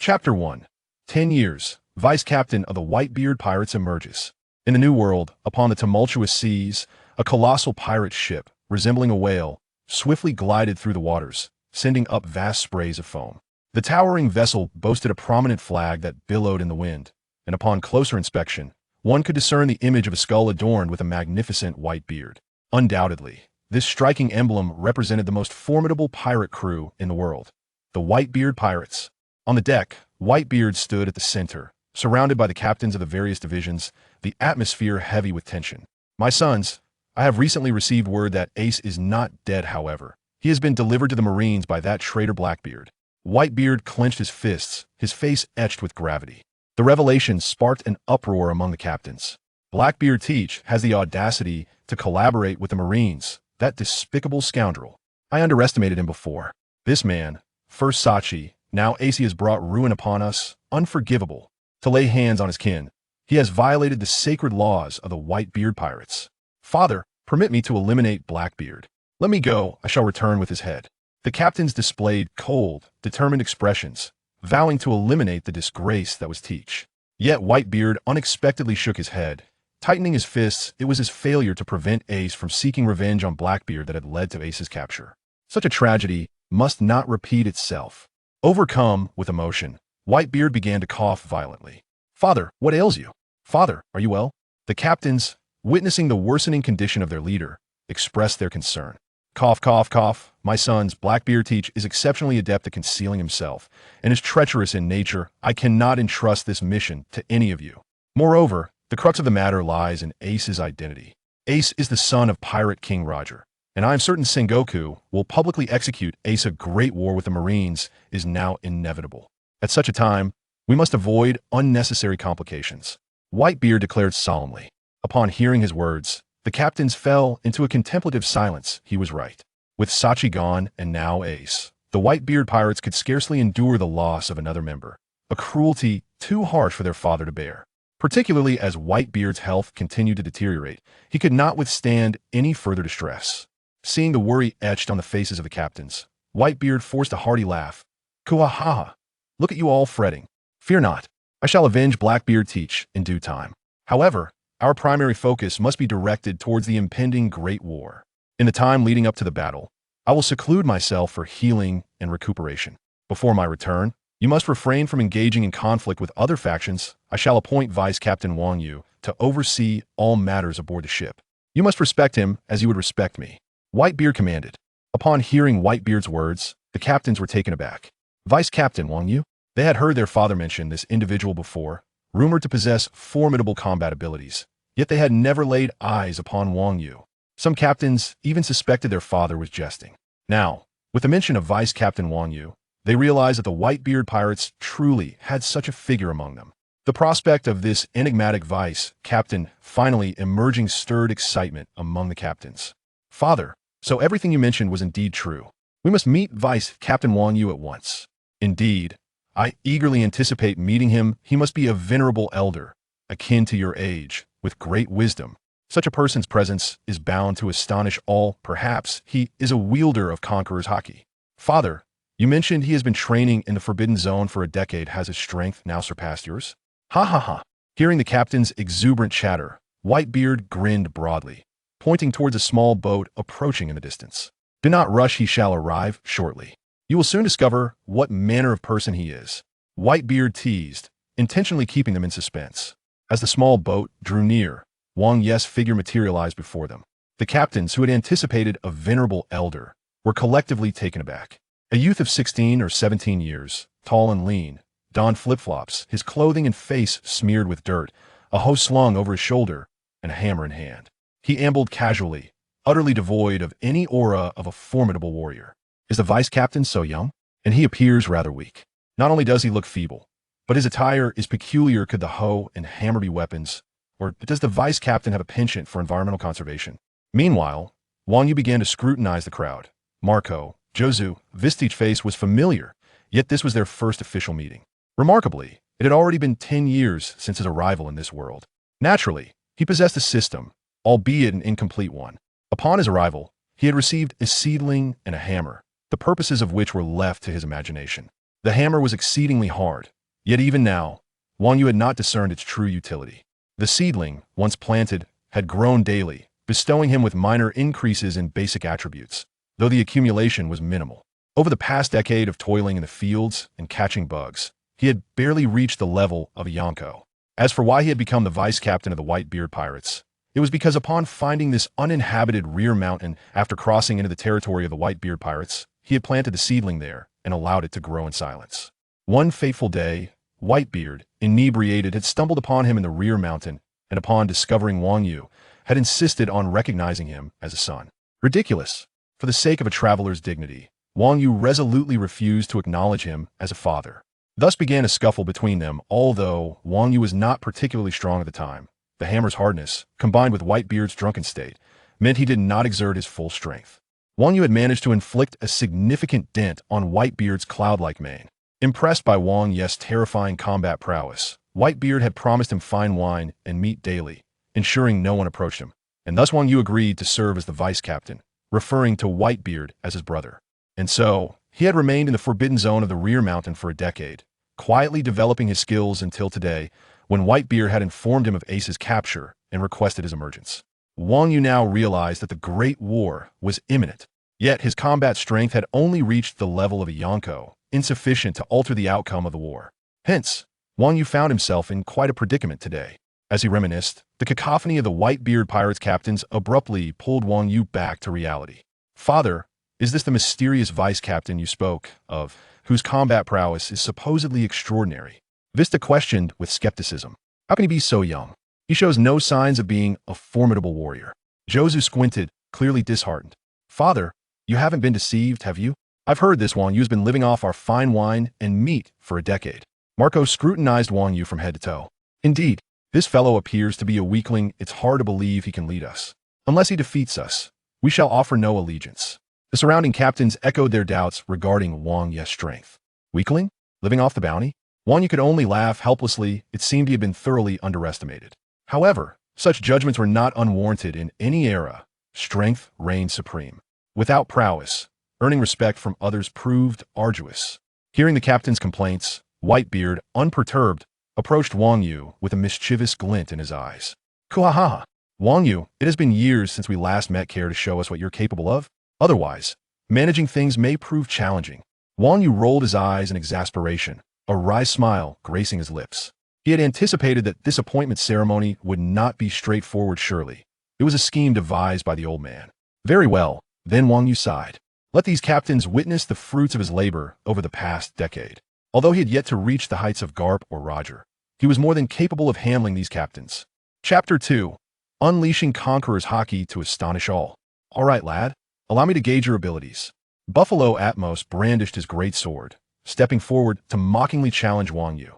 Chapter 1. 10 years, Vice Captain of the Whitebeard Pirates emerges. In the New World, upon the tumultuous seas, a colossal pirate ship, resembling a whale, swiftly glided through the waters, sending up vast sprays of foam. The towering vessel boasted a prominent flag that billowed in the wind, and upon closer inspection, one could discern the image of a skull adorned with a magnificent white beard. Undoubtedly, this striking emblem represented the most formidable pirate crew in the world, the Whitebeard Pirates. On the deck, Whitebeard stood at the center, surrounded by the captains of the various divisions, the atmosphere heavy with tension. "My sons, I have recently received word that Ace is not dead, however. He has been delivered to the Marines by that traitor Blackbeard." Whitebeard clenched his fists, his face etched with gravity. The revelation sparked an uproar among the captains. Blackbeard Teach has the audacity to collaborate with the Marines, that despicable scoundrel. I underestimated him before. This man, first Sachi, now Ace, has brought ruin upon us, unforgivable. To lay hands on his kin, he has violated the sacred laws of the Whitebeard Pirates. Father, permit me to eliminate Blackbeard. Let me go, I shall return with his head. The captains displayed cold, determined expressions, vowing to eliminate the disgrace that was Teach. Yet Whitebeard unexpectedly shook his head. Tightening his fists, it was his failure to prevent Ace from seeking revenge on Blackbeard that had led to Ace's capture. Such a tragedy must not repeat itself. Overcome with emotion, Whitebeard began to cough violently. "Father, what ails you? Father, are you well?" The captains, witnessing the worsening condition of their leader, expressed their concern. "Cough, cough, cough. My sons, Blackbeard Teach is exceptionally adept at concealing himself, and is treacherous in nature. I cannot entrust this mission to any of you. Moreover, the crux of the matter lies in Ace's identity. Ace is the son of Pirate King Roger, and I am certain Sengoku will publicly execute Ace. A great war with the Marines is now inevitable. At such a time, we must avoid unnecessary complications." Whitebeard declared solemnly. Upon hearing his words, the captains fell into a contemplative silence. He was right. With Sachi gone and now Ace, the Whitebeard Pirates could scarcely endure the loss of another member, a cruelty too harsh for their father to bear. Particularly as Whitebeard's health continued to deteriorate, he could not withstand any further distress. Seeing the worry etched on the faces of the captains, Whitebeard forced a hearty laugh. "Kuahaha! Look at you all fretting. Fear not. I shall avenge Blackbeard Teach in due time. However, our primary focus must be directed towards the impending Great War. In the time leading up to the battle, I will seclude myself for healing and recuperation. Before my return, you must refrain from engaging in conflict with other factions. I shall appoint Vice Captain Wang Yu to oversee all matters aboard the ship. You must respect him as you would respect me." Whitebeard commanded. Upon hearing Whitebeard's words, the captains were taken aback. Vice Captain Wang Yu? They had heard their father mention this individual before, rumored to possess formidable combat abilities, yet they had never laid eyes upon Wang Yu. Some captains even suspected their father was jesting. Now, with the mention of Vice Captain Wang Yu, they realized that the Whitebeard Pirates truly had such a figure among them. The prospect of this enigmatic vice captain finally emerging stirred excitement among the captains. "Father, so everything you mentioned was indeed true. We must meet Vice Captain Wang Yu at once." "Indeed, I eagerly anticipate meeting him. He must be a venerable elder, akin to your age, with great wisdom. Such a person's presence is bound to astonish all. Perhaps he is a wielder of Conqueror's Haki." "Father, you mentioned he has been training in the Forbidden Zone for a decade. Has his strength now surpassed yours?" "Ha ha ha." Hearing the captain's exuberant chatter, Whitebeard grinned broadly, pointing towards a small boat approaching in the distance. "Do not rush, he shall arrive shortly. You will soon discover what manner of person he is." Whitebeard teased, intentionally keeping them in suspense. As the small boat drew near, Wang Yu's figure materialized before them. The captains, who had anticipated a venerable elder, were collectively taken aback. A youth of 16 or 17 years, tall and lean, donned flip-flops, his clothing and face smeared with dirt, a hoe slung over his shoulder, and a hammer in hand. He ambled casually, utterly devoid of any aura of a formidable warrior. Is the vice captain so young? And he appears rather weak. Not only does he look feeble, but his attire is peculiar. Could the hoe and hammer be weapons? Or does the vice captain have a penchant for environmental conservation? Meanwhile, Wang Yu began to scrutinize the crowd. Marco, Jozu, Vista's face was familiar, yet this was their first official meeting. Remarkably, it had already been 10 years since his arrival in this world. Naturally, he possessed a system, albeit an incomplete one. Upon his arrival, he had received a seedling and a hammer, the purposes of which were left to his imagination. The hammer was exceedingly hard, Yet even now, Wang Yu had not discerned its true utility. The seedling, once planted, had grown daily, bestowing him with minor increases in basic attributes, though the accumulation was minimal. Over the past decade of toiling in the fields and catching bugs, he had barely reached the level of a Yonko. As for why he had become the vice captain of the Whitebeard Pirates, it was because upon finding this uninhabited rear mountain after crossing into the territory of the Whitebeard Pirates, he had planted the seedling there and allowed it to grow in silence. One fateful day, Whitebeard, inebriated, had stumbled upon him in the rear mountain, and upon discovering Wang Yu, had insisted on recognizing him as a son. Ridiculous! For the sake of a traveler's dignity, Wang Yu resolutely refused to acknowledge him as a father. Thus began a scuffle between them, although Wang Yu was not particularly strong at the time. The hammer's hardness, combined with Whitebeard's drunken state, meant he did not exert his full strength. Wang Yu had managed to inflict a significant dent on Whitebeard's cloud-like mane. Impressed by Wang Yu's terrifying combat prowess, Whitebeard had promised him fine wine and meat daily, ensuring no one approached him, and thus Wang Yu agreed to serve as the vice captain, referring to Whitebeard as his brother. And so, he had remained in the forbidden zone of the rear mountain for a decade, quietly developing his skills until today, when Whitebeard had informed him of Ace's capture and requested his emergence. Wang Yu now realized that the Great War was imminent, yet his combat strength had only reached the level of a Yonko, insufficient to alter the outcome of the war. Hence, Wang Yu found himself in quite a predicament today. As he reminisced, the cacophony of the Whitebeard Pirates captains abruptly pulled Wang Yu back to reality. "Father, is this the mysterious vice captain you spoke of, whose combat prowess is supposedly extraordinary?" Vista questioned with skepticism. "How can he be so young? He shows no signs of being a formidable warrior." Jozu squinted, clearly disheartened. "Father, you haven't been deceived, have you? I've heard this Wang Yu's been living off our fine wine and meat for a decade." Marco scrutinized Wang Yu from head to toe. "Indeed, this fellow appears to be a weakling. It's hard to believe he can lead us. Unless he defeats us, we shall offer no allegiance." The surrounding captains echoed their doubts regarding Wang Yu's strength. Weakling? Living off the bounty? Wang Yu could only laugh helplessly. It seemed he had been thoroughly underestimated. However, such judgments were not unwarranted in any era. Strength reigned supreme. Without prowess, earning respect from others proved arduous. Hearing the captain's complaints, Whitebeard, unperturbed, approached Wang Yu with a mischievous glint in his eyes. "Kuhaha! Wang Yu, it has been years since we last met. Care to show us what you're capable of? Otherwise, managing things may prove challenging." Wang Yu rolled his eyes in exasperation, a wry smile gracing his lips. He had anticipated that this appointment ceremony would not be straightforward surely. It was a scheme devised by the old man. "Very well," then Wang Yu sighed. Let these captains witness the fruits of his labor over the past decade. Although he had yet to reach the heights of Garp or Roger, he was more than capable of handling these captains. Chapter 2. Unleashing Conqueror's Haki to Astonish All. "All right, lad. Allow me to gauge your abilities." Buffalo Atmos brandished his great sword, stepping forward to mockingly challenge Wang Yu.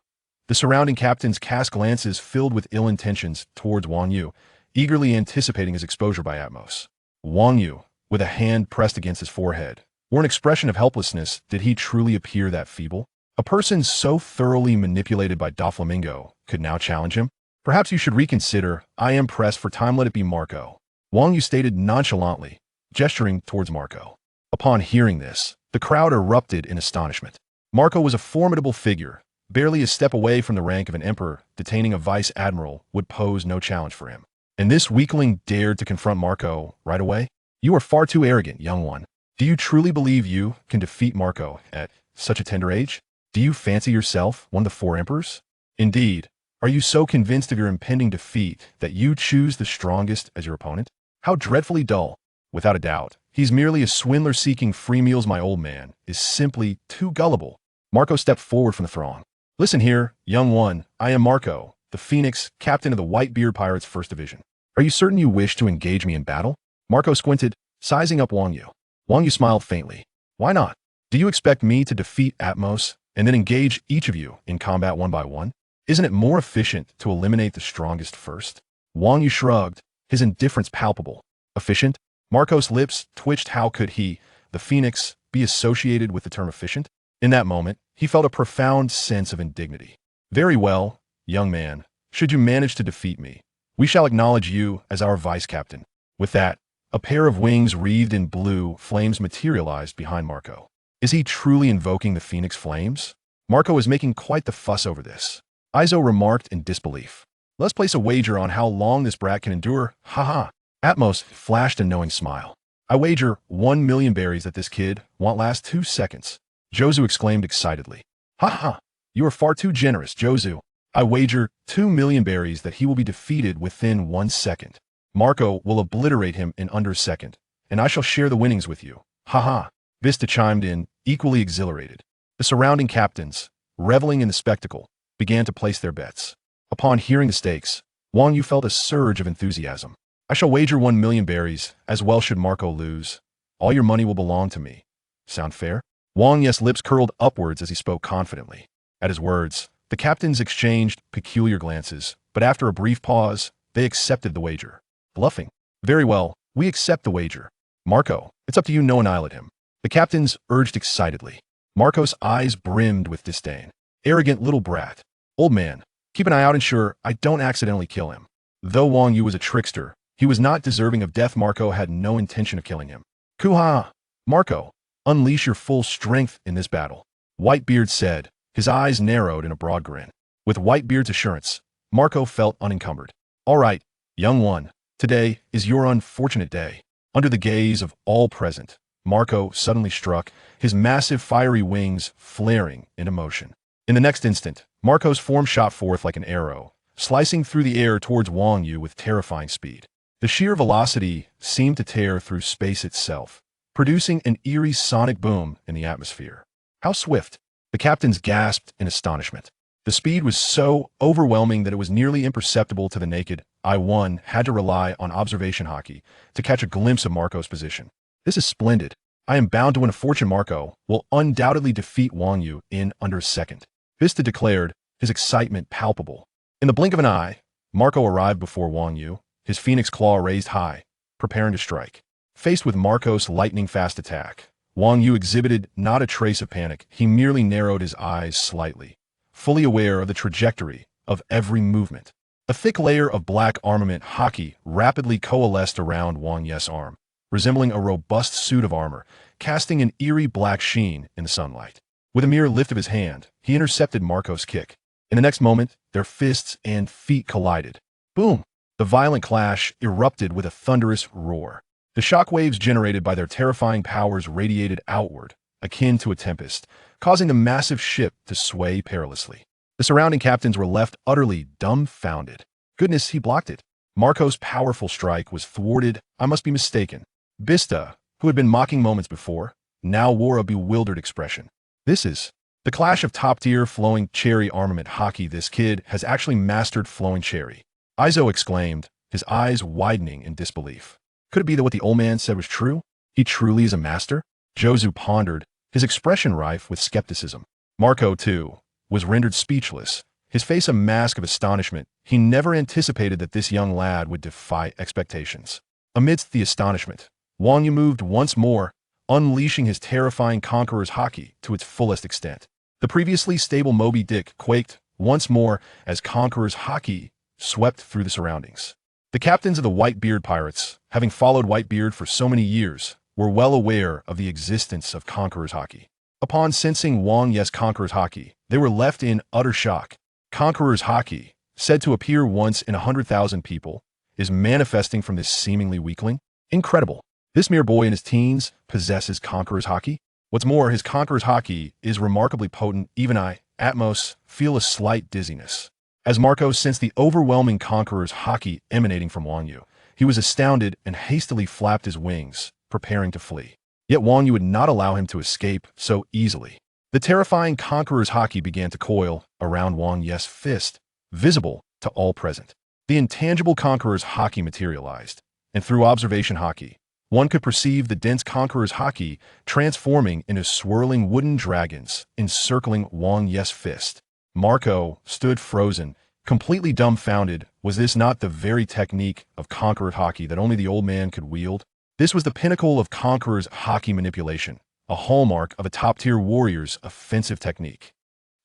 The surrounding captains cast glances filled with ill intentions towards Wang Yu, eagerly anticipating his exposure by Atmos. Wang Yu, with a hand pressed against his forehead, wore an expression of helplessness. Did he truly appear that feeble? A person so thoroughly manipulated by Doflamingo could now challenge him? "Perhaps you should reconsider. I am pressed for time. Let it be Marco," Wang Yu stated nonchalantly, gesturing towards Marco. Upon hearing this, the crowd erupted in astonishment. Marco was a formidable figure. Barely a step away from the rank of an emperor, detaining a vice admiral would pose no challenge for him. And this weakling dared to confront Marco right away? "You are far too arrogant, young one. Do you truly believe you can defeat Marco at such a tender age? Do you fancy yourself one of the 4 emperors? Indeed, are you so convinced of your impending defeat that you choose the strongest as your opponent? How dreadfully dull. Without a doubt, he's merely a swindler seeking free meals. My old man is simply too gullible." Marco stepped forward from the throng. "Listen here, young one. I am Marco, the Phoenix, captain of the Whitebeard Pirates 1st Division. Are you certain you wish to engage me in battle?" Marco squinted, sizing up Wang Yu. Wang Yu smiled faintly. "Why not? Do you expect me to defeat Atmos and then engage each of you in combat one by one? Isn't it more efficient to eliminate the strongest first?" Wang Yu shrugged, his indifference palpable. "Efficient?" Marco's lips twitched. How could he, the Phoenix, be associated with the term efficient? In that moment, he felt a profound sense of indignity. "Very well, young man. Should you manage to defeat me, we shall acknowledge you as our vice captain." With that, a pair of wings wreathed in blue flames materialized behind Marco. Is he truly invoking the Phoenix flames? Marco is making quite the fuss over this. Izo remarked in disbelief. Let's place a wager on how long this brat can endure. Haha. Atmos flashed a knowing smile. I wager 1,000,000 berries that this kid won't last 2 seconds. Jozu exclaimed excitedly. Haha. You are far too generous, Jozu. I wager 2,000,000 berries that he will be defeated within 1 second. Marco will obliterate him in under a second, and I shall share the winnings with you. Haha. Vista chimed in, equally exhilarated. The surrounding captains, reveling in the spectacle, began to place their bets. Upon hearing the stakes, Wang Yu felt a surge of enthusiasm. I shall wager 1,000,000 berries, as well should Marco lose. All your money will belong to me. Sound fair? Wang Yu's lips curled upwards as he spoke confidently. At his words, the captains exchanged peculiar glances, but after a brief pause, they accepted the wager. Bluffing. Very well, we accept the wager. Marco, it's up to you, no annihilate him. The captains urged excitedly. Marco's eyes brimmed with disdain. Arrogant little brat. Old man, keep an eye out and ensure I don't accidentally kill him. Though Wang Yu was a trickster, he was not deserving of death. Marco had no intention of killing him. Kuha! Marco, unleash your full strength in this battle. Whitebeard said, his eyes narrowed in a broad grin. With Whitebeard's assurance, Marco felt unencumbered. All right, young one, today is your unfortunate day. Under the gaze of all present, Marco suddenly struck, his massive fiery wings flaring into motion. In the next instant, Marco's form shot forth like an arrow, slicing through the air towards Wang Yu with terrifying speed. The sheer velocity seemed to tear through space itself, producing an eerie sonic boom in the atmosphere. How swift! The captains gasped in astonishment. The speed was so overwhelming that it was nearly imperceptible to the naked eye. One had to rely on observation hockey to catch a glimpse of Marco's position. This is splendid. I am bound to win a fortune. Marco will undoubtedly defeat Wang Yu in under a second. Vista declared, his excitement palpable. In the blink of an eye, Marco arrived before Wang Yu, his phoenix claw raised high, preparing to strike. Faced with Marco's lightning-fast attack, Wang Yu exhibited not a trace of panic. He merely narrowed his eyes slightly, fully aware of the trajectory of every movement. A thick layer of black armament hockey rapidly coalesced around Wang Yu's arm, resembling a robust suit of armor, casting an eerie black sheen in the sunlight. With a mere lift of his hand, he intercepted Marco's kick. In the next moment, their fists and feet collided. Boom! The violent clash erupted with a thunderous roar. The shockwaves generated by their terrifying powers radiated outward, akin to a tempest, causing the massive ship to sway perilously. The surrounding captains were left utterly dumbfounded. Goodness, he blocked it. Marco's powerful strike was thwarted. I must be mistaken. Vista, who had been mocking moments before, now wore a bewildered expression. This is the clash of top-tier flowing cherry armament hockey. This kid has actually mastered flowing cherry. Izo exclaimed, his eyes widening in disbelief. Could it be that what the old man said was true? He truly is a master? Jozu pondered, his expression rife with skepticism. Marco, too, was rendered speechless, his face a mask of astonishment. He never anticipated that this young lad would defy expectations. Amidst the astonishment, Wang Yu moved once more, unleashing his terrifying conqueror's hockey to its fullest extent. The previously stable Moby Dick quaked once more as conqueror's hockey swept through the surroundings. The captains of the Whitebeard Pirates, having followed Whitebeard for so many years, were well aware of the existence of conqueror's hockey. Upon sensing Wang Yu's conqueror's hockey, they were left in utter shock. Conqueror's hockey, said to appear once in 100,000 people, is manifesting from this seemingly weakling? Incredible. This mere boy in his teens possesses conqueror's hockey? What's more, his conqueror's hockey is remarkably potent. Even I, Atmos, feel a slight dizziness. As Marco sensed the overwhelming conqueror's hockey emanating from Wang Yu, he was astounded and hastily flapped his wings, preparing to flee. Yet Wang Yu would not allow him to escape so easily. The terrifying conqueror's hockey began to coil around Wang Yu's fist, visible to all present. The intangible conqueror's hockey materialized, and through observation hockey, one could perceive the dense conqueror's hockey transforming into swirling wooden dragons encircling Wang Yu's fist. Marco stood frozen, completely dumbfounded. Was this not the very technique of conqueror hockey that only the old man could wield? This was the pinnacle of conqueror's hockey manipulation, a hallmark of a top-tier warrior's offensive technique.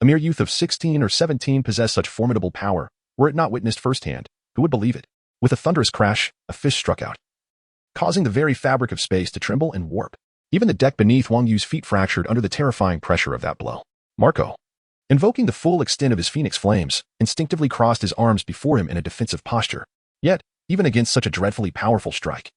A mere youth of 16 or 17 possessed such formidable power. Were it not witnessed firsthand, who would believe it? With a thunderous crash, a fist struck out, causing the very fabric of space to tremble and warp. Even the deck beneath Wang Yu's feet fractured under the terrifying pressure of that blow. Marco, Invoking the full extent of his phoenix flames, instinctively crossed his arms before him in a defensive posture. Yet, even against such a dreadfully powerful strike,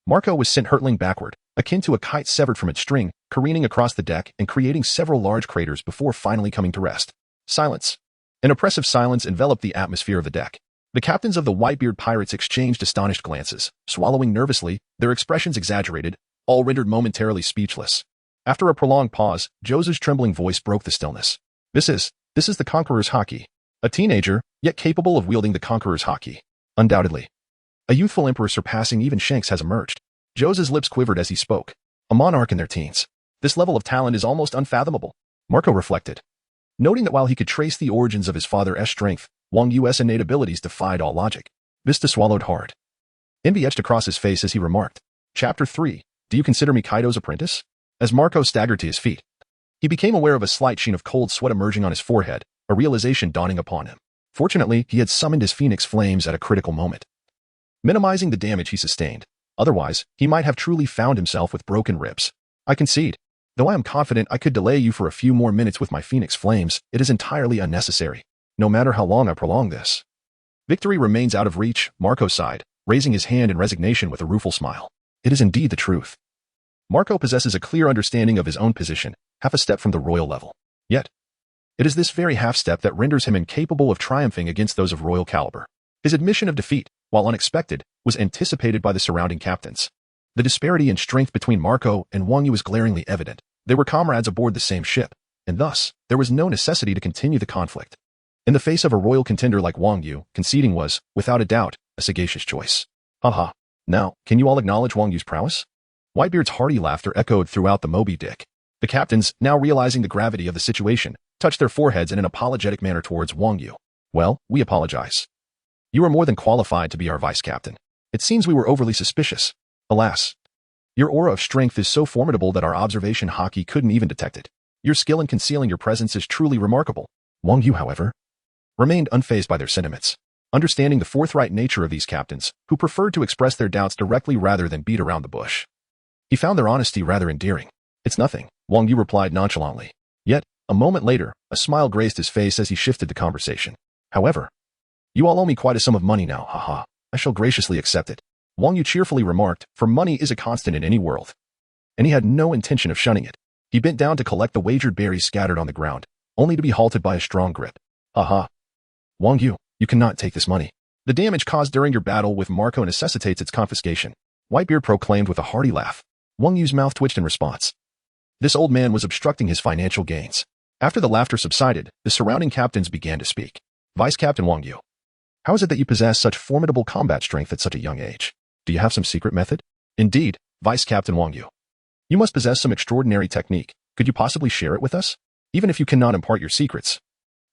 Marco was sent hurtling backward, akin to a kite severed from its string, careening across the deck and creating several large craters before finally coming to rest. Silence. An oppressive silence enveloped the atmosphere of the deck. The captains of the Whitebeard Pirates exchanged astonished glances, swallowing nervously, their expressions exaggerated, all rendered momentarily speechless. After a prolonged pause, Jozu's trembling voice broke the stillness. This is the Conqueror's Haki. A teenager, yet capable of wielding the Conqueror's Haki. Undoubtedly. A youthful emperor surpassing even Shanks has emerged. Jozu's lips quivered as he spoke. A monarch in their teens. This level of talent is almost unfathomable. Marco reflected, noting that while he could trace the origins of his father's strength, Wang Yu's innate abilities defied all logic. Vista swallowed hard. Envy etched across his face as he remarked, Chapter 3, Do you consider me Kaido's apprentice? As Marco staggered to his feet, he became aware of a slight sheen of cold sweat emerging on his forehead, a realization dawning upon him. Fortunately, he had summoned his phoenix flames at a critical moment, minimizing the damage he sustained. Otherwise, he might have truly found himself with broken ribs. I concede. Though I am confident I could delay you for a few more minutes with my phoenix flames, it is entirely unnecessary, no matter how long I prolong this. Victory remains out of reach, Marco sighed, raising his hand in resignation with a rueful smile. It is indeed the truth. Marco possesses a clear understanding of his own position, half a step from the royal level. Yet, it is this very half-step that renders him incapable of triumphing against those of royal caliber. His admission of defeat, while unexpected, was anticipated by the surrounding captains. The disparity in strength between Marco and Wang Yu was glaringly evident. They were comrades aboard the same ship, and thus, there was no necessity to continue the conflict. In the face of a royal contender like Wang Yu, conceding was, without a doubt, a sagacious choice. Haha. Now, can you all acknowledge Wang Yu's prowess? Whitebeard's hearty laughter echoed throughout the Moby Dick. The captains, now realizing the gravity of the situation, touched their foreheads in an apologetic manner towards Wang Yu. Well, we apologize. You are more than qualified to be our vice-captain. It seems we were overly suspicious. Alas. Your aura of strength is so formidable that our observation Haki couldn't even detect it. Your skill in concealing your presence is truly remarkable. Wang Yu, however, remained unfazed by their sentiments, understanding the forthright nature of these captains, who preferred to express their doubts directly rather than beat around the bush. He found their honesty rather endearing. It's nothing, Wang Yu replied nonchalantly. Yet, a moment later, a smile graced his face as he shifted the conversation. However, you all owe me quite a sum of money now, haha. I shall graciously accept it. Wang Yu cheerfully remarked, for money is a constant in any world. And he had no intention of shunning it. He bent down to collect the wagered berries scattered on the ground, only to be halted by a strong grip. Haha. Wang Yu, you cannot take this money. The damage caused during your battle with Marco necessitates its confiscation. Whitebeard proclaimed with a hearty laugh. Wang Yu's mouth twitched in response. This old man was obstructing his financial gains. After the laughter subsided, the surrounding captains began to speak. Vice Captain Wang Yu, how is it that you possess such formidable combat strength at such a young age? Do you have some secret method? Indeed, Vice Captain Wang Yu. You must possess some extraordinary technique. Could you possibly share it with us? Even if you cannot impart your secrets,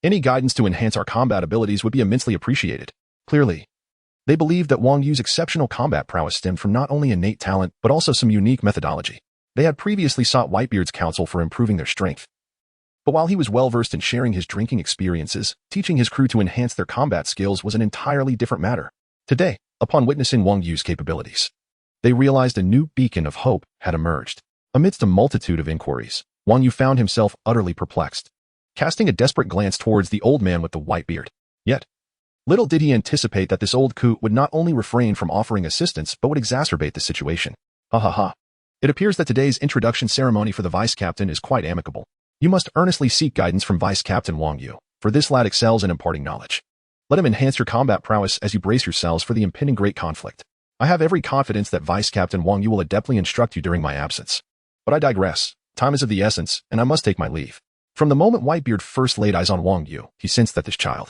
any guidance to enhance our combat abilities would be immensely appreciated. Clearly, they believed that Wang Yu's exceptional combat prowess stemmed from not only innate talent, but also some unique methodology. They had previously sought Whitebeard's counsel for improving their strength. But while he was well-versed in sharing his drinking experiences, teaching his crew to enhance their combat skills was an entirely different matter. Today, upon witnessing Wang Yu's capabilities, they realized a new beacon of hope had emerged. Amidst a multitude of inquiries, Wang Yu found himself utterly perplexed, casting a desperate glance towards the old man with the white beard. Yet, little did he anticipate that this old coot would not only refrain from offering assistance but would exacerbate the situation. Ha ha ha. It appears that today's introduction ceremony for the vice-captain is quite amicable. You must earnestly seek guidance from Vice-Captain Wang Yu, for this lad excels in imparting knowledge. Let him enhance your combat prowess as you brace yourselves for the impending great conflict. I have every confidence that Vice-Captain Wang Yu will adeptly instruct you during my absence. But I digress. Time is of the essence, and I must take my leave. From the moment Whitebeard first laid eyes on Wang Yu, he sensed that this child,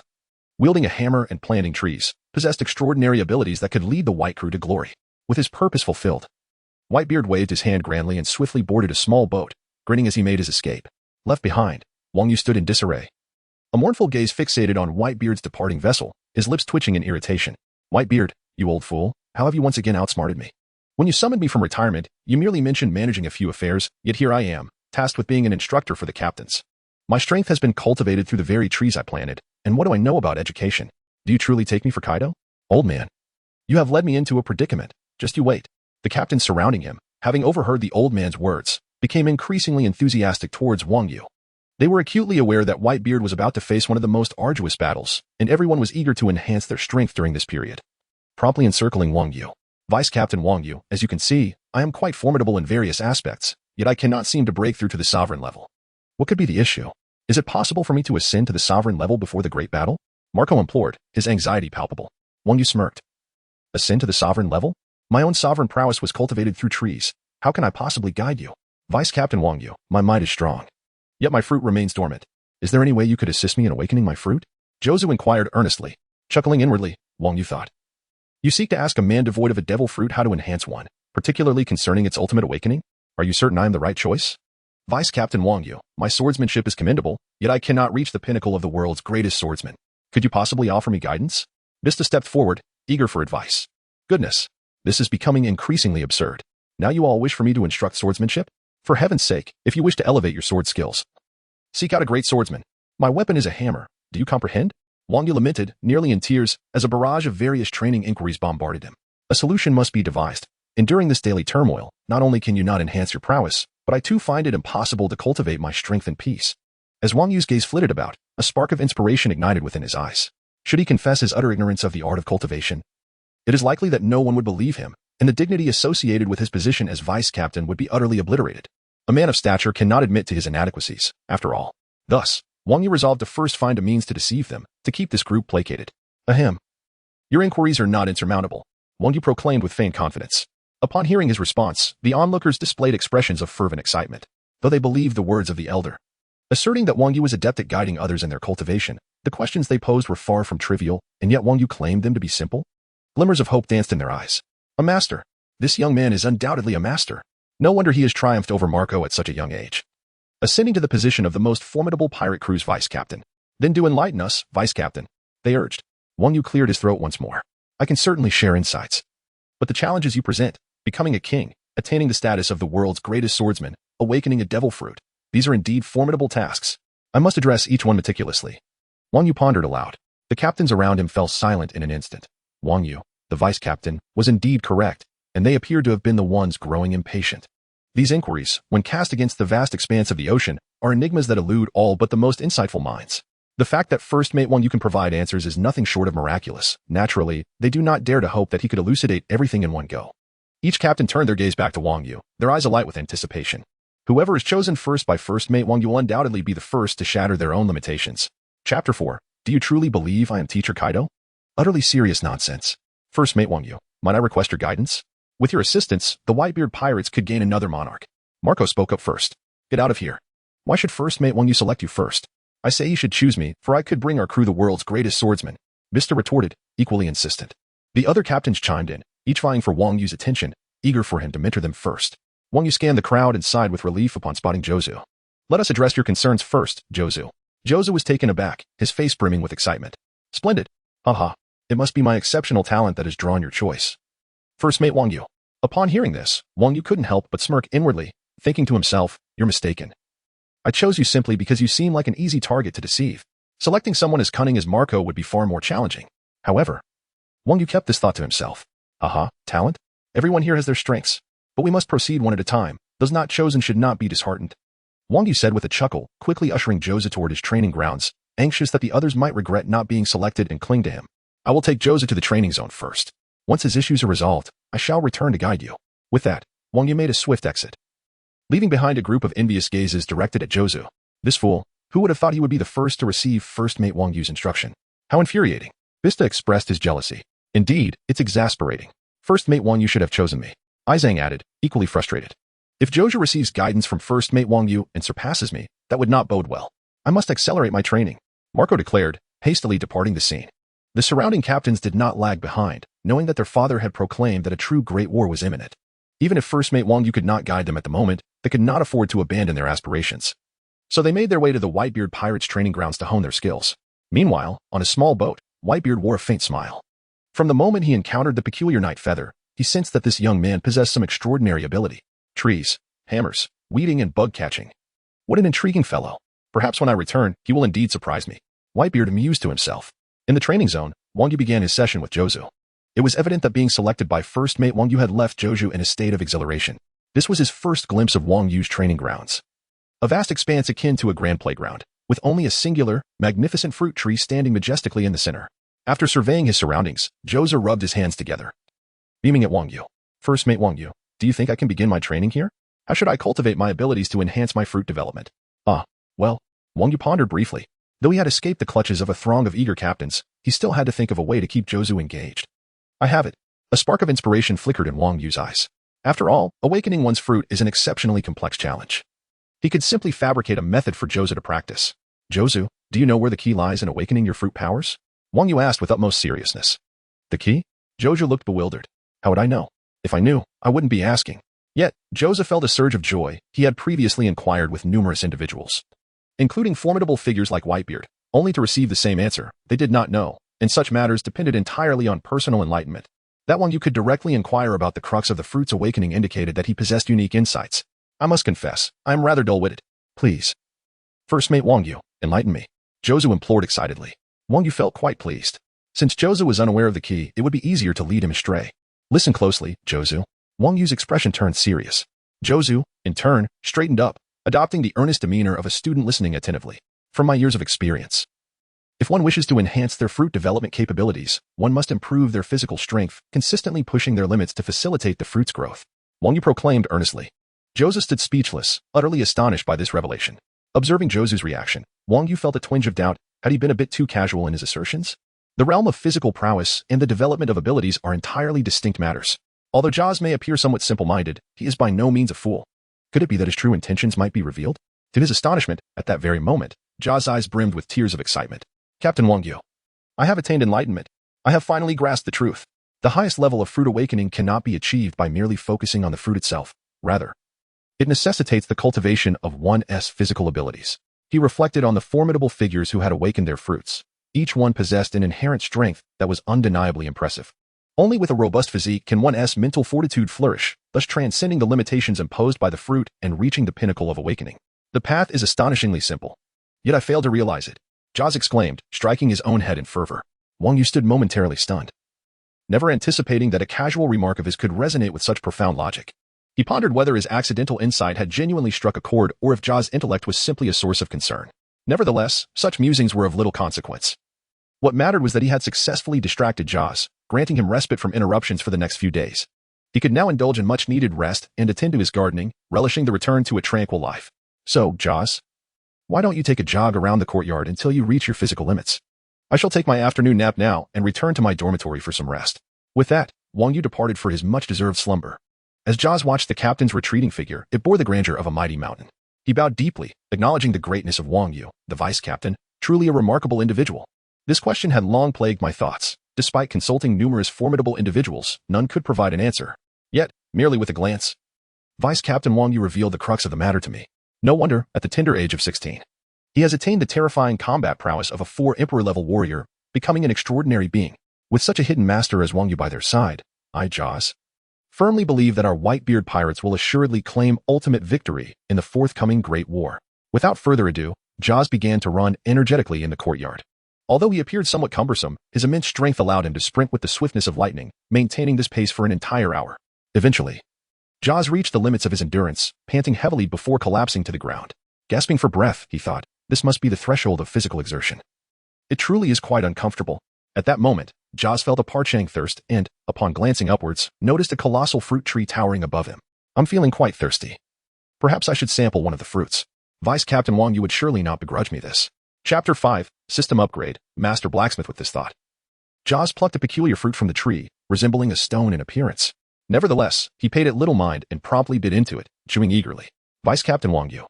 wielding a hammer and planting trees, possessed extraordinary abilities that could lead the white crew to glory. With his purpose fulfilled, Whitebeard waved his hand grandly and swiftly boarded a small boat, grinning as he made his escape. Left behind, Wang Yu stood in disarray. A mournful gaze fixated on Whitebeard's departing vessel, his lips twitching in irritation. Whitebeard, you old fool, how have you once again outsmarted me? When you summoned me from retirement, you merely mentioned managing a few affairs, yet here I am, tasked with being an instructor for the captains. My strength has been cultivated through the very trees I planted, and what do I know about education? Do you truly take me for Kaido? Old man, you have led me into a predicament. Just you wait. The captains surrounding him, having overheard the old man's words, became increasingly enthusiastic towards Wang Yu. They were acutely aware that Whitebeard was about to face one of the most arduous battles, and everyone was eager to enhance their strength during this period. Promptly encircling Wang Yu. Vice Captain Wang Yu, as you can see, I am quite formidable in various aspects, yet I cannot seem to break through to the sovereign level. What could be the issue? Is it possible for me to ascend to the sovereign level before the great battle? Marco implored, his anxiety palpable. Wang Yu smirked. Ascend to the sovereign level? My own sovereign prowess was cultivated through trees. How can I possibly guide you? Vice Captain Wang Yu, my might is strong. Yet my fruit remains dormant. Is there any way you could assist me in awakening my fruit? Jozu inquired earnestly. Chuckling inwardly, Wang Yu thought. You seek to ask a man devoid of a devil fruit how to enhance one, particularly concerning its ultimate awakening? Are you certain I am the right choice? Vice Captain Wang Yu, my swordsmanship is commendable, yet I cannot reach the pinnacle of the world's greatest swordsman. Could you possibly offer me guidance? Vista stepped forward, eager for advice. Goodness, this is becoming increasingly absurd. Now you all wish for me to instruct swordsmanship? For heaven's sake, if you wish to elevate your sword skills, seek out a great swordsman. My weapon is a hammer. Do you comprehend? Wang Yu lamented, nearly in tears, as a barrage of various training inquiries bombarded him. A solution must be devised. And during this daily turmoil, not only can you not enhance your prowess, but I too find it impossible to cultivate my strength and peace. As Wang Yu's gaze flitted about, a spark of inspiration ignited within his eyes. Should he confess his utter ignorance of the art of cultivation? It is likely that no one would believe him, and the dignity associated with his position as vice captain would be utterly obliterated. A man of stature cannot admit to his inadequacies, after all. Thus, Wang Yu resolved to first find a means to deceive them, to keep this group placated. Ahem. Your inquiries are not insurmountable, Wang Yu proclaimed with feigned confidence. Upon hearing his response, the onlookers displayed expressions of fervent excitement, though they believed the words of the elder. Asserting that Wang Yu was adept at guiding others in their cultivation, the questions they posed were far from trivial, and yet Wang Yu claimed them to be simple. Glimmers of hope danced in their eyes. A master. This young man is undoubtedly a master. No wonder he has triumphed over Marco at such a young age. Ascending to the position of the most formidable pirate crew's vice captain. Then do enlighten us, vice captain, they urged. Wang Yu cleared his throat once more. I can certainly share insights. But the challenges you present, becoming a king, attaining the status of the world's greatest swordsman, awakening a devil fruit, these are indeed formidable tasks. I must address each one meticulously. Wang Yu pondered aloud. The captains around him fell silent in an instant. Wang Yu, the vice captain, was indeed correct, and they appeared to have been the ones growing impatient. These inquiries, when cast against the vast expanse of the ocean, are enigmas that elude all but the most insightful minds. The fact that First Mate Wang Yu can provide answers is nothing short of miraculous. Naturally, they do not dare to hope that he could elucidate everything in one go. Each captain turned their gaze back to Wang Yu, their eyes alight with anticipation. Whoever is chosen first by First Mate Wang Yu will undoubtedly be the first to shatter their own limitations. Chapter 4. Do you truly believe I am Teacher Kaido? Utterly serious nonsense. First Mate Wang Yu, might I request your guidance? With your assistance, the Whitebeard Pirates could gain another monarch. Marco spoke up first. Get out of here. Why should First Mate Wang Yu select you first? I say you should choose me, for I could bring our crew the world's greatest swordsman. Vista retorted, equally insistent. The other captains chimed in, each vying for Wang Yu's attention, eager for him to mentor them first. Wang Yu scanned the crowd and sighed with relief upon spotting Jozu. Let us address your concerns first, Jozu. Jozu was taken aback, his face brimming with excitement. Splendid. Haha. It must be my exceptional talent that has drawn your choice. First Mate Wang Yu. Upon hearing this, Wang Yu couldn't help but smirk inwardly, thinking to himself, you're mistaken. I chose you simply because you seem like an easy target to deceive. Selecting someone as cunning as Marco would be far more challenging. However, Wang Yu kept this thought to himself. Haha, talent? Everyone here has their strengths. But we must proceed one at a time. Those not chosen should not be disheartened. Wang Yu said with a chuckle, quickly ushering Jozu toward his training grounds, anxious that the others might regret not being selected and cling to him. I will take Jozu to the training zone first. Once his issues are resolved, I shall return to guide you. With that, Wang Yu made a swift exit, leaving behind a group of envious gazes directed at Jozu. This fool, who would have thought he would be the first to receive First Mate Wang Yu's instruction? How infuriating. Vista expressed his jealousy. Indeed, it's exasperating. First Mate Wang Yu should have chosen me. Izang added, equally frustrated. If Jozu receives guidance from First Mate Wang Yu and surpasses me, that would not bode well. I must accelerate my training, Marco declared, hastily departing the scene. The surrounding captains did not lag behind, knowing that their father had proclaimed that a true great war was imminent. Even if First Mate Wang Yu could not guide them at the moment, they could not afford to abandon their aspirations. So they made their way to the Whitebeard Pirates training grounds to hone their skills. Meanwhile, on a small boat, Whitebeard wore a faint smile. From the moment he encountered the peculiar night feather, he sensed that this young man possessed some extraordinary ability. Trees, hammers, weeding, and bug catching. What an intriguing fellow. Perhaps when I return, he will indeed surprise me. Whitebeard amused to himself. In the training zone, Wang Yu began his session with Jozu. It was evident that being selected by First Mate Wang Yu had left Jozu in a state of exhilaration. This was his first glimpse of Wang Yu's training grounds. A vast expanse akin to a grand playground, with only a singular, magnificent fruit tree standing majestically in the center. After surveying his surroundings, Jozu rubbed his hands together, beaming at Wang Yu. First mate Wang Yu, do you think I can begin my training here? How should I cultivate my abilities to enhance my fruit development? Well, Wang Yu pondered briefly. Though he had escaped the clutches of a throng of eager captains, he still had to think of a way to keep Jozu engaged. I have it. A spark of inspiration flickered in Wang Yu's eyes. After all, awakening one's fruit is an exceptionally complex challenge. He could simply fabricate a method for Jozu to practice. Jozu, do you know where the key lies in awakening your fruit powers? Wang Yu asked with utmost seriousness. The key? Jozu looked bewildered. How would I know? If I knew, I wouldn't be asking. Yet, Jozu felt a surge of joy. He had previously inquired with numerous individuals, including formidable figures like Whitebeard, only to receive the same answer. They did not know, and such matters depended entirely on personal enlightenment. That Wang Yu could directly inquire about the crux of the fruit's awakening indicated that he possessed unique insights. I must confess, I am rather dull-witted. Please. First mate Wang Yu, enlighten me. Jozu implored excitedly. Wang Yu felt quite pleased. Since Jozu was unaware of the key, it would be easier to lead him astray. Listen closely, Jozu. Wang Yu's expression turned serious. Jozu, in turn, straightened up, adopting the earnest demeanor of a student listening attentively. From my years of experience, if one wishes to enhance their fruit development capabilities, one must improve their physical strength, consistently pushing their limits to facilitate the fruit's growth. Wang Yu proclaimed earnestly. Jozu stood speechless, utterly astonished by this revelation. Observing Jozu's reaction, Wang Yu felt a twinge of doubt. Had he been a bit too casual in his assertions? The realm of physical prowess and the development of abilities are entirely distinct matters. Although Jozu may appear somewhat simple-minded, he is by no means a fool. Could it be that his true intentions might be revealed? To his astonishment, at that very moment, Jozu's eyes brimmed with tears of excitement. Captain Wang Yu, I have attained enlightenment. I have finally grasped the truth. The highest level of fruit awakening cannot be achieved by merely focusing on the fruit itself. Rather, it necessitates the cultivation of one's physical abilities. He reflected on the formidable figures who had awakened their fruits. Each one possessed an inherent strength that was undeniably impressive. Only with a robust physique can one's mental fortitude flourish, thus transcending the limitations imposed by the fruit and reaching the pinnacle of awakening. The path is astonishingly simple. Yet I failed to realize it. Jozu exclaimed, striking his own head in fervor. Wang Yu stood momentarily stunned, never anticipating that a casual remark of his could resonate with such profound logic. He pondered whether his accidental insight had genuinely struck a chord or if Jozu's intellect was simply a source of concern. Nevertheless, such musings were of little consequence. What mattered was that he had successfully distracted Jozu, granting him respite from interruptions for the next few days. He could now indulge in much-needed rest and attend to his gardening, relishing the return to a tranquil life. So, Jozu, why don't you take a jog around the courtyard until you reach your physical limits? I shall take my afternoon nap now and return to my dormitory for some rest. With that, Wang Yu departed for his much-deserved slumber. As Jozu watched the captain's retreating figure, it bore the grandeur of a mighty mountain. He bowed deeply, acknowledging the greatness of Wang Yu, the vice-captain, truly a remarkable individual. This question had long plagued my thoughts. Despite consulting numerous formidable individuals, none could provide an answer. Yet, merely with a glance, Vice-Captain Wang Yu revealed the crux of the matter to me. No wonder, at the tender age of 16, he has attained the terrifying combat prowess of a 4-emperor-level warrior, becoming an extraordinary being. With such a hidden master as Wang Yu by their side, I, Jozu, firmly believe that our Whitebeard Pirates will assuredly claim ultimate victory in the forthcoming Great War. Without further ado, Jozu began to run energetically in the courtyard. Although he appeared somewhat cumbersome, his immense strength allowed him to sprint with the swiftness of lightning, maintaining this pace for an entire hour. Eventually, Jozu reached the limits of his endurance, panting heavily before collapsing to the ground. Gasping for breath, he thought, this must be the threshold of physical exertion. It truly is quite uncomfortable. At that moment, Jozu felt a parching thirst and, upon glancing upwards, noticed a colossal fruit tree towering above him. I'm feeling quite thirsty. Perhaps I should sample one of the fruits. Vice-Captain Wang Yu would surely not begrudge me this. Chapter 5, System Upgrade, Master Blacksmith. With this thought, Jozu plucked a peculiar fruit from the tree, resembling a stone in appearance. Nevertheless, he paid it little mind and promptly bit into it, chewing eagerly. Vice-Captain Wang Yu,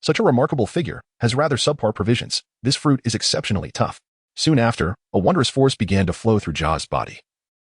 such a remarkable figure, has rather subpar provisions. This fruit is exceptionally tough. Soon after, a wondrous force began to flow through Jozu's body,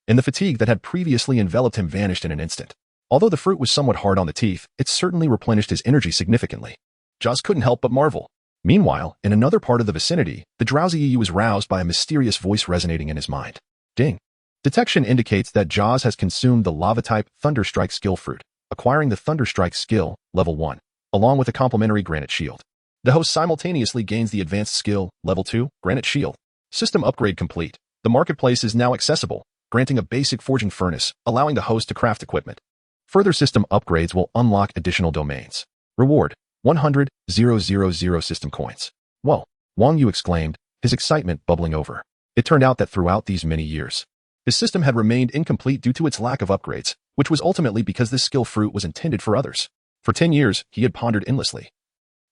and the fatigue that had previously enveloped him vanished in an instant. Although the fruit was somewhat hard on the teeth, it certainly replenished his energy significantly. Jozu couldn't help but marvel. Meanwhile, in another part of the vicinity, the drowsy Yu was roused by a mysterious voice resonating in his mind. Ding. Detection indicates that Jozu has consumed the lava-type Thunderstrike skill fruit, acquiring the Thunderstrike skill, level 1, along with a complementary Granite Shield. The host simultaneously gains the advanced skill, level 2, Granite Shield. System upgrade complete. The marketplace is now accessible, granting a basic forging furnace, allowing the host to craft equipment. Further system upgrades will unlock additional domains. Reward. 100,000 system coins. Whoa, Wang Yu exclaimed, his excitement bubbling over. It turned out that throughout these many years, his system had remained incomplete due to its lack of upgrades, which was ultimately because this skill fruit was intended for others. For 10 years, he had pondered endlessly,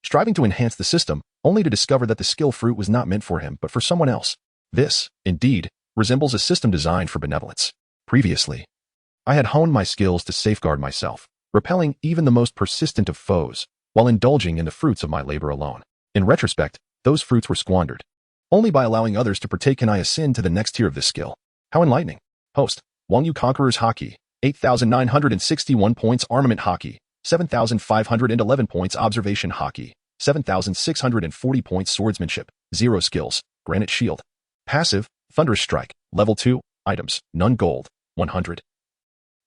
striving to enhance the system, only to discover that the skill fruit was not meant for him but for someone else. This, indeed, resembles a system designed for benevolence. Previously, I had honed my skills to safeguard myself, repelling even the most persistent of foes, while indulging in the fruits of my labor alone. In retrospect, those fruits were squandered. Only by allowing others to partake can I ascend to the next tier of this skill. How enlightening. Host, Wang Yu Conqueror's Haki, 8,961 points Armament Haki, 7,511 points Observation Haki, 7,640 points Swordsmanship, 0 skills, Granite Shield. Passive, Thunderous Strike, Level 2, Items, none gold, 100.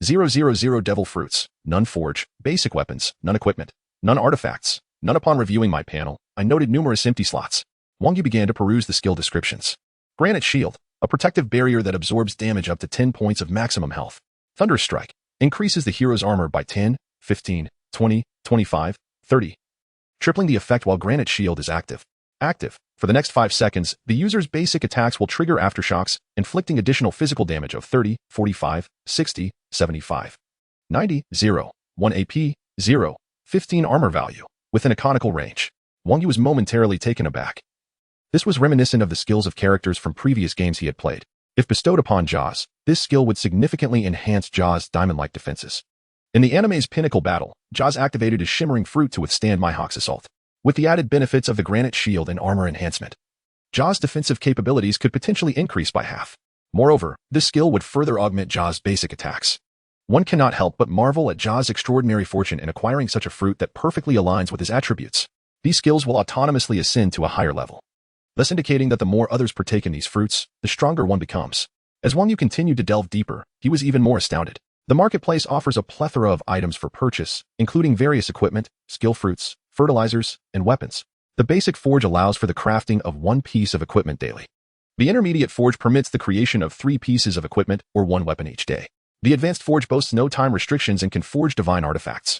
000 Devil Fruits, none forge, basic weapons, none equipment, none artifacts, none. Upon reviewing my panel, I noted numerous empty slots. Wang Yu began to peruse the skill descriptions. Granite Shield, a protective barrier that absorbs damage up to 10 points of maximum health. Thunderous Strike, increases the hero's armor by 10, 15, 20, 25, 30, tripling the effect while Granite Shield is active. For the next 5 seconds, the user's basic attacks will trigger aftershocks, inflicting additional physical damage of 30, 45, 60, 75, 90, 0, 1 AP, 0, 15 armor value, within a conical range. Wang Yu was momentarily taken aback. This was reminiscent of the skills of characters from previous games he had played. If bestowed upon Jaws, this skill would significantly enhance Jaws' diamond-like defenses. In the anime's pinnacle battle, Jaws activated his shimmering fruit to withstand Mihawk's assault. With the added benefits of the Granite Shield and armor enhancement, Jaws' defensive capabilities could potentially increase by half. Moreover, this skill would further augment Jaws' basic attacks. One cannot help but marvel at Jaws' extraordinary fortune in acquiring such a fruit that perfectly aligns with his attributes. These skills will autonomously ascend to a higher level, thus indicating that the more others partake in these fruits, the stronger one becomes. As Wang Yu continued to delve deeper, he was even more astounded. The marketplace offers a plethora of items for purchase, including various equipment, skill fruits, fertilizers, and weapons. The basic forge allows for the crafting of 1 piece of equipment daily. The intermediate forge permits the creation of 3 pieces of equipment or 1 weapon each day. The advanced forge boasts no time restrictions and can forge divine artifacts,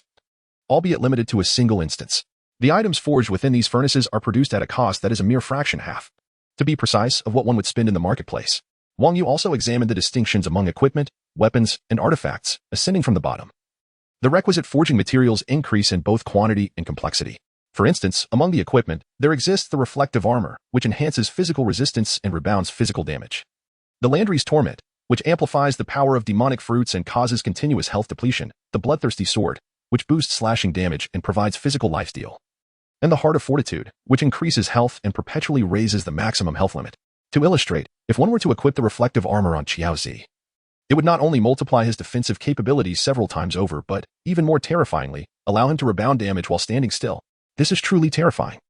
albeit limited to a single instance. The items forged within these furnaces are produced at a cost that is a mere fraction half, to be precise, of what one would spend in the marketplace. Wang Yu also examined the distinctions among equipment, weapons, and artifacts, ascending from the bottom. The requisite forging materials increase in both quantity and complexity. For instance, among the equipment, there exists the reflective armor, which enhances physical resistance and rebounds physical damage. The Landry's Torment, which amplifies the power of demonic fruits and causes continuous health depletion. The Bloodthirsty Sword, which boosts slashing damage and provides physical lifesteal. And the Heart of Fortitude, which increases health and perpetually raises the maximum health limit. To illustrate, if one were to equip the reflective armor on Xiaozi, it would not only multiply his defensive capabilities several times over, but, even more terrifyingly, allow him to rebound damage while standing still. This is truly terrifying.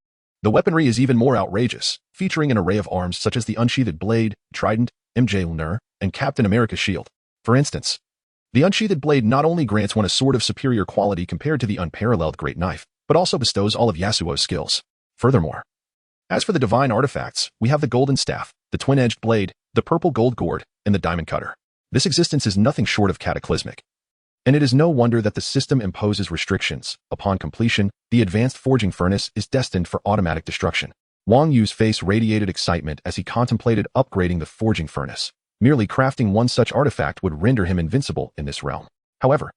The weaponry is even more outrageous, featuring an array of arms such as the Unsheathed Blade, Trident, Mjolnir, and Captain America's Shield. For instance, the Unsheathed Blade not only grants one a sword of superior quality compared to the unparalleled Great Knife, but also bestows all of Yasuo's skills. Furthermore, as for the divine artifacts, we have the Golden Staff, the Twin-Edged Blade, the Purple Gold Gourd, and the Diamond Cutter. This existence is nothing short of cataclysmic. And it is no wonder that the system imposes restrictions. Upon completion, the advanced forging furnace is destined for automatic destruction. Wang Yu's face radiated excitement as he contemplated upgrading the forging furnace. Merely crafting one such artifact would render him invincible in this realm. However,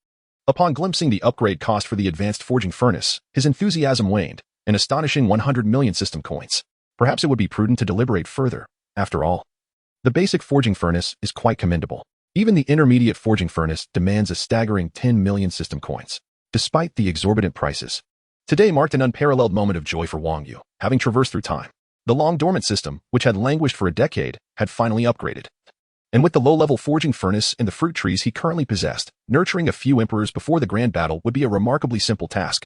upon glimpsing the upgrade cost for the advanced forging furnace, his enthusiasm waned, an astonishing 100 million system coins. Perhaps it would be prudent to deliberate further. After all, the basic forging furnace is quite commendable. Even the intermediate forging furnace demands a staggering 10 million system coins. Despite the exorbitant prices, today marked an unparalleled moment of joy for Wang Yu, having traversed through time. The long-dormant system, which had languished for a decade, had finally upgraded. And with the low-level forging furnace and the fruit trees he currently possessed, nurturing a few emperors before the grand battle would be a remarkably simple task.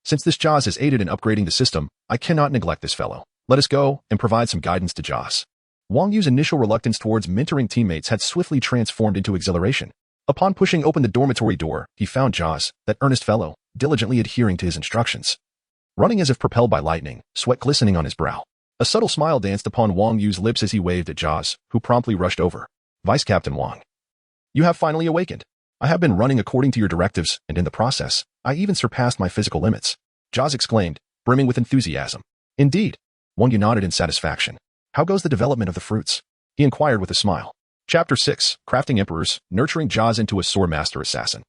Since this Jaws has aided in upgrading the system, I cannot neglect this fellow. Let us go and provide some guidance to Jaws. Wang Yu's initial reluctance towards mentoring teammates had swiftly transformed into exhilaration. Upon pushing open the dormitory door, he found Jaws, that earnest fellow, diligently adhering to his instructions. Running as if propelled by lightning, sweat glistening on his brow. A subtle smile danced upon Wang Yu's lips as he waved at Jaws, who promptly rushed over. Vice Captain Wang, you have finally awakened. I have been running according to your directives, and in the process, I even surpassed my physical limits. Joz exclaimed, brimming with enthusiasm. Indeed. Wang Yu nodded in satisfaction. How goes the development of the fruits? He inquired with a smile. Chapter 6, Crafting Emperors, Nurturing Joz into a Swordmaster Assassin.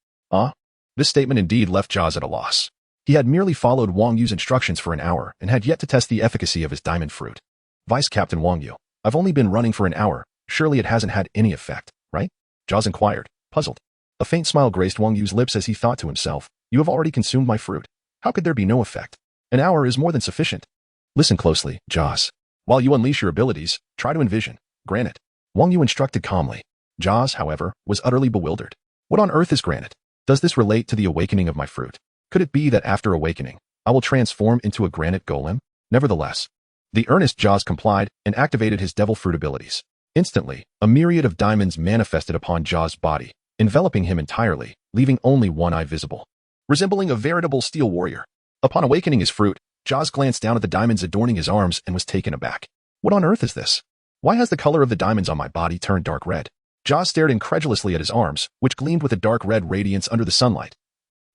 This statement indeed left Joz at a loss. He had merely followed Wang Yu's instructions for an hour and had yet to test the efficacy of his diamond fruit. Vice Captain Wang Yu, I've only been running for an hour. Surely it hasn't had any effect, right? Joz inquired, puzzled. A faint smile graced Wang Yu's lips as he thought to himself, you have already consumed my fruit. How could there be no effect? An hour is more than sufficient. Listen closely, Joz. While you unleash your abilities, try to envision. Granite. Wang Yu instructed calmly. Joz, however, was utterly bewildered. What on earth is granite? Does this relate to the awakening of my fruit? Could it be that after awakening, I will transform into a granite golem? Nevertheless, the earnest Joz complied and activated his devil fruit abilities. Instantly, a myriad of diamonds manifested upon Joz's body, enveloping him entirely, leaving only one eye visible. Resembling a veritable steel warrior. Upon awakening his fruit, Joz glanced down at the diamonds adorning his arms and was taken aback. What on earth is this? Why has the color of the diamonds on my body turned dark red? Joz stared incredulously at his arms, which gleamed with a dark red radiance under the sunlight.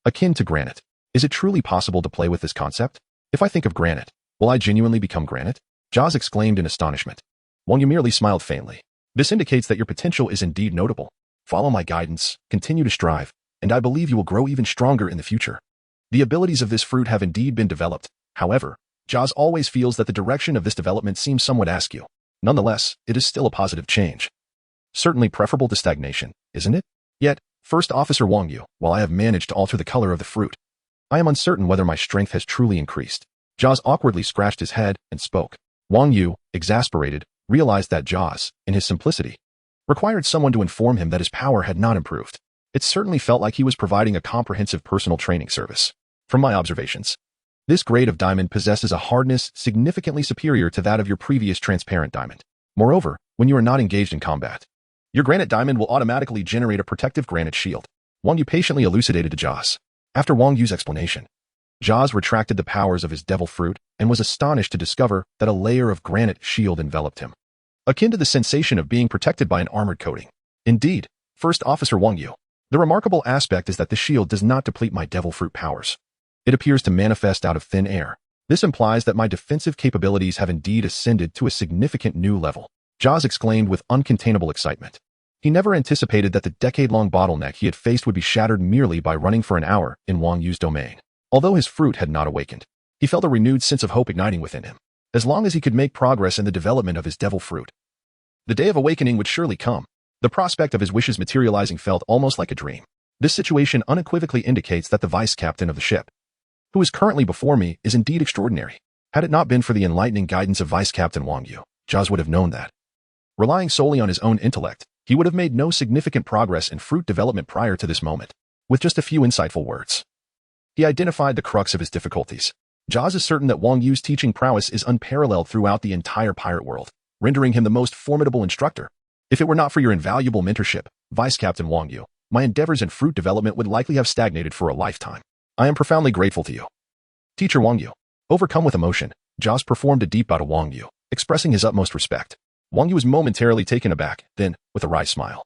Akin to granite. Is it truly possible to play with this concept? If I think of granite, will I genuinely become granite? Joz exclaimed in astonishment. Wang Yu merely smiled faintly. This indicates that your potential is indeed notable. Follow my guidance, continue to strive, and I believe you will grow even stronger in the future. The abilities of this fruit have indeed been developed. However, Joz always feels that the direction of this development seems somewhat askew. Nonetheless, it is still a positive change. Certainly preferable to stagnation, isn't it? Yet, First Officer Wang Yu, while I have managed to alter the color of the fruit, I am uncertain whether my strength has truly increased. Joz awkwardly scratched his head and spoke. Wang Yu, exasperated, realized that Joz, in his simplicity, required someone to inform him that his power had not improved. It certainly felt like he was providing a comprehensive personal training service. From my observations, this grade of diamond possesses a hardness significantly superior to that of your previous transparent diamond. Moreover, when you are not engaged in combat, your granite diamond will automatically generate a protective granite shield. Wang Yu patiently elucidated to Joz. After Wang Yu's explanation, Joz retracted the powers of his devil fruit and was astonished to discover that a layer of granite shield enveloped him, akin to the sensation of being protected by an armored coating. Indeed, First Officer Wang Yu, the remarkable aspect is that the shield does not deplete my devil fruit powers. It appears to manifest out of thin air. This implies that my defensive capabilities have indeed ascended to a significant new level. Joz exclaimed with uncontainable excitement. He never anticipated that the decade-long bottleneck he had faced would be shattered merely by running for an hour in Wang Yu's domain. Although his fruit had not awakened, he felt a renewed sense of hope igniting within him. As long as he could make progress in the development of his devil fruit, the day of awakening would surely come. The prospect of his wishes materializing felt almost like a dream. This situation unequivocally indicates that the vice captain of the ship, who is currently before me, is indeed extraordinary. Had it not been for the enlightening guidance of Vice Captain Wang Yu, Joz would have known that. Relying solely on his own intellect, he would have made no significant progress in fruit development prior to this moment. With just a few insightful words, he identified the crux of his difficulties. Joz is certain that Wang Yu's teaching prowess is unparalleled throughout the entire pirate world, rendering him the most formidable instructor. If it were not for your invaluable mentorship, Vice Captain Wang Yu, my endeavors in fruit development would likely have stagnated for a lifetime. I am profoundly grateful to you. Teacher Wang Yu. Overcome with emotion, Joz performed a deep bow to Wang Yu, expressing his utmost respect. Wang Yu was momentarily taken aback, then, with a wry smile,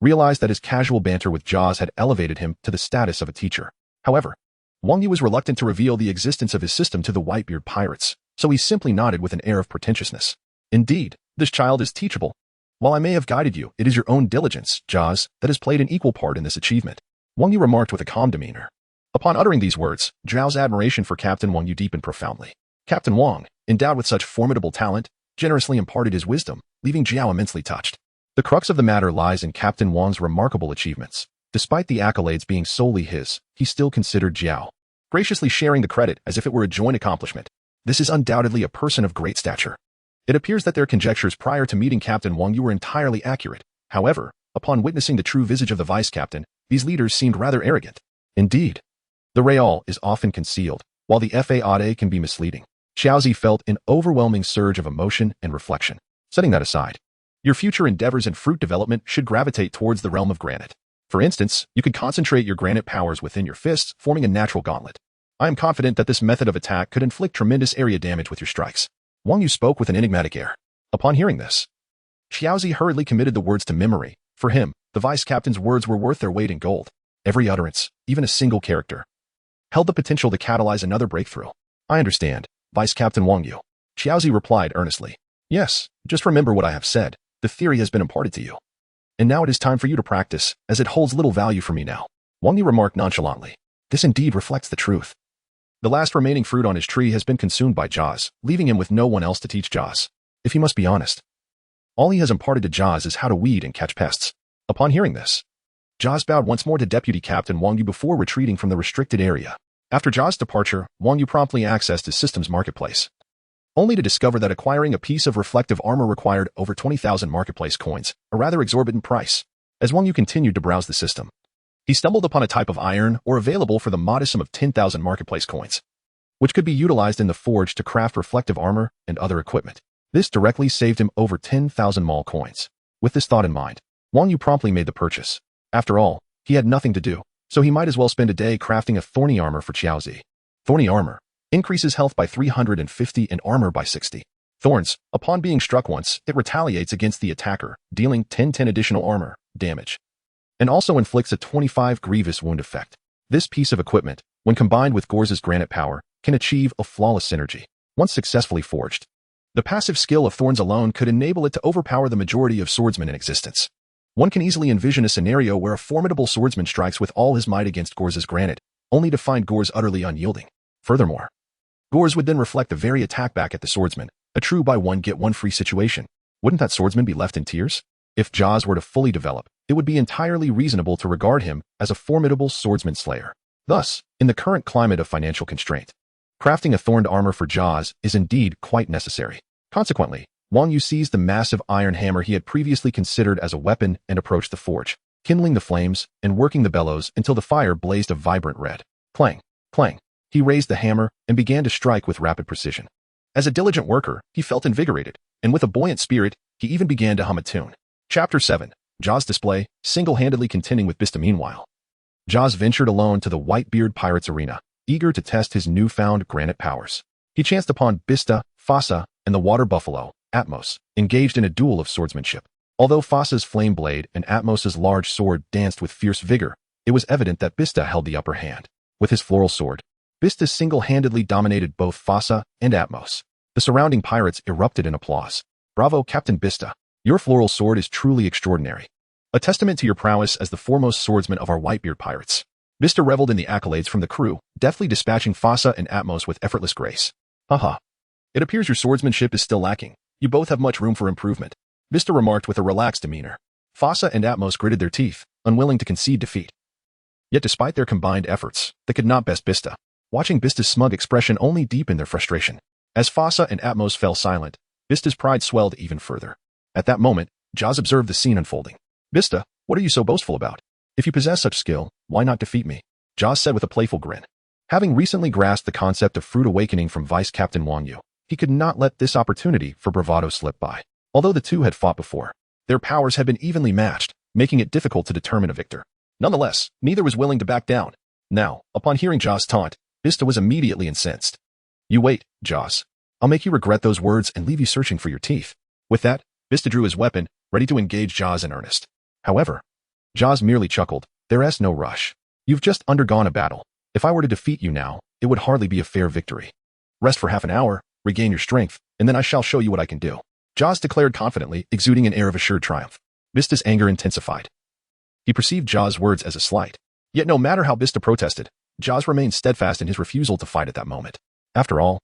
realized that his casual banter with Joz had elevated him to the status of a teacher. However, Wang Yu was reluctant to reveal the existence of his system to the Whitebeard Pirates, so he simply nodded with an air of pretentiousness. Indeed, this child is teachable. While I may have guided you, it is your own diligence, Joz, that has played an equal part in this achievement. Wang Yu remarked with a calm demeanor. Upon uttering these words, Zhao's admiration for Captain Wang Yu deepened profoundly. Captain Wang, endowed with such formidable talent, generously imparted his wisdom, leaving Zhao immensely touched. The crux of the matter lies in Captain Wang's remarkable achievements. Despite the accolades being solely his, he still considered Zhao, graciously sharing the credit as if it were a joint accomplishment. This is undoubtedly a person of great stature. It appears that their conjectures prior to meeting Captain Wang Yu were entirely accurate. However, upon witnessing the true visage of the vice captain, these leaders seemed rather arrogant. Indeed, the real is often concealed, while the fade can be misleading. Xiaozi felt an overwhelming surge of emotion and reflection. Setting that aside, your future endeavors in fruit development should gravitate towards the realm of granite. For instance, you could concentrate your granite powers within your fists, forming a natural gauntlet. I am confident that this method of attack could inflict tremendous area damage with your strikes. Wang Yu spoke with an enigmatic air. Upon hearing this, Xiaozi hurriedly committed the words to memory. For him, the vice captain's words were worth their weight in gold. Every utterance, even a single character, held the potential to catalyze another breakthrough. I understand, Vice Captain Wang Yu. Xiaozi replied earnestly. Yes, just remember what I have said. The theory has been imparted to you. And now it is time for you to practice, as it holds little value for me now. Wang Yu remarked nonchalantly. This indeed reflects the truth. The last remaining fruit on his tree has been consumed by Joz, leaving him with no one else to teach Joz. If he must be honest. All he has imparted to Joz is how to weed and catch pests. Upon hearing this, Joz bowed once more to Deputy Captain Wang Yu before retreating from the restricted area. After Joz's departure, Wang Yu promptly accessed his system's marketplace, only to discover that acquiring a piece of reflective armor required over 20,000 marketplace coins, a rather exorbitant price. As Wang Yu continued to browse the system, he stumbled upon a type of iron available for the modest sum of 10,000 marketplace coins, which could be utilized in the forge to craft reflective armor and other equipment. This directly saved him over 10,000 mall coins. With this thought in mind, Wang Yu promptly made the purchase. After all, he had nothing to do, so he might as well spend a day crafting a thorny armor for Xiaozi. Thorny armor increases health by 350 and armor by 60. Thorns, upon being struck once, it retaliates against the attacker, dealing 10 additional armor damage, and also inflicts a 25 grievous wound effect. This piece of equipment, when combined with Gorza's granite power, can achieve a flawless synergy. Once successfully forged, the passive skill of Thorns alone could enable it to overpower the majority of swordsmen in existence. One can easily envision a scenario where a formidable swordsman strikes with all his might against Gorza's granite, only to find Gorz utterly unyielding. Furthermore, Gorz would then reflect the very attack back at the swordsman, a true buy one get one free situation. Wouldn't that swordsman be left in tears? If Joz were to fully develop, it would be entirely reasonable to regard him as a formidable swordsman slayer. Thus, in the current climate of financial constraint, crafting a thorned armor for Joz is indeed quite necessary. Consequently, Wang Yu seized the massive iron hammer he had previously considered as a weapon and approached the forge, kindling the flames and working the bellows until the fire blazed a vibrant red. Clang, clang. He raised the hammer and began to strike with rapid precision. As a diligent worker, he felt invigorated, and with a buoyant spirit, he even began to hum a tune. Chapter 7. Joz display, single-handedly contending with Vista. Meanwhile, Joz ventured alone to the Whitebeard Pirates arena, eager to test his newfound granite powers. He chanced upon Vista, Fasa, and the water buffalo, Atmos, engaged in a duel of swordsmanship. Although Fasa's flame blade and Atmos's large sword danced with fierce vigor, it was evident that Vista held the upper hand. With his floral sword, Vista single-handedly dominated both Fasa and Atmos. The surrounding pirates erupted in applause. Bravo, Captain Vista. Your floral sword is truly extraordinary. A testament to your prowess as the foremost swordsman of our Whitebeard Pirates. Vista reveled in the accolades from the crew, deftly dispatching Fasa and Atmos with effortless grace. Haha. It appears your swordsmanship is still lacking. You both have much room for improvement, Vista remarked with a relaxed demeanor. Fasa and Atmos gritted their teeth, unwilling to concede defeat. Yet despite their combined efforts, they could not best Vista. Watching Vista's smug expression only deepened their frustration. As Fasa and Atmos fell silent, Vista's pride swelled even further. At that moment, Joz observed the scene unfolding. Vista, what are you so boastful about? If you possess such skill, why not defeat me? Joz said with a playful grin. Having recently grasped the concept of fruit awakening from Vice Captain Wang Yu, he could not let this opportunity for bravado slip by. Although the two had fought before, their powers had been evenly matched, making it difficult to determine a victor. Nonetheless, neither was willing to back down. Now, upon hearing Joz's taunt, Vista was immediately incensed. You wait, Joz. I'll make you regret those words and leave you searching for your teeth. With that, Vista drew his weapon, ready to engage Joz in earnest. However, Joz merely chuckled. There's no rush. You've just undergone a battle. If I were to defeat you now, it would hardly be a fair victory. Rest for half an hour, regain your strength, and then I shall show you what I can do. Joz declared confidently, exuding an air of assured triumph. Vista's anger intensified. He perceived Joz's words as a slight. Yet no matter how Vista protested, Joz remained steadfast in his refusal to fight at that moment. After all,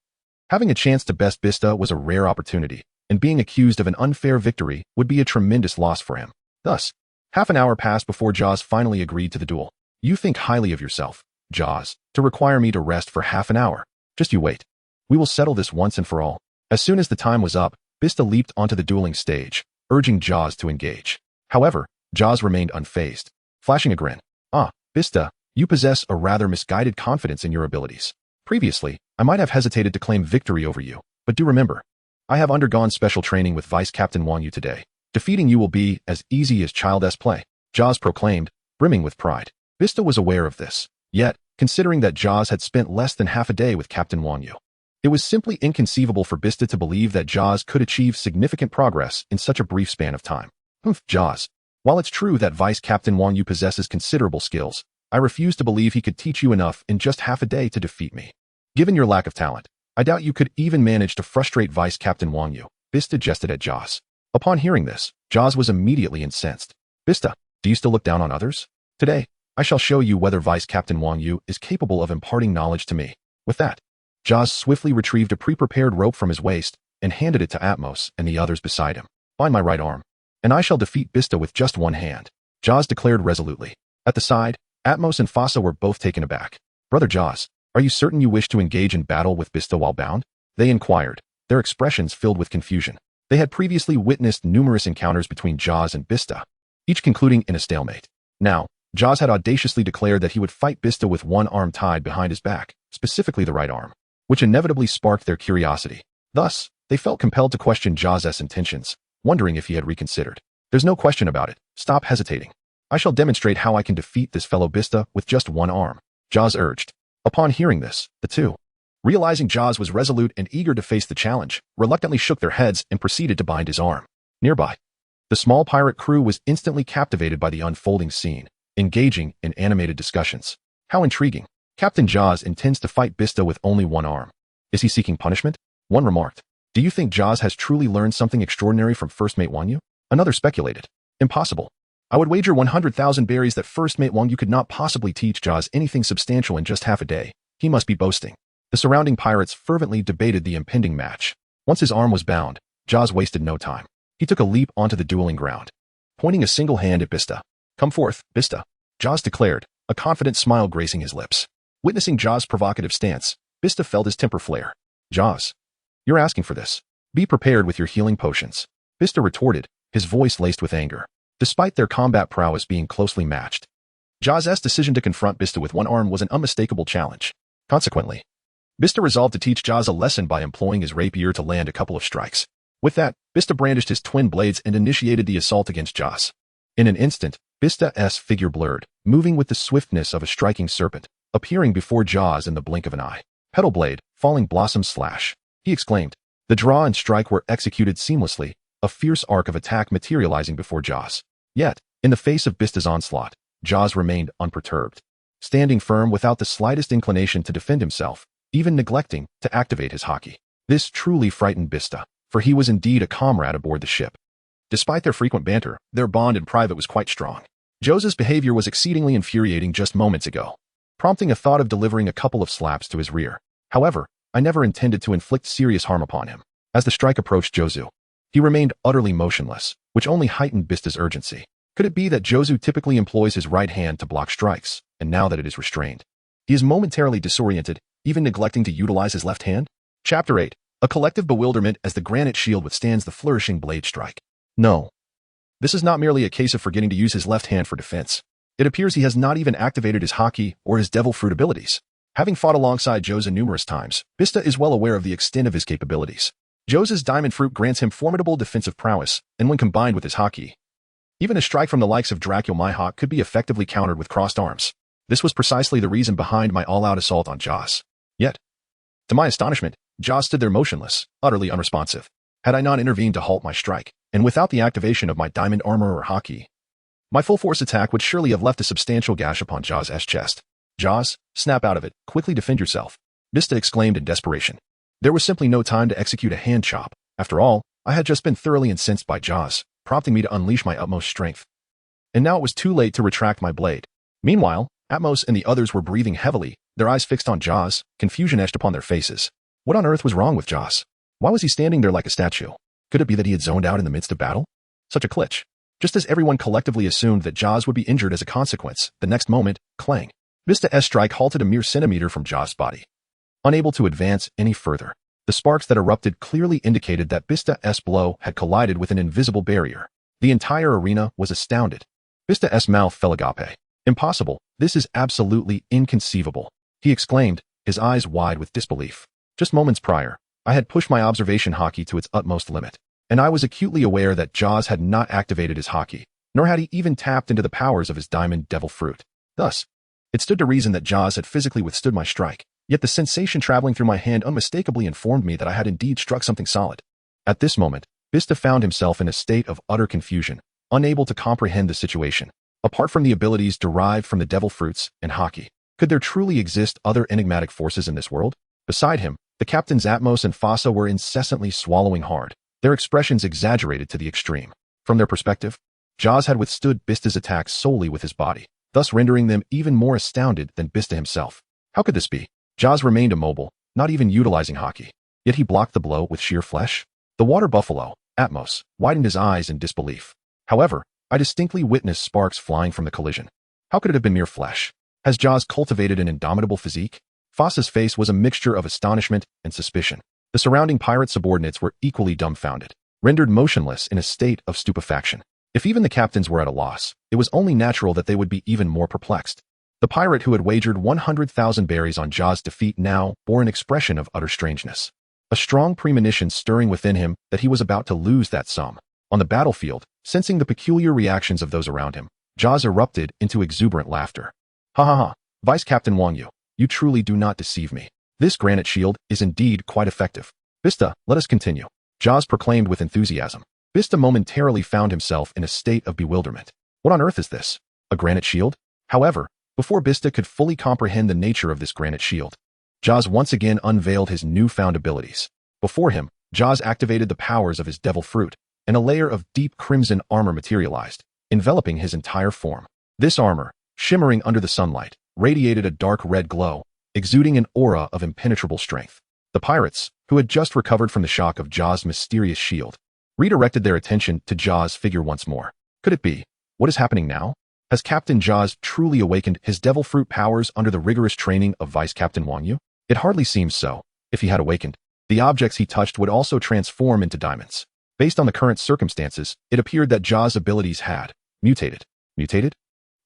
having a chance to best Vista was a rare opportunity, and being accused of an unfair victory would be a tremendous loss for him. Thus, half an hour passed before Joz finally agreed to the duel. You think highly of yourself, Joz, to require me to rest for half an hour. Just you wait. We will settle this once and for all. As soon as the time was up, Vista leaped onto the dueling stage, urging Joz to engage. However, Joz remained unfazed, flashing a grin. Ah, Vista, you possess a rather misguided confidence in your abilities. Previously, I might have hesitated to claim victory over you, but do remember, I have undergone special training with Vice Captain Wang Yu today. Defeating you will be as easy as child's play, Joz proclaimed, brimming with pride. Vista was aware of this, yet, considering that Joz had spent less than half a day with Captain Wang Yu, it was simply inconceivable for Vista to believe that Joz could achieve significant progress in such a brief span of time. Joz, while it's true that Vice Captain Wang Yu possesses considerable skills, I refuse to believe he could teach you enough in just half a day to defeat me. Given your lack of talent, I doubt you could even manage to frustrate Vice Captain Wang Yu. Vista jested at Joz. Upon hearing this, Joz was immediately incensed. Vista, do you still look down on others? Today, I shall show you whether Vice Captain Wang Yu is capable of imparting knowledge to me. With that, Joz swiftly retrieved a pre-prepared rope from his waist and handed it to Atmos and the others beside him. Find my right arm, and I shall defeat Vista with just one hand, Joz declared resolutely. At the side, Atmos and Fasa were both taken aback. Brother Joz, are you certain you wish to engage in battle with Vista while bound? They inquired, their expressions filled with confusion. They had previously witnessed numerous encounters between Joz and Vista, each concluding in a stalemate. Now, Joz had audaciously declared that he would fight Vista with one arm tied behind his back, specifically the right arm, which inevitably sparked their curiosity. Thus, they felt compelled to question Joz's intentions, wondering if he had reconsidered. There's no question about it. Stop hesitating. I shall demonstrate how I can defeat this fellow Vista with just one arm, Joz urged. Upon hearing this, the two, realizing Joz was resolute and eager to face the challenge, reluctantly shook their heads and proceeded to bind his arm. Nearby, the small pirate crew was instantly captivated by the unfolding scene, engaging in animated discussions. How intriguing. Captain Joz intends to fight Vista with only one arm. Is he seeking punishment? One remarked. Do you think Joz has truly learned something extraordinary from First Mate Wang Yu? Another speculated. Impossible. I would wager 100,000 berries that First Mate Wang Yu could not possibly teach Joz anything substantial in just half a day. He must be boasting. The surrounding pirates fervently debated the impending match. Once his arm was bound, Joz wasted no time. He took a leap onto the dueling ground, pointing a single hand at Vista. Come forth, Vista, Joz declared, a confident smile gracing his lips. Witnessing Joz's provocative stance, Vista felt his temper flare. Joz, you're asking for this. Be prepared with your healing potions, Vista retorted, his voice laced with anger. Despite their combat prowess being closely matched, Joz's decision to confront Vista with one arm was an unmistakable challenge. Consequently, Vista resolved to teach Joz a lesson by employing his rapier to land a couple of strikes. With that, Vista brandished his twin blades and initiated the assault against Joz. In an instant, Vista's figure blurred, moving with the swiftness of a striking serpent, appearing before Joz in the blink of an eye. Petal blade, falling blossom slash, he exclaimed. The draw and strike were executed seamlessly, a fierce arc of attack materializing before Joz. Yet, in the face of Vista's onslaught, Joz remained unperturbed, standing firm without the slightest inclination to defend himself, even neglecting to activate his haki. This truly frightened Vista, for he was indeed a comrade aboard the ship. Despite their frequent banter, their bond in private was quite strong. Jozu's behavior was exceedingly infuriating just moments ago, prompting a thought of delivering a couple of slaps to his rear. However, I never intended to inflict serious harm upon him. As the strike approached Jozu, he remained utterly motionless, which only heightened Vista's urgency. Could it be that Jozu typically employs his right hand to block strikes, and now that it is restrained, he is momentarily disoriented, even neglecting to utilize his left hand? Chapter 8. A collective bewilderment as the granite shield withstands the flourishing blade strike. No. This is not merely a case of forgetting to use his left hand for defense. It appears he has not even activated his haki or his devil fruit abilities. Having fought alongside Jozu numerous times, Vista is well aware of the extent of his capabilities. Jozu's diamond fruit grants him formidable defensive prowess, and when combined with his haki, even a strike from the likes of Dracul Mihawk could be effectively countered with crossed arms. This was precisely the reason behind my all-out assault on Joz. Yet, to my astonishment, Joz stood there motionless, utterly unresponsive. Had I not intervened to halt my strike, and without the activation of my diamond armor or haki, my full-force attack would surely have left a substantial gash upon Joz's chest. Joz, snap out of it, quickly defend yourself, Vista exclaimed in desperation. There was simply no time to execute a hand chop. After all, I had just been thoroughly incensed by Joz, prompting me to unleash my utmost strength. And now it was too late to retract my blade. Meanwhile, Atmos and the others were breathing heavily, their eyes fixed on Joz, confusion etched upon their faces. What on earth was wrong with Joz? Why was he standing there like a statue? Could it be that he had zoned out in the midst of battle? Such a glitch. Just as everyone collectively assumed that Joz would be injured as a consequence, the next moment, clang. Vista's strike halted a mere centimeter from Joz's body. Unable to advance any further, the sparks that erupted clearly indicated that Vista's blow had collided with an invisible barrier. The entire arena was astounded. Vista's mouth fell agape. Impossible. This is absolutely inconceivable, he exclaimed, his eyes wide with disbelief. Just moments prior, I had pushed my observation haki to its utmost limit, and I was acutely aware that Joz had not activated his haki, nor had he even tapped into the powers of his diamond devil fruit. Thus, it stood to reason that Joz had physically withstood my strike, yet the sensation traveling through my hand unmistakably informed me that I had indeed struck something solid. At this moment, Vista found himself in a state of utter confusion, unable to comprehend the situation. Apart from the abilities derived from the devil fruits and haki, could there truly exist other enigmatic forces in this world? Beside him, the captains Atmos and Fasa were incessantly swallowing hard, their expressions exaggerated to the extreme. From their perspective, Jozu had withstood Vista's attacks solely with his body, thus rendering them even more astounded than Vista himself. How could this be? Jozu remained immobile, not even utilizing haki. Yet he blocked the blow with sheer flesh? The water buffalo, Atmos, widened his eyes in disbelief. However, I distinctly witnessed sparks flying from the collision. How could it have been mere flesh? Has Jozu cultivated an indomitable physique? Fasa's face was a mixture of astonishment and suspicion. The surrounding pirate subordinates were equally dumbfounded, rendered motionless in a state of stupefaction. If even the captains were at a loss, it was only natural that they would be even more perplexed. The pirate who had wagered 100,000 berries on Jozu's defeat now bore an expression of utter strangeness. A strong premonition stirring within him that he was about to lose that sum. On the battlefield, sensing the peculiar reactions of those around him, Jozu erupted into exuberant laughter. Ha ha ha, Vice Captain Wang Yu, you truly do not deceive me. This granite shield is indeed quite effective. Vista, let us continue. Jozu proclaimed with enthusiasm. Vista momentarily found himself in a state of bewilderment. What on earth is this? A granite shield? However, before Vista could fully comprehend the nature of this granite shield, Jozu once again unveiled his newfound abilities. Before him, Jozu activated the powers of his devil fruit, and a layer of deep crimson armor materialized, enveloping his entire form. This armor, shimmering under the sunlight, radiated a dark red glow, exuding an aura of impenetrable strength. The pirates, who had just recovered from the shock of Jozu's mysterious shield, redirected their attention to Jozu's figure once more. Could it be? What is happening now? Has Captain Jozu truly awakened his devil fruit powers under the rigorous training of Vice Captain Wang Yu? It hardly seems so. If he had awakened, the objects he touched would also transform into diamonds. Based on the current circumstances, it appeared that Jozu's abilities had mutated. Mutated?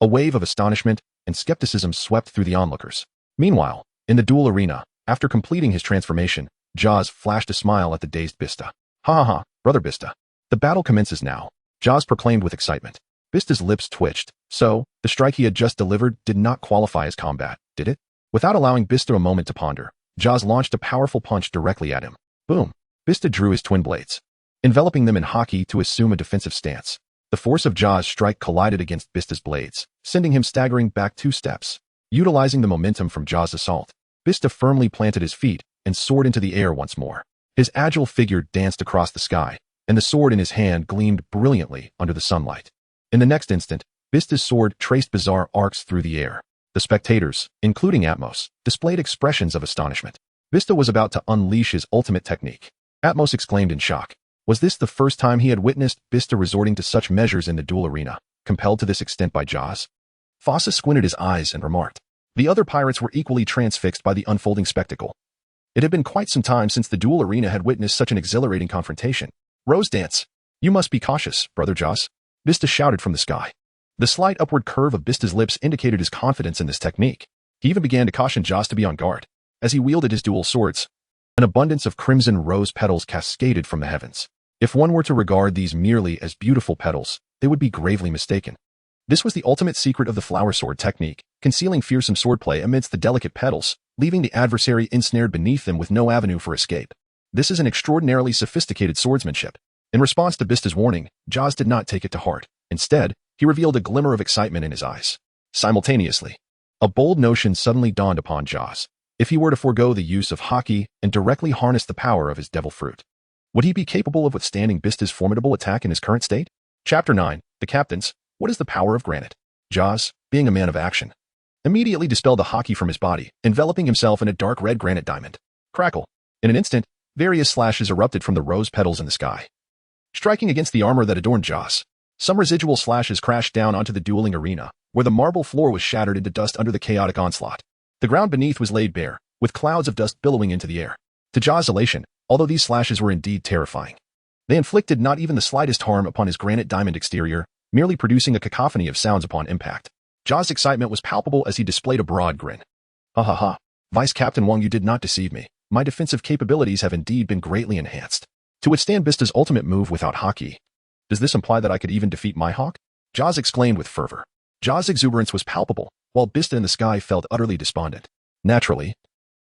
A wave of astonishment and skepticism swept through the onlookers. Meanwhile, in the duel arena, after completing his transformation, Jozu flashed a smile at the dazed Vista. Ha ha ha, brother Vista. The battle commences now, Jozu proclaimed with excitement. Vista's lips twitched. So, the strike he had just delivered did not qualify as combat, did it? Without allowing Vista a moment to ponder, Jozu launched a powerful punch directly at him. Boom! Vista drew his twin blades, enveloping them in haki to assume a defensive stance. The force of Jozu's strike collided against Vista's blades, sending him staggering back 2 steps. Utilizing the momentum from Jozu's assault, Vista firmly planted his feet and soared into the air once more. His agile figure danced across the sky, and the sword in his hand gleamed brilliantly under the sunlight. In the next instant, Vista's sword traced bizarre arcs through the air. The spectators, including Atmos, displayed expressions of astonishment. Vista was about to unleash his ultimate technique. Atmos exclaimed in shock. Was this the first time he had witnessed Vista resorting to such measures in the duel arena, compelled to this extent by Jozu? Fasa squinted his eyes and remarked. The other pirates were equally transfixed by the unfolding spectacle. It had been quite some time since the duel arena had witnessed such an exhilarating confrontation. Rose dance. You must be cautious, brother Jozu. Vista shouted from the sky. The slight upward curve of Vista's lips indicated his confidence in this technique. He even began to caution Jozu to be on guard. As he wielded his dual swords, an abundance of crimson rose petals cascaded from the heavens. If one were to regard these merely as beautiful petals, they would be gravely mistaken. This was the ultimate secret of the flower sword technique, concealing fearsome swordplay amidst the delicate petals, leaving the adversary ensnared beneath them with no avenue for escape. This is an extraordinarily sophisticated swordsmanship. In response to Vista's warning, Jozu did not take it to heart. Instead, he revealed a glimmer of excitement in his eyes. Simultaneously, a bold notion suddenly dawned upon Jozu. If he were to forego the use of haki and directly harness the power of his devil fruit, would he be capable of withstanding Vista's formidable attack in his current state? Chapter 9. The Captains. What is the power of granite? Jozu, being a man of action, immediately dispelled the haki from his body, enveloping himself in a dark red granite diamond. Crackle. In an instant, various slashes erupted from the rose petals in the sky, striking against the armor that adorned Jozu. Some residual slashes crashed down onto the dueling arena, where the marble floor was shattered into dust under the chaotic onslaught. The ground beneath was laid bare, with clouds of dust billowing into the air. To Jozu's elation, although these slashes were indeed terrifying, they inflicted not even the slightest harm upon his granite diamond exterior, merely producing a cacophony of sounds upon impact. Jozu's excitement was palpable as he displayed a broad grin. Ha ha ha, Vice Captain Wang Yu did not deceive me. My defensive capabilities have indeed been greatly enhanced. To withstand Vista's ultimate move without haki, does this imply that I could even defeat my hawk? Jozu exclaimed with fervor. Jozu's exuberance was palpable, while Vista in the sky felt utterly despondent. Naturally,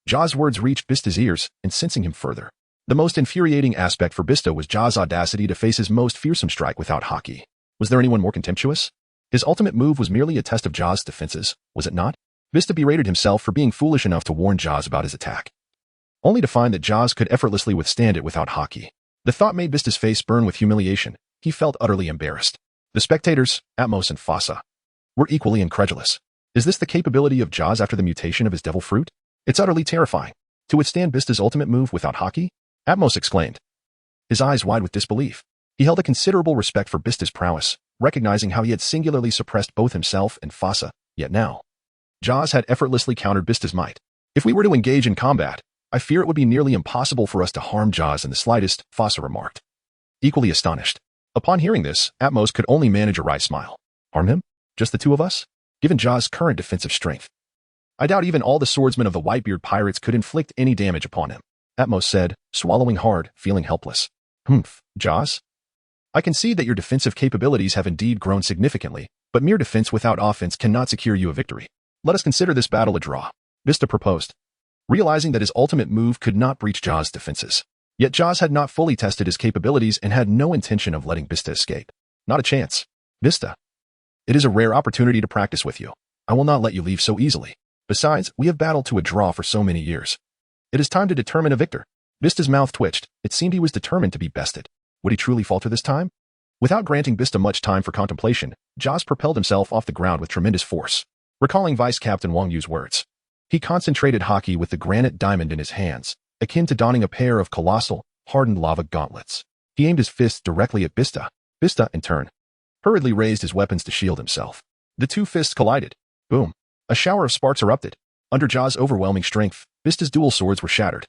Jozu's words reached Vista's ears, incensing him further. The most infuriating aspect for Vista was Jozu's audacity to face his most fearsome strike without haki. Was there anyone more contemptuous? His ultimate move was merely a test of Jaw's defenses, was it not? Vista berated himself for being foolish enough to warn Jaws about his attack, only to find that Jaws could effortlessly withstand it without haki. The thought made Vista's face burn with humiliation. He felt utterly embarrassed. The spectators, Atmos and Fasa, were equally incredulous. Is this the capability of Jaws after the mutation of his devil fruit? It's utterly terrifying. To withstand Vista's ultimate move without haki? Atmos exclaimed, his eyes wide with disbelief. He held a considerable respect for Vista's prowess, recognizing how he had singularly suppressed both himself and Fasa, yet now Jaws had effortlessly countered Vista's might. If we were to engage in combat, I fear it would be nearly impossible for us to harm Jaws in the slightest, Fasa remarked, equally astonished. Upon hearing this, Atmos could only manage a wry smile. Harm him? Just the two of us? Given Jaws' current defensive strength, I doubt even all the swordsmen of the Whitebeard Pirates could inflict any damage upon him, Atmos said, swallowing hard, feeling helpless. Jaws? I concede that your defensive capabilities have indeed grown significantly, but mere defense without offense cannot secure you a victory. Let us consider this battle a draw, Vista proposed, realizing that his ultimate move could not breach Jaws' defenses. Yet Jaws had not fully tested his capabilities and had no intention of letting Vista escape. Not a chance. Vista, it is a rare opportunity to practice with you. I will not let you leave so easily. Besides, we have battled to a draw for so many years. It is time to determine a victor. Vista's mouth twitched. It seemed he was determined to be bested. Would he truly falter this time? Without granting Vista much time for contemplation, Jaws propelled himself off the ground with tremendous force. Recalling Vice Captain Wang Yu's words, he concentrated haki with the granite diamond in his hands, akin to donning a pair of colossal, hardened lava gauntlets. He aimed his fists directly at Vista. Vista, in turn, hurriedly raised his weapons to shield himself. The two fists collided. Boom. A shower of sparks erupted. Under Jaws' overwhelming strength, Vista's dual swords were shattered,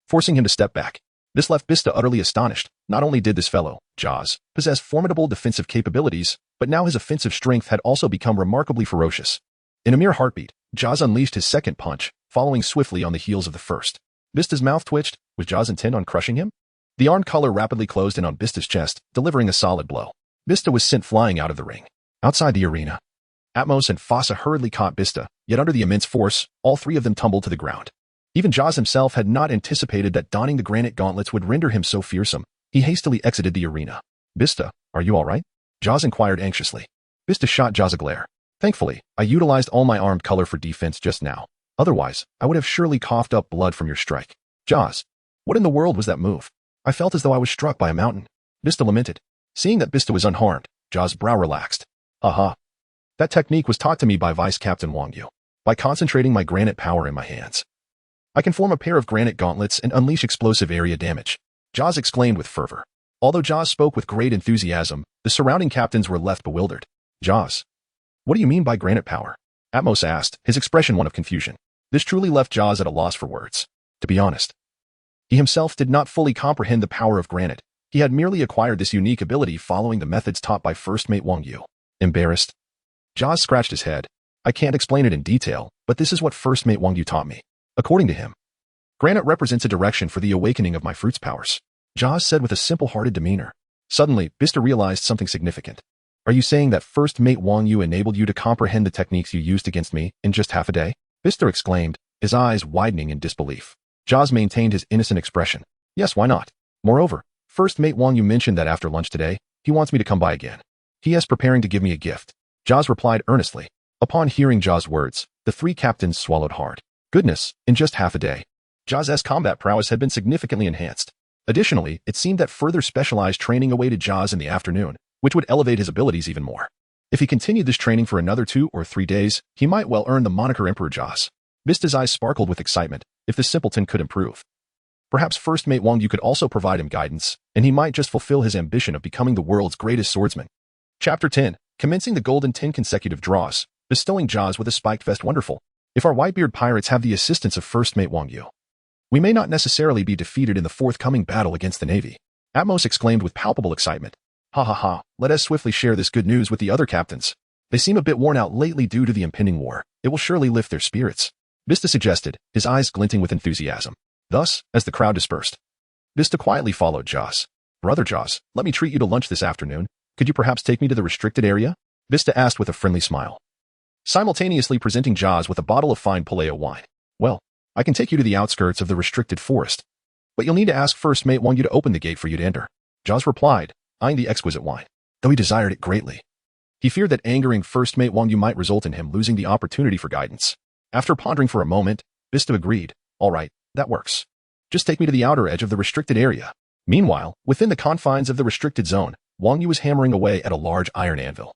forcing him to step back. This left Vista utterly astonished. Not only did this fellow, Jaws, possess formidable defensive capabilities, but now his offensive strength had also become remarkably ferocious. In a mere heartbeat, Jaws unleashed his second punch, following swiftly on the heels of the first. Vista's mouth twitched. Was Jaws intent on crushing him? The armed collar rapidly closed in on Vista's chest, delivering a solid blow. Vista was sent flying out of the ring. Outside the arena, Atmos and Fasa hurriedly caught Vista, yet under the immense force, all three of them tumbled to the ground. Even Jaws himself had not anticipated that donning the granite gauntlets would render him so fearsome. He hastily exited the arena. Vista, are you all right? Jaws inquired anxiously. Vista shot Jaws a glare. Thankfully, I utilized all my armed color for defense just now. Otherwise, I would have surely coughed up blood from your strike. Jaws, what in the world was that move? I felt as though I was struck by a mountain. Vista lamented. Seeing that Vista was unharmed, Jaws' brow relaxed. Aha. That technique was taught to me by Vice Captain Wang Yu. By concentrating my granite power in my hands, I can form a pair of granite gauntlets and unleash explosive area damage. Jaws exclaimed with fervor. Although Jaws spoke with great enthusiasm, the surrounding captains were left bewildered. Jaws, what do you mean by granite power? Atmos asked, his expression one of confusion. This truly left Jaws at a loss for words. To be honest, he himself did not fully comprehend the power of granite. He had merely acquired this unique ability following the methods taught by First Mate Wang Yu. Embarrassed, Jaws scratched his head. I can't explain it in detail, but this is what First Mate Wang Yu taught me. According to him, granite represents a direction for the awakening of my fruit's powers. Jaws said with a simple-hearted demeanor. Suddenly, Vista realized something significant. Are you saying that First Mate Wang Yu enabled you to comprehend the techniques you used against me in just half a day? Vista exclaimed, his eyes widening in disbelief. Jaws maintained his innocent expression. Yes, why not? Moreover, First Mate Wang Yu mentioned that after lunch today, he wants me to come by again. He is preparing to give me a gift. Jaws replied earnestly. Upon hearing Jaws' words, the three captains swallowed hard. Goodness, in just half a day, Jaws' combat prowess had been significantly enhanced. Additionally, it seemed that further specialized training awaited Jaws in the afternoon, which would elevate his abilities even more. If he continued this training for another 2 or 3 days, he might well earn the moniker Emperor Jaws. Vista's eyes sparkled with excitement. If the simpleton could improve, perhaps First Mate Wang Yu could also provide him guidance, and he might just fulfill his ambition of becoming the world's greatest swordsman. Chapter 10. Commencing the golden 10 consecutive draws, bestowing Jaws with a spiked vest wonderful. If our Whitebeard Pirates have the assistance of First Mate Wang Yu, we may not necessarily be defeated in the forthcoming battle against the Navy. Atmos exclaimed with palpable excitement. Ha ha ha, let us swiftly share this good news with the other captains. They seem a bit worn out lately due to the impending war. It will surely lift their spirits. Vista suggested, his eyes glinting with enthusiasm. Thus, as the crowd dispersed, Vista quietly followed Jaws. Brother Jaws, let me treat you to lunch this afternoon. Could you perhaps take me to the restricted area? Vista asked with a friendly smile, simultaneously presenting Jaws with a bottle of fine Paleo wine. Well, I can take you to the outskirts of the restricted forest, but you'll need to ask First Mate Wang Yu to open the gate for you to enter. Jaws replied, eyeing the exquisite wine, though he desired it greatly. He feared that angering first mate Wang Yu might result in him losing the opportunity for guidance. After pondering for a moment, Vista agreed. All right, that works. Just take me to the outer edge of the restricted area. Meanwhile, within the confines of the restricted zone, Wang Yu was hammering away at a large iron anvil.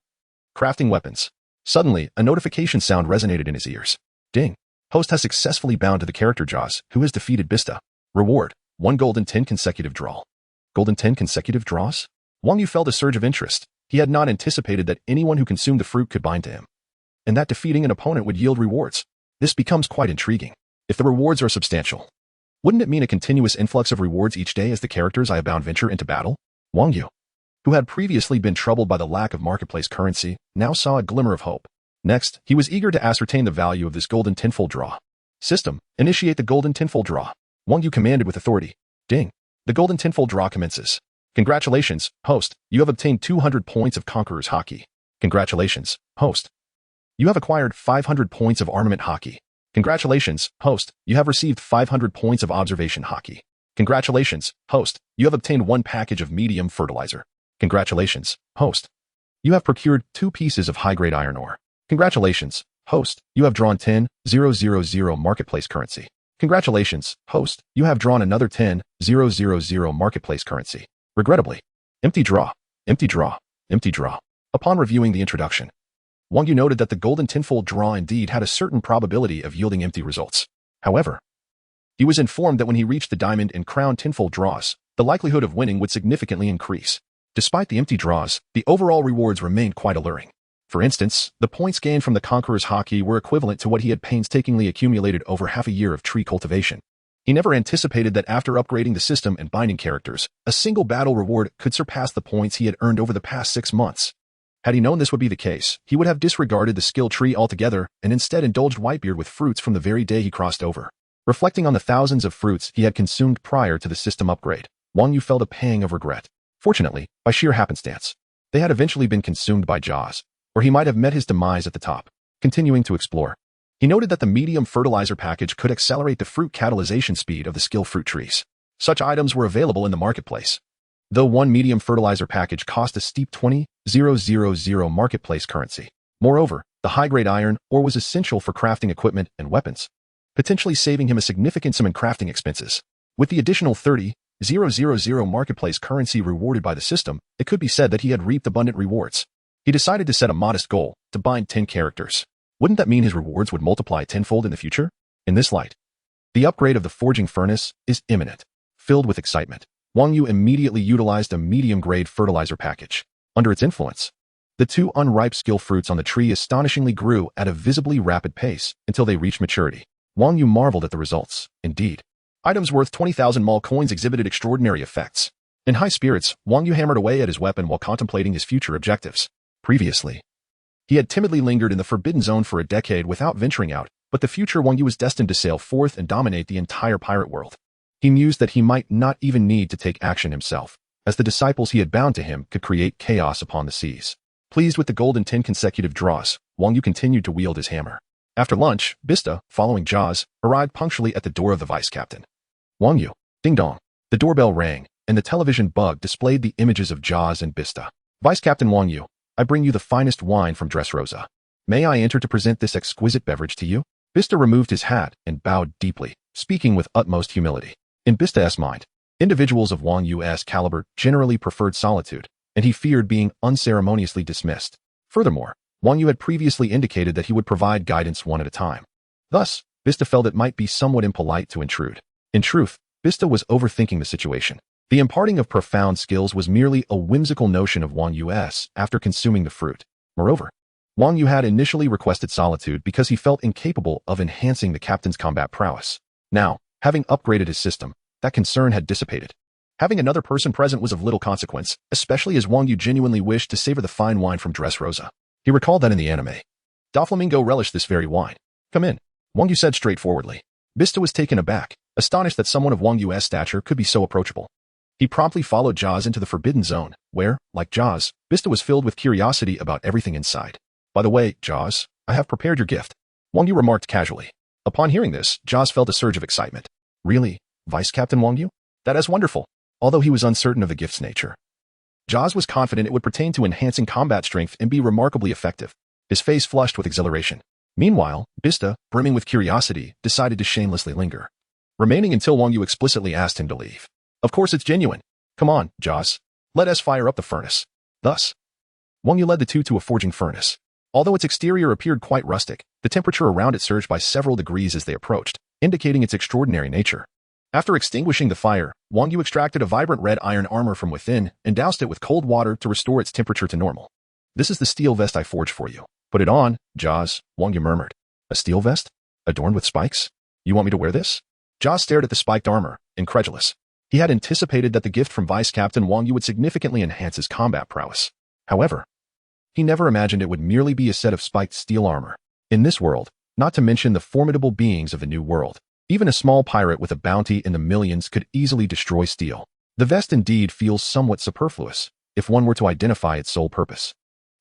Crafting weapons. Suddenly, a notification sound resonated in his ears. Ding. Host has successfully bound to the character Jaws, who has defeated Vista. Reward. 1 gold and 10 consecutive draw. Gold and 10 consecutive draws? Wang Yu felt a surge of interest. He had not anticipated that anyone who consumed the fruit could bind to him, and that defeating an opponent would yield rewards. This becomes quite intriguing. If the rewards are substantial, wouldn't it mean a continuous influx of rewards each day as the characters I have bound venture into battle? Wang Yu, who had previously been troubled by the lack of marketplace currency, now saw a glimmer of hope. Next, he was eager to ascertain the value of this golden tenfold draw. System, initiate the golden tenfold draw. Wang Yu commanded with authority. Ding. The golden tenfold draw commences. Congratulations, host, you have obtained 200 points of Conqueror's Haki. Congratulations, host. You have acquired 500 points of Armament Haki. Congratulations, host, you have received 500 points of Observation Haki. Congratulations, host, you have obtained 1 package of Medium Fertilizer. Congratulations, host. You have procured 2 pieces of high-grade iron ore. Congratulations, host, you have drawn 10,000 marketplace currency. Congratulations, host, you have drawn another 10,000 marketplace currency. Regrettably, empty draw, empty draw, empty draw. Upon reviewing the introduction, Wang Yu noted that the golden tenfold draw indeed had a certain probability of yielding empty results. However, he was informed that when he reached the diamond and crown tenfold draws, the likelihood of winning would significantly increase. Despite the empty draws, the overall rewards remained quite alluring. For instance, the points gained from the Conqueror's Haki were equivalent to what he had painstakingly accumulated over half a year of tree cultivation. He never anticipated that after upgrading the system and binding characters, a single battle reward could surpass the points he had earned over the past 6 months. Had he known this would be the case, he would have disregarded the skill tree altogether and instead indulged Whitebeard with fruits from the very day he crossed over. Reflecting on the thousands of fruits he had consumed prior to the system upgrade, Wang Yu felt a pang of regret. Fortunately, by sheer happenstance, they had eventually been consumed by Jaws, or he might have met his demise at the top. Continuing to explore, he noted that the medium fertilizer package could accelerate the fruit catalyzation speed of the skill fruit trees. Such items were available in the marketplace, though 1 medium fertilizer package cost a steep 20,000 marketplace currency. Moreover, the high-grade iron ore was essential for crafting equipment and weapons, potentially saving him a significant sum in crafting expenses. With the additional 30,000 marketplace currency rewarded by the system, it could be said that he had reaped abundant rewards. He decided to set a modest goal, to bind 10 characters. Wouldn't that mean his rewards would multiply tenfold in the future? In this light, the upgrade of the forging furnace is imminent. Filled with excitement, Wang Yu immediately utilized a medium-grade fertilizer package. Under its influence, the 2 unripe skill fruits on the tree astonishingly grew at a visibly rapid pace until they reached maturity. Wang Yu marveled at the results. Indeed, items worth 20,000 mall coins exhibited extraordinary effects. In high spirits, Wang Yu hammered away at his weapon while contemplating his future objectives. Previously, he had timidly lingered in the Forbidden Zone for a decade without venturing out, but the future Wang Yu was destined to sail forth and dominate the entire pirate world. He mused that he might not even need to take action himself, as the disciples he had bound to him could create chaos upon the seas. Pleased with the golden 10 consecutive draws, Wang Yu continued to wield his hammer. After lunch, Vista, following Jaws, arrived punctually at the door of the vice-captain. Wang Yu. Ding dong. The doorbell rang, and the television bug displayed the images of Jaws and Vista. Vice-Captain Wang Yu, I bring you the finest wine from Dressrosa. May I enter to present this exquisite beverage to you? Vista removed his hat and bowed deeply, speaking with utmost humility. In Vista's mind, individuals of Wang Yu's caliber generally preferred solitude, and he feared being unceremoniously dismissed. Furthermore, Wang Yu had previously indicated that he would provide guidance one at a time. Thus, Vista felt it might be somewhat impolite to intrude. In truth, Vista was overthinking the situation. The imparting of profound skills was merely a whimsical notion of Wang Yu's after consuming the fruit. Moreover, Wang Yu had initially requested solitude because he felt incapable of enhancing the captain's combat prowess. Now, having upgraded his system, that concern had dissipated. Having another person present was of little consequence, especially as Wang Yu genuinely wished to savor the fine wine from Dressrosa. He recalled that in the anime, Doflamingo relished this very wine. Come in, Wang Yu said straightforwardly. Vista was taken aback, astonished that someone of Wang Yu's stature could be so approachable. He promptly followed Jaws into the Forbidden Zone, where, like Jaws, Vista was filled with curiosity about everything inside. By the way, Jaws, I have prepared your gift, Wang Yu remarked casually. Upon hearing this, Jaws felt a surge of excitement. Really, Vice-Captain Wang Yu? That is wonderful. Although he was uncertain of the gift's nature, Jozu was confident it would pertain to enhancing combat strength and be remarkably effective. His face flushed with exhilaration. Meanwhile, Vista, brimming with curiosity, decided to shamelessly linger, remaining until Wang Yu explicitly asked him to leave. Of course it's genuine. Come on, Jozu. Let us fire up the furnace. Thus, Wang Yu led the two to a forging furnace. Although its exterior appeared quite rustic, the temperature around it surged by several degrees as they approached, indicating its extraordinary nature. After extinguishing the fire, Wang Yu extracted a vibrant red iron armor from within and doused it with cold water to restore its temperature to normal. This is the steel vest I forged for you. Put it on, Jozu, Wang Yu murmured. A steel vest? Adorned with spikes? You want me to wear this? Jozu stared at the spiked armor, incredulous. He had anticipated that the gift from Vice Captain Wang Yu would significantly enhance his combat prowess. However, he never imagined it would merely be a set of spiked steel armor. In this world, not to mention the formidable beings of the New World, even a small pirate with a bounty in the millions could easily destroy steel. The vest indeed feels somewhat superfluous, if one were to identify its sole purpose.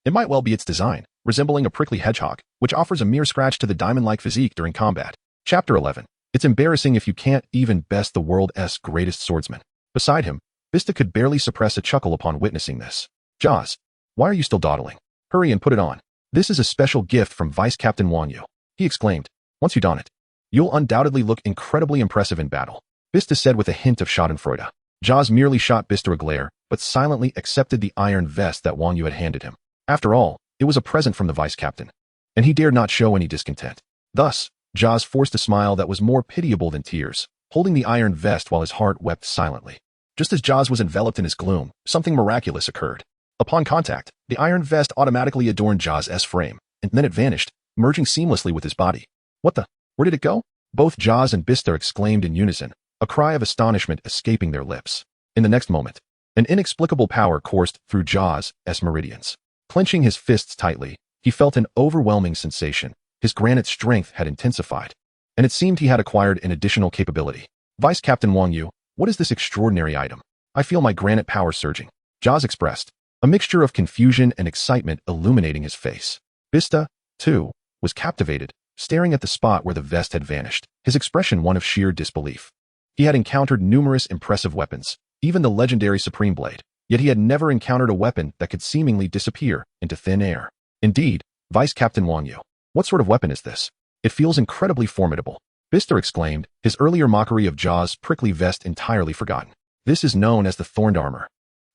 It might well be its design, resembling a prickly hedgehog, which offers a mere scratch to the diamond-like physique during combat. Chapter 11. It's embarrassing if you can't even best the world's greatest swordsman. Beside him, Vista could barely suppress a chuckle upon witnessing this. Jozu, why are you still dawdling? Hurry and put it on. This is a special gift from Vice Captain Wang Yu, he exclaimed. Once you don it, you'll undoubtedly look incredibly impressive in battle, Vista said with a hint of schadenfreude. Jozu merely shot Vista a glare, but silently accepted the iron vest that Wang Yu had handed him. After all, it was a present from the Vice Captain, and he dared not show any discontent. Thus, Jozu forced a smile that was more pitiable than tears, holding the iron vest while his heart wept silently. Just as Jozu was enveloped in his gloom, something miraculous occurred. Upon contact, the iron vest automatically adorned Jozu's frame, and then it vanished, merging seamlessly with his body. What the? Where did it go? Both Jozu and Vista exclaimed in unison, a cry of astonishment escaping their lips. In the next moment, an inexplicable power coursed through Jozu's meridians. Clenching his fists tightly, he felt an overwhelming sensation. His granite strength had intensified, and it seemed he had acquired an additional capability. Vice Captain Wang Yu, what is this extraordinary item? I feel my granite power surging, Jozu expressed, a mixture of confusion and excitement illuminating his face. Vista, too, was captivated, staring at the spot where the vest had vanished, his expression one of sheer disbelief. He had encountered numerous impressive weapons, even the legendary Supreme Blade, yet he had never encountered a weapon that could seemingly disappear into thin air. Indeed, Vice Captain Wang Yu, what sort of weapon is this? It feels incredibly formidable, Vista exclaimed, his earlier mockery of Jozu's prickly vest entirely forgotten. This is known as the Thorned Armor.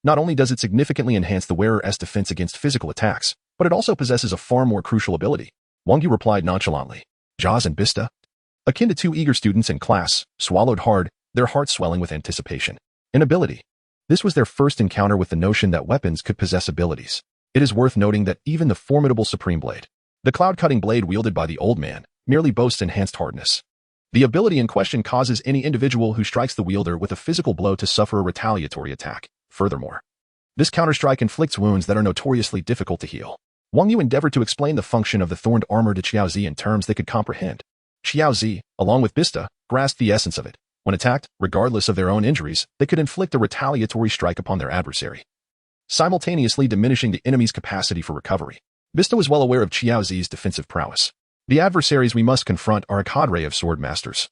Not only does it significantly enhance the wearer's defense against physical attacks, but it also possesses a far more crucial ability. Wang Yu replied nonchalantly. Jozu and Vista, akin to two eager students in class, swallowed hard, their hearts swelling with anticipation. An ability. This was their first encounter with the notion that weapons could possess abilities. It is worth noting that even the formidable Supreme Blade, the cloud-cutting blade wielded by the old man, merely boasts enhanced hardness. The ability in question causes any individual who strikes the wielder with a physical blow to suffer a retaliatory attack. Furthermore, this counterstrike inflicts wounds that are notoriously difficult to heal. Wang Yu endeavored to explain the function of the Thorned Armor to Xiaozi in terms they could comprehend. Xiaozi, along with Vista, grasped the essence of it. When attacked, regardless of their own injuries, they could inflict a retaliatory strike upon their adversary, simultaneously diminishing the enemy's capacity for recovery. Vista was well aware of Xiaozi's defensive prowess. The adversaries we must confront are a cadre of sword masters,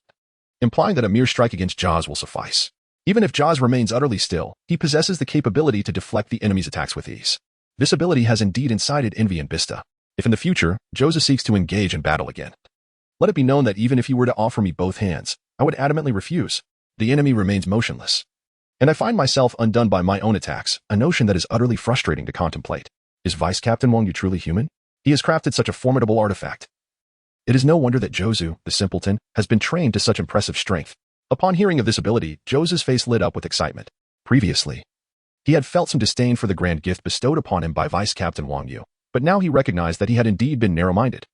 implying that a mere strike against Jozu will suffice. Even if Jozu remains utterly still, he possesses the capability to deflect the enemy's attacks with ease. This ability has indeed incited envy in Vista. If in the future, Jozu seeks to engage in battle again, let it be known that even if he were to offer me both hands, I would adamantly refuse. The enemy remains motionless, and I find myself undone by my own attacks, a notion that is utterly frustrating to contemplate. Is Vice Captain Wang Yu truly human? He has crafted such a formidable artifact. It is no wonder that Jozu, the simpleton, has been trained to such impressive strength. Upon hearing of this ability, Jozu's face lit up with excitement. Previously, he had felt some disdain for the grand gift bestowed upon him by Vice Captain Wang Yu, but now he recognized that he had indeed been narrow-minded.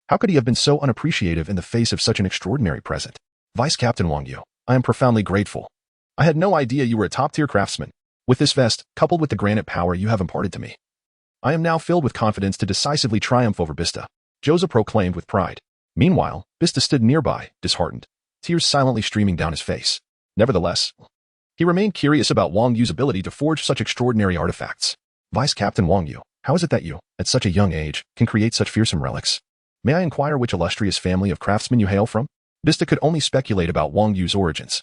How could he have been so unappreciative in the face of such an extraordinary present? Vice Captain Wang Yu, I am profoundly grateful. I had no idea you were a top-tier craftsman. With this vest, coupled with the granite power you have imparted to me, I am now filled with confidence to decisively triumph over Vista, Jozu proclaimed with pride. Meanwhile, Vista stood nearby, disheartened, tears silently streaming down his face. Nevertheless, he remained curious about Wang Yu's ability to forge such extraordinary artifacts. Vice Captain Wang Yu, how is it that you, at such a young age, can create such fearsome relics? May I inquire which illustrious family of craftsmen you hail from? Vista could only speculate about Wang Yu's origins.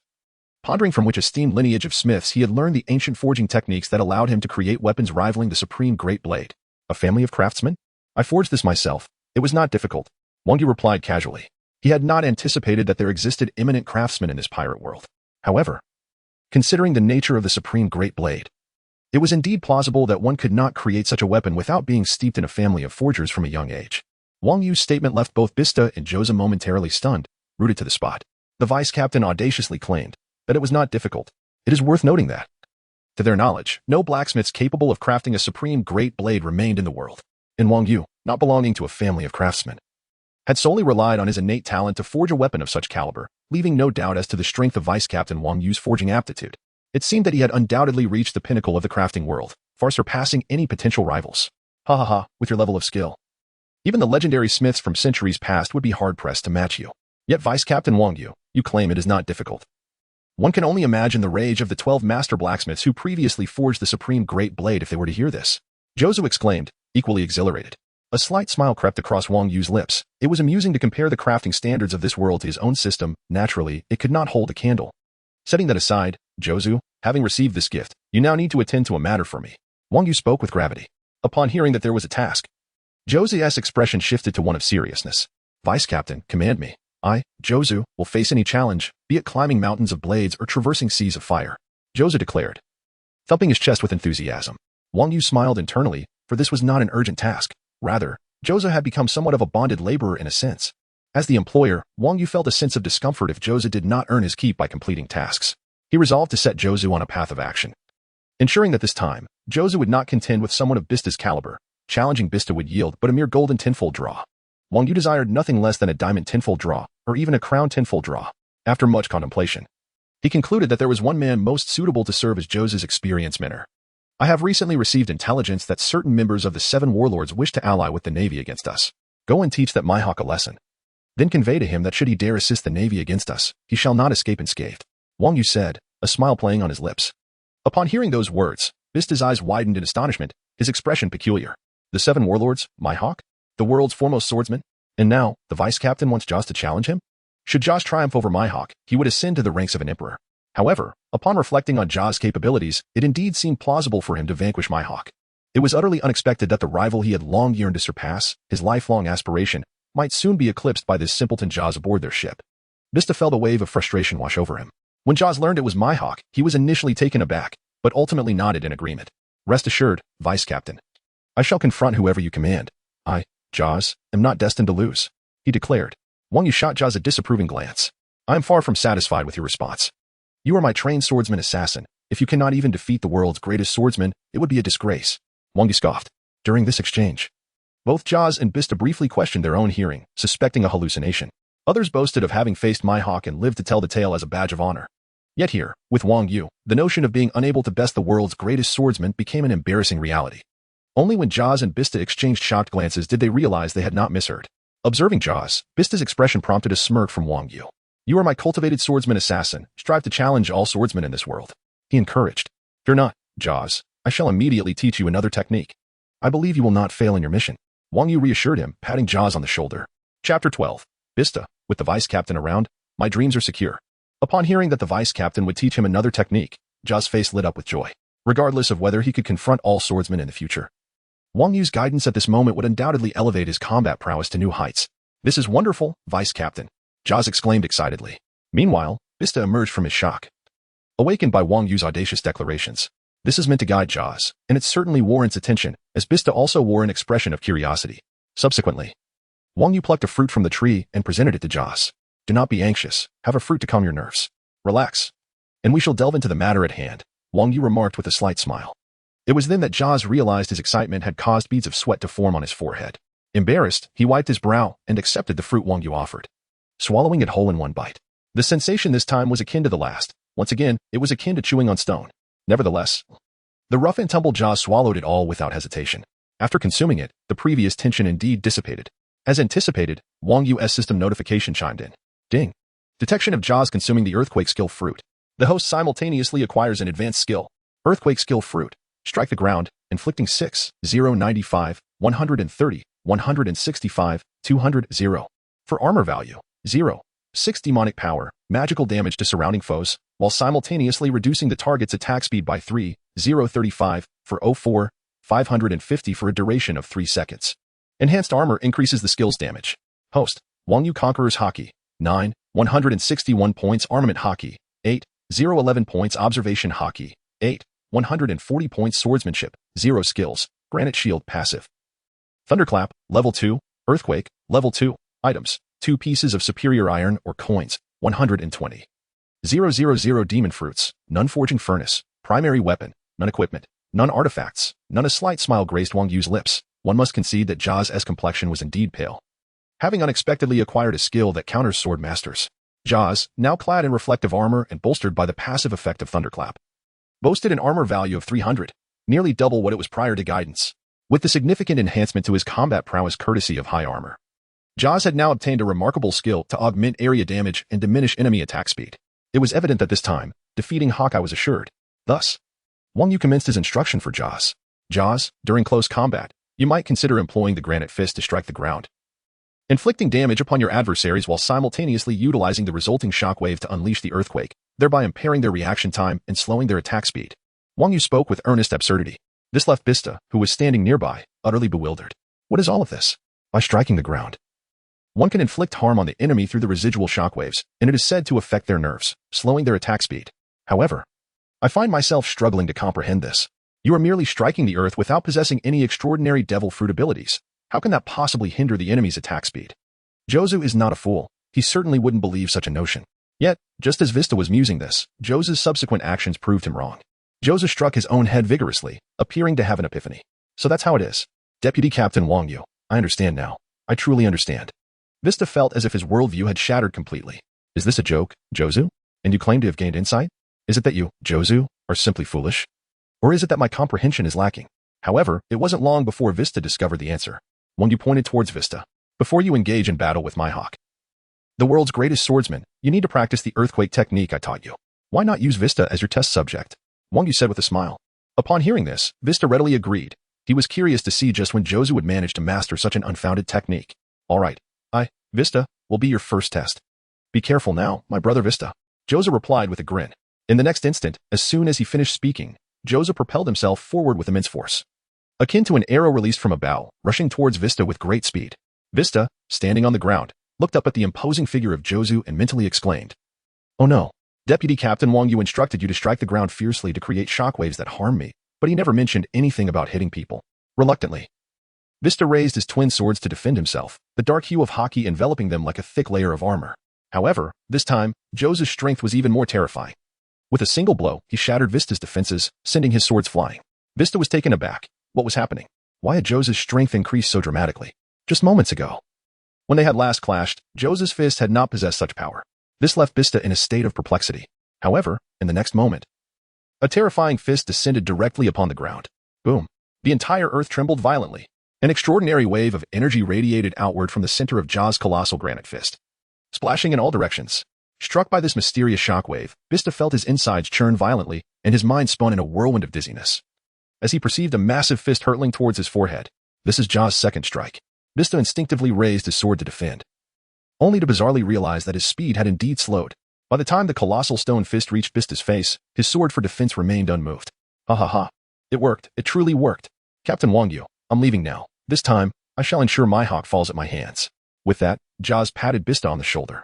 pondering from which esteemed lineage of smiths he had learned the ancient forging techniques that allowed him to create weapons rivaling the supreme great blade. A family of craftsmen? I forged this myself. It was not difficult, Wang Yu replied casually. He had not anticipated that there existed eminent craftsmen in this pirate world. However, considering the nature of the supreme great blade, it was indeed plausible that one could not create such a weapon without being steeped in a family of forgers from a young age. Wang Yu's statement left both Vista and Jozu momentarily stunned, rooted to the spot. The vice captain audaciously claimed that it was not difficult. It is worth noting that, to their knowledge, no blacksmiths capable of crafting a supreme great blade remained in the world. And Wang Yu, not belonging to a family of craftsmen, had solely relied on his innate talent to forge a weapon of such caliber, leaving no doubt as to the strength of Vice Captain Wang Yu's forging aptitude. It seemed that he had undoubtedly reached the pinnacle of the crafting world, far surpassing any potential rivals. Ha ha ha, with your level of skill. Even the legendary smiths from centuries past would be hard-pressed to match you. Yet Vice Captain Wang Yu, you claim it is not difficult. One can only imagine the rage of the 12 master blacksmiths who previously forged the supreme great blade if they were to hear this. Jozu exclaimed, equally exhilarated. A slight smile crept across Wang Yu's lips. It was amusing to compare the crafting standards of this world to his own system. Naturally, it could not hold a candle. Setting that aside, Jozu, having received this gift, you now need to attend to a matter for me. Wang Yu spoke with gravity. Upon hearing that there was a task, Jozu's expression shifted to one of seriousness. Vice Captain, command me. I, Jozu, will face any challenge, be it climbing mountains of blades or traversing seas of fire. Jozu declared, thumping his chest with enthusiasm. Wang Yu smiled internally, for this was not an urgent task. Rather, Jozu had become somewhat of a bonded laborer in a sense. As the employer, Wang Yu felt a sense of discomfort if Jozu did not earn his keep by completing tasks. He resolved to set Jozu on a path of action. Ensuring that this time, Jozu would not contend with someone of Bista's caliber. Challenging Bista would yield but a mere golden tenfold draw. Wang Yu desired nothing less than a diamond tenfold draw, or even a crown tenfold draw. After much contemplation, he concluded that there was one man most suitable to serve as Jozu's experienced mentor. I have recently received intelligence that certain members of the 7 warlords wish to ally with the Navy against us. Go and teach that Mihawk a lesson. Then convey to him that should he dare assist the Navy against us, he shall not escape unscathed. Wang Yu said, a smile playing on his lips. Upon hearing those words, Vista's eyes widened in astonishment, his expression peculiar. The 7 warlords, Mihawk? The world's foremost swordsman? And now, the vice captain wants Joz to challenge him? Should Joz triumph over Mihawk, he would ascend to the ranks of an emperor. However, upon reflecting on Joz's capabilities, it indeed seemed plausible for him to vanquish Mihawk. It was utterly unexpected that the rival he had long yearned to surpass, his lifelong aspiration, might soon be eclipsed by this simpleton Joz aboard their ship. Vista felt a wave of frustration wash over him. When Joz learned it was Mihawk, he was initially taken aback, but ultimately nodded in agreement. Rest assured, Vice Captain. I shall confront whoever you command. I, Joz, am not destined to lose, he declared. Wang Yu shot Joz a disapproving glance. I am far from satisfied with your response. You are my trained swordsman assassin. If you cannot even defeat the world's greatest swordsman, it would be a disgrace. Wang Yu scoffed. During this exchange, both Joz and Vista briefly questioned their own hearing, suspecting a hallucination. Others boasted of having faced Mihawk and lived to tell the tale as a badge of honor. Yet here, with Wang Yu, the notion of being unable to best the world's greatest swordsman became an embarrassing reality. Only when Joz and Vista exchanged shocked glances did they realize they had not misheard. Observing Joz, Vista's expression prompted a smirk from Wang Yu. You are my cultivated swordsman assassin. Strive to challenge all swordsmen in this world, he encouraged. Fear not, Joz. I shall immediately teach you another technique. I believe you will not fail in your mission. Wang Yu reassured him, patting Joz on the shoulder. Chapter 12. Vista, with the vice captain around, my dreams are secure. Upon hearing that the vice captain would teach him another technique, Joz's face lit up with joy, regardless of whether he could confront all swordsmen in the future. Wang Yu's guidance at this moment would undoubtedly elevate his combat prowess to new heights. This is wonderful, Vice Captain, Joz exclaimed excitedly. Meanwhile, Vista emerged from his shock, awakened by Wang Yu's audacious declarations. This is meant to guide Joz, and it certainly warrants attention, as Vista also wore an expression of curiosity. Subsequently, Wang Yu plucked a fruit from the tree and presented it to Joz. Do not be anxious, have a fruit to calm your nerves. Relax, and we shall delve into the matter at hand, Wang Yu remarked with a slight smile. It was then that Joz realized his excitement had caused beads of sweat to form on his forehead. Embarrassed, he wiped his brow and accepted the fruit Wang Yu offered, swallowing it whole in one bite. The sensation this time was akin to the last. Once again, it was akin to chewing on stone. Nevertheless, the rough and tumble Joz swallowed it all without hesitation. After consuming it, the previous tension indeed dissipated. As anticipated, Wang Yu's system notification chimed in. Ding. Detection of Joz consuming the Earthquake Skill Fruit. The host simultaneously acquires an advanced skill, Earthquake Skill Fruit. Strike the ground, inflicting 6, 0, 95, 130, 165, 200, 0. For armor value, 0. 6 demonic power, magical damage to surrounding foes, while simultaneously reducing the target's attack speed by 3,035 for 04, 550 for a duration of 3 seconds. Enhanced armor increases the skill's damage. Host, Wang Yu Conqueror's Haki, 9, 161 points Armament Haki, 8, 011 points Observation Haki, 8, 140 points Swordsmanship, 0 skills, Granite Shield passive. Thunderclap, level 2, Earthquake, level 2, items, 2 pieces of superior iron or coins, 120. 000 Demon Fruits, none Forging Furnace, primary weapon, none equipment, none artifacts, none. A slight smile graced Wang Yu's lips. One must concede that Jozu's complexion was indeed pale. Having unexpectedly acquired a skill that counters sword masters, Jozu, now clad in reflective armor and bolstered by the passive effect of Thunderclap, boasted an armor value of 300, nearly double what it was prior to guidance, with the significant enhancement to his combat prowess courtesy of high armor. Jozu had now obtained a remarkable skill to augment area damage and diminish enemy attack speed. It was evident that this time, defeating Hawkeye was assured. Thus, Wang Yu commenced his instruction for Jozu. Jozu, during close combat, you might consider employing the Granite Fist to strike the ground, inflicting damage upon your adversaries while simultaneously utilizing the resulting shockwave to unleash the earthquake, thereby impairing their reaction time and slowing their attack speed. Wang Yu spoke with earnest absurdity. This left Vista, who was standing nearby, utterly bewildered. What is all of this? By striking the ground, one can inflict harm on the enemy through the residual shockwaves, and it is said to affect their nerves, slowing their attack speed. However, I find myself struggling to comprehend this. You are merely striking the earth without possessing any extraordinary devil fruit abilities. How can that possibly hinder the enemy's attack speed? Jozu is not a fool. He certainly wouldn't believe such a notion. Yet, just as Vista was musing this, Jozu's subsequent actions proved him wrong. Jozu struck his own head vigorously, appearing to have an epiphany. So that's how it is. Deputy Captain Wang Yu, I understand now. I truly understand. Vista felt as if his worldview had shattered completely. Is this a joke, Jozu? And you claim to have gained insight? Is it that you, Jozu, are simply foolish? Or is it that my comprehension is lacking? However, it wasn't long before Vista discovered the answer. Wang Yu pointed towards Vista. Before you engage in battle with my hawk, the world's greatest swordsman, you need to practice the earthquake technique I taught you. Why not use Vista as your test subject? Wang Yu said with a smile. Upon hearing this, Vista readily agreed. He was curious to see just when Jozu would manage to master such an unfounded technique. All right, Vista, will be your first test. Be careful now, my brother Vista. Jozu replied with a grin. In the next instant, as soon as he finished speaking, Jozu propelled himself forward with immense force, akin to an arrow released from a bow, rushing towards Vista with great speed. Vista, standing on the ground, looked up at the imposing figure of Jozu and mentally exclaimed, "Oh no, Deputy Captain Wang Yu instructed you to strike the ground fiercely to create shockwaves that harm me, but he never mentioned anything about hitting people." Reluctantly, Vista raised his twin swords to defend himself, the dark hue of Haki enveloping them like a thick layer of armor. However, this time, Jozu's strength was even more terrifying. With a single blow, he shattered Vista's defenses, sending his swords flying. Vista was taken aback. What was happening? Why had Jozu's strength increased so dramatically? Just moments ago, when they had last clashed, Jozu's fist had not possessed such power. This left Vista in a state of perplexity. However, in the next moment, a terrifying fist descended directly upon the ground. Boom. The entire earth trembled violently. An extraordinary wave of energy radiated outward from the center of Jozu's colossal granite fist, splashing in all directions. Struck by this mysterious shockwave, Vista felt his insides churn violently, and his mind spun in a whirlwind of dizziness, as he perceived a massive fist hurtling towards his forehead. This is Jozu's second strike. Vista instinctively raised his sword to defend, only to bizarrely realize that his speed had indeed slowed. By the time the colossal stone fist reached Vista's face, his sword for defense remained unmoved. Ha ha ha. It worked. It truly worked. Captain Wang Yu, I'm leaving now. This time, I shall ensure my hawk falls at my hands. With that, Jozu patted Vista on the shoulder,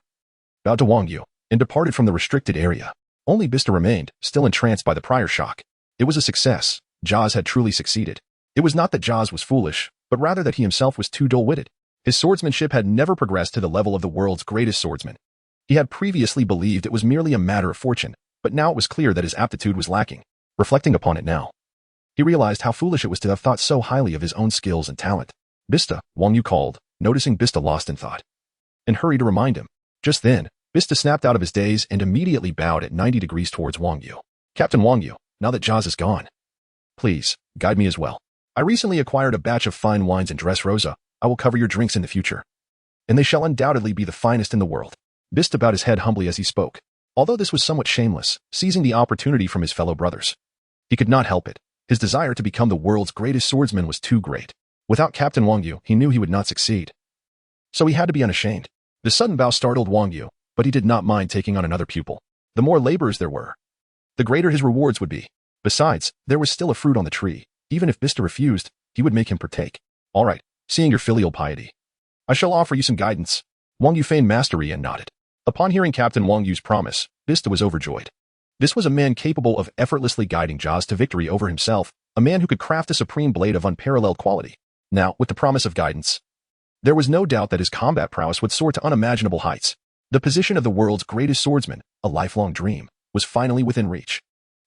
bowed to Wang Yu, and departed from the restricted area. Only Vista remained, still entranced by the prior shock. It was a success. Jozu had truly succeeded. It was not that Jozu was foolish, but rather that he himself was too dull-witted. His swordsmanship had never progressed to the level of the world's greatest swordsman. He had previously believed it was merely a matter of fortune, but now it was clear that his aptitude was lacking. Reflecting upon it now, he realized how foolish it was to have thought so highly of his own skills and talent. "Vista," Wang Yu called, noticing Vista lost in thought, and hurried to remind him. Just then, Vista snapped out of his daze and immediately bowed at 90 degrees towards Wang Yu. "Captain Wang Yu, now that Jozu is gone, please, guide me as well. I recently acquired a batch of fine wines in Dressrosa. I will cover your drinks in the future, and they shall undoubtedly be the finest in the world." Vista bowed his head humbly as he spoke. Although this was somewhat shameless, seizing the opportunity from his fellow brothers, he could not help it. His desire to become the world's greatest swordsman was too great. Without Captain Wang Yu, he knew he would not succeed. So he had to be unashamed. The sudden bow startled Wang Yu, but he did not mind taking on another pupil. The more laborers there were, the greater his rewards would be. Besides, there was still a fruit on the tree. Even if Vista refused, he would make him partake. All right, seeing your filial piety, I shall offer you some guidance. Wang Yu feigned mastery and nodded. Upon hearing Captain Wang Yu's promise, Vista was overjoyed. This was a man capable of effortlessly guiding Jozu to victory over himself, a man who could craft a supreme blade of unparalleled quality. Now, with the promise of guidance, there was no doubt that his combat prowess would soar to unimaginable heights. The position of the world's greatest swordsman, a lifelong dream, was finally within reach.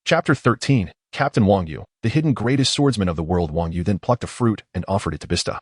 Chapter 13, Captain Wang Yu, the hidden greatest swordsman of the world. Wang Yu then plucked a fruit and offered it to Vista.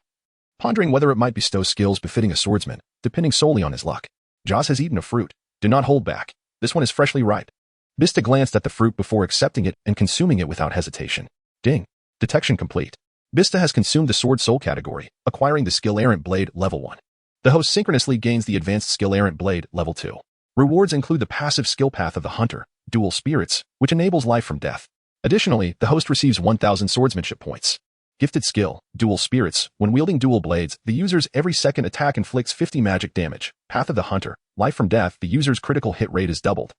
Pondering whether it might bestow skills befitting a swordsman, depending solely on his luck. Jozu has eaten a fruit. Do not hold back. This one is freshly ripe. Vista glanced at the fruit before accepting it and consuming it without hesitation. Ding. Detection complete. Vista has consumed the Sword Soul category, acquiring the skill Errant Blade level 1. The host synchronously gains the advanced skill Errant Blade level 2. Rewards include the passive skill Path of the Hunter, Dual Spirits, which enables life from death. Additionally, the host receives 1,000 swordsmanship points. Gifted skill, Dual Spirits. When wielding dual blades, the user's every second attack inflicts 50 magic damage. Path of the Hunter, life from death. The user's critical hit rate is doubled,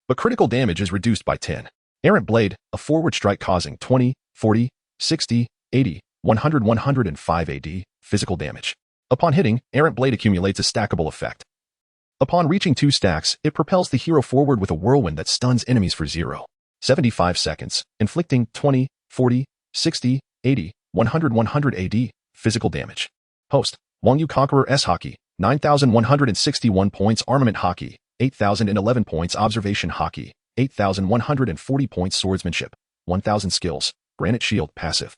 but critical damage is reduced by 10. Errant Blade, a forward strike causing 20, 40, 60, 80, 100, 105 AD physical damage. Upon hitting, Errant Blade accumulates a stackable effect. Upon reaching 2 stacks, it propels the hero forward with a whirlwind that stuns enemies for 0.75 seconds, inflicting 20, 40, 60, 80, 100, 100 AD physical damage. Host, Wang Yu Conqueror S Hockey, 9,161 points. Armament Hockey, 8,011 points. Observation Hockey, 8,140 points. Swordsmanship, 1,000 skills. Granite Shield passive.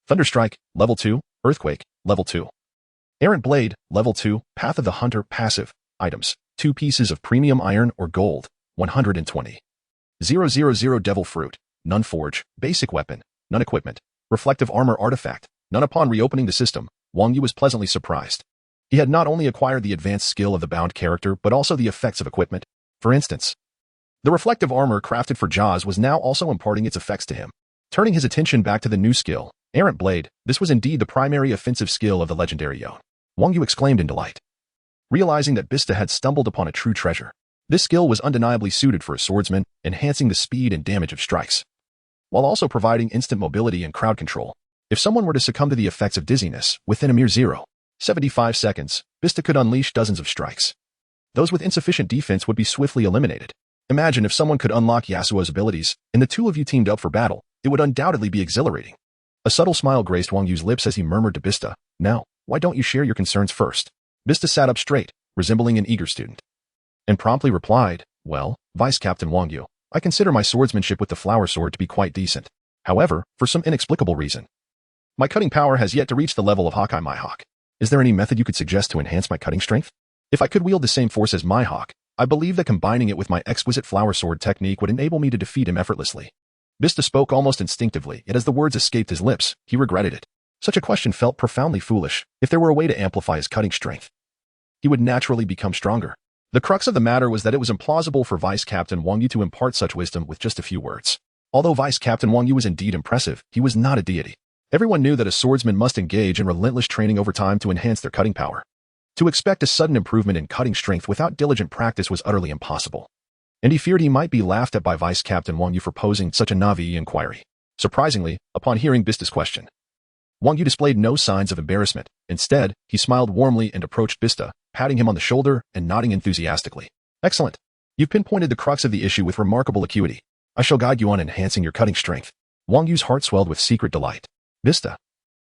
Thunderstrike, level 2. Earthquake, level 2. Errant Blade, level 2. Path of the Hunter passive. Items, 2 pieces of premium iron or gold, 120. 000 Devil Fruit, none forge, basic weapon, none equipment, reflective armor artifact, none. Upon reopening the system, Wang Yu was pleasantly surprised. He had not only acquired the advanced skill of the bound character but also the effects of equipment. For instance, the reflective armor crafted for Jozu was now also imparting its effects to him. Turning his attention back to the new skill, Errant Blade, this was indeed the primary offensive skill of the legendary Yon. Wang Yu exclaimed in delight, realizing that Vista had stumbled upon a true treasure. This skill was undeniably suited for a swordsman, enhancing the speed and damage of strikes, while also providing instant mobility and crowd control. If someone were to succumb to the effects of dizziness within a mere 0.75 seconds, Vista could unleash dozens of strikes. Those with insufficient defense would be swiftly eliminated. Imagine if someone could unlock Yasuo's abilities, and the two of you teamed up for battle. It would undoubtedly be exhilarating. A subtle smile graced Wang Yu's lips as he murmured to Vista, "Now, why don't you share your concerns first?" Vista sat up straight, resembling an eager student, and promptly replied, "Well, Vice Captain Wang Yu, I consider my swordsmanship with the flower sword to be quite decent. However, for some inexplicable reason, my cutting power has yet to reach the level of Hawkeye my Hawk. Is there any method you could suggest to enhance my cutting strength? If I could wield the same force as my Hawk, I believe that combining it with my exquisite flower sword technique would enable me to defeat him effortlessly." Vista spoke almost instinctively, yet as the words escaped his lips, he regretted it. Such a question felt profoundly foolish. If there were a way to amplify his cutting strength, he would naturally become stronger. The crux of the matter was that it was implausible for Vice Captain Wang Yu to impart such wisdom with just a few words. Although Vice Captain Wang Yu was indeed impressive, he was not a deity. Everyone knew that a swordsman must engage in relentless training over time to enhance their cutting power. To expect a sudden improvement in cutting strength without diligent practice was utterly impossible, and he feared he might be laughed at by Vice Captain Wang Yu for posing such a naive inquiry. Surprisingly, upon hearing Vista's question, Wang Yu displayed no signs of embarrassment. Instead, he smiled warmly and approached Vista, patting him on the shoulder and nodding enthusiastically. "Excellent. You've pinpointed the crux of the issue with remarkable acuity. I shall guide you on enhancing your cutting strength." Wang Yu's heart swelled with secret delight. "Vista,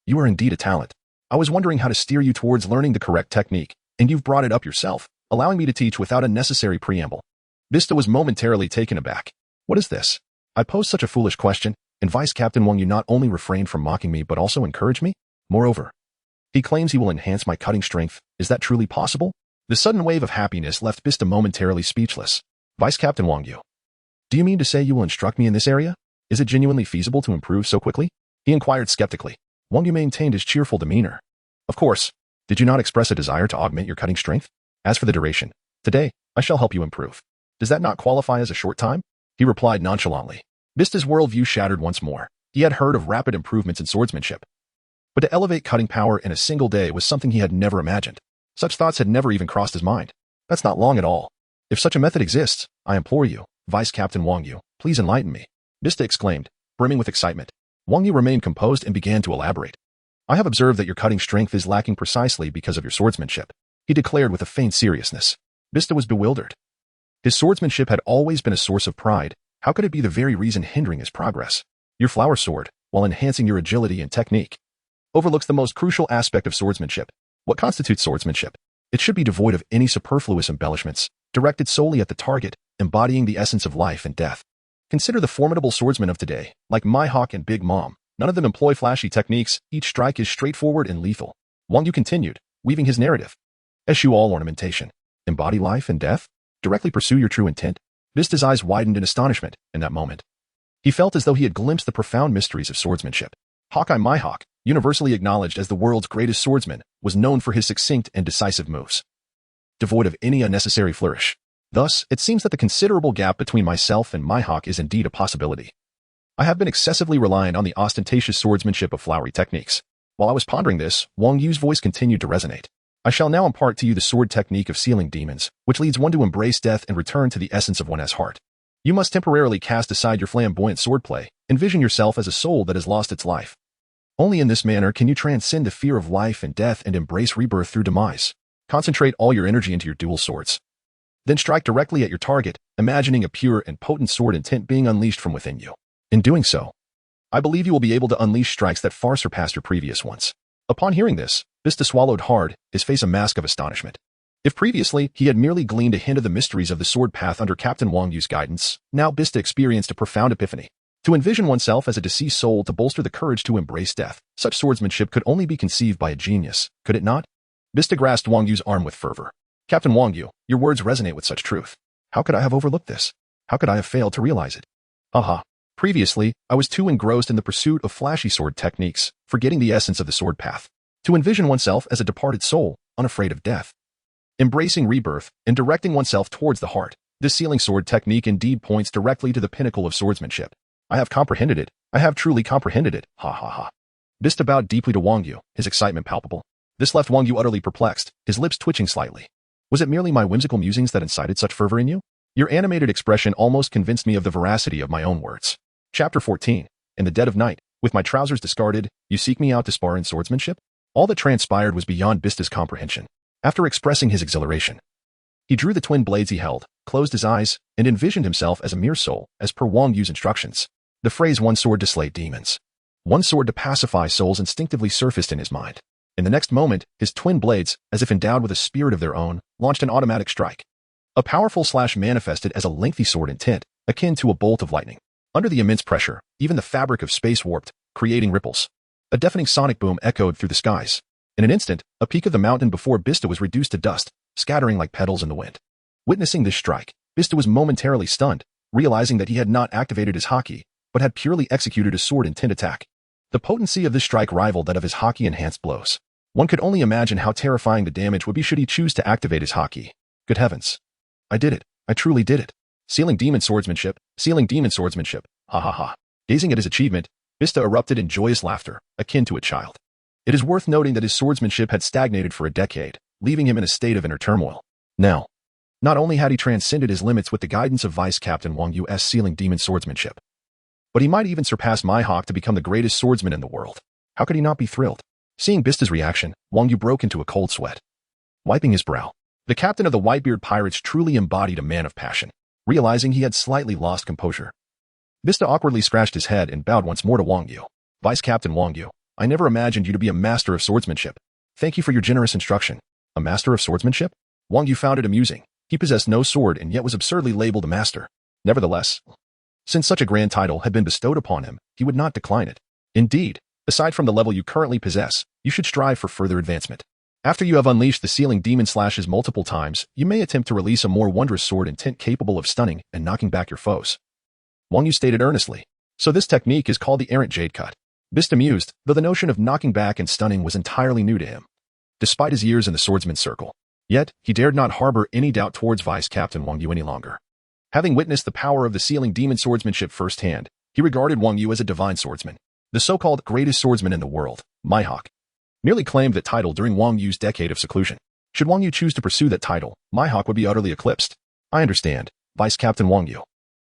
you are indeed a talent. I was wondering how to steer you towards learning the correct technique, and you've brought it up yourself, allowing me to teach without unnecessary preamble." Vista was momentarily taken aback. "What is this? I posed such a foolish question, and Vice Captain Wang Yu not only refrained from mocking me but also encouraged me? Moreover, he claims he will enhance my cutting strength. Is that truly possible?" The sudden wave of happiness left Vista momentarily speechless. "Vice Captain Wang Yu, do you mean to say you will instruct me in this area? Is it genuinely feasible to improve so quickly?" he inquired skeptically. Wang Yu maintained his cheerful demeanor. "Of course. Did you not express a desire to augment your cutting strength? As for the duration, today, I shall help you improve. Does that not qualify as a short time?" he replied nonchalantly. Vista's worldview shattered once more. He had heard of rapid improvements in swordsmanship, but to elevate cutting power in a single day was something he had never imagined. Such thoughts had never even crossed his mind. "That's not long at all. If such a method exists, I implore you, Vice Captain Wang Yu, please enlighten me. Vista exclaimed, brimming with excitement. Wang Yu remained composed and began to elaborate. I have observed that your cutting strength is lacking precisely because of your swordsmanship, he declared with a faint seriousness. Vista was bewildered. His swordsmanship had always been a source of pride. How could it be the very reason hindering his progress? Your flower sword, while enhancing your agility and technique, overlooks the most crucial aspect of swordsmanship. What constitutes swordsmanship? It should be devoid of any superfluous embellishments, directed solely at the target, embodying the essence of life and death. Consider the formidable swordsmen of today, like Mihawk and Big Mom. None of them employ flashy techniques. Each strike is straightforward and lethal. Wang Yu continued, weaving his narrative. Eschew all ornamentation. Embody life and death? Directly pursue your true intent? Vista's eyes widened in astonishment in that moment. He felt as though he had glimpsed the profound mysteries of swordsmanship. Hawkeye Mihawk, universally acknowledged as the world's greatest swordsman, was known for his succinct and decisive moves, devoid of any unnecessary flourish. Thus, it seems that the considerable gap between myself and Mihawk is indeed a possibility. I have been excessively reliant on the ostentatious swordsmanship of flowery techniques. While I was pondering this, Wang Yu's voice continued to resonate. I shall now impart to you the sword technique of sealing demons, which leads one to embrace death and return to the essence of one's heart. You must temporarily cast aside your flamboyant swordplay. Envision yourself as a soul that has lost its life. Only in this manner can you transcend the fear of life and death and embrace rebirth through demise. Concentrate all your energy into your dual swords. Then strike directly at your target, imagining a pure and potent sword intent being unleashed from within you. In doing so, I believe you will be able to unleash strikes that far surpass your previous ones. Upon hearing this, Vista swallowed hard, his face a mask of astonishment. If previously he had merely gleaned a hint of the mysteries of the sword path under Captain Wang Yu's guidance, now Vista experienced a profound epiphany. To envision oneself as a deceased soul to bolster the courage to embrace death, such swordsmanship could only be conceived by a genius, could it not? Vista grasped Wang Yu's arm with fervor. Captain Wang Yu, your words resonate with such truth. How could I have overlooked this? How could I have failed to realize it? Aha. Previously, I was too engrossed in the pursuit of flashy sword techniques, forgetting the essence of the sword path. To envision oneself as a departed soul, unafraid of death, embracing rebirth, and directing oneself towards the heart, this sealing sword technique indeed points directly to the pinnacle of swordsmanship. I have comprehended it. I have truly comprehended it. Ha ha ha. Vista bowed deeply to Wang Yu, his excitement palpable. This left Wang Yu utterly perplexed, his lips twitching slightly. Was it merely my whimsical musings that incited such fervor in you? Your animated expression almost convinced me of the veracity of my own words. Chapter 14. In the dead of night, with my trousers discarded, you seek me out to spar in swordsmanship? All that transpired was beyond Vista's comprehension. After expressing his exhilaration, he drew the twin blades he held, closed his eyes, and envisioned himself as a mere soul, as per Wang Yu's instructions. The phrase one sword to slay demons, one sword to pacify souls instinctively surfaced in his mind. In the next moment, his twin blades, as if endowed with a spirit of their own, launched an automatic strike. A powerful slash manifested as a lengthy sword intent, akin to a bolt of lightning. Under the immense pressure, even the fabric of space warped, creating ripples. A deafening sonic boom echoed through the skies. In an instant, a peak of the mountain before Vista was reduced to dust, scattering like petals in the wind. Witnessing this strike, Vista was momentarily stunned, realizing that he had not activated his haki, but had purely executed a sword intent attack. The potency of this strike rivaled that of his haki-enhanced blows. One could only imagine how terrifying the damage would be should he choose to activate his haki. Good heavens. I did it. I truly did it. Sealing demon swordsmanship. Ha ha ha. Gazing at his achievement, Vista erupted in joyous laughter, akin to a child. It is worth noting that his swordsmanship had stagnated for a decade, leaving him in a state of inner turmoil. Now, not only had he transcended his limits with the guidance of Vice Captain Wang Yu's sealing demon swordsmanship, but he might even surpass Mihawk to become the greatest swordsman in the world. How could he not be thrilled? Seeing Vista's reaction, Wang Yu broke into a cold sweat. Wiping his brow, the captain of the Whitebeard Pirates truly embodied a man of passion. Realizing he had slightly lost composure, Vista awkwardly scratched his head and bowed once more to Wang Yu. Vice Captain Wang Yu, I never imagined you to be a master of swordsmanship. Thank you for your generous instruction. A master of swordsmanship? Wang Yu found it amusing. He possessed no sword and yet was absurdly labeled a master. Nevertheless, since such a grand title had been bestowed upon him, he would not decline it. Indeed, aside from the level you currently possess, you should strive for further advancement. After you have unleashed the sealing demon slashes multiple times, you may attempt to release a more wondrous sword intent capable of stunning and knocking back your foes. Wang Yu stated earnestly. So this technique is called the errant jade cut. Vista mused, though the notion of knocking back and stunning was entirely new to him. Despite his years in the swordsman's circle, yet he dared not harbor any doubt towards Vice Captain Wang Yu any longer. Having witnessed the power of the sealing demon swordsmanship firsthand, he regarded Wang Yu as a divine swordsman. The so-called greatest swordsman in the world, Mihawk, merely claimed that title during Wang Yu's decade of seclusion. Should Wang Yu choose to pursue that title, Mihawk would be utterly eclipsed. I understand, Vice Captain Wang Yu.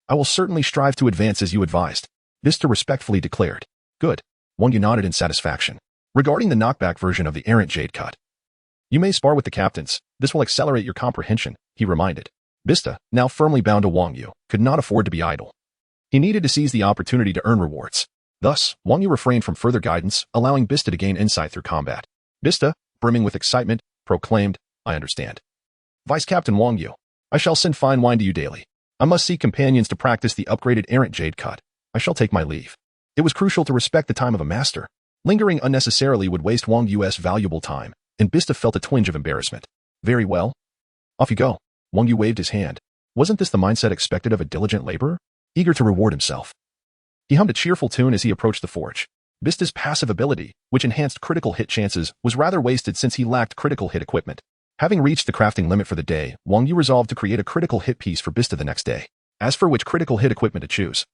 I will certainly strive to advance as you advised, Vista respectfully declared. Good. Wang Yu nodded in satisfaction. Regarding the knockback version of the errant jade cut, you may spar with the captains. This will accelerate your comprehension, he reminded. Vista, now firmly bound to Wang Yu, could not afford to be idle. He needed to seize the opportunity to earn rewards. Thus, Wang Yu refrained from further guidance, allowing Vista to gain insight through combat. Vista, brimming with excitement, proclaimed, I understand. Vice Captain Wang Yu, I shall send fine wine to you daily. I must seek companions to practice the upgraded errant jade cut. I shall take my leave. It was crucial to respect the time of a master. Lingering unnecessarily would waste Wang Yu's valuable time, and Vista felt a twinge of embarrassment. Very well. Off you go. Wang Yu waved his hand. Wasn't this the mindset expected of a diligent laborer? Eager to reward himself. He hummed a cheerful tune as he approached the forge. Vista's passive ability, which enhanced critical hit chances, was rather wasted since he lacked critical hit equipment. Having reached the crafting limit for the day, Wang Yu resolved to create a critical hit piece for Vista the next day. As for which critical hit equipment to choose,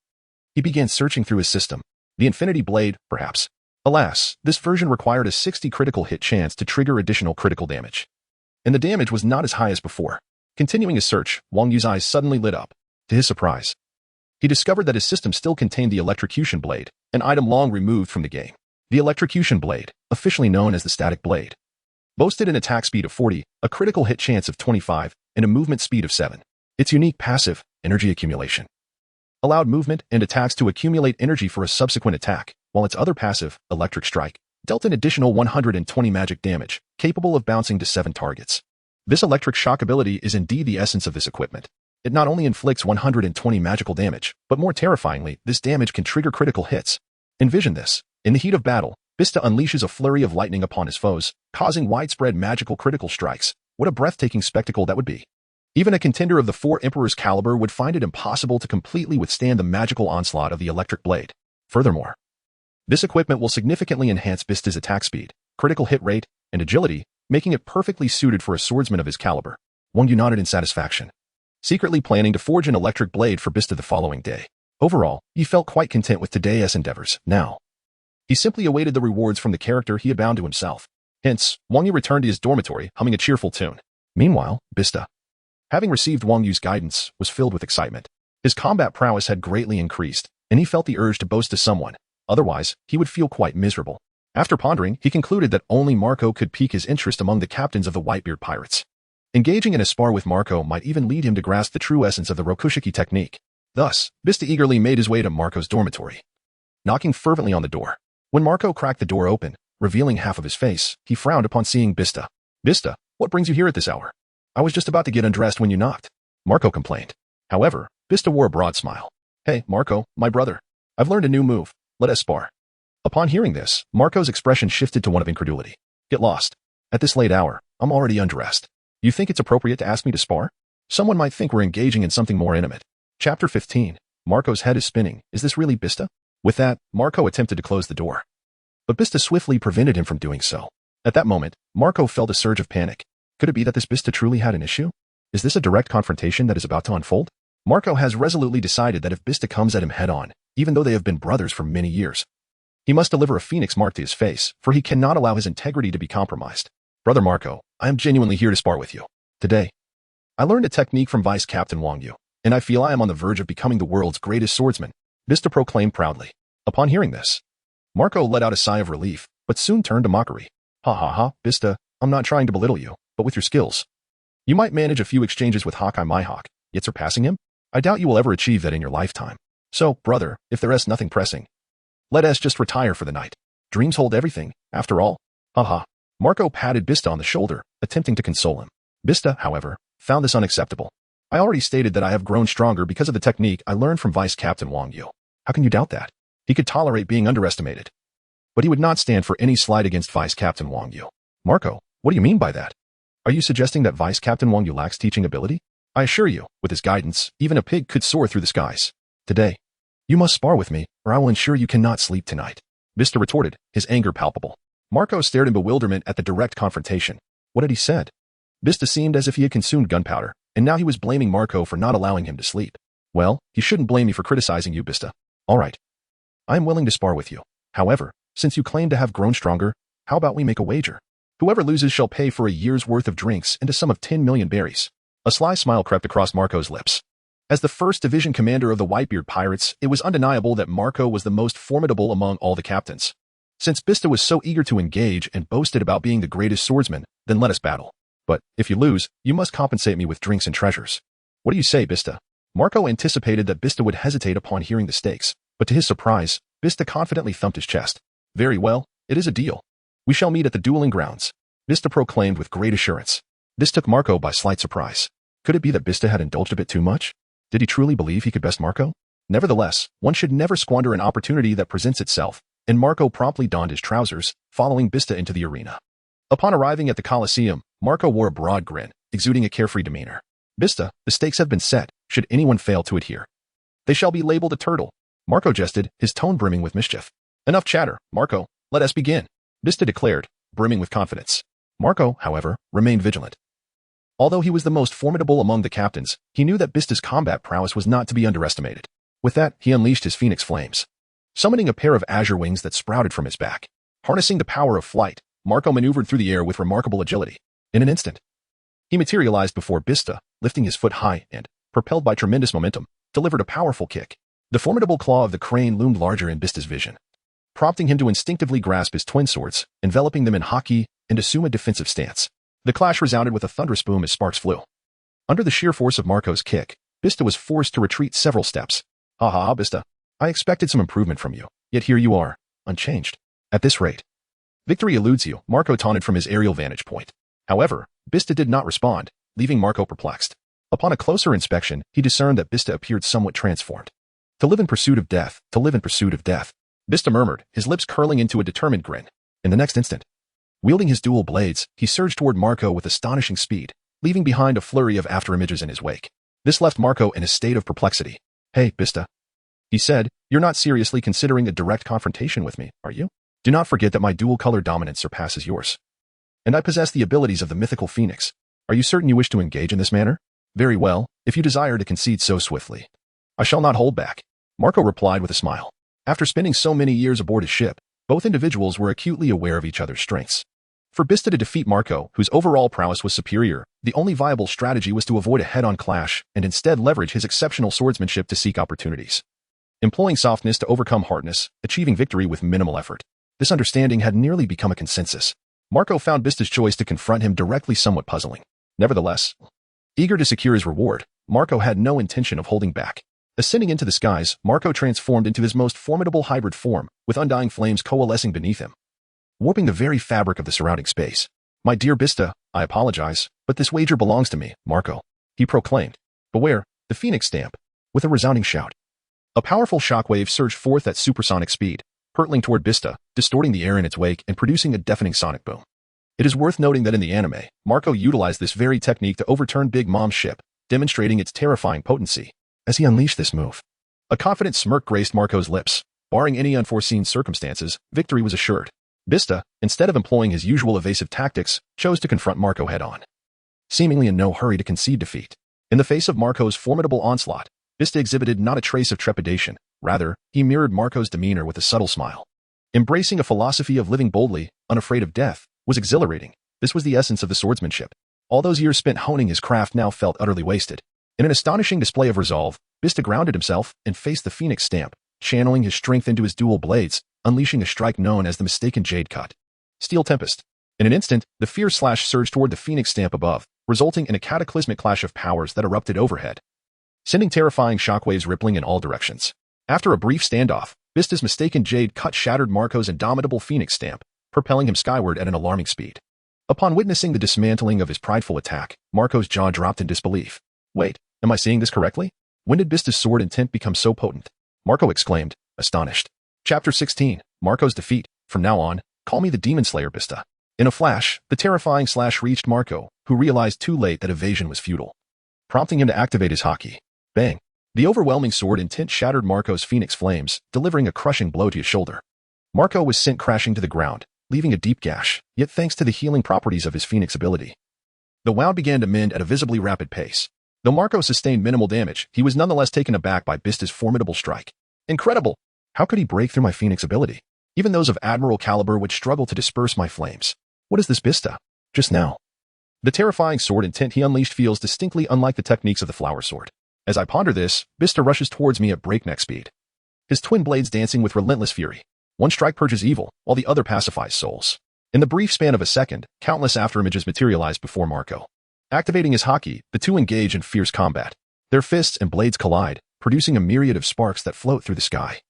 he began searching through his system. The Infinity Blade, perhaps. Alas, this version required a 60 critical hit chance to trigger additional critical damage. And the damage was not as high as before. Continuing his search, Wang Yu's eyes suddenly lit up. To his surprise, he discovered that his system still contained the Electrocution Blade, an item long removed from the game. The Electrocution Blade, officially known as the Static Blade, boasted an attack speed of 40, a critical hit chance of 25, and a movement speed of 7. Its unique passive, Energy Accumulation, allowed movement and attacks to accumulate energy for a subsequent attack, while its other passive, Electric Strike, dealt an additional 120 magic damage, capable of bouncing to 7 targets. This electric shock ability is indeed the essence of this equipment. It not only inflicts 120 magical damage, but more terrifyingly, this damage can trigger critical hits. Envision this. In the heat of battle, Vista unleashes a flurry of lightning upon his foes, causing widespread magical critical strikes. What a breathtaking spectacle that would be. Even a contender of the 4 Emperor's caliber would find it impossible to completely withstand the magical onslaught of the electric blade. Furthermore, this equipment will significantly enhance Vista's attack speed, critical hit rate, and agility, making it perfectly suited for a swordsman of his caliber. Wang Yu nodded in satisfaction, secretly planning to forge an electric blade for Vista the following day. Overall, he felt quite content with today's endeavors. Now, he simply awaited the rewards from the character he had bound to himself. Hence, Wang Yu returned to his dormitory, humming a cheerful tune. Meanwhile, Vista, having received Wang Yu's guidance, was filled with excitement. His combat prowess had greatly increased, and he felt the urge to boast to someone. Otherwise, he would feel quite miserable. After pondering, he concluded that only Marco could pique his interest among the captains of the Whitebeard Pirates. Engaging in a spar with Marco might even lead him to grasp the true essence of the Rokushiki technique. Thus, Vista eagerly made his way to Marco's dormitory, knocking fervently on the door. When Marco cracked the door open, revealing half of his face, he frowned upon seeing Vista. Vista, what brings you here at this hour? I was just about to get undressed when you knocked, Marco complained. However, Vista wore a broad smile. Hey, Marco, my brother. I've learned a new move. Let us spar. Upon hearing this, Marco's expression shifted to one of incredulity. Get lost. At this late hour, I'm already undressed. You think it's appropriate to ask me to spar? Someone might think we're engaging in something more intimate. Chapter 15. Marco's head is spinning. Is this really Vista? With that, Marco attempted to close the door, but Vista swiftly prevented him from doing so. At that moment, Marco felt a surge of panic. Could it be that this Vista truly had an issue? Is this a direct confrontation that is about to unfold? Marco has resolutely decided that if Vista comes at him head-on, even though they have been brothers for many years, he must deliver a phoenix mark to his face, for he cannot allow his integrity to be compromised. Brother Marco, I am genuinely here to spar with you. Today, I learned a technique from Vice Captain Wang Yu, and I feel I am on the verge of becoming the world's greatest swordsman, Vista proclaimed proudly. Upon hearing this, Marco let out a sigh of relief, but soon turned to mockery. Ha ha ha, Vista, I'm not trying to belittle you, but with your skills, you might manage a few exchanges with Hawkeye my Hawk, yet surpassing him? I doubt you will ever achieve that in your lifetime. So, brother, if there is nothing pressing, let us just retire for the night. Dreams hold everything, after all. Haha. Marco patted Vista on the shoulder, attempting to console him. Vista, however, found this unacceptable. I already stated that I have grown stronger because of the technique I learned from Vice Captain Wang Yu. How can you doubt that? He could tolerate being underestimated, but he would not stand for any slight against Vice Captain Wang Yu. Marco, what do you mean by that? Are you suggesting that Vice Captain Wang Yu lacks teaching ability? I assure you, with his guidance, even a pig could soar through the skies. Today, you must spar with me, or I will ensure you cannot sleep tonight. Vista retorted, his anger palpable. Marco stared in bewilderment at the direct confrontation. What had he said? Vista seemed as if he had consumed gunpowder, and now he was blaming Marco for not allowing him to sleep. Well, you shouldn't blame me for criticizing you, Vista. All right. I am willing to spar with you. However, since you claim to have grown stronger, how about we make a wager? Whoever loses shall pay for a year's worth of drinks and a sum of 10 million berries. A sly smile crept across Marco's lips. As the 1st Division commander of the Whitebeard Pirates, it was undeniable that Marco was the most formidable among all the captains. Since Vista was so eager to engage and boasted about being the greatest swordsman, then let us battle. But, if you lose, you must compensate me with drinks and treasures. What do you say, Vista? Marco anticipated that Vista would hesitate upon hearing the stakes, but to his surprise, Vista confidently thumped his chest. Very well, it is a deal. We shall meet at the dueling grounds, Vista proclaimed with great assurance. This took Marco by slight surprise. Could it be that Vista had indulged a bit too much? Did he truly believe he could best Marco? Nevertheless, one should never squander an opportunity that presents itself, and Marco promptly donned his trousers, following Vista into the arena. Upon arriving at the Colosseum, Marco wore a broad grin, exuding a carefree demeanor. Vista, the stakes have been set, should anyone fail to adhere. They shall be labeled a turtle. Marco jested, his tone brimming with mischief. Enough chatter, Marco, let us begin, Vista declared, brimming with confidence. Marco, however, remained vigilant. Although he was the most formidable among the captains, he knew that Vista's combat prowess was not to be underestimated. With that, he unleashed his phoenix flames. Summoning a pair of azure wings that sprouted from his back. Harnessing the power of flight, Marco maneuvered through the air with remarkable agility. In an instant, he materialized before Vista, lifting his foot high and, propelled by tremendous momentum, delivered a powerful kick. The formidable claw of the crane loomed larger in Vista's vision, prompting him to instinctively grasp his twin swords, enveloping them in haki, and assume a defensive stance. The clash resounded with a thunderous boom as sparks flew. Under the sheer force of Marco's kick, Vista was forced to retreat several steps. Ha ha, Vista. I expected some improvement from you, yet here you are, unchanged. At this rate, victory eludes you, Marco taunted from his aerial vantage point. However, Vista did not respond, leaving Marco perplexed. Upon a closer inspection, he discerned that Vista appeared somewhat transformed. To live in pursuit of death, to live in pursuit of death, Vista murmured, his lips curling into a determined grin. In the next instant, wielding his dual blades, he surged toward Marco with astonishing speed, leaving behind a flurry of afterimages in his wake. This left Marco in a state of perplexity. Hey, Vista, he said, you're not seriously considering a direct confrontation with me, are you? Do not forget that my dual-color dominance surpasses yours. And I possess the abilities of the mythical phoenix. Are you certain you wish to engage in this manner? Very well, if you desire to concede so swiftly. I shall not hold back, Marco replied with a smile. After spending so many years aboard his ship, both individuals were acutely aware of each other's strengths. For Vista to defeat Marco, whose overall prowess was superior, the only viable strategy was to avoid a head-on clash and instead leverage his exceptional swordsmanship to seek opportunities. Employing softness to overcome hardness, achieving victory with minimal effort. This understanding had nearly become a consensus. Marco found Vista's choice to confront him directly somewhat puzzling. Nevertheless, eager to secure his reward, Marco had no intention of holding back. Ascending into the skies, Marco transformed into his most formidable hybrid form, with undying flames coalescing beneath him, warping the very fabric of the surrounding space. My dear Vista, I apologize, but this wager belongs to me, Marco, he proclaimed. Beware, the phoenix stamp, with a resounding shout. A powerful shockwave surged forth at supersonic speed, hurtling toward Vista, distorting the air in its wake and producing a deafening sonic boom. It is worth noting that in the anime, Marco utilized this very technique to overturn Big Mom's ship, demonstrating its terrifying potency. As he unleashed this move, a confident smirk graced Marco's lips. Barring any unforeseen circumstances, victory was assured. Vista, instead of employing his usual evasive tactics, chose to confront Marco head-on, seemingly in no hurry to concede defeat. In the face of Marco's formidable onslaught, Vista exhibited not a trace of trepidation. Rather, he mirrored Marco's demeanor with a subtle smile. Embracing a philosophy of living boldly, unafraid of death, was exhilarating. This was the essence of the swordsmanship. All those years spent honing his craft now felt utterly wasted. In an astonishing display of resolve, Vista grounded himself and faced the phoenix stamp, channeling his strength into his dual blades, unleashing a strike known as the mistaken Jade Cut. Steel Tempest. In an instant, the fierce slash surged toward the phoenix stamp above, resulting in a cataclysmic clash of powers that erupted overhead, sending terrifying shockwaves rippling in all directions. After a brief standoff, Vista's mistaken Jade Cut shattered Marco's indomitable phoenix stamp, propelling him skyward at an alarming speed. Upon witnessing the dismantling of his prideful attack, Marco's jaw dropped in disbelief. Wait, am I seeing this correctly? When did Vista's sword intent become so potent? Marco exclaimed, astonished. Chapter 16, Marco's Defeat. From now on, call me the Demon Slayer Vista. In a flash, the terrifying slash reached Marco, who realized too late that evasion was futile, prompting him to activate his haki. Bang! The overwhelming sword intent shattered Marco's phoenix flames, delivering a crushing blow to his shoulder. Marco was sent crashing to the ground, leaving a deep gash, yet thanks to the healing properties of his phoenix ability, the wound began to mend at a visibly rapid pace. Though Marco sustained minimal damage, he was nonetheless taken aback by Vista's formidable strike. Incredible! How could he break through my phoenix ability? Even those of admiral caliber would struggle to disperse my flames. What is this Vista? Just now, the terrifying sword intent he unleashed feels distinctly unlike the techniques of the flower sword. As I ponder this, Vista rushes towards me at breakneck speed, his twin blades dancing with relentless fury. One strike purges evil, while the other pacifies souls. In the brief span of a second, countless afterimages materialize before Marco. Activating his haki, the two engage in fierce combat. Their fists and blades collide, producing a myriad of sparks that float through the sky.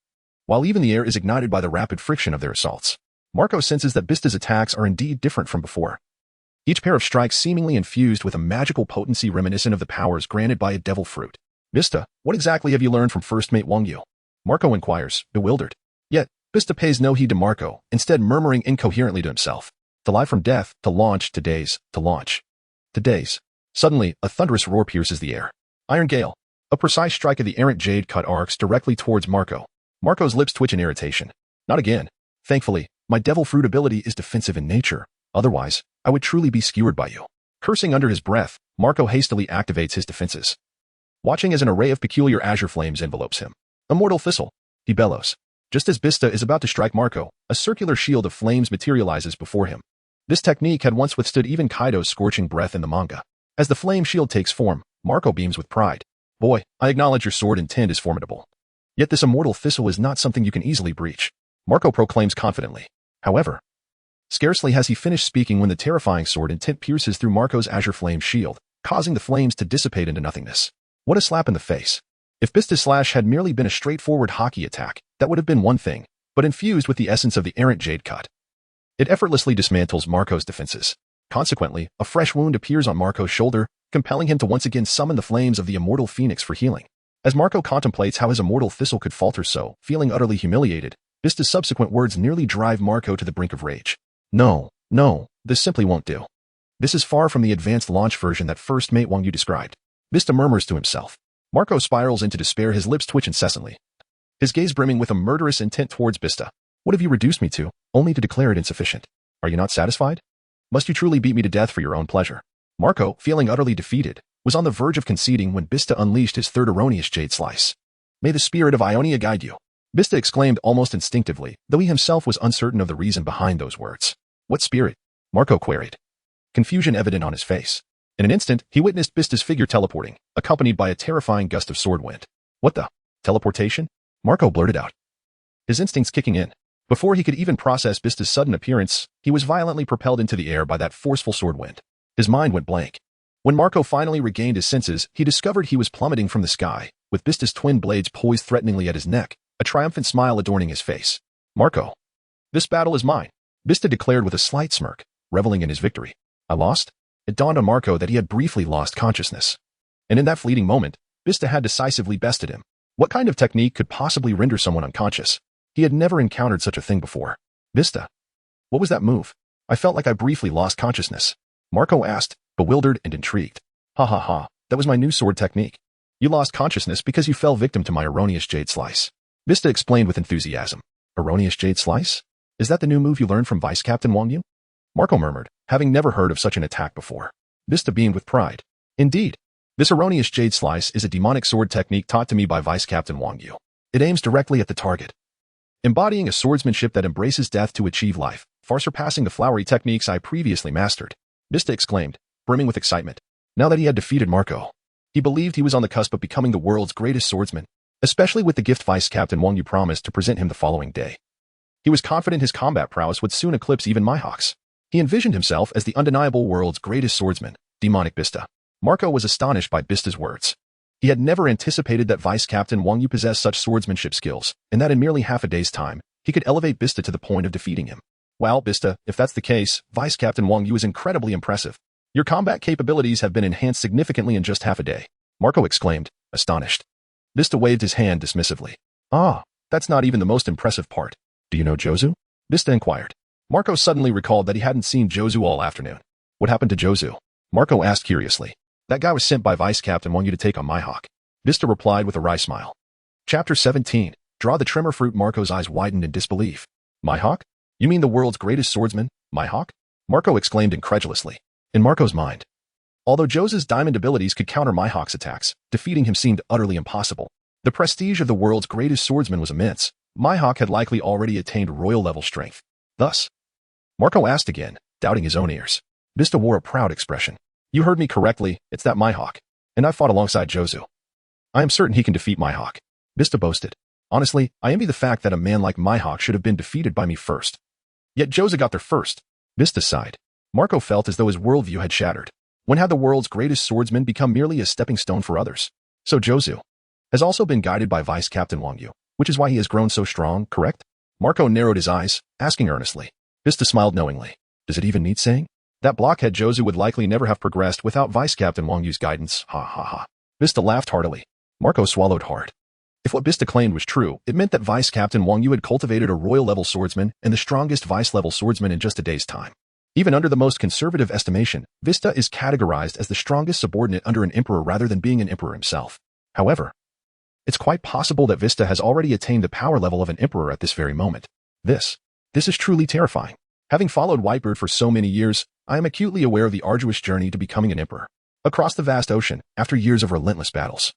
While even the air is ignited by the rapid friction of their assaults, Marco senses that Vista's attacks are indeed different from before. Each pair of strikes seemingly infused with a magical potency reminiscent of the powers granted by a devil fruit. Vista, what exactly have you learned from first mate Wang Yu? Marco inquires, bewildered. Yet, Vista pays no heed to Marco, instead murmuring incoherently to himself. To lie from death, to launch, to daze, to launch. To daze. Suddenly, a thunderous roar pierces the air. Iron Gale. A precise strike of the errant jade cut arcs directly towards Marco. Marco's lips twitch in irritation. Not again. Thankfully, my devil fruit ability is defensive in nature. Otherwise, I would truly be skewered by you. Cursing under his breath, Marco hastily activates his defenses. Watching as an array of peculiar azure flames envelopes him. Immortal Thistle, he bellows. Just as Vista is about to strike Marco, a circular shield of flames materializes before him. This technique had once withstood even Kaido's scorching breath in the manga. As the flame shield takes form, Marco beams with pride. Boy, I acknowledge your sword intent is formidable. Yet this immortal thistle is not something you can easily breach, Marco proclaims confidently. However, scarcely has he finished speaking when the terrifying sword intent pierces through Marco's azure flame shield, causing the flames to dissipate into nothingness. What a slap in the face. If Vista's slash had merely been a straightforward haki attack, that would have been one thing, but infused with the essence of the errant jade cut. It effortlessly dismantles Marco's defenses. Consequently, a fresh wound appears on Marco's shoulder, compelling him to once again summon the flames of the immortal phoenix for healing. As Marco contemplates how his immortal thistle could falter so, feeling utterly humiliated, Vista's subsequent words nearly drive Marco to the brink of rage. No, this simply won't do. This is far from the advanced launch version that first mate Wang Yu described. Vista murmurs to himself. Marco spirals into despair, his lips twitch incessantly, his gaze brimming with a murderous intent towards Vista. What have you reduced me to, only to declare it insufficient? Are you not satisfied? Must you truly beat me to death for your own pleasure? Marco, feeling utterly defeated, was on the verge of conceding when Vista unleashed his third erroneous jade slice. May the spirit of Ionia guide you, Vista exclaimed almost instinctively, though he himself was uncertain of the reason behind those words. What spirit? Marco queried, confusion evident on his face. In an instant, he witnessed Vista's figure teleporting, accompanied by a terrifying gust of sword wind. What the? Teleportation? Marco blurted out, his instincts kicking in. Before he could even process Vista's sudden appearance, he was violently propelled into the air by that forceful sword wind. His mind went blank. When Marco finally regained his senses, he discovered he was plummeting from the sky, with Vista's twin blades poised threateningly at his neck, a triumphant smile adorning his face. Marco, this battle is mine, Vista declared with a slight smirk, reveling in his victory. I lost? It dawned on Marco that he had briefly lost consciousness. And in that fleeting moment, Vista had decisively bested him. What kind of technique could possibly render someone unconscious? He had never encountered such a thing before. Vista, what was that move? I felt like I briefly lost consciousness, Marco asked, bewildered and intrigued. Ha, that was my new sword technique. You lost consciousness because you fell victim to my erroneous jade slice, Vista explained with enthusiasm. Erroneous jade slice? Is that the new move you learned from Vice Captain Wang Yu? Marco murmured, having never heard of such an attack before. Vista beamed with pride. Indeed, this erroneous jade slice is a demonic sword technique taught to me by Vice Captain Wang Yu. It aims directly at the target, embodying a swordsmanship that embraces death to achieve life, far surpassing the flowery techniques I previously mastered, Vista exclaimed, brimming with excitement. Now that he had defeated Marco, he believed he was on the cusp of becoming the world's greatest swordsman, especially with the gift Vice Captain Wang Yu promised to present him the following day. He was confident his combat prowess would soon eclipse even Mihawk's. He envisioned himself as the undeniable world's greatest swordsman, demonic Vista. Marco was astonished by Vista's words. He had never anticipated that Vice Captain Wang Yu possessed such swordsmanship skills, and that in merely half a day's time, he could elevate Vista to the point of defeating him. Well, Vista, if that's the case, Vice Captain Wang Yu is incredibly impressive. Your combat capabilities have been enhanced significantly in just half a day, Marco exclaimed, astonished. Vista waved his hand dismissively. Ah, that's not even the most impressive part. Do you know Jozu? Vista inquired. Marco suddenly recalled that he hadn't seen Jozu all afternoon. What happened to Jozu? Marco asked curiously. That guy was sent by Vice Captain Wang Yu to take on Mihawk, Vista replied with a wry smile. Chapter 17. Draw the tremor fruit. Marco's eyes widened in disbelief. Mihawk? You mean the world's greatest swordsman, Mihawk? Marco exclaimed incredulously. In Marco's mind, although Jozu's diamond abilities could counter Mihawk's attacks, defeating him seemed utterly impossible. The prestige of the world's greatest swordsman was immense. Mihawk had likely already attained royal-level strength. Thus, Marco asked again, doubting his own ears. Vista wore a proud expression. You heard me correctly, it's that Mihawk. And I fought alongside Jozu. I am certain he can defeat Mihawk. Vista boasted. Honestly, I envy the fact that a man like Mihawk should have been defeated by me first. Yet Jozu got there first. Vista sighed. Marco felt as though his worldview had shattered. When had the world's greatest swordsman become merely a stepping stone for others? So Jozu has also been guided by Vice Captain Wang Yu, which is why he has grown so strong, correct? Marco narrowed his eyes, asking earnestly. Vista smiled knowingly. Does it even need saying? That blockhead Jozu would likely never have progressed without Vice Captain Wang Yu's guidance. Ha ha ha. Vista laughed heartily. Marco swallowed hard. If what Vista claimed was true, it meant that Vice Captain Wang Yu had cultivated a royal-level swordsman and the strongest vice-level swordsman in just a day's time. Even under the most conservative estimation, Vista is categorized as the strongest subordinate under an emperor rather than being an emperor himself. However, it's quite possible that Vista has already attained the power level of an emperor at this very moment. This is truly terrifying. Having followed Whitebeard for so many years, I am acutely aware of the arduous journey to becoming an emperor. Across the vast ocean, after years of relentless battles,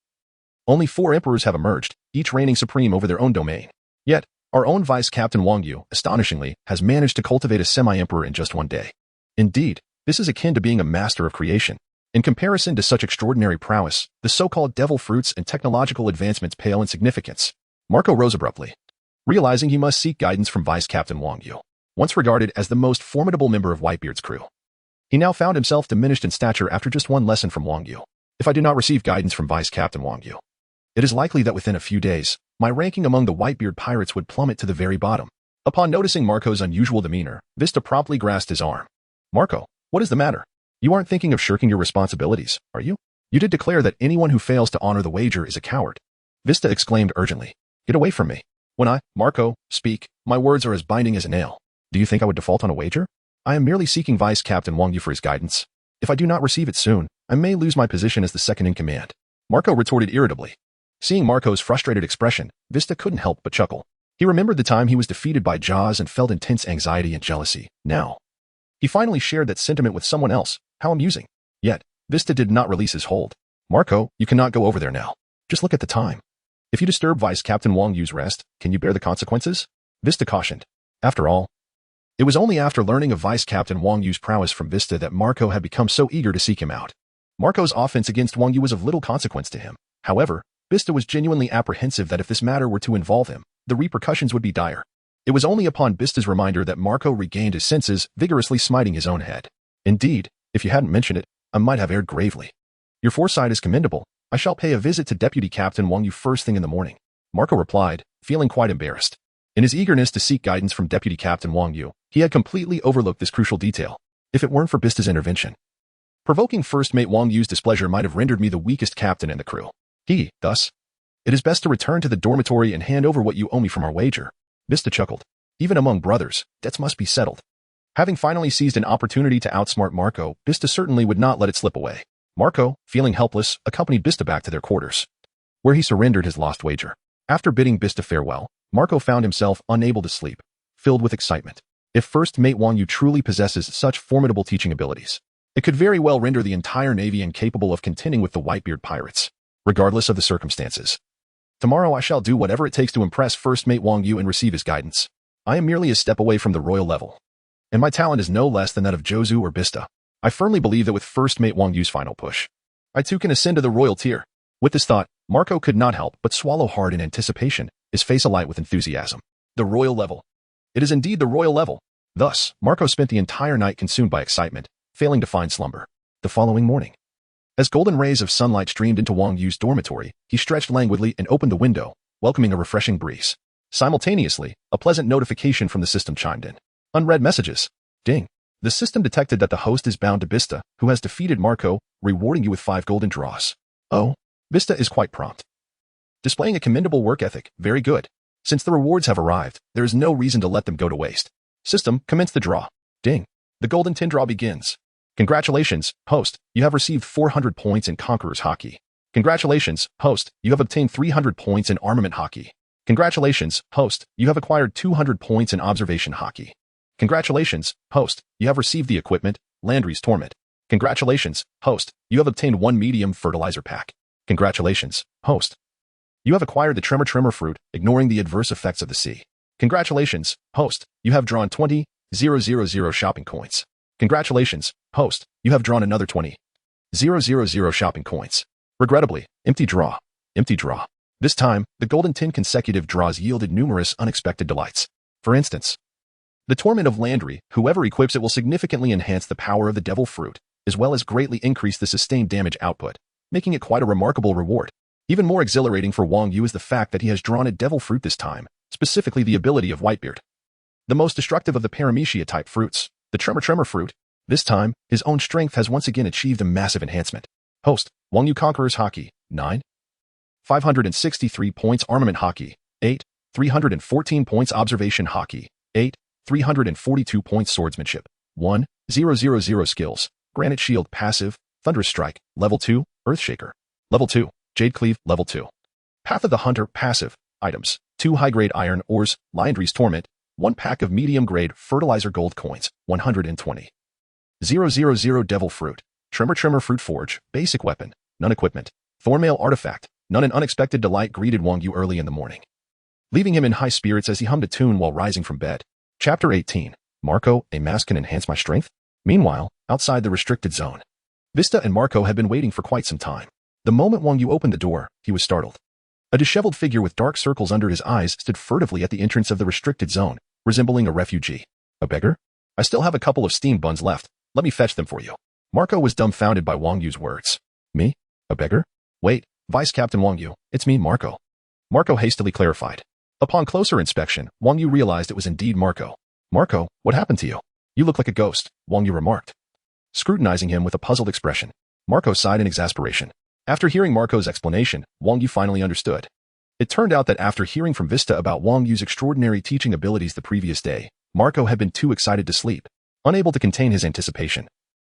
only 4 emperors have emerged, each reigning supreme over their own domain. Yet, our own Vice Captain Wang Yu, astonishingly, has managed to cultivate a semi-emperor in just one day. Indeed, this is akin to being a master of creation. In comparison to such extraordinary prowess, the so-called devil fruits and technological advancements pale in significance. Marco rose abruptly, realizing he must seek guidance from Vice Captain Wang Yu, once regarded as the most formidable member of Whitebeard's crew. He now found himself diminished in stature after just one lesson from Wang Yu. If I do not receive guidance from Vice Captain Wang Yu, it is likely that within a few days, my ranking among the Whitebeard Pirates would plummet to the very bottom. Upon noticing Marco's unusual demeanor, Vista promptly grasped his arm. Marco, what is the matter? You aren't thinking of shirking your responsibilities, are you? You did declare that anyone who fails to honor the wager is a coward. Vista exclaimed urgently. Get away from me. When I, Marco, speak, my words are as binding as a nail. Do you think I would default on a wager? I am merely seeking Vice Captain Wang Yu for his guidance. If I do not receive it soon, I may lose my position as the second in command. Marco retorted irritably. Seeing Marco's frustrated expression, Vista couldn't help but chuckle. He remembered the time he was defeated by Jozu and felt intense anxiety and jealousy. Now, he finally shared that sentiment with someone else. How amusing. Yet, Vista did not release his hold. Marco, you cannot go over there now. Just look at the time. If you disturb Vice Captain Wang Yu's rest, can you bear the consequences? Vista cautioned. After all, it was only after learning of Vice Captain Wang Yu's prowess from Vista that Marco had become so eager to seek him out. Marco's offense against Wang Yu was of little consequence to him. However, Vista was genuinely apprehensive that if this matter were to involve him, the repercussions would be dire. It was only upon Vista's reminder that Marco regained his senses, vigorously smiting his own head. Indeed, if you hadn't mentioned it, I might have erred gravely. Your foresight is commendable. I shall pay a visit to Deputy Captain Wang Yu first thing in the morning. Marco replied, feeling quite embarrassed. In his eagerness to seek guidance from Deputy Captain Wang Yu, he had completely overlooked this crucial detail. If it weren't for Vista's intervention, provoking First Mate Wang Yu's displeasure might have rendered me the weakest captain in the crew. Thus, it is best to return to the dormitory and hand over what you owe me from our wager. Vista chuckled. Even among brothers, debts must be settled. Having finally seized an opportunity to outsmart Marco, Vista certainly would not let it slip away. Marco, feeling helpless, accompanied Vista back to their quarters, where he surrendered his lost wager. After bidding Vista farewell, Marco found himself unable to sleep, filled with excitement. If First Mate Wang Yu truly possesses such formidable teaching abilities, it could very well render the entire Navy incapable of contending with the Whitebeard Pirates, regardless of the circumstances. Tomorrow I shall do whatever it takes to impress First Mate Wang Yu and receive his guidance. I am merely a step away from the royal level, and my talent is no less than that of Jozu or Vista. I firmly believe that with First Mate Wang Yu's final push, I too can ascend to the royal tier. With this thought, Marco could not help but swallow hard in anticipation, his face alight with enthusiasm. The royal level. It is indeed the royal level. Thus, Marco spent the entire night consumed by excitement, failing to find slumber. The following morning, as golden rays of sunlight streamed into Wang Yu's dormitory, he stretched languidly and opened the window, welcoming a refreshing breeze. Simultaneously, a pleasant notification from the system chimed in. Unread messages. Ding. The system detected that the host is bound to Vista, who has defeated Marco, rewarding you with 5 golden draws. Oh, Vista is quite prompt, displaying a commendable work ethic. Very good. Since the rewards have arrived, there is no reason to let them go to waste. System, commence the draw. Ding. The golden 10 draw begins. Congratulations, host, you have received 400 points in Conqueror's Hockey. Congratulations, host, you have obtained 300 points in Armament Hockey. Congratulations, host, you have acquired 200 points in Observation Hockey. Congratulations, host, you have received the equipment, Landry's Torment. Congratulations, host, you have obtained 1 medium fertilizer pack. Congratulations, host, you have acquired the Tremor fruit, ignoring the adverse effects of the sea. Congratulations, host, you have drawn 20,000 shopping coins. Congratulations, host, you have drawn another 20,000 shopping coins. Regrettably, empty draw. Empty draw. This time, the golden 10 consecutive draws yielded numerous unexpected delights. For instance, the Torment of Landry, whoever equips it will significantly enhance the power of the Devil Fruit, as well as greatly increase the sustained damage output, making it quite a remarkable reward. Even more exhilarating for Wang Yu is the fact that he has drawn a Devil Fruit this time, specifically the ability of Whitebeard. The most destructive of the Paramecia-type fruits, the Tremor Fruit. This time, his own strength has once again achieved a massive enhancement. Host, Wang Yu Conqueror's Haki, 9. 563 points Armament Haki, 8. 314 points Observation Haki, 8. 342 points Swordsmanship, 1. 000 skills, Granite Shield Passive, Thunderous Strike, Level 2, Earthshaker. Level 2, Jade Cleave, Level 2. Path of the Hunter, Passive, Items, 2 high-grade Iron Ores, Liandry's Torment, 1 pack of medium-grade Fertilizer Gold Coins, 120. 000 Devil Fruit, Tremor Fruit Forge, Basic Weapon, None Equipment, Thornmail Artifact, None an unexpected delight greeted Wang Yu early in the morning, leaving him in high spirits as he hummed a tune while rising from bed. Chapter 18. Marco, a mask can enhance my strength? Meanwhile, outside the restricted zone, Vista and Marco had been waiting for quite some time. The moment Wang Yu opened the door, he was startled. A disheveled figure with dark circles under his eyes stood furtively at the entrance of the restricted zone, resembling a refugee. A beggar? I still have a couple of steamed buns left. Let me fetch them for you. Marco was dumbfounded by Wang Yu's words. Me? A beggar? Wait, Vice Captain Wang Yu, it's me, Marco. Marco hastily clarified. Upon closer inspection, Wang Yu realized it was indeed Marco. Marco, what happened to you? You look like a ghost, Wang Yu remarked, scrutinizing him with a puzzled expression. Marco sighed in exasperation. After hearing Marco's explanation, Wang Yu finally understood. It turned out that after hearing from Vista about Wang Yu's extraordinary teaching abilities the previous day, Marco had been too excited to sleep, unable to contain his anticipation.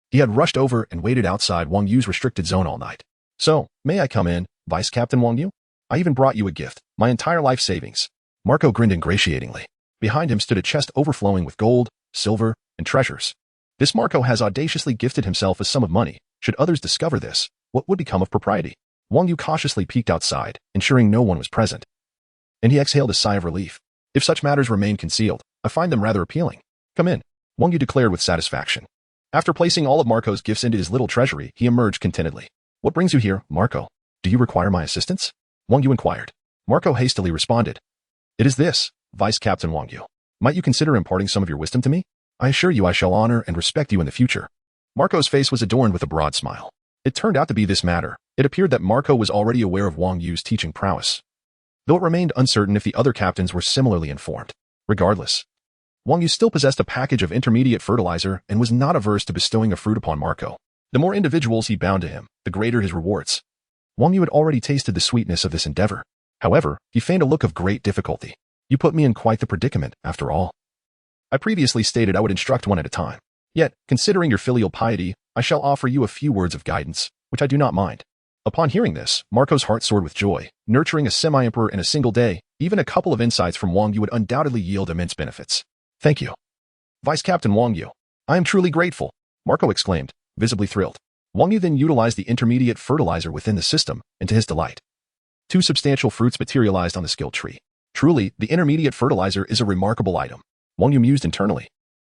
He had rushed over and waited outside Wang Yu's restricted zone all night. So, may I come in, Vice Captain Wang Yu? I even brought you a gift, my entire life savings. Marco grinned ingratiatingly. Behind him stood a chest overflowing with gold, silver, and treasures. This Marco has audaciously gifted himself a sum of money. Should others discover this, what would become of propriety? Wang Yu cautiously peeked outside, ensuring no one was present. And he exhaled a sigh of relief. If such matters remain concealed, I find them rather appealing. Come in, Wang Yu declared with satisfaction. After placing all of Marco's gifts into his little treasury, he emerged contentedly. What brings you here, Marco? Do you require my assistance? Wang Yu inquired. Marco hastily responded. It is this, Vice Captain Wang Yu. Might you consider imparting some of your wisdom to me? I assure you I shall honor and respect you in the future. Marco's face was adorned with a broad smile. It turned out to be this matter. It appeared that Marco was already aware of Wang Yu's teaching prowess, though it remained uncertain if the other captains were similarly informed. Regardless, Wang Yu still possessed a package of intermediate fertilizer and was not averse to bestowing a fruit upon Marco. The more individuals he bound to him, the greater his rewards. Wang Yu had already tasted the sweetness of this endeavor. However, he feigned a look of great difficulty. You put me in quite the predicament, after all. I previously stated I would instruct one at a time. Yet, considering your filial piety, I shall offer you a few words of guidance, which I do not mind. Upon hearing this, Marco's heart soared with joy. Nurturing a semi-emperor in a single day, even a couple of insights from Wang Yu would undoubtedly yield immense benefits. Thank you, Vice Captain Wang Yu. I am truly grateful, Marco exclaimed, visibly thrilled. Wang Yu then utilized the intermediate fertilizer within the system, and to his delight, 2 substantial fruits materialized on the skill tree. Truly, the intermediate fertilizer is a remarkable item, Wang Yu mused internally.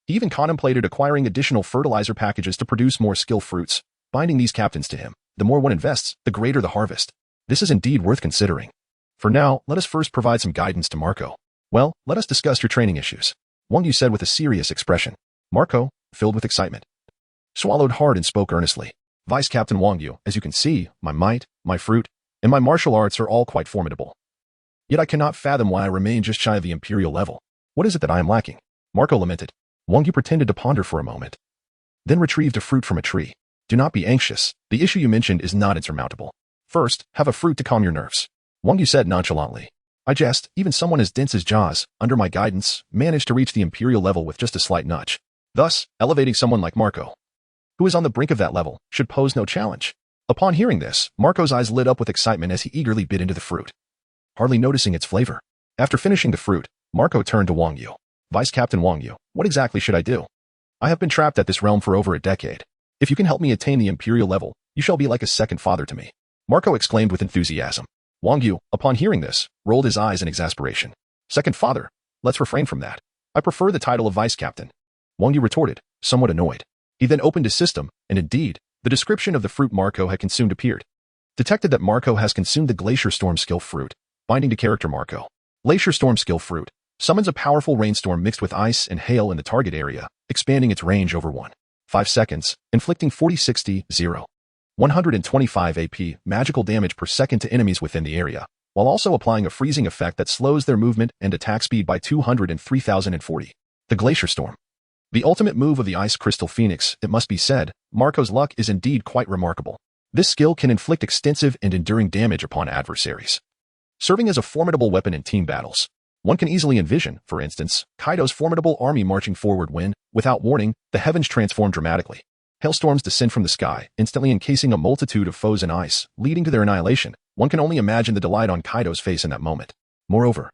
He even contemplated acquiring additional fertilizer packages to produce more skill fruits, binding these captains to him. The more one invests, the greater the harvest. This is indeed worth considering. For now, let us first provide some guidance to Marco. Well, let us discuss your training issues, Wang Yu said with a serious expression. Marco, filled with excitement, swallowed hard and spoke earnestly. Vice Captain Wang Yu, as you can see, my might, my fruit, and my martial arts are all quite formidable. Yet I cannot fathom why I remain just shy of the imperial level. What is it that I am lacking? Marco lamented. Wang Yu pretended to ponder for a moment, then retrieved a fruit from a tree. Do not be anxious. The issue you mentioned is not insurmountable. First, have a fruit to calm your nerves, Wang Yu said nonchalantly. I jest, even someone as dense as Jaws, under my guidance, managed to reach the imperial level with just a slight nudge. Thus, elevating someone like Marco, who is on the brink of that level, should pose no challenge. Upon hearing this, Marco's eyes lit up with excitement as he eagerly bit into the fruit, hardly noticing its flavor. After finishing the fruit, Marco turned to Wang Yu. Vice Captain Wang Yu, what exactly should I do? I have been trapped at this realm for over a decade. If you can help me attain the imperial level, you shall be like a second father to me, Marco exclaimed with enthusiasm. Wang Yu, upon hearing this, rolled his eyes in exasperation. Second father? Let's refrain from that. I prefer the title of Vice Captain, Wang Yu retorted, somewhat annoyed. He then opened his system, and indeed, the description of the fruit Marco had consumed appeared. Detected that Marco has consumed the Glacier Storm skill fruit. Binding to character Marco. Glacier Storm skill fruit summons a powerful rainstorm mixed with ice and hail in the target area, expanding its range over 1.5 seconds, inflicting 125 AP magical damage per second to enemies within the area, while also applying a freezing effect that slows their movement and attack speed by 203,040. The Glacier Storm. The ultimate move of the Ice Crystal Phoenix, it must be said, Marco's luck is indeed quite remarkable. This skill can inflict extensive and enduring damage upon adversaries, serving as a formidable weapon in team battles. One can easily envision, for instance, Kaido's formidable army marching forward when, without warning, the heavens transform dramatically. Hailstorms descend from the sky, instantly encasing a multitude of foes in ice, leading to their annihilation. One can only imagine the delight on Kaido's face in that moment. Moreover,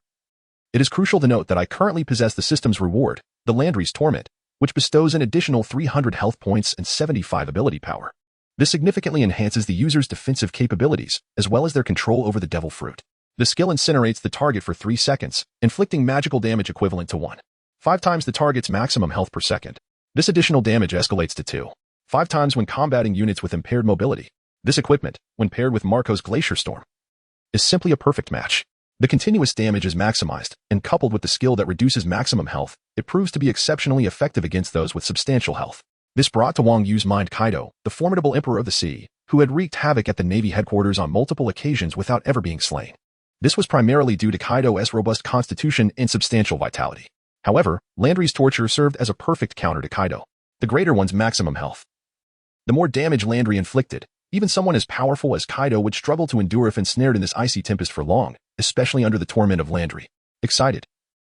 it is crucial to note that I currently possess the system's reward, the Landry's Torment, which bestows an additional 300 health points and 75 ability power. This significantly enhances the user's defensive capabilities, as well as their control over the Devil Fruit. The skill incinerates the target for 3 seconds, inflicting magical damage equivalent to 1.5 times the target's maximum health per second. This additional damage escalates to 2.5 times when combating units with impaired mobility. This equipment, when paired with Marco's Glacier Storm, is simply a perfect match. The continuous damage is maximized, and coupled with the skill that reduces maximum health, it proves to be exceptionally effective against those with substantial health. This brought to Wang Yu's mind Kaido, the formidable Emperor of the Sea, who had wreaked havoc at the Navy headquarters on multiple occasions without ever being slain. This was primarily due to Kaido's robust constitution and substantial vitality. However, Landry's torture served as a perfect counter to Kaido, the greater one's maximum health. The more damage Landry inflicted, even someone as powerful as Kaido would struggle to endure if ensnared in this icy tempest for long, especially under the torment of Landry. Excited,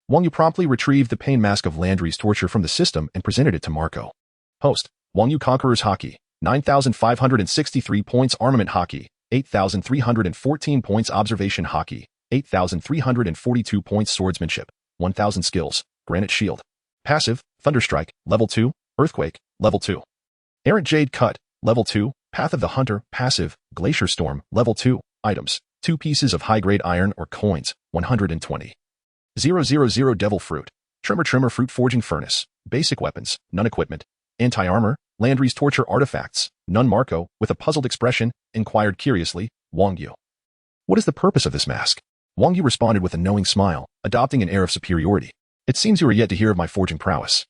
Wang Yu promptly retrieved the pain mask of Landry's torture from the system and presented it to Marco. Host, Wang Yu Conqueror's Haki, 9,563 points Armament Haki, 8,314 points Observation Haki, 8,342 points Swordsmanship, 1,000 skills, Granite Shield. Passive, Thunderstrike, Level 2, Earthquake, Level 2. Errant Jade Cut, Level 2, Path of the Hunter, Passive, Glacier Storm, Level 2, Items, 2 pieces of high-grade iron or coins, 120. 000 Devil Fruit, Trimmer Fruit Forging Furnace, Basic Weapons, None Equipment, Anti-Armor, Landry's Torture Artifacts, None. Marco, with a puzzled expression, inquired curiously, Wang Yu. What is the purpose of this mask? Wang Yu responded with a knowing smile, adopting an air of superiority. It seems you are yet to hear of my forging prowess.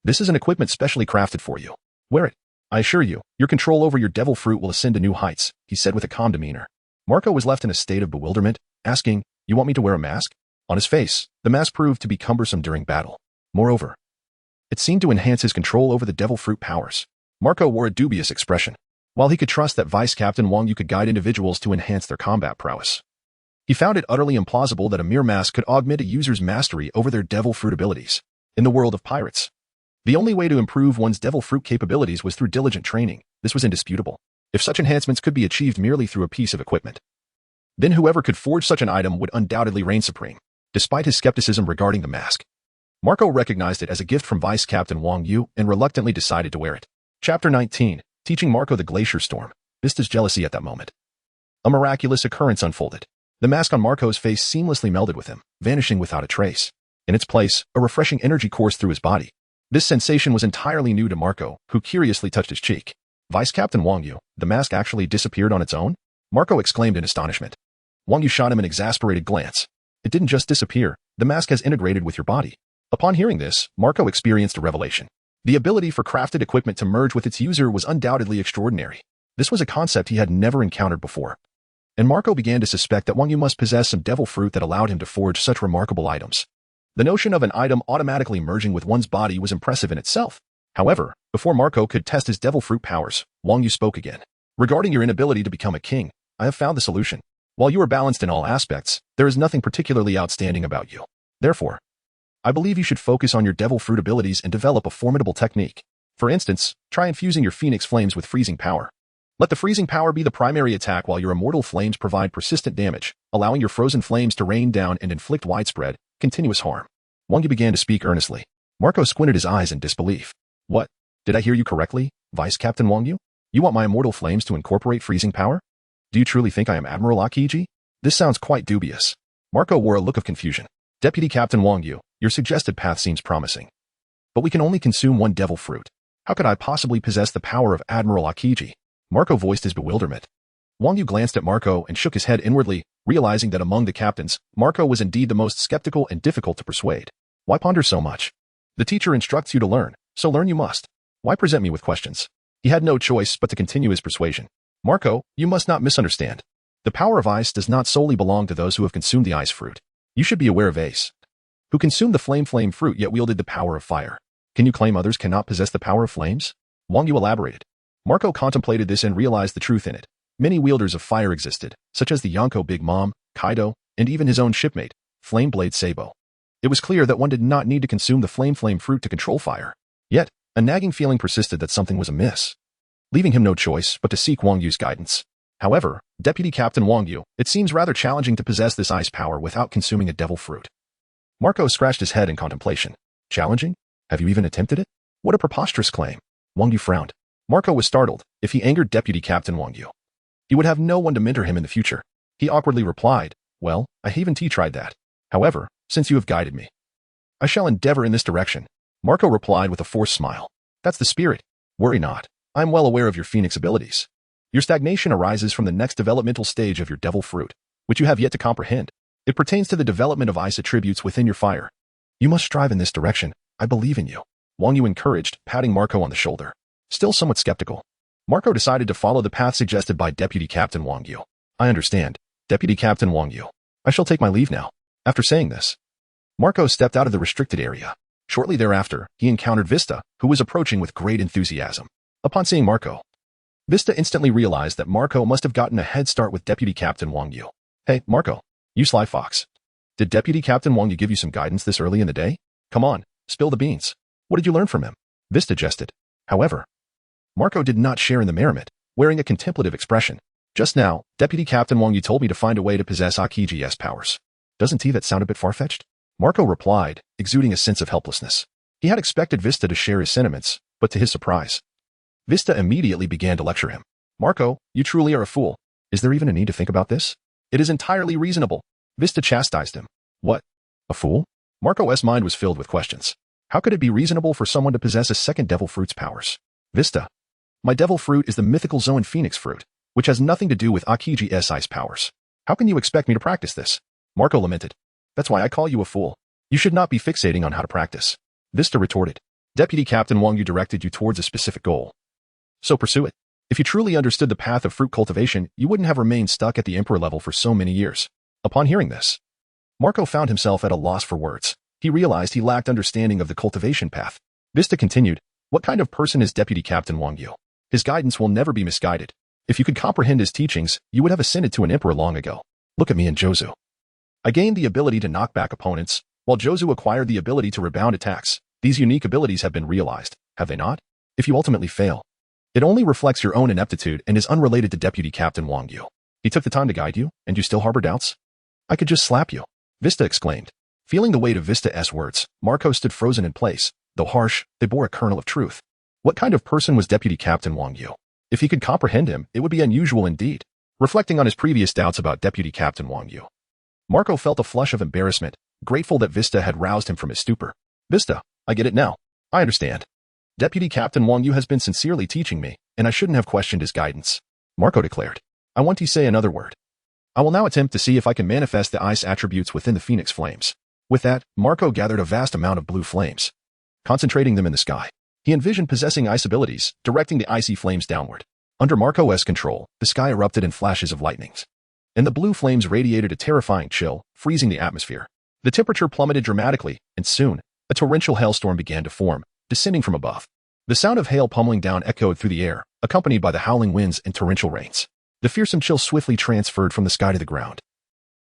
This is an equipment specially crafted for you. Wear it. I assure you, your control over your devil fruit will ascend to new heights, he said with a calm demeanor. Marco was left in a state of bewilderment, asking, You want me to wear a mask? On his face, the mask proved to be cumbersome during battle. Moreover, it seemed to enhance his control over the devil fruit powers. Marco wore a dubious expression. While he could trust that Vice Captain Wang Yu could guide individuals to enhance their combat prowess, he found it utterly implausible that a mere mask could augment a user's mastery over their devil fruit abilities. In the world of pirates, the only way to improve one's devil fruit capabilities was through diligent training. This was indisputable. If such enhancements could be achieved merely through a piece of equipment, then whoever could forge such an item would undoubtedly reign supreme. Despite his skepticism regarding the mask, Marco recognized it as a gift from Vice Captain Wang Yu and reluctantly decided to wear it. Chapter 19, Teaching Marco the Glacier Storm. Vista's jealousy at that moment. A miraculous occurrence unfolded. The mask on Marco's face seamlessly melded with him, vanishing without a trace. In its place, a refreshing energy coursed through his body. This sensation was entirely new to Marco, who curiously touched his cheek. Vice Captain Wang Yu, the mask actually disappeared on its own? Marco exclaimed in astonishment. Wang Yu shot him an exasperated glance. It didn't just disappear, the mask has integrated with your body. Upon hearing this, Marco experienced a revelation. The ability for crafted equipment to merge with its user was undoubtedly extraordinary. This was a concept he had never encountered before. And Marco began to suspect that Wang Yu must possess some devil fruit that allowed him to forge such remarkable items. The notion of an item automatically merging with one's body was impressive in itself. However, before Marco could test his devil fruit powers, Wang Yu spoke again. Regarding your inability to become a king, I have found the solution. While you are balanced in all aspects, there is nothing particularly outstanding about you. Therefore, I believe you should focus on your devil fruit abilities and develop a formidable technique. For instance, try infusing your phoenix flames with freezing power. Let the freezing power be the primary attack while your immortal flames provide persistent damage, allowing your frozen flames to rain down and inflict widespread, continuous harm. Wang Yu began to speak earnestly. Marco squinted his eyes in disbelief. What? Did I hear you correctly, Vice Captain Wang Yu? You want my immortal flames to incorporate freezing power? Do you truly think I am Admiral Akiji? This sounds quite dubious. Marco wore a look of confusion. Deputy Captain Wang Yu, your suggested path seems promising. But we can only consume one devil fruit. How could I possibly possess the power of Admiral Akiji? Marco voiced his bewilderment. Wang Yu glanced at Marco and shook his head inwardly, realizing that among the captains, Marco was indeed the most skeptical and difficult to persuade. Why ponder so much? The teacher instructs you to learn, so learn you must. Why present me with questions? He had no choice but to continue his persuasion. Marco, you must not misunderstand. The power of ice does not solely belong to those who have consumed the ice fruit. You should be aware of Ace, who consumed the flame fruit yet wielded the power of fire. Can you claim others cannot possess the power of flames? Wang Yu elaborated. Marco contemplated this and realized the truth in it. Many wielders of fire existed, such as the Yonko Big Mom, Kaido, and even his own shipmate, Flame Blade Sabo. It was clear that one did not need to consume the flame fruit to control fire. Yet, a nagging feeling persisted that something was amiss, leaving him no choice but to seek Wang Yu's guidance. However, Deputy Captain Wang Yu, it seems rather challenging to possess this ice power without consuming a devil fruit. Marco scratched his head in contemplation. Challenging? Have you even attempted it? What a preposterous claim. Wang Yu frowned. Marco was startled. If he angered Deputy Captain Wang Yu, he would have no one to mentor him in the future. He awkwardly replied, well, I haven't tried that. However, since you have guided me, I shall endeavor in this direction. Marco replied with a forced smile. That's the spirit. Worry not. I am well aware of your Phoenix abilities. Your stagnation arises from the next developmental stage of your devil fruit, which you have yet to comprehend. It pertains to the development of ice attributes within your fire. You must strive in this direction. I believe in you. Wang Yu encouraged, patting Marco on the shoulder. Still somewhat skeptical, Marco decided to follow the path suggested by Deputy Captain Wang Yu. I understand, Deputy Captain Wang Yu. I shall take my leave now. After saying this, Marco stepped out of the restricted area. Shortly thereafter, he encountered Vista, who was approaching with great enthusiasm. Upon seeing Marco, Vista instantly realized that Marco must have gotten a head start with Deputy Captain Wang Yu. Hey, Marco, you sly fox. Did Deputy Captain Wang Yu give you some guidance this early in the day? Come on, spill the beans. What did you learn from him? Vista jested. However, Marco did not share in the merriment, wearing a contemplative expression. Just now, Deputy Captain Wang Yu told me to find a way to possess Akiji's powers. Doesn't that sound a bit far-fetched? Marco replied, exuding a sense of helplessness. He had expected Vista to share his sentiments, but to his surprise, Vista immediately began to lecture him. Marco, you truly are a fool. Is there even a need to think about this? It is entirely reasonable. Vista chastised him. What? A fool? Marco's mind was filled with questions. How could it be reasonable for someone to possess a second devil fruit's powers? Vista. My devil fruit is the mythical Zoan Phoenix fruit, which has nothing to do with Akiji's ice powers. How can you expect me to practice this? Marco lamented. That's why I call you a fool. You should not be fixating on how to practice. Vista retorted. Deputy Captain Wang Yu directed you towards a specific goal, so pursue it. If you truly understood the path of fruit cultivation, you wouldn't have remained stuck at the Emperor level for so many years. Upon hearing this, Marco found himself at a loss for words. He realized he lacked understanding of the cultivation path. Vista continued, what kind of person is Deputy Captain Wang Yu? His guidance will never be misguided. If you could comprehend his teachings, you would have ascended to an emperor long ago. Look at me and Jozu. I gained the ability to knock back opponents, while Jozu acquired the ability to rebound attacks. These unique abilities have been realized, have they not? If you ultimately fail, it only reflects your own ineptitude and is unrelated to Deputy Captain Wang Yu. He took the time to guide you, and you still harbor doubts? I could just slap you, Vista exclaimed. Feeling the weight of Vista's words, Marco stood frozen in place. Though harsh, they bore a kernel of truth. What kind of person was Deputy Captain Wang Yu? If he could comprehend him, it would be unusual indeed. Reflecting on his previous doubts about Deputy Captain Wang Yu, Marco felt a flush of embarrassment, grateful that Vista had roused him from his stupor. Vista, I get it now. I understand. Deputy Captain Wang Yu has been sincerely teaching me, and I shouldn't have questioned his guidance. Marco declared. I want to say another word. I will now attempt to see if I can manifest the ice attributes within the Phoenix flames. With that, Marco gathered a vast amount of blue flames, concentrating them in the sky. He envisioned possessing ice abilities, directing the icy flames downward. Under Marco's control, the sky erupted in flashes of lightnings, and the blue flames radiated a terrifying chill, freezing the atmosphere. The temperature plummeted dramatically, and soon, a torrential hailstorm began to form, descending from above. The sound of hail pummeling down echoed through the air, accompanied by the howling winds and torrential rains. The fearsome chill swiftly transferred from the sky to the ground,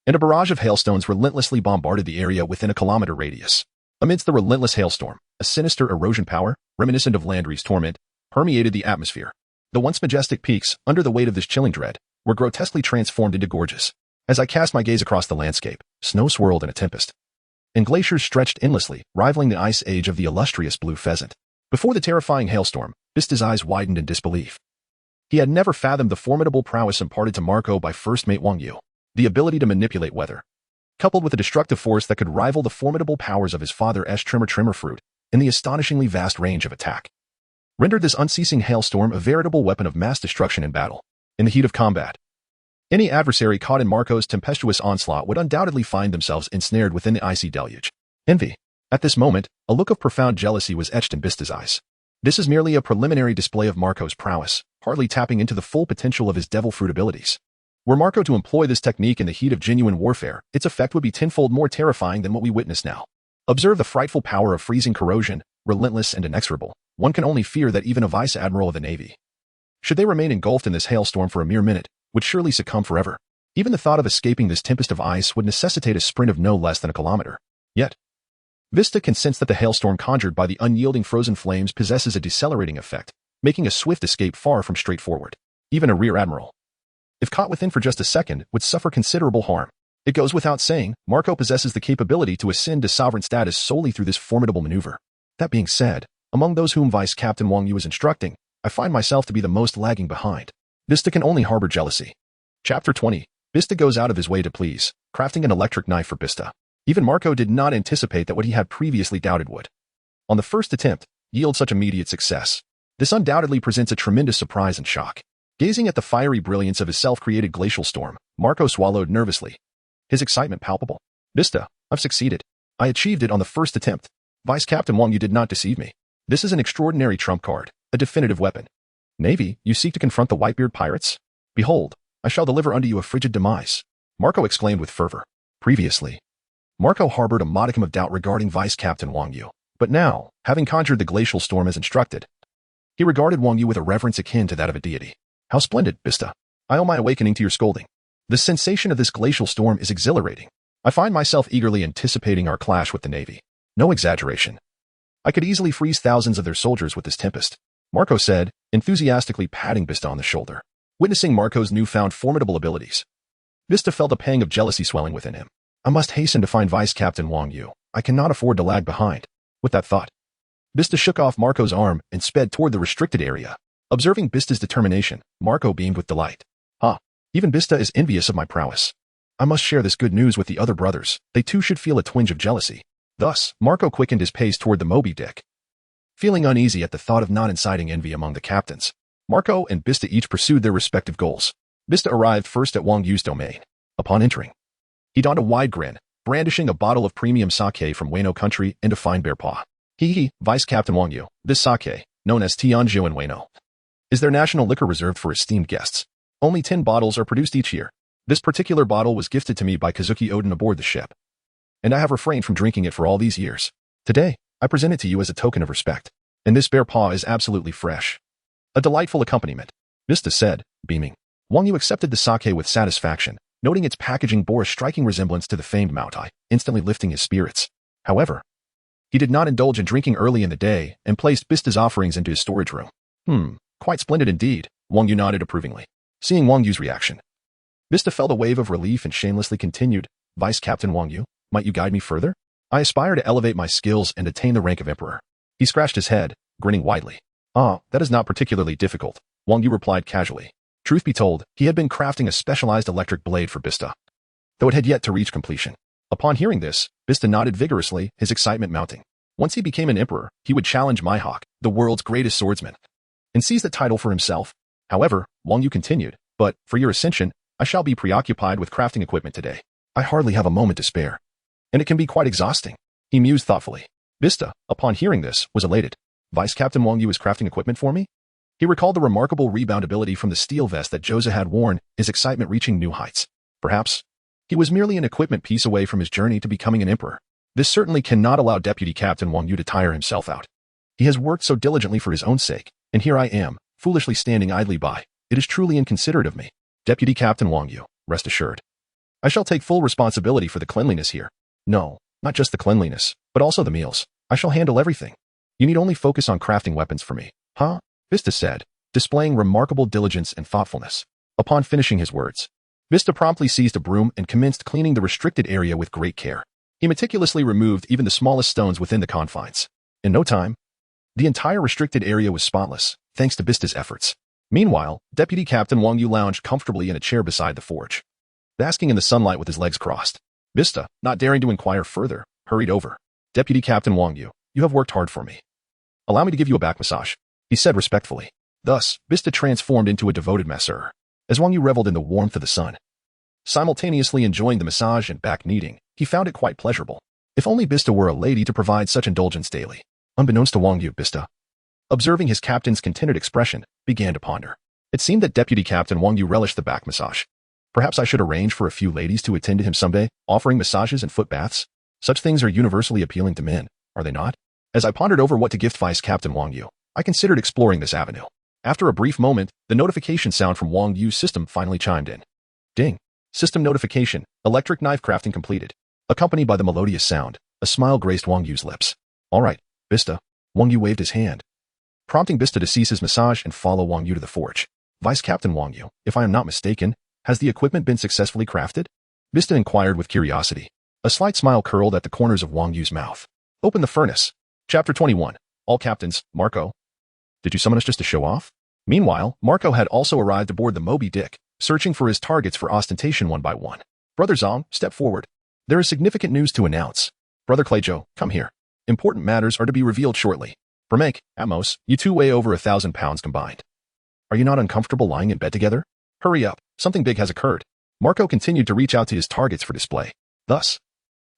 and a barrage of hailstones relentlessly bombarded the area within a kilometer radius. Amidst the relentless hailstorm, a sinister erosion power, reminiscent of Landry's torment, permeated the atmosphere. The once majestic peaks, under the weight of this chilling dread, were grotesquely transformed into gorges. As I cast my gaze across the landscape, snow swirled in a tempest, and glaciers stretched endlessly, rivaling the ice age of the illustrious blue pheasant. Before the terrifying hailstorm, Vista's eyes widened in disbelief. He had never fathomed the formidable prowess imparted to Marco by first mate Wang Yu. The ability to manipulate weather, coupled with a destructive force that could rival the formidable powers of his father's Tremor fruit, and the astonishingly vast range of attack, rendered this unceasing hailstorm a veritable weapon of mass destruction in battle. In the heat of combat, Any adversary caught in Marco's tempestuous onslaught would undoubtedly find themselves ensnared within the icy deluge. Envy. At this moment, a look of profound jealousy was etched in Vista's eyes. This is merely a preliminary display of Marco's prowess, hardly tapping into the full potential of his devil fruit abilities. Were Marco to employ this technique in the heat of genuine warfare, its effect would be tenfold more terrifying than what we witness now. Observe the frightful power of freezing corrosion, relentless and inexorable. One can only fear that even a vice admiral of the navy, should they remain engulfed in this hailstorm for a mere minute, would surely succumb forever. Even the thought of escaping this tempest of ice would necessitate a sprint of no less than a kilometer. Yet, Vista can sense that the hailstorm conjured by the unyielding frozen flames possesses a decelerating effect, making a swift escape far from straightforward. Even a rear admiral, if caught within for just a second, would suffer considerable harm. It goes without saying, Marco possesses the capability to ascend to sovereign status solely through this formidable maneuver. That being said, among those whom Vice Captain Wang Yu is instructing, I find myself to be the most lagging behind. Vista can only harbor jealousy. Chapter 20. Vista goes out of his way to please, crafting an electric knife for Vista. Even Marco did not anticipate that what he had previously doubted would, on the first attempt, yield such immediate success. This undoubtedly presents a tremendous surprise and shock. Gazing at the fiery brilliance of his self-created glacial storm, Marco swallowed nervously, his excitement palpable. Vista, I've succeeded. I achieved it on the first attempt. Vice Captain Wang Yu did not deceive me. This is an extraordinary trump card, a definitive weapon. Navy, you seek to confront the Whitebeard Pirates? Behold, I shall deliver unto you a frigid demise. Marco exclaimed with fervor. Previously, Marco harbored a modicum of doubt regarding Vice Captain Wang Yu, but now, having conjured the glacial storm as instructed, he regarded Wang Yu with a reverence akin to that of a deity. How splendid, Vista. I owe my awakening to your scolding. The sensation of this glacial storm is exhilarating. I find myself eagerly anticipating our clash with the Navy. No exaggeration. I could easily freeze thousands of their soldiers with this tempest, Marco said, enthusiastically patting Vista on the shoulder. Witnessing Marco's newfound formidable abilities, Vista felt a pang of jealousy swelling within him. I must hasten to find Vice Captain Wang Yu. I cannot afford to lag behind. With that thought, Vista shook off Marco's arm and sped toward the restricted area. Observing Vista's determination, Marco beamed with delight. Even Vista is envious of my prowess. I must share this good news with the other brothers. They too should feel a twinge of jealousy. Thus, Marco quickened his pace toward the Moby Dick. Feeling uneasy at the thought of not inciting envy among the captains, Marco and Vista each pursued their respective goals. Vista arrived first at Wang Yu's domain. Upon entering, he donned a wide grin, brandishing a bottle of premium sake from Wano country and a fine bear paw. Vice Captain Wang Yu, this sake, known as Tianjiu in Wano, is their national liquor reserved for esteemed guests. Only 10 bottles are produced each year. This particular bottle was gifted to me by Kazuki Oden aboard the ship, and I have refrained from drinking it for all these years. Today, I present it to you as a token of respect, and this bear paw is absolutely fresh. A delightful accompaniment, Vista said, beaming. Wang Yu accepted the sake with satisfaction, noting its packaging bore a striking resemblance to the famed Moutai, instantly lifting his spirits. However, he did not indulge in drinking early in the day and placed Vista's offerings into his storage room. Quite splendid indeed, Wang Yu nodded approvingly. Seeing Wang Yu's reaction, Vista felt a wave of relief and shamelessly continued, Vice Captain Wang Yu, might you guide me further? I aspire to elevate my skills and attain the rank of Emperor. He scratched his head, grinning widely. That is not particularly difficult, Wang Yu replied casually. Truth be told, he had been crafting a specialized electric blade for Vista, though it had yet to reach completion. Upon hearing this, Vista nodded vigorously, his excitement mounting. Once he became an emperor, he would challenge Mihawk, the world's greatest swordsman, and seize the title for himself. However, Wang Yu continued, but, for your ascension, I shall be preoccupied with crafting equipment today. I hardly have a moment to spare, and it can be quite exhausting. He mused thoughtfully. Vista, upon hearing this, was elated. Vice Captain Wang Yu is crafting equipment for me? He recalled the remarkable rebound ability from the steel vest that Jozu had worn, his excitement reaching new heights. Perhaps, he was merely an equipment piece away from his journey to becoming an emperor. This certainly cannot allow Deputy Captain Wang Yu to tire himself out. He has worked so diligently for his own sake, and here I am, foolishly standing idly by. It is truly inconsiderate of me. Deputy Captain Wang Yu, rest assured, I shall take full responsibility for the cleanliness here. No, not just the cleanliness, but also the meals. I shall handle everything. You need only focus on crafting weapons for me. Vista said, displaying remarkable diligence and thoughtfulness. Upon finishing his words, Vista promptly seized a broom and commenced cleaning the restricted area with great care. He meticulously removed even the smallest stones within the confines. In no time, the entire restricted area was spotless, thanks to Vista's efforts. Meanwhile, Deputy Captain Wang Yu lounged comfortably in a chair beside the forge, basking in the sunlight with his legs crossed. Vista, not daring to inquire further, hurried over. Deputy Captain Wang Yu, you have worked hard for me. Allow me to give you a back massage, he said respectfully. Thus, Vista transformed into a devoted masseur. As Wang Yu reveled in the warmth of the sun, simultaneously enjoying the massage and back kneading, he found it quite pleasurable. If only Vista were a lady to provide such indulgence daily. Unbeknownst to Wang Yu, Vista, observing his captain's contented expression, began to ponder. It seemed that Deputy Captain Wang Yu relished the back massage. Perhaps I should arrange for a few ladies to attend to him someday, offering massages and foot baths. Such things are universally appealing to men, are they not? As I pondered over what to gift Vice Captain Wang Yu, I considered exploring this avenue. After a brief moment, the notification sound from Wang Yu's system finally chimed in. Ding. System notification, electric knife crafting completed. Accompanied by the melodious sound, a smile graced Wang Yu's lips. All right, Vista. Wang Yu waved his hand, prompting Vista to cease his massage and follow Wang Yu to the forge. Vice Captain Wang Yu, if I am not mistaken, has the equipment been successfully crafted? Vista inquired with curiosity. A slight smile curled at the corners of Wang Yu's mouth. Open the furnace. Chapter 21. All captains, Marco. Did you summon us just to show off? Meanwhile, Marco had also arrived aboard the Moby Dick, searching for his targets for ostentation one by one. Brother Zong, step forward. There is significant news to announce. Brother Clayjo, come here. Important matters are to be revealed shortly. For Make, Atmos, you two weigh over 1,000 pounds combined. Are you not uncomfortable lying in bed together? Hurry up, something big has occurred. Marco continued to reach out to his targets for display. Thus,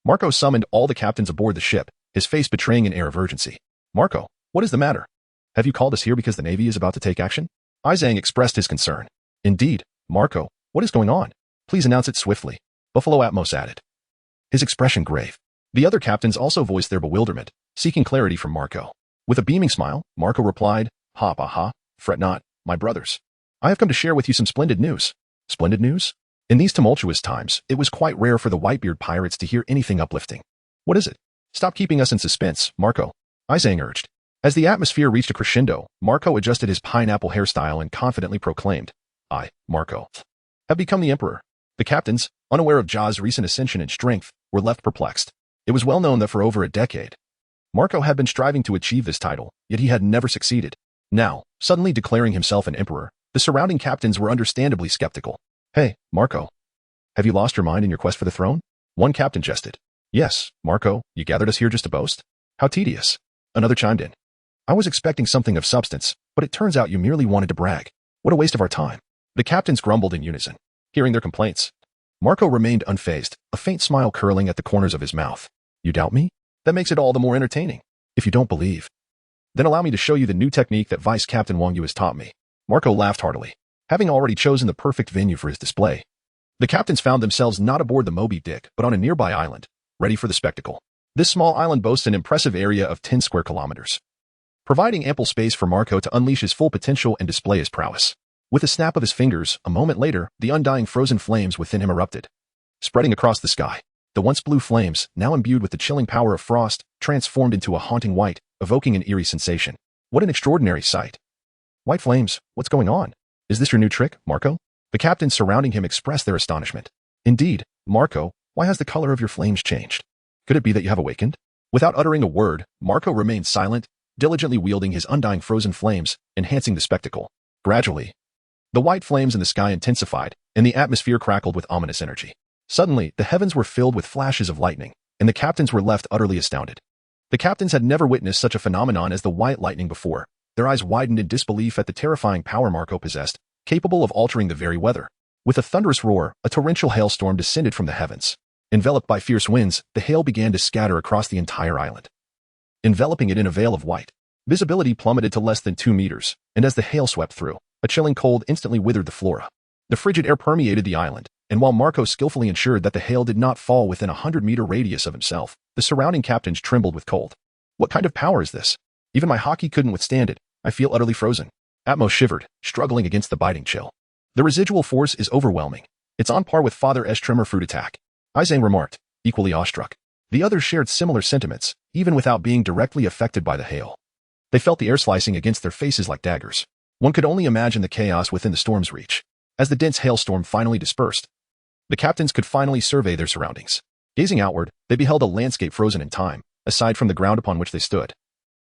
Marco summoned all the captains aboard the ship, his face betraying an air of urgency. Marco, what is the matter? Have you called us here because the Navy is about to take action? Izang expressed his concern. Indeed, Marco, what is going on? Please announce it swiftly. Buffalo Atmos added, his expression grave. The other captains also voiced their bewilderment, seeking clarity from Marco. With a beaming smile, Marco replied, Ha ha ha, fret not, my brothers. I have come to share with you some splendid news. Splendid news? In these tumultuous times, it was quite rare for the Whitebeard Pirates to hear anything uplifting. What is it? Stop keeping us in suspense, Marco, Izang urged. As the atmosphere reached a crescendo, Marco adjusted his pineapple hairstyle and confidently proclaimed, I, Marco, have become the emperor. The captains, unaware of Ja's recent ascension in strength, were left perplexed. It was well known that for over a decade, Marco had been striving to achieve this title, yet he had never succeeded. Now, suddenly declaring himself an emperor, the surrounding captains were understandably skeptical. Hey, Marco, have you lost your mind in your quest for the throne? One captain jested. Yes, Marco, you gathered us here just to boast? How tedious. Another chimed in. I was expecting something of substance, but it turns out you merely wanted to brag. What a waste of our time. The captains grumbled in unison. Hearing their complaints, Marco remained unfazed, a faint smile curling at the corners of his mouth. You doubt me? That makes it all the more entertaining. If you don't believe, then allow me to show you the new technique that Vice Captain Wang Yu has taught me. Marco laughed heartily. Having already chosen the perfect venue for his display, the captains found themselves not aboard the Moby Dick, but on a nearby island, ready for the spectacle. This small island boasts an impressive area of 10 square kilometers, providing ample space for Marco to unleash his full potential and display his prowess. With a snap of his fingers, a moment later, the undying frozen flames within him erupted. Spreading across the sky, the once blue flames, now imbued with the chilling power of frost, transformed into a haunting white, evoking an eerie sensation. What an extraordinary sight. White flames, what's going on? Is this your new trick, Marco? The captains surrounding him expressed their astonishment. Indeed, Marco, why has the color of your flames changed? Could it be that you have awakened? Without uttering a word, Marco remained silent, diligently wielding his undying frozen flames, enhancing the spectacle. Gradually, the white flames in the sky intensified, and the atmosphere crackled with ominous energy. Suddenly, the heavens were filled with flashes of lightning, and the captains were left utterly astounded. The captains had never witnessed such a phenomenon as the white lightning before. Their eyes widened in disbelief at the terrifying power Marco possessed, capable of altering the very weather. With a thunderous roar, a torrential hailstorm descended from the heavens. Enveloped by fierce winds, the hail began to scatter across the entire island, enveloping it in a veil of white. Visibility plummeted to less than 2 meters, and as the hail swept through, a chilling cold instantly withered the flora. The frigid air permeated the island, and while Marco skillfully ensured that the hail did not fall within a 100-meter radius of himself, the surrounding captains trembled with cold. What kind of power is this? Even my hockey couldn't withstand it. I feel utterly frozen. Atmos shivered, struggling against the biting chill. The residual force is overwhelming. It's on par with Father E's tremor fruit attack. Izang remarked, equally awestruck. The others shared similar sentiments, even without being directly affected by the hail. They felt the air slicing against their faces like daggers. One could only imagine the chaos within the storm's reach. As the dense hailstorm finally dispersed, the captains could finally survey their surroundings. Gazing outward, they beheld a landscape frozen in time, aside from the ground upon which they stood.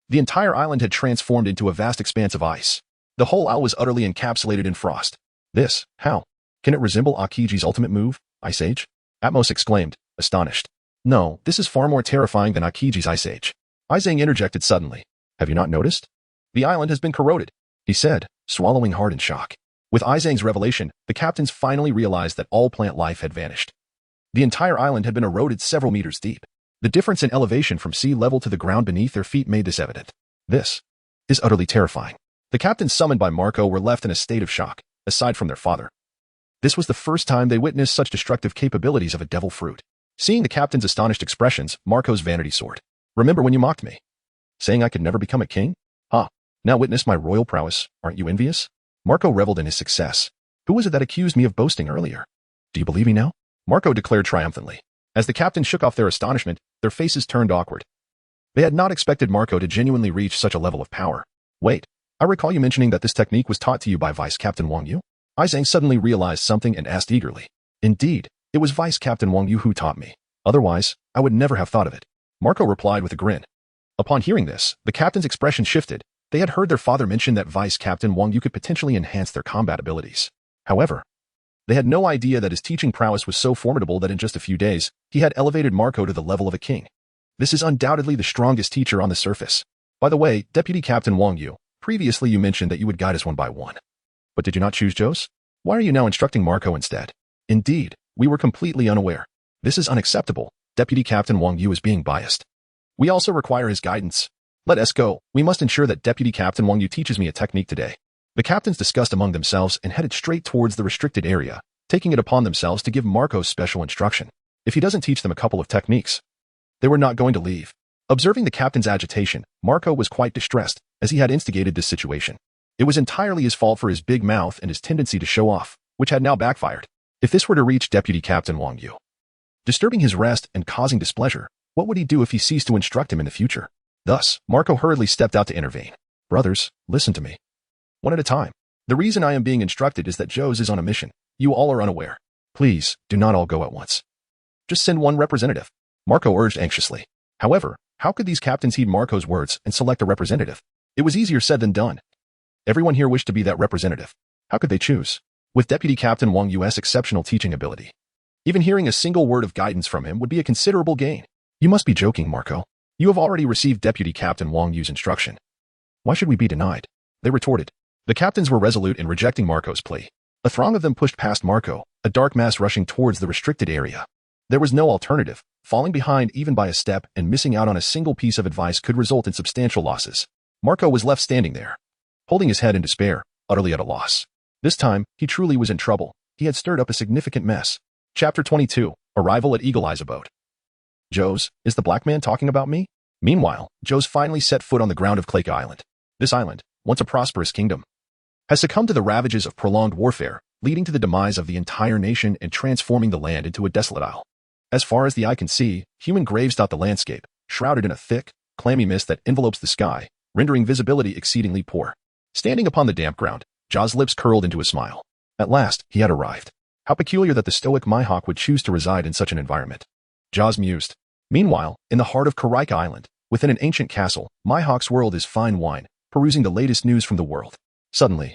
The entire island had transformed into a vast expanse of ice. The whole isle was utterly encapsulated in frost. This, how? Can it resemble Akiji's ultimate move, Ice Age? Atmos exclaimed, astonished. No, this is far more terrifying than Akiji's Ice Age. Izang interjected suddenly. Have you not noticed? The island has been corroded, he said, swallowing hard in shock. With Izang's revelation, the captains finally realized that all plant life had vanished. The entire island had been eroded several meters deep. The difference in elevation from sea level to the ground beneath their feet made this evident. This is utterly terrifying. The captains summoned by Marco were left in a state of shock, aside from their father. This was the first time they witnessed such destructive capabilities of a devil fruit. Seeing the captain's astonished expressions, Marco's vanity soared. Remember when you mocked me, saying I could never become a king? Now witness my royal prowess, aren't you envious? Marco reveled in his success. Who was it that accused me of boasting earlier? Do you believe me now? Marco declared triumphantly. As the captains shook off their astonishment, their faces turned awkward. They had not expected Marco to genuinely reach such a level of power. Wait, I recall you mentioning that this technique was taught to you by Vice Captain Wang Yu? Izang suddenly realized something and asked eagerly. Indeed, it was Vice Captain Wang Yu who taught me. Otherwise, I would never have thought of it. Marco replied with a grin. Upon hearing this, the captain's expression shifted. They had heard their father mention that Vice Captain Wang Yu could potentially enhance their combat abilities. However, they had no idea that his teaching prowess was so formidable that in just a few days, he had elevated Marco to the level of a king. This is undoubtedly the strongest teacher on the surface. By the way, Deputy Captain Wang Yu, previously you mentioned that you would guide us one by one. But did you not choose Jozu? Why are you now instructing Marco instead? Indeed, we were completely unaware. This is unacceptable. Deputy Captain Wang Yu is being biased. We also require his guidance. Let us go. We must ensure that Deputy Captain Wang Yu teaches me a technique today. The captains discussed among themselves and headed straight towards the restricted area, taking it upon themselves to give Marco special instruction. If he doesn't teach them a couple of techniques, they were not going to leave. Observing the captain's agitation, Marco was quite distressed, as he had instigated this situation. It was entirely his fault for his big mouth and his tendency to show off, which had now backfired. If this were to reach Deputy Captain Wang Yu, disturbing his rest and causing displeasure, what would he do if he ceased to instruct him in the future? Thus, Marco hurriedly stepped out to intervene. Brothers, listen to me. One at a time. The reason I am being instructed is that Jozu is on a mission. You all are unaware. Please, do not all go at once. Just send one representative. Marco urged anxiously. However, how could these captains heed Marco's words and select a representative? It was easier said than done. Everyone here wished to be that representative. How could they choose? With Deputy Captain Wang Yu's exceptional teaching ability, even hearing a single word of guidance from him would be a considerable gain. You must be joking, Marco. You have already received Deputy Captain Wang Yu's instruction. Why should we be denied? They retorted. The captains were resolute in rejecting Marco's plea. A throng of them pushed past Marco, a dark mass rushing towards the restricted area. There was no alternative. Falling behind even by a step and missing out on a single piece of advice could result in substantial losses. Marco was left standing there, holding his head in despair, utterly at a loss. This time, he truly was in trouble. He had stirred up a significant mess. Chapter 22, Arrival at Eagle Eye's Abode. Jozu, is the black man talking about me? Meanwhile, Jozu finally set foot on the ground of Clake Island. This island, once a prosperous kingdom, has succumbed to the ravages of prolonged warfare, leading to the demise of the entire nation and transforming the land into a desolate isle. As far as the eye can see, human graves dot the landscape, shrouded in a thick, clammy mist that envelopes the sky, rendering visibility exceedingly poor. Standing upon the damp ground, Jozu's lips curled into a smile. At last, he had arrived. How peculiar that the stoic Mihawk would choose to reside in such an environment. Jozu mused. Meanwhile, in the heart of Karaika Island, within an ancient castle, Mihawk's world is fine wine, perusing the latest news from the world. Suddenly,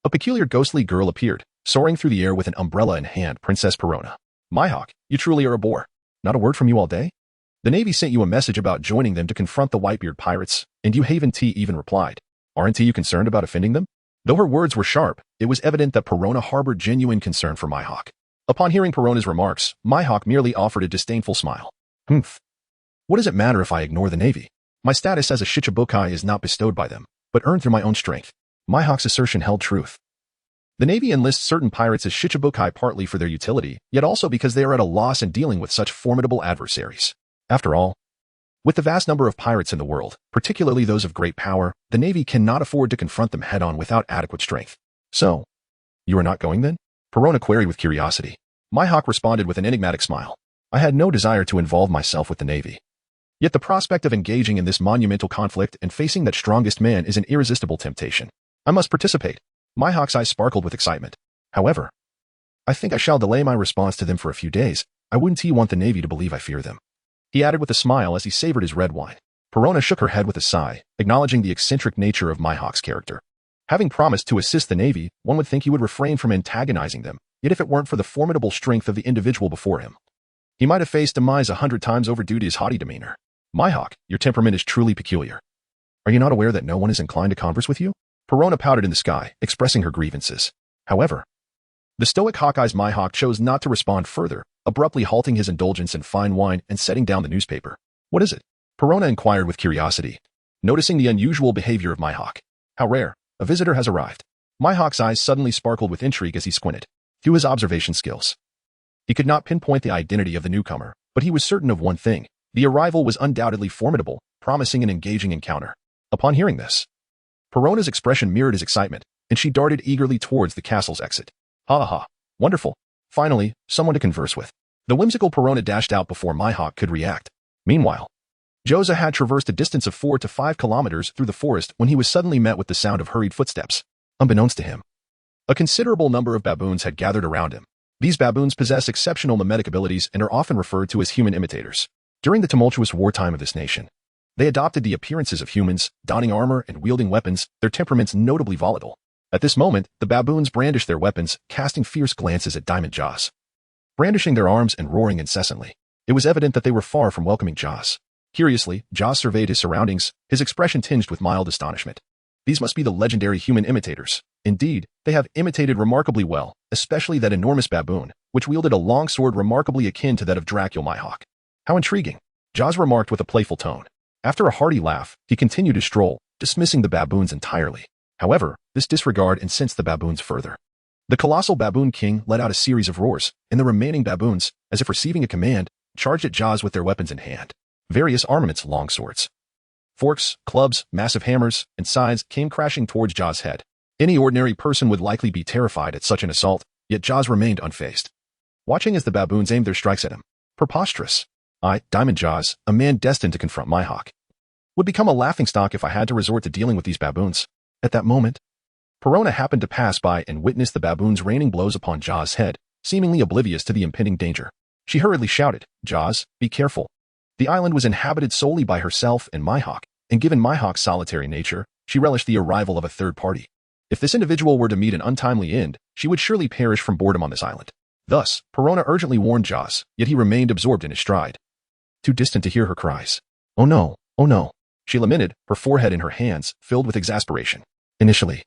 a peculiar ghostly girl appeared, soaring through the air with an umbrella in hand. Princess Perona. Mihawk, you truly are a bore. Not a word from you all day? The Navy sent you a message about joining them to confront the Whitebeard Pirates, and you Haven T even replied. Aren't you concerned about offending them? Though her words were sharp, it was evident that Perona harbored genuine concern for Mihawk. Upon hearing Perona's remarks, Mihawk merely offered a disdainful smile. Humph. What does it matter if I ignore the Navy? My status as a Shichibukai is not bestowed by them, but earned through my own strength. Mihawk's assertion held truth. The Navy enlists certain pirates as Shichibukai partly for their utility, yet also because they are at a loss in dealing with such formidable adversaries. After all, with the vast number of pirates in the world, particularly those of great power, the Navy cannot afford to confront them head-on without adequate strength. So, you are not going then? Perona queried with curiosity. Mihawk responded with an enigmatic smile. I had no desire to involve myself with the Navy. Yet the prospect of engaging in this monumental conflict and facing that strongest man is an irresistible temptation. I must participate. Mihawk's eyes sparkled with excitement. However, I think I shall delay my response to them for a few days. I wouldn't want the Navy to believe I fear them. He added with a smile as he savored his red wine. Perona shook her head with a sigh, acknowledging the eccentric nature of Mihawk's character. Having promised to assist the Navy, one would think he would refrain from antagonizing them, yet if it weren't for the formidable strength of the individual before him, he might have faced demise 100 times over due to his haughty demeanor. Mihawk, your temperament is truly peculiar. Are you not aware that no one is inclined to converse with you? Perona pouted in the sky, expressing her grievances. However, the stoic Hawkeye's Mihawk chose not to respond further, abruptly halting his indulgence in fine wine and setting down the newspaper. What is it? Perona inquired with curiosity, noticing the unusual behavior of Mihawk. How rare. A visitor has arrived. Mihawk's eyes suddenly sparkled with intrigue as he squinted through his observation skills. He could not pinpoint the identity of the newcomer, but he was certain of one thing. The arrival was undoubtedly formidable, promising an engaging encounter. Upon hearing this, Perona's expression mirrored his excitement, and she darted eagerly towards the castle's exit. Ha ha. Wonderful. Finally, someone to converse with. The whimsical Perona dashed out before Mihawk could react. Meanwhile, Jozu had traversed a distance of 4 to 5 kilometers through the forest when he was suddenly met with the sound of hurried footsteps. Unbeknownst to him, a considerable number of baboons had gathered around him. These baboons possess exceptional mimetic abilities and are often referred to as human imitators. During the tumultuous wartime of this nation, they adopted the appearances of humans, donning armor and wielding weapons, their temperaments notably volatile. At this moment, the baboons brandished their weapons, casting fierce glances at Diamond Jaws. Brandishing their arms and roaring incessantly, it was evident that they were far from welcoming Jaws. Curiously, Jaws surveyed his surroundings, his expression tinged with mild astonishment. These must be the legendary human imitators. Indeed, they have imitated remarkably well, especially that enormous baboon, which wielded a long sword remarkably akin to that of Dracula Mihawk. How intriguing, Jaws remarked with a playful tone. After a hearty laugh, he continued his stroll, dismissing the baboons entirely. However, this disregard incensed the baboons further. The colossal baboon king let out a series of roars, and the remaining baboons, as if receiving a command, charged at Jaws with their weapons in hand. Various armaments, long swords, forks, clubs, massive hammers, and scythes came crashing towards Jaws' head. Any ordinary person would likely be terrified at such an assault, yet Jaws remained unfazed, watching as the baboons aimed their strikes at him. Preposterous. I, Diamond Jaws, a man destined to confront Mihawk, would become a laughingstock if I had to resort to dealing with these baboons. At that moment, Perona happened to pass by and witnessed the baboons raining blows upon Jaws' head, seemingly oblivious to the impending danger. She hurriedly shouted, Jaws, be careful. The island was inhabited solely by herself and Mihawk, and given Mihawk's solitary nature, she relished the arrival of a third party. If this individual were to meet an untimely end, she would surely perish from boredom on this island. Thus, Perona urgently warned Jaws, yet he remained absorbed in his stride, too distant to hear her cries. Oh no, oh no. She lamented, her forehead in her hands, filled with exasperation. Initially,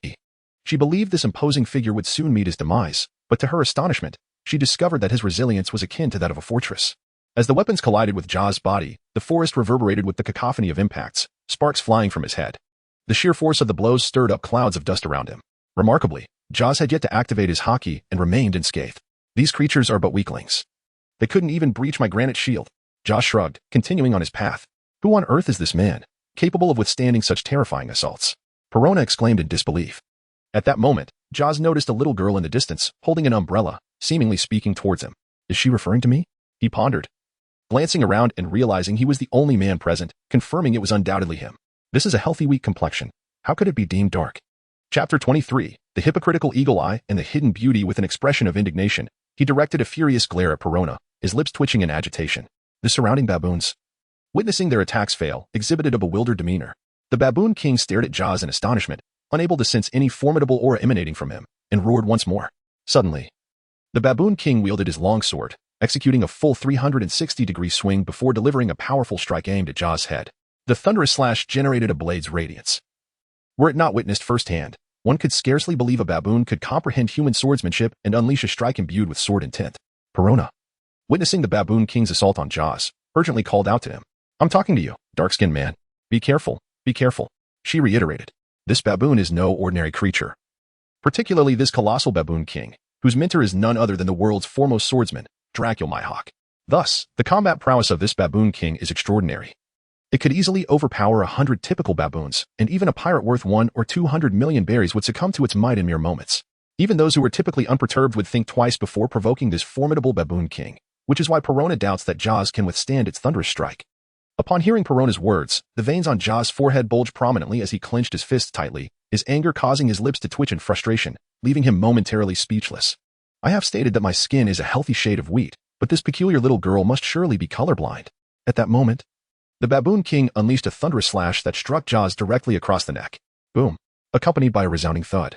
she believed this imposing figure would soon meet his demise, but to her astonishment, she discovered that his resilience was akin to that of a fortress. As the weapons collided with Jaws' body, the forest reverberated with the cacophony of impacts, sparks flying from his head. The sheer force of the blows stirred up clouds of dust around him. Remarkably, Jaws had yet to activate his haki and remained unscathed. These creatures are but weaklings. They couldn't even breach my granite shield. Jaws shrugged, continuing on his path. Who on earth is this man, capable of withstanding such terrifying assaults? Perona exclaimed in disbelief. At that moment, Jaws noticed a little girl in the distance, holding an umbrella, seemingly speaking towards him. Is she referring to me? He pondered, glancing around and realizing he was the only man present, confirming it was undoubtedly him. This is a healthy weak complexion. How could it be deemed dark? Chapter 23, The Hypocritical Eagle Eye and the Hidden Beauty. With an expression of indignation, he directed a furious glare at Perona, his lips twitching in agitation. The surrounding baboons, witnessing their attacks fail, exhibited a bewildered demeanor. The baboon king stared at Jaws in astonishment, unable to sense any formidable aura emanating from him, and roared once more. Suddenly, the baboon king wielded his long sword, executing a full 360-degree swing before delivering a powerful strike aimed at Jaws' head. The thunderous slash generated a blade's radiance. Were it not witnessed firsthand, one could scarcely believe a baboon could comprehend human swordsmanship and unleash a strike imbued with sword intent. Perona, witnessing the baboon king's assault on Jaws, urgently called out to him. I'm talking to you, dark-skinned man. Be careful, be careful. She reiterated. This baboon is no ordinary creature. Particularly this colossal baboon king, whose mentor is none other than the world's foremost swordsman, Dracula Mihawk. Thus, the combat prowess of this baboon king is extraordinary. It could easily overpower 100 typical baboons, and even a pirate worth 1 or 200 million berries would succumb to its might in mere moments. Even those who were typically unperturbed would think twice before provoking this formidable baboon king, which is why Perona doubts that Jaws can withstand its thunderous strike. Upon hearing Perona's words, the veins on Jaws' forehead bulged prominently as he clenched his fists tightly, his anger causing his lips to twitch in frustration, leaving him momentarily speechless. I have stated that my skin is a healthy shade of wheat, but this peculiar little girl must surely be colorblind. At that moment, the baboon king unleashed a thunderous slash that struck Jaws directly across the neck. Boom, accompanied by a resounding thud.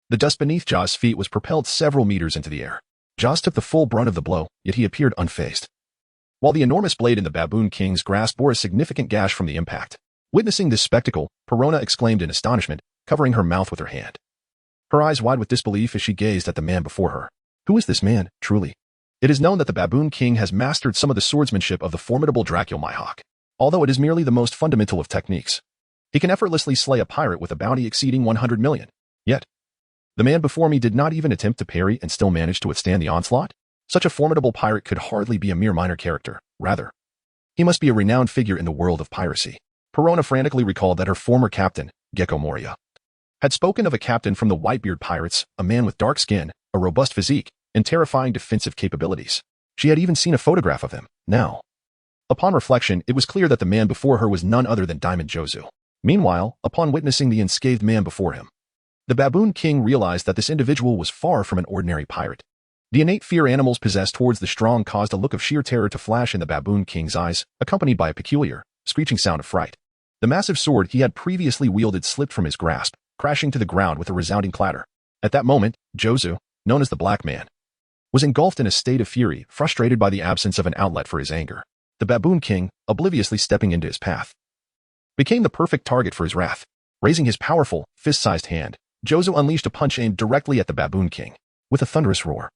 The dust beneath Jaws' feet was propelled several meters into the air. Jaws took the full brunt of the blow, yet he appeared unfazed, while the enormous blade in the baboon king's grasp bore a significant gash from the impact. Witnessing this spectacle, Perona exclaimed in astonishment, covering her mouth with her hand. her eyes wide with disbelief as she gazed at the man before her. Who is this man, truly? It is known that the Baboon King has mastered some of the swordsmanship of the formidable Dracula Mihawk, although it is merely the most fundamental of techniques. He can effortlessly slay a pirate with a bounty exceeding 100 million. Yet, the man before me did not even attempt to parry and still managed to withstand the onslaught? Such a formidable pirate could hardly be a mere minor character. Rather, he must be a renowned figure in the world of piracy. Perona frantically recalled that her former captain, Gecko Moria, had spoken of a captain from the Whitebeard Pirates, a man with dark skin, a robust physique, and terrifying defensive capabilities. She had even seen a photograph of him. Now, upon reflection, it was clear that the man before her was none other than Diamond Jozu. Meanwhile, upon witnessing the unscathed man before him, the Baboon King realized that this individual was far from an ordinary pirate. The innate fear animals possess towards the strong caused a look of sheer terror to flash in the Baboon King's eyes, accompanied by a peculiar, screeching sound of fright. The massive sword he had previously wielded slipped from his grasp, crashing to the ground with a resounding clatter. At that moment, Jozu, known as the Black Man, was engulfed in a state of fury, frustrated by the absence of an outlet for his anger. The Baboon King, obliviously stepping into his path, became the perfect target for his wrath. Raising his powerful, fist-sized hand, Jozu unleashed a punch aimed directly at the Baboon King. With a thunderous roar,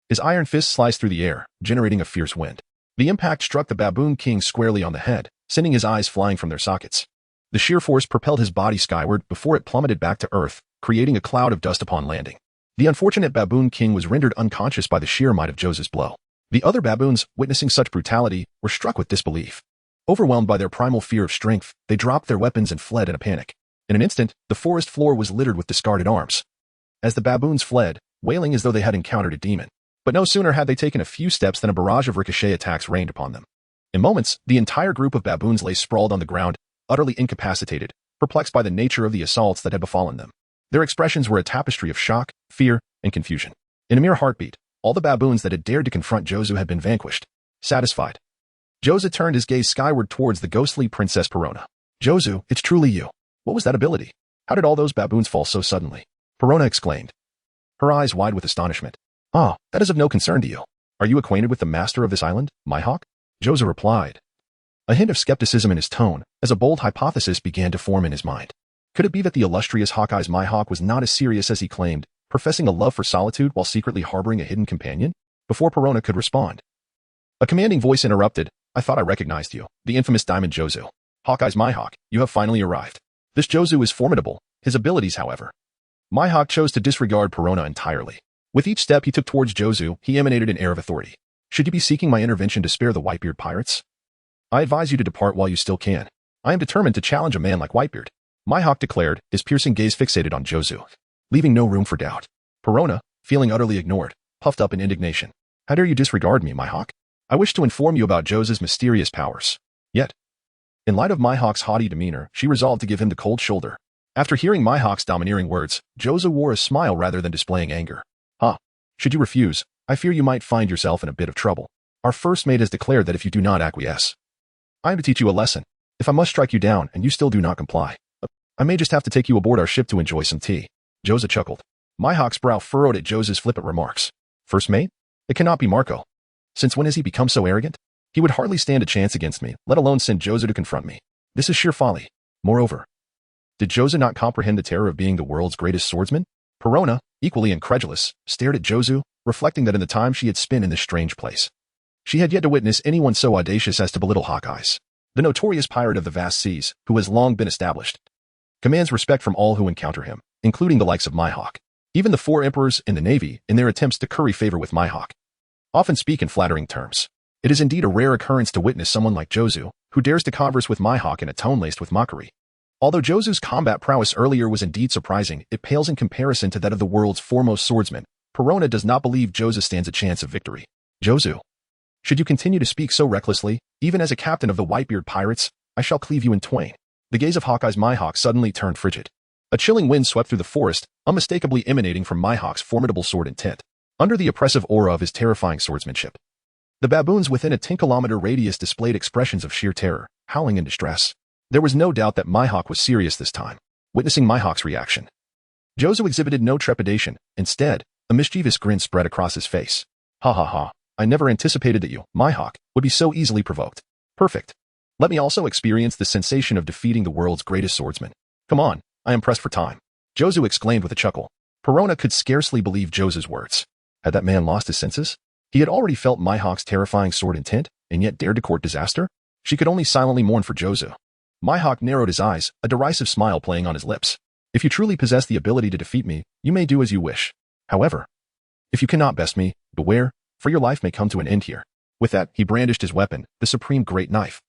his iron fist sliced through the air, generating a fierce wind. The impact struck the Baboon King squarely on the head, sending his eyes flying from their sockets. The sheer force propelled his body skyward before it plummeted back to earth, creating a cloud of dust upon landing. The unfortunate Baboon King was rendered unconscious by the sheer might of Jozu's blow. The other baboons, witnessing such brutality, were struck with disbelief. Overwhelmed by their primal fear of strength, they dropped their weapons and fled in a panic. In an instant, the forest floor was littered with discarded arms. As the baboons fled, wailing as though they had encountered a demon. But no sooner had they taken a few steps than a barrage of ricochet attacks rained upon them. In moments, the entire group of baboons lay sprawled on the ground, utterly incapacitated, perplexed by the nature of the assaults that had befallen them. Their expressions were a tapestry of shock, fear, and confusion. In a mere heartbeat, all the baboons that had dared to confront Jozu had been vanquished. Satisfied, Jozu turned his gaze skyward towards the ghostly Princess Perona. Jozu, it's truly you. What was that ability? How did all those baboons fall so suddenly? Perona exclaimed, her eyes wide with astonishment. Ah, that is of no concern to you. Are you acquainted with the master of this island, Mihawk? Jozu replied, a hint of skepticism in his tone, as a bold hypothesis began to form in his mind. Could it be that the illustrious Hawkeye's Mihawk was not as serious as he claimed, professing a love for solitude while secretly harboring a hidden companion? Before Perona could respond, a commanding voice interrupted. I thought I recognized you, the infamous Diamond Jozu. Hawkeye's Mihawk, you have finally arrived. This Jozu is formidable, his abilities, however. Mihawk chose to disregard Perona entirely. With each step he took towards Jozu, he emanated an air of authority. Should you be seeking my intervention to spare the Whitebeard Pirates? I advise you to depart while you still can. I am determined to challenge a man like Whitebeard. Mihawk declared, his piercing gaze fixated on Jozu, leaving no room for doubt. Perona, feeling utterly ignored, puffed up in indignation. How dare you disregard me, Mihawk? I wish to inform you about Jozu's mysterious powers. Yet, in light of Mihawk's haughty demeanor, she resolved to give him the cold shoulder. After hearing Mihawk's domineering words, Jozu wore a smile rather than displaying anger. Should you refuse, I fear you might find yourself in a bit of trouble. Our first mate has declared that if you do not acquiesce, I am to teach you a lesson. If I must strike you down and you still do not comply, I may just have to take you aboard our ship to enjoy some tea. Jozu chuckled. Mihawk's brow furrowed at Jozu's flippant remarks. First mate? It cannot be Marco. Since when has he become so arrogant? He would hardly stand a chance against me, let alone send Jozu to confront me. This is sheer folly. Moreover, did Jozu not comprehend the terror of being the world's greatest swordsman? Perona, equally incredulous, stared at Jozu, reflecting that in the time she had spent in this strange place, she had yet to witness anyone so audacious as to belittle Hawkeyes. The notorious pirate of the vast seas, who has long been established, commands respect from all who encounter him, including the likes of Mihawk. Even the 4 emperors in the navy, in their attempts to curry favor with Mihawk, often speak in flattering terms. It is indeed a rare occurrence to witness someone like Jozu, who dares to converse with Mihawk in a tone laced with mockery. Although Jozu's combat prowess earlier was indeed surprising, it pales in comparison to that of the world's foremost swordsman. Perona does not believe Jozu stands a chance of victory. Jozu, should you continue to speak so recklessly, even as a captain of the Whitebeard Pirates, I shall cleave you in twain. The gaze of Hawkeye's Mihawk suddenly turned frigid. A chilling wind swept through the forest, unmistakably emanating from Mihawk's formidable sword intent. Under the oppressive aura of his terrifying swordsmanship, the baboons within a 10-kilometer radius displayed expressions of sheer terror, howling in distress. There was no doubt that Mihawk was serious this time. Witnessing Mihawk's reaction, Jozu exhibited no trepidation. Instead, a mischievous grin spread across his face. Ha ha ha, I never anticipated that you, Mihawk, would be so easily provoked. Perfect. Let me also experience the sensation of defeating the world's greatest swordsman. Come on, I am pressed for time. Jozu exclaimed with a chuckle. Perona could scarcely believe Jozu's words. Had that man lost his senses? He had already felt Mihawk's terrifying sword intent, and yet dared to court disaster? She could only silently mourn for Jozu. Mihawk narrowed his eyes, a derisive smile playing on his lips. If you truly possess the ability to defeat me, you may do as you wish. However, if you cannot best me, beware, for your life may come to an end here. With that, he brandished his weapon, the supreme great knife.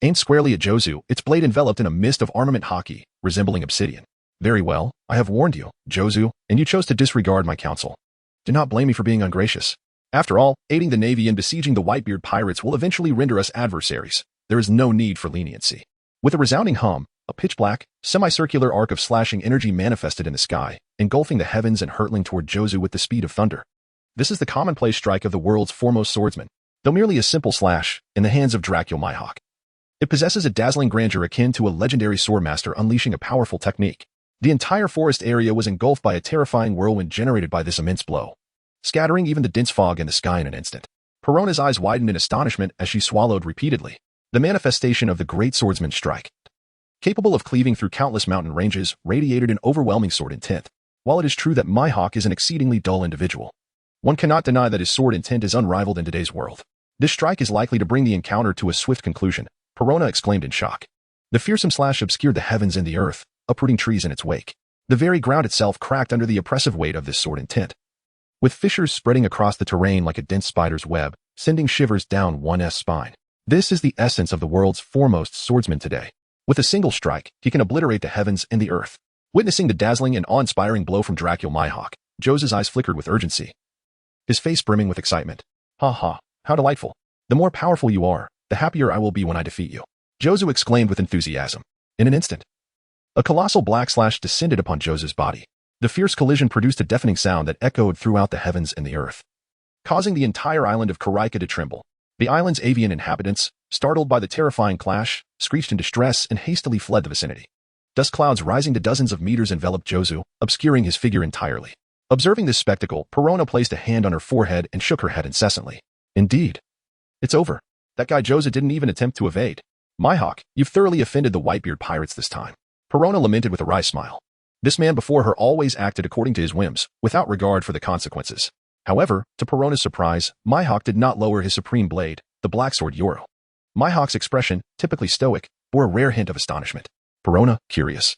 Aimed squarely at Jozu, its blade enveloped in a mist of armament haki, resembling obsidian. Very well, I have warned you, Jozu, and you chose to disregard my counsel. Do not blame me for being ungracious. After all, aiding the Navy in besieging the Whitebeard Pirates will eventually render us adversaries. There is no need for leniency. With a resounding hum, a pitch-black, semicircular arc of slashing energy manifested in the sky, engulfing the heavens and hurtling toward Jozu with the speed of thunder. This is the commonplace strike of the world's foremost swordsman, though merely a simple slash, in the hands of Dracul Mihawk. It possesses a dazzling grandeur akin to a legendary swordmaster unleashing a powerful technique. The entire forest area was engulfed by a terrifying whirlwind generated by this immense blow, scattering even the dense fog in the sky in an instant. Perona's eyes widened in astonishment as she swallowed repeatedly. The manifestation of the great swordsman's strike, capable of cleaving through countless mountain ranges, radiated an overwhelming sword intent. While it is true that Mihawk is an exceedingly dull individual, one cannot deny that his sword intent is unrivaled in today's world. This strike is likely to bring the encounter to a swift conclusion, Perona exclaimed in shock. The fearsome slash obscured the heavens and the earth, uprooting trees in its wake. The very ground itself cracked under the oppressive weight of this sword intent, with fissures spreading across the terrain like a dense spider's web, sending shivers down one's spine. This is the essence of the world's foremost swordsman today. With a single strike, he can obliterate the heavens and the earth. Witnessing the dazzling and awe-inspiring blow from Dracul Mihawk, Jozu's eyes flickered with urgency, his face brimming with excitement. Ha ha, how delightful. The more powerful you are, the happier I will be when I defeat you, Jozu exclaimed with enthusiasm. In an instant, a colossal black slash descended upon Jozu's body. The fierce collision produced a deafening sound that echoed throughout the heavens and the earth, causing the entire island of Karaika to tremble. The island's avian inhabitants, startled by the terrifying clash, screeched in distress and hastily fled the vicinity. Dust clouds rising to dozens of meters enveloped Jozu, obscuring his figure entirely. Observing this spectacle, Perona placed a hand on her forehead and shook her head incessantly. Indeed. It's over. That guy Jozu didn't even attempt to evade. Mihawk, you've thoroughly offended the Whitebeard Pirates this time, Perona lamented with a wry smile. This man before her always acted according to his whims, without regard for the consequences. However, to Perona's surprise, Mihawk did not lower his supreme blade, the black sword Yoro. Mihawk's expression, typically stoic, bore a rare hint of astonishment. Perona, curious,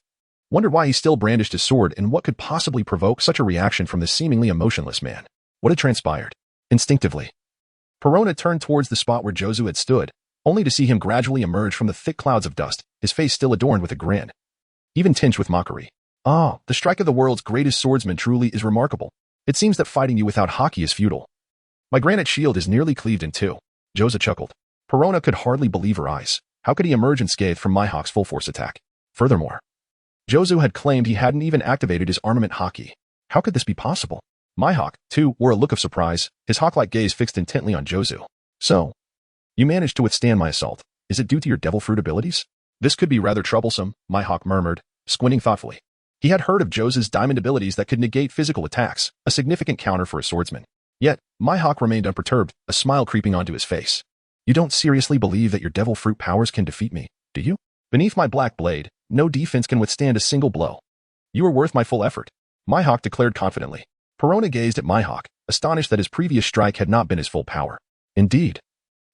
wondered why he still brandished his sword and what could possibly provoke such a reaction from this seemingly emotionless man. What had transpired? Instinctively, Perona turned towards the spot where Jozu had stood, only to see him gradually emerge from the thick clouds of dust, his face still adorned with a grin, even tinged with mockery. Ah, the strike of the world's greatest swordsman truly is remarkable. It seems that fighting you without haki is futile. My granite shield is nearly cleaved in two. Jozu chuckled. Perona could hardly believe her eyes. How could he emerge unscathed from Mihawk's full-force attack? Furthermore, Jozu had claimed he hadn't even activated his armament haki. How could this be possible? Mihawk, too, wore a look of surprise, his hawk-like gaze fixed intently on Jozu. So, you managed to withstand my assault. Is it due to your devil fruit abilities? This could be rather troublesome, Mihawk murmured, squinting thoughtfully. He had heard of Jozu's diamond abilities that could negate physical attacks, a significant counter for a swordsman. Yet, Mihawk remained unperturbed, a smile creeping onto his face. You don't seriously believe that your devil fruit powers can defeat me, do you? Beneath my black blade, no defense can withstand a single blow. You are worth my full effort, Mihawk declared confidently. Perona gazed at Mihawk, astonished that his previous strike had not been his full power. Indeed,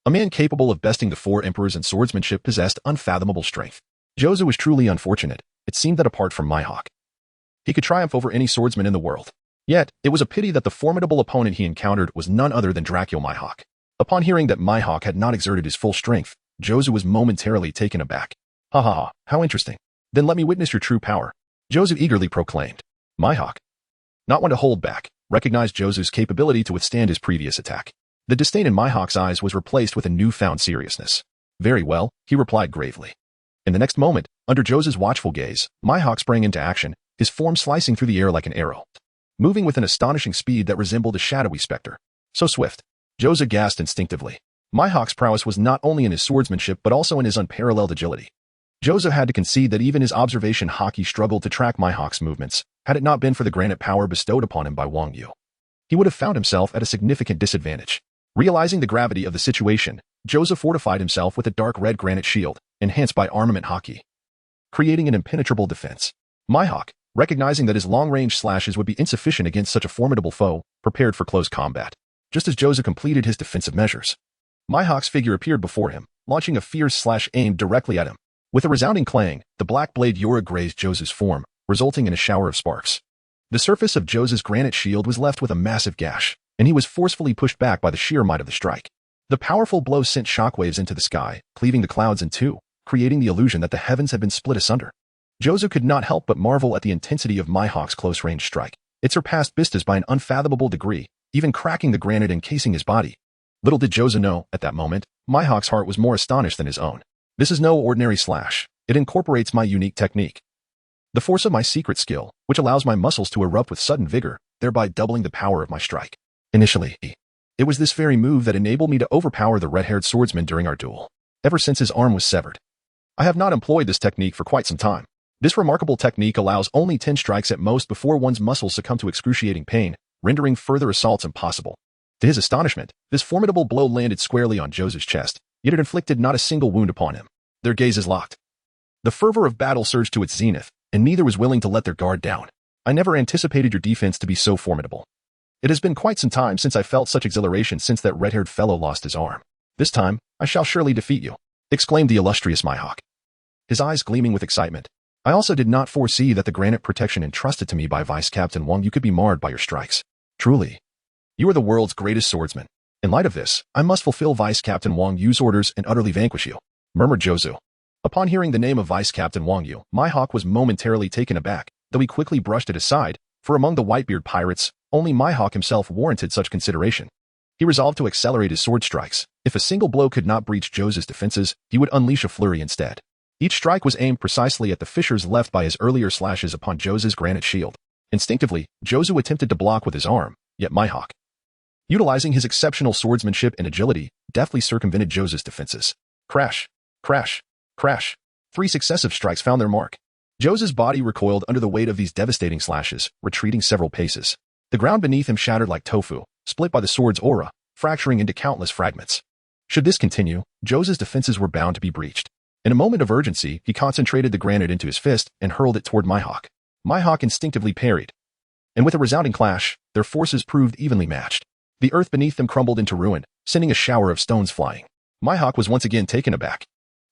a man capable of besting the four emperors in swordsmanship possessed unfathomable strength. Jozu was truly unfortunate. It seemed that apart from Mihawk, he could triumph over any swordsman in the world. Yet, it was a pity that the formidable opponent he encountered was none other than Dracul Mihawk. Upon hearing that Mihawk had not exerted his full strength, Jozu was momentarily taken aback. Ha ha ha, how interesting. Then let me witness your true power, Jozu eagerly proclaimed. Mihawk, not one to hold back, recognized Jozu's capability to withstand his previous attack. The disdain in Mihawk's eyes was replaced with a newfound seriousness. Very well, he replied gravely. In the next moment, under Jozu's watchful gaze, Mihawk sprang into action, his form slicing through the air like an arrow, moving with an astonishing speed that resembled a shadowy specter. So swift. Jozu gasped instinctively. Mihawk's prowess was not only in his swordsmanship but also in his unparalleled agility. Jozu had to concede that even his observation haki struggled to track Mihawk's movements, had it not been for the granite power bestowed upon him by Wang Yu. He would have found himself at a significant disadvantage. Realizing the gravity of the situation, Jozu fortified himself with a dark red granite shield, enhanced by armament haki, creating an impenetrable defense. Mihawk, recognizing that his long-range slashes would be insufficient against such a formidable foe, prepared for close combat. Just as Jozu completed his defensive measures, Mihawk's figure appeared before him, launching a fierce slash aimed directly at him. With a resounding clang, the black blade Yora grazed Jozu's form, resulting in a shower of sparks. The surface of Jozu's granite shield was left with a massive gash, and he was forcefully pushed back by the sheer might of the strike. The powerful blow sent shockwaves into the sky, cleaving the clouds in two, creating the illusion that the heavens had been split asunder. Jozu could not help but marvel at the intensity of Mihawk's close-range strike. It surpassed Vista's by an unfathomable degree, even cracking the granite encasing his body. Little did Jozu know, at that moment, Mihawk's heart was more astonished than his own. This is no ordinary slash. It incorporates my unique technique. The force of my secret skill, which allows my muscles to erupt with sudden vigor, thereby doubling the power of my strike. Initially, it was this very move that enabled me to overpower the red-haired swordsman during our duel. Ever since his arm was severed, I have not employed this technique for quite some time. This remarkable technique allows only 10 strikes at most before one's muscles succumb to excruciating pain, rendering further assaults impossible. To his astonishment, this formidable blow landed squarely on Jozu's chest, yet it inflicted not a single wound upon him. Their gazes locked. The fervor of battle surged to its zenith, and neither was willing to let their guard down. I never anticipated your defense to be so formidable. It has been quite some time since I felt such exhilaration since that red-haired fellow lost his arm. This time, I shall surely defeat you, exclaimed the illustrious Mihawk, his eyes gleaming with excitement. I also did not foresee that the granite protection entrusted to me by Vice Captain Wang Yu could be marred by your strikes. Truly, you are the world's greatest swordsman. In light of this, I must fulfill Vice Captain Wang Yu's orders and utterly vanquish you, murmured Jozu. Upon hearing the name of Vice Captain Wang Yu, Mihawk was momentarily taken aback, though he quickly brushed it aside, for among the Whitebeard Pirates, only Mihawk himself warranted such consideration. He resolved to accelerate his sword strikes. If a single blow could not breach Jozu's defenses, he would unleash a flurry instead. Each strike was aimed precisely at the fissures left by his earlier slashes upon Jozu's granite shield. Instinctively, Jozu attempted to block with his arm, yet Mihawk, utilizing his exceptional swordsmanship and agility, deftly circumvented Jozu's defenses. Crash, crash, crash. 3 successive strikes found their mark. Jozu's body recoiled under the weight of these devastating slashes, retreating several paces. The ground beneath him shattered like tofu, split by the sword's aura, fracturing into countless fragments. Should this continue, Jozu's defenses were bound to be breached. In a moment of urgency, he concentrated the granite into his fist and hurled it toward Mihawk. Mihawk instinctively parried, and with a resounding clash, their forces proved evenly matched. The earth beneath them crumbled into ruin, sending a shower of stones flying. Mihawk was once again taken aback.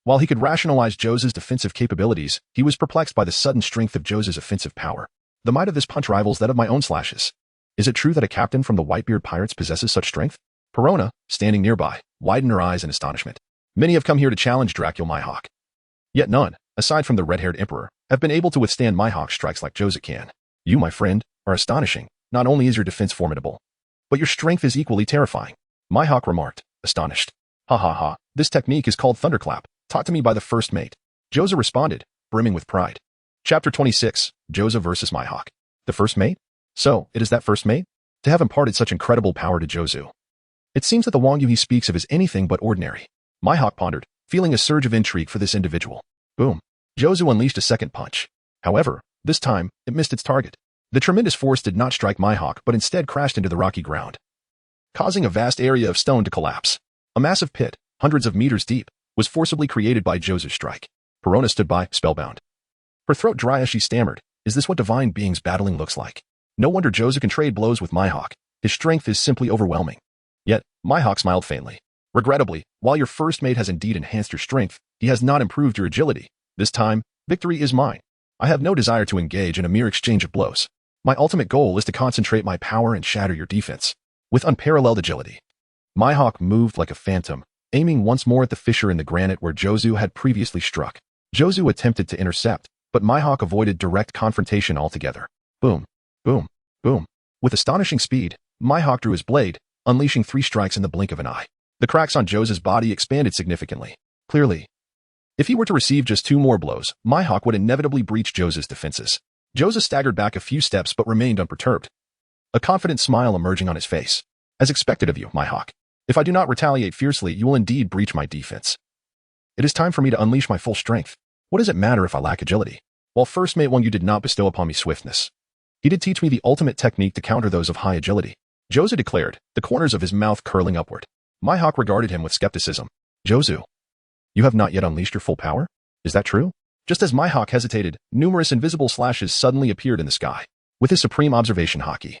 While he could rationalize Jozu's defensive capabilities, he was perplexed by the sudden strength of Jozu's offensive power. The might of this punch rivals that of my own slashes. Is it true that a captain from the Whitebeard Pirates possesses such strength? Perona, standing nearby, widened her eyes in astonishment. Many have come here to challenge Dracula Mihawk. Yet none, aside from the red-haired emperor, have been able to withstand Mihawk's strikes like Jozu can. You, my friend, are astonishing. Not only is your defense formidable, but your strength is equally terrifying. Mihawk remarked, astonished. Ha ha ha, this technique is called Thunderclap, taught to me by the first mate. Jozu responded, brimming with pride. Chapter 26, Jozu versus Mihawk. The first mate? So, it is that first mate? To have imparted such incredible power to Jozu. It seems that the Wang Yu he speaks of is anything but ordinary. Mihawk pondered, feeling a surge of intrigue for this individual. Boom. Jozu unleashed a second punch. However, this time, it missed its target. The tremendous force did not strike Mihawk but instead crashed into the rocky ground, causing a vast area of stone to collapse. A massive pit, hundreds of meters deep, was forcibly created by Jozu's strike. Perona stood by, spellbound. Her throat dry as she stammered, is this what divine beings battling looks like? No wonder Jozu can trade blows with Mihawk. His strength is simply overwhelming. Yet, Mihawk smiled faintly. Regrettably, while your first mate has indeed enhanced your strength, he has not improved your agility. This time, victory is mine. I have no desire to engage in a mere exchange of blows. My ultimate goal is to concentrate my power and shatter your defense. With unparalleled agility, Mihawk moved like a phantom, aiming once more at the fissure in the granite where Jozu had previously struck. Jozu attempted to intercept, but Mihawk avoided direct confrontation altogether. Boom, boom, boom. With astonishing speed, Mihawk drew his blade, unleashing 3 strikes in the blink of an eye. The cracks on Jozu's body expanded significantly. Clearly, if he were to receive just 2 more blows, Mihawk would inevitably breach Jozu's defenses. Jozu staggered back a few steps but remained unperturbed, a confident smile emerging on his face. As expected of you, Mihawk. If I do not retaliate fiercely, you will indeed breach my defense. It is time for me to unleash my full strength. What does it matter if I lack agility? While first mate Wang Yu did not bestow upon me swiftness, he did teach me the ultimate technique to counter those of high agility. Jozu declared, the corners of his mouth curling upward. Mihawk regarded him with skepticism. Jozu, you have not yet unleashed your full power? Is that true? Just as Mihawk hesitated, numerous invisible slashes suddenly appeared in the sky. With his supreme observation haki,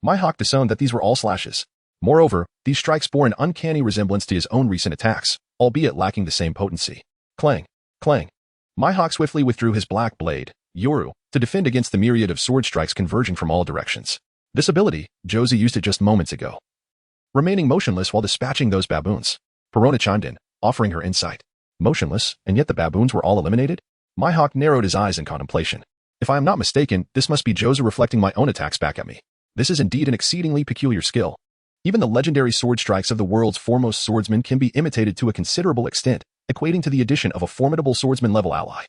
Mihawk discerned that these were all slashes. Moreover, these strikes bore an uncanny resemblance to his own recent attacks, albeit lacking the same potency. Clang! Clang! Mihawk swiftly withdrew his black blade, Yoru, to defend against the myriad of sword strikes converging from all directions. This ability, Jozu used it just moments ago. Remaining motionless while dispatching those baboons, Perona chimed in, offering her insight. Motionless, and yet the baboons were all eliminated? Mihawk narrowed his eyes in contemplation. If I am not mistaken, this must be Jozu reflecting my own attacks back at me. This is indeed an exceedingly peculiar skill. Even the legendary sword strikes of the world's foremost swordsman can be imitated to a considerable extent, equating to the addition of a formidable swordsman-level ally.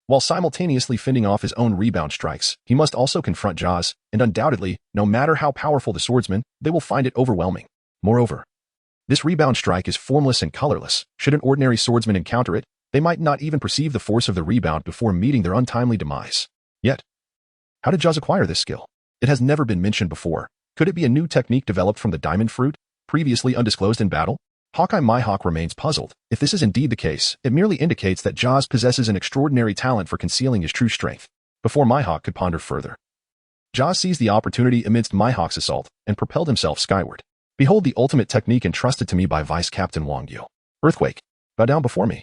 While simultaneously fending off his own rebound strikes, he must also confront Jaws, and undoubtedly, no matter how powerful the swordsman, they will find it overwhelming. Moreover, this rebound strike is formless and colorless. Should an ordinary swordsman encounter it, they might not even perceive the force of the rebound before meeting their untimely demise. Yet, how did Jaws acquire this skill? It has never been mentioned before. Could it be a new technique developed from the diamond fruit, previously undisclosed in battle? Hawkeye Mihawk remains puzzled. If this is indeed the case, it merely indicates that Jaws possesses an extraordinary talent for concealing his true strength. Before Mihawk could ponder further, Jaws seized the opportunity amidst Mihawk's assault and propelled himself skyward. Behold the ultimate technique entrusted to me by Vice Captain Wang Yu. Earthquake. Bow down before me.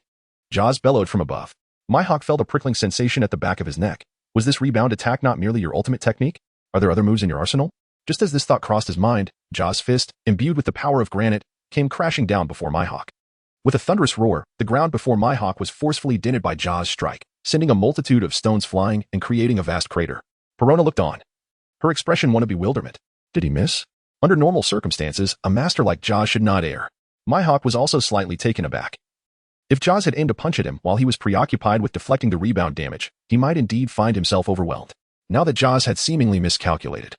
Jaws bellowed from above. Mihawk felt a prickling sensation at the back of his neck. Was this rebound attack not merely your ultimate technique? Are there other moves in your arsenal? Just as this thought crossed his mind, Jaws' fist, imbued with the power of granite, came crashing down before Mihawk. With a thunderous roar, the ground before Mihawk was forcefully dented by Jaws' strike, sending a multitude of stones flying and creating a vast crater. Perona looked on, her expression one of bewilderment. Did he miss? Under normal circumstances, a master like Jaws should not err. Mihawk was also slightly taken aback. If Jaws had aimed a punch at him while he was preoccupied with deflecting the rebound damage, he might indeed find himself overwhelmed. Now that Jaws had seemingly miscalculated,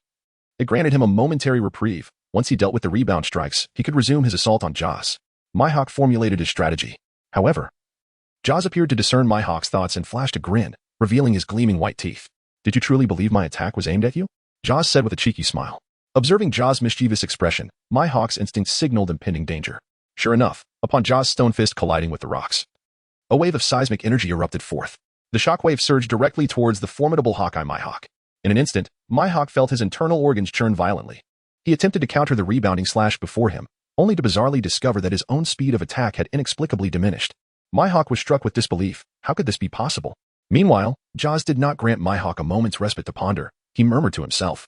it granted him a momentary reprieve. Once he dealt with the rebound strikes, he could resume his assault on Jaws. Mihawk formulated his strategy. However, Jaws appeared to discern Mihawk's thoughts and flashed a grin, revealing his gleaming white teeth. Did you truly believe my attack was aimed at you? Jaws said with a cheeky smile. Observing Jaws' mischievous expression, Mihawk's instincts signaled impending danger. Sure enough, upon Jaws' stone fist colliding with the rocks, a wave of seismic energy erupted forth. The shockwave surged directly towards the formidable Hawkeye Mihawk. In an instant, Mihawk felt his internal organs churn violently. He attempted to counter the rebounding slash before him, only to bizarrely discover that his own speed of attack had inexplicably diminished. Mihawk was struck with disbelief. How could this be possible? Meanwhile, Jaws did not grant Mihawk a moment's respite to ponder. He murmured to himself.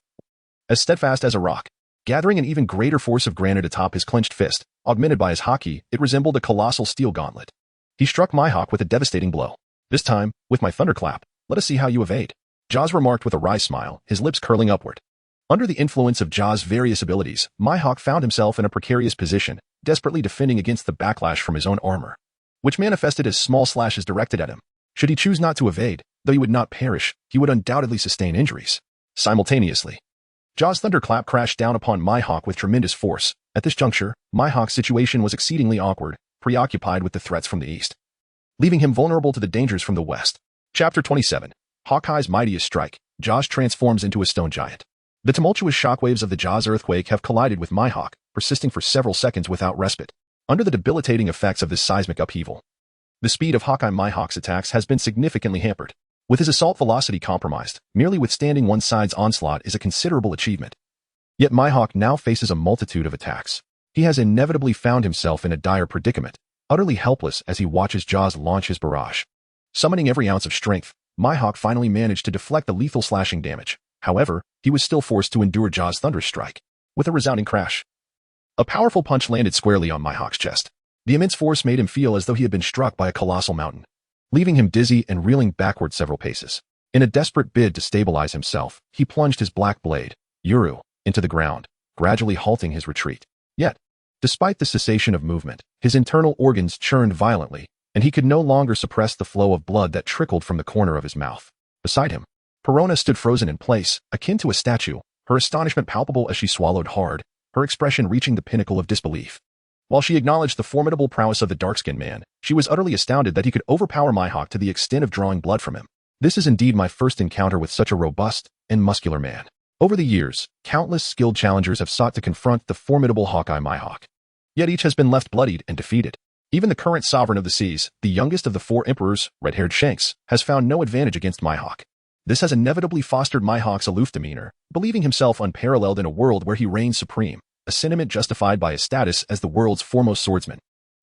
As steadfast as a rock, gathering an even greater force of granite atop his clenched fist, augmented by his haki, it resembled a colossal steel gauntlet. He struck Mihawk with a devastating blow. This time, with my thunderclap, let us see how you evade. Jaws remarked with a wry smile, his lips curling upward. Under the influence of Jaws' various abilities, Mihawk found himself in a precarious position, desperately defending against the backlash from his own armor, which manifested as small slashes directed at him. Should he choose not to evade, though he would not perish, he would undoubtedly sustain injuries. Simultaneously, Jaws' thunderclap crashed down upon Mihawk with tremendous force. At this juncture, Mihawk's situation was exceedingly awkward, preoccupied with the threats from the east, leaving him vulnerable to the dangers from the west. Chapter 27. Hawkeye's mightiest strike. Jaws transforms into a stone giant. The tumultuous shockwaves of the Jaws earthquake have collided with Mihawk, persisting for several seconds without respite. Under the debilitating effects of this seismic upheaval, the speed of Hawkeye Mihawk's attacks has been significantly hampered. With his assault velocity compromised, merely withstanding one side's onslaught is a considerable achievement. Yet Mihawk now faces a multitude of attacks. He has inevitably found himself in a dire predicament, utterly helpless as he watches Jaws launch his barrage. Summoning every ounce of strength, Mihawk finally managed to deflect the lethal slashing damage. However, he was still forced to endure Jaws' thunderous strike. With a resounding crash, a powerful punch landed squarely on Mihawk's chest. The immense force made him feel as though he had been struck by a colossal mountain, leaving him dizzy and reeling backward several paces. In a desperate bid to stabilize himself, he plunged his black blade, Yuru, into the ground, gradually halting his retreat. Yet, despite the cessation of movement, his internal organs churned violently, and he could no longer suppress the flow of blood that trickled from the corner of his mouth. Beside him, Perona stood frozen in place, akin to a statue, her astonishment palpable as she swallowed hard, her expression reaching the pinnacle of disbelief. While she acknowledged the formidable prowess of the dark-skinned man, she was utterly astounded that he could overpower Mihawk to the extent of drawing blood from him. This is indeed my first encounter with such a robust and muscular man. Over the years, countless skilled challengers have sought to confront the formidable Hawkeye Mihawk. Yet each has been left bloodied and defeated. Even the current sovereign of the seas, the youngest of the 4 emperors, red-haired Shanks, has found no advantage against Mihawk. This has inevitably fostered Mihawk's aloof demeanor, believing himself unparalleled in a world where he reigns supreme, a sentiment justified by his status as the world's foremost swordsman.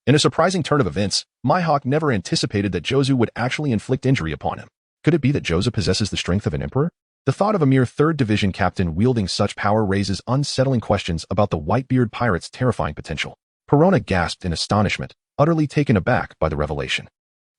In a surprising turn of events, Mihawk never anticipated that Jozu would actually inflict injury upon him. Could it be that Jozu possesses the strength of an emperor? The thought of a mere 3rd Division captain wielding such power raises unsettling questions about the Whitebeard Pirates' terrifying potential. Perona gasped in astonishment, utterly taken aback by the revelation.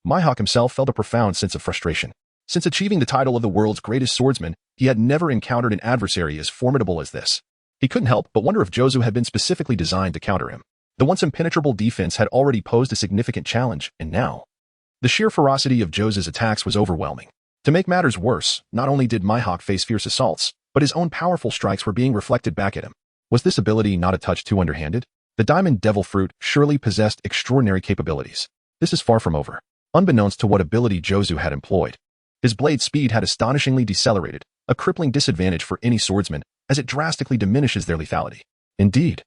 Mihawk himself felt a profound sense of frustration. Since achieving the title of the world's greatest swordsman, he had never encountered an adversary as formidable as this. He couldn't help but wonder if Jozu had been specifically designed to counter him. The once impenetrable defense had already posed a significant challenge, and now, the sheer ferocity of Jozu's attacks was overwhelming. To make matters worse, not only did Mihawk face fierce assaults, but his own powerful strikes were being reflected back at him. Was this ability not a touch too underhanded? The Diamond Devil Fruit surely possessed extraordinary capabilities. This is far from over. Unbeknownst to what ability Jozu had employed, his blade speed had astonishingly decelerated, a crippling disadvantage for any swordsman, as it drastically diminishes their lethality. Indeed,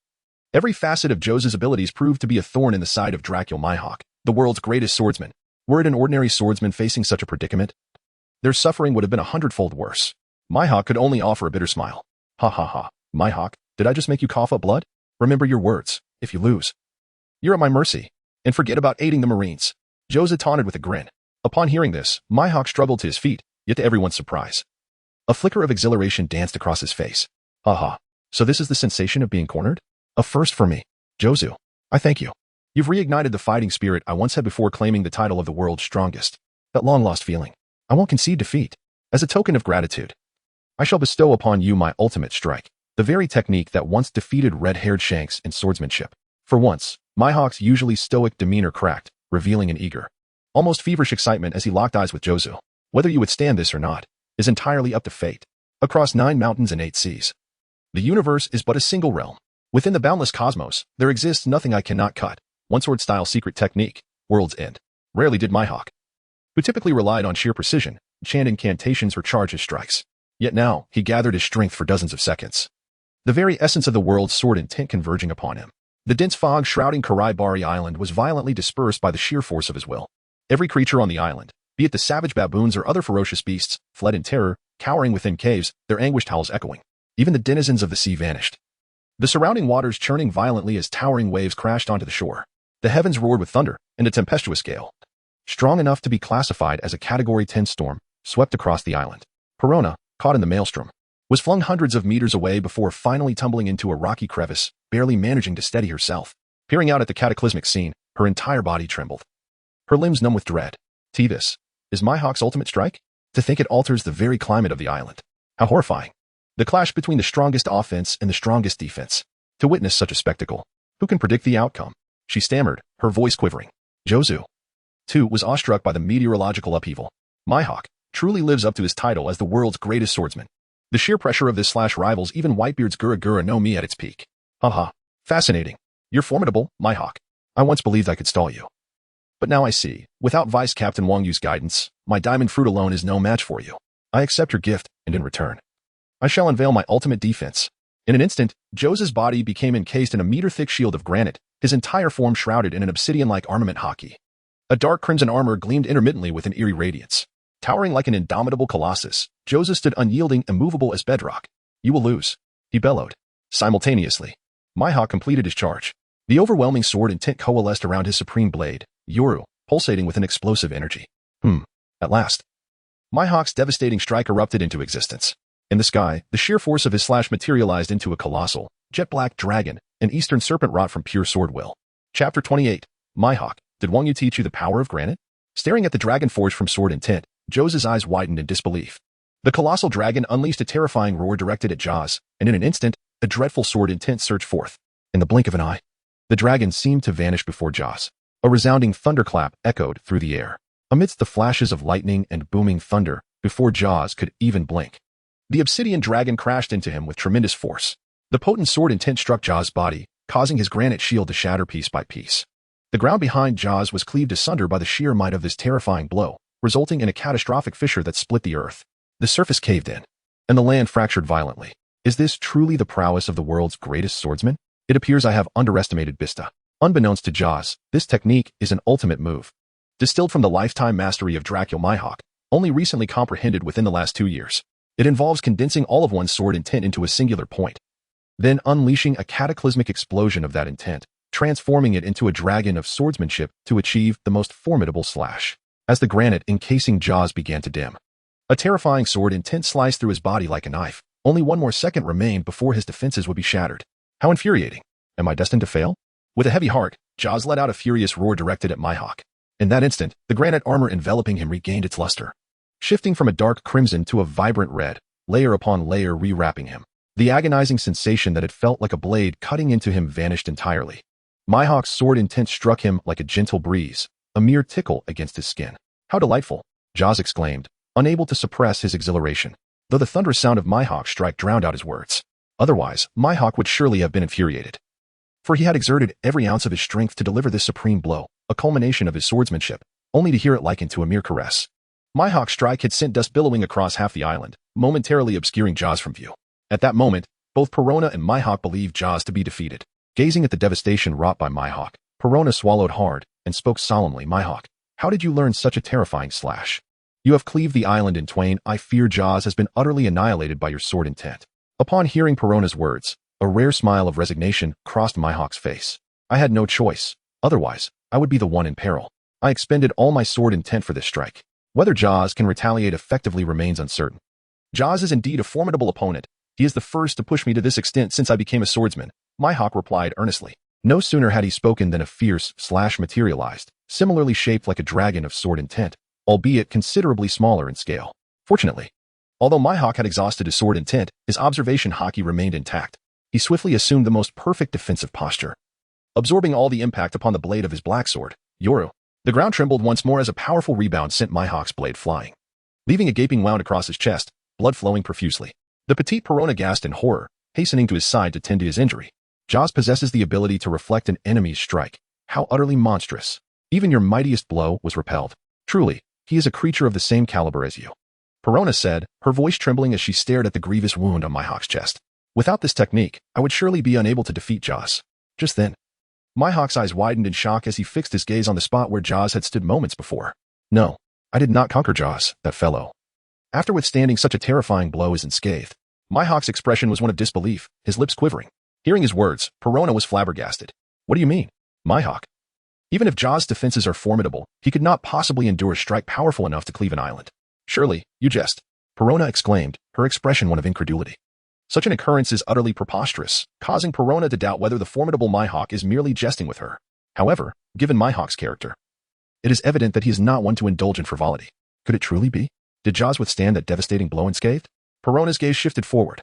every facet of Jozu's abilities proved to be a thorn in the side of Dracul Mihawk, the world's greatest swordsman. Were it an ordinary swordsman facing such a predicament, their suffering would have been 100-fold worse. Mihawk could only offer a bitter smile. Ha ha ha, Mihawk, did I just make you cough up blood? Remember your words. If you lose, you're at my mercy. And forget about aiding the Marines. Jozu taunted with a grin. Upon hearing this, Mihawk struggled to his feet, yet to everyone's surprise, a flicker of exhilaration danced across his face. Ha ha, so this is the sensation of being cornered? A first for me. Jozu, I thank you. You've reignited the fighting spirit I once had before claiming the title of the world's strongest. That long-lost feeling. I won't concede defeat. As a token of gratitude, I shall bestow upon you my ultimate strike, the very technique that once defeated red-haired Shanks in swordsmanship. For once, Mihawk's usually stoic demeanor cracked, revealing an eager, almost feverish excitement as he locked eyes with Jozu. Whether you would stand this or not is entirely up to fate. Across 9 mountains and 8 seas, the universe is but a single realm. Within the boundless cosmos, there exists nothing I cannot cut. One-sword-style secret technique, World's End. Rarely did Mihawk, who typically relied on sheer precision, chant incantations or charge his strikes. Yet now, he gathered his strength for dozens of seconds. The very essence of the world's sword intent converging upon him. The dense fog shrouding Karaibari Island was violently dispersed by the sheer force of his will. Every creature on the island, be it the savage baboons or other ferocious beasts, fled in terror, cowering within caves, their anguished howls echoing. Even the denizens of the sea vanished, the surrounding waters churning violently as towering waves crashed onto the shore. The heavens roared with thunder, and a tempestuous gale, strong enough to be classified as a Category 10 storm, swept across the island. Perona, caught in the maelstrom, was flung hundreds of meters away before finally tumbling into a rocky crevice, barely managing to steady herself. Peering out at the cataclysmic scene, her entire body trembled, her limbs numb with dread. This is Mihawk's ultimate strike? To think it alters the very climate of the island. How horrifying. The clash between the strongest offense and the strongest defense. To witness such a spectacle, who can predict the outcome? She stammered, her voice quivering. Jozu, too, was awestruck by the meteorological upheaval. Mihawk truly lives up to his title as the world's greatest swordsman. The sheer pressure of this slash rivals even Whitebeard's Gura Gura no Mi at its peak. Haha. Fascinating. You're formidable, Mihawk. I once believed I could stall you, but now I see, without Vice Captain Wang Yu's guidance, my diamond fruit alone is no match for you. I accept your gift, and in return, I shall unveil my ultimate defense. In an instant, Jozu's body became encased in a meter-thick shield of granite, his entire form shrouded in an obsidian-like armament hockey. A dark crimson armor gleamed intermittently with an eerie radiance. Towering like an indomitable colossus, Jozu stood unyielding, immovable as bedrock. You will lose, he bellowed. Simultaneously, Mihawk completed his charge. The overwhelming sword intent coalesced around his supreme blade, Yoru, pulsating with an explosive energy. At last, Mihawk's devastating strike erupted into existence. In the sky, the sheer force of his slash materialized into a colossal, jet-black dragon, an eastern serpent wrought from pure sword will. Chapter 28. Mihawk, did Wang Yu teach you the power of granite? Staring at the dragon forged from sword intent, Jozu's eyes widened in disbelief. The colossal dragon unleashed a terrifying roar directed at Jaws, and in an instant, a dreadful sword intent surged forth. In the blink of an eye, the dragon seemed to vanish before Jaws. A resounding thunderclap echoed through the air. Amidst the flashes of lightning and booming thunder, before Jaws could even blink, the obsidian dragon crashed into him with tremendous force. The potent sword intent struck Jaws' body, causing his granite shield to shatter piece by piece. The ground behind Jaws was cleaved asunder by the sheer might of this terrifying blow, resulting in a catastrophic fissure that split the earth. The surface caved in, and the land fractured violently. Is this truly the prowess of the world's greatest swordsman? It appears I have underestimated Vista. Unbeknownst to Joz, this technique is an ultimate move. Distilled from the lifetime mastery of Dracul Mihawk, only recently comprehended within the last 2 years. It involves condensing all of one's sword intent into a singular point, then unleashing a cataclysmic explosion of that intent, transforming it into a dragon of swordsmanship to achieve the most formidable slash. As the granite encasing Joz began to dim, a terrifying sword intent sliced through his body like a knife. Only one more second remained before his defenses would be shattered. How infuriating. Am I destined to fail? With a heavy heart, Joz let out a furious roar directed at Mihawk. In that instant, the granite armor enveloping him regained its luster, shifting from a dark crimson to a vibrant red, layer upon layer rewrapping him. The agonizing sensation that had felt like a blade cutting into him vanished entirely. Mihawk's sword intent struck him like a gentle breeze, a mere tickle against his skin. How delightful, Joz exclaimed, unable to suppress his exhilaration, though the thunderous sound of Mihawk's strike drowned out his words. Otherwise, Mihawk would surely have been infuriated, for he had exerted every ounce of his strength to deliver this supreme blow, a culmination of his swordsmanship, only to hear it likened to a mere caress. Mihawk's strike had sent dust billowing across half the island, momentarily obscuring Joz from view. At that moment, both Perona and Mihawk believed Joz to be defeated. Gazing at the devastation wrought by Mihawk, Perona swallowed hard and spoke solemnly. Mihawk, how did you learn such a terrifying slash? You have cleaved the island in twain. I fear Joz has been utterly annihilated by your sword intent. Upon hearing Perona's words, a rare smile of resignation crossed Mihawk's face. I had no choice. Otherwise, I would be the one in peril. I expended all my sword intent for this strike. Whether Joz can retaliate effectively remains uncertain. Joz is indeed a formidable opponent. He is the first to push me to this extent since I became a swordsman, Mihawk replied earnestly. No sooner had he spoken than a fierce slash materialized, similarly shaped like a dragon of sword intent, albeit considerably smaller in scale. Fortunately, although Mihawk had exhausted his sword intent, his observation haki remained intact. He swiftly assumed the most perfect defensive posture, absorbing all the impact upon the blade of his black sword, Yoru. The ground trembled once more as a powerful rebound sent Mihawk's blade flying, leaving a gaping wound across his chest, blood flowing profusely. The petite Perona gasped in horror, hastening to his side to tend to his injury. Joz possesses the ability to reflect an enemy's strike. How utterly monstrous. Even your mightiest blow was repelled. Truly, he is a creature of the same caliber as you, Perona said, her voice trembling as she stared at the grievous wound on Mihawk's chest. Without this technique, I would surely be unable to defeat Joz. Just then, Mihawk's eyes widened in shock as he fixed his gaze on the spot where Joz had stood moments before. No, I did not conquer Joz, that fellow. After withstanding such a terrifying blow as unscathed, Mihawk's expression was one of disbelief, his lips quivering. Hearing his words, Perona was flabbergasted. What do you mean, Mihawk? Even if Joz's defenses are formidable, he could not possibly endure a strike powerful enough to cleave an island. Surely, you jest, Perona exclaimed, her expression one of incredulity. Such an occurrence is utterly preposterous, causing Perona to doubt whether the formidable Mihawk is merely jesting with her. However, given Mihawk's character, it is evident that he is not one to indulge in frivolity. Could it truly be? Did Joz withstand that devastating blow unscathed? Perona's gaze shifted forward,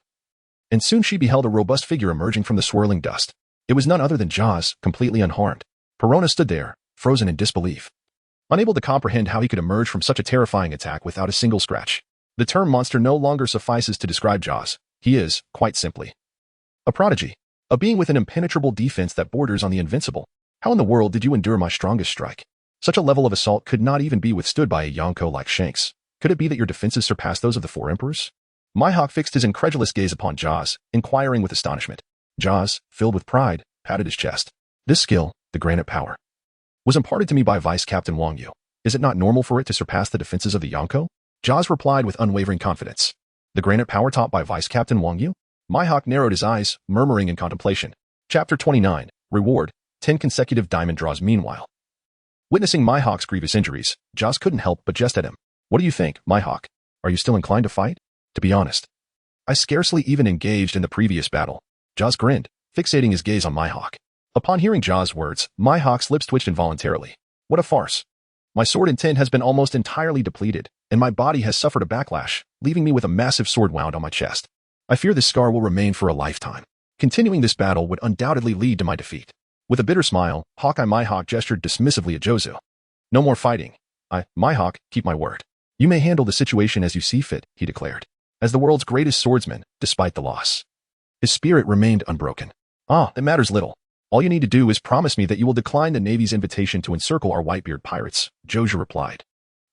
and soon she beheld a robust figure emerging from the swirling dust. It was none other than Joz, completely unharmed. Perona stood there, frozen in disbelief, unable to comprehend how he could emerge from such a terrifying attack without a single scratch. The term monster no longer suffices to describe Joz. He is, quite simply, a prodigy, a being with an impenetrable defense that borders on the invincible. How in the world did you endure my strongest strike? Such a level of assault could not even be withstood by a Yonko like Shanks. Could it be that your defenses surpass those of the four emperors? Mihawk fixed his incredulous gaze upon Joz, inquiring with astonishment. Joz, filled with pride, patted his chest. This skill, the granite power, was imparted to me by Vice Captain Wang Yu. Is it not normal for it to surpass the defenses of the Yonko? Joz replied with unwavering confidence. The granite power taught by Vice Captain Wang Yu? Mihawk narrowed his eyes, murmuring in contemplation. Chapter 29, Reward, 10 consecutive diamond draws. Meanwhile, witnessing Mihawk's grievous injuries, Joz couldn't help but jest at him. What do you think, Mihawk? Are you still inclined to fight? To be honest, I scarcely even engaged in the previous battle. Joz grinned, fixating his gaze on Mihawk. Upon hearing Joz's words, Mihawk's lips twitched involuntarily. What a farce. My sword intent has been almost entirely depleted, and my body has suffered a backlash, leaving me with a massive sword wound on my chest. I fear this scar will remain for a lifetime. Continuing this battle would undoubtedly lead to my defeat. With a bitter smile, Hawkeye Mihawk gestured dismissively at Jozu. No more fighting. Mihawk, keep my word. You may handle the situation as you see fit, he declared. As the world's greatest swordsman, despite the loss, his spirit remained unbroken. That matters little. All you need to do is promise me that you will decline the Navy's invitation to encircle our Whitebeard Pirates, Jozu replied.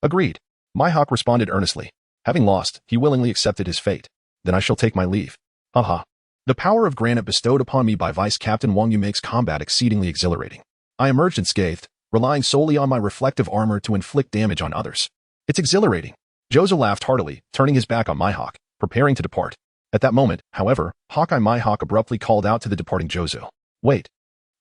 Agreed. Mihawk responded earnestly. Having lost, he willingly accepted his fate. Then I shall take my leave. Haha. The power of granite bestowed upon me by Vice Captain Wang Yu makes combat exceedingly exhilarating. I emerged unscathed, relying solely on my reflective armor to inflict damage on others. It's exhilarating. Jozu laughed heartily, turning his back on Mihawk, preparing to depart. At that moment, however, Hawkeye Mihawk abruptly called out to the departing Jozu. Wait.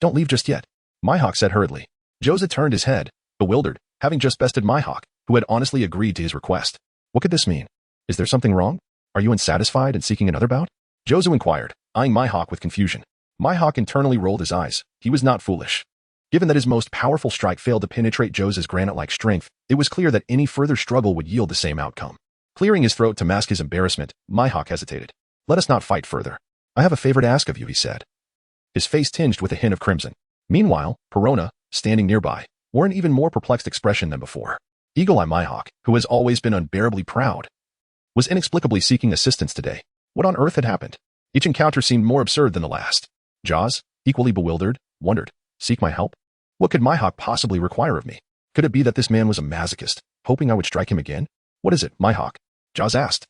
Don't leave just yet. Mihawk said hurriedly. Jozu turned his head, bewildered, having just bested Mihawk, who had honestly agreed to his request. What could this mean? Is there something wrong? Are you unsatisfied and seeking another bout? Jozu inquired, eyeing Mihawk with confusion. Mihawk internally rolled his eyes. He was not foolish. Given that his most powerful strike failed to penetrate Jozu's granite-like strength, it was clear that any further struggle would yield the same outcome. Clearing his throat to mask his embarrassment, Mihawk hesitated. Let us not fight further. I have a favor to ask of you, he said. His face tinged with a hint of crimson. Meanwhile, Perona, standing nearby, wore an even more perplexed expression than before. Eagle-Eye Mihawk, who has always been unbearably proud, was inexplicably seeking assistance today. What on earth had happened? Each encounter seemed more absurd than the last. Jaws, equally bewildered, wondered, seek my help? What could Mihawk possibly require of me? Could it be that this man was a masochist, hoping I would strike him again? What is it, Mihawk? Jaws asked.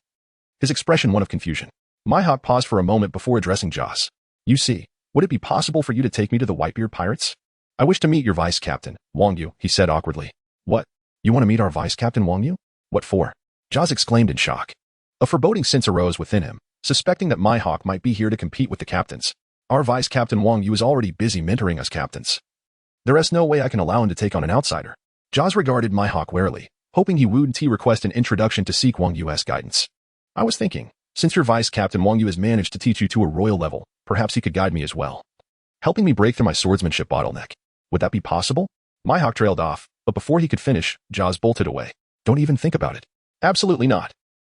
His expression one of confusion. Mihawk paused for a moment before addressing Jaws. You see, would it be possible for you to take me to the Whitebeard Pirates? I wish to meet your vice captain, Wang Yu, he said awkwardly. What? You want to meet our vice captain, Wang Yu? What for? Jaws exclaimed in shock. A foreboding sense arose within him, suspecting that Mihawk might be here to compete with the captains. Our vice captain Wang Yu is already busy mentoring us captains. There is no way I can allow him to take on an outsider. Jaws regarded Mihawk warily, hoping he wouldn't request an introduction to seek Wang Yu's guidance. I was thinking, since your vice captain Wang Yu has managed to teach you to a royal level, perhaps he could guide me as well, helping me break through my swordsmanship bottleneck. Would that be possible? Mihawk trailed off, but before he could finish, Jaws bolted away. Don't even think about it. Absolutely not.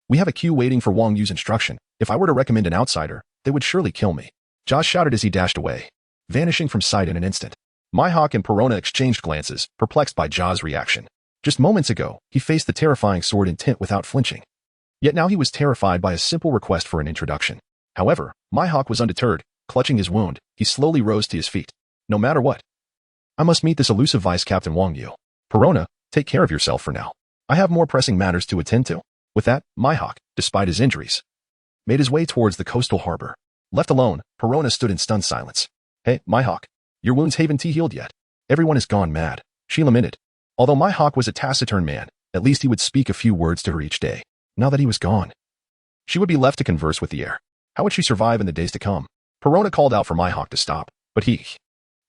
We have a queue waiting for Wang Yu's instruction. If I were to recommend an outsider, they would surely kill me. Jaws shouted as he dashed away, vanishing from sight in an instant. Mihawk and Perona exchanged glances, perplexed by Jaws' reaction. Just moments ago, he faced the terrifying sword intent without flinching. Yet now he was terrified by a simple request for an introduction. However, Mihawk was undeterred. Clutching his wound, he slowly rose to his feet. No matter what, I must meet this elusive Vice Captain Wang Yu. Perona, take care of yourself for now. I have more pressing matters to attend to. With that, Mihawk, despite his injuries, made his way towards the coastal harbor. Left alone, Perona stood in stunned silence. Hey, Mihawk, your wounds haven't healed yet. Everyone has gone mad, she lamented. Although Mihawk was a taciturn man, at least he would speak a few words to her each day. Now that he was gone, she would be left to converse with the air. How would she survive in the days to come? Perona called out for Mihawk to stop, but he,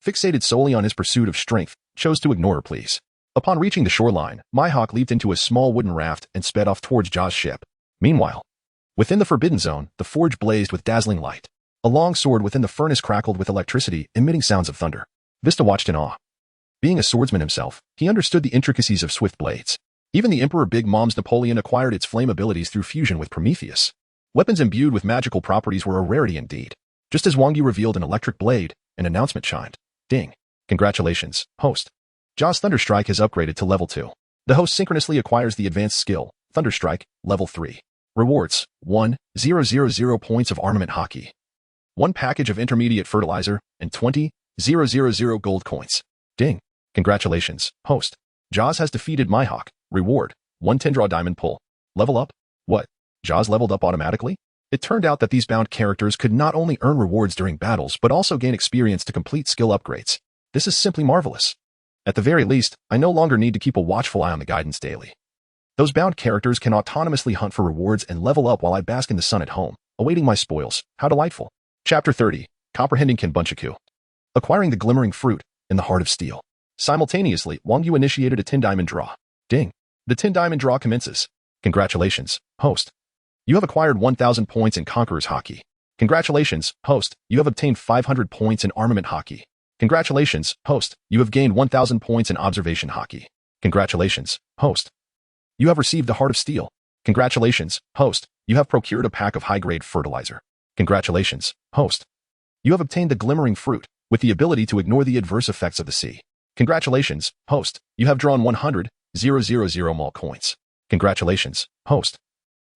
fixated solely on his pursuit of strength, chose to ignore her pleas. Upon reaching the shoreline, Mihawk leaped into a small wooden raft and sped off towards Jaws' ship. Meanwhile, within the Forbidden Zone, the forge blazed with dazzling light. A long sword within the furnace crackled with electricity, emitting sounds of thunder. Vista watched in awe. Being a swordsman himself, he understood the intricacies of swift blades. Even the Emperor Big Mom's Napoleon acquired its flame abilities through fusion with Prometheus. Weapons imbued with magical properties were a rarity indeed. Just as Wang Yu revealed an electric blade, an announcement chimed. Ding. Congratulations, host. Jaws' Thunderstrike has upgraded to level 2. The host synchronously acquires the advanced skill, Thunderstrike, level 3. Rewards, 1,000 points of armament hockey, 1 package of intermediate fertilizer, and 20,000 gold coins. Ding. Congratulations, host. Jaws has defeated Mihawk. Reward, 1 Tendraw diamond pull. Level up? What? Jaws leveled up automatically? It turned out that these bound characters could not only earn rewards during battles but also gain experience to complete skill upgrades. This is simply marvelous. At the very least, I no longer need to keep a watchful eye on the guidance daily. Those bound characters can autonomously hunt for rewards and level up while I bask in the sun at home, awaiting my spoils. How delightful. Chapter 30. Comprehending Kenbunchaku. Acquiring the glimmering fruit in the heart of steel. Simultaneously, Wang Yu initiated a 10-diamond draw. Ding. The 10-diamond draw commences. Congratulations, host. You have acquired 1,000 points in Conqueror's Hockey. Congratulations, host. You have obtained 500 points in Armament Hockey. Congratulations, host. You have gained 1,000 points in Observation Hockey. Congratulations, host. You have received the Heart of Steel. Congratulations, host. You have procured a pack of high-grade fertilizer. Congratulations, host. You have obtained the Glimmering Fruit, with the ability to ignore the adverse effects of the sea. Congratulations, host. You have drawn 100,000 mall coins. Congratulations, host.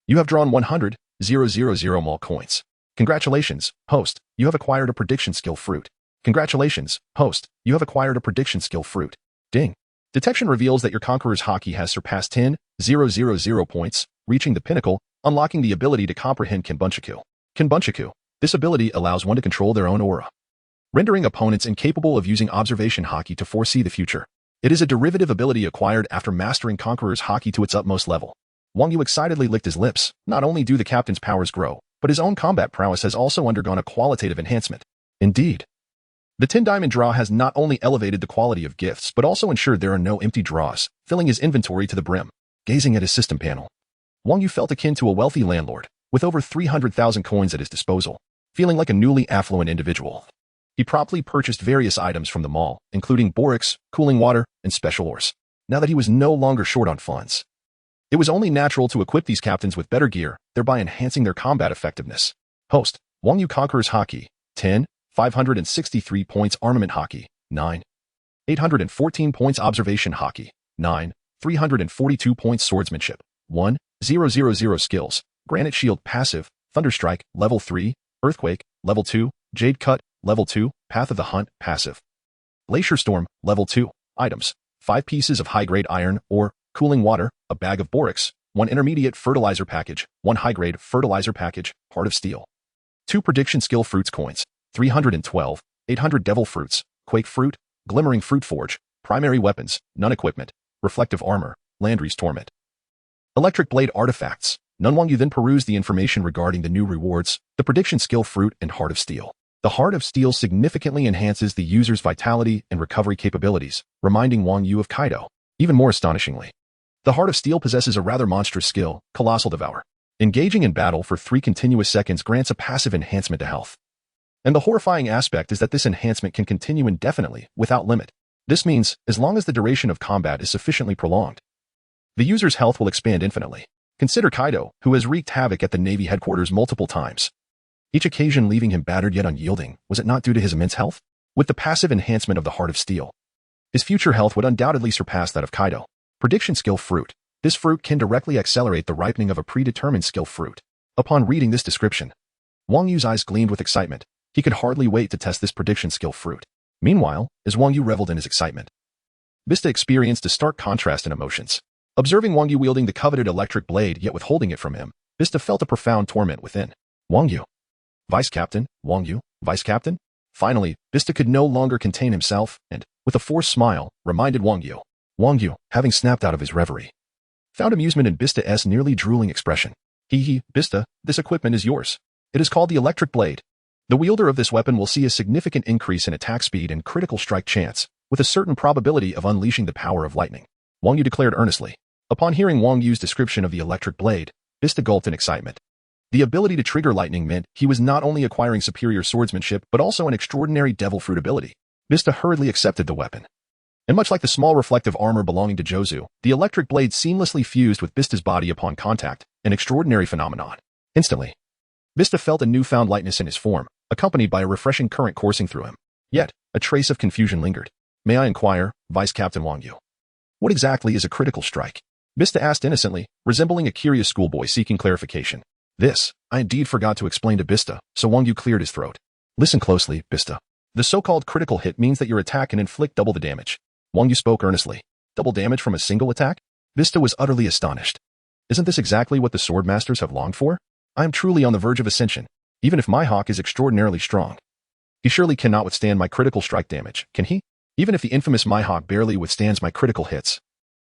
You have drawn 100,000 mall coins. Congratulations, host. You have acquired a prediction skill fruit. Congratulations, host. You have acquired a prediction skill fruit. Ding. Detection reveals that your Conqueror's Hockey has surpassed 10,000 points, reaching the pinnacle, unlocking the ability to comprehend Kenbunchaku. Kenbunchaku. This ability allows one to control their own aura. rendering opponents incapable of using observation haki to foresee the future. It is a derivative ability acquired after mastering Conqueror's haki to its utmost level. Wang Yu excitedly licked his lips. Not only do the captain's powers grow, but his own combat prowess has also undergone a qualitative enhancement. Indeed. The 10-diamond draw has not only elevated the quality of gifts, but also ensured there are no empty draws, filling his inventory to the brim. Gazing at his system panel, Wang Yu felt akin to a wealthy landlord, with over 300,000 coins at his disposal, feeling like a newly affluent individual. He promptly purchased various items from the mall, including borics, cooling water, and special ores. Now that he was no longer short on funds, it was only natural to equip these captains with better gear, thereby enhancing their combat effectiveness. Host, Wang Yu Conqueror's haki, 10, 563 points armament haki, 9, 814 points observation haki, 9, 342 points swordsmanship, 1, 000 skills, granite shield passive, thunderstrike, level 3, earthquake, level 2, jade cut, level 2, path of the hunt, passive. Glacier storm, level 2, items, 5 pieces of high-grade iron ore, cooling water, a bag of borics, 1 intermediate fertilizer package, 1 high-grade fertilizer package, heart of steel. 2 prediction skill fruits coins, 312, 800 devil fruits, quake fruit, glimmering fruit forge, primary weapons, none equipment, reflective armor, Landry's torment. Electric blade artifacts. None. Wang Yu then perused the information regarding the new rewards, the prediction skill fruit and heart of steel. The heart of steel significantly enhances the user's vitality and recovery capabilities, reminding Wang Yu of Kaido. Even more astonishingly, the heart of steel possesses a rather monstrous skill, Colossal Devour. Engaging in battle for 3 continuous seconds grants a passive enhancement to health. And the horrifying aspect is that this enhancement can continue indefinitely, without limit. This means, as long as the duration of combat is sufficiently prolonged, the user's health will expand infinitely. Consider Kaido, who has wreaked havoc at the Navy headquarters multiple times, each occasion leaving him battered yet unyielding. Was it not due to his immense health? With the passive enhancement of the Heart of Steel, his future health would undoubtedly surpass that of Kaido. Prediction skill fruit. This fruit can directly accelerate the ripening of a predetermined skill fruit. Upon reading this description, Wang Yu's eyes gleamed with excitement. He could hardly wait to test this prediction skill fruit. Meanwhile, as Wang Yu reveled in his excitement, Vista experienced a stark contrast in emotions. Observing Wang Yu wielding the coveted electric blade yet withholding it from him, Vista felt a profound torment within. Wang Yu. Vice Captain, Wang Yu, Vice Captain? Finally, Vista could no longer contain himself and, with a forced smile, reminded Wang Yu. Wang Yu, having snapped out of his reverie, found amusement in Vista's nearly drooling expression. Vista, this equipment is yours. It is called the electric blade. The wielder of this weapon will see a significant increase in attack speed and critical strike chance, with a certain probability of unleashing the power of lightning, Wang Yu declared earnestly. Upon hearing Wang Yu's description of the electric blade, Vista gulped in excitement. The ability to trigger lightning meant he was not only acquiring superior swordsmanship but also an extraordinary devil fruit ability. Vista hurriedly accepted the weapon. And much like the small reflective armor belonging to Jozu, the electric blade seamlessly fused with Vista's body upon contact, an extraordinary phenomenon. Instantly, Vista felt a newfound lightness in his form, accompanied by a refreshing current coursing through him. Yet, a trace of confusion lingered. May I inquire, Vice Captain Wang Yu, what exactly is a critical strike? Vista asked innocently, resembling a curious schoolboy seeking clarification. This, I indeed forgot to explain to Vista, so Wang Yu cleared his throat. Listen closely, Vista. The so-called critical hit means that your attack can inflict double the damage. Wang Yu spoke earnestly. Double damage from a single attack? Vista was utterly astonished. Isn't this exactly what the swordmasters have longed for? I am truly on the verge of ascension. Even if my hawk is extraordinarily strong, he surely cannot withstand my critical strike damage, can he? Even if the infamous Mihawk barely withstands my critical hits,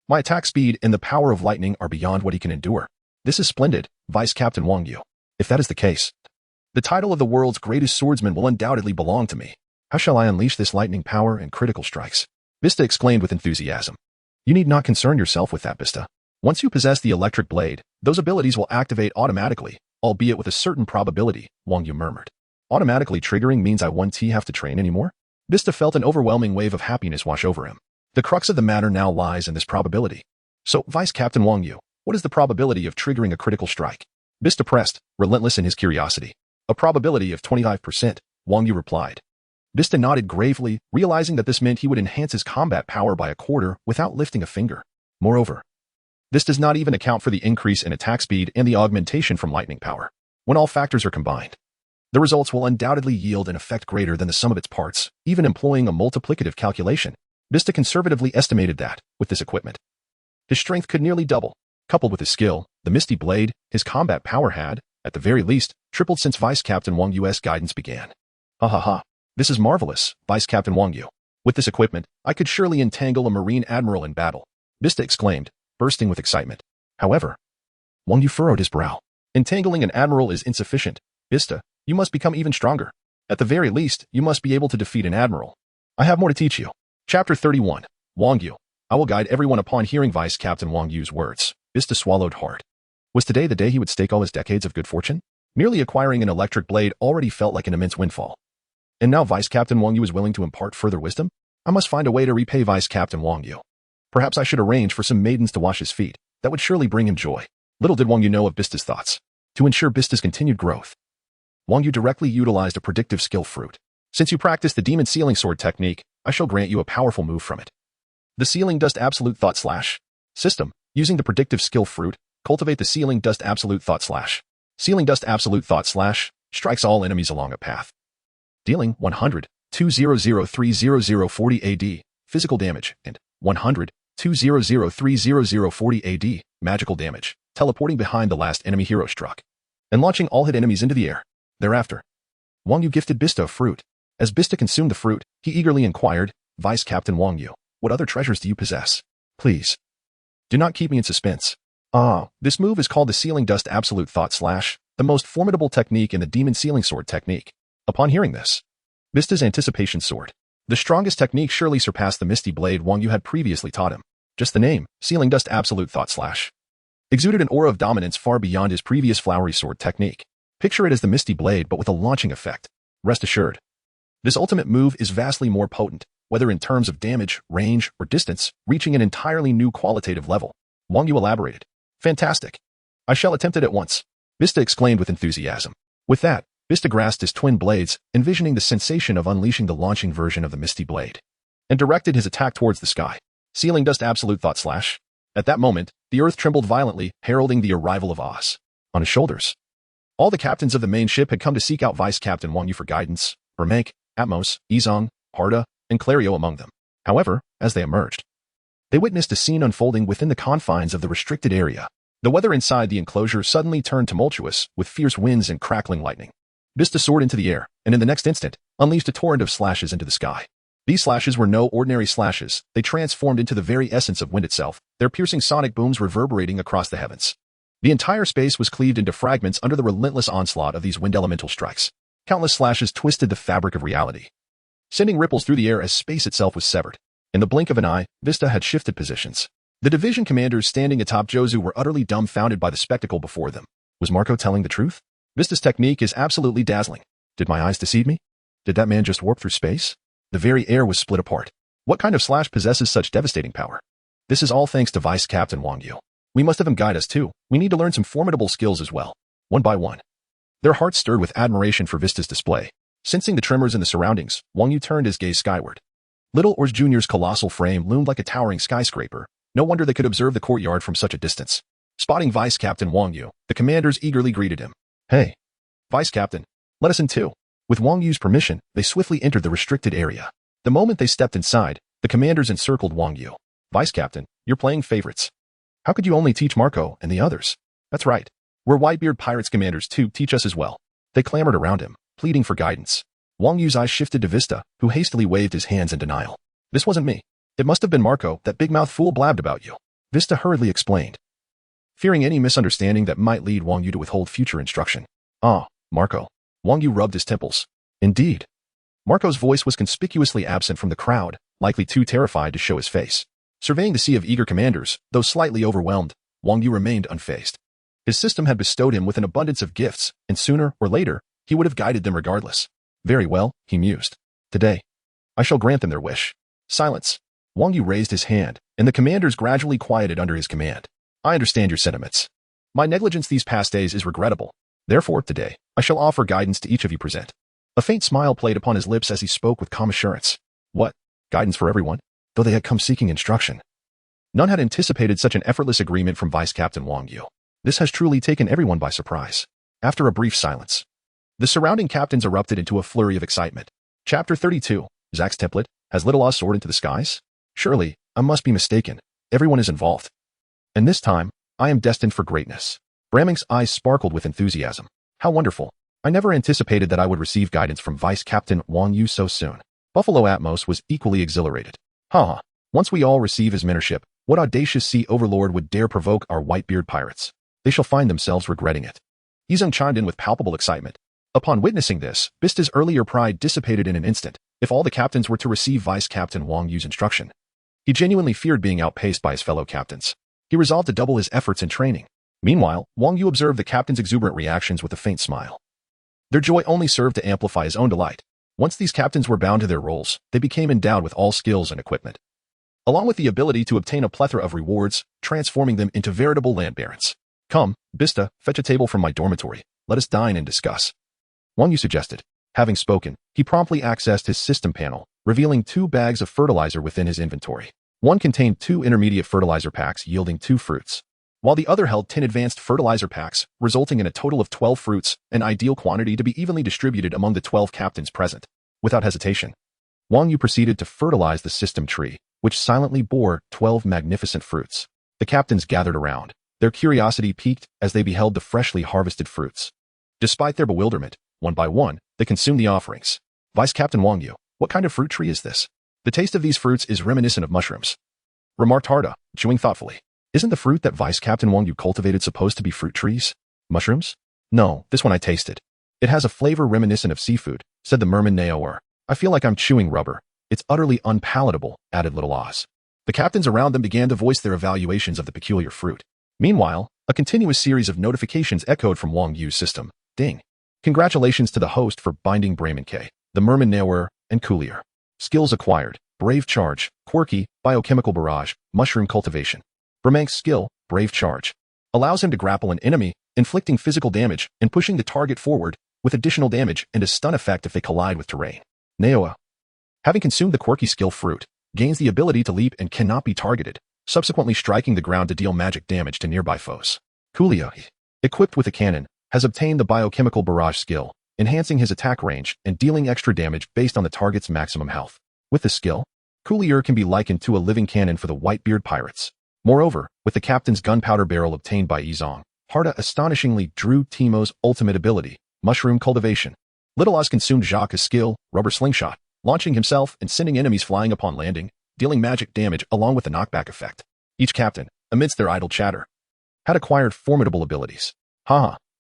my attack speed and the power of lightning are beyond what he can endure. This is splendid, Vice Captain Wang Yu. If that is the case, the title of the world's greatest swordsman will undoubtedly belong to me. How shall I unleash this lightning power and critical strikes? Vista exclaimed with enthusiasm. You need not concern yourself with that, Vista. Once you possess the electric blade, those abilities will activate automatically, albeit with a certain probability, Wang Yu murmured. Automatically triggering means I won't have to train anymore? Vista felt an overwhelming wave of happiness wash over him. The crux of the matter now lies in this probability. So, Vice Captain Wang Yu, what is the probability of triggering a critical strike? Vista pressed, relentless in his curiosity. A probability of 25%, Wang Yu replied. Vista nodded gravely, realizing that this meant he would enhance his combat power by a quarter without lifting a finger. Moreover, this does not even account for the increase in attack speed and the augmentation from lightning power. When all factors are combined, the results will undoubtedly yield an effect greater than the sum of its parts, even employing a multiplicative calculation. Vista conservatively estimated that, with this equipment, his strength could nearly double. Coupled with his skill, the Misty Blade, his combat power had, at the very least, tripled since Vice Captain Wang Yu's guidance began. Ha ha ha. This is marvelous, Vice Captain Wang Yu. With this equipment, I could surely entangle a Marine Admiral in battle, Vista exclaimed, bursting with excitement. However, Wang Yu furrowed his brow. Entangling an admiral is insufficient. Vista, you must become even stronger. At the very least, you must be able to defeat an admiral. I have more to teach you. Chapter 31. Wang Yu. I will guide everyone. Upon hearing Vice Captain Wang Yu's words, Vista swallowed hard. Was today the day he would stake all his decades of good fortune? Merely acquiring an electric blade already felt like an immense windfall. And now Vice Captain Wang Yu is willing to impart further wisdom? I must find a way to repay Vice Captain Wang Yu. Perhaps I should arrange for some maidens to wash his feet. That would surely bring him joy. Little did Wang Yu know of Vista's thoughts. To ensure Vista's continued growth, Wang Yu directly utilized a predictive skill fruit. Since you practice the demon sealing sword technique, I shall grant you a powerful move from it. The sealing dust absolute thought slash. System. Using the predictive skill fruit, cultivate the sealing dust absolute thought slash. Sealing dust absolute thought slash strikes all enemies along a path. Dealing 100, 200-300-40 AD, physical damage, and 100, 200-300-40 AD, magical damage, teleporting behind the last enemy hero struck, and launching all hit enemies into the air. Thereafter, Wang Yu gifted Vista a fruit. As Vista consumed the fruit, he eagerly inquired, Vice Captain Wang Yu, what other treasures do you possess? Please, do not keep me in suspense. This move is called the Sealing Dust Absolute Thought Slash, the most formidable technique in the Demon Sealing Sword technique. Upon hearing this, Vista's anticipation soared. The strongest technique surely surpassed the Misty Blade Wang Yu had previously taught him. Just the name, Sealing Dust Absolute Thought Slash, exuded an aura of dominance far beyond his previous flowery sword technique. Picture it as the Misty Blade but with a launching effect. Rest assured, this ultimate move is vastly more potent, whether in terms of damage, range, or distance, reaching an entirely new qualitative level. Wang Yu elaborated. Fantastic. I shall attempt it at once, Vista exclaimed with enthusiasm. With that, Vista grasped his twin blades, envisioning the sensation of unleashing the launching version of the Misty Blade, and directed his attack towards the sky. Sealing Dust Absolute Thought Slash. At that moment, the earth trembled violently, heralding the arrival of Oz. On his shoulders, all the captains of the main ship had come to seek out Vice Captain Wang Yu for guidance, Bermank, Atmos, Izong, Harda, and Clario among them. However, as they emerged, they witnessed a scene unfolding within the confines of the restricted area. The weather inside the enclosure suddenly turned tumultuous, with fierce winds and crackling lightning. Vista soared into the air, and in the next instant, unleashed a torrent of slashes into the sky. These slashes were no ordinary slashes. They transformed into the very essence of wind itself, their piercing sonic booms reverberating across the heavens. The entire space was cleaved into fragments under the relentless onslaught of these wind elemental strikes. Countless slashes twisted the fabric of reality, sending ripples through the air as space itself was severed. In the blink of an eye, Vista had shifted positions. The division commanders standing atop Jozu were utterly dumbfounded by the spectacle before them. Was Marco telling the truth? Vista's technique is absolutely dazzling. Did my eyes deceive me? Did that man just warp through space? The very air was split apart. What kind of slash possesses such devastating power? This is all thanks to Vice Captain Wang Yu. We must have him guide us too. We need to learn some formidable skills as well. One by one, their hearts stirred with admiration for Vista's display. Sensing the tremors in the surroundings, Wang Yu turned his gaze skyward. Little Ors Jr.'s colossal frame loomed like a towering skyscraper. No wonder they could observe the courtyard from such a distance. Spotting Vice Captain Wang Yu, the commanders eagerly greeted him. Hey, Vice Captain, let us in too. With Wang Yu's permission, they swiftly entered the restricted area. The moment they stepped inside, the commanders encircled Wang Yu. Vice Captain, you're playing favorites. How could you only teach Marco and the others? That's right. We're Whitebeard Pirates commanders too, teach us as well. They clamored around him, pleading for guidance. Wang Yu's eyes shifted to Vista, who hastily waved his hands in denial. This wasn't me. It must have been Marco, that big-mouth fool blabbed about you. Vista hurriedly explained, fearing any misunderstanding that might lead Wang Yu to withhold future instruction. Marco. Wang Yu rubbed his temples. Indeed. Marco's voice was conspicuously absent from the crowd, likely too terrified to show his face. Surveying the sea of eager commanders, though slightly overwhelmed, Wang Yu remained unfazed. His system had bestowed him with an abundance of gifts, and sooner or later, he would have guided them regardless. Very well, he mused. Today, I shall grant them their wish. Silence. Wang Yu raised his hand, and the commanders gradually quieted under his command. I understand your sentiments. My negligence these past days is regrettable. Therefore, today, I shall offer guidance to each of you present. A faint smile played upon his lips as he spoke with calm assurance. What? Guidance for everyone? Though they had come seeking instruction. None had anticipated such an effortless agreement from Vice Captain Wang Yu. This has truly taken everyone by surprise. After a brief silence, the surrounding captains erupted into a flurry of excitement. Chapter 32. Zack's template. Has Little Oz soared into the skies? Surely, I must be mistaken. Everyone is involved. And this time, I am destined for greatness. Brahming's eyes sparkled with enthusiasm. How wonderful. I never anticipated that I would receive guidance from Vice Captain Wang Yu so soon. Buffalo Atmos was equally exhilarated. Once we all receive his mentorship, what audacious sea overlord would dare provoke our Whitebeard pirates? They shall find themselves regretting it. Yizeng chimed in with palpable excitement. Upon witnessing this, Vista's earlier pride dissipated in an instant, if all the captains were to receive Vice Captain Wang Yu's instruction. He genuinely feared being outpaced by his fellow captains. He resolved to double his efforts in training. Meanwhile, Wang Yu observed the captain's exuberant reactions with a faint smile. Their joy only served to amplify his own delight. Once these captains were bound to their roles, they became endowed with all skills and equipment, along with the ability to obtain a plethora of rewards, transforming them into veritable land barons. Come, Vista, fetch a table from my dormitory. Let us dine and discuss. Wang Yu suggested. Having spoken, he promptly accessed his system panel, revealing 2 bags of fertilizer within his inventory. One contained 2 intermediate fertilizer packs yielding 2 fruits, while the other held 10 advanced fertilizer packs, resulting in a total of 12 fruits, an ideal quantity to be evenly distributed among the 12 captains present. Without hesitation, Wang Yu proceeded to fertilize the system tree, which silently bore 12 magnificent fruits. The captains gathered around. Their curiosity piqued as they beheld the freshly harvested fruits. Despite their bewilderment, one by one, they consumed the offerings. Vice Captain Wang Yu, what kind of fruit tree is this? The taste of these fruits is reminiscent of mushrooms, remarked Harda, chewing thoughtfully. Isn't the fruit that Vice Captain Wang Yu cultivated supposed to be fruit trees? Mushrooms? No, this one I tasted. It has a flavor reminiscent of seafood, said the merman Naoer. I feel like I'm chewing rubber. It's utterly unpalatable, added Little Oz. The captains around them began to voice their evaluations of the peculiar fruit. Meanwhile, a continuous series of notifications echoed from Wang Yu's system. Ding. Congratulations to the host for binding Brayman K, the merman Naoer, and Coolier. Skills acquired. Brave Charge, Quirky, Biochemical Barrage, Mushroom Cultivation. Bramank's skill, Brave Charge, allows him to grapple an enemy, inflicting physical damage and pushing the target forward, with additional damage and a stun effect if they collide with terrain. Naoa, having consumed the Quirky skill fruit, gains the ability to leap and cannot be targeted, subsequently striking the ground to deal magic damage to nearby foes. Coolio, equipped with a cannon, has obtained the Biochemical Barrage skill, enhancing his attack range and dealing extra damage based on the target's maximum health. With this skill, Coolier can be likened to a living cannon for the Whitebeard Pirates. Moreover, with the captain's gunpowder barrel obtained by Yizong, Harda astonishingly drew Teemo's ultimate ability, Mushroom Cultivation. Little Oz consumed Jacques' skill, Rubber Slingshot, launching himself and sending enemies flying upon landing, dealing magic damage along with the knockback effect. Each captain, amidst their idle chatter, had acquired formidable abilities.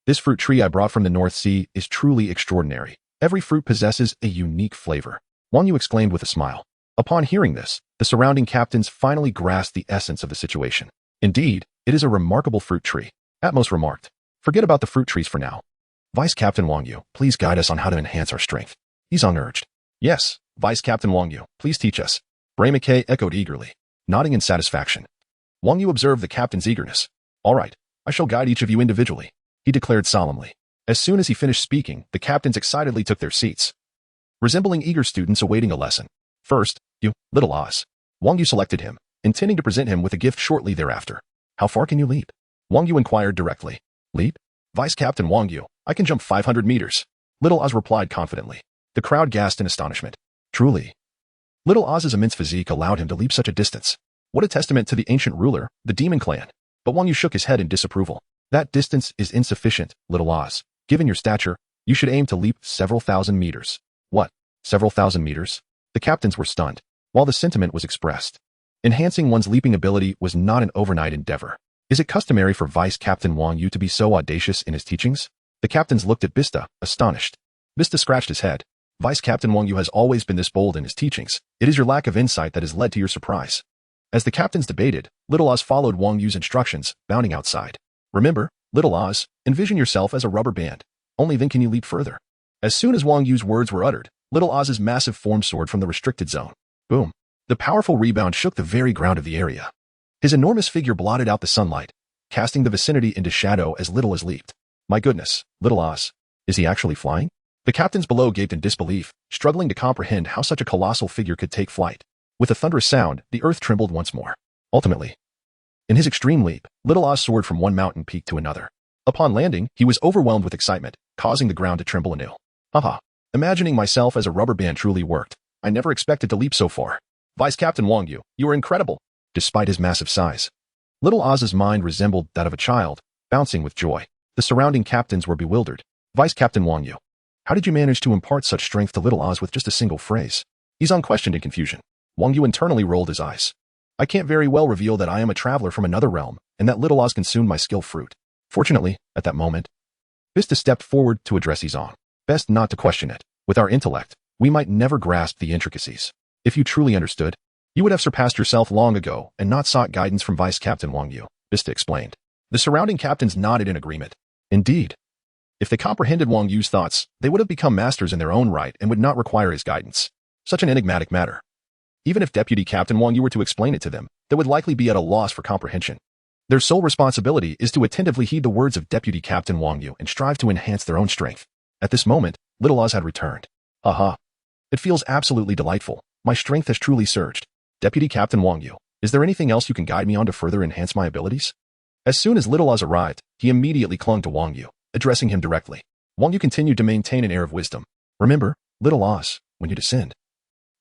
This fruit tree I brought from the North Sea is truly extraordinary. Every fruit possesses a unique flavor. Wang Yu exclaimed with a smile. Upon hearing this, the surrounding captains finally grasped the essence of the situation. Indeed, it is a remarkable fruit tree. Atmos remarked. Forget about the fruit trees for now. Vice Captain Wang Yu, please guide us on how to enhance our strength. Yizong urged. Yes, Vice Captain Wang Yu, please teach us. Bray McKay echoed eagerly, nodding in satisfaction. Wang Yu observed the captain's eagerness. All right, I shall guide each of you individually, he declared solemnly. As soon as he finished speaking, the captains excitedly took their seats, resembling eager students awaiting a lesson. First, you, Little Oz. Wang Yu selected him, intending to present him with a gift shortly thereafter. How far can you leap? Wang Yu inquired directly. Leap? Vice Captain Wang Yu, I can jump 500 meters. Little Oz replied confidently. The crowd gasped in astonishment. Truly. Little Oz's immense physique allowed him to leap such a distance. What a testament to the ancient ruler, the Demon Clan. But Wang Yu shook his head in disapproval. That distance is insufficient, Little Oz. Given your stature, you should aim to leap several thousand meters. What? Several thousand meters? The captains were stunned, while the sentiment was expressed. Enhancing one's leaping ability was not an overnight endeavor. Is it customary for Vice Captain Wang Yu to be so audacious in his teachings? The captains looked at Vista, astonished. Vista scratched his head. Vice Captain Wang Yu has always been this bold in his teachings. It is your lack of insight that has led to your surprise. As the captains debated, Little Oz followed Wang Yu's instructions, bounding outside. Remember, Little Oz, envision yourself as a rubber band. Only then can you leap further. As soon as Wang Yu's words were uttered, Little Oz's massive form soared from the restricted zone. Boom. The powerful rebound shook the very ground of the area. His enormous figure blotted out the sunlight, casting the vicinity into shadow as Little Oz leaped. My goodness, Little Oz. Is he actually flying? The captains below gaped in disbelief, struggling to comprehend how such a colossal figure could take flight. With a thunderous sound, the earth trembled once more. Ultimately, in his extreme leap, Little Oz soared from one mountain peak to another. Upon landing, he was overwhelmed with excitement, causing the ground to tremble anew. Imagining myself as a rubber band truly worked. I never expected to leap so far. Vice Captain Wang Yu, you are incredible. Despite his massive size, Little Oz's mind resembled that of a child, bouncing with joy. The surrounding captains were bewildered. Vice Captain Wang Yu. How did you manage to impart such strength to Little Oz with just a single phrase? He's unquestioned in confusion. Wang Yu internally rolled his eyes. I can't very well reveal that I am a traveler from another realm, and that Little Oz consumed my skill fruit. Fortunately, at that moment, Vista stepped forward to address Izong. Best not to question it. With our intellect, we might never grasp the intricacies. If you truly understood, you would have surpassed yourself long ago and not sought guidance from Vice Captain Wang Yu, Vista explained. The surrounding captains nodded in agreement. Indeed. If they comprehended Wang Yu's thoughts, they would have become masters in their own right and would not require his guidance. Such an enigmatic matter. Even if Deputy Captain Wang Yu were to explain it to them, they would likely be at a loss for comprehension. Their sole responsibility is to attentively heed the words of Deputy Captain Wang Yu and strive to enhance their own strength. At this moment, Little Oz had returned. Aha. It feels absolutely delightful. My strength has truly surged. Deputy Captain Wang Yu, is there anything else you can guide me on to further enhance my abilities? As soon as Little Oz arrived, he immediately clung to Wang Yu, addressing him directly. Wang Yu continued to maintain an air of wisdom. Remember, Little Oz, when you descend,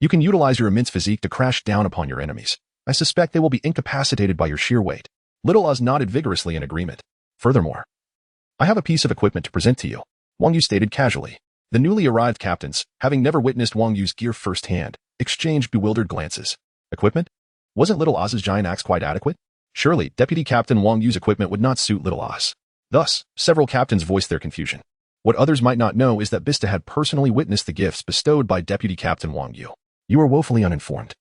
you can utilize your immense physique to crash down upon your enemies. I suspect they will be incapacitated by your sheer weight. Little Oz nodded vigorously in agreement. Furthermore, I have a piece of equipment to present to you, Wang Yu stated casually. The newly arrived captains, having never witnessed Wang Yu's gear firsthand, exchanged bewildered glances. Equipment? Wasn't Little Oz's giant axe quite adequate? Surely, Deputy Captain Wang Yu's equipment would not suit Little Oz. Thus, several captains voiced their confusion. What others might not know is that Vista had personally witnessed the gifts bestowed by Deputy Captain Wang Yu. You are woefully uninformed.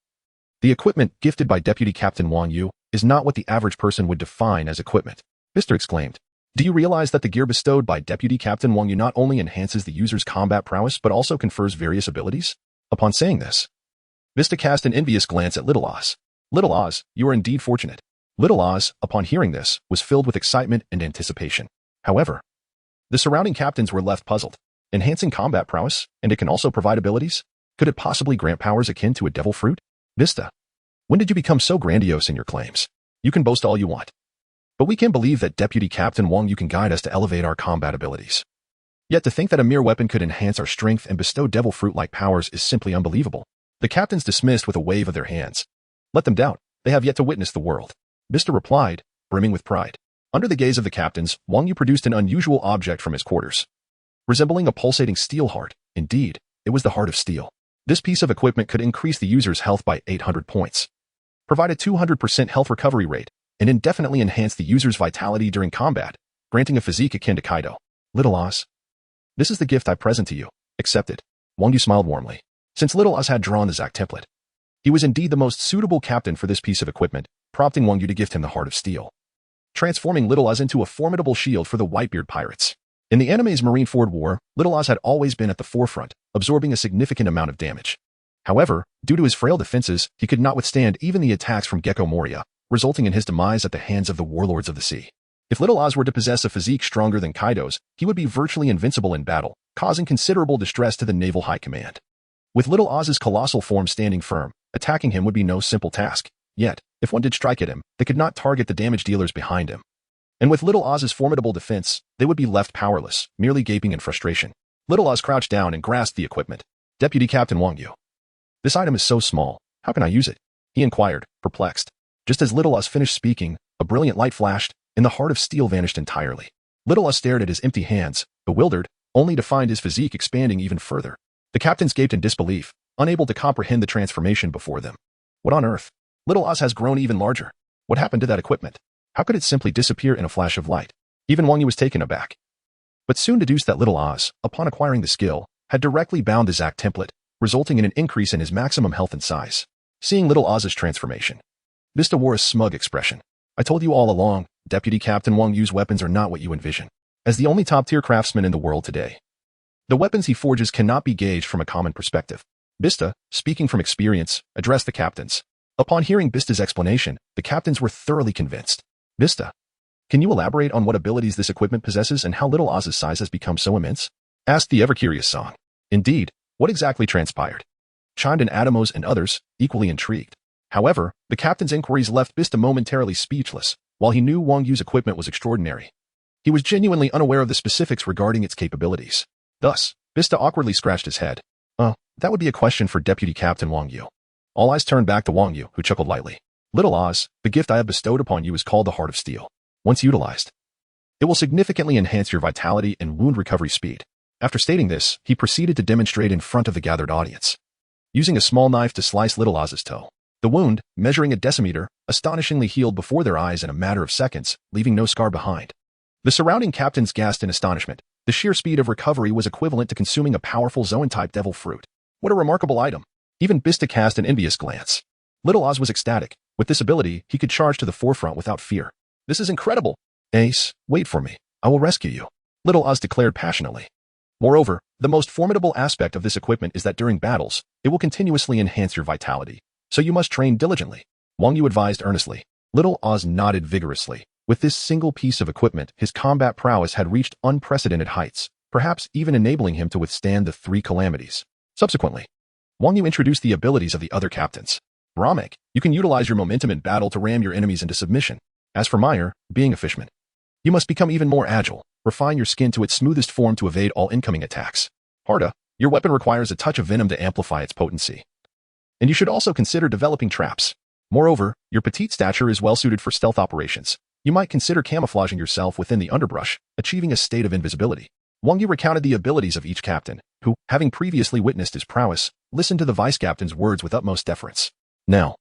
The equipment gifted by Deputy Captain Wang Yu is not what the average person would define as equipment, Vista exclaimed. Do you realize that the gear bestowed by Deputy Captain Wang Yu not only enhances the user's combat prowess but also confers various abilities? Upon saying this, Vista cast an envious glance at Little Oz. Little Oz, you are indeed fortunate. Little Oz, upon hearing this, was filled with excitement and anticipation. However, the surrounding captains were left puzzled. Enhancing combat prowess, and it can also provide abilities? Could it possibly grant powers akin to a devil fruit? Vista, when did you become so grandiose in your claims? You can boast all you want, but we can't believe that Deputy Captain Wang Yu can guide us to elevate our combat abilities. Yet to think that a mere weapon could enhance our strength and bestow devil fruit-like powers is simply unbelievable. The captains dismissed with a wave of their hands. Let them doubt. They have yet to witness the world. Vista replied, brimming with pride. Under the gaze of the captains, Wang Yu produced an unusual object from his quarters. Resembling a pulsating steel heart, indeed, it was the heart of steel. This piece of equipment could increase the user's health by 800 points, provide a 200% health recovery rate, and indefinitely enhance the user's vitality during combat, granting a physique akin to Kaido. Little Oz, this is the gift I present to you. Accept it. Wang Yu smiled warmly. Since Little Oz had drawn the Zack template, he was indeed the most suitable captain for this piece of equipment, prompting Wang Yu to gift him the Heart of Steel, transforming Little Oz into a formidable shield for the Whitebeard Pirates. In the anime's Marineford War, Little Oz had always been at the forefront, absorbing a significant amount of damage. However, due to his frail defenses, he could not withstand even the attacks from Gecko Moria, resulting in his demise at the hands of the warlords of the sea. If Little Oz were to possess a physique stronger than Kaido's, he would be virtually invincible in battle, causing considerable distress to the Naval High Command. With Little Oz's colossal form standing firm, attacking him would be no simple task. Yet, if one did strike at him, they could not target the damage dealers behind him. And with Little Oz's formidable defense, they would be left powerless, merely gaping in frustration. Little Oz crouched down and grasped the equipment. Deputy Captain Wang Yu. This item is so small. How can I use it? He inquired, perplexed. Just as Little Oz finished speaking, a brilliant light flashed, and the Heart of Steel vanished entirely. Little Oz stared at his empty hands, bewildered, only to find his physique expanding even further. The captains gaped in disbelief, unable to comprehend the transformation before them. What on earth? Little Oz has grown even larger. What happened to that equipment? How could it simply disappear in a flash of light? Even Wang Yu was taken aback, but soon deduced that Little Oz, upon acquiring the skill, had directly bound the Zack template, resulting in an increase in his maximum health and size. Seeing Little Oz's transformation, Vista wore a smug expression. I told you all along, Deputy Captain Wang Yu's weapons are not what you envision. As the only top-tier craftsman in the world today, the weapons he forges cannot be gauged from a common perspective. Vista, speaking from experience, addressed the captains. Upon hearing Vista's explanation, the captains were thoroughly convinced. Vista, can you elaborate on what abilities this equipment possesses and how Little Oz's size has become so immense? Asked the ever-curious Song. Indeed, what exactly transpired? Chimed in Atomos and others, equally intrigued. However, the captain's inquiries left Vista momentarily speechless. While he knew Wang Yu's equipment was extraordinary, he was genuinely unaware of the specifics regarding its capabilities. Thus, Vista awkwardly scratched his head. That would be a question for Deputy Captain Wang Yu. All eyes turned back to Wang Yu, who chuckled lightly. Little Oz, the gift I have bestowed upon you is called the Heart of Steel. Once utilized, It will significantly enhance your vitality and wound recovery speed. After stating this, he proceeded to demonstrate in front of the gathered audience. Using a small knife to slice Little Oz's toe. The wound, measuring a decimeter, astonishingly healed before their eyes in a matter of seconds, leaving no scar behind. The surrounding captains gasped in astonishment. The sheer speed of recovery was equivalent to consuming a powerful Zoan-type devil fruit. What a remarkable item. Even Vista cast an envious glance. Little Oz was ecstatic. With this ability, he could charge to the forefront without fear. This is incredible. Ace, wait for me. I will rescue you. Little Oz declared passionately. Moreover, the most formidable aspect of this equipment is that during battles, it will continuously enhance your vitality. So you must train diligently. Wang Yu advised earnestly. Little Oz nodded vigorously. With this single piece of equipment, his combat prowess had reached unprecedented heights, perhaps even enabling him to withstand the 3 calamities. Subsequently, Wang Yu introduced the abilities of the other captains. Ramek, you can utilize your momentum in battle to ram your enemies into submission. As for Meyer, being a fishman, you must become even more agile, refine your skin to its smoothest form to evade all incoming attacks. Harda, your weapon requires a touch of venom to amplify its potency. And you should also consider developing traps. Moreover, your petite stature is well suited for stealth operations. You might consider camouflaging yourself within the underbrush, achieving a state of invisibility. Wang Yu recounted the abilities of each captain, who, having previously witnessed his prowess, listened to the vice-captain's words with utmost deference. Now,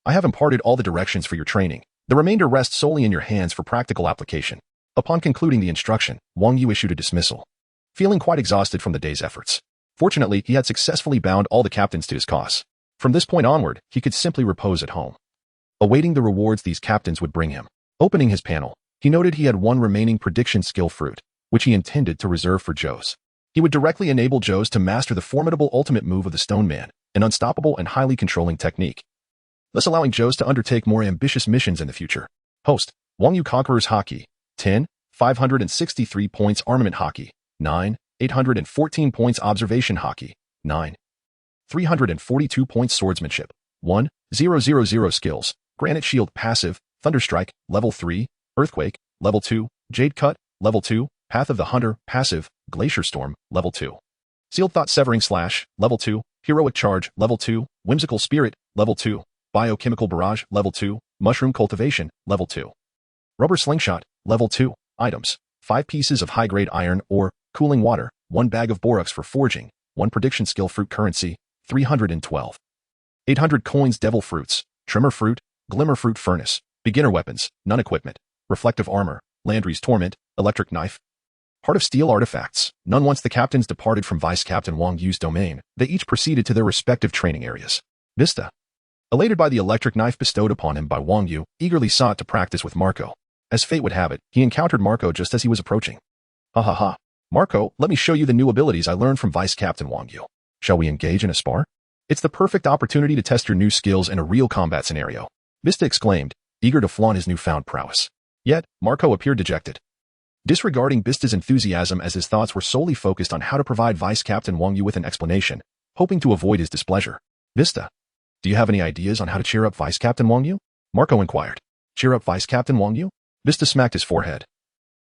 I have imparted all the directions for your training. The remainder rests solely in your hands for practical application. Upon concluding the instruction, Wang Yu issued a dismissal, feeling quite exhausted from the day's efforts. Fortunately, he had successfully bound all the captains to his cause. From this point onward, he could simply repose at home, awaiting the rewards these captains would bring him. Opening his panel, he noted he had one remaining prediction skill fruit, which he intended to reserve for Jozu. He would directly enable Jozu to master the formidable ultimate move of the Stone Man, an unstoppable and highly controlling technique, thus allowing Jozu to undertake more ambitious missions in the future. Host, Wang Yu Conqueror's Haki, 10, 563 points Armament Haki, 9, 814 points Observation Haki, 9, 342 points Swordsmanship, 1, 000 skills, Granite Shield Passive, Thunderstrike, Level 3, Earthquake, Level 2, Jade Cut, Level 2, Path of the Hunter, Passive, Glacier Storm, Level 2. Sealed Thought Severing Slash, Level 2, Heroic Charge, Level 2, Whimsical Spirit, Level 2, Biochemical Barrage, Level 2, Mushroom Cultivation, Level 2. Rubber Slingshot, Level 2, Items, 5 pieces of high-grade iron ore, cooling water, 1 bag of borax for forging, 1 prediction skill fruit currency, 312. 800 coins Devil Fruits, Trimmer Fruit, Glimmer Fruit Furnace, Beginner Weapons, None Equipment, Reflective Armor, Landry's Torment, Electric Knife, Heart of Steel Artifacts. None. Once the captains departed from Vice-Captain Wang Yu's domain, they each proceeded to their respective training areas. Vista, elated by the electric knife bestowed upon him by Wang Yu, eagerly sought to practice with Marco. As fate would have it, he encountered Marco just as he was approaching. Ha ha ha. Marco, let me show you the new abilities I learned from Vice-Captain Wang Yu. Shall we engage in a spar? It's the perfect opportunity to test your new skills in a real combat scenario. Vista exclaimed, eager to flaunt his newfound prowess. Yet, Marco appeared dejected, disregarding Vista's enthusiasm as his thoughts were solely focused on how to provide Vice-Captain Wang Yu with an explanation, hoping to avoid his displeasure. Vista, do you have any ideas on how to cheer up Vice-Captain Wang Yu? Marco inquired. Cheer up Vice-Captain Wang Yu? Vista smacked his forehead,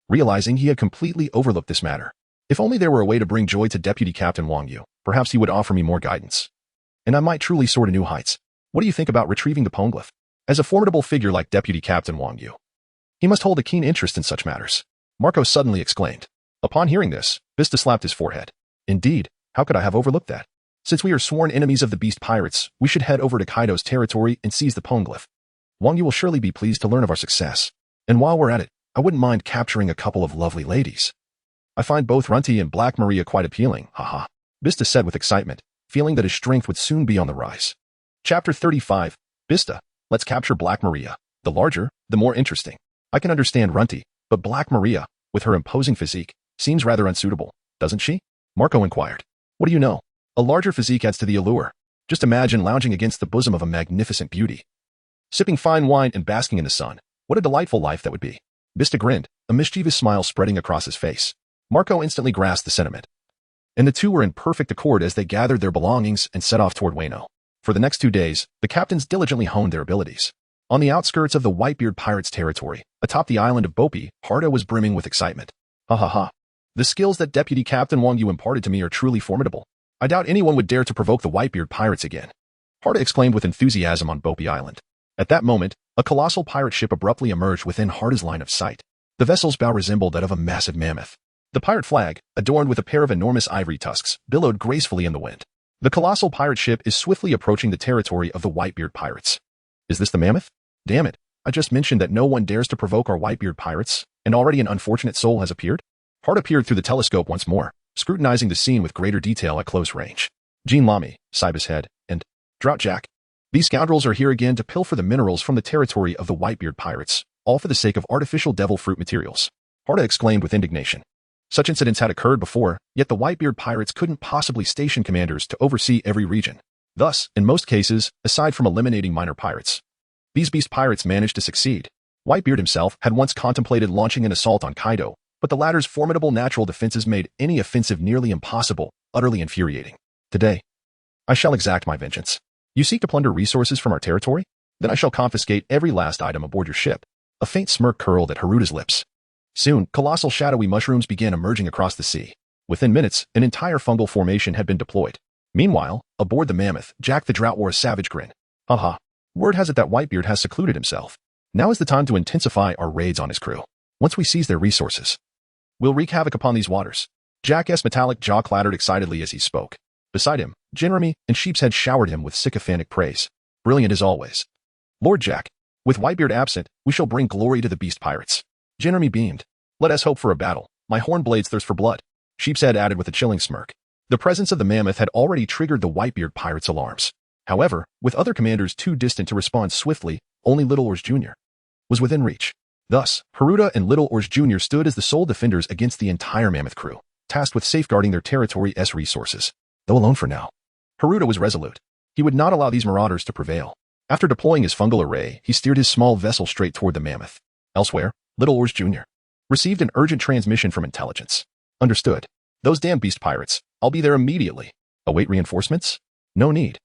realizing he had completely overlooked this matter. If only there were a way to bring joy to Deputy Captain Wang Yu, perhaps he would offer me more guidance, and I might truly soar to new heights. What do you think about retrieving the Poneglyph? As a formidable figure like Deputy Captain Wang Yu, he must hold a keen interest in such matters. Marco suddenly exclaimed. Upon hearing this, Vista slapped his forehead. Indeed, how could I have overlooked that? Since we are sworn enemies of the Beast Pirates, we should head over to Kaido's territory and seize the Poneglyph. Wang Yu will surely be pleased to learn of our success. And while we're at it, I wouldn't mind capturing a couple of lovely ladies. I find both Runty and Black Maria quite appealing, haha. Vista said with excitement, feeling that his strength would soon be on the rise. Chapter 35, Vista, let's capture Black Maria. The larger, the more interesting. I can understand Runty, but Black Maria, with her imposing physique, seems rather unsuitable, doesn't she? Marco inquired. What do you know? A larger physique adds to the allure. Just imagine lounging against the bosom of a magnificent beauty, sipping fine wine and basking in the sun. What a delightful life that would be. Vista grinned, a mischievous smile spreading across his face. Marco instantly grasped the sentiment, and the two were in perfect accord as they gathered their belongings and set off toward Wano. For the next 2 days, the captains diligently honed their abilities. On the outskirts of the Whitebeard Pirates' territory, atop the island of Bopi, Harda was brimming with excitement. Ha ha ha. The skills that Deputy Captain Wang Yu imparted to me are truly formidable. I doubt anyone would dare to provoke the Whitebeard Pirates again. Harda exclaimed with enthusiasm on Bopi Island. At that moment, a colossal pirate ship abruptly emerged within Harda's line of sight. The vessel's bow resembled that of a massive mammoth. The pirate flag, adorned with a pair of enormous ivory tusks, billowed gracefully in the wind. The colossal pirate ship is swiftly approaching the territory of the Whitebeard Pirates. Is this the mammoth? Damn it, I just mentioned that no one dares to provoke our Whitebeard Pirates, and already an unfortunate soul has appeared? Harda peered through the telescope once more, scrutinizing the scene with greater detail at close range. Jean Lamy, Cybus head, and Drought Jack. These scoundrels are here again to pilfer the minerals from the territory of the Whitebeard Pirates, all for the sake of artificial devil fruit materials. Harda exclaimed with indignation. Such incidents had occurred before, yet the Whitebeard Pirates couldn't possibly station commanders to oversee every region. Thus, in most cases, aside from eliminating minor pirates, these beast pirates managed to succeed. Whitebeard himself had once contemplated launching an assault on Kaido, but the latter's formidable natural defenses made any offensive nearly impossible, utterly infuriating. Today, I shall exact my vengeance. You seek to plunder resources from our territory? Then I shall confiscate every last item aboard your ship. A faint smirk curled at Haruda's lips. Soon, colossal shadowy mushrooms began emerging across the sea. Within minutes, an entire fungal formation had been deployed. Meanwhile, aboard the mammoth, Jack the Drought wore a savage grin. Haha. Word has it that Whitebeard has secluded himself. Now is the time to intensify our raids on his crew. Once we seize their resources, we'll wreak havoc upon these waters. Jack's metallic jaw clattered excitedly as he spoke. Beside him, Jinremy and Sheepshead showered him with sycophantic praise. Brilliant as always. Lord Jack, with Whitebeard absent, we shall bring glory to the beast pirates. Jinremy beamed. Let us hope for a battle. My horn blades thirst for blood. Sheepshead added with a chilling smirk. The presence of the mammoth had already triggered the Whitebeard Pirates' alarms. However, with other commanders too distant to respond swiftly, only Little Oars Jr. was within reach. Thus, Haruda and Little Oars Jr. stood as the sole defenders against the entire mammoth crew, tasked with safeguarding their territory's resources. Though alone for now, Haruda was resolute. He would not allow these marauders to prevail. After deploying his fungal array, he steered his small vessel straight toward the mammoth. Elsewhere, Little Oars Jr. received an urgent transmission from intelligence. Understood. Those damn beast pirates. I'll be there immediately. Await reinforcements? No need.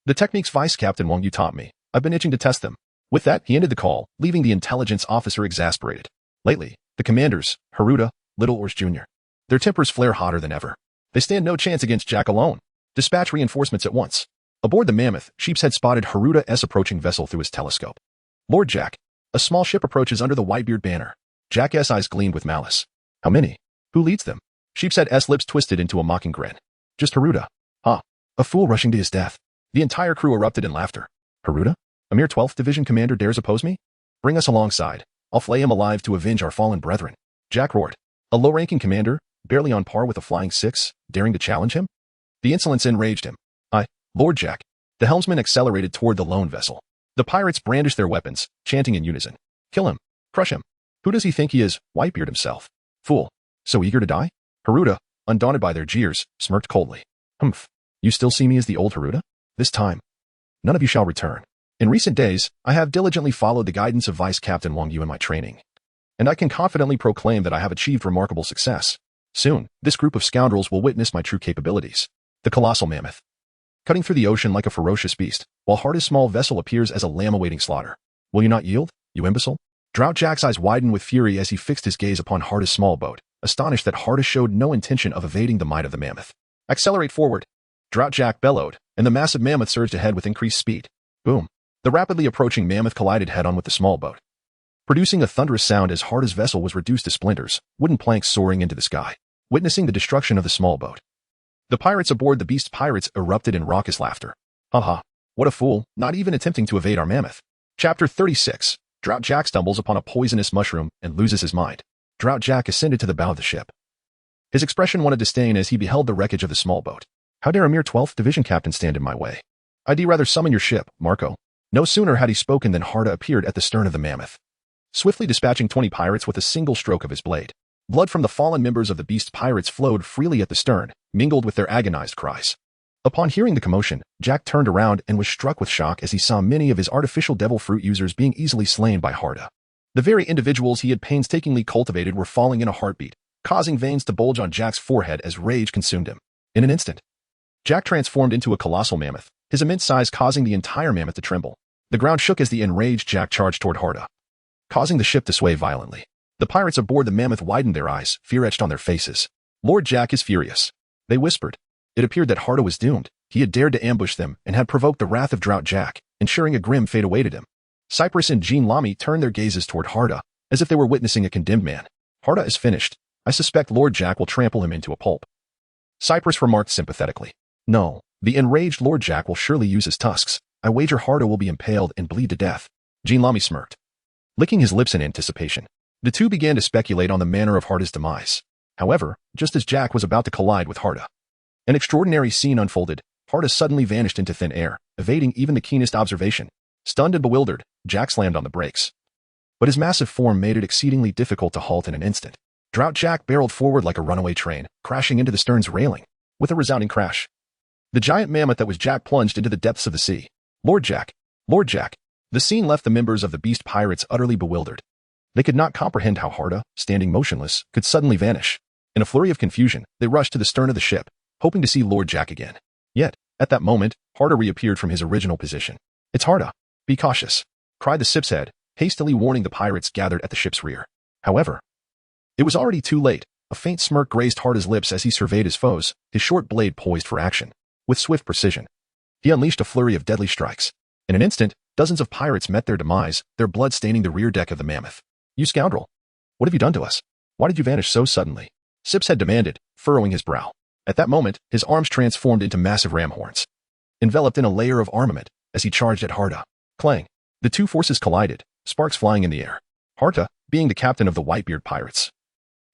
The techniques Vice Captain Wang Yu taught me. I've been itching to test them. With that, he ended the call, leaving the intelligence officer exasperated. Lately, the commanders, Haruda, Little Oars Jr., their tempers flare hotter than ever. They stand no chance against Jack alone. Dispatch reinforcements at once. Aboard the mammoth, Sheepshead spotted Haruda's approaching vessel through his telescope. Lord Jack, a small ship approaches under the Whitebeard banner. Jack's eyes gleamed with malice. How many? Who leads them? Sheepshead's lips twisted into a mocking grin. Just Haruda. Ah, a fool rushing to his death. The entire crew erupted in laughter. Haruda? A mere 12th Division commander dares oppose me? Bring us alongside. I'll flay him alive to avenge our fallen brethren. Jack roared. A low-ranking commander, barely on par with a Flying Six, daring to challenge him? The insolence enraged him. Lord Jack. The helmsman accelerated toward the lone vessel. The pirates brandished their weapons, chanting in unison. Kill him. Crush him. Who does he think he is? Whitebeard himself. Fool. So eager to die? Haruda, undaunted by their jeers, smirked coldly. Humph. You still see me as the old Haruda? This time, none of you shall return. In recent days, I have diligently followed the guidance of Vice Captain Wang Yu in my training, and I can confidently proclaim that I have achieved remarkable success. Soon, this group of scoundrels will witness my true capabilities. The colossal mammoth, cutting through the ocean like a ferocious beast, while Harda's small vessel appears as a lamb awaiting slaughter. Will you not yield, you imbecile? Drought Jack's eyes widened with fury as he fixed his gaze upon Harda's small boat, astonished that Harda showed no intention of evading the might of the mammoth. Accelerate forward. Drought Jack bellowed, and the massive mammoth surged ahead with increased speed. Boom. The rapidly approaching mammoth collided head-on with the small boat, producing a thunderous sound as Harda's vessel was reduced to splinters, wooden planks soaring into the sky, witnessing the destruction of the small boat. The pirates aboard the beast pirates erupted in raucous laughter. Haha, what a fool, not even attempting to evade our mammoth. Chapter 36. Drought Jack stumbles upon a poisonous mushroom and loses his mind. Drought Jack ascended to the bow of the ship. His expression won a disdain as he beheld the wreckage of the small boat. How dare a mere 12th Division captain stand in my way? I'd rather summon your ship, Marco. No sooner had he spoken than Harda appeared at the stern of the mammoth, swiftly dispatching 20 pirates with a single stroke of his blade. Blood from the fallen members of the beast pirates flowed freely at the stern, mingled with their agonized cries. Upon hearing the commotion, Jack turned around and was struck with shock as he saw many of his artificial devil fruit users being easily slain by Harda. The very individuals he had painstakingly cultivated were falling in a heartbeat, causing veins to bulge on Jack's forehead as rage consumed him. In an instant, Jack transformed into a colossal mammoth, his immense size causing the entire mammoth to tremble. The ground shook as the enraged Jack charged toward Harda, causing the ship to sway violently. The pirates aboard the mammoth widened their eyes, fear etched on their faces. Lord Jack is furious. They whispered. It appeared that Harda was doomed. He had dared to ambush them and had provoked the wrath of Drought Jack, ensuring a grim fate awaited him. Cypress and Jean Lamy turned their gazes toward Harda, as if they were witnessing a condemned man. Harda is finished. I suspect Lord Jack will trample him into a pulp. Cypress remarked sympathetically. No, the enraged Lord Jack will surely use his tusks. I wager Harda will be impaled and bleed to death. Jean Lamy smirked, licking his lips in anticipation. The two began to speculate on the manner of Harda's demise. However, just as Jack was about to collide with Harda, an extraordinary scene unfolded. Harda suddenly vanished into thin air, evading even the keenest observation. Stunned and bewildered, Jack slammed on the brakes. But his massive form made it exceedingly difficult to halt in an instant. Drought Jack barreled forward like a runaway train, crashing into the stern's railing. With a resounding crash, the giant mammoth that was Jack plunged into the depths of the sea. Lord Jack! Lord Jack! The scene left the members of the Beast Pirates utterly bewildered. They could not comprehend how Harda, standing motionless, could suddenly vanish. In a flurry of confusion, they rushed to the stern of the ship, hoping to see Lord Jack again. Yet, at that moment, Harda reappeared from his original position. It's Harda! Be cautious! Cried the ship's head, hastily warning the pirates gathered at the ship's rear. However, it was already too late. A faint smirk grazed Harda's lips as he surveyed his foes, his short blade poised for action. With swift precision, he unleashed a flurry of deadly strikes. In an instant, dozens of pirates met their demise, their blood staining the rear deck of the mammoth. You scoundrel! What have you done to us? Why did you vanish so suddenly? Sip's head demanded, furrowing his brow. At that moment, his arms transformed into massive ram horns, enveloped in a layer of armament, as he charged at Harda. Clang! The two forces collided, sparks flying in the air. Harda, being the captain of the Whitebeard Pirates,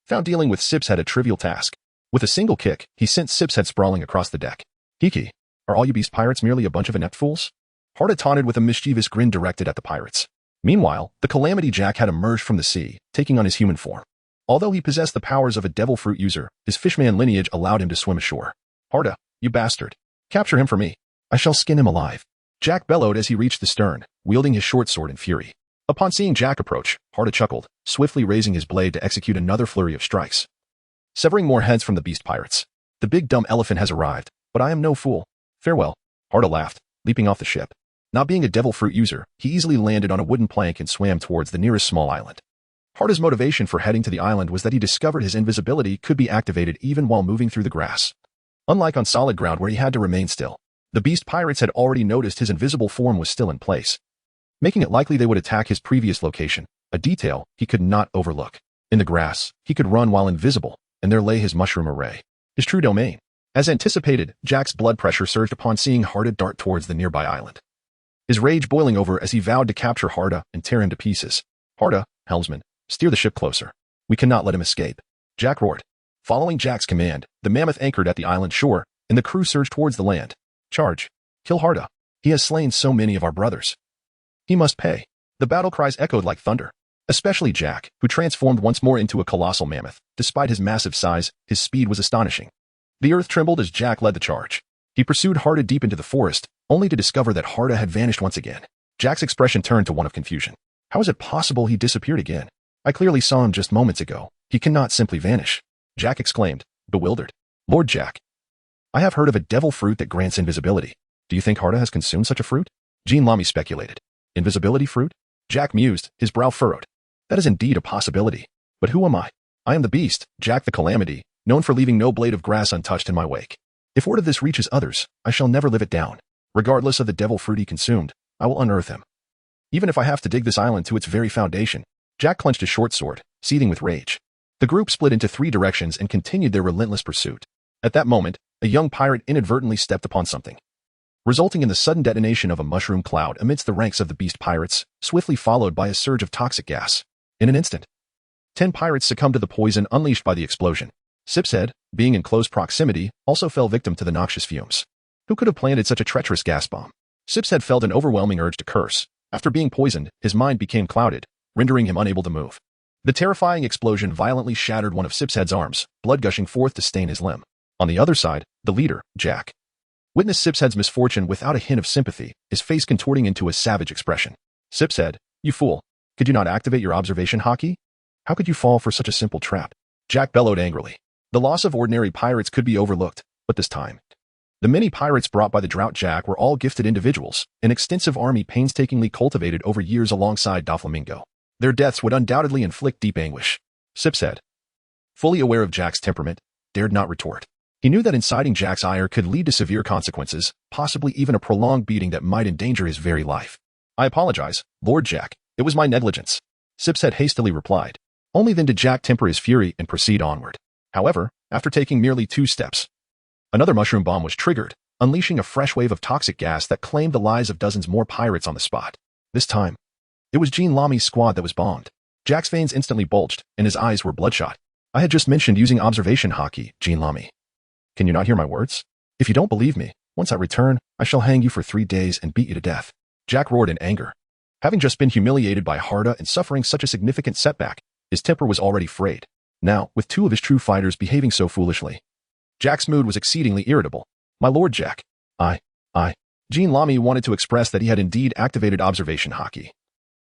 found dealing with Sip's head a trivial task. With a single kick, he sent Sip's head sprawling across the deck. Kiki, are all you beast pirates merely a bunch of inept fools? Harda taunted with a mischievous grin directed at the pirates. Meanwhile, the Calamity Jack had emerged from the sea, taking on his human form. Although he possessed the powers of a devil fruit user, his fishman lineage allowed him to swim ashore. Harda, you bastard! Capture him for me. I shall skin him alive. Jack bellowed as he reached the stern, wielding his short sword in fury. Upon seeing Jack approach, Harda chuckled, swiftly raising his blade to execute another flurry of strikes, severing more heads from the beast pirates. The big dumb elephant has arrived, but I am no fool. Farewell. Harda laughed, leaping off the ship. Not being a devil fruit user, he easily landed on a wooden plank and swam towards the nearest small island. Harda's motivation for heading to the island was that he discovered his invisibility could be activated even while moving through the grass. Unlike on solid ground where he had to remain still, the beast pirates had already noticed his invisible form was still in place, making it likely they would attack his previous location, a detail he could not overlook. In the grass, he could run while invisible, and there lay his mushroom array, his true domain. As anticipated, Jack's blood pressure surged upon seeing Harda dart towards the nearby island, his rage boiling over as he vowed to capture Harda and tear him to pieces. Harda, helmsman, steer the ship closer. We cannot let him escape. Jack roared. Following Jack's command, the mammoth anchored at the island shore, and the crew surged towards the land. Charge. Kill Harda. He has slain so many of our brothers. He must pay. The battle cries echoed like thunder. Especially Jack, who transformed once more into a colossal mammoth. Despite his massive size, his speed was astonishing. The earth trembled as Jack led the charge. He pursued Harda deep into the forest, only to discover that Harda had vanished once again. Jack's expression turned to one of confusion. How is it possible he disappeared again? I clearly saw him just moments ago. He cannot simply vanish. Jack exclaimed, bewildered. Lord Jack, I have heard of a devil fruit that grants invisibility. Do you think Harda has consumed such a fruit? Jean Lamy speculated. Invisibility fruit? Jack mused, his brow furrowed. That is indeed a possibility. But who am I? I am the beast, Jack the Calamity, known for leaving no blade of grass untouched in my wake. If word of this reaches others, I shall never live it down. Regardless of the devil fruit he consumed, I will unearth him. Even if I have to dig this island to its very foundation. Jack clenched his short sword, seething with rage. The group split into three directions and continued their relentless pursuit. At that moment, a young pirate inadvertently stepped upon something, resulting in the sudden detonation of a mushroom cloud amidst the ranks of the beast pirates, swiftly followed by a surge of toxic gas. In an instant, 10 pirates succumbed to the poison unleashed by the explosion. Sip's head, being in close proximity, also fell victim to the noxious fumes. Who could have planted such a treacherous gas bomb? Sip's head felt an overwhelming urge to curse. After being poisoned, his mind became clouded, rendering him unable to move. The terrifying explosion violently shattered one of Sip's head's arms, blood gushing forth to stain his limb. On the other side, the leader, Jack, witnessed Sip's head's misfortune without a hint of sympathy, his face contorting into a savage expression. Sip's head, you fool. Could you not activate your observation hockey? How could you fall for such a simple trap? Jack bellowed angrily. The loss of ordinary pirates could be overlooked, but this time, the many pirates brought by the Drought Jack were all gifted individuals, an extensive army painstakingly cultivated over years alongside Doflamingo. Their deaths would undoubtedly inflict deep anguish. Sip's head, fully aware of Jack's temperament, dared not retort. He knew that inciting Jack's ire could lead to severe consequences, possibly even a prolonged beating that might endanger his very life. I apologize, Lord Jack. It was my negligence. Sipshead hastily replied. Only then did Jack temper his fury and proceed onward. However, after taking merely 2 steps, another mushroom bomb was triggered, unleashing a fresh wave of toxic gas that claimed the lives of dozens more pirates on the spot. This time, it was Jean Lami's squad that was bombed. Jack's veins instantly bulged, and his eyes were bloodshot. I had just mentioned using observation haki, Jean Lami. Can you not hear my words? If you don't believe me, once I return, I shall hang you for 3 days and beat you to death. Jack roared in anger. Having just been humiliated by Harda and suffering such a significant setback, his temper was already frayed. Now, with 2 of his true fighters behaving so foolishly, Jack's mood was exceedingly irritable. My lord Jack. Jean Lami wanted to express that he had indeed activated observation haki.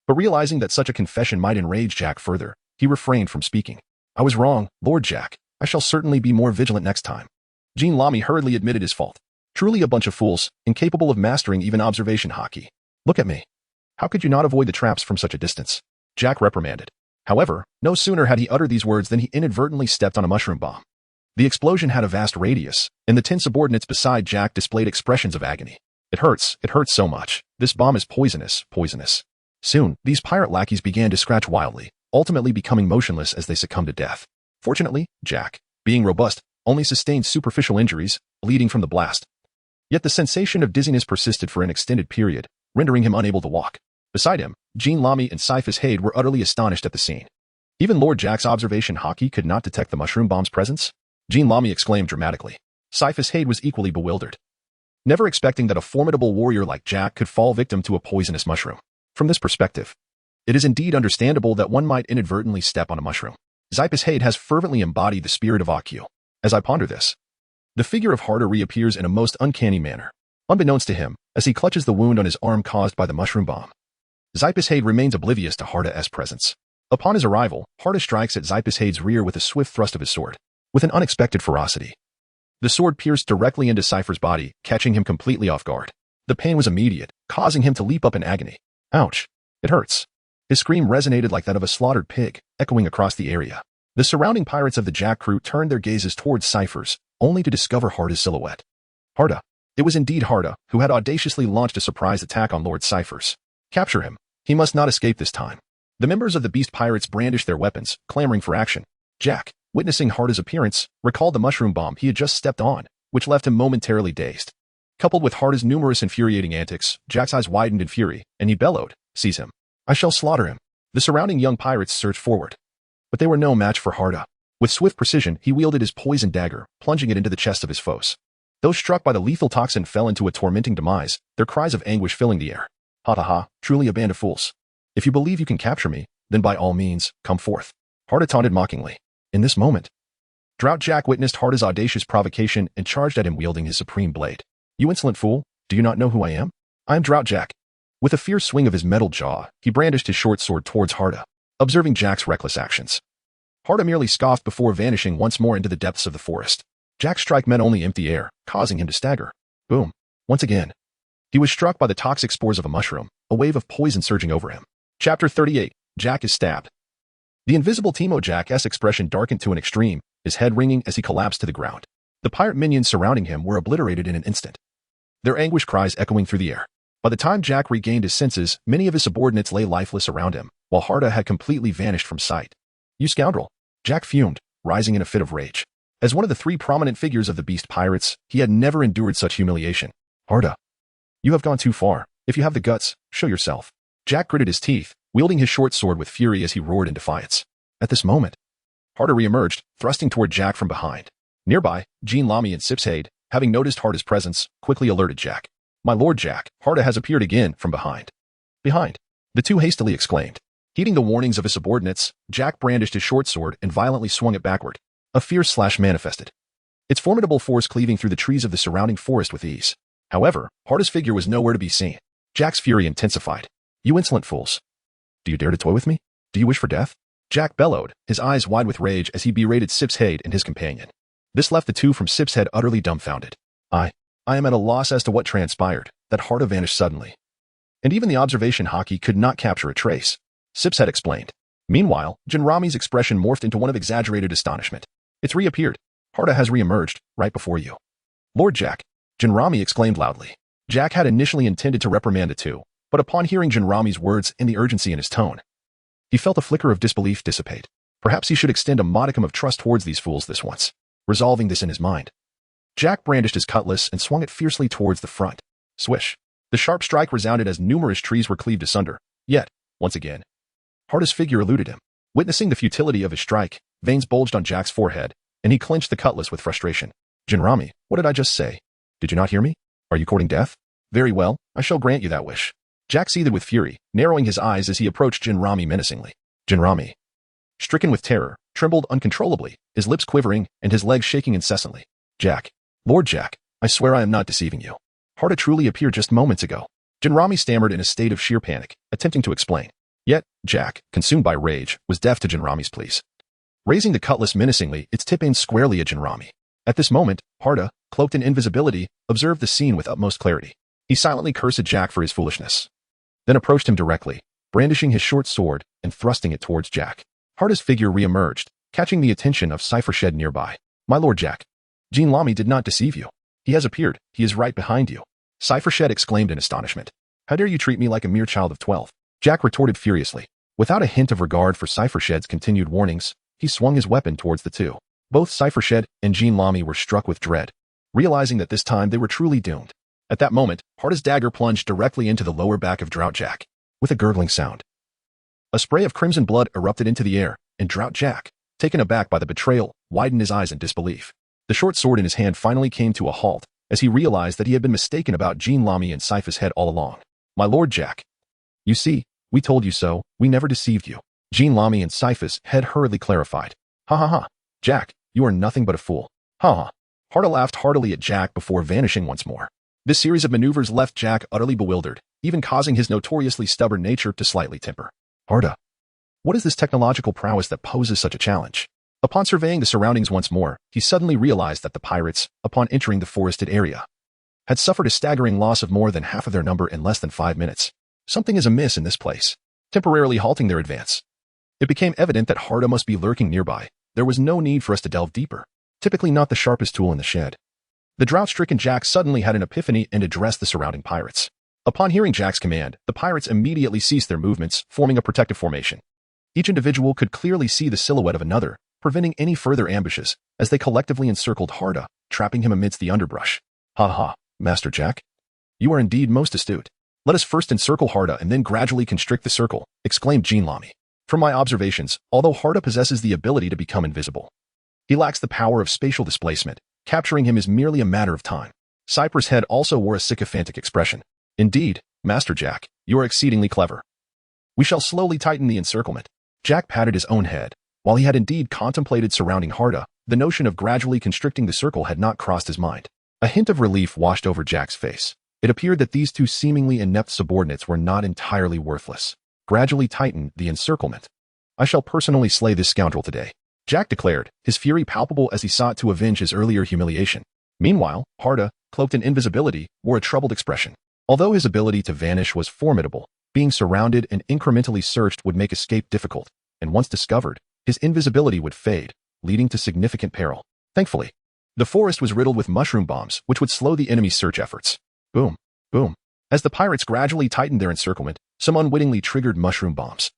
But realizing that such a confession might enrage Jack further, he refrained from speaking. I was wrong, Lord Jack. I shall certainly be more vigilant next time. Jean Lami hurriedly admitted his fault. Truly a bunch of fools, incapable of mastering even observation haki. Look at me. How could you not avoid the traps from such a distance? Jack reprimanded. However, no sooner had he uttered these words than he inadvertently stepped on a mushroom bomb. The explosion had a vast radius, and the 10 subordinates beside Jack displayed expressions of agony. It hurts so much. This bomb is poisonous. Soon, these pirate lackeys began to scratch wildly, ultimately becoming motionless as they succumbed to death. Fortunately, Jack, being robust, only sustained superficial injuries, bleeding from the blast. Yet the sensation of dizziness persisted for an extended period, rendering him unable to walk. Beside him, Jean Lami and Cyphus Haid were utterly astonished at the scene. Even Lord Jack's observation haki could not detect the mushroom bomb's presence? Jean Lami exclaimed dramatically. Cyphus Haid was equally bewildered, never expecting that a formidable warrior like Jack could fall victim to a poisonous mushroom. From this perspective, it is indeed understandable that one might inadvertently step on a mushroom. Cyphus Haid has fervently embodied the spirit of Akio. As I ponder this, the figure of Harda reappears in a most uncanny manner, unbeknownst to him, as he clutches the wound on his arm caused by the mushroom bomb. Cyphus Haid remains oblivious to Harda's presence. Upon his arrival, Harda strikes at Cyphus Haid's rear with a swift thrust of his sword, with an unexpected ferocity. The sword pierced directly into Cypher's body, catching him completely off guard. The pain was immediate, causing him to leap up in agony. Ouch! It hurts. His scream resonated like that of a slaughtered pig, echoing across the area. The surrounding pirates of the Jack crew turned their gazes towards Cypher's, only to discover Harda's silhouette. Harda. It was indeed Harda, who had audaciously launched a surprise attack on Lord Cypher's. Capture him. He must not escape this time. The members of the Beast Pirates brandished their weapons, clamoring for action. Jack, witnessing Harda's appearance, recalled the mushroom bomb he had just stepped on, which left him momentarily dazed. Coupled with Harda's numerous infuriating antics, Jack's eyes widened in fury, and he bellowed, "Seize him. I shall slaughter him." The surrounding young pirates surged forward, but they were no match for Harda. With swift precision, he wielded his poison dagger, plunging it into the chest of his foes. Those struck by the lethal toxin fell into a tormenting demise, their cries of anguish filling the air. Ha ha ha, truly a band of fools. If you believe you can capture me, then by all means, come forth. Harda taunted mockingly. In this moment, Drought Jack witnessed Harda's audacious provocation and charged at him wielding his supreme blade. You insolent fool, do you not know who I am? I am Drought Jack. With a fierce swing of his metal jaw, he brandished his short sword towards Harda, observing Jack's reckless actions. Harda merely scoffed before vanishing once more into the depths of the forest. Jack's strike met only empty air, causing him to stagger. Boom. Once again, he was struck by the toxic spores of a mushroom, a wave of poison surging over him. Chapter 38. Jack is stabbed. The invisible Timo Jack's expression darkened to an extreme, his head ringing as he collapsed to the ground. The pirate minions surrounding him were obliterated in an instant, their anguish cries echoing through the air. By the time Jack regained his senses, many of his subordinates lay lifeless around him, while Harda had completely vanished from sight. You scoundrel! Jack fumed, rising in a fit of rage. As one of the 3 prominent figures of the Beast Pirates, he had never endured such humiliation. Harda, you have gone too far. If you have the guts, show yourself. Jack gritted his teeth, wielding his short sword with fury as he roared in defiance. At this moment, Harda reemerged, thrusting toward Jack from behind. Nearby, Jean Lami and Sipshead, having noticed Harda's presence, quickly alerted Jack. My lord Jack, Harda has appeared again from behind. Behind. The two hastily exclaimed. Heeding the warnings of his subordinates, Jack brandished his short sword and violently swung it backward. A fierce slash manifested, its formidable force cleaving through the trees of the surrounding forest with ease. However, Harda's figure was nowhere to be seen. Jack's fury intensified. You insolent fools. Do you dare to toy with me? Do you wish for death? Jack bellowed, his eyes wide with rage as he berated Sipshead and his companion. This left the two from Sipshead utterly dumbfounded. I am at a loss as to what transpired, that Harda vanished suddenly. And even the observation haki could not capture a trace. Sipshead explained. Meanwhile, Jinrami's expression morphed into one of exaggerated astonishment. It's reappeared. Harda has reemerged, right before you. Lord Jack, Jinrami exclaimed loudly. Jack had initially intended to reprimand the two, but upon hearing Jinrami's words and the urgency in his tone, He felt a flicker of disbelief dissipate. Perhaps he should extend a modicum of trust towards these fools this once. Resolving this in his mind, Jack brandished his cutlass and swung it fiercely towards the front. Swish. The sharp strike resounded as numerous trees were cleaved asunder. Yet, once again, Harda's figure eluded him. Witnessing the futility of his strike, veins bulged on Jack's forehead, and he clenched the cutlass with frustration. Jinrami, what did I just say? Did you not hear me? Are you courting death? Very well, I shall grant you that wish. Jack seethed with fury, narrowing his eyes as he approached Jinrami menacingly. Jinrami, stricken with terror, trembled uncontrollably, his lips quivering and his legs shaking incessantly. Jack, Lord Jack, I swear I am not deceiving you. Harda truly appeared just moments ago. Jinrami stammered in a state of sheer panic, attempting to explain. Yet, Jack, consumed by rage, was deaf to Jinrami's pleas. Raising the cutlass menacingly, its tip aimed squarely at Jinrami. At this moment, Harda, cloaked in invisibility, observed the scene with utmost clarity. He silently cursed Jack for his foolishness, then approached him directly, brandishing his short sword and thrusting it towards Jack. Harda's figure re-emerged, catching the attention of Cyphershed nearby. My lord Jack, Jinrami did not deceive you. He has appeared. He is right behind you. Cyphershed exclaimed in astonishment. How dare you treat me like a mere child of 12? Jack retorted furiously. Without a hint of regard for Cyphershed's continued warnings, he swung his weapon towards the two. Both Cyphershed and Jinrami were struck with dread, realizing that this time they were truly doomed. At that moment, Harda's dagger plunged directly into the lower back of Drought Jack. With a gurgling sound, a spray of crimson blood erupted into the air, and Drought Jack, taken aback by the betrayal, widened his eyes in disbelief. The short sword in his hand finally came to a halt, as he realized that he had been mistaken about Jinrami and Cyphershed all along. My lord Jack, you see, we told you so, we never deceived you. Jinrami and Cyphershed hurriedly clarified. Ha ha ha, Jack, you are nothing but a fool. Ha ha. Harda laughed heartily at Jack before vanishing once more. This series of maneuvers left Jack utterly bewildered, even causing his notoriously stubborn nature to slightly temper. Harda, what is this technological prowess that poses such a challenge? Upon surveying the surroundings once more, he suddenly realized that the pirates, upon entering the forested area, had suffered a staggering loss of more than half of their number in less than 5 minutes. Something is amiss in this place, temporarily halting their advance. It became evident that Harda must be lurking nearby. There was no need for us to delve deeper. Typically not the sharpest tool in the shed. The drought-stricken Jack suddenly had an epiphany and addressed the surrounding pirates. Upon hearing Jack's command, the pirates immediately ceased their movements, forming a protective formation. Each individual could clearly see the silhouette of another, preventing any further ambushes, as they collectively encircled Harda, trapping him amidst the underbrush. Ha ha, Master Jack. You are indeed most astute. Let us first encircle Harda and then gradually constrict the circle, exclaimed Jinrami. From my observations, although Harda possesses the ability to become invisible, he lacks the power of spatial displacement. Capturing him is merely a matter of time. Cyphershed also wore a sycophantic expression. Indeed, Master Jack, you are exceedingly clever. We shall slowly tighten the encirclement. Jack patted his own head. While he had indeed contemplated surrounding Harda, the notion of gradually constricting the circle had not crossed his mind. A hint of relief washed over Jack's face. It appeared that these two seemingly inept subordinates were not entirely worthless. Gradually tighten the encirclement. I shall personally slay this scoundrel today, Jack declared, his fury palpable as he sought to avenge his earlier humiliation. Meanwhile, Harda, cloaked in invisibility, wore a troubled expression. Although his ability to vanish was formidable, being surrounded and incrementally searched would make escape difficult, and once discovered, his invisibility would fade, leading to significant peril. Thankfully, the forest was riddled with mushroom bombs, which would slow the enemy's search efforts. Boom, boom. As the pirates gradually tightened their encirclement, some unwittingly triggered mushroom bombs,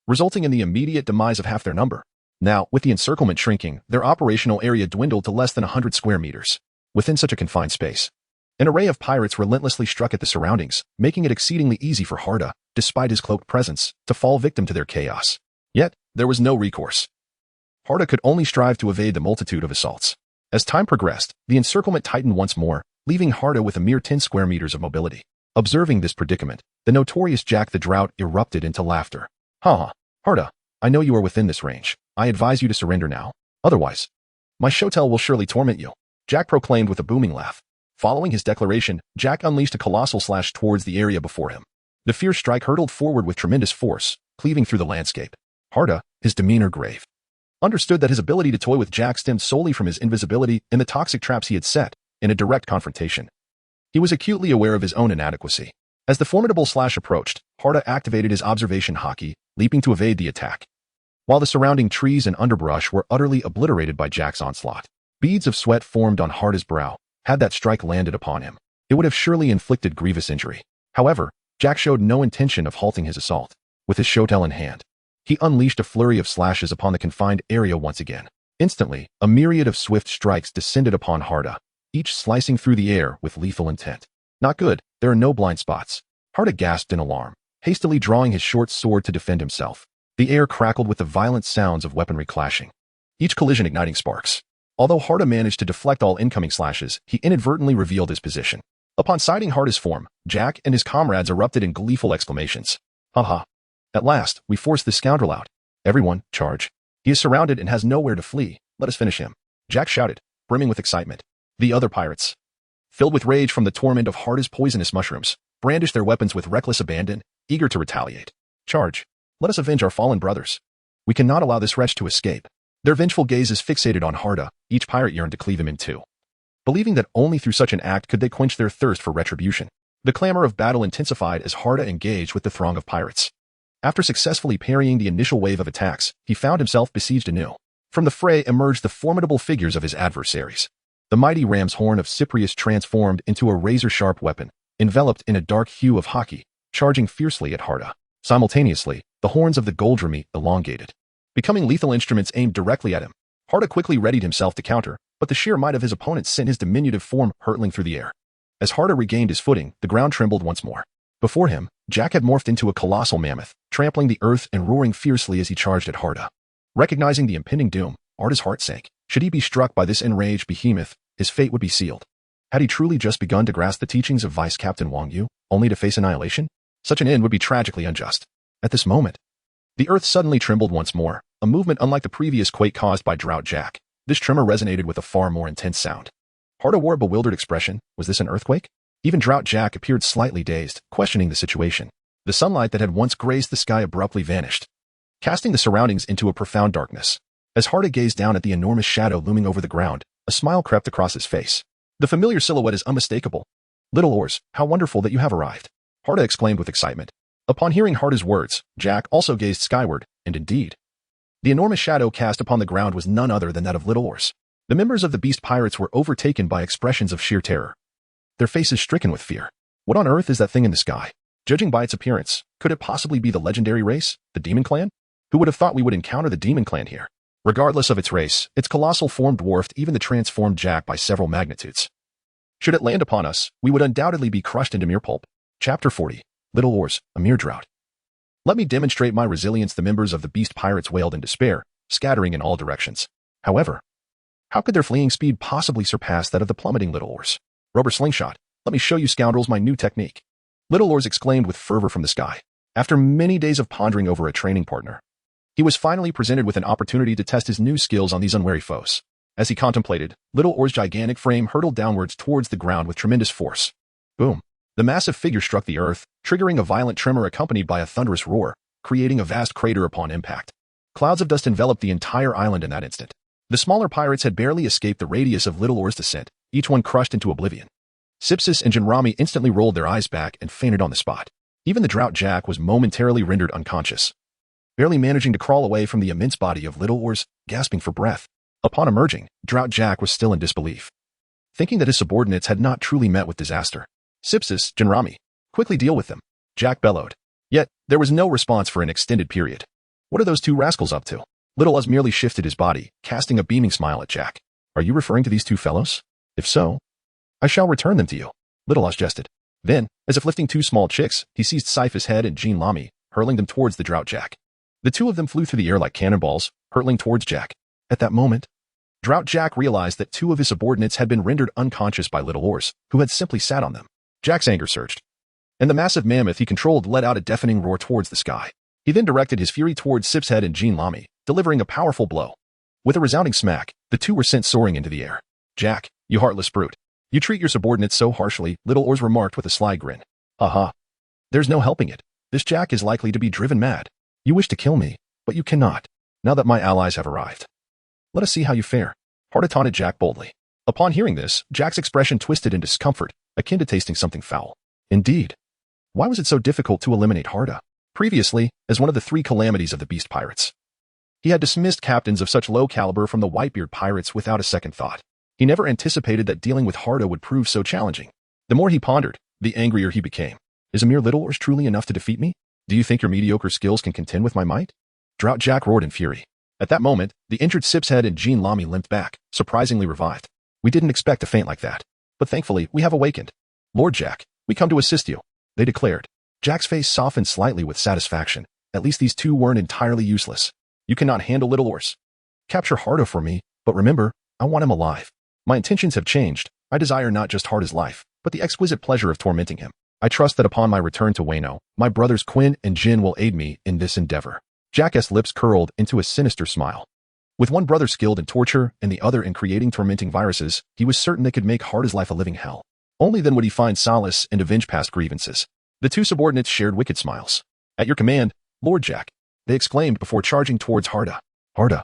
resulting in the immediate demise of half their number. Now, with the encirclement shrinking, their operational area dwindled to less than 100 square meters. Within such a confined space, an array of pirates relentlessly struck at the surroundings, making it exceedingly easy for Harda, despite his cloaked presence, to fall victim to their chaos. Yet, there was no recourse. Harda could only strive to evade the multitude of assaults. As time progressed, the encirclement tightened once more, leaving Harda with a mere 10 square meters of mobility. Observing this predicament, the notorious Jack the Drought erupted into laughter. Ha ha, Harda, I know you are within this range. I advise you to surrender now. Otherwise, my shotel will surely torment you, Jack proclaimed with a booming laugh. Following his declaration, Jack unleashed a colossal slash towards the area before him. The fierce strike hurtled forward with tremendous force, cleaving through the landscape. Harda, his demeanor grave, understood that his ability to toy with Jack stemmed solely from his invisibility and the toxic traps he had set in a direct confrontation. He was acutely aware of his own inadequacy. As the formidable slash approached, Harda activated his observation haki, leaping to evade the attack. While the surrounding trees and underbrush were utterly obliterated by Jack's onslaught, beads of sweat formed on Harda's brow. Had that strike landed upon him, it would have surely inflicted grievous injury. However, Jack showed no intention of halting his assault. With his shotel in hand, He unleashed a flurry of slashes upon the confined area once again. Instantly, a myriad of swift strikes descended upon Harda, each slicing through the air with lethal intent. Not good, there are no blind spots. Harda gasped in alarm, hastily drawing his short sword to defend himself. The air crackled with the violent sounds of weaponry clashing, each collision igniting sparks. Although Harda managed to deflect all incoming slashes, he inadvertently revealed his position. Upon sighting Harda's form, Jack and his comrades erupted in gleeful exclamations. Haha. At last, we forced this scoundrel out. Everyone, charge. He is surrounded and has nowhere to flee. Let us finish him. Jack shouted, brimming with excitement. The other pirates, filled with rage from the torment of Harda's poisonous mushrooms, brandished their weapons with reckless abandon, eager to retaliate. Charge. Let us avenge our fallen brothers. We cannot allow this wretch to escape. Their vengeful gazes fixated on Harda, each pirate yearned to cleave him in two. Believing that only through such an act could they quench their thirst for retribution. The clamor of battle intensified as Harda engaged with the throng of pirates. After successfully parrying the initial wave of attacks, he found himself besieged anew. From the fray emerged the formidable figures of his adversaries. The mighty ram's horn of Cyprius transformed into a razor-sharp weapon, enveloped in a dark hue of haki, charging fiercely at Harda. Simultaneously, the horns of the Goldremy elongated, becoming lethal instruments aimed directly at him. Harda quickly readied himself to counter, but the sheer might of his opponent sent his diminutive form hurtling through the air. As Harda regained his footing, the ground trembled once more. Before him, Jack had morphed into a colossal mammoth, trampling the earth and roaring fiercely as he charged at Harda. Recognizing the impending doom, Harda's heart sank. Should he be struck by this enraged behemoth, his fate would be sealed. Had he truly just begun to grasp the teachings of Vice Captain Wang Yu, only to face annihilation? Such an end would be tragically unjust. At this moment, the earth suddenly trembled once more, a movement unlike the previous quake caused by Drought Jack. This tremor resonated with a far more intense sound. Harda wore a bewildered expression. Was this an earthquake? Even Drought Jack appeared slightly dazed, questioning the situation. The sunlight that had once grazed the sky abruptly vanished, casting the surroundings into a profound darkness. As Harda gazed down at the enormous shadow looming over the ground, a smile crept across his face. The familiar silhouette is unmistakable. Little oars, how wonderful that you have arrived. Harda exclaimed with excitement. Upon hearing Harda's words, Jack also gazed skyward, and indeed, the enormous shadow cast upon the ground was none other than that of Little Oars. The members of the Beast Pirates were overtaken by expressions of sheer terror, their faces stricken with fear. What on earth is that thing in the sky? Judging by its appearance, could it possibly be the legendary race, the Demon Clan? Who would have thought we would encounter the Demon Clan here? Regardless of its race, its colossal form dwarfed even the transformed Jack by several magnitudes. Should it land upon us, we would undoubtedly be crushed into mere pulp. Chapter 40. Little Oars, a mere drought. Let me demonstrate my resilience, the members of the Beast Pirates wailed in despair, scattering in all directions. However, how could their fleeing speed possibly surpass that of the plummeting Little Oars? Rubber slingshot, let me show you scoundrels my new technique. Little Oars exclaimed with fervor from the sky. After many days of pondering over a training partner, he was finally presented with an opportunity to test his new skills on these unwary foes. As he contemplated, Little Oar's gigantic frame hurtled downwards towards the ground with tremendous force. Boom. The massive figure struck the earth, triggering a violent tremor accompanied by a thunderous roar, creating a vast crater upon impact. Clouds of dust enveloped the entire island in that instant. The smaller pirates had barely escaped the radius of Little Oar's descent, each one crushed into oblivion. Sipsis and Jinrami instantly rolled their eyes back and fainted on the spot. Even the Drought Jack was momentarily rendered unconscious, barely managing to crawl away from the immense body of Little Oars, gasping for breath. Upon emerging, Drought Jack was still in disbelief, thinking that his subordinates had not truly met with disaster. Sipsis, Jinrami, quickly deal with them, Jack bellowed. Yet, there was no response for an extended period. What are those two rascals up to? Little Oz merely shifted his body, casting a beaming smile at Jack. Are you referring to these two fellows? If so, I shall return them to you. Little Oz jested. Then, as if lifting two small chicks, he seized Syphus' head and Jean Lamy, hurling them towards the Drought Jack. The two of them flew through the air like cannonballs, hurtling towards Jack. At that moment, Drought Jack realized that two of his subordinates had been rendered unconscious by Little Oars, who had simply sat on them. Jack's anger surged, and the massive mammoth he controlled let out a deafening roar towards the sky. He then directed his fury towards Sip's head and Jean Lamy, delivering a powerful blow. With a resounding smack, the two were sent soaring into the air. Jack, you heartless brute. You treat your subordinates so harshly, Little Oars remarked with a sly grin. Aha. There's no helping it. This Jack is likely to be driven mad. You wish to kill me, but you cannot, now that my allies have arrived. Let us see how you fare. Harda taunted Jack boldly. Upon hearing this, Jack's expression twisted in discomfort, akin to tasting something foul. Indeed. Why was it so difficult to eliminate Harda? Previously, as one of the three calamities of the Beast Pirates, he had dismissed captains of such low caliber from the Whitebeard Pirates without a second thought. He never anticipated that dealing with Harda would prove so challenging. The more he pondered, the angrier he became. Is a mere Little Oars truly enough to defeat me? Do you think your mediocre skills can contend with my might? Drought Jack roared in fury. At that moment, the injured Sip's head and Jean Lamy limped back, surprisingly revived. We didn't expect a feint like that. But thankfully, we have awakened. Lord Jack, we come to assist you, they declared. Jack's face softened slightly with satisfaction. At least these two weren't entirely useless. You cannot handle Little Oars. Capture Harda for me, but remember, I want him alive. My intentions have changed. I desire not just Harda's life, but the exquisite pleasure of tormenting him. I trust that upon my return to Wano, my brothers Quinn and Jin will aid me in this endeavor. Jack's lips curled into a sinister smile. With one brother skilled in torture and the other in creating tormenting viruses, he was certain they could make Harda's life a living hell. Only then would he find solace and avenge past grievances. The two subordinates shared wicked smiles. At your command, Lord Jack, they exclaimed before charging towards Harda. Harda,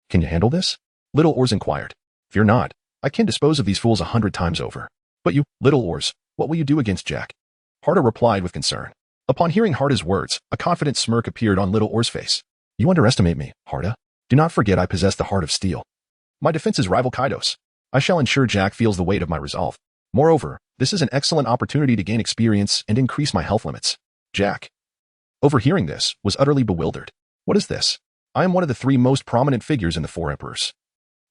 can you handle this? Little Oars inquired. Fear not, I can dispose of these fools 100 times over. But you, Little Oars, what will you do against Jack? Harda replied with concern. Upon hearing Harda's words, a confident smirk appeared on Little Oar's face. You underestimate me, Harda. Do not forget I possess the heart of steel. My defenses rival Kaido's. I shall ensure Jack feels the weight of my resolve. Moreover, this is an excellent opportunity to gain experience and increase my health limits. Jack, overhearing this, was utterly bewildered. What is this? I am one of the 3 most prominent figures in the 4 emperors.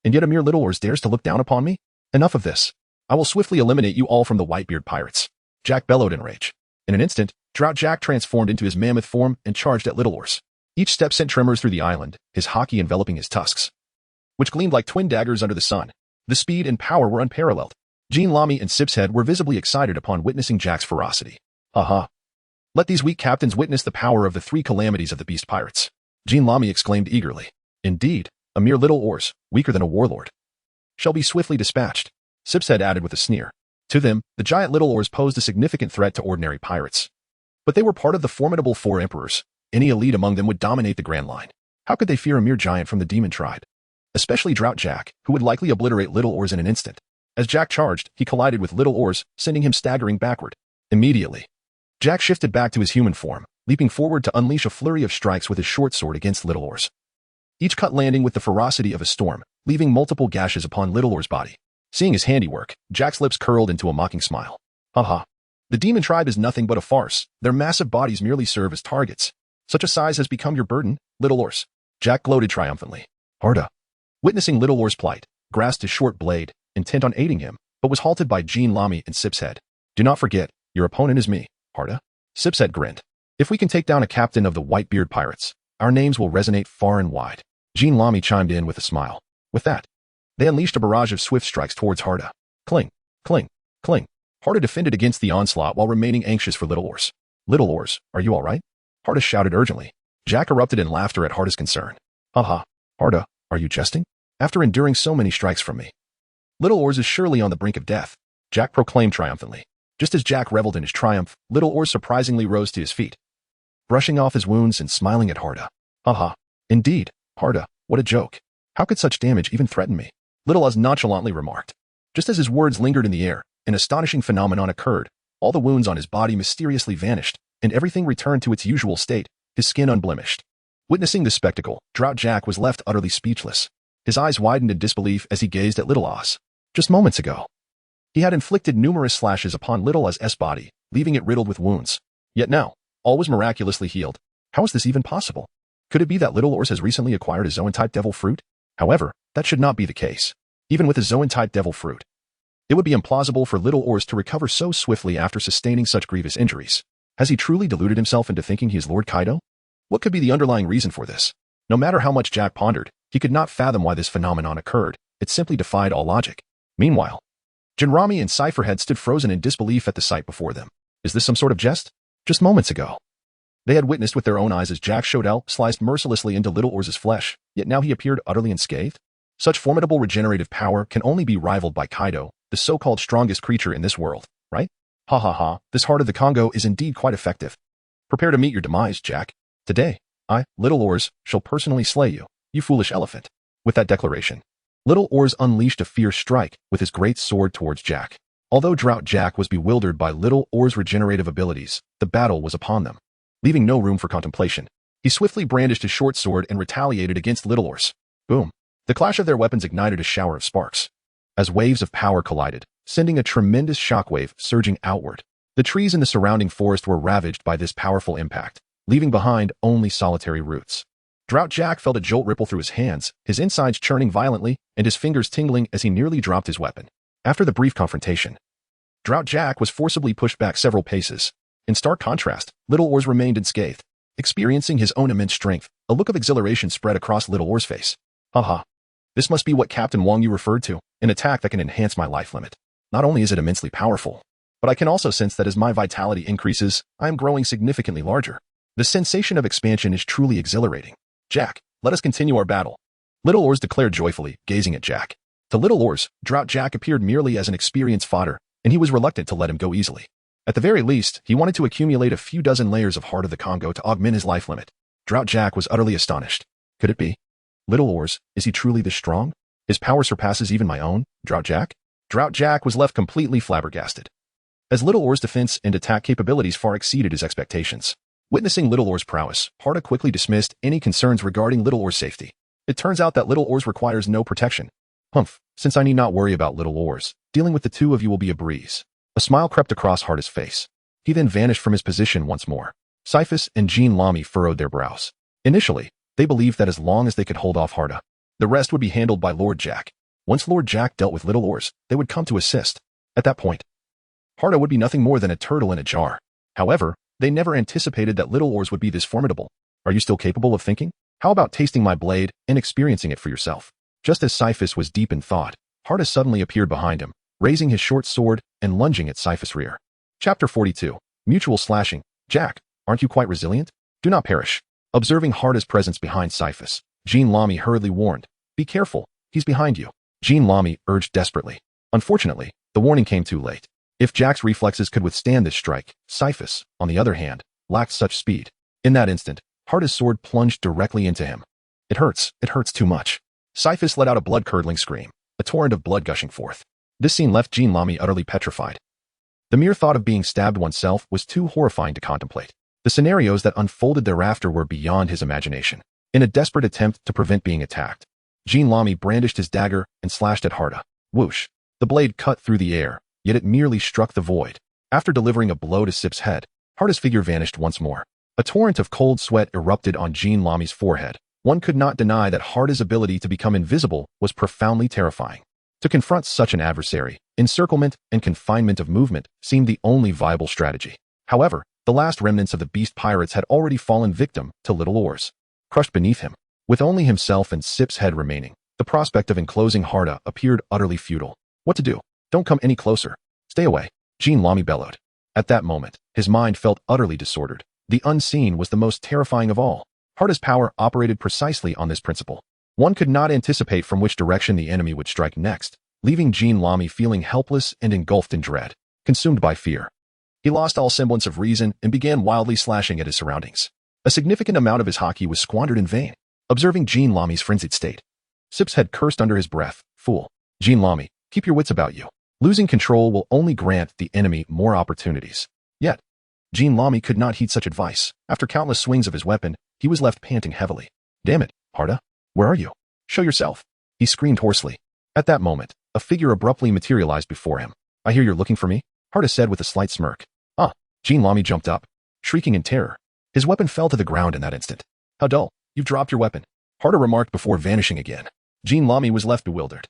And yet a mere Little Oars dares to look down upon me? Enough of this. I will swiftly eliminate you all from the Whitebeard Pirates. Jack bellowed in rage. In an instant, Drought Jack transformed into his mammoth form and charged at Little Oars. Each step sent tremors through the island, his haki enveloping his tusks, which gleamed like twin daggers under the sun. The speed and power were unparalleled. Jean Lamy and Sip's head were visibly excited upon witnessing Jack's ferocity. Ha! Let these weak captains witness the power of the 3 calamities of the beast pirates. Jean Lamy exclaimed eagerly. Indeed, a mere Little Oars, weaker than a warlord, shall be swiftly dispatched. Sip's head added with a sneer. To them, the giant Little Oars posed a significant threat to ordinary pirates. But they were part of the formidable 4 emperors. Any elite among them would dominate the Grand Line. How could they fear a mere giant from the demon tribe? Especially Drought Jack, who would likely obliterate Little Oars in an instant. As Jack charged, he collided with Little Oars, sending him staggering backward. Immediately, Jack shifted back to his human form, leaping forward to unleash a flurry of strikes with his short sword against Little Oars. Each cut landing with the ferocity of a storm, leaving multiple gashes upon Little Oars' body. Seeing his handiwork, Jack's lips curled into a mocking smile. Ha! The demon tribe is nothing but a farce. Their massive bodies merely serve as targets. Such a size has become your burden, Little Oars. Jack gloated triumphantly. Harda, witnessing Little Oars' plight, grasped his short blade, intent on aiding him, but was halted by Jean Lamy and Sip's head. Do not forget, your opponent is me, Harda. Sip's head grinned. If we can take down a captain of the Whitebeard Pirates, our names will resonate far and wide. Jean Lamy chimed in with a smile. With that, they unleashed a barrage of swift strikes towards Harda. Cling, cling, cling. Harda defended against the onslaught while remaining anxious for Little Oars. Little Oars, are you all right? Harda shouted urgently. Jack erupted in laughter at Harda's concern. Ha! Harda, are you jesting? After enduring so many strikes from me, Little Oars is surely on the brink of death, Jack proclaimed triumphantly. Just as Jack reveled in his triumph, Little Oars surprisingly rose to his feet, brushing off his wounds and smiling at Harda. Ha! Indeed, Harda, what a joke. How could such damage even threaten me? Little Oars nonchalantly remarked. Just as his words lingered in the air, an astonishing phenomenon occurred. All the wounds on his body mysteriously vanished, and everything returned to its usual state, his skin unblemished. Witnessing this spectacle, Drought Jack was left utterly speechless. His eyes widened in disbelief as he gazed at Little Oars. Just moments ago, he had inflicted numerous slashes upon Little Oars' body, leaving it riddled with wounds. Yet now, all was miraculously healed. How is this even possible? Could it be that Little Oars has recently acquired a Zoan-type devil fruit? However, that should not be the case. Even with a Zoan-type devil fruit, it would be implausible for Little Oars to recover so swiftly after sustaining such grievous injuries. Has he truly deluded himself into thinking he is Lord Kaido? What could be the underlying reason for this? No matter how much Jack pondered, he could not fathom why this phenomenon occurred. It simply defied all logic. Meanwhile, Jinrami and Cypherhead stood frozen in disbelief at the sight before them. Is this some sort of jest? Just moments ago, they had witnessed with their own eyes as Jack Shodell sliced mercilessly into Little Oars' flesh, yet now he appeared utterly unscathed. Such formidable regenerative power can only be rivaled by Kaido, the so-called strongest creature in this world, right? Ha! This heart of the Congo is indeed quite effective. Prepare to meet your demise, Jack. Today, I, Little Oars, shall personally slay you, you foolish elephant. With that declaration, Little Oars unleashed a fierce strike with his great sword towards Jack. Although Drought Jack was bewildered by Little Oars' regenerative abilities, the battle was upon them. Leaving no room for contemplation, he swiftly brandished his short sword and retaliated against Little Oars. Boom! The clash of their weapons ignited a shower of sparks, as waves of power collided, sending a tremendous shockwave surging outward. The trees in the surrounding forest were ravaged by this powerful impact, leaving behind only solitary roots. Drought Jack felt a jolt ripple through his hands, his insides churning violently, and his fingers tingling as he nearly dropped his weapon. After the brief confrontation, Drought Jack was forcibly pushed back several paces. In stark contrast, Little Oars remained unscathed. Experiencing his own immense strength, a look of exhilaration spread across Little Oars' face. Haha. This must be what Captain Wang Yu referred to, an attack that can enhance my life limit. Not only is it immensely powerful, but I can also sense that as my vitality increases, I am growing significantly larger. The sensation of expansion is truly exhilarating. Jack, let us continue our battle. Little Oars declared joyfully, gazing at Jack. To Little Oars, Drought Jack appeared merely as an experienced fodder, and he was reluctant to let him go easily. At the very least, he wanted to accumulate a few dozen layers of Heart of the Congo to augment his life limit. Drought Jack was utterly astonished. Could it be? Little Oars, is he truly this strong? His power surpasses even my own, Drought Jack? Drought Jack was left completely flabbergasted, as Little Oars' defense and attack capabilities far exceeded his expectations. Witnessing Little Oars' prowess, Harda quickly dismissed any concerns regarding Little Oars' safety. It turns out that Little Oars requires no protection. Humph, since I need not worry about Little Oars, dealing with the two of you will be a breeze. A smile crept across Harda's face. He then vanished from his position once more. Cyphus and Jean Lamy furrowed their brows. Initially, they believed that as long as they could hold off Harda, the rest would be handled by Lord Jack. Once Lord Jack dealt with Little Oars, they would come to assist. At that point, Harda would be nothing more than a turtle in a jar. However, they never anticipated that Little Oars would be this formidable. Are you still capable of thinking? How about tasting my blade and experiencing it for yourself? Just as Cyphus was deep in thought, Harda suddenly appeared behind him, raising his short sword and lunging at Cyphus' rear. Chapter 42. Mutual slashing. Jack, aren't you quite resilient? Do not perish. Observing Harda's presence behind Cyphus, Jean Lamy hurriedly warned, be careful, he's behind you. Jean Lamy urged desperately. Unfortunately, the warning came too late. If Jack's reflexes could withstand this strike, Cyphus, on the other hand, lacked such speed. In that instant, Harda's sword plunged directly into him. It hurts too much. Cyphus let out a blood-curdling scream, a torrent of blood gushing forth. This scene left Jean Lamy utterly petrified. The mere thought of being stabbed oneself was too horrifying to contemplate. The scenarios that unfolded thereafter were beyond his imagination. In a desperate attempt to prevent being attacked, Jean Lamy brandished his dagger and slashed at Harda. Whoosh! The blade cut through the air, yet it merely struck the void. After delivering a blow to Sip's head, Harda's figure vanished once more. A torrent of cold sweat erupted on Jean Lamy's forehead. One could not deny that Harda's ability to become invisible was profoundly terrifying. To confront such an adversary, encirclement and confinement of movement seemed the only viable strategy. However, the last remnants of the beast pirates had already fallen victim to Little Oars. Crushed beneath him, with only himself and Sip's head remaining, the prospect of enclosing Harda appeared utterly futile. What to do? Don't come any closer. Stay away, Jean Lamy bellowed. At that moment, his mind felt utterly disordered. The unseen was the most terrifying of all. Harda's power operated precisely on this principle. One could not anticipate from which direction the enemy would strike next, leaving Jean Lamy feeling helpless and engulfed in dread, consumed by fear. He lost all semblance of reason and began wildly slashing at his surroundings. A significant amount of his haki was squandered in vain. Observing Jean Lamy's frenzied state, Sip's head cursed under his breath. Fool. Jean Lamy, keep your wits about you. Losing control will only grant the enemy more opportunities. Yet, Jean Lamy could not heed such advice. After countless swings of his weapon, he was left panting heavily. Damn it, Harda. Where are you? Show yourself. He screamed hoarsely. At that moment, a figure abruptly materialized before him. I hear you're looking for me, Harda said with a slight smirk. Ah, Jean Lamy jumped up, shrieking in terror. His weapon fell to the ground in that instant. How dull. You've dropped your weapon, Harda remarked before vanishing again. Jean Lamy was left bewildered,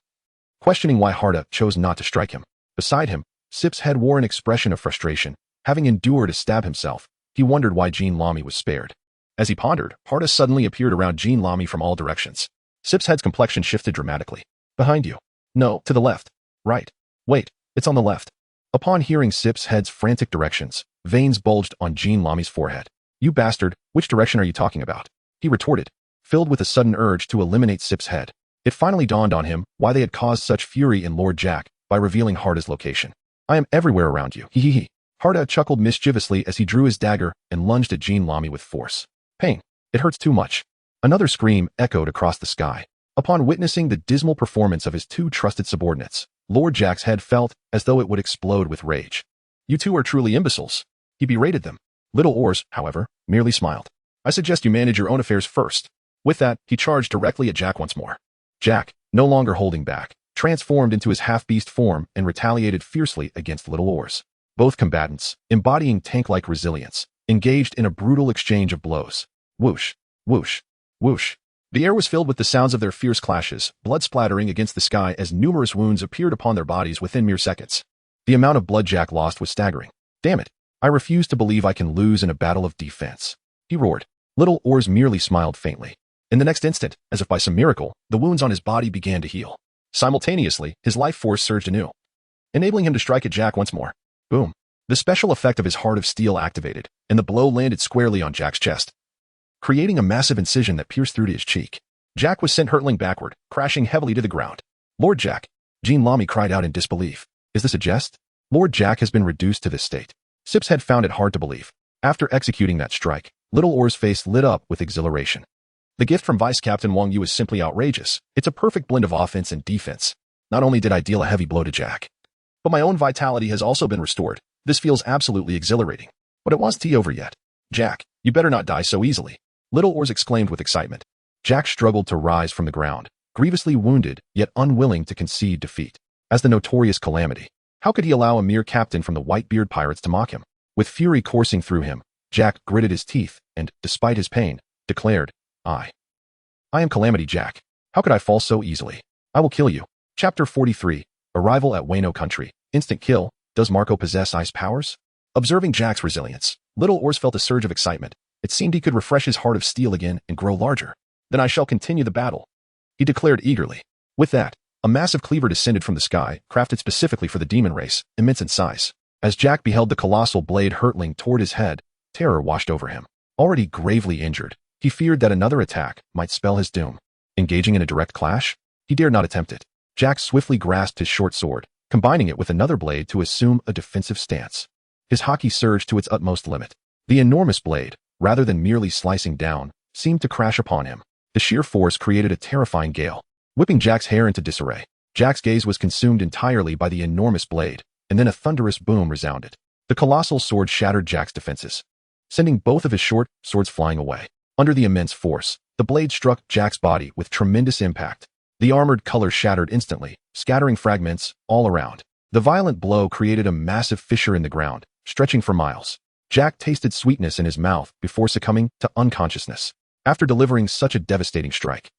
questioning why Harda chose not to strike him. Beside him, Sip's head wore an expression of frustration. Having endured a stab himself, he wondered why Jean Lamy was spared. As he pondered, Harda suddenly appeared around Jean Lamy from all directions. Sip's head's complexion shifted dramatically. Behind you. No, to the left. Right. Wait, it's on the left. Upon hearing Sip's head's frantic directions, veins bulged on Jean Lamy's forehead. You bastard, which direction are you talking about? He retorted, filled with a sudden urge to eliminate Sip's head. It finally dawned on him why they had caused such fury in Lord Jack by revealing Harda's location. I am everywhere around you. Hee hee hee. Harda chuckled mischievously as he drew his dagger and lunged at Jean Lamy with force. Pain. It hurts too much. Another scream echoed across the sky. Upon witnessing the dismal performance of his two trusted subordinates, Lord Jack's head felt as though it would explode with rage. You two are truly imbeciles. He berated them. Little Oars, however, merely smiled. I suggest you manage your own affairs first. With that, he charged directly at Jack once more. Jack, no longer holding back, transformed into his half-beast form and retaliated fiercely against Little Oars. Both combatants, embodying tank-like resilience, engaged in a brutal exchange of blows. Whoosh, whoosh. Whoosh. The air was filled with the sounds of their fierce clashes, blood splattering against the sky as numerous wounds appeared upon their bodies within mere seconds. The amount of blood Jack lost was staggering. Damn it. I refuse to believe I can lose in a battle of defense. He roared. Little Oars merely smiled faintly. In the next instant, as if by some miracle, the wounds on his body began to heal. Simultaneously, his life force surged anew, enabling him to strike at Jack once more. Boom. The special effect of his heart of steel activated, and the blow landed squarely on Jack's chest, creating a massive incision that pierced through to his cheek. Jack was sent hurtling backward, crashing heavily to the ground. Lord Jack! Jean Lamy cried out in disbelief. Is this a jest? Lord Jack has been reduced to this state. Sips had found it hard to believe. After executing that strike, Little Oar's face lit up with exhilaration. The gift from Vice Captain Wang Yu is simply outrageous. It's a perfect blend of offense and defense. Not only did I deal a heavy blow to Jack, but my own vitality has also been restored. This feels absolutely exhilarating. But it wasn't over yet. Jack, you better not die so easily. Little Oars exclaimed with excitement. Jack struggled to rise from the ground, grievously wounded, yet unwilling to concede defeat. As the notorious calamity, how could he allow a mere captain from the Whitebeard Pirates to mock him? With fury coursing through him, Jack gritted his teeth and, despite his pain, declared, I am Calamity Jack. How could I fall so easily? I will kill you. Chapter 43, Arrival at Wano Country. Instant kill. Does Marco possess ice powers? Observing Jack's resilience, Little Oars felt a surge of excitement. It seemed he could refresh his heart of steel again and grow larger. Then I shall continue the battle, he declared eagerly. With that, a massive cleaver descended from the sky, crafted specifically for the demon race, immense in size. As Jack beheld the colossal blade hurtling toward his head, terror washed over him. Already gravely injured, he feared that another attack might spell his doom. Engaging in a direct clash? He dared not attempt it. Jack swiftly grasped his short sword, combining it with another blade to assume a defensive stance. His haki surged to its utmost limit. The enormous blade, rather than merely slicing down, seemed to crash upon him. The sheer force created a terrifying gale, whipping Jack's hair into disarray. Jack's gaze was consumed entirely by the enormous blade, and then a thunderous boom resounded. The colossal sword shattered Jack's defenses, sending both of his short swords flying away. Under the immense force, the blade struck Jack's body with tremendous impact. The armored color shattered instantly, scattering fragments all around. The violent blow created a massive fissure in the ground, stretching for miles. Jack tasted sweetness in his mouth before succumbing to unconsciousness. After delivering such a devastating strike,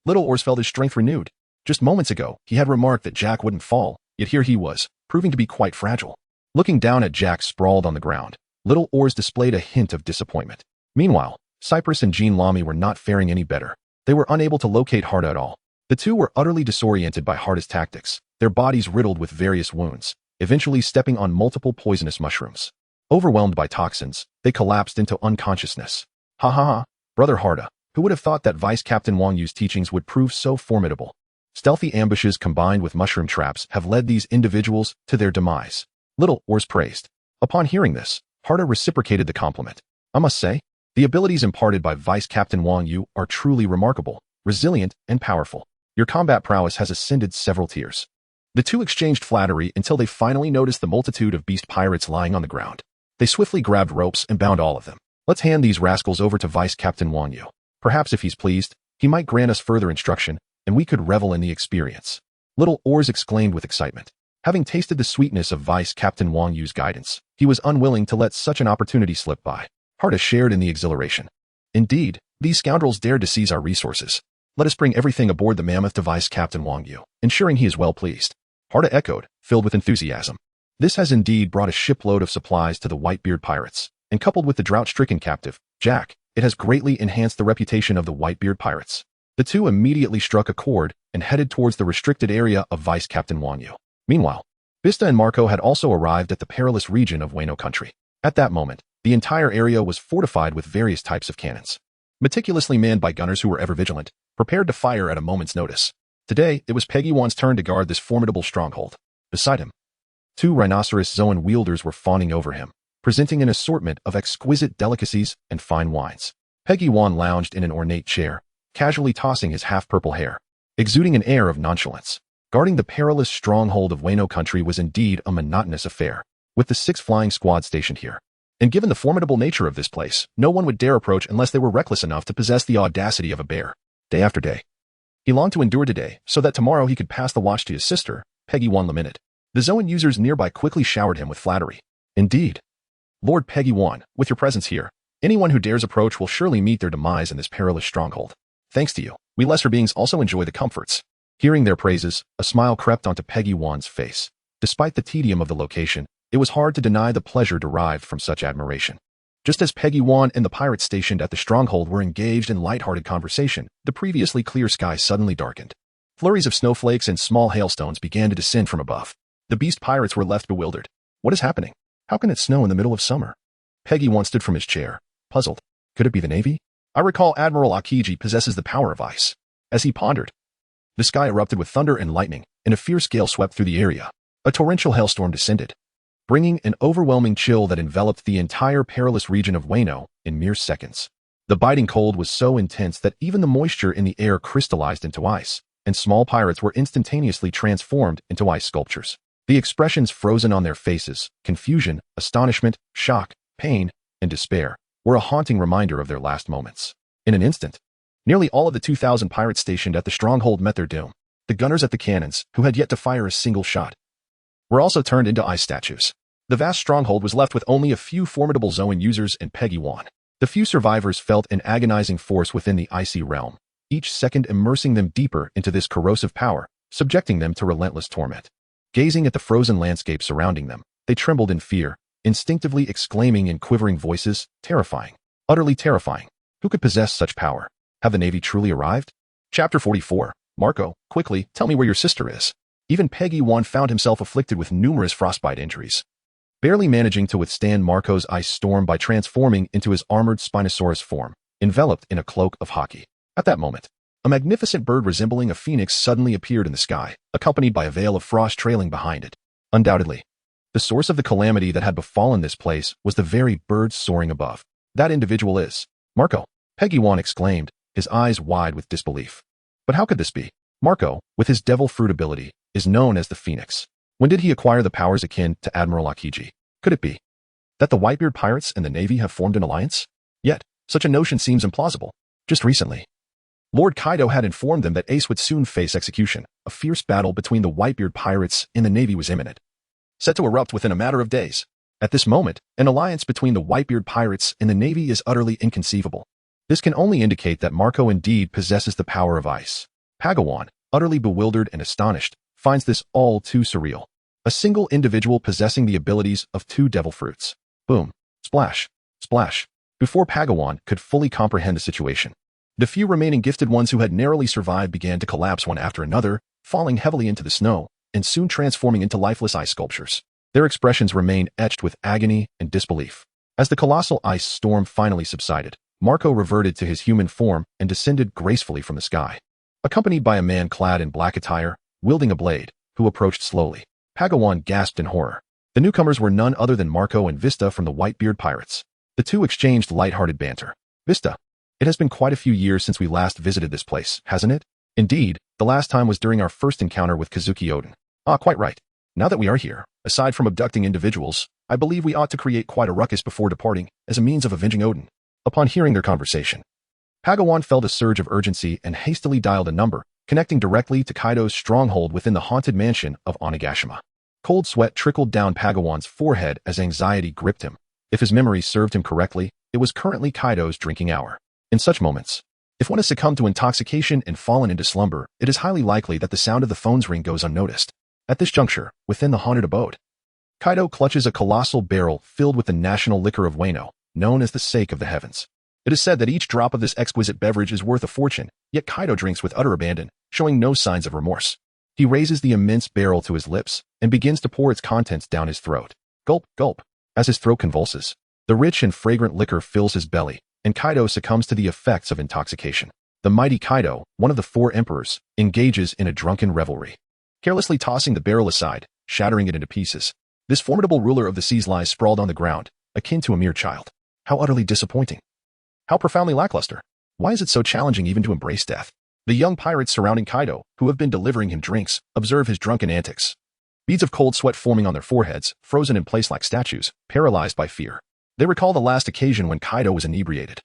Little Oars felt his strength renewed. Just moments ago, he had remarked that Jack wouldn't fall, yet here he was, proving to be quite fragile. Looking down at Jack sprawled on the ground, Little Oars displayed a hint of disappointment. Meanwhile, Cypress and Jean Lamy were not faring any better. They were unable to locate Harda at all. The two were utterly disoriented by Harda's tactics, their bodies riddled with various wounds, eventually stepping on multiple poisonous mushrooms. Overwhelmed by toxins, they collapsed into unconsciousness. Ha ha ha, Brother Harda, who would have thought that Vice Captain Wang Yu's teachings would prove so formidable? Stealthy ambushes combined with mushroom traps have led these individuals to their demise. Little Oars praised. Upon hearing this, Harda reciprocated the compliment. I must say, the abilities imparted by Vice Captain Wang Yu are truly remarkable, resilient, and powerful. Your combat prowess has ascended several tiers. The two exchanged flattery until they finally noticed the multitude of beast pirates lying on the ground. They swiftly grabbed ropes and bound all of them. Let's hand these rascals over to Vice Captain Wang Yu. Perhaps if he's pleased, he might grant us further instruction, and we could revel in the experience. Little Oars exclaimed with excitement. Having tasted the sweetness of Vice Captain Wang Yu's guidance, he was unwilling to let such an opportunity slip by. Harda shared in the exhilaration. Indeed, these scoundrels dared to seize our resources. Let us bring everything aboard the mammoth to Vice Captain Wang Yu, ensuring he is well pleased. Harda echoed, filled with enthusiasm. This has indeed brought a shipload of supplies to the Whitebeard Pirates, and coupled with the drought-stricken captive, Jack, it has greatly enhanced the reputation of the Whitebeard Pirates. The two immediately struck a chord and headed towards the restricted area of Vice Captain Wang Yu. Meanwhile, Vista and Marco had also arrived at the perilous region of Wano Country. At that moment, the entire area was fortified with various types of cannons, meticulously manned by gunners who were ever vigilant, prepared to fire at a moment's notice. Today, it was Peggy Wan's turn to guard this formidable stronghold. Beside him, two rhinoceros Zoan wielders were fawning over him, presenting an assortment of exquisite delicacies and fine wines. Peggy Wan lounged in an ornate chair, casually tossing his half-purple hair, exuding an air of nonchalance. Guarding the perilous stronghold of Wano Country was indeed a monotonous affair, with the 6 flying squads stationed here. And given the formidable nature of this place, no one would dare approach unless they were reckless enough to possess the audacity of a bear. Day after day, he longed to endure today, so that tomorrow he could pass the watch to his sister, Peggy Wan lamented. The Zoan users nearby quickly showered him with flattery. Indeed, Lord Peggy Wan, with your presence here, anyone who dares approach will surely meet their demise in this perilous stronghold. Thanks to you, we lesser beings also enjoy the comforts. Hearing their praises, a smile crept onto Peggy Wan's face. Despite the tedium of the location, it was hard to deny the pleasure derived from such admiration. Just as Peggy Wan and the pirates stationed at the stronghold were engaged in light-hearted conversation, the previously clear sky suddenly darkened. Flurries of snowflakes and small hailstones began to descend from above. The beast pirates were left bewildered. What is happening? How can it snow in the middle of summer? Peggy Wan stood from his chair, puzzled. Could it be the Navy? I recall Admiral Akiji possesses the power of ice. As he pondered, the sky erupted with thunder and lightning, and a fierce gale swept through the area. A torrential hailstorm descended, bringing an overwhelming chill that enveloped the entire perilous region of Wano in mere seconds. The biting cold was so intense that even the moisture in the air crystallized into ice, and small pirates were instantaneously transformed into ice sculptures. The expressions frozen on their faces, confusion, astonishment, shock, pain, and despair, were a haunting reminder of their last moments. In an instant, nearly all of the 2,000 pirates stationed at the stronghold met their doom. The gunners at the cannons, who had yet to fire a single shot, were also turned into ice statues. The vast stronghold was left with only a few formidable Zoan users and Peggy Wan. The few survivors felt an agonizing force within the icy realm, each second immersing them deeper into this corrosive power, subjecting them to relentless torment. Gazing at the frozen landscape surrounding them, they trembled in fear, instinctively exclaiming in quivering voices, terrifying, utterly terrifying. Who could possess such power? Have the Navy truly arrived? Chapter 44. Marco, quickly, tell me where your sister is. Even Peggy Wan found himself afflicted with numerous frostbite injuries, barely managing to withstand Marco's ice storm by transforming into his armored Spinosaurus form, enveloped in a cloak of haki. At that moment, a magnificent bird resembling a phoenix suddenly appeared in the sky, accompanied by a veil of frost trailing behind it. Undoubtedly, the source of the calamity that had befallen this place was the very bird soaring above. That individual is Marco, Peggy Wan exclaimed, his eyes wide with disbelief. But how could this be? Marco, with his devil fruit ability, is known as the Phoenix. When did he acquire the powers akin to Admiral Akiji? Could it be that the Whitebeard Pirates and the Navy have formed an alliance? Yet, such a notion seems implausible. Just recently, Lord Kaido had informed them that Ace would soon face execution. A fierce battle between the Whitebeard Pirates and the Navy was imminent, set to erupt within a matter of days. At this moment, an alliance between the Whitebeard Pirates and the Navy is utterly inconceivable. This can only indicate that Marco indeed possesses the power of ice. Pagawan, utterly bewildered and astonished, finds this all too surreal. A single individual possessing the abilities of two devil fruits. Boom. Splash. Splash. Before Pagawan could fully comprehend the situation, the few remaining gifted ones who had narrowly survived began to collapse one after another, falling heavily into the snow, and soon transforming into lifeless ice sculptures. Their expressions remained etched with agony and disbelief. As the colossal ice storm finally subsided, Marco reverted to his human form and descended gracefully from the sky, accompanied by a man clad in black attire, wielding a blade, who approached slowly. Pagawan gasped in horror. The newcomers were none other than Marco and Vista from the Whitebeard Pirates. The two exchanged light-hearted banter. Vista, it has been quite a few years since we last visited this place, hasn't it? Indeed, the last time was during our first encounter with Kazuki Oden. Ah, quite right. Now that we are here, aside from abducting individuals, I believe we ought to create quite a ruckus before departing, as a means of avenging Oden. Upon hearing their conversation, Pagawan felt a surge of urgency and hastily dialed a number, connecting directly to Kaido's stronghold within the haunted mansion of Onigashima. Cold sweat trickled down Pagawan's forehead as anxiety gripped him. If his memory served him correctly, it was currently Kaido's drinking hour. In such moments, if one has succumbed to intoxication and fallen into slumber, it is highly likely that the sound of the phone's ring goes unnoticed. At this juncture, within the haunted abode, Kaido clutches a colossal barrel filled with the national liquor of Wano, known as the Sake of the Heavens. It is said that each drop of this exquisite beverage is worth a fortune, yet Kaido drinks with utter abandon, showing no signs of remorse. He raises the immense barrel to his lips and begins to pour its contents down his throat. Gulp, gulp. As his throat convulses, the rich and fragrant liquor fills his belly, and Kaido succumbs to the effects of intoxication. The mighty Kaido, one of the four emperors, engages in a drunken revelry, carelessly tossing the barrel aside, shattering it into pieces. This formidable ruler of the seas lies sprawled on the ground, akin to a mere child. How utterly disappointing. How profoundly lackluster. Why is it so challenging even to embrace death? The young pirates surrounding Kaido, who have been delivering him drinks, observe his drunken antics. Beads of cold sweat forming on their foreheads, frozen in place like statues, paralyzed by fear. They recall the last occasion when Kaido was inebriated.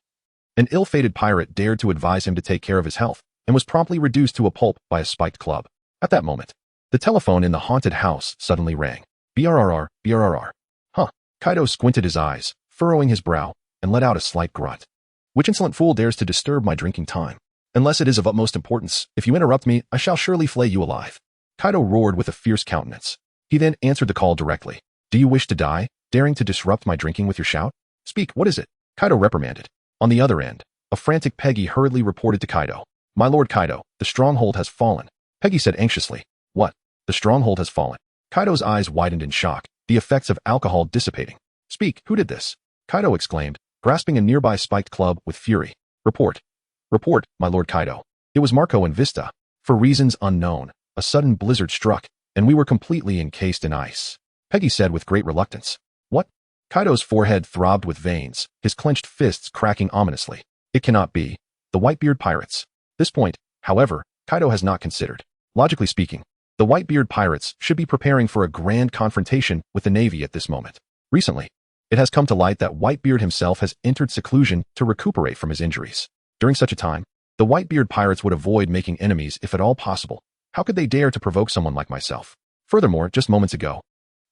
An ill-fated pirate dared to advise him to take care of his health, and was promptly reduced to a pulp by a spiked club. At that moment, the telephone in the haunted house suddenly rang. BRRR, BRRR. Huh. Kaido squinted his eyes, furrowing his brow, and let out a slight grunt. Which insolent fool dares to disturb my drinking time? Unless it is of utmost importance, if you interrupt me, I shall surely flay you alive. Kaido roared with a fierce countenance. He then answered the call directly. Do you wish to die, daring to disrupt my drinking with your shout? Speak, what is it? Kaido reprimanded. On the other end, a frantic Peggy hurriedly reported to Kaido. My lord Kaido, the stronghold has fallen. Peggy said anxiously. What? The stronghold has fallen. Kaido's eyes widened in shock, the effects of alcohol dissipating. Speak, who did this? Kaido exclaimed, grasping a nearby spiked club with fury. Report. Report, my lord Kaido. It was Marco and Vista. For reasons unknown, a sudden blizzard struck, and we were completely encased in ice. Peggy said with great reluctance. What? Kaido's forehead throbbed with veins, his clenched fists cracking ominously. It cannot be. The Whitebeard Pirates. This point, however, Kaido has not considered. Logically speaking, the Whitebeard Pirates should be preparing for a grand confrontation with the Navy at this moment. Recently, it has come to light that Whitebeard himself has entered seclusion to recuperate from his injuries. During such a time, the Whitebeard Pirates would avoid making enemies if at all possible. How could they dare to provoke someone like myself? Furthermore, just moments ago,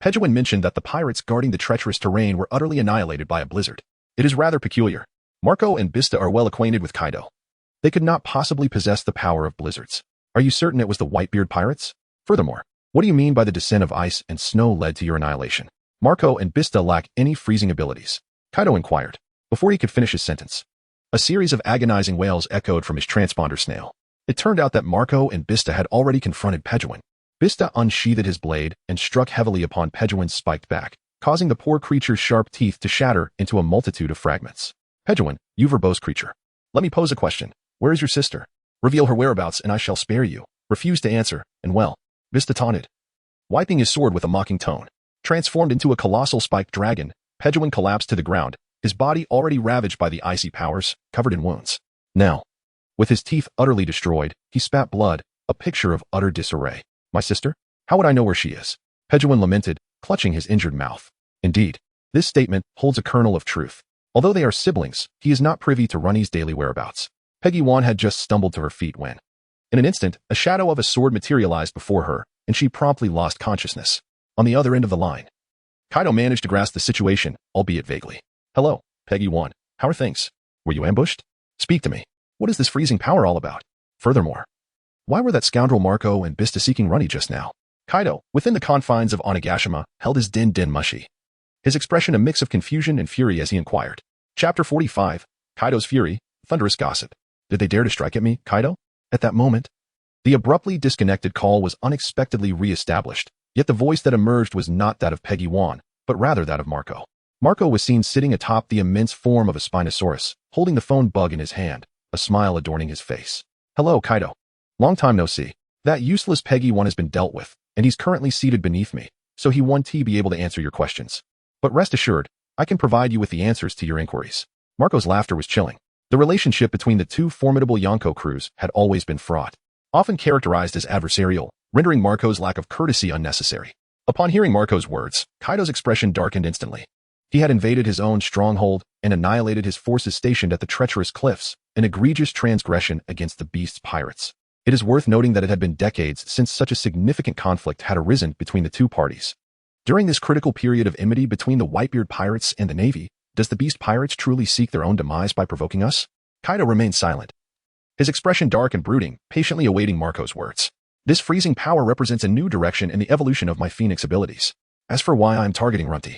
Pejuan mentioned that the pirates guarding the treacherous terrain were utterly annihilated by a blizzard. It is rather peculiar. Marco and Vista are well acquainted with Kaido. They could not possibly possess the power of blizzards. Are you certain it was the Whitebeard Pirates? Furthermore, what do you mean by the descent of ice and snow led to your annihilation? Marco and Vista lack any freezing abilities. Kaido inquired. Before he could finish his sentence, a series of agonizing wails echoed from his transponder snail. It turned out that Marco and Vista had already confronted Pejuan. Vista unsheathed his blade and struck heavily upon Pejuan's spiked back, causing the poor creature's sharp teeth to shatter into a multitude of fragments. Pejuan, you verbose creature. Let me pose a question. Where is your sister? Reveal her whereabouts and I shall spare you. Refuse to answer, and well. Vista taunted. Wiping his sword with a mocking tone. Transformed into a colossal spiked dragon, Pejuan collapsed to the ground, his body already ravaged by the icy powers, covered in wounds. Now, with his teeth utterly destroyed, he spat blood, a picture of utter disarray. My sister? How would I know where she is? Pejuan lamented, clutching his injured mouth. Indeed, this statement holds a kernel of truth. Although they are siblings, he is not privy to Runny's daily whereabouts. Peggy Wan had just stumbled to her feet when, in an instant, a shadow of a sword materialized before her, and she promptly lost consciousness. On the other end of the line, Kaido managed to grasp the situation, albeit vaguely. Hello, Peggy Wan. How are things? Were you ambushed? Speak to me. What is this freezing power all about? Furthermore, why were that scoundrel Marco and Vista seeking Runny just now? Kaido, within the confines of Onigashima, held his din mushy. His expression a mix of confusion and fury as he inquired. Chapter 45, Kaido's Fury, Thunderous Gossip. Did they dare to strike at me, Kaido? At that moment, the abruptly disconnected call was unexpectedly re-established, yet the voice that emerged was not that of Peggy Wan, but rather that of Marco. Marco was seen sitting atop the immense form of a Spinosaurus, holding the phone bug in his hand, a smile adorning his face. Hello, Kaido. Long time no see. That useless Peggy Wan has been dealt with, and he's currently seated beneath me, so he won't be able to answer your questions. But rest assured, I can provide you with the answers to your inquiries. Marco's laughter was chilling. The relationship between the two formidable Yonko crews had always been fraught, often characterized as adversarial, rendering Marco's lack of courtesy unnecessary. Upon hearing Marco's words, Kaido's expression darkened instantly. He had invaded his own stronghold and annihilated his forces stationed at the treacherous cliffs, an egregious transgression against the beast's pirates. It is worth noting that it had been decades since such a significant conflict had arisen between the two parties. During this critical period of enmity between the Whitebeard Pirates and the Navy, does the beast pirates truly seek their own demise by provoking us? Kaido remained silent, his expression dark and brooding, patiently awaiting Marco's words. This freezing power represents a new direction in the evolution of my Phoenix abilities. As for why I am targeting Runty,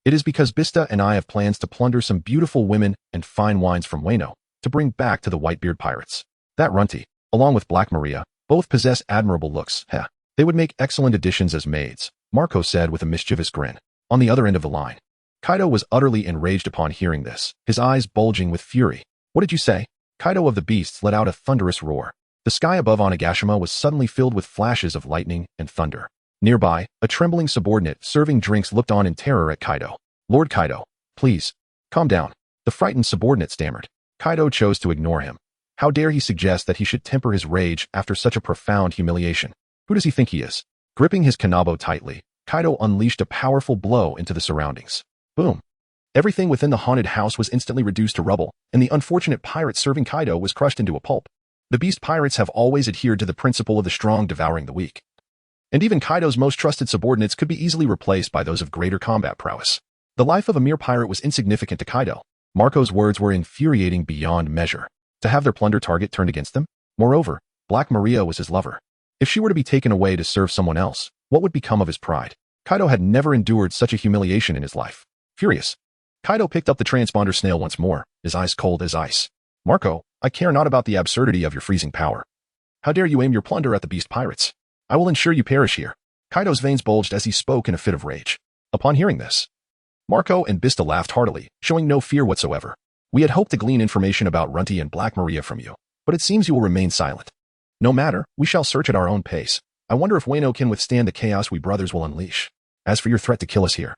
it is because Vista and I have plans to plunder some beautiful women and fine wines from Wano to bring back to the Whitebeard Pirates. That Runty, along with Black Maria, both possess admirable looks. Heh. They would make excellent additions as maids, Marco said with a mischievous grin. On the other end of the line, Kaido was utterly enraged upon hearing this, his eyes bulging with fury. What did you say? Kaido of the Beasts let out a thunderous roar. The sky above Onigashima was suddenly filled with flashes of lightning and thunder. Nearby, a trembling subordinate serving drinks looked on in terror at Kaido. Lord Kaido, please, calm down. The frightened subordinate stammered. Kaido chose to ignore him. How dare he suggest that he should temper his rage after such a profound humiliation? Who does he think he is? Gripping his kanabo tightly, Kaido unleashed a powerful blow into the surroundings. Boom. Everything within the haunted house was instantly reduced to rubble, and the unfortunate pirate serving Kaido was crushed into a pulp. The beast pirates have always adhered to the principle of the strong devouring the weak. And even Kaido's most trusted subordinates could be easily replaced by those of greater combat prowess. The life of a mere pirate was insignificant to Kaido. Marco's words were infuriating beyond measure. To have their plunder target turned against them? Moreover, Black Maria was his lover. If she were to be taken away to serve someone else, what would become of his pride? Kaido had never endured such a humiliation in his life. Furious, Kaido picked up the transponder snail once more, his eyes cold as ice. Marco, I care not about the absurdity of your freezing power. How dare you aim your plunder at the beast pirates? I will ensure you perish here. Kaido's veins bulged as he spoke in a fit of rage. Upon hearing this, Marco and Vista laughed heartily, showing no fear whatsoever. We had hoped to glean information about Runty and Black Maria from you, but it seems you will remain silent. No matter, we shall search at our own pace. I wonder if Wano can withstand the chaos we brothers will unleash. As for your threat to kill us here,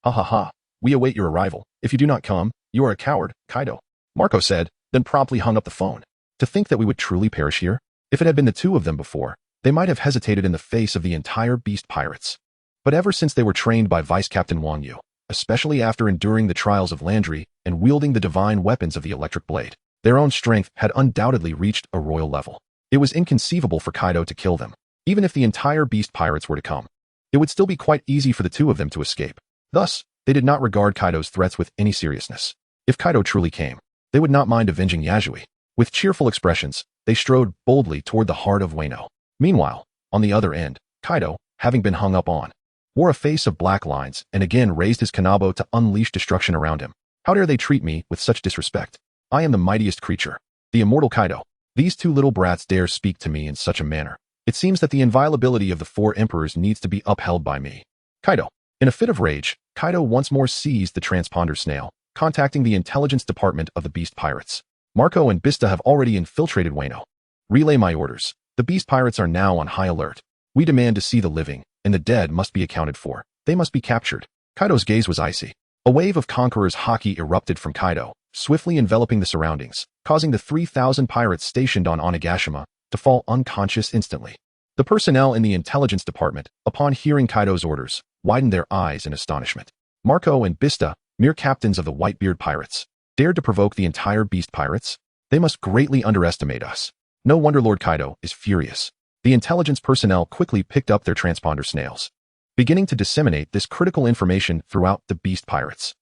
ha ha ha, we await your arrival. If you do not come, you are a coward, Kaido. Marco said, then promptly hung up the phone. To think that we would truly perish here? If it had been the two of them before, they might have hesitated in the face of the entire beast pirates. But ever since they were trained by Vice Captain Wang Yu, especially after enduring the trials of Landry and wielding the divine weapons of the electric blade, their own strength had undoubtedly reached a royal level. It was inconceivable for Kaido to kill them. Even if the entire beast pirates were to come, it would still be quite easy for the two of them to escape. Thus, they did not regard Kaido's threats with any seriousness. If Kaido truly came, they would not mind avenging Yasui. With cheerful expressions, they strode boldly toward the heart of Wano. Meanwhile, on the other end, Kaido, having been hung up on, wore a face of black lines and again raised his kanabo to unleash destruction around him. How dare they treat me with such disrespect? I am the mightiest creature, the immortal Kaido. These two little brats dare speak to me in such a manner. It seems that the inviolability of the four emperors needs to be upheld by me. Kaido. In a fit of rage, Kaido once more seized the transponder snail, contacting the intelligence department of the beast pirates. Marco and Vista have already infiltrated Wano. Relay my orders. The beast pirates are now on high alert. We demand to see the living, and the dead must be accounted for. They must be captured. Kaido's gaze was icy. A wave of conquerors' haki erupted from Kaido, swiftly enveloping the surroundings, causing the 3,000 pirates stationed on Onigashima to fall unconscious instantly. The personnel in the intelligence department, upon hearing Kaido's orders, widened their eyes in astonishment. Marco and Vista, mere captains of the Whitebeard Pirates, dared to provoke the entire beast pirates? They must greatly underestimate us. No wonder Lord Kaido is furious. The intelligence personnel quickly picked up their transponder snails, beginning to disseminate this critical information throughout the beast pirates.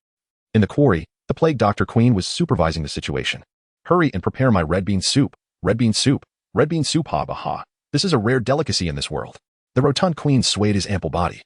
In the quarry, the Plague Doctor Queen was supervising the situation. Hurry and prepare my red bean soup. Red bean soup. Red bean soup, ha ha. This is a rare delicacy in this world. The rotund queen swayed his ample body,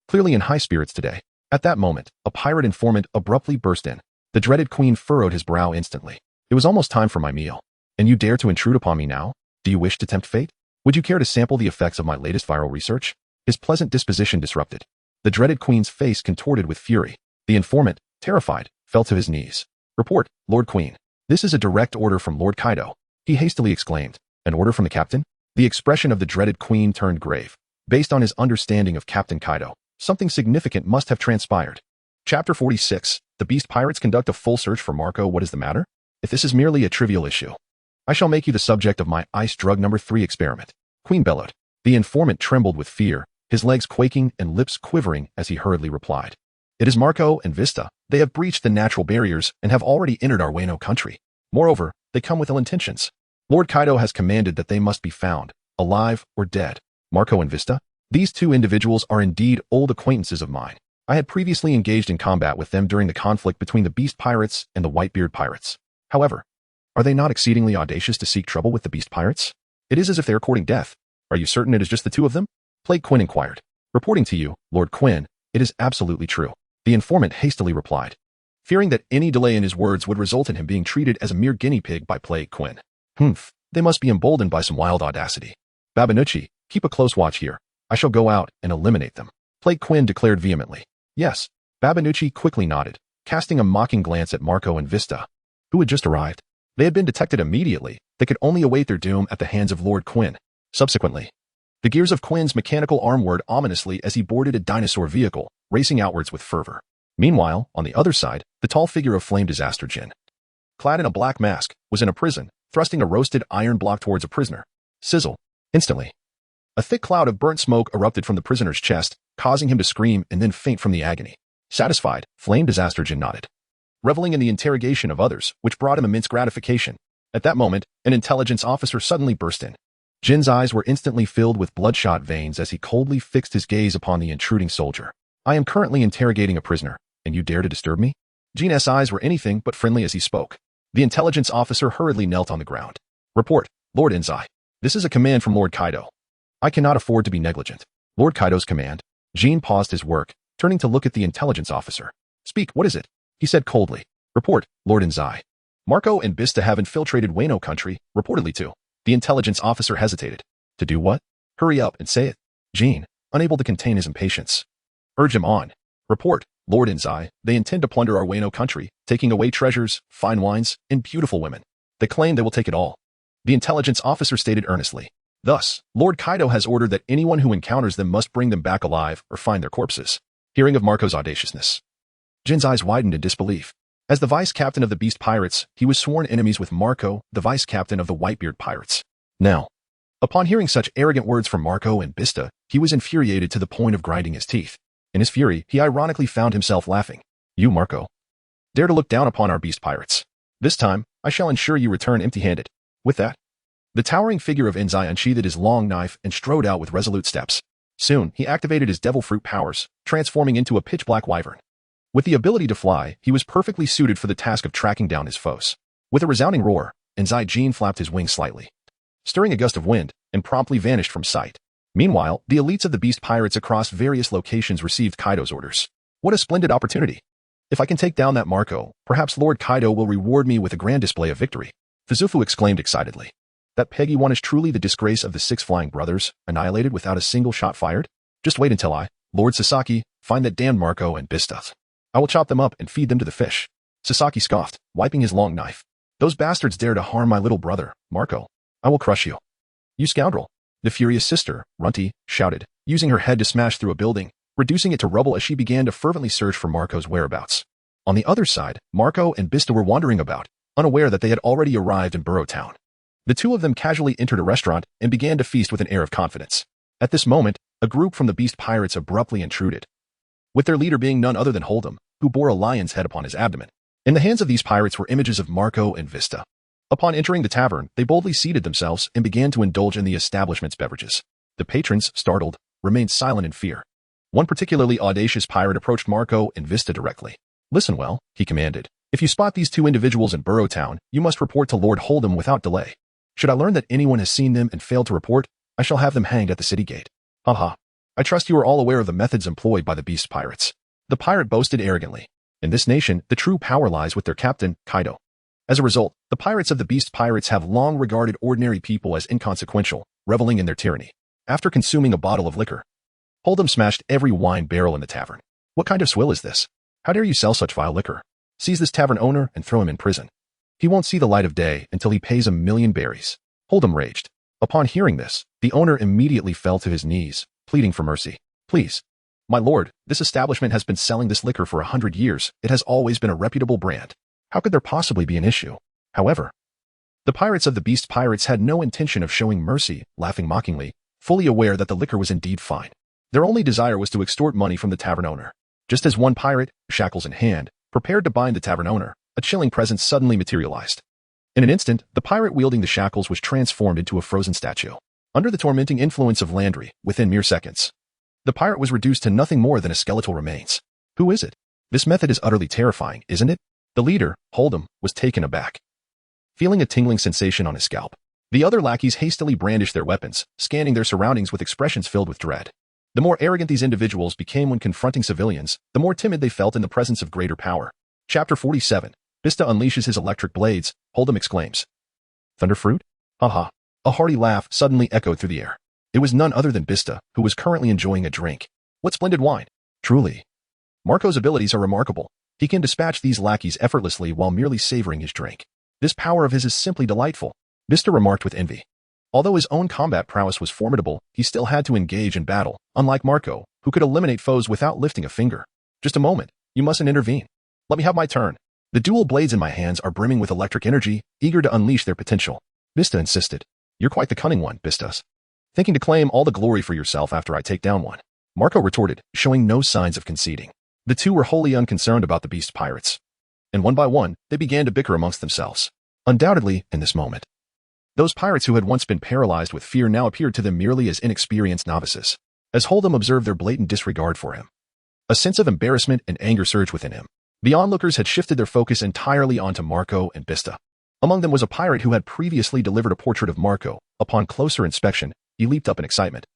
clearly in high spirits today. At that moment, a pirate informant abruptly burst in. The dreaded queen furrowed his brow instantly. It was almost time for my meal. And you dare to intrude upon me now? Do you wish to tempt fate? Would you care to sample the effects of my latest viral research? His pleasant disposition disrupted. The dreaded queen's face contorted with fury. The informant, terrified, fell to his knees. Report, Lord Queen. This is a direct order from Lord Kaido. He hastily exclaimed. An order from the captain? The expression of the dreaded queen turned grave. Based on his understanding of Captain Kaido, something significant must have transpired. Chapter 46. The beast pirates conduct a full search for Marco. What is the matter? If this is merely a trivial issue, I shall make you the subject of my ice drug number 3 experiment. Queen bellowed. The informant trembled with fear, his legs quaking and lips quivering as he hurriedly replied. It is Marco and Vista. They have breached the natural barriers and have already entered our Wano country. Moreover, they come with ill intentions. Lord Kaido has commanded that they must be found, alive or dead. Marco and Vista? These two individuals are indeed old acquaintances of mine. I had previously engaged in combat with them during the conflict between the beast pirates and the Whitebeard Pirates. However, are they not exceedingly audacious to seek trouble with the beast pirates? It is as if they are courting death. Are you certain it is just the two of them? Plague Quinn inquired. Reporting to you, Lord Quinn, it is absolutely true. The informant hastily replied, fearing that any delay in his words would result in him being treated as a mere guinea pig by Plague Quinn. They must be emboldened by some wild audacity. Babanuchi, keep a close watch here. I shall go out and eliminate them. Plague Quinn declared vehemently. Yes. Babanuchi quickly nodded, casting a mocking glance at Marco and Vista, who had just arrived. They had been detected immediately. They could only await their doom at the hands of Lord Quinn. Subsequently, the gears of Quinn's mechanical arm whirred ominously as he boarded a dinosaur vehicle, racing outwards with fervor. Meanwhile, on the other side, the tall figure of Flame Disaster Jin, clad in a black mask, was in a prison, thrusting a roasted iron block towards a prisoner. Sizzle. Instantly, a thick cloud of burnt smoke erupted from the prisoner's chest, causing him to scream and then faint from the agony. Satisfied, Flame Disaster Jin nodded, reveling in the interrogation of others, which brought him immense gratification. At that moment, an intelligence officer suddenly burst in. Jin's eyes were instantly filled with bloodshot veins as he coldly fixed his gaze upon the intruding soldier. I am currently interrogating a prisoner, and you dare to disturb me? Jin's eyes were anything but friendly as he spoke. The intelligence officer hurriedly knelt on the ground. Report, Lord Enzai. This is a command from Lord Kaido. I cannot afford to be negligent. Lord Kaido's command. Jean paused his work, turning to look at the intelligence officer. Speak, what is it? He said coldly. Report, Lord Enzai. Marco and Vista have infiltrated Wano country, reportedly to. The intelligence officer hesitated. To do what? Hurry up and say it. Jean, unable to contain his impatience. Urge him on. Report, Lord Enzai, they intend to plunder our Wano country, taking away treasures, fine wines, and beautiful women. They claim they will take it all. The intelligence officer stated earnestly. Thus, Lord Kaido has ordered that anyone who encounters them must bring them back alive or find their corpses. Hearing of Marco's audaciousness, Jin's eyes widened in disbelief. As the vice-captain of the Beast Pirates, he was sworn enemies with Marco, the vice-captain of the Whitebeard Pirates. Now, upon hearing such arrogant words from Marco and Vista, he was infuriated to the point of grinding his teeth. In his fury, he ironically found himself laughing. You, Marco, dare to look down upon our Beast Pirates. This time, I shall ensure you return empty-handed. With that, the towering figure of Enzai unsheathed his long knife and strode out with resolute steps. Soon, he activated his devil fruit powers, transforming into a pitch-black wyvern. With the ability to fly, he was perfectly suited for the task of tracking down his foes. With a resounding roar, Enzai Jean flapped his wings slightly, stirring a gust of wind, and promptly vanished from sight. Meanwhile, the elites of the Beast Pirates across various locations received Kaido's orders. What a splendid opportunity! If I can take down that Marco, perhaps Lord Kaido will reward me with a grand display of victory. Fuzufu exclaimed excitedly. That Peggy one is truly the disgrace of the 6 flying brothers, annihilated without a single shot fired? Just wait until I, Lord Sasaki, find that damned Marco and Vista. I will chop them up and feed them to the fish. Sasaki scoffed, wiping his long knife. Those bastards dare to harm my little brother, Marco. I will crush you. You scoundrel. The furious sister, Runty, shouted, using her head to smash through a building, reducing it to rubble as she began to fervently search for Marco's whereabouts. On the other side, Marco and Vista were wandering about, unaware that they had already arrived in Burrow Town. The two of them casually entered a restaurant and began to feast with an air of confidence. At this moment, a group from the Beast Pirates abruptly intruded, with their leader being none other than Hold'em, who bore a lion's head upon his abdomen. In the hands of these pirates were images of Marco and Vista. Upon entering the tavern, they boldly seated themselves and began to indulge in the establishment's beverages. The patrons, startled, remained silent in fear. One particularly audacious pirate approached Marco and Vista directly. Listen well, he commanded. If you spot these two individuals in Burrow Town, you must report to Lord Hold'em without delay. Should I learn that anyone has seen them and failed to report, I shall have them hanged at the city gate. Haha. I trust you are all aware of the methods employed by the Beast Pirates. The pirate boasted arrogantly. In this nation, the true power lies with their captain, Kaido. As a result, the pirates of the Beast Pirates have long regarded ordinary people as inconsequential, reveling in their tyranny. After consuming a bottle of liquor, Hold'em smashed every wine barrel in the tavern. What kind of swill is this? How dare you sell such vile liquor? Seize this tavern owner and throw him in prison. He won't see the light of day until he pays 1,000,000 berries. Hold'em raged. Upon hearing this, the owner immediately fell to his knees, pleading for mercy. Please, my lord, this establishment has been selling this liquor for 100 years. It has always been a reputable brand. How could there possibly be an issue? However, the pirates of the Beast Pirates had no intention of showing mercy, laughing mockingly, fully aware that the liquor was indeed fine. Their only desire was to extort money from the tavern owner. Just as one pirate, shackles in hand, prepared to bind the tavern owner, a chilling presence suddenly materialized. In an instant, the pirate wielding the shackles was transformed into a frozen statue. Under the tormenting influence of Landry, within mere seconds, the pirate was reduced to nothing more than a skeletal remains. Who is it? This method is utterly terrifying, isn't it? The leader, Hold'em, was taken aback, feeling a tingling sensation on his scalp. The other lackeys hastily brandished their weapons, scanning their surroundings with expressions filled with dread. The more arrogant these individuals became when confronting civilians, the more timid they felt in the presence of greater power. Chapter 47. Vista unleashes his electric blades, Hold'em exclaims. Thunderfruit? Haha. A hearty laugh suddenly echoed through the air. It was none other than Vista, who was currently enjoying a drink. What splendid wine! Truly. Marco's abilities are remarkable. He can dispatch these lackeys effortlessly while merely savoring his drink. This power of his is simply delightful, Vista remarked with envy. Although his own combat prowess was formidable, he still had to engage in battle, unlike Marco, who could eliminate foes without lifting a finger. Just a moment, you mustn't intervene. Let me have my turn. The dual blades in my hands are brimming with electric energy, eager to unleash their potential. Vista insisted. You're quite the cunning one, Vistas. Thinking to claim all the glory for yourself after I take down one. Marco retorted, showing no signs of conceding. The two were wholly unconcerned about the Beast Pirates. And one by one, they began to bicker amongst themselves. Undoubtedly, in this moment, those pirates who had once been paralyzed with fear now appeared to them merely as inexperienced novices. As Hold'em observed their blatant disregard for him, a sense of embarrassment and anger surged within him. The onlookers had shifted their focus entirely onto Marco and Vista. Among them was a pirate who had previously delivered a portrait of Marco. Upon closer inspection, he leaped up in excitement.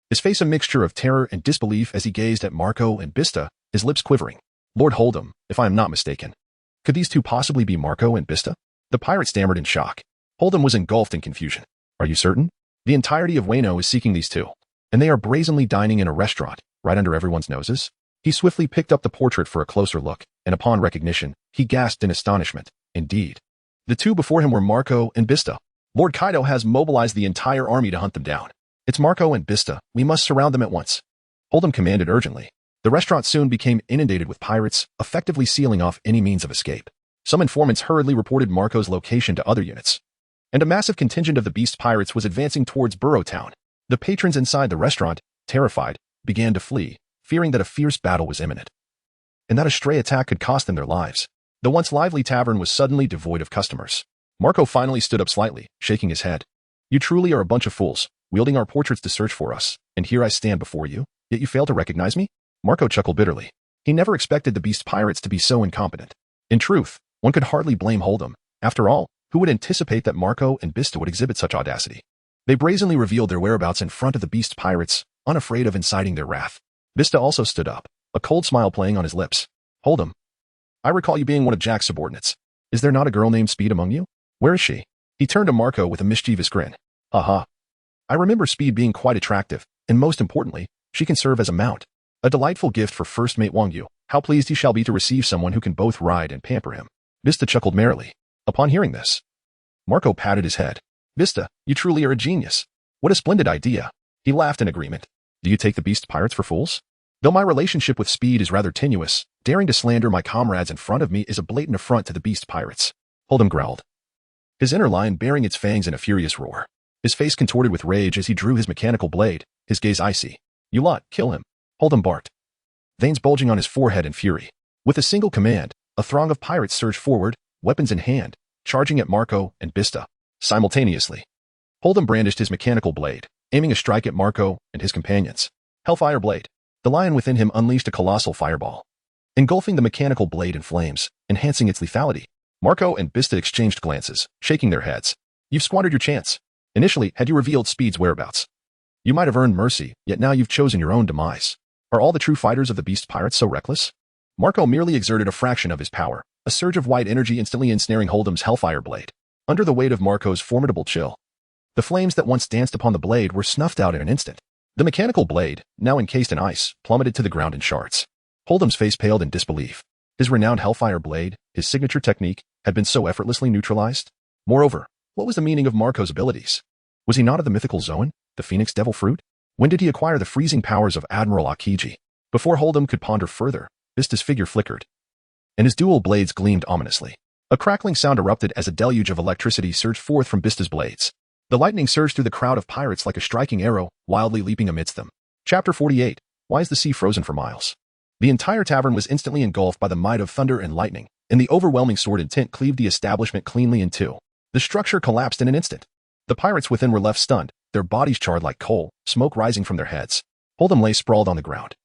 His face a mixture of terror and disbelief as he gazed at Marco and Vista, his lips quivering. Lord Hold'em, if I am not mistaken. Could these two possibly be Marco and Vista? The pirate stammered in shock. Hold'em was engulfed in confusion. Are you certain? The entirety of Wano is seeking these two, and they are brazenly dining in a restaurant, right under everyone's noses. He swiftly picked up the portrait for a closer look, and upon recognition, he gasped in astonishment. Indeed. The two before him were Marco and Vista. Lord Kaido has mobilized the entire army to hunt them down. It's Marco and Vista. We must surround them at once. Hold'em commanded urgently. The restaurant soon became inundated with pirates, effectively sealing off any means of escape. Some informants hurriedly reported Marco's location to other units. And a massive contingent of the beast pirates was advancing towards Burrow Town. The patrons inside the restaurant, terrified, began to flee, fearing that a fierce battle was imminent. And that a stray attack could cost them their lives. The once lively tavern was suddenly devoid of customers. Marco finally stood up slightly, shaking his head. You truly are a bunch of fools, wielding our portraits to search for us, and here I stand before you, yet you fail to recognize me? Marco chuckled bitterly. He never expected the beast pirates to be so incompetent. In truth, one could hardly blame Hold'em. After all, who would anticipate that Marco and Vista would exhibit such audacity? They brazenly revealed their whereabouts in front of the beast pirates, unafraid of inciting their wrath. Vista also stood up, a cold smile playing on his lips. Hold'em, I recall you being one of Jack's subordinates. Is there not a girl named Speed among you? Where is she? He turned to Marco with a mischievous grin. Aha. I remember Speed being quite attractive, and most importantly, she can serve as a mount. A delightful gift for first mate Wang Yu. How pleased he shall be to receive someone who can both ride and pamper him. Vista chuckled merrily. Upon hearing this, Marco patted his head. Vista, you truly are a genius. What a splendid idea. He laughed in agreement. Do you take the beast pirates for fools? Though my relationship with Speed is rather tenuous, daring to slander my comrades in front of me is a blatant affront to the beast pirates. Hold'em growled, his inner lion baring its fangs in a furious roar. His face contorted with rage as he drew his mechanical blade, his gaze icy. You lot, kill him. Hold'em barked, veins bulging on his forehead in fury. With a single command, a throng of pirates surged forward, weapons in hand, charging at Marco and Vista. Simultaneously, Hold'em brandished his mechanical blade, aiming a strike at Marco and his companions. Hellfire blade. The lion within him unleashed a colossal fireball, engulfing the mechanical blade in flames, enhancing its lethality. Marco and Vista exchanged glances, shaking their heads. You've squandered your chance. Initially, had you revealed Speed's whereabouts, you might have earned mercy, yet now you've chosen your own demise. Are all the true fighters of the beast pirates so reckless? Marco merely exerted a fraction of his power, a surge of white energy instantly ensnaring Hold'em's hellfire blade. Under the weight of Marco's formidable chill, the flames that once danced upon the blade were snuffed out in an instant. The mechanical blade, now encased in ice, plummeted to the ground in shards. Hold'em's face paled in disbelief. His renowned hellfire blade, his signature technique, had been so effortlessly neutralized. Moreover, what was the meaning of Marco's abilities? Was he not of the mythical Zoan, the Phoenix Devil Fruit? When did he acquire the freezing powers of Admiral Akiji? Before Hold'em could ponder further, Vista's figure flickered, and his dual blades gleamed ominously. A crackling sound erupted as a deluge of electricity surged forth from Vista's blades. The lightning surged through the crowd of pirates like a striking arrow, wildly leaping amidst them. Chapter 48. Why is the sea frozen for miles? The entire tavern was instantly engulfed by the might of thunder and lightning, and the overwhelming sword intent cleaved the establishment cleanly in two. The structure collapsed in an instant. The pirates within were left stunned, their bodies charred like coal, smoke rising from their heads. Hold'em lay sprawled on the ground.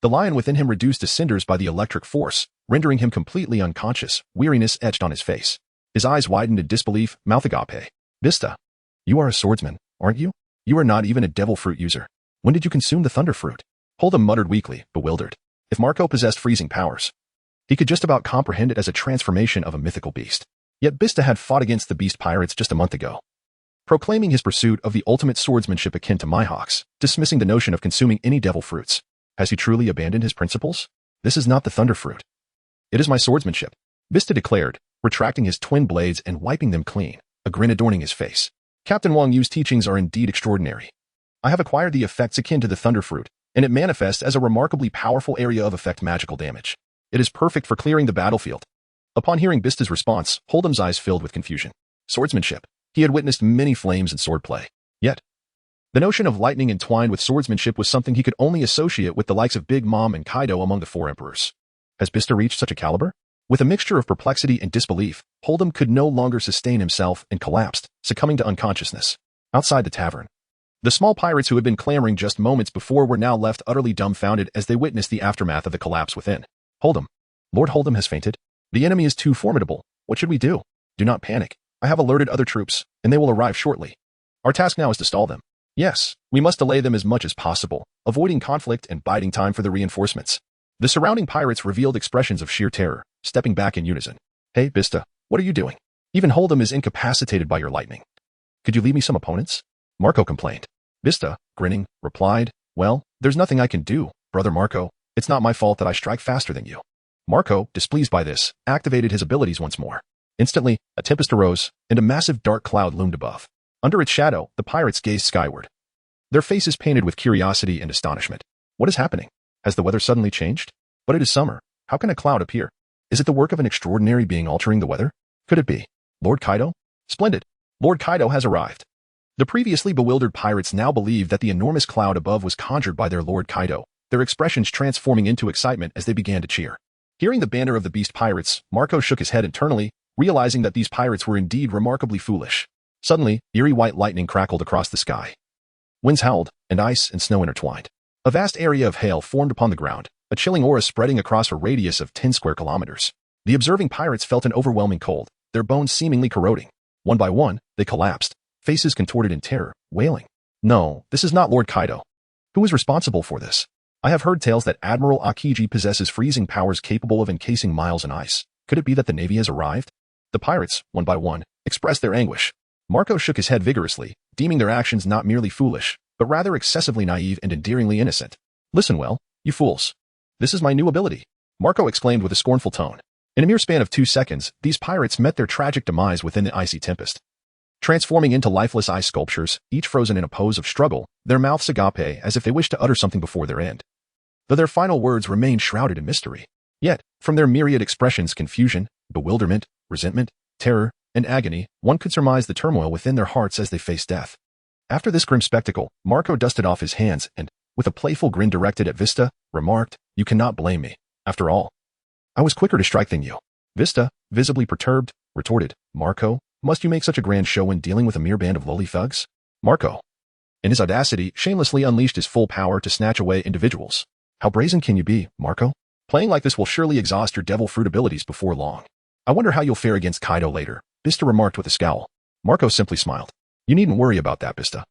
The lion within him reduced to cinders by the electric force, rendering him completely unconscious, weariness etched on his face. His eyes widened in disbelief, mouth agape. Vista, you are a swordsman, aren't you? You are not even a devil fruit user. When did you consume the thunder fruit? Hold'em muttered weakly, bewildered. If Marco possessed freezing powers, he could just about comprehend it as a transformation of a mythical beast. Yet Vista had fought against the beast pirates just a month ago, proclaiming his pursuit of the ultimate swordsmanship akin to Mihawk's, dismissing the notion of consuming any devil fruits. Has he truly abandoned his principles? This is not the thunder fruit. It is my swordsmanship, Vista declared, retracting his twin blades and wiping them clean, a grin adorning his face. Captain Wang Yu's teachings are indeed extraordinary. I have acquired the effects akin to the thunder fruit, and it manifests as a remarkably powerful area of effect magical damage. It is perfect for clearing the battlefield. Upon hearing Vista's response, Hold'em's eyes filled with confusion. Swordsmanship. He had witnessed many flames in swordplay. Yet, the notion of lightning entwined with swordsmanship was something he could only associate with the likes of Big Mom and Kaido among the four emperors. Has Vista reached such a caliber? With a mixture of perplexity and disbelief, Hold'em could no longer sustain himself and collapsed, succumbing to unconsciousness. Outside the tavern, the small pirates who had been clamoring just moments before were now left utterly dumbfounded as they witnessed the aftermath of the collapse within. Hold'em, Lord Hold'em has fainted. The enemy is too formidable. What should we do? Do not panic. I have alerted other troops, and they will arrive shortly. Our task now is to stall them. Yes, we must delay them as much as possible, avoiding conflict and biding time for the reinforcements. The surrounding pirates revealed expressions of sheer terror, stepping back in unison. Hey, Vista, what are you doing? Even Hold'em is incapacitated by your lightning. Could you leave me some opponents? Marco complained. Vista, grinning, replied, well, there's nothing I can do, brother Marco. It's not my fault that I strike faster than you. Marco, displeased by this, activated his abilities once more. Instantly, a tempest arose, and a massive dark cloud loomed above. Under its shadow, the pirates gazed skyward. Their faces painted with curiosity and astonishment. What is happening? Has the weather suddenly changed? But it is summer. How can a cloud appear? Is it the work of an extraordinary being altering the weather? Could it be Lord Kaido? Splendid. Lord Kaido has arrived. The previously bewildered pirates now believed that the enormous cloud above was conjured by their Lord Kaido, their expressions transforming into excitement as they began to cheer. Hearing the banner of the beast pirates, Marco shook his head internally, realizing that these pirates were indeed remarkably foolish. Suddenly, eerie white lightning crackled across the sky. Winds howled, and ice and snow intertwined. A vast area of hail formed upon the ground, a chilling aura spreading across a radius of 10 square kilometers. The observing pirates felt an overwhelming cold, their bones seemingly corroding. One by one, they collapsed, faces contorted in terror, wailing. No, this is not Lord Kaido. Who is responsible for this? I have heard tales that Admiral Akiji possesses freezing powers capable of encasing miles in ice. Could it be that the Navy has arrived? The pirates, one by one, expressed their anguish. Marco shook his head vigorously, deeming their actions not merely foolish, but rather excessively naive and endearingly innocent. Listen well, you fools. This is my new ability, Marco exclaimed with a scornful tone. In a mere span of 2 seconds, these pirates met their tragic demise within the icy tempest. Transforming into lifeless ice sculptures, each frozen in a pose of struggle, their mouths agape as if they wished to utter something before their end. Though their final words remained shrouded in mystery. Yet, from their myriad expressions, confusion, bewilderment, resentment, terror, and agony, one could surmise the turmoil within their hearts as they faced death. After this grim spectacle, Marco dusted off his hands and, with a playful grin directed at Vista, remarked, "You cannot blame me. After all, I was quicker to strike than you." Vista, visibly perturbed, retorted, "Marco, must you make such a grand show when dealing with a mere band of lowly thugs?" Marco, in his audacity, shamelessly unleashed his full power to snatch away individuals. "How brazen can you be, Marco? Playing like this will surely exhaust your devil fruit abilities before long. I wonder how you'll fare against Kaido later," Vista remarked with a scowl. Marco simply smiled. "You needn't worry about that, Vista.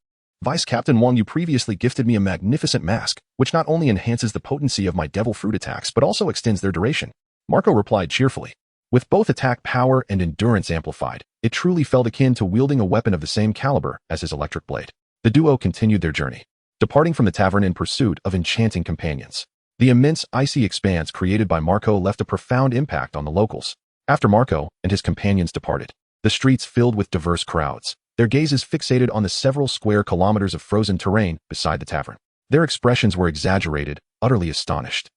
Vice Captain Wang Yu previously gifted me a magnificent mask, which not only enhances the potency of my devil fruit attacks but also extends their duration." Marco replied cheerfully. With both attack power and endurance amplified, it truly felt akin to wielding a weapon of the same caliber as his electric blade. The duo continued their journey, departing from the tavern in pursuit of enchanting companions. The immense icy expanse created by Marco left a profound impact on the locals. After Marco and his companions departed, the streets filled with diverse crowds, their gazes fixated on the several square kilometers of frozen terrain beside the tavern. Their expressions were exaggerated, utterly astonished.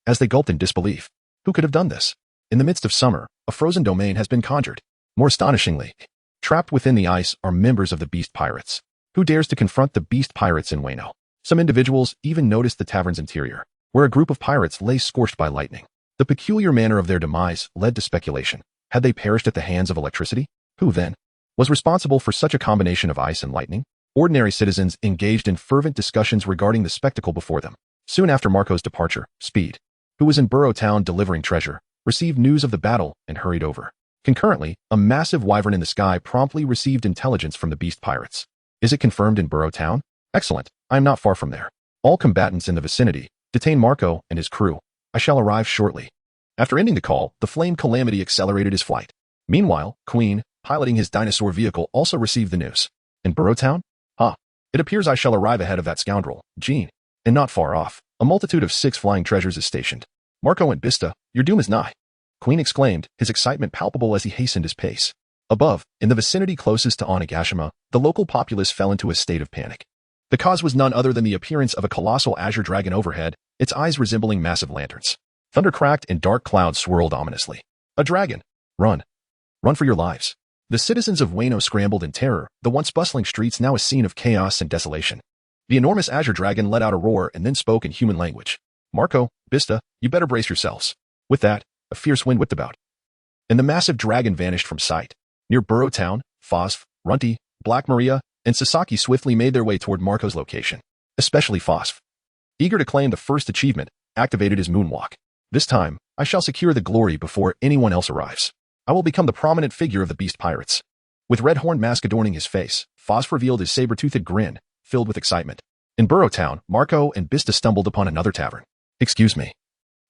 As they gulped in disbelief, who could have done this? In the midst of summer, a frozen domain has been conjured. More astonishingly, trapped within the ice are members of the Beast Pirates. Who dares to confront the Beast Pirates in Wano? Some individuals even noticed the tavern's interior, where a group of pirates lay scorched by lightning. The peculiar manner of their demise led to speculation. Had they perished at the hands of electricity? Who, then, was responsible for such a combination of ice and lightning? Ordinary citizens engaged in fervent discussions regarding the spectacle before them. Soon after Marco's departure, Speed, who was in Burrow Town delivering treasure, received news of the battle and hurried over. Concurrently, a massive wyvern in the sky promptly received intelligence from the Beast Pirates. Is it confirmed in Burrow Town? Excellent. I am not far from there. All combatants in the vicinity, detain Marco and his crew. I shall arrive shortly. After ending the call, the Flame Calamity accelerated his flight. Meanwhile, Queen, piloting his dinosaur vehicle, also received the news. In Burrow Town? It appears I shall arrive ahead of that scoundrel, Jean. And not far off, a multitude of 6 flying treasures is stationed. Marco and Vista, your doom is nigh. Queen exclaimed, his excitement palpable as he hastened his pace. Above, in the vicinity closest to Onigashima, the local populace fell into a state of panic. The cause was none other than the appearance of a colossal azure dragon overhead, its eyes resembling massive lanterns. Thunder cracked and dark clouds swirled ominously. A dragon! Run! Run for your lives! The citizens of Wano scrambled in terror, the once bustling streets now a scene of chaos and desolation. The enormous azure dragon let out a roar and then spoke in human language. Marco, Vista, you better brace yourselves. With that, a fierce wind whipped about, and the massive dragon vanished from sight. Near Burrow Town, Phosph, Runty, Black Maria, and Sasaki swiftly made their way toward Marco's location. Especially Phosph, eager to claim the first achievement, activated his moonwalk. This time, I shall secure the glory before anyone else arrives. I will become the prominent figure of the Beast Pirates. With red horned mask adorning his face, Foz revealed his saber-toothed grin, filled with excitement. In Burrow Town, Marco and Vista stumbled upon another tavern. Excuse me.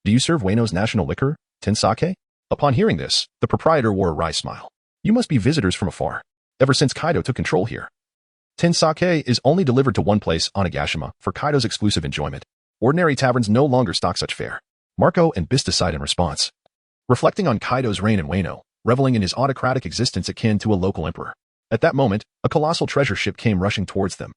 Do you serve Wano's national liquor, Tensake? Upon hearing this, the proprietor wore a wry smile. You must be visitors from afar. Ever since Kaido took control here. Tensake is only delivered to one place, Onigashima, for Kaido's exclusive enjoyment. Ordinary taverns no longer stock such fare. Marco and Vista sighed in response. Reflecting on Kaido's reign in Wano, reveling in his autocratic existence akin to a local emperor. At that moment, a colossal treasure ship came rushing towards them.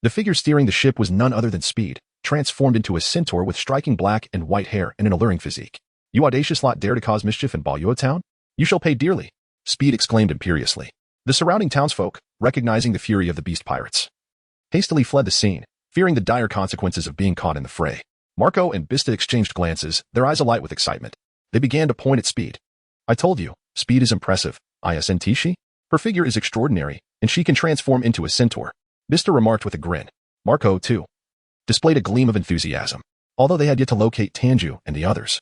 The figure steering the ship was none other than Speed, transformed into a centaur with striking black and white hair and an alluring physique. You audacious lot dare to cause mischief in Ballua Town? You shall pay dearly, Speed exclaimed imperiously. The surrounding townsfolk, recognizing the fury of the Beast Pirates, hastily fled the scene, fearing the dire consequences of being caught in the fray. Marco and Vista exchanged glances, their eyes alight with excitement. They began to point at Speed. I told you, Speed is impressive, isn't she? Her figure is extraordinary, and she can transform into a centaur, Vista remarked with a grin. Marco, too, displayed a gleam of enthusiasm. Although they had yet to locate Tanju and the others,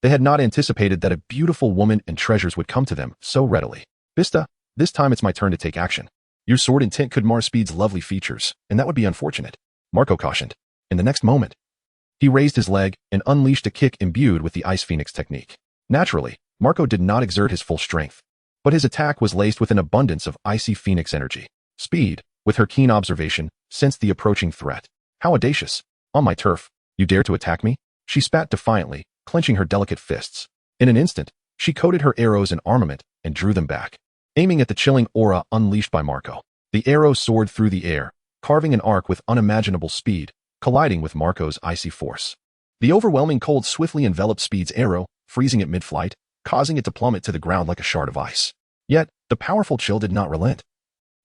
they had not anticipated that a beautiful woman and treasures would come to them so readily. Vista, this time it's my turn to take action. Your sword and tint could mar Speed's lovely features, and that would be unfortunate, Marco cautioned. In the next moment, he raised his leg and unleashed a kick imbued with the Ice Phoenix technique. Naturally, Marco did not exert his full strength, but his attack was laced with an abundance of icy Phoenix energy. Speed, with her keen observation, sensed the approaching threat. How audacious! On my turf, you dare to attack me? She spat defiantly, clenching her delicate fists. In an instant, she coated her arrows in armament and drew them back, aiming at the chilling aura unleashed by Marco. The arrow soared through the air, carving an arc with unimaginable speed, colliding with Marco's icy force. The overwhelming cold swiftly enveloped Speed's arrow, freezing it mid-flight, causing it to plummet to the ground like a shard of ice. Yet, the powerful chill did not relent.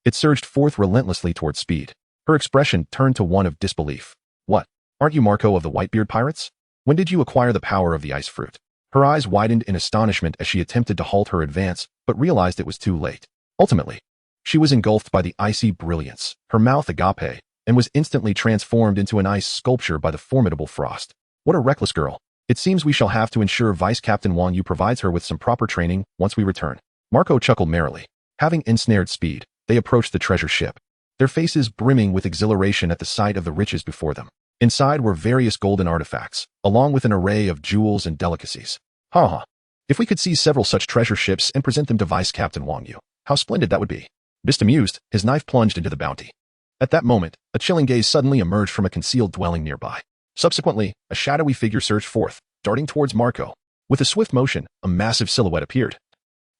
It surged forth relentlessly towards Speed. Her expression turned to one of disbelief. What? Aren't you Marco of the Whitebeard Pirates? When did you acquire the power of the ice fruit? Her eyes widened in astonishment as she attempted to halt her advance, but realized it was too late. Ultimately, she was engulfed by the icy brilliance, her mouth agape, and was instantly transformed into an ice sculpture by the formidable frost. What a reckless girl. It seems we shall have to ensure Vice Captain Wang Yu provides her with some proper training once we return. Marco chuckled merrily. Having ensnared Speed, they approached the treasure ship, their faces brimming with exhilaration at the sight of the riches before them. Inside were various golden artifacts, along with an array of jewels and delicacies. Ha! If we could seize several such treasure ships and present them to Vice Captain Wang Yu, how splendid that would be. Vista mused, his knife plunged into the bounty. At that moment, a chilling gaze suddenly emerged from a concealed dwelling nearby. Subsequently, a shadowy figure surged forth, darting towards Marco. With a swift motion, a massive silhouette appeared.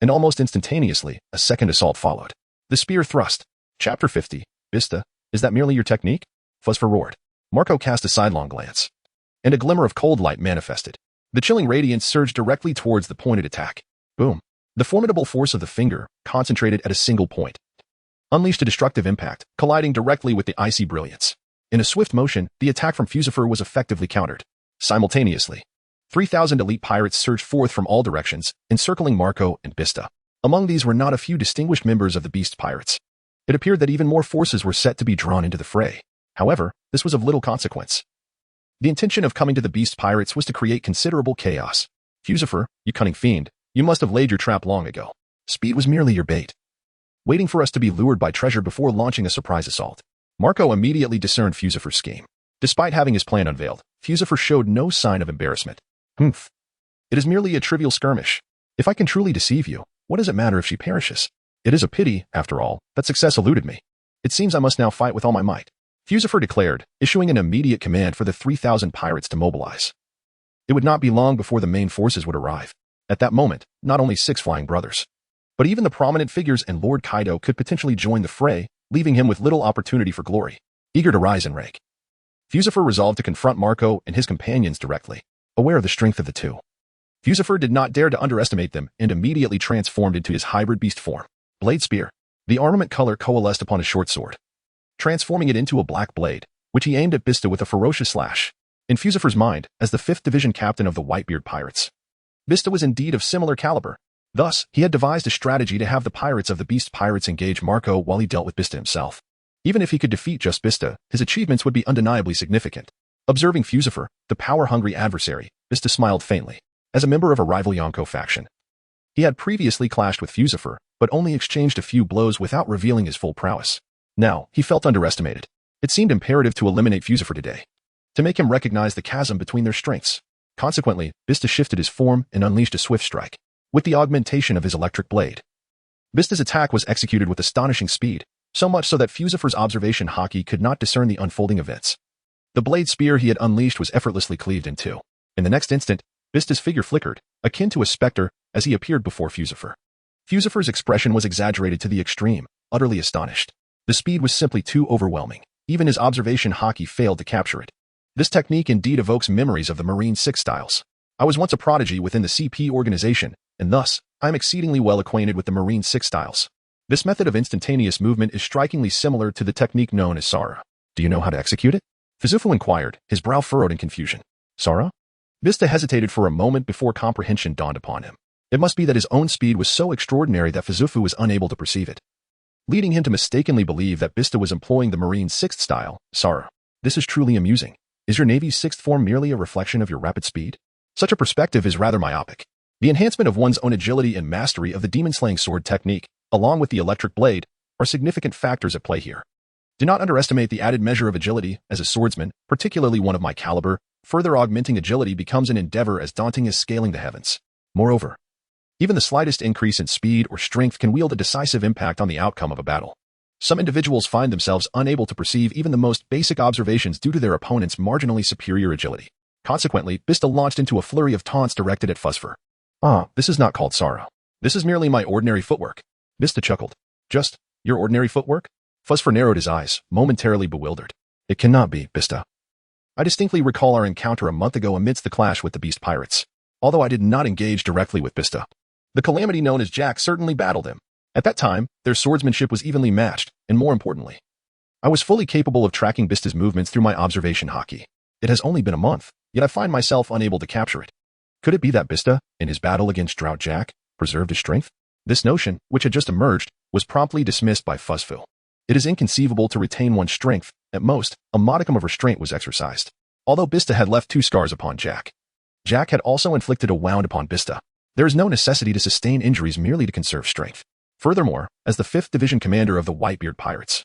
And almost instantaneously, a second assault followed. The spear thrust. Chapter 50. Vista, is that merely your technique? Fuzz roared. Marco cast a sidelong glance, and a glimmer of cold light manifested. The chilling radiance surged directly towards the pointed attack. Boom. The formidable force of the finger, concentrated at a single point, unleashed a destructive impact, colliding directly with the icy brilliance. In a swift motion, the attack from Fusifer was effectively countered. Simultaneously, 3,000 elite pirates surged forth from all directions, encircling Marco and Vista. Among these were not a few distinguished members of the Beast Pirates. It appeared that even more forces were set to be drawn into the fray. However, this was of little consequence. The intention of coming to the Beast Pirates was to create considerable chaos. Fusifer, you cunning fiend, you must have laid your trap long ago. Speed was merely your bait, waiting for us to be lured by treasure before launching a surprise assault. Marco immediately discerned Fusifer's scheme. Despite having his plan unveiled, Fusifer showed no sign of embarrassment. Humph. It is merely a trivial skirmish. If I can truly deceive you, what does it matter if she perishes? It is a pity, after all, that success eluded me. It seems I must now fight with all my might, Fusifer declared, issuing an immediate command for the 3,000 pirates to mobilize. It would not be long before the main forces would arrive. At that moment, not only 6 flying brothers, but even the prominent figures and Lord Kaido could potentially join the fray, leaving him with little opportunity for glory. Eager to rise in rank, Fusifer resolved to confront Marco and his companions directly, aware of the strength of the two. Fusifer did not dare to underestimate them and immediately transformed into his hybrid beast form. Blade Spear. The armament color coalesced upon his short sword, transforming it into a black blade, which he aimed at Vista with a ferocious slash. In Fusifer's mind, as the 5th Division captain of the Whitebeard Pirates, Vista was indeed of similar caliber. Thus, he had devised a strategy to have the pirates of the Beast Pirates engage Marco while he dealt with Vista himself. Even if he could defeat just Vista, his achievements would be undeniably significant. Observing Fusifer, the power-hungry adversary, Vista smiled faintly. as a member of a rival Yonko faction. He had previously clashed with Fusifer, but only exchanged a few blows without revealing his full prowess. Now, he felt underestimated. It seemed imperative to eliminate Fusifer today, to make him recognize the chasm between their strengths. Consequently, Vista shifted his form and unleashed a swift strike, with the augmentation of his electric blade. Vista's attack was executed with astonishing speed, so much so that Fusifer's observation haki could not discern the unfolding events. The blade spear he had unleashed was effortlessly cleaved in two. In the next instant, Vista's figure flickered, akin to a specter, as he appeared before Fusifer. Fusifer's expression was exaggerated to the extreme, utterly astonished. The speed was simply too overwhelming. Even his observation haki failed to capture it. This technique indeed evokes memories of the Marine 6 styles. I was once a prodigy within the CP organization, and thus, I am exceedingly well acquainted with the Marine 6 styles. This method of instantaneous movement is strikingly similar to the technique known as Sara. Do you know how to execute it? Fusifu inquired, his brow furrowed in confusion. Sara? Vista hesitated for a moment before comprehension dawned upon him. It must be that his own speed was so extraordinary that Fusifu was unable to perceive it, leading him to mistakenly believe that Vista was employing the Marine 6th style. Sara, this is truly amusing. Is your Navy's 6th form merely a reflection of your rapid speed? Such a perspective is rather myopic. The enhancement of one's own agility and mastery of the demon-slaying sword technique, along with the electric blade, are significant factors at play here. Do not underestimate the added measure of agility as a swordsman, particularly one of my caliber. Further augmenting agility becomes an endeavor as daunting as scaling the heavens. Moreover, even the slightest increase in speed or strength can wield a decisive impact on the outcome of a battle. Some individuals find themselves unable to perceive even the most basic observations due to their opponent's marginally superior agility. Consequently, Vista launched into a flurry of taunts directed at Fusifer. This is not called Sara. This is merely my ordinary footwork. Vista chuckled. Just, your ordinary footwork? Fusifer narrowed his eyes, momentarily bewildered. It cannot be, Vista. I distinctly recall our encounter a month ago amidst the clash with the Beast Pirates. Although I did not engage directly with Vista, the calamity known as Jack certainly battled him. At that time, their swordsmanship was evenly matched, and more importantly, I was fully capable of tracking Vista's movements through my observation haki. It has only been a month, yet I find myself unable to capture it. Could it be that Vista, in his battle against Drought Jack, preserved his strength? This notion, which had just emerged, was promptly dismissed by Fusifu. It is inconceivable to retain one's strength. At most, a modicum of restraint was exercised. Although Vista had left 2 scars upon Jack, Jack had also inflicted a wound upon Vista. There is no necessity to sustain injuries merely to conserve strength. Furthermore, as the 5th Division commander of the Whitebeard Pirates,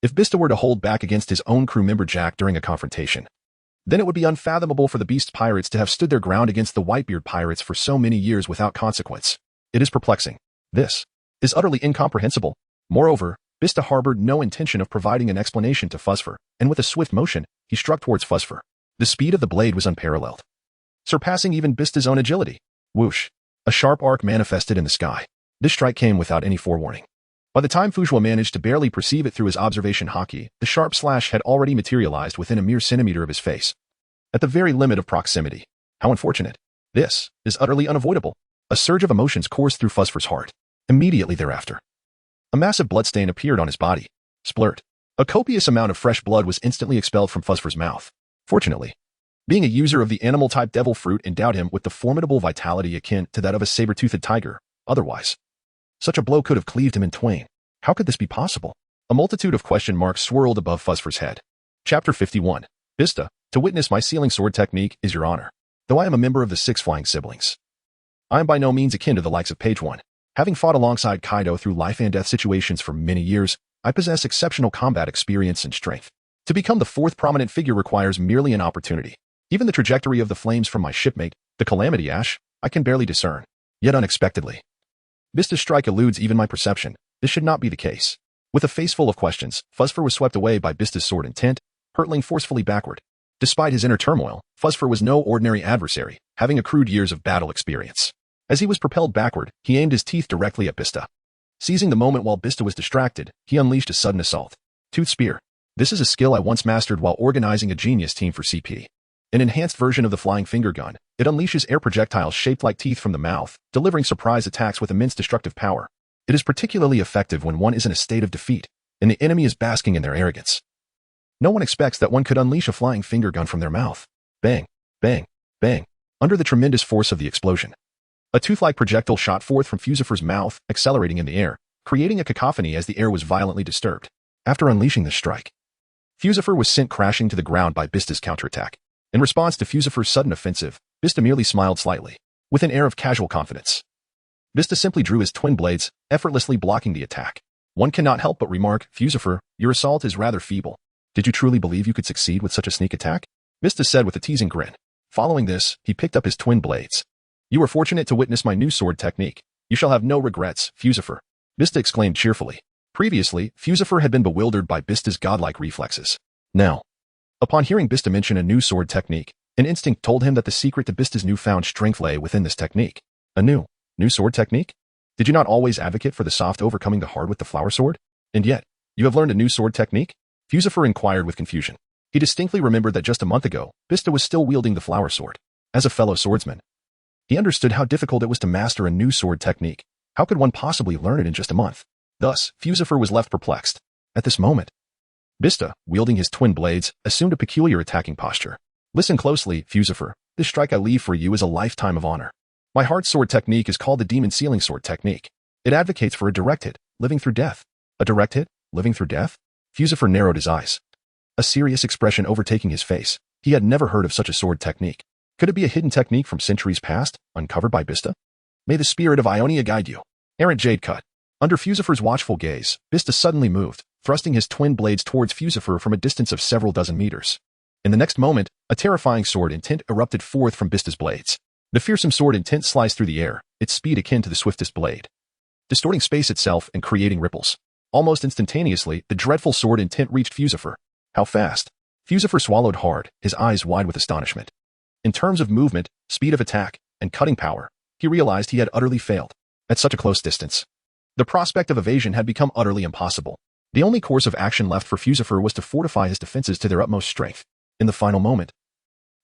if Vista were to hold back against his own crew member Jack during a confrontation, then it would be unfathomable for the Beast Pirates to have stood their ground against the Whitebeard Pirates for so many years without consequence. It is perplexing. This is utterly incomprehensible. Moreover, Vista harbored no intention of providing an explanation to Fusifer, and with a swift motion, he struck towards Fusifer. The speed of the blade was unparalleled, surpassing even Vista's own agility. Whoosh! A sharp arc manifested in the sky. This strike came without any forewarning. By the time Fujiwa managed to barely perceive it through his observation haki, the sharp slash had already materialized within a mere centimeter of his face, at the very limit of proximity. How unfortunate. This is utterly unavoidable. A surge of emotions coursed through Fusifer's heart. Immediately thereafter, a massive bloodstain appeared on his body. Splurt. A copious amount of fresh blood was instantly expelled from Fusifer's mouth. Fortunately, being a user of the animal-type devil fruit endowed him with the formidable vitality akin to that of a saber-toothed tiger. Otherwise, such a blow could have cleaved him in twain. How could this be possible? A multitude of question marks swirled above Fusifer's head. Chapter 51. Vista, to witness my sealing sword technique is your honor. Though I am a member of the 6 flying siblings, I am by no means akin to the likes of Page 1. Having fought alongside Kaido through life and death situations for many years, I possess exceptional combat experience and strength. To become the 4th prominent figure requires merely an opportunity. Even the trajectory of the flames from my shipmate, the Calamity Ash, I can barely discern. Yet unexpectedly, Vista's strike eludes even my perception. This should not be the case. With a face full of questions, Fusifer was swept away by Vista's sword intent, hurtling forcefully backward. Despite his inner turmoil, Fusifer was no ordinary adversary, having accrued years of battle experience. As he was propelled backward, he aimed his teeth directly at Vista. Seizing the moment while Vista was distracted, he unleashed a sudden assault. Tooth Spear. This is a skill I once mastered while organizing a genius team for CP. An enhanced version of the flying finger gun, it unleashes air projectiles shaped like teeth from the mouth, delivering surprise attacks with immense destructive power. It is particularly effective when one is in a state of defeat, and the enemy is basking in their arrogance. No one expects that one could unleash a flying finger gun from their mouth. Bang, bang, bang. Under the tremendous force of the explosion, a tooth-like projectile shot forth from Fusifer's mouth, accelerating in the air, creating a cacophony as the air was violently disturbed. After unleashing this strike, Fusifer was sent crashing to the ground by Vista's counterattack. In response to Fusifer's sudden offensive, Vista merely smiled slightly. with an air of casual confidence. Vista simply drew his twin blades, effortlessly blocking the attack. One cannot help but remark, Fusifer, your assault is rather feeble. Did you truly believe you could succeed with such a sneak attack? Vista said with a teasing grin. Following this, he picked up his twin blades. You were fortunate to witness my new sword technique. You shall have no regrets, Fusifer. Vista exclaimed cheerfully. Previously, Fusifer had been bewildered by Vista's godlike reflexes. Now, upon hearing Vista mention a new sword technique, an instinct told him that the secret to Vista's newfound strength lay within this technique. A new sword technique? Did you not always advocate for the soft overcoming the hard with the flower sword? And yet, you have learned a new sword technique? Fusifer inquired with confusion. He distinctly remembered that just a month ago, Vista was still wielding the flower sword. As a fellow swordsman, he understood how difficult it was to master a new sword technique. How could one possibly learn it in just a month? Thus, Fusifer was left perplexed. At this moment, Vista, wielding his twin blades, assumed a peculiar attacking posture. Listen closely, Fusifer. This strike I leave for you is a lifetime of honor. My hard sword technique is called the demon sealing sword technique. It advocates for a direct hit, living through death. A direct hit, living through death? Fusifer narrowed his eyes, a serious expression overtaking his face. He had never heard of such a sword technique. Could it be a hidden technique from centuries past, uncovered by Vista? May the spirit of Ionia guide you. Errant Jade Cut. Under Fusifer's watchful gaze, Vista suddenly moved, thrusting his twin blades towards Fusifer from a distance of several dozen meters. In the next moment, a terrifying sword intent erupted forth from Vista's blades. The fearsome sword intent sliced through the air, its speed akin to the swiftest blade, distorting space itself and creating ripples. Almost instantaneously, the dreadful sword intent reached Fusifer. How fast? Fusifer swallowed hard, his eyes wide with astonishment. In terms of movement, speed of attack, and cutting power, he realized he had utterly failed. At such a close distance, the prospect of evasion had become utterly impossible. The only course of action left for Fusifer was to fortify his defenses to their utmost strength. In the final moment,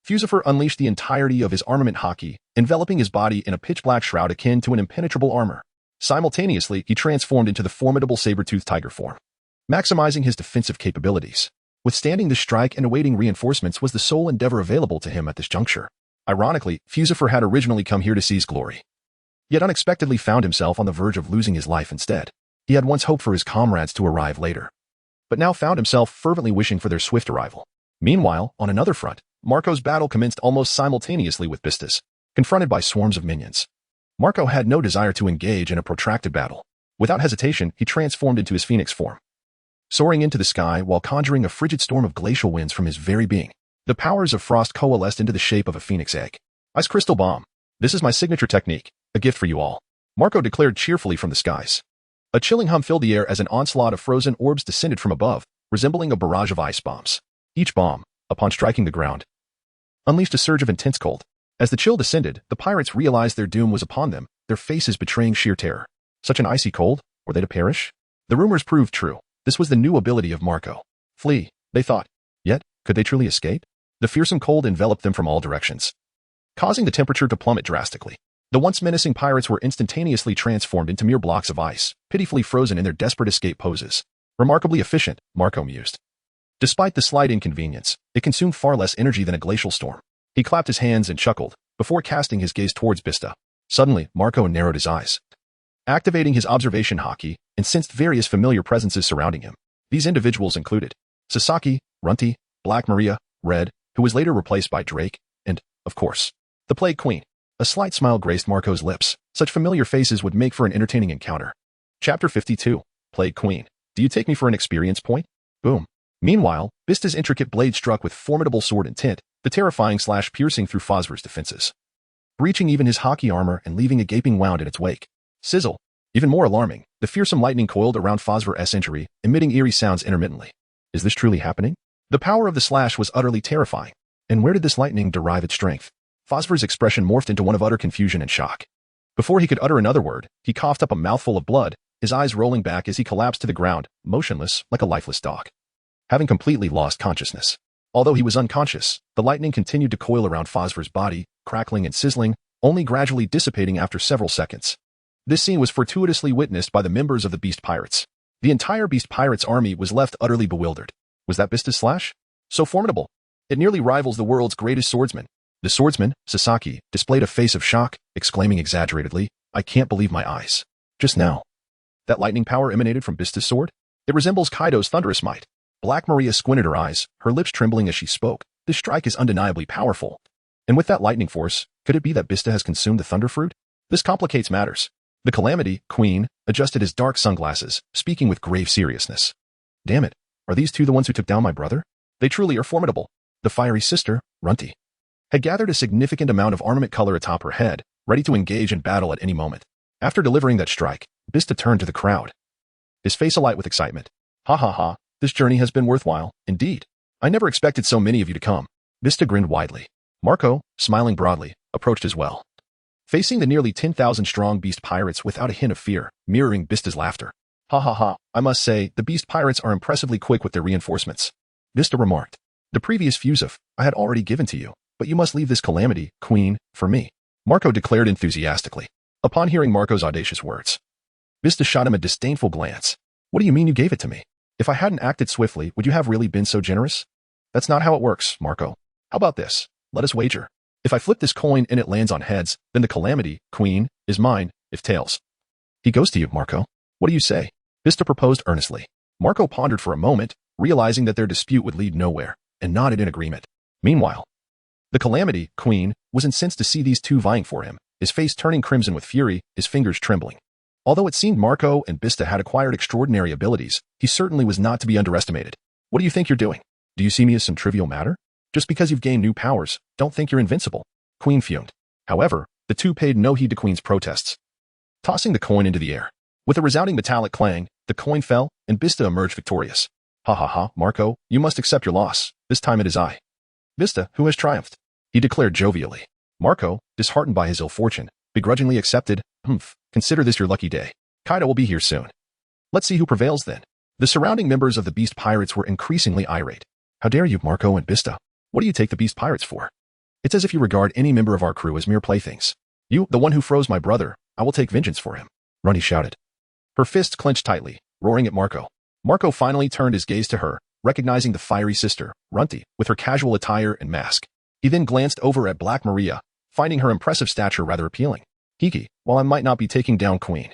Fusifer unleashed the entirety of his armament haki, enveloping his body in a pitch-black shroud akin to an impenetrable armor. Simultaneously, he transformed into the formidable saber-toothed tiger form, maximizing his defensive capabilities. Withstanding the strike and awaiting reinforcements was the sole endeavor available to him at this juncture. Ironically, Fusifer had originally come here to seize glory, yet unexpectedly found himself on the verge of losing his life instead. He had once hoped for his comrades to arrive later, but now found himself fervently wishing for their swift arrival. Meanwhile, on another front, Marco's battle commenced almost simultaneously with Vista's. Confronted by swarms of minions, Marco had no desire to engage in a protracted battle. Without hesitation, he transformed into his phoenix form, soaring into the sky while conjuring a frigid storm of glacial winds from his very being. The powers of frost coalesced into the shape of a phoenix egg. Ice crystal bomb. This is my signature technique, a gift for you all, Marco declared cheerfully from the skies. A chilling hum filled the air as an onslaught of frozen orbs descended from above, resembling a barrage of ice bombs. Each bomb, upon striking the ground, unleashed a surge of intense cold. As the chill descended, the pirates realized their doom was upon them, their faces betraying sheer terror. Such an icy cold? Were they to perish? The rumors proved true. This was the new ability of Marco. Flee, they thought. Yet, could they truly escape? The fearsome cold enveloped them from all directions, causing the temperature to plummet drastically. The once menacing pirates were instantaneously transformed into mere blocks of ice, pitifully frozen in their desperate escape poses. Remarkably efficient, Marco mused. Despite the slight inconvenience, it consumed far less energy than a glacial storm. He clapped his hands and chuckled, before casting his gaze towards Vista. Suddenly, Marco narrowed his eyes, activating his observation haki, and sensed various familiar presences surrounding him. These individuals included Sasaki, Runty, Black Maria, Red, who was later replaced by Drake, and, of course, the Plague Queen. A slight smile graced Marco's lips. Such familiar faces would make for an entertaining encounter. Chapter 52. Plague Queen. Do you take me for an experience point? Boom. Meanwhile, Vista's intricate blade struck with formidable sword intent, the terrifying slash piercing through Phosphor's defenses, breaching even his haki armor and leaving a gaping wound in its wake. Sizzle. Even more alarming, the fearsome lightning coiled around Phosphor's entry, emitting eerie sounds intermittently. Is this truly happening? The power of the slash was utterly terrifying. And where did this lightning derive its strength? Phosphor's expression morphed into one of utter confusion and shock. Before he could utter another word, he coughed up a mouthful of blood, his eyes rolling back as he collapsed to the ground, motionless like a lifeless dog, having completely lost consciousness. Although he was unconscious, the lightning continued to coil around Phosphor's body, crackling and sizzling, only gradually dissipating after several seconds. This scene was fortuitously witnessed by the members of the Beast Pirates. The entire Beast Pirates army was left utterly bewildered. Was that Vista's slash? So formidable. It nearly rivals the world's greatest swordsman. The swordsman, Sasaki, displayed a face of shock, exclaiming exaggeratedly, I can't believe my eyes. Just now. That lightning power emanated from Vista's sword? It resembles Kaido's thunderous might. Black Maria squinted her eyes, her lips trembling as she spoke. This strike is undeniably powerful. And with that lightning force, could it be that Vista has consumed the thunder fruit? This complicates matters. The Calamity, Queen, adjusted his dark sunglasses, speaking with grave seriousness. Damn it, are these two the ones who took down my brother? They truly are formidable. The fiery sister, Runty, had gathered a significant amount of armament color atop her head, ready to engage in battle at any moment. After delivering that strike, Vista turned to the crowd, his face alight with excitement. Ha ha ha, this journey has been worthwhile, indeed. I never expected so many of you to come. Vista grinned widely. Marco, smiling broadly, approached as well, facing the nearly 10,000-strong beast pirates without a hint of fear, mirroring Vista's laughter. Ha ha ha, I must say, the beast pirates are impressively quick with their reinforcements. Vista remarked. The previous fusif I had already given to you, but you must leave this Calamity, Queen, for me, Marco declared enthusiastically. Upon hearing Marco's audacious words, Vista shot him a disdainful glance. What do you mean you gave it to me? If I hadn't acted swiftly, would you have really been so generous? That's not how it works, Marco. How about this? Let us wager. If I flip this coin and it lands on heads, then the Calamity, Queen, is mine. If tails, he goes to you, Marco. What do you say? Vista proposed earnestly. Marco pondered for a moment, realizing that their dispute would lead nowhere, and nodded in agreement. Meanwhile, the Calamity, Queen, was incensed to see these two vying for him, his face turning crimson with fury, his fingers trembling. Although it seemed Marco and Vista had acquired extraordinary abilities, he certainly was not to be underestimated. What do you think you're doing? Do you see me as some trivial matter? Just because you've gained new powers, don't think you're invincible. Queen fumed. However, the two paid no heed to Queen's protests, tossing the coin into the air. With a resounding metallic clang, the coin fell, and Vista emerged victorious. Ha ha ha, Marco, you must accept your loss. This time it is I, Vista, who has triumphed, he declared jovially. Marco, disheartened by his ill fortune, begrudgingly accepted. Consider this your lucky day. Kaido will be here soon. Let's see who prevails then. The surrounding members of the Beast Pirates were increasingly irate. How dare you, Marco and Vista? What do you take the Beast Pirates for? It's as if you regard any member of our crew as mere playthings. You, the one who froze my brother, I will take vengeance for him, Runty shouted, her fists clenched tightly, roaring at Marco. Marco finally turned his gaze to her, recognizing the fiery sister, Runty, with her casual attire and mask. He then glanced over at Black Maria, finding her impressive stature rather appealing. Hiki, while I might not be taking down Queen,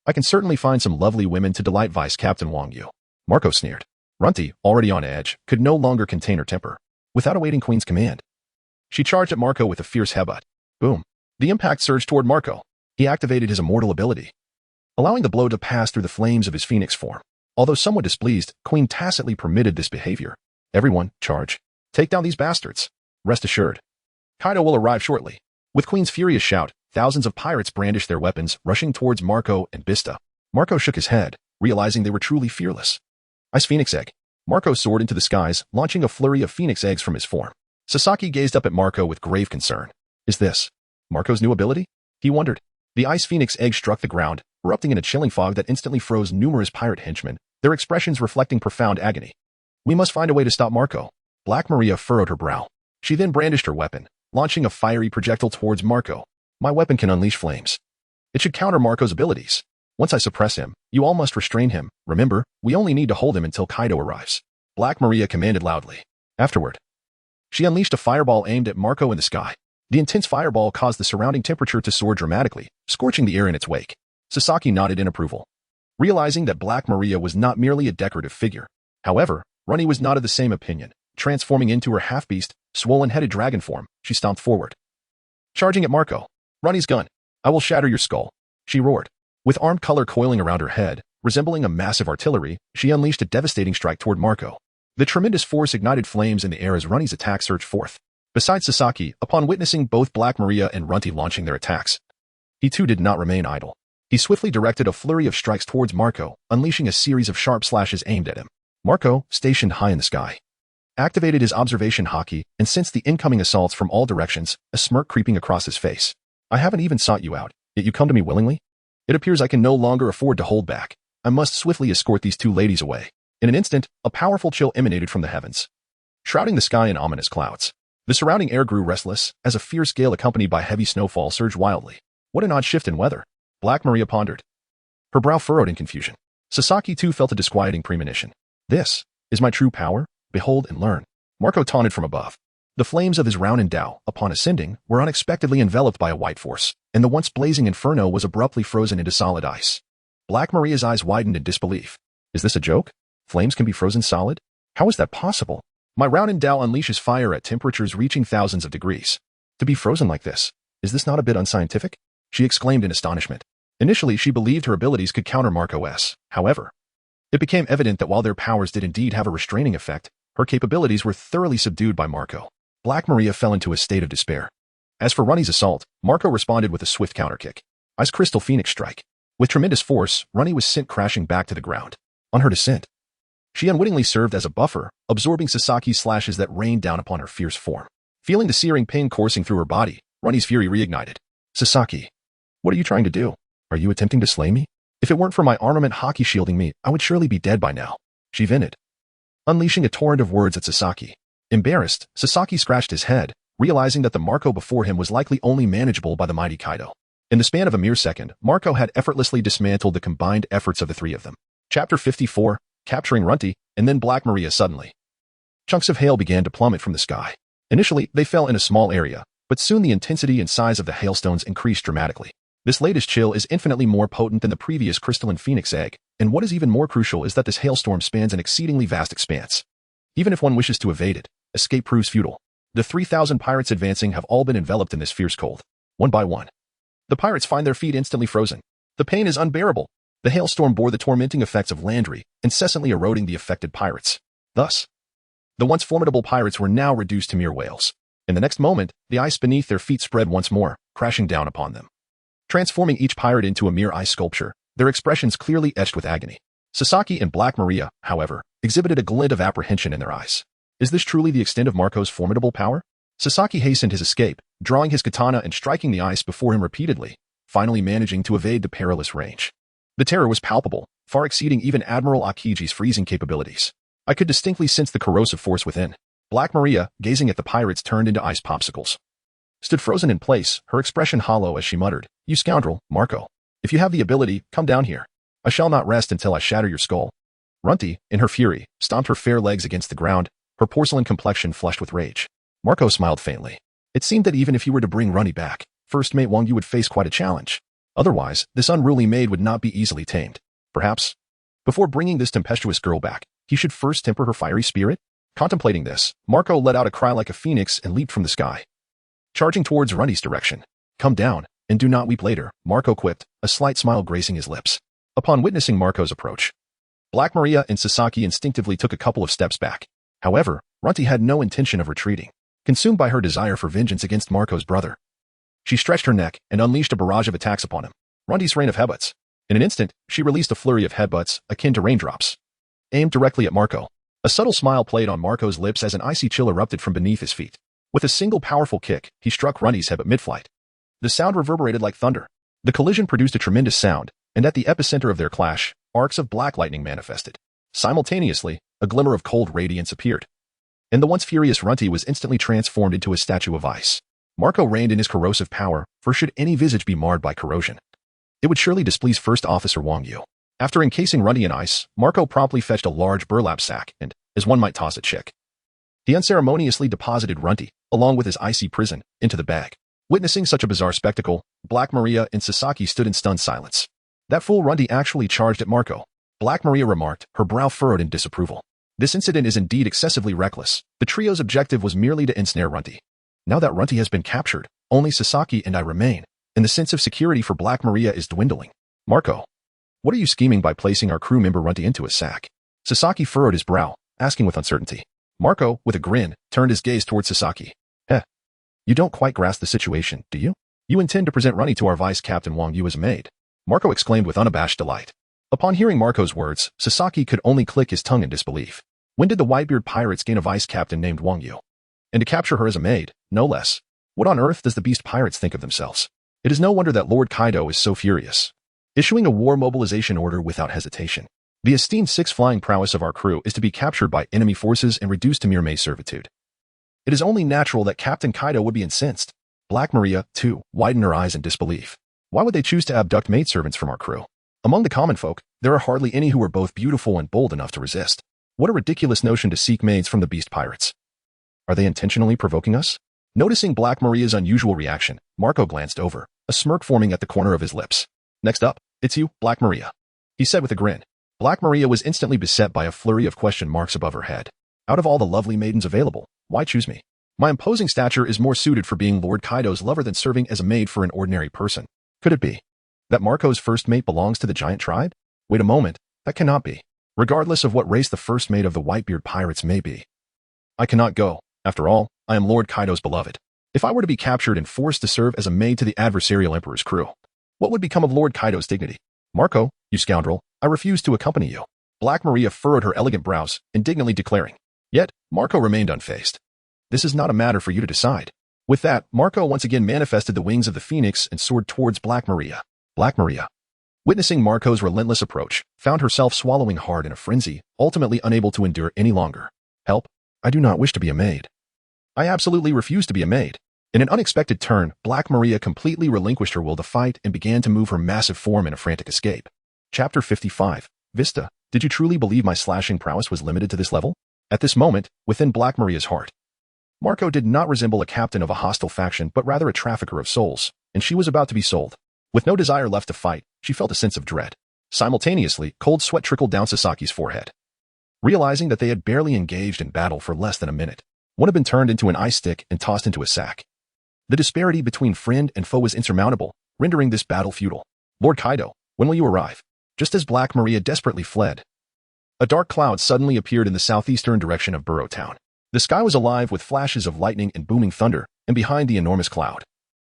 I can certainly find some lovely women to delight Vice Captain Wang Yu, Marco sneered. Runty, already on edge, could no longer contain her temper. Without awaiting Queen's command, she charged at Marco with a fierce headbutt. Boom. The impact surged toward Marco. He activated his immortal ability, allowing the blow to pass through the flames of his phoenix form. Although somewhat displeased, Queen tacitly permitted this behavior. Everyone, charge. Take down these bastards. Rest assured, Kaido will arrive shortly. With Queen's furious shout, thousands of pirates brandished their weapons, rushing towards Marco and Vista. Marco shook his head, realizing they were truly fearless. Ice Phoenix Egg. Marco soared into the skies, launching a flurry of phoenix eggs from his form. Sasaki gazed up at Marco with grave concern. Is this Marco's new ability? He wondered. The Ice Phoenix Egg struck the ground, erupting in a chilling fog that instantly froze numerous pirate henchmen, their expressions reflecting profound agony. We must find a way to stop Marco. Black Maria furrowed her brow. She then brandished her weapon, launching a fiery projectile towards Marco. My weapon can unleash flames. It should counter Marco's abilities. Once I suppress him, you all must restrain him. Remember, we only need to hold him until Kaido arrives. Black Maria commanded loudly. Afterward, she unleashed a fireball aimed at Marco in the sky. The intense fireball caused the surrounding temperature to soar dramatically, scorching the air in its wake. Sasaki nodded in approval, realizing that Black Maria was not merely a decorative figure. However, Runny was not of the same opinion. Transforming into her half-beast, swollen-headed dragon form, she stomped forward, charging at Marco. Runny's gun. I will shatter your skull, she roared. With armed color coiling around her head, resembling a massive artillery, she unleashed a devastating strike toward Marco. The tremendous force ignited flames in the air as Runny's attack surged forth. Besides Sasaki, upon witnessing both Black Maria and Runty launching their attacks, he too did not remain idle. He swiftly directed a flurry of strikes towards Marco, unleashing a series of sharp slashes aimed at him. Marco, stationed high in the sky, activated his observation haki and sensed the incoming assaults from all directions, a smirk creeping across his face. I haven't even sought you out, yet you come to me willingly? It appears I can no longer afford to hold back. I must swiftly escort these two ladies away. In an instant, a powerful chill emanated from the heavens, shrouding the sky in ominous clouds. The surrounding air grew restless, as a fierce gale accompanied by heavy snowfall surged wildly. What an odd shift in weather, Black Maria pondered, her brow furrowed in confusion. Sasaki too felt a disquieting premonition. This is my true power? Behold and learn, Marco taunted from above. The flames of his Rounin Dao, upon ascending, were unexpectedly enveloped by a white force, and the once blazing inferno was abruptly frozen into solid ice. Black Maria's eyes widened in disbelief. Is this a joke? Flames can be frozen solid? How is that possible? My Rounin Dao unleashes fire at temperatures reaching thousands of degrees. To be frozen like this, is this not a bit unscientific? She exclaimed in astonishment. Initially, she believed her abilities could counter Marco's. However, it became evident that while their powers did indeed have a restraining effect, her capabilities were thoroughly subdued by Marco. Black Maria fell into a state of despair. As for Runny's assault, Marco responded with a swift counterkick. Ice Crystal Phoenix Strike. With tremendous force, Runny was sent crashing back to the ground. On her descent, she unwittingly served as a buffer, absorbing Sasaki's slashes that rained down upon her fierce form. Feeling the searing pain coursing through her body, Runny's fury reignited. Sasaki, what are you trying to do? Are you attempting to slay me? If it weren't for my armament hockey shielding me, I would surely be dead by now. She vented, unleashing a torrent of words at Sasaki. Embarrassed, Sasaki scratched his head, realizing that the Marco before him was likely only manageable by the mighty Kaido. In the span of a mere second, Marco had effortlessly dismantled the combined efforts of the three of them. Chapter 54, Capturing Runty, and then Black Maria suddenly. Chunks of hail began to plummet from the sky. Initially, they fell in a small area, but soon the intensity and size of the hailstones increased dramatically. This latest chill is infinitely more potent than the previous crystalline phoenix egg, and what is even more crucial is that this hailstorm spans an exceedingly vast expanse. Even if one wishes to evade it, escape proves futile. The 3,000 pirates advancing have all been enveloped in this fierce cold. One by one, the pirates find their feet instantly frozen. The pain is unbearable. The hailstorm bore the tormenting effects of Landry, incessantly eroding the affected pirates. Thus, the once formidable pirates were now reduced to mere whales. In the next moment, the ice beneath their feet spread once more, crashing down upon them, transforming each pirate into a mere ice sculpture, their expressions clearly etched with agony. Sasaki and Black Maria, however, exhibited a glint of apprehension in their eyes. Is this truly the extent of Marco's formidable power? Sasaki hastened his escape, drawing his katana and striking the ice before him repeatedly, finally managing to evade the perilous range. The terror was palpable, far exceeding even Admiral Akiji's freezing capabilities. I could distinctly sense the corrosive force within. Black Maria, gazing at the pirates turned into ice popsicles, stood frozen in place, her expression hollow as she muttered, "You scoundrel, Marco. If you have the ability, come down here. I shall not rest until I shatter your skull." Runty, in her fury, stomped her fair legs against the ground, her porcelain complexion flushed with rage. Marco smiled faintly. It seemed that even if he were to bring Runty back, First Mate Wang Yu would face quite a challenge. Otherwise, this unruly maid would not be easily tamed. Perhaps, before bringing this tempestuous girl back, he should first temper her fiery spirit? Contemplating this, Marco let out a cry like a phoenix and leaped from the sky, charging towards Runty's direction. "Come down, and do not weep later," Marco quipped, a slight smile gracing his lips. Upon witnessing Marco's approach, Black Maria and Sasaki instinctively took a couple of steps back. However, Runty had no intention of retreating. Consumed by her desire for vengeance against Marco's brother, she stretched her neck and unleashed a barrage of attacks upon him. Runty's rain of headbutts. In an instant, she released a flurry of headbutts, akin to raindrops, aimed directly at Marco. A subtle smile played on Marco's lips as an icy chill erupted from beneath his feet. With a single powerful kick, he struck Runty's headbutt mid-flight. The sound reverberated like thunder. The collision produced a tremendous sound, and at the epicenter of their clash, arcs of black lightning manifested. Simultaneously, a glimmer of cold radiance appeared, and the once furious Runty was instantly transformed into a statue of ice. Marco reigned in his corrosive power, for should any visage be marred by corrosion, it would surely displease First Officer Wang Yu. After encasing Runty in ice, Marco promptly fetched a large burlap sack and, as one might toss a chick, he unceremoniously deposited Runty, along with his icy prison, into the bag. Witnessing such a bizarre spectacle, Black Maria and Sasaki stood in stunned silence. That fool Runty actually charged at Marco, Black Maria remarked, her brow furrowed in disapproval. This incident is indeed excessively reckless. The trio's objective was merely to ensnare Runty. Now that Runty has been captured, only Sasaki and I remain, and the sense of security for Black Maria is dwindling. Marco, what are you scheming by placing our crew member Runty into a sack? Sasaki furrowed his brow, asking with uncertainty. Marco, with a grin, turned his gaze towards Sasaki. You don't quite grasp the situation, do you? You intend to present Runty to our Vice Captain Wang Yu as a maid? Marco exclaimed with unabashed delight. Upon hearing Marco's words, Sasaki could only click his tongue in disbelief. When did the Whitebeard Pirates gain a vice captain named Wang Yu? And to capture her as a maid, no less. What on earth does the Beast Pirates think of themselves? It is no wonder that Lord Kaido is so furious, issuing a war mobilization order without hesitation. The esteemed six flying prowess of our crew is to be captured by enemy forces and reduced to mere maid servitude. It is only natural that Captain Kaido would be incensed. Black Maria, too, widened her eyes in disbelief. Why would they choose to abduct maidservants from our crew? Among the common folk, there are hardly any who are both beautiful and bold enough to resist. What a ridiculous notion to seek maids from the Beast Pirates. Are they intentionally provoking us? Noticing Black Maria's unusual reaction, Marco glanced over, a smirk forming at the corner of his lips. Next up, it's you, Black Maria, he said with a grin. Black Maria was instantly beset by a flurry of question marks above her head. Out of all the lovely maidens available, why choose me? My imposing stature is more suited for being Lord Kaido's lover than serving as a maid for an ordinary person. Could it be that Marco's first mate belongs to the giant tribe? Wait a moment, that cannot be. Regardless of what race the first mate of the Whitebeard Pirates may be. I cannot go. After all, I am Lord Kaido's beloved. If I were to be captured and forced to serve as a maid to the adversarial emperor's crew, what would become of Lord Kaido's dignity? Marco, you scoundrel, I refuse to accompany you. Black Maria furrowed her elegant brows, indignantly declaring. Yet, Marco remained unfazed. This is not a matter for you to decide. With that, Marco once again manifested the wings of the phoenix and soared towards Black Maria. Black Maria, witnessing Marco's relentless approach, found herself swallowing hard in a frenzy, ultimately unable to endure any longer. Help! I do not wish to be a maid. I absolutely refuse to be a maid. In an unexpected turn, Black Maria completely relinquished her will to fight and began to move her massive form in a frantic escape. Chapter 55. Vista, did you truly believe my slashing prowess was limited to this level? At this moment, within Black Maria's heart, Marco did not resemble a captain of a hostile faction but rather a trafficker of souls, and she was about to be sold. With no desire left to fight, she felt a sense of dread. Simultaneously, cold sweat trickled down Sasaki's forehead. Realizing that they had barely engaged in battle for less than a minute, one had been turned into an ice stick and tossed into a sack. The disparity between friend and foe was insurmountable, rendering this battle futile. Lord Kaido, when will you arrive? Just as Black Maria desperately fled, a dark cloud suddenly appeared in the southeastern direction of Burrow Town. The sky was alive with flashes of lightning and booming thunder, and behind the enormous cloud,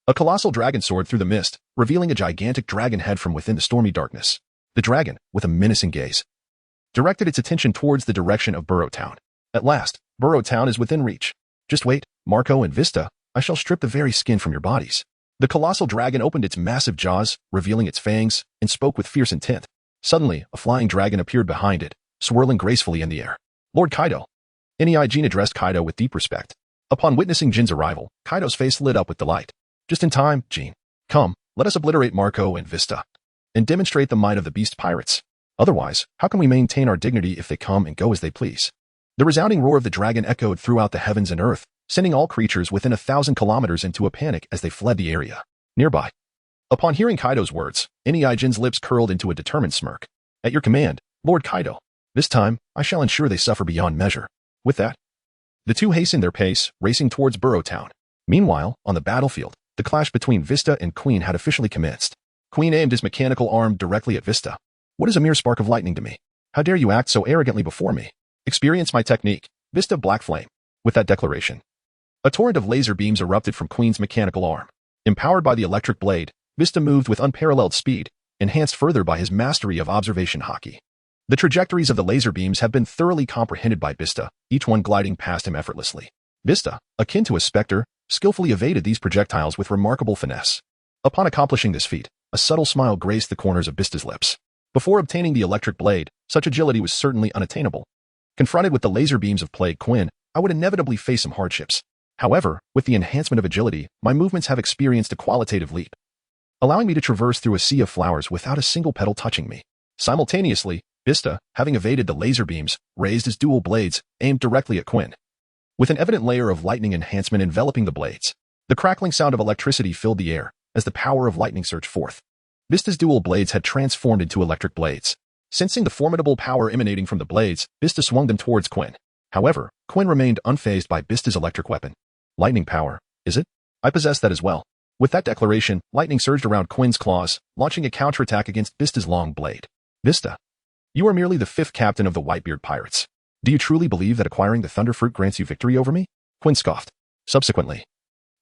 a colossal dragon soared through the mist, revealing a gigantic dragon head from within the stormy darkness. The dragon, with a menacing gaze, directed its attention towards the direction of Burrow Town. At last, Burrow Town is within reach. Just wait, Marco and Vista, I shall strip the very skin from your bodies. The colossal dragon opened its massive jaws, revealing its fangs, and spoke with fierce intent. Suddenly, a flying dragon appeared behind it, swirling gracefully in the air. Lord Kaido. Jin addressed Kaido with deep respect. Upon witnessing Jin's arrival, Kaido's face lit up with delight. Just in time, Jin. Come, let us obliterate Marco and Vista, and demonstrate the might of the beast pirates. Otherwise, how can we maintain our dignity if they come and go as they please? The resounding roar of the dragon echoed throughout the heavens and earth, sending all creatures within 1,000 kilometers into a panic as they fled the area. Nearby. Upon hearing Kaido's words, Jin's lips curled into a determined smirk. At your command, Lord Kaido. This time, I shall ensure they suffer beyond measure. With that, the two hastened their pace, racing towards Burrow Town. Meanwhile, on the battlefield, the clash between Vista and Queen had officially commenced. Queen aimed his mechanical arm directly at Vista. What is a mere spark of lightning to me? How dare you act so arrogantly before me? Experience my technique, Vista Black Flame. With that declaration, a torrent of laser beams erupted from Queen's mechanical arm. Empowered by the electric blade, Vista moved with unparalleled speed, enhanced further by his mastery of observation hockey. The trajectories of the laser beams have been thoroughly comprehended by Vista, each one gliding past him effortlessly. Vista, akin to a specter, skillfully evaded these projectiles with remarkable finesse. Upon accomplishing this feat, a subtle smile graced the corners of Vista's lips. Before obtaining the electric blade, such agility was certainly unattainable. Confronted with the laser beams of Plague Quinn, I would inevitably face some hardships. However, with the enhancement of agility, my movements have experienced a qualitative leap, allowing me to traverse through a sea of flowers without a single petal touching me. Simultaneously, Vista, having evaded the laser beams, raised his dual blades, aimed directly at Quinn. With an evident layer of lightning enhancement enveloping the blades, the crackling sound of electricity filled the air as the power of lightning surged forth. Vista's dual blades had transformed into electric blades. Sensing the formidable power emanating from the blades, Vista swung them towards Quinn. However, Quinn remained unfazed by Vista's electric weapon. Lightning power, is it? I possess that as well. With that declaration, lightning surged around Quinn's claws, launching a counterattack against Vista's long blade. Vista, you are merely the 5th captain of the Whitebeard Pirates. Do you truly believe that acquiring the Thunder Fruit grants you victory over me? Quinn scoffed. Subsequently,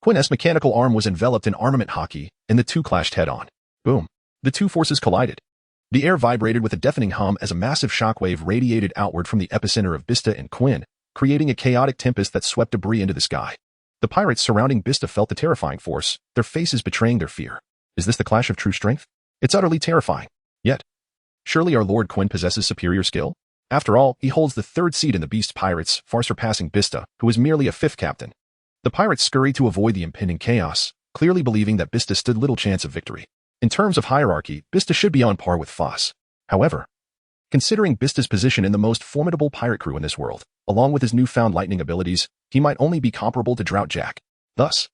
Quinn's mechanical arm was enveloped in armament hockey, and the two clashed head-on. Boom. The two forces collided. The air vibrated with a deafening hum as a massive shockwave radiated outward from the epicenter of Vista and Quinn, creating a chaotic tempest that swept debris into the sky. The pirates surrounding Vista felt the terrifying force, their faces betraying their fear. Is this the clash of true strength? It's utterly terrifying. Yet, surely our Lord Quinn possesses superior skill? After all, he holds the 3rd seat in the Beast Pirates, far surpassing Vista, who is merely a 5th captain. The pirates scurried to avoid the impending chaos, clearly believing that Vista stood little chance of victory. In terms of hierarchy, Vista should be on par with Foss. However, considering Vista's position in the most formidable pirate crew in this world, along with his newfound lightning abilities, he might only be comparable to Drought Jack. Thus,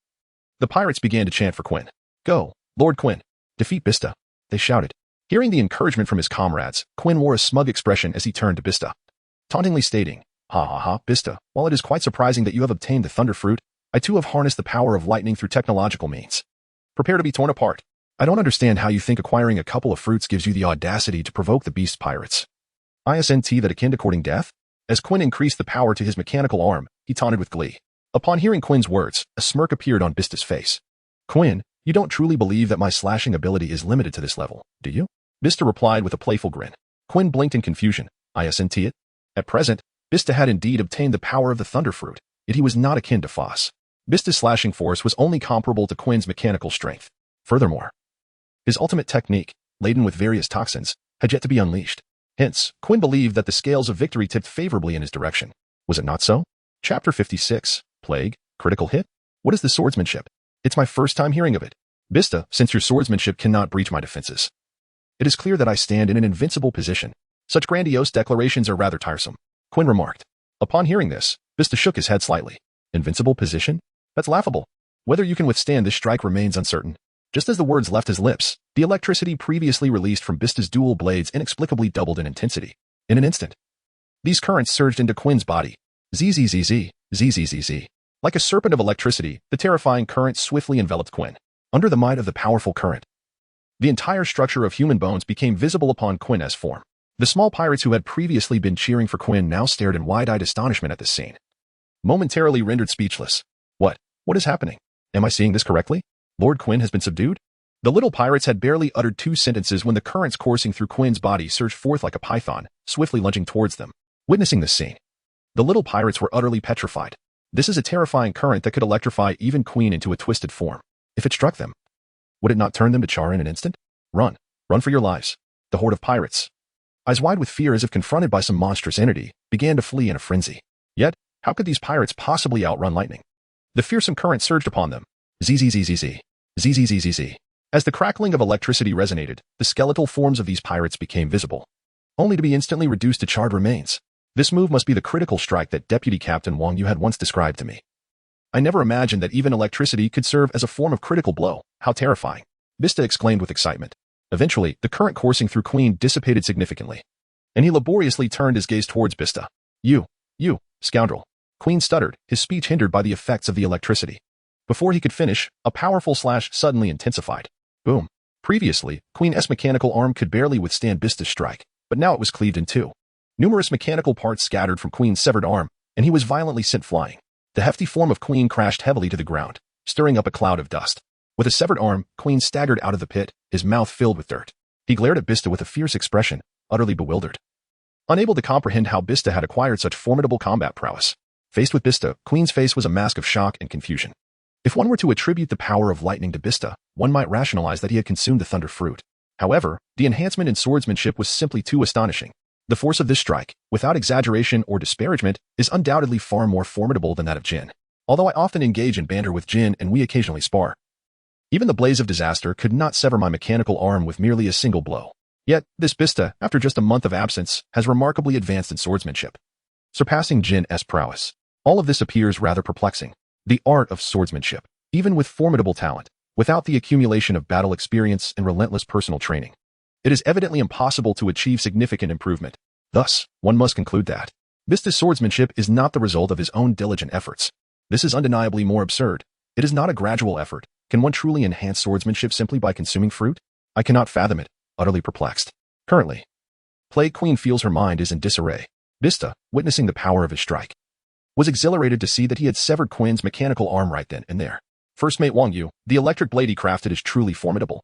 the pirates began to chant for Quinn. Go, Lord Quinn. Defeat Vista, they shouted. Hearing the encouragement from his comrades, Quinn wore a smug expression as he turned to Vista, tauntingly stating, Ha ha ha, Vista, while it is quite surprising that you have obtained the Thunder Fruit, I too have harnessed the power of lightning through technological means. Prepare to be torn apart. I don't understand how you think acquiring a couple of fruits gives you the audacity to provoke the beast pirates. Isn't that akin to courting death? As Quinn increased the power to his mechanical arm, he taunted with glee. Upon hearing Quinn's words, a smirk appeared on Vista's face. Quinn, you don't truly believe that my slashing ability is limited to this level, do you? Vista replied with a playful grin. Quinn blinked in confusion. Isn't it? At present, Vista had indeed obtained the power of the thunder fruit, yet he was not akin to Foss. Vista's slashing force was only comparable to Quinn's mechanical strength. Furthermore, his ultimate technique, laden with various toxins, had yet to be unleashed. Hence, Quinn believed that the scales of victory tipped favorably in his direction. Was it not so? Chapter 56. Plague? Critical hit? What is the swordsmanship? It's my first time hearing of it. Vista, since your swordsmanship cannot breach my defenses, it is clear that I stand in an invincible position. Such grandiose declarations are rather tiresome, Quinn remarked. Upon hearing this, Vista shook his head slightly. Invincible position? That's laughable. Whether you can withstand this strike remains uncertain. Just as the words left his lips, the electricity previously released from Vista's dual blades inexplicably doubled in intensity. In an instant, these currents surged into Quinn's body. Zzz, zzz. Like a serpent of electricity, the terrifying current swiftly enveloped Quinn. Under the might of the powerful current, the entire structure of human bones became visible upon Quinn's form. The small pirates who had previously been cheering for Quinn now stared in wide-eyed astonishment at this scene. Momentarily rendered speechless. What is happening? Am I seeing this correctly? Lord Quinn has been subdued? The little pirates had barely uttered 2 sentences when the currents coursing through Quinn's body surged forth like a python, swiftly lunging towards them. Witnessing this scene, the little pirates were utterly petrified. This is a terrifying current that could electrify even Queen into a twisted form. If it struck them, would it not turn them to char in an instant? Run. Run for your lives. The horde of pirates, eyes wide with fear as if confronted by some monstrous entity, began to flee in a frenzy. Yet, how could these pirates possibly outrun lightning? The fearsome current surged upon them. Zzz. Zzz. As the crackling of electricity resonated, the skeletal forms of these pirates became visible, only to be instantly reduced to charred remains. This move must be the critical strike that Deputy Captain Wang Yu had once described to me. I never imagined that even electricity could serve as a form of critical blow. How terrifying. Vista exclaimed with excitement. Eventually, the current coursing through Queen dissipated significantly, and he laboriously turned his gaze towards Vista. You, scoundrel. Queen stuttered, his speech hindered by the effects of the electricity. Before he could finish, a powerful slash suddenly intensified. Boom. Previously, Queen's mechanical arm could barely withstand Vista's strike, but now it was cleaved in two. Numerous mechanical parts scattered from Queen's severed arm, and he was violently sent flying. The hefty form of Queen crashed heavily to the ground, stirring up a cloud of dust. With a severed arm, Queen staggered out of the pit, his mouth filled with dirt. He glared at Vista with a fierce expression, utterly bewildered, unable to comprehend how Vista had acquired such formidable combat prowess. Faced with Vista, Queen's face was a mask of shock and confusion. If one were to attribute the power of lightning to Vista, one might rationalize that he had consumed the thunder fruit. However, the enhancement in swordsmanship was simply too astonishing. The force of this strike, without exaggeration or disparagement, is undoubtedly far more formidable than that of Jin. Although I often engage in banter with Jin and we occasionally spar, even the blaze of disaster could not sever my mechanical arm with merely a single blow. Yet, this Vista, after just a month of absence, has remarkably advanced in swordsmanship, surpassing Jin's prowess. All of this appears rather perplexing. The art of swordsmanship, even with formidable talent, without the accumulation of battle experience and relentless personal training, it is evidently impossible to achieve significant improvement. Thus, one must conclude that Vista's swordsmanship is not the result of his own diligent efforts. This is undeniably more absurd. It is not a gradual effort. Can one truly enhance swordsmanship simply by consuming fruit? I cannot fathom it, utterly perplexed. Currently, Plague Queen feels her mind is in disarray. Vista, witnessing the power of his strike, was exhilarated to see that he had severed Quinn's mechanical arm right then and there. First Mate Wang Yu, the electric blade he crafted is truly formidable.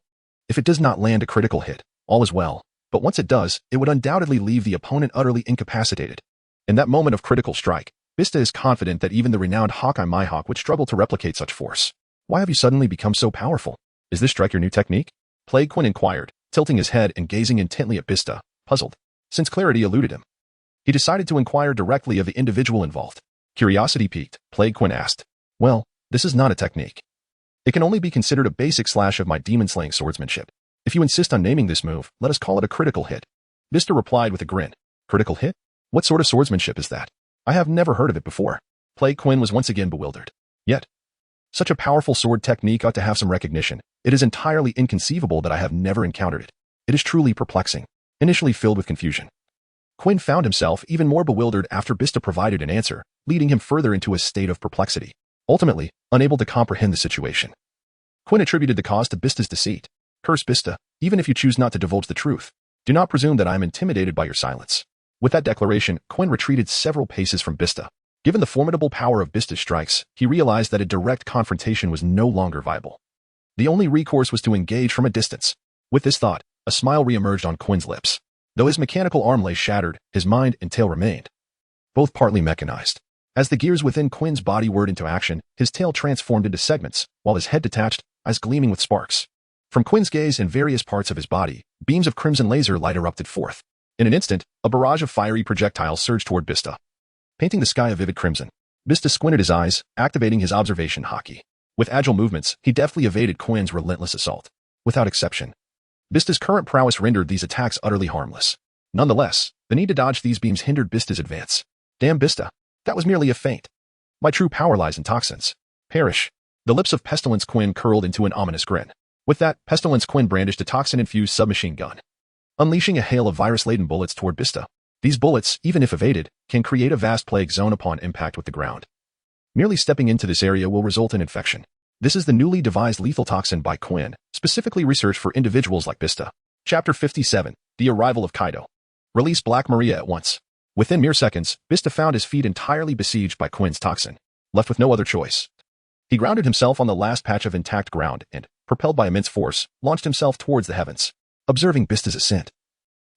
If it does not land a critical hit, all is well, but once it does, it would undoubtedly leave the opponent utterly incapacitated. In that moment of critical strike, Vista is confident that even the renowned Hawkeye Mihawk would struggle to replicate such force. Why have you suddenly become so powerful? Is this strike your new technique? Plague Quinn inquired, tilting his head and gazing intently at Vista, puzzled. Since clarity eluded him, he decided to inquire directly of the individual involved. Curiosity piqued, Plague Quinn asked. Well, this is not a technique. It can only be considered a basic slash of my demon-slaying swordsmanship. If you insist on naming this move, let us call it a critical hit. Vista replied with a grin. Critical hit? What sort of swordsmanship is that? I have never heard of it before. Plague Quinn was once again bewildered. Yet, such a powerful sword technique ought to have some recognition. It is entirely inconceivable that I have never encountered it. It is truly perplexing. Initially filled with confusion, Quinn found himself even more bewildered after Vista provided an answer, leading him further into a state of perplexity. ultimately, unable to comprehend the situation. Quinn attributed the cause to Bista's deceit. Curse Bista, even if you choose not to divulge the truth. Do not presume that I am intimidated by your silence. With that declaration, Quinn retreated several paces from Bista. Given the formidable power of Bista's strikes, he realized that a direct confrontation was no longer viable. The only recourse was to engage from a distance. With this thought, a smile re-emerged on Quinn's lips. Though his mechanical arm lay shattered, his mind and tail remained, both partly mechanized. As the gears within Quinn's body whirred into action, his tail transformed into segments, while his head detached, eyes gleaming with sparks. From Quinn's gaze in various parts of his body, beams of crimson laser light erupted forth. In an instant, a barrage of fiery projectiles surged toward Bista, painting the sky a vivid crimson. Bista squinted his eyes, activating his observation haki. With agile movements, he deftly evaded Quinn's relentless assault. Without exception, Bista's current prowess rendered these attacks utterly harmless. Nonetheless, the need to dodge these beams hindered Bista's advance. Damn Bista, that was merely a feint. My true power lies in toxins. Perish. The lips of Pestilence Quinn curled into an ominous grin. With that, Pestilence Quinn brandished a toxin-infused submachine gun, unleashing a hail of virus-laden bullets toward Bista. These bullets, even if evaded, can create a vast plague zone upon impact with the ground. Merely stepping into this area will result in infection. This is the newly devised lethal toxin by Quinn, specifically researched for individuals like Bista. Chapter 57, The Arrival of Kaido. Release Black Maria at once. Within mere seconds, Bista found his feet entirely besieged by Quinn's toxin. Left with no other choice, he grounded himself on the last patch of intact ground and, propelled by immense force, launched himself towards the heavens. Observing Bista's ascent,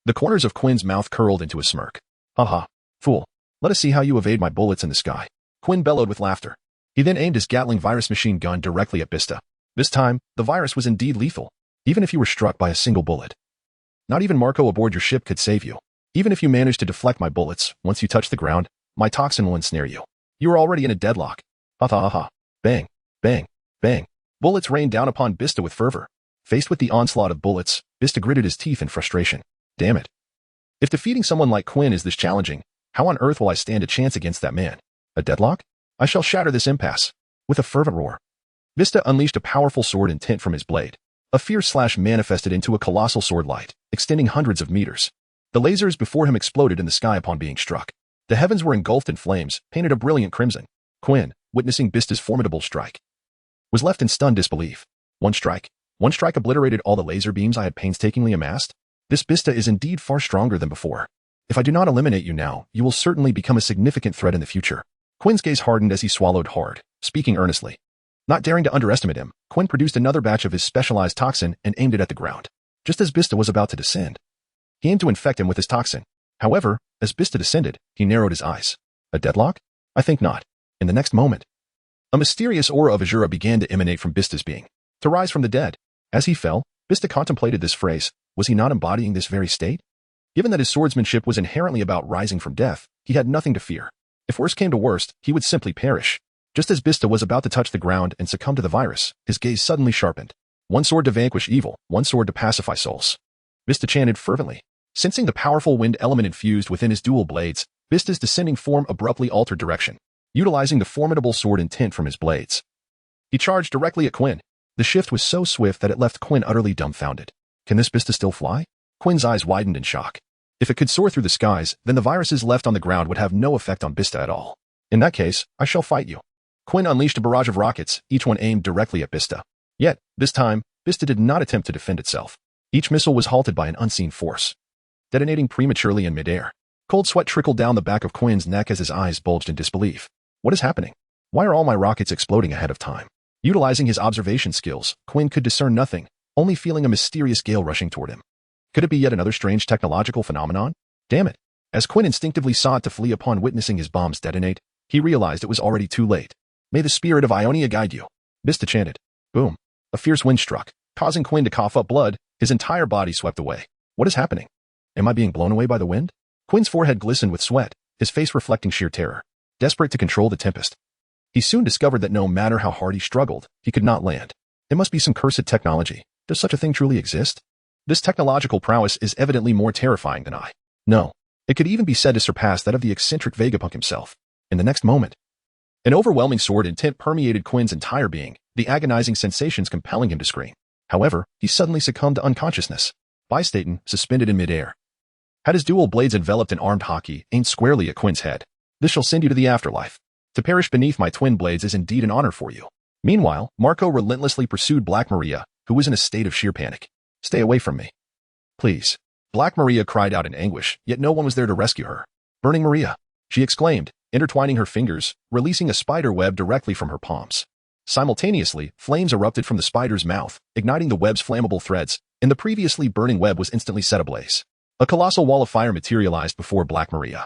the corners of Quinn's mouth curled into a smirk. Ha, fool. Let us see how you evade my bullets in the sky. Quinn bellowed with laughter. He then aimed his Gatling virus machine gun directly at Bista. This time, the virus was indeed lethal, even if you were struck by a single bullet. Not even Marco aboard your ship could save you. Even if you manage to deflect my bullets, once you touch the ground, my toxin will ensnare you. You are already in a deadlock. Ha. Bang, bang, bang. Bullets rained down upon Bista with fervor. Faced with the onslaught of bullets, Bista gritted his teeth in frustration. Damn it. If defeating someone like Quinn is this challenging, how on earth will I stand a chance against that man? A deadlock? I shall shatter this impasse. With a fervent roar, Vista unleashed a powerful sword intent from his blade. A fierce slash manifested into a colossal sword light, extending hundreds of meters. The lasers before him exploded in the sky upon being struck. The heavens were engulfed in flames, painted a brilliant crimson. Quinn, witnessing Vista's formidable strike, was left in stunned disbelief. One strike obliterated all the laser beams I had painstakingly amassed? This Vista is indeed far stronger than before. If I do not eliminate you now, you will certainly become a significant threat in the future. Quinn's gaze hardened as he swallowed hard, speaking earnestly. Not daring to underestimate him, Quinn produced another batch of his specialized toxin and aimed it at the ground. Just as Vista was about to descend, he aimed to infect him with his toxin. However, as Vista descended, he narrowed his eyes. A deadlock? I think not. In the next moment, a mysterious aura of Azura began to emanate from Vista's being, to rise from the dead. As he fell, Vista contemplated this phrase. Was he not embodying this very state? Given that his swordsmanship was inherently about rising from death, he had nothing to fear. If worst came to worst, he would simply perish. Just as Vista was about to touch the ground and succumb to the virus, his gaze suddenly sharpened. One sword to vanquish evil, one sword to pacify souls. Vista chanted fervently. Sensing the powerful wind element infused within his dual blades, Vista's descending form abruptly altered direction, utilizing the formidable sword intent from his blades. He charged directly at Quinn. The shift was so swift that it left Quinn utterly dumbfounded. Can this Vista still fly? Quinn's eyes widened in shock. If it could soar through the skies, then the viruses left on the ground would have no effect on Vista at all. In that case, I shall fight you. Quinn unleashed a barrage of rockets, each one aimed directly at Vista. Yet, this time, Vista did not attempt to defend itself. Each missile was halted by an unseen force, detonating prematurely in midair. Cold sweat trickled down the back of Quinn's neck as his eyes bulged in disbelief. What is happening? Why are all my rockets exploding ahead of time? Utilizing his observation skills, Quinn could discern nothing, only feeling a mysterious gale rushing toward him. Could it be yet another strange technological phenomenon? Damn it. As Quinn instinctively sought to flee upon witnessing his bombs detonate, he realized it was already too late. May the spirit of Ionia guide you. Vista chanted. Boom. A fierce wind struck, causing Quinn to cough up blood, his entire body swept away. What is happening? Am I being blown away by the wind? Quinn's forehead glistened with sweat, his face reflecting sheer terror. Desperate to control the tempest, he soon discovered that no matter how hard he struggled, he could not land. It must be some cursed technology. Does such a thing truly exist? This technological prowess is evidently more terrifying than I. No, it could even be said to surpass that of the eccentric Vegapunk himself. In the next moment, an overwhelming sword intent permeated Quinn's entire being, the agonizing sensations compelling him to scream. However, he suddenly succumbed to unconsciousness, Bystaten, suspended in midair. Had his dual blades enveloped in armed haki, aimed squarely at Quinn's head. This shall send you to the afterlife. To perish beneath my twin blades is indeed an honor for you. Meanwhile, Marco relentlessly pursued Black Maria, who was in a state of sheer panic. Stay away from me. Please. Black Maria cried out in anguish, yet no one was there to rescue her. Burning Maria, she exclaimed, intertwining her fingers, releasing a spider web directly from her palms. Simultaneously, flames erupted from the spider's mouth, igniting the web's flammable threads, and the previously burning web was instantly set ablaze. A colossal wall of fire materialized before Black Maria,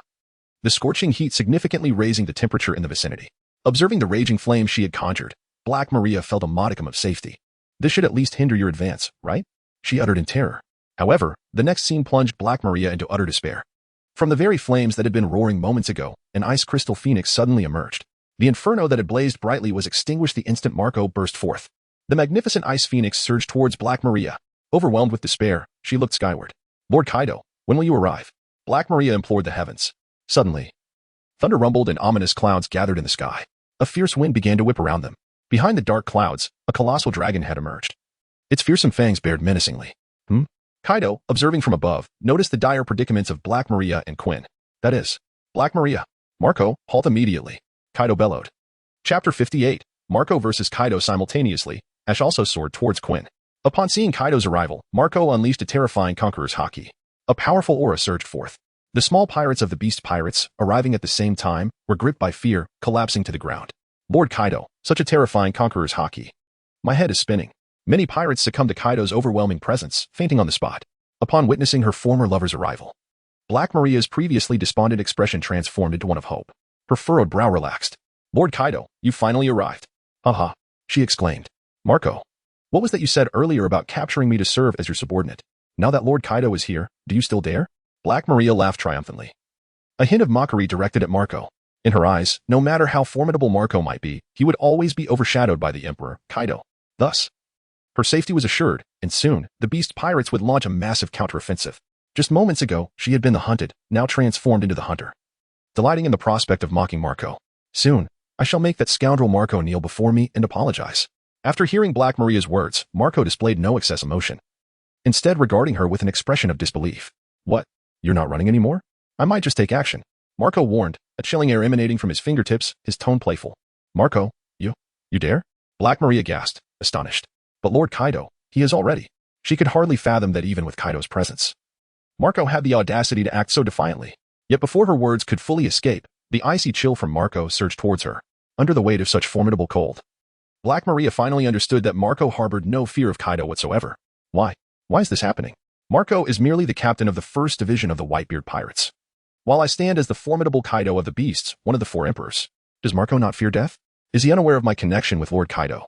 the scorching heat significantly raising the temperature in the vicinity. Observing the raging flames she had conjured, Black Maria felt a modicum of safety. This should at least hinder your advance, right? She uttered in terror. However, the next scene plunged Black Maria into utter despair. From the very flames that had been roaring moments ago, an ice crystal phoenix suddenly emerged. The inferno that had blazed brightly was extinguished the instant Marco burst forth. The magnificent ice phoenix surged towards Black Maria. Overwhelmed with despair, she looked skyward. Lord Kaido, when will you arrive? Black Maria implored the heavens. Suddenly, thunder rumbled and ominous clouds gathered in the sky. A fierce wind began to whip around them. Behind the dark clouds, a colossal dragon had emerged. Its fearsome fangs bared menacingly. Kaido, observing from above, noticed the dire predicaments of Black Maria and Quinn. That is, Black Maria. Marco, halt immediately. Kaido bellowed. Chapter 58, Marco versus Kaido simultaneously. Ash also soared towards Quinn. Upon seeing Kaido's arrival, Marco unleashed a terrifying conqueror's haki. A powerful aura surged forth. The small pirates of the Beast Pirates, arriving at the same time, were gripped by fear, collapsing to the ground. Lord Kaido, such a terrifying conqueror's haki. My head is spinning. Many pirates succumbed to Kaido's overwhelming presence, fainting on the spot. Upon witnessing her former lover's arrival, Black Maria's previously despondent expression transformed into one of hope. Her furrowed brow relaxed. Lord Kaido, you finally arrived. Haha, she exclaimed. Marco, what was that you said earlier about capturing me to serve as your subordinate? Now that Lord Kaido is here, do you still dare? Black Maria laughed triumphantly. A hint of mockery directed at Marco. In her eyes, no matter how formidable Marco might be, he would always be overshadowed by the Emperor, Kaido. Thus, her safety was assured, and soon, the Beast Pirates would launch a massive counteroffensive. Just moments ago, she had been the hunted, now transformed into the hunter. Delighting in the prospect of mocking Marco. Soon, I shall make that scoundrel Marco kneel before me and apologize. After hearing Black Maria's words, Marco displayed no excess emotion, instead regarding her with an expression of disbelief. What? You're not running anymore? I might just take action. Marco warned, a chilling air emanating from his fingertips, his tone playful. Marco, you dare? Black Maria gasped, astonished. But Lord Kaido, he is already. She could hardly fathom that even with Kaido's presence, Marco had the audacity to act so defiantly. Yet before her words could fully escape, the icy chill from Marco surged towards her, under the weight of such formidable cold. Black Maria finally understood that Marco harbored no fear of Kaido whatsoever. Why? Why is this happening? Marco is merely the captain of the first division of the Whitebeard Pirates, while I stand as the formidable Kaido of the Beasts, one of the four emperors. Does Marco not fear death? Is he unaware of my connection with Lord Kaido?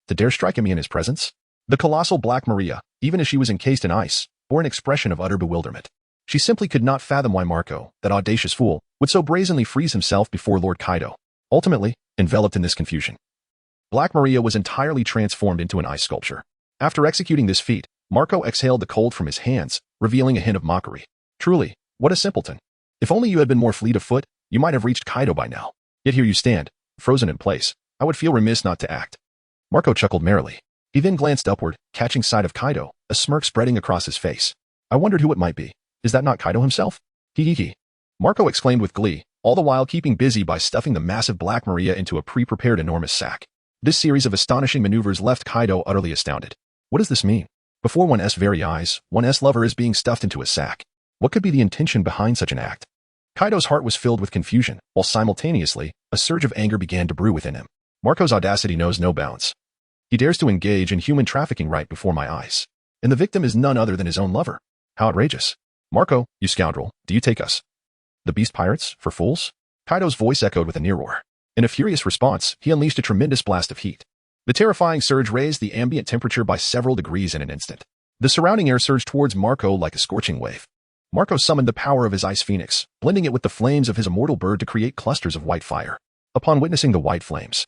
To dare strike at me in his presence? The colossal Black Maria, even as she was encased in ice, bore an expression of utter bewilderment. She simply could not fathom why Marco, that audacious fool, would so brazenly freeze himself before Lord Kaido. Ultimately, enveloped in this confusion, Black Maria was entirely transformed into an ice sculpture. After executing this feat, Marco exhaled the cold from his hands, revealing a hint of mockery. Truly, what a simpleton. If only you had been more fleet of foot, you might have reached Kaido by now. Yet here you stand, frozen in place. I would feel remiss not to act. Marco chuckled merrily. He then glanced upward, catching sight of Kaido, a smirk spreading across his face. I wondered who it might be. Is that not Kaido himself? Hee. Marco exclaimed with glee, all the while keeping busy by stuffing the massive Black Maria into a pre-prepared enormous sack. This series of astonishing maneuvers left Kaido utterly astounded. What does this mean? Before one's very eyes, one's lover is being stuffed into a sack. What could be the intention behind such an act? Kaido's heart was filled with confusion, while simultaneously, a surge of anger began to brew within him. Marco's audacity knows no bounds. He dares to engage in human trafficking right before my eyes. And the victim is none other than his own lover. How outrageous. Marco, you scoundrel, do you take us, the Beast Pirates, for fools? Kaido's voice echoed with a near roar. In a furious response, he unleashed a tremendous blast of heat. The terrifying surge raised the ambient temperature by several degrees in an instant. The surrounding air surged towards Marco like a scorching wave. Marco summoned the power of his ice phoenix, blending it with the flames of his immortal bird to create clusters of white fire. Upon witnessing the white flames,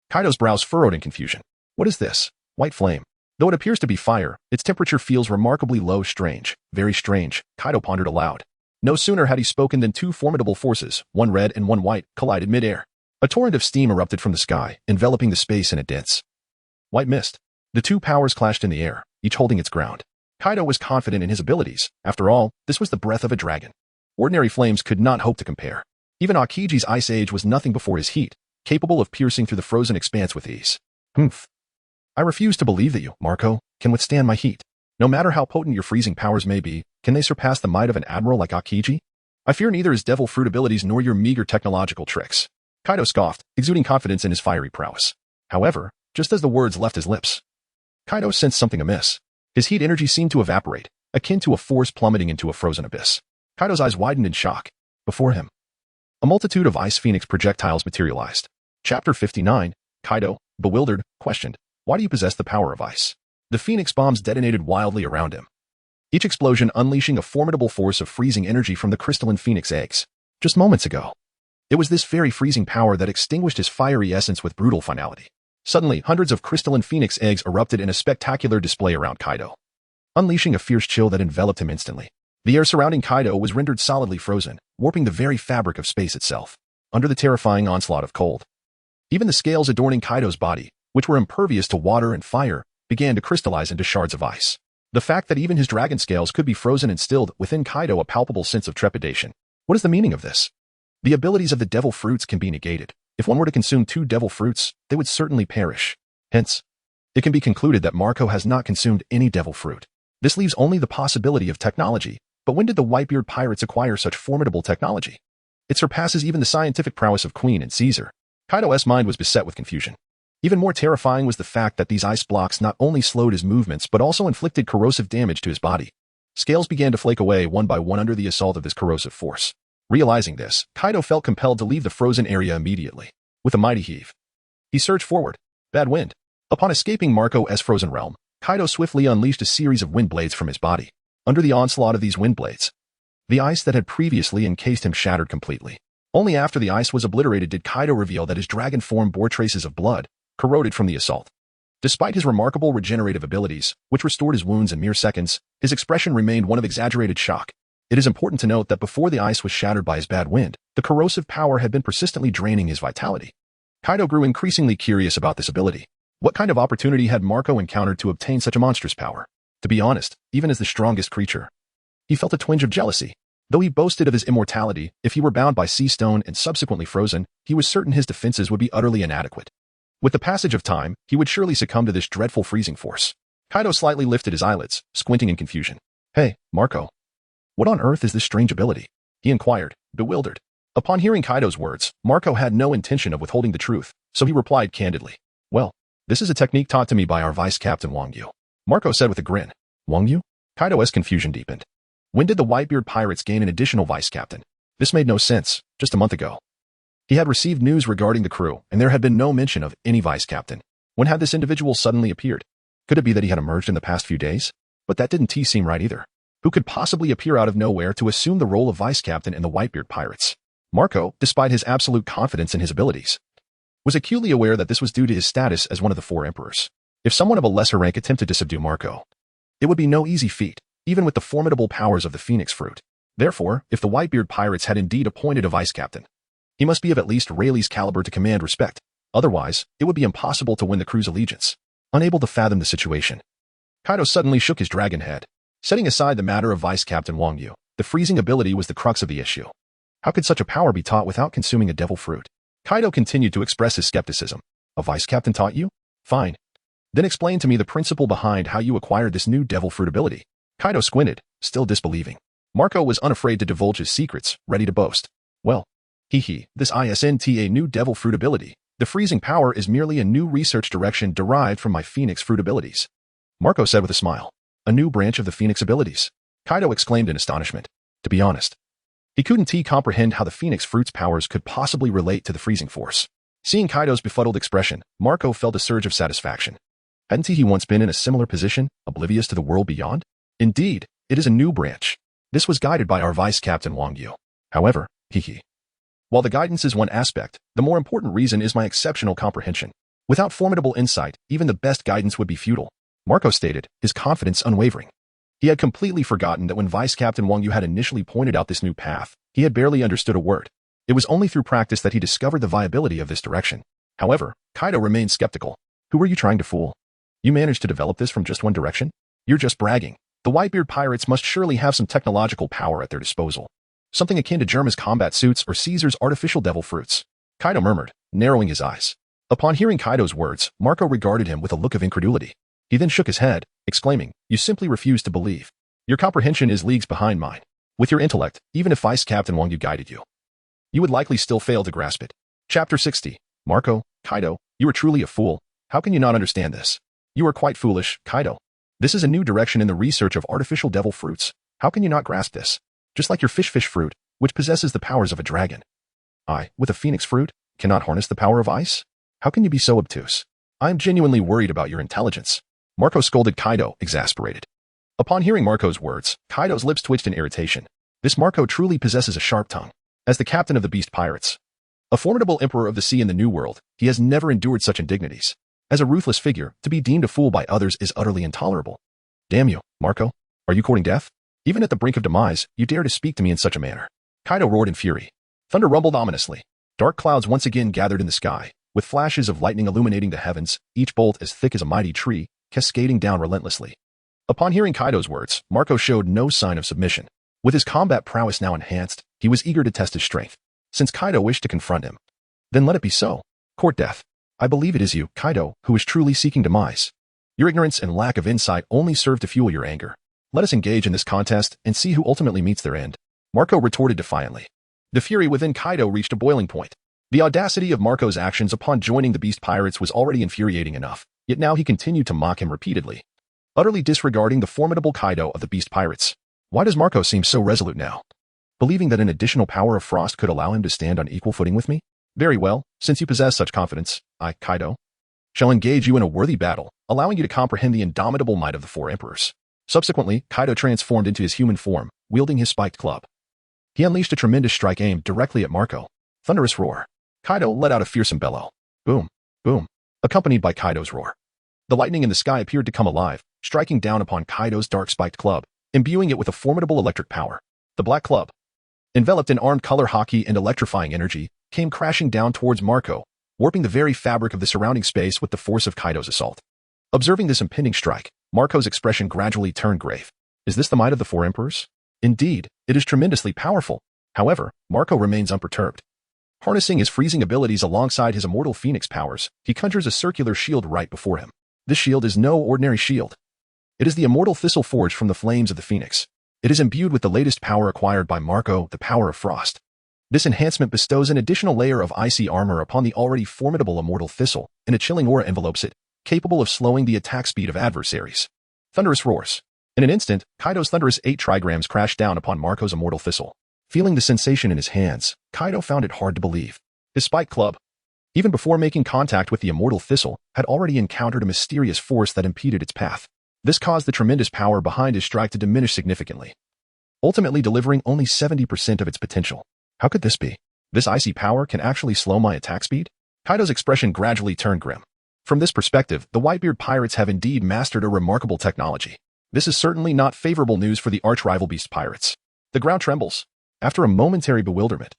Kaido's brows furrowed in confusion. What is this? White flame. Though it appears to be fire, its temperature feels remarkably low. Strange, very strange, Kaido pondered aloud. No sooner had he spoken than two formidable forces, one red and one white, collided mid-air. A torrent of steam erupted from the sky, enveloping the space in a dense white mist. The two powers clashed in the air, each holding its ground. Kaido was confident in his abilities. After all, this was the breath of a dragon. Ordinary flames could not hope to compare. Even Akiji's ice age was nothing before his heat, capable of piercing through the frozen expanse with ease. Humph. I refuse to believe that you, Marco, can withstand my heat. No matter how potent your freezing powers may be, can they surpass the might of an admiral like Akiji? I fear neither his devil fruit abilities nor your meager technological tricks. Kaido scoffed, exuding confidence in his fiery prowess. However, just as the words left his lips, Kaido sensed something amiss. His heat energy seemed to evaporate, akin to a force plummeting into a frozen abyss. Kaido's eyes widened in shock. Before him, a multitude of ice phoenix projectiles materialized. Chapter 59, Kaido, bewildered, questioned, "Why do you possess the power of ice?" The phoenix bombs detonated wildly around him, each explosion unleashing a formidable force of freezing energy from the crystalline phoenix eggs. Just moments ago, it was this very freezing power that extinguished his fiery essence with brutal finality. Suddenly, hundreds of crystalline phoenix eggs erupted in a spectacular display around Kaido, unleashing a fierce chill that enveloped him instantly. The air surrounding Kaido was rendered solidly frozen, warping the very fabric of space itself, under the terrifying onslaught of cold. Even the scales adorning Kaido's body, which were impervious to water and fire, began to crystallize into shards of ice. The fact that even his dragon scales could be frozen instilled within Kaido a palpable sense of trepidation. What is the meaning of this? The abilities of the devil fruits can be negated. If one were to consume 2 devil fruits, they would certainly perish. Hence, it can be concluded that Marco has not consumed any devil fruit. This leaves only the possibility of technology. But when did the Whitebeard Pirates acquire such formidable technology? It surpasses even the scientific prowess of Queen and Caesar. Kaido's mind was beset with confusion. Even more terrifying was the fact that these ice blocks not only slowed his movements but also inflicted corrosive damage to his body. Scales began to flake away one by one under the assault of this corrosive force. Realizing this, Kaido felt compelled to leave the frozen area immediately. With a mighty heave, he surged forward. Bad wind. Upon escaping Marco's frozen realm, Kaido swiftly unleashed a series of wind blades from his body. Under the onslaught of these wind blades, the ice that had previously encased him shattered completely. Only after the ice was obliterated did Kaido reveal that his dragon form bore traces of blood, corroded from the assault. Despite his remarkable regenerative abilities, which restored his wounds in mere seconds, his expression remained one of exaggerated shock. It is important to note that before the ice was shattered by his bad wind, the corrosive power had been persistently draining his vitality. Kaido grew increasingly curious about this ability. What kind of opportunity had Marco encountered to obtain such a monstrous power? To be honest, even as the strongest creature, he felt a twinge of jealousy. Though he boasted of his immortality, if he were bound by sea stone and subsequently frozen, he was certain his defenses would be utterly inadequate. With the passage of time, he would surely succumb to this dreadful freezing force. Kaido slightly lifted his eyelids, squinting in confusion. "Hey, Marco. What on earth is this strange ability?" he inquired, bewildered. Upon hearing Kaido's words, Marco had no intention of withholding the truth, so he replied candidly. "Well, this is a technique taught to me by our vice captain Wang Yu," Marco said with a grin. "Wang Yu?" Kaido's confusion deepened. When did the Whitebeard Pirates gain an additional vice captain? This made no sense. Just a month ago, he had received news regarding the crew, and there had been no mention of any vice captain. When had this individual suddenly appeared? Could it be that he had emerged in the past few days? But that didn't seem right either. Who could possibly appear out of nowhere to assume the role of vice captain in the Whitebeard Pirates? Marco, despite his absolute confidence in his abilities, was acutely aware that this was due to his status as one of the 4 emperors. If someone of a lesser rank attempted to subdue Marco, it would be no easy feat, even with the formidable powers of the Phoenix Fruit. Therefore, if the Whitebeard Pirates had indeed appointed a vice captain, he must be of at least Rayleigh's caliber to command respect. Otherwise, it would be impossible to win the crew's allegiance. Unable to fathom the situation, Kaido suddenly shook his dragon head. Setting aside the matter of Vice Captain Wang Yu, the freezing ability was the crux of the issue. How could such a power be taught without consuming a devil fruit? Kaido continued to express his skepticism. A vice captain taught you? Fine. Then explain to me the principle behind how you acquired this new devil fruit ability. Kaido squinted, still disbelieving. Marco was unafraid to divulge his secrets, ready to boast. Well, this isn't a new devil fruit ability. The freezing power is merely a new research direction derived from my Phoenix fruit abilities. Marco said with a smile. A new branch of the Phoenix abilities? Kaido exclaimed in astonishment. To be honest, he couldn't comprehend how the Phoenix fruit's powers could possibly relate to the freezing force. Seeing Kaido's befuddled expression, Marco felt a surge of satisfaction. Hadn't he once been in a similar position, oblivious to the world beyond? Indeed, it is a new branch. This was guided by our Vice Captain Wang Yu. However, while the guidance is one aspect, the more important reason is my exceptional comprehension. Without formidable insight, even the best guidance would be futile. Marco stated, his confidence unwavering. He had completely forgotten that when Vice Captain Wang Yu had initially pointed out this new path, he had barely understood a word. It was only through practice that he discovered the viability of this direction. However, Kaido remained skeptical. Who were you trying to fool? You managed to develop this from just one direction? You're just bragging. The Whitebeard Pirates must surely have some technological power at their disposal. something akin to Germa's combat suits or Caesar's artificial devil fruits. Kaido murmured, narrowing his eyes. Upon hearing Kaido's words, Marco regarded him with a look of incredulity. He then shook his head, exclaiming, "You simply refuse to believe. Your comprehension is leagues behind mine. With your intellect, even if Vice Captain Wang Yu guided you, you would likely still fail to grasp it." Chapter 60. Marco, Kaido, you are truly a fool. How can you not understand this? You are quite foolish, Kaido. This is a new direction in the research of artificial devil fruits. How can you not grasp this? Just like your fish fruit, which possesses the powers of a dragon. I, with a phoenix fruit, cannot harness the power of ice? How can you be so obtuse? I am genuinely worried about your intelligence. Marco scolded Kaido, exasperated. Upon hearing Marco's words, Kaido's lips twitched in irritation. This Marco truly possesses a sharp tongue. As the captain of the Beast Pirates, a formidable emperor of the sea in the New World, he has never endured such indignities. As a ruthless figure, to be deemed a fool by others is utterly intolerable. Damn you, Marco. Are you courting death? Even at the brink of demise, you dare to speak to me in such a manner. Kaido roared in fury. Thunder rumbled ominously. Dark clouds once again gathered in the sky, with flashes of lightning illuminating the heavens, each bolt as thick as a mighty tree, cascading down relentlessly. Upon hearing Kaido's words, Marco showed no sign of submission. With his combat prowess now enhanced, he was eager to test his strength. Since Kaido wished to confront him, then let it be so. Court death. I believe it is you, Kaido, who is truly seeking demise. Your ignorance and lack of insight only serve to fuel your anger. Let us engage in this contest and see who ultimately meets their end. Marco retorted defiantly. The fury within Kaido reached a boiling point. The audacity of Marco's actions upon joining the Beast Pirates was already infuriating enough, yet now he continued to mock him repeatedly, utterly disregarding the formidable Kaido of the Beast Pirates. Why does Marco seem so resolute now? Believing that an additional power of frost could allow him to stand on equal footing with me? Very well, since you possess such confidence, I, Kaido, shall engage you in a worthy battle, allowing you to comprehend the indomitable might of the four emperors. Subsequently, Kaido transformed into his human form, wielding his spiked club. He unleashed a tremendous strike aimed directly at Marco. Thunderous roar. Kaido let out a fearsome bellow. Boom, boom, accompanied by Kaido's roar. The lightning in the sky appeared to come alive, striking down upon Kaido's dark spiked club, imbuing it with a formidable electric power. The black club, enveloped in armed color hockey and electrifying energy, came crashing down towards Marco, warping the very fabric of the surrounding space with the force of Kaido's assault. Observing this impending strike, Marco's expression gradually turned grave. Is this the might of the four emperors? Indeed, it is tremendously powerful. However, Marco remains unperturbed. Harnessing his freezing abilities alongside his immortal phoenix powers, he conjures a circular shield right before him. This shield is no ordinary shield. It is the immortal thistle forged from the flames of the phoenix. It is imbued with the latest power acquired by Marco, the power of frost. This enhancement bestows an additional layer of icy armor upon the already formidable immortal thistle, and a chilling aura envelopes it, capable of slowing the attack speed of adversaries. Thunderous roars. In an instant, Kaido's thunderous 8 trigrams crashed down upon Marco's immortal thistle. Feeling the sensation in his hands, Kaido found it hard to believe. His spike club, even before making contact with the immortal thistle, had already encountered a mysterious force that impeded its path. This caused the tremendous power behind his strike to diminish significantly, ultimately delivering only 70% of its potential. How could this be? This icy power can actually slow my attack speed? Kaido's expression gradually turned grim. From this perspective, the Whitebeard Pirates have indeed mastered a remarkable technology. This is certainly not favorable news for the arch-rival Beast Pirates. The ground trembles. After a momentary bewilderment,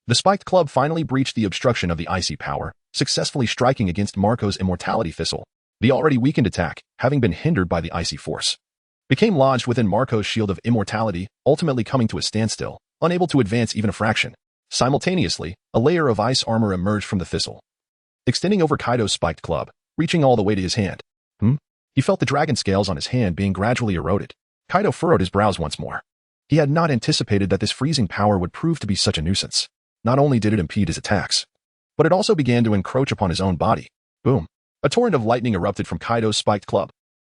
the spiked club finally breached the obstruction of the icy power, successfully striking against Marco's immortality thistle. The already weakened attack, having been hindered by the icy force, became lodged within Marco's shield of immortality, ultimately coming to a standstill, unable to advance even a fraction. Simultaneously, a layer of ice armor emerged from the thistle, extending over Kaido's spiked club, reaching all the way to his hand. He felt the dragon scales on his hand being gradually eroded. Kaido furrowed his brows once more. He had not anticipated that this freezing power would prove to be such a nuisance. Not only did it impede his attacks, but it also began to encroach upon his own body. Boom. A torrent of lightning erupted from Kaido's spiked club.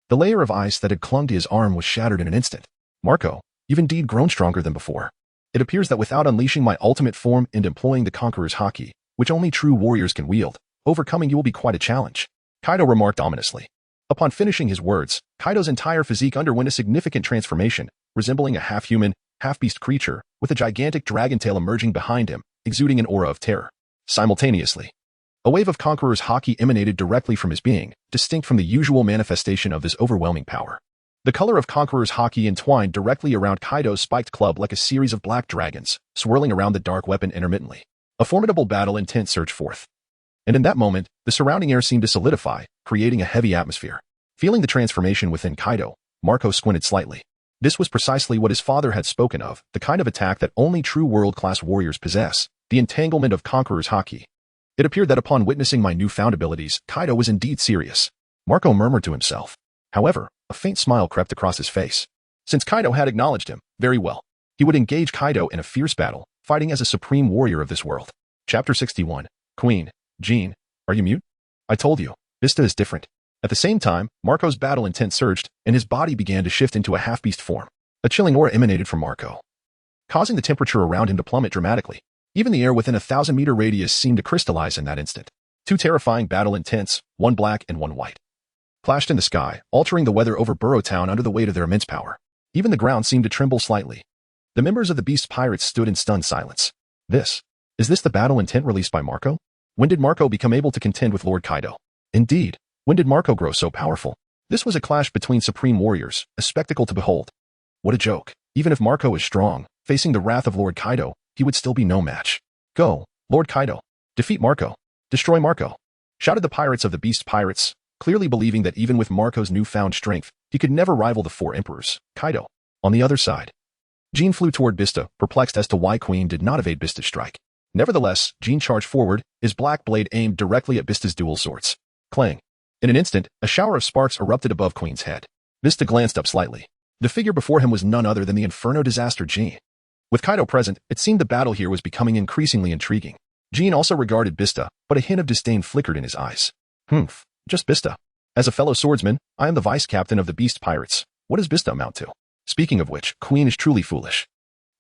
The layer of ice that had clung to his arm was shattered in an instant. Marco, you've indeed grown stronger than before. It appears that without unleashing my ultimate form and employing the Conqueror's Haki, which only true warriors can wield, overcoming you will be quite a challenge. Kaido remarked ominously. Upon finishing his words, Kaido's entire physique underwent a significant transformation, resembling a half-human, half-beast creature, with a gigantic dragon tail emerging behind him, exuding an aura of terror. Simultaneously, a wave of Conqueror's Haki emanated directly from his being, distinct from the usual manifestation of this overwhelming power. The color of Conqueror's Haki entwined directly around Kaido's spiked club like a series of black dragons, swirling around the dark weapon intermittently. A formidable battle intent surged forth. And in that moment, the surrounding air seemed to solidify, creating a heavy atmosphere. Feeling the transformation within Kaido, Marco squinted slightly. This was precisely what his father had spoken of, the kind of attack that only true world-class warriors possess, the entanglement of conqueror's haki. It appeared that upon witnessing my newfound abilities, Kaido was indeed serious. Marco murmured to himself. However, a faint smile crept across his face. Since Kaido had acknowledged him, very well. He would engage Kaido in a fierce battle, fighting as a supreme warrior of this world. Chapter 61. Queen. Jean, are you mute? I told you, Vista is different. At the same time, Marco's battle intent surged, and his body began to shift into a half-beast form. A chilling aura emanated from Marco, causing the temperature around him to plummet dramatically. Even the air within a 1,000-meter radius seemed to crystallize in that instant. Two terrifying battle intents, one black and one white, clashed in the sky, altering the weather over Burrow Town under the weight of their immense power. Even the ground seemed to tremble slightly. The members of the Beast Pirates stood in stunned silence. Is this the battle intent released by Marco? When did Marco become able to contend with Lord Kaido? Indeed, when did Marco grow so powerful? This was a clash between supreme warriors, a spectacle to behold. What a joke. Even if Marco is strong, facing the wrath of Lord Kaido, he would still be no match. Go, Lord Kaido. Defeat Marco. Destroy Marco. Shouted the pirates of the Beast Pirates, clearly believing that even with Marco's newfound strength, he could never rival the four emperors, Kaido. On the other side, Jean flew toward Vista, perplexed as to why Queen did not evade Vista's strike. Nevertheless, Jean charged forward, his black blade aimed directly at Vista's dual swords. Clang. In an instant, a shower of sparks erupted above Queen's head. Vista glanced up slightly. The figure before him was none other than the Inferno Disaster Jean. With Kaido present, it seemed the battle here was becoming increasingly intriguing. Jean also regarded Vista, but a hint of disdain flickered in his eyes. Just Vista. As a fellow swordsman, I am the vice-captain of the Beast Pirates. What does Vista amount to? Speaking of which, Queen is truly foolish.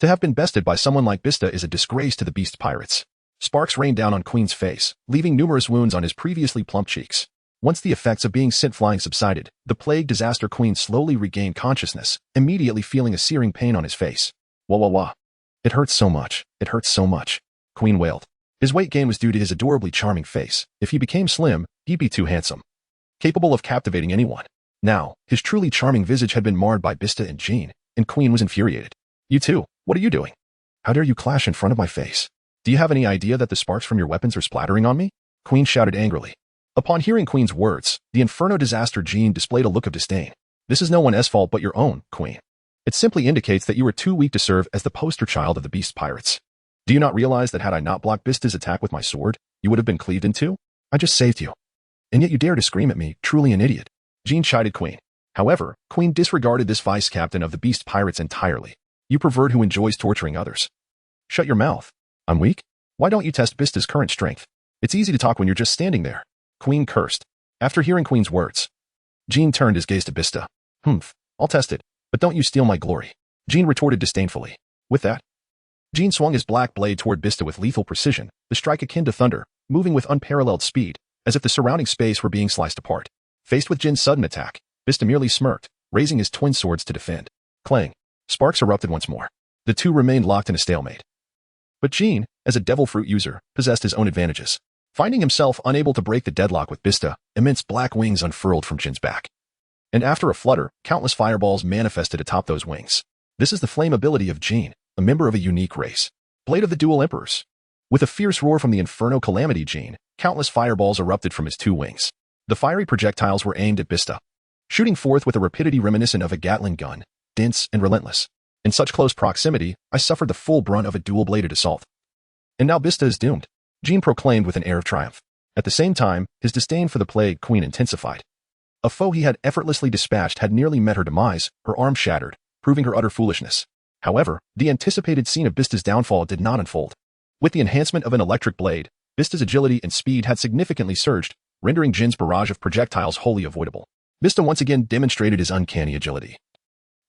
To have been bested by someone like Vista is a disgrace to the Beast Pirates. Sparks rained down on Queen's face, leaving numerous wounds on his previously plump cheeks. Once the effects of being sent flying subsided, the plague disaster Queen slowly regained consciousness, immediately feeling a searing pain on his face. Wah. It hurts so much. It hurts so much. Queen wailed. His weight gain was due to his adorably charming face. If he became slim, he'd be too handsome, capable of captivating anyone. Now, his truly charming visage had been marred by Vista and Jean, and Queen was infuriated. You too, what are you doing? How dare you clash in front of my face? Do you have any idea that the sparks from your weapons are splattering on me? Queen shouted angrily. Upon hearing Queen's words, the Inferno Disaster Jean displayed a look of disdain. This is no one's fault but your own, Queen. It simply indicates that you were too weak to serve as the poster child of the Beast Pirates. Do you not realize that had I not blocked Vista's attack with my sword, you would have been cleaved in two? I just saved you. And yet you dare to scream at me, truly an idiot. Jean chided Queen. However, Queen disregarded this vice-captain of the Beast Pirates entirely. You pervert who enjoys torturing others. Shut your mouth. I'm weak? Why don't you test Vista's current strength? It's easy to talk when you're just standing there. Queen cursed. After hearing Queen's words, Jean turned his gaze to Vista. I'll test it, but don't you steal my glory. Jean retorted disdainfully. With that, Jean swung his black blade toward Vista with lethal precision, the strike akin to thunder, moving with unparalleled speed, as if the surrounding space were being sliced apart. Faced with Jin's sudden attack, Vista merely smirked, raising his twin swords to defend. Clang. Sparks erupted once more. The two remained locked in a stalemate. But Jean, as a devil fruit user, possessed his own advantages. Finding himself unable to break the deadlock with Vista, immense black wings unfurled from Jin's back. And after a flutter, countless fireballs manifested atop those wings. This is the flame ability of Jean, a member of a unique race. Blade of the Dual Emperors. With a fierce roar from the Inferno Calamity Jean, countless fireballs erupted from his two wings. The fiery projectiles were aimed at Vista, shooting forth with a rapidity reminiscent of a Gatling gun, dense and relentless. In such close proximity, I suffered the full brunt of a dual-bladed assault. And now Vista is doomed, Jean proclaimed with an air of triumph. At the same time, his disdain for the plague Queen intensified. A foe he had effortlessly dispatched had nearly met her demise, her arm shattered, proving her utter foolishness. However, the anticipated scene of Vista's downfall did not unfold. With the enhancement of an electric blade, Vista's agility and speed had significantly surged, rendering Jin's barrage of projectiles wholly avoidable. Vista once again demonstrated his uncanny agility,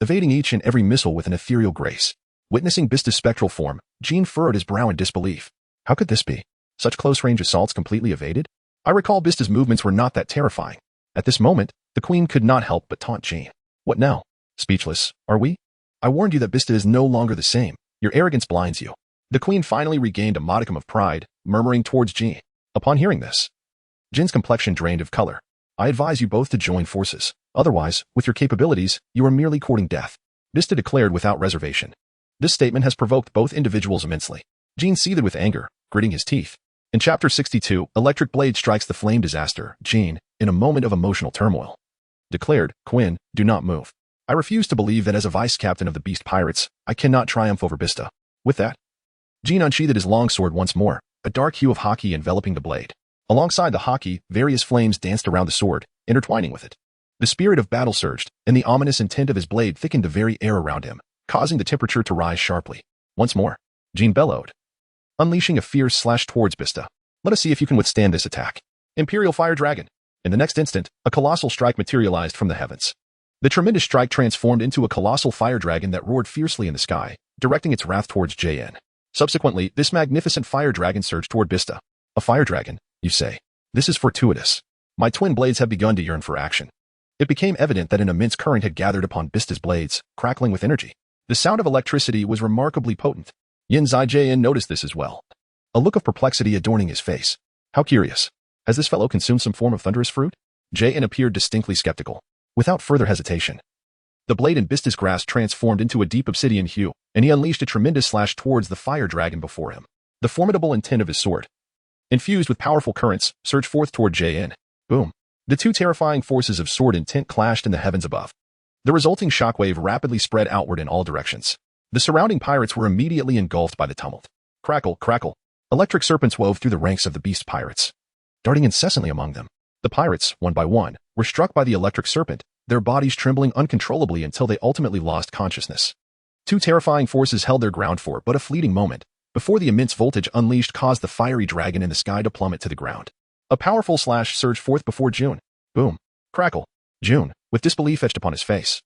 evading each and every missile with an ethereal grace. Witnessing Vista's spectral form, Jean furrowed his brow in disbelief. How could this be? Such close-range assaults completely evaded? I recall Vista's movements were not that terrifying. At this moment, the Queen could not help but taunt Jean. What now? Speechless, are we? I warned you that Vista is no longer the same. Your arrogance blinds you. The Queen finally regained a modicum of pride, murmuring towards Jean. Upon hearing this, Jin's complexion drained of color. I advise you both to join forces. Otherwise, with your capabilities, you are merely courting death. Vista declared without reservation. This statement has provoked both individuals immensely. Jean seethed with anger, gritting his teeth. In Chapter 62, Electric Blade strikes the flame disaster. Jean, in a moment of emotional turmoil, declared, Quinn, do not move. I refuse to believe that as a vice captain of the Beast Pirates, I cannot triumph over Vista. With that, Jean unsheathed his longsword once more, a dark hue of haki enveloping the blade. Alongside the haki, various flames danced around the sword, intertwining with it. The spirit of battle surged, and the ominous intent of his blade thickened the very air around him, causing the temperature to rise sharply. Once more, Jean bellowed, unleashing a fierce slash towards Vista. Let us see if you can withstand this attack. Imperial Fire Dragon. In the next instant, a colossal strike materialized from the heavens. The tremendous strike transformed into a colossal fire dragon that roared fiercely in the sky, directing its wrath towards JN. Subsequently, this magnificent fire dragon surged toward Vista. A fire dragon, you say? This is fortuitous. My twin blades have begun to yearn for action. It became evident that an immense current had gathered upon Vista's blades, crackling with energy. The sound of electricity was remarkably potent. Yin Zai JN noticed this as well, a look of perplexity adorning his face. How curious. Has this fellow consumed some form of thunderous fruit? JN appeared distinctly skeptical. Without further hesitation, the blade in Vista's grasp transformed into a deep obsidian hue, and he unleashed a tremendous slash towards the fire dragon before him. The formidable intent of his sword, infused with powerful currents, surged forth toward JN. Boom. The two terrifying forces of sword intent clashed in the heavens above. The resulting shockwave rapidly spread outward in all directions. The surrounding pirates were immediately engulfed by the tumult. Crackle, crackle. Electric serpents wove through the ranks of the beast pirates, darting incessantly among them. The pirates, one by one, were struck by the electric serpent, their bodies trembling uncontrollably until they ultimately lost consciousness. Two terrifying forces held their ground for but a fleeting moment, before the immense voltage unleashed caused the fiery dragon in the sky to plummet to the ground. A powerful slash surged forth before June. Boom. Crackle. June, with disbelief etched upon his face,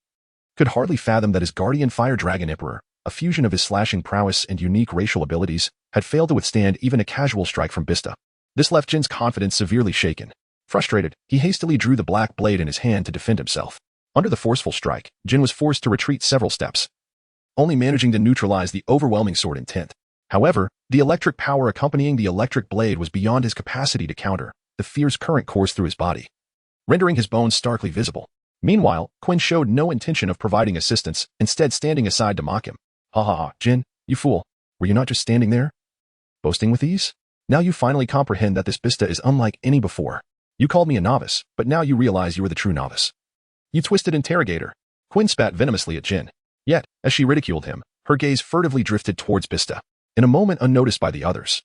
could hardly fathom that his guardian fire dragon emperor, a fusion of his slashing prowess and unique racial abilities, had failed to withstand even a casual strike from Vista. This left Jin's confidence severely shaken. Frustrated, he hastily drew the black blade in his hand to defend himself. Under the forceful strike, Jin was forced to retreat several steps, only managing to neutralize the overwhelming sword intent. However, the electric power accompanying the electric blade was beyond his capacity to counter. The fierce current coursed through his body, rendering his bones starkly visible. Meanwhile, Quinn showed no intention of providing assistance, instead standing aside to mock him. Ha ha ha, Jin, you fool. Were you not just standing there, boasting with ease? Now you finally comprehend that this Vista is unlike any before. You called me a novice, but now you realize you are the true novice. You twisted interrogator. Quinn spat venomously at Jin. Yet, as she ridiculed him, her gaze furtively drifted towards Vista. In a moment unnoticed by the others,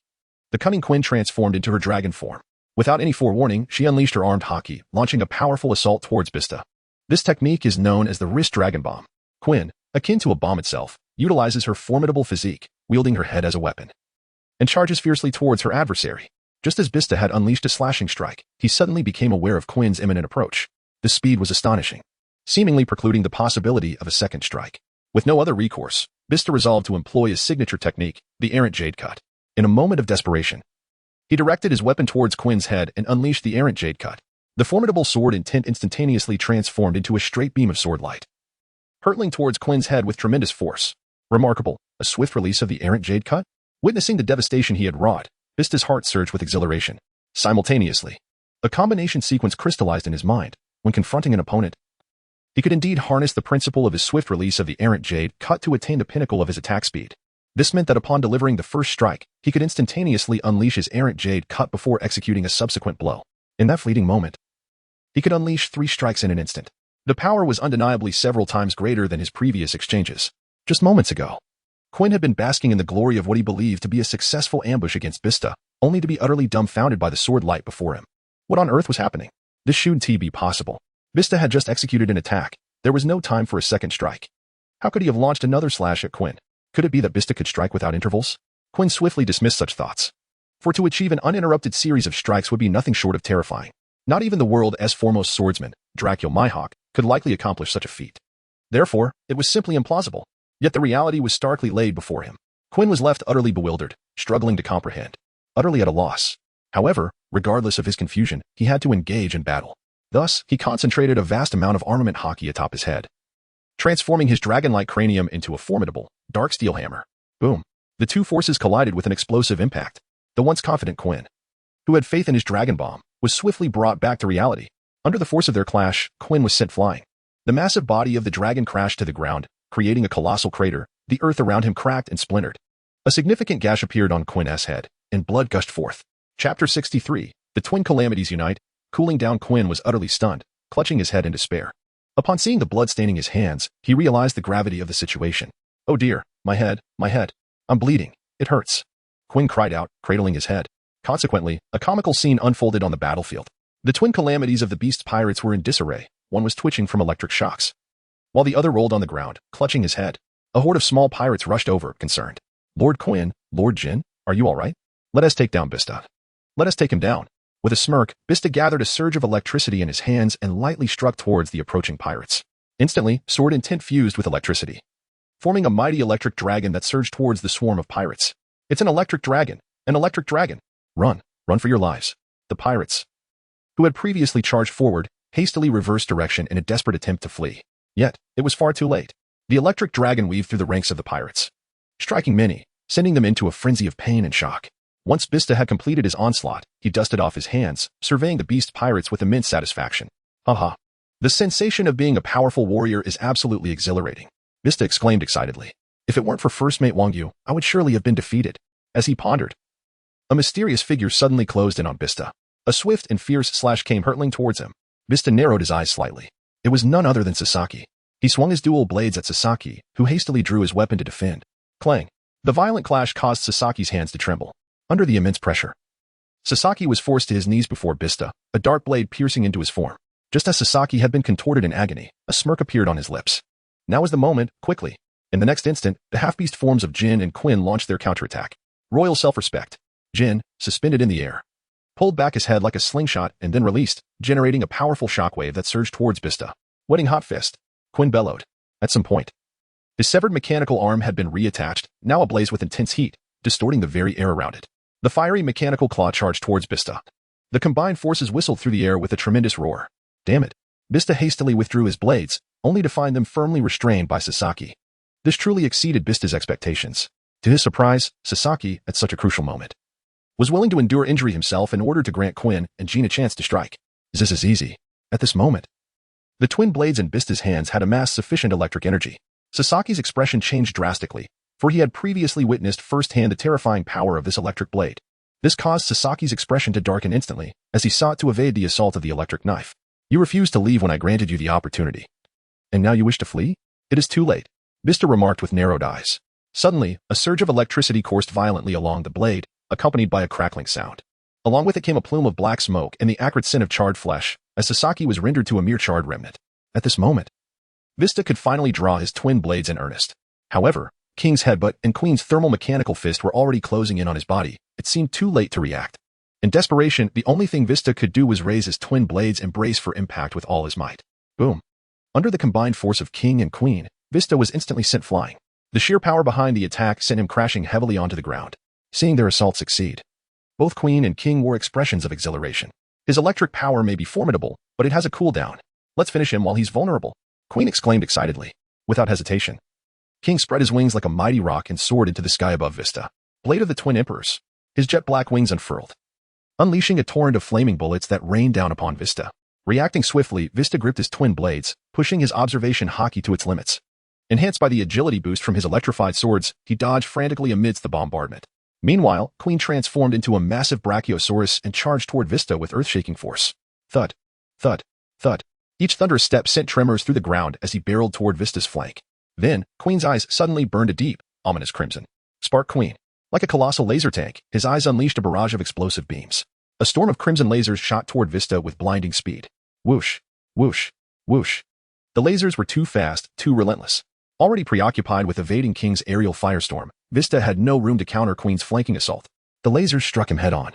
the cunning Quinn transformed into her dragon form. Without any forewarning, she unleashed her armed haki, launching a powerful assault towards Vista. This technique is known as the wrist dragon bomb. Quinn, akin to a bomb itself, utilizes her formidable physique, wielding her head as a weapon, and charges fiercely towards her adversary. Just as Vista had unleashed a slashing strike, he suddenly became aware of Quinn's imminent approach. The speed was astonishing, seemingly precluding the possibility of a second strike. With no other recourse, Vista resolved to employ his signature technique, the errant jade cut. In a moment of desperation, he directed his weapon towards Quinn's head and unleashed the errant jade cut. The formidable sword intent instantaneously transformed into a straight beam of sword light, hurtling towards Quinn's head with tremendous force. Remarkable, a swift release of the errant jade cut? Witnessing the devastation he had wrought, Vista's heart surged with exhilaration. Simultaneously, a combination sequence crystallized in his mind. When confronting an opponent, he could indeed harness the principle of his swift release of the errant jade cut to attain the pinnacle of his attack speed. This meant that upon delivering the first strike, he could instantaneously unleash his errant jade cut before executing a subsequent blow. In that fleeting moment, he could unleash 3 strikes in an instant. The power was undeniably several times greater than his previous exchanges. Just moments ago, Quinn had been basking in the glory of what he believed to be a successful ambush against Vista, only to be utterly dumbfounded by the sword light before him. What on earth was happening? This shouldn't be possible. Vista had just executed an attack. There was no time for a second strike. How could he have launched another slash at Quinn? Could it be that Vista could strike without intervals? Quinn swiftly dismissed such thoughts, for to achieve an uninterrupted series of strikes would be nothing short of terrifying. Not even the world's foremost swordsman, Dracula Mihawk, could likely accomplish such a feat. Therefore, it was simply implausible. Yet the reality was starkly laid before him. Quinn was left utterly bewildered, struggling to comprehend, utterly at a loss. However, regardless of his confusion, he had to engage in battle. Thus, he concentrated a vast amount of armament haki atop his head, transforming his dragon-like cranium into a formidable, dark steel hammer. Boom. The two forces collided with an explosive impact. The once confident Quinn, who had faith in his dragon bomb, was swiftly brought back to reality. Under the force of their clash, Quinn was sent flying. The massive body of the dragon crashed to the ground, creating a colossal crater. The earth around him cracked and splintered. A significant gash appeared on Quinn's head, and blood gushed forth. Chapter 63. The twin calamities unite. Cooling down, Quinn was utterly stunned, clutching his head in despair. Upon seeing the blood staining his hands, he realized the gravity of the situation. "Oh dear, my head, my head. I'm bleeding. It hurts." Quinn cried out, cradling his head. Consequently, a comical scene unfolded on the battlefield. The twin calamities of the beast's pirates were in disarray. One was twitching from electric shocks, while the other rolled on the ground, clutching his head. A horde of small pirates rushed over, concerned. "Lord Quinn, Lord Jin, are you all right? Let us take down Vista. Let us take him down." With a smirk, Vista gathered a surge of electricity in his hands and lightly struck towards the approaching pirates. Instantly, sword and tint fused with electricity, forming a mighty electric dragon that surged towards the swarm of pirates. "It's an electric dragon! An electric dragon! Run! Run for your lives!" The pirates, who had previously charged forward, hastily reversed direction in a desperate attempt to flee. Yet, it was far too late. The electric dragon weaved through the ranks of the pirates, striking many, sending them into a frenzy of pain and shock. Once Vista had completed his onslaught, he dusted off his hands, surveying the beast pirates with immense satisfaction. "Haha. The sensation of being a powerful warrior is absolutely exhilarating," Vista exclaimed excitedly. "If it weren't for First Mate Wang Yu, I would surely have been defeated." As he pondered, a mysterious figure suddenly closed in on Vista. A swift and fierce slash came hurtling towards him. Vista narrowed his eyes slightly. It was none other than Sasaki. He swung his dual blades at Sasaki, who hastily drew his weapon to defend. Clang. The violent clash caused Sasaki's hands to tremble. Under the immense pressure, Sasaki was forced to his knees before Vista, a dark blade piercing into his form. Just as Sasaki had been contorted in agony, a smirk appeared on his lips. Now was the moment, quickly. In the next instant, the half-beast forms of Jin and Quinn launched their counterattack. Royal self-respect. Jin, suspended in the air, pulled back his head like a slingshot and then released, generating a powerful shockwave that surged towards Vista. "Wetting hot fist," Quinn bellowed. At some point, his severed mechanical arm had been reattached, now ablaze with intense heat, distorting the very air around it. The fiery mechanical claw charged towards Vista. The combined forces whistled through the air with a tremendous roar. Damn it. Vista hastily withdrew his blades, only to find them firmly restrained by Sasaki. This truly exceeded Vista's expectations. To his surprise, Sasaki, at such a crucial moment, was willing to endure injury himself in order to grant Quinn and Jin a chance to strike. Is this as easy? At this moment, the twin blades in Vista's hands had amassed sufficient electric energy. Sasaki's expression changed drastically, for he had previously witnessed firsthand the terrifying power of this electric blade. This caused Sasaki's expression to darken instantly, as he sought to evade the assault of the electric knife. "You refused to leave when I granted you the opportunity. And now you wish to flee? It is too late," Vista remarked with narrowed eyes. Suddenly, a surge of electricity coursed violently along the blade, accompanied by a crackling sound. Along with it came a plume of black smoke and the acrid scent of charred flesh, as Sasaki was rendered to a mere charred remnant. At this moment, Vista could finally draw his twin blades in earnest. However, King's headbutt and Queen's thermal mechanical fist were already closing in on his body. It seemed too late to react. In desperation, the only thing Vista could do was raise his twin blades and brace for impact with all his might. Boom. Under the combined force of King and Queen, Vista was instantly sent flying. The sheer power behind the attack sent him crashing heavily onto the ground. Seeing their assault succeed, both Queen and King wore expressions of exhilaration. His electric power may be formidable, but it has a cooldown. Let's finish him while he's vulnerable, Queen exclaimed excitedly. Without hesitation, King spread his wings like a mighty rock and soared into the sky above Vista. Blade of the Twin Emperors. His jet-black wings unfurled, unleashing a torrent of flaming bullets that rained down upon Vista. Reacting swiftly, Vista gripped his twin blades, pushing his observation haki to its limits. Enhanced by the agility boost from his electrified swords, he dodged frantically amidst the bombardment. Meanwhile, Queen transformed into a massive brachiosaurus and charged toward Vista with earth-shaking force. Thud, thud, thud. Each thunderous step sent tremors through the ground as he barreled toward Vista's flank. Then, Queen's eyes suddenly burned a deep, ominous crimson. Spark Queen. Like a colossal laser tank, his eyes unleashed a barrage of explosive beams. A storm of crimson lasers shot toward Vista with blinding speed. Whoosh, whoosh, whoosh. The lasers were too fast, too relentless. Already preoccupied with evading King's aerial firestorm, Vista had no room to counter Queen's flanking assault. The lasers struck him head-on,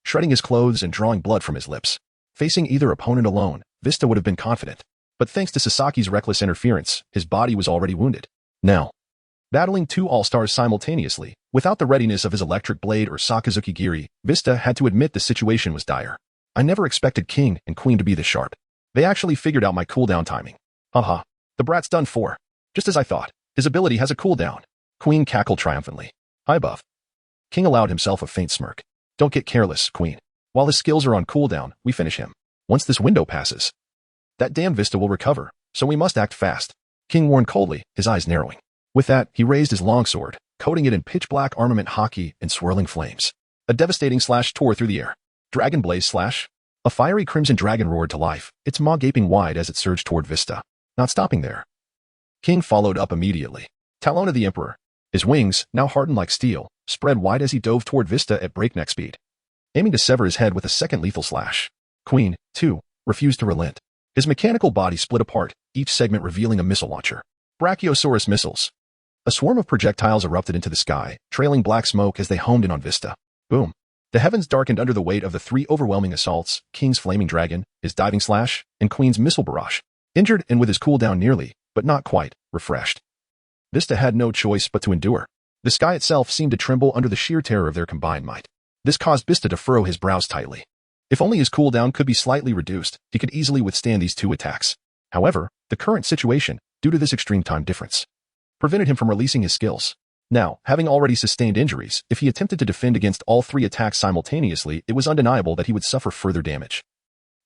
shredding his clothes and drawing blood from his lips. Facing either opponent alone, Vista would have been confident. But thanks to Sasaki's reckless interference, his body was already wounded. Now, battling two all-stars simultaneously, without the readiness of his electric blade or Sakazuki Giri, Vista had to admit the situation was dire. I never expected King and Queen to be this sharp. They actually figured out my cooldown timing. Haha, the brat's done for. Just as I thought, his ability has a cooldown. Queen cackled triumphantly. Hi, Buff. King allowed himself a faint smirk. Don't get careless, Queen. While his skills are on cooldown, we finish him. Once this window passes, that damn Vista will recover, so we must act fast. King warned coldly, his eyes narrowing. With that, he raised his longsword, coating it in pitch-black armament haki and swirling flames. A devastating slash tore through the air. Dragon Blaze slash. A fiery crimson dragon roared to life, its maw gaping wide as it surged toward Vista. Not stopping there, King followed up immediately. Talon of the Emperor. His wings, now hardened like steel, spread wide as he dove toward Vista at breakneck speed, aiming to sever his head with a second lethal slash. Queen, too, refused to relent. His mechanical body split apart, each segment revealing a missile launcher. Brachiosaurus missiles. A swarm of projectiles erupted into the sky, trailing black smoke as they homed in on Vista. Boom. The heavens darkened under the weight of the three overwhelming assaults: King's flaming dragon, his diving slash, and Queen's missile barrage. Injured and with his cooldown nearly, but not quite, refreshed, Vista had no choice but to endure. The sky itself seemed to tremble under the sheer terror of their combined might. This caused Vista to furrow his brows tightly. If only his cooldown could be slightly reduced, he could easily withstand these two attacks. However, the current situation, due to this extreme time difference, prevented him from releasing his skills. Now, having already sustained injuries, if he attempted to defend against all three attacks simultaneously, it was undeniable that he would suffer further damage,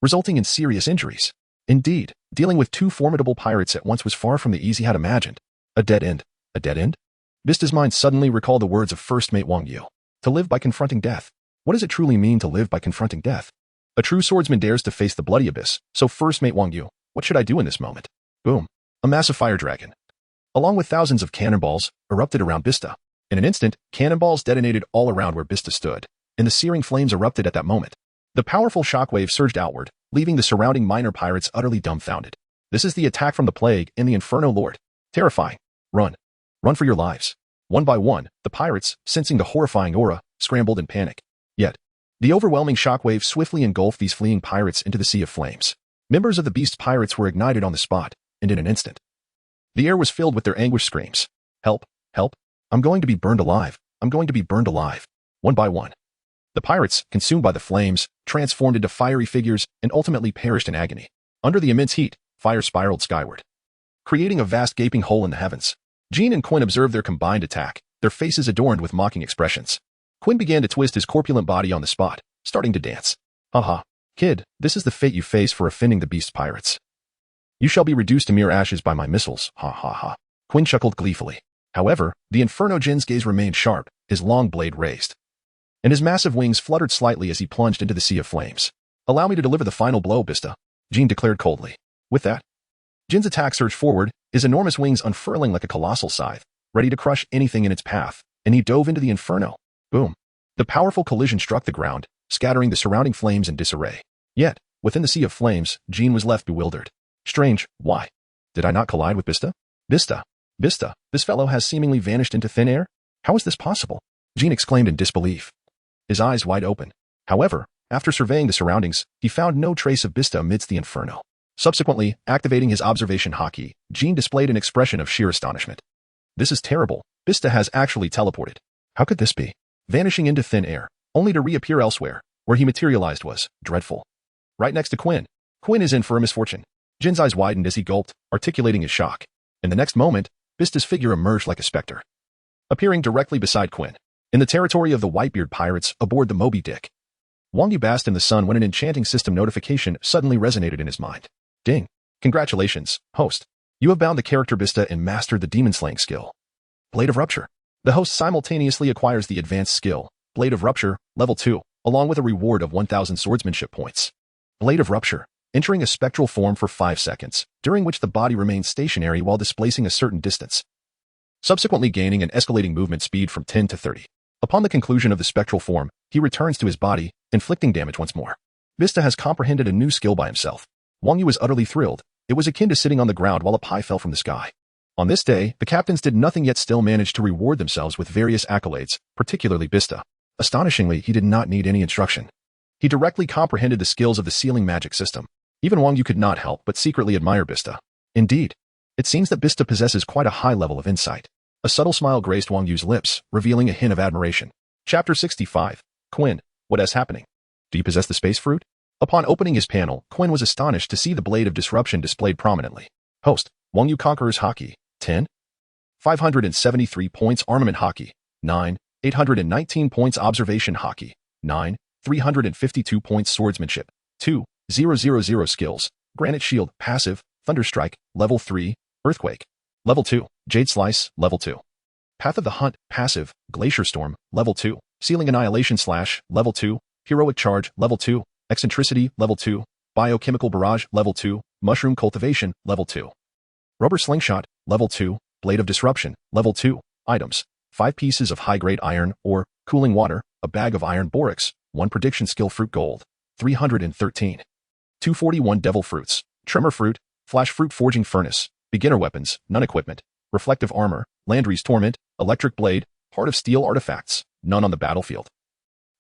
resulting in serious injuries. Indeed, dealing with two formidable pirates at once was far from the ease he had imagined. A dead end. A dead end? Vista's mind suddenly recalled the words of First Mate Wang Yu. To live by confronting death. What does it truly mean to live by confronting death? A true swordsman dares to face the bloody abyss, so First Mate Wang Yu, what should I do in this moment? Boom. A massive fire dragon, along with thousands of cannonballs, erupted around Vista. In an instant, cannonballs detonated all around where Vista stood, and the searing flames erupted at that moment. The powerful shockwave surged outward, leaving the surrounding minor pirates utterly dumbfounded. This is the attack from the Plague and the Inferno Lord. Terrifying. Run. Run for your lives. One by one, the pirates, sensing the horrifying aura, scrambled in panic. Yet, the overwhelming shockwave swiftly engulfed these fleeing pirates into the sea of flames. Members of the Beast Pirates were ignited on the spot, and in an instant, the air was filled with their anguished screams. Help, help, I'm going to be burned alive, I'm going to be burned alive. One by one, the pirates, consumed by the flames, transformed into fiery figures and ultimately perished in agony. Under the immense heat, fire spiraled skyward, creating a vast gaping hole in the heavens. Jean and Quinn observed their combined attack, their faces adorned with mocking expressions. Quinn began to twist his corpulent body on the spot, starting to dance. Haha, kid, this is the fate you face for offending the Beast Pirates. You shall be reduced to mere ashes by my missiles, ha ha ha. Quinn chuckled gleefully. However, the Inferno Jin's gaze remained sharp, his long blade raised, and his massive wings fluttered slightly as he plunged into the sea of flames. Allow me to deliver the final blow, Vista, Jean declared coldly. With that, Jin's attack surged forward, his enormous wings unfurling like a colossal scythe, ready to crush anything in its path, and he dove into the inferno. Boom. The powerful collision struck the ground, scattering the surrounding flames in disarray. Yet, within the sea of flames, Jean was left bewildered. Strange, why? Did I not collide with Vista? Vista, this fellow has seemingly vanished into thin air? How is this possible? Jean exclaimed in disbelief, his eyes wide open. However, after surveying the surroundings, he found no trace of Vista amidst the inferno. Subsequently, activating his observation haki, Jean displayed an expression of sheer astonishment. This is terrible. Vista has actually teleported. How could this be? Vanishing into thin air, only to reappear elsewhere. Where he materialized was dreadful. Right next to Quinn. Quinn is in for a misfortune. Jin's eyes widened as he gulped, articulating his shock. In the next moment, Vista's figure emerged like a specter, appearing directly beside Quinn. In the territory of the Whitebeard Pirates, aboard the Moby Dick, Wang Yu basked in the sun when an enchanting system notification suddenly resonated in his mind. Ding. Congratulations, host. You have bound the character Vista and mastered the demon-slaying skill. Blade of Rupture. The host simultaneously acquires the advanced skill, Blade of Rupture, level 2, along with a reward of 1,000 swordsmanship points. Blade of Rupture. Entering a spectral form for 5 seconds, during which the body remains stationary while displacing a certain distance, subsequently gaining an escalating movement speed from 10 to 30. Upon the conclusion of the spectral form, he returns to his body, inflicting damage once more. Vista has comprehended a new skill by himself. Wang Yu was utterly thrilled. It was akin to sitting on the ground while a pie fell from the sky. On this day, the captains did nothing yet still managed to reward themselves with various accolades, particularly Vista. Astonishingly, he did not need any instruction. He directly comprehended the skills of the sealing magic system. Even Wang Yu could not help but secretly admire Vista. Indeed, it seems that Vista possesses quite a high level of insight. A subtle smile graced Wang Yu's lips, revealing a hint of admiration. Chapter 65. Quinn, what is happening? Do you possess the space fruit? Upon opening his panel, Quinn was astonished to see the Blade of Disruption displayed prominently. Host, Wang Yu Conqueror's Haki, 10. 573 points Armament Haki, 9. 819 points Observation Haki, 9. 352 points Swordsmanship, 2. 000 skills, Granite Shield, passive, Thunderstrike, level 3, Earthquake, level 2, Jade Slice, level 2. Path of the Hunt, passive, Glacier Storm, level 2, Sealing Annihilation Slash, level 2, Heroic Charge, level 2, Eccentricity, level 2, Biochemical Barrage, level 2, Mushroom Cultivation, level 2. Rubber slingshot, level 2, blade of disruption, level 2, items, 5 pieces of high-grade iron ore, cooling water, a bag of iron borax, 1 prediction skill fruit gold, 313. 241 devil fruits, tremor fruit, flash fruit forging furnace, beginner weapons, none equipment, reflective armor, Landry's torment, electric blade, heart of steel artifacts, none on the battlefield.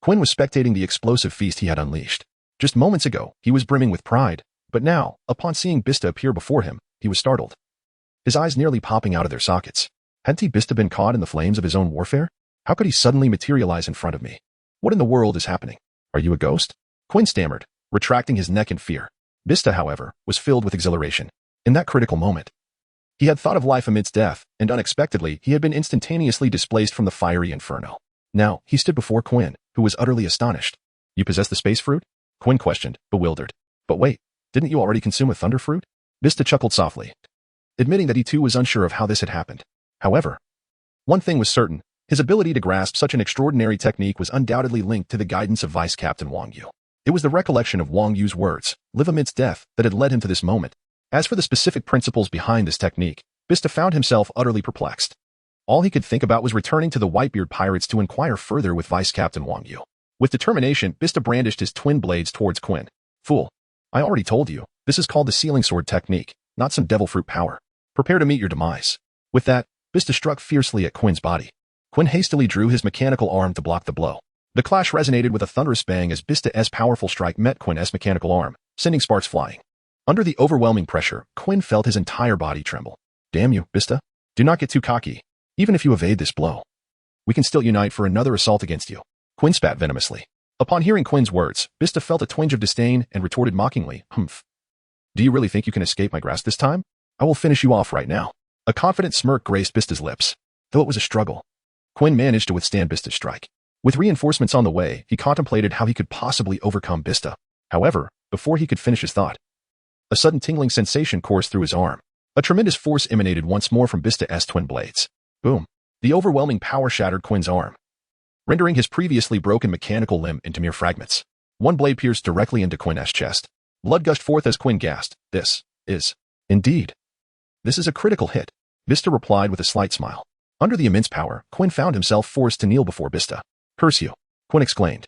Quinn was spectating the explosive feast he had unleashed. Just moments ago, he was brimming with pride, but now, upon seeing Vista appear before him, he was startled. His eyes nearly popping out of their sockets. Hadn't Vista been caught in the flames of his own warfare? How could he suddenly materialize in front of me? What in the world is happening? Are you a ghost? Quinn stammered, retracting his neck in fear. Vista, however, was filled with exhilaration. In that critical moment, he had thought of life amidst death, and unexpectedly, he had been instantaneously displaced from the fiery inferno. Now, he stood before Quinn, who was utterly astonished. You possess the space fruit? Quinn questioned, bewildered. But wait, didn't you already consume a thunder fruit? Vista chuckled softly, admitting that he too was unsure of how this had happened. However, one thing was certain, his ability to grasp such an extraordinary technique was undoubtedly linked to the guidance of Vice Captain Wang Yu. It was the recollection of Wang Yu's words, live amidst death, that had led him to this moment. As for the specific principles behind this technique, Vista found himself utterly perplexed. All he could think about was returning to the Whitebeard Pirates to inquire further with Vice Captain Wang Yu. With determination, Vista brandished his twin blades towards Quinn. Fool. I already told you, this is called the sealing sword technique, not some devil fruit power. Prepare to meet your demise. With that, Vista struck fiercely at Quinn's body. Quinn hastily drew his mechanical arm to block the blow. The clash resonated with a thunderous bang as Vista's powerful strike met Quinn's mechanical arm, sending sparks flying. Under the overwhelming pressure, Quinn felt his entire body tremble. Damn you, Vista. Do not get too cocky. Even if you evade this blow, we can still unite for another assault against you. Quinn spat venomously. Upon hearing Quinn's words, Vista felt a twinge of disdain and retorted mockingly, humph. Do you really think you can escape my grasp this time? I will finish you off right now. A confident smirk graced Vista's lips. Though it was a struggle, Quinn managed to withstand Vista's strike. With reinforcements on the way, he contemplated how he could possibly overcome Vista. However, before he could finish his thought, a sudden tingling sensation coursed through his arm. A tremendous force emanated once more from Vista's twin blades. Boom. The overwhelming power shattered Quinn's arm, rendering his previously broken mechanical limb into mere fragments. One blade pierced directly into Quinn's chest. Blood gushed forth as Quinn gasped. This is a critical hit. Vista replied with a slight smile. Under the immense power, Quinn found himself forced to kneel before Vista. Curse you, Quinn exclaimed,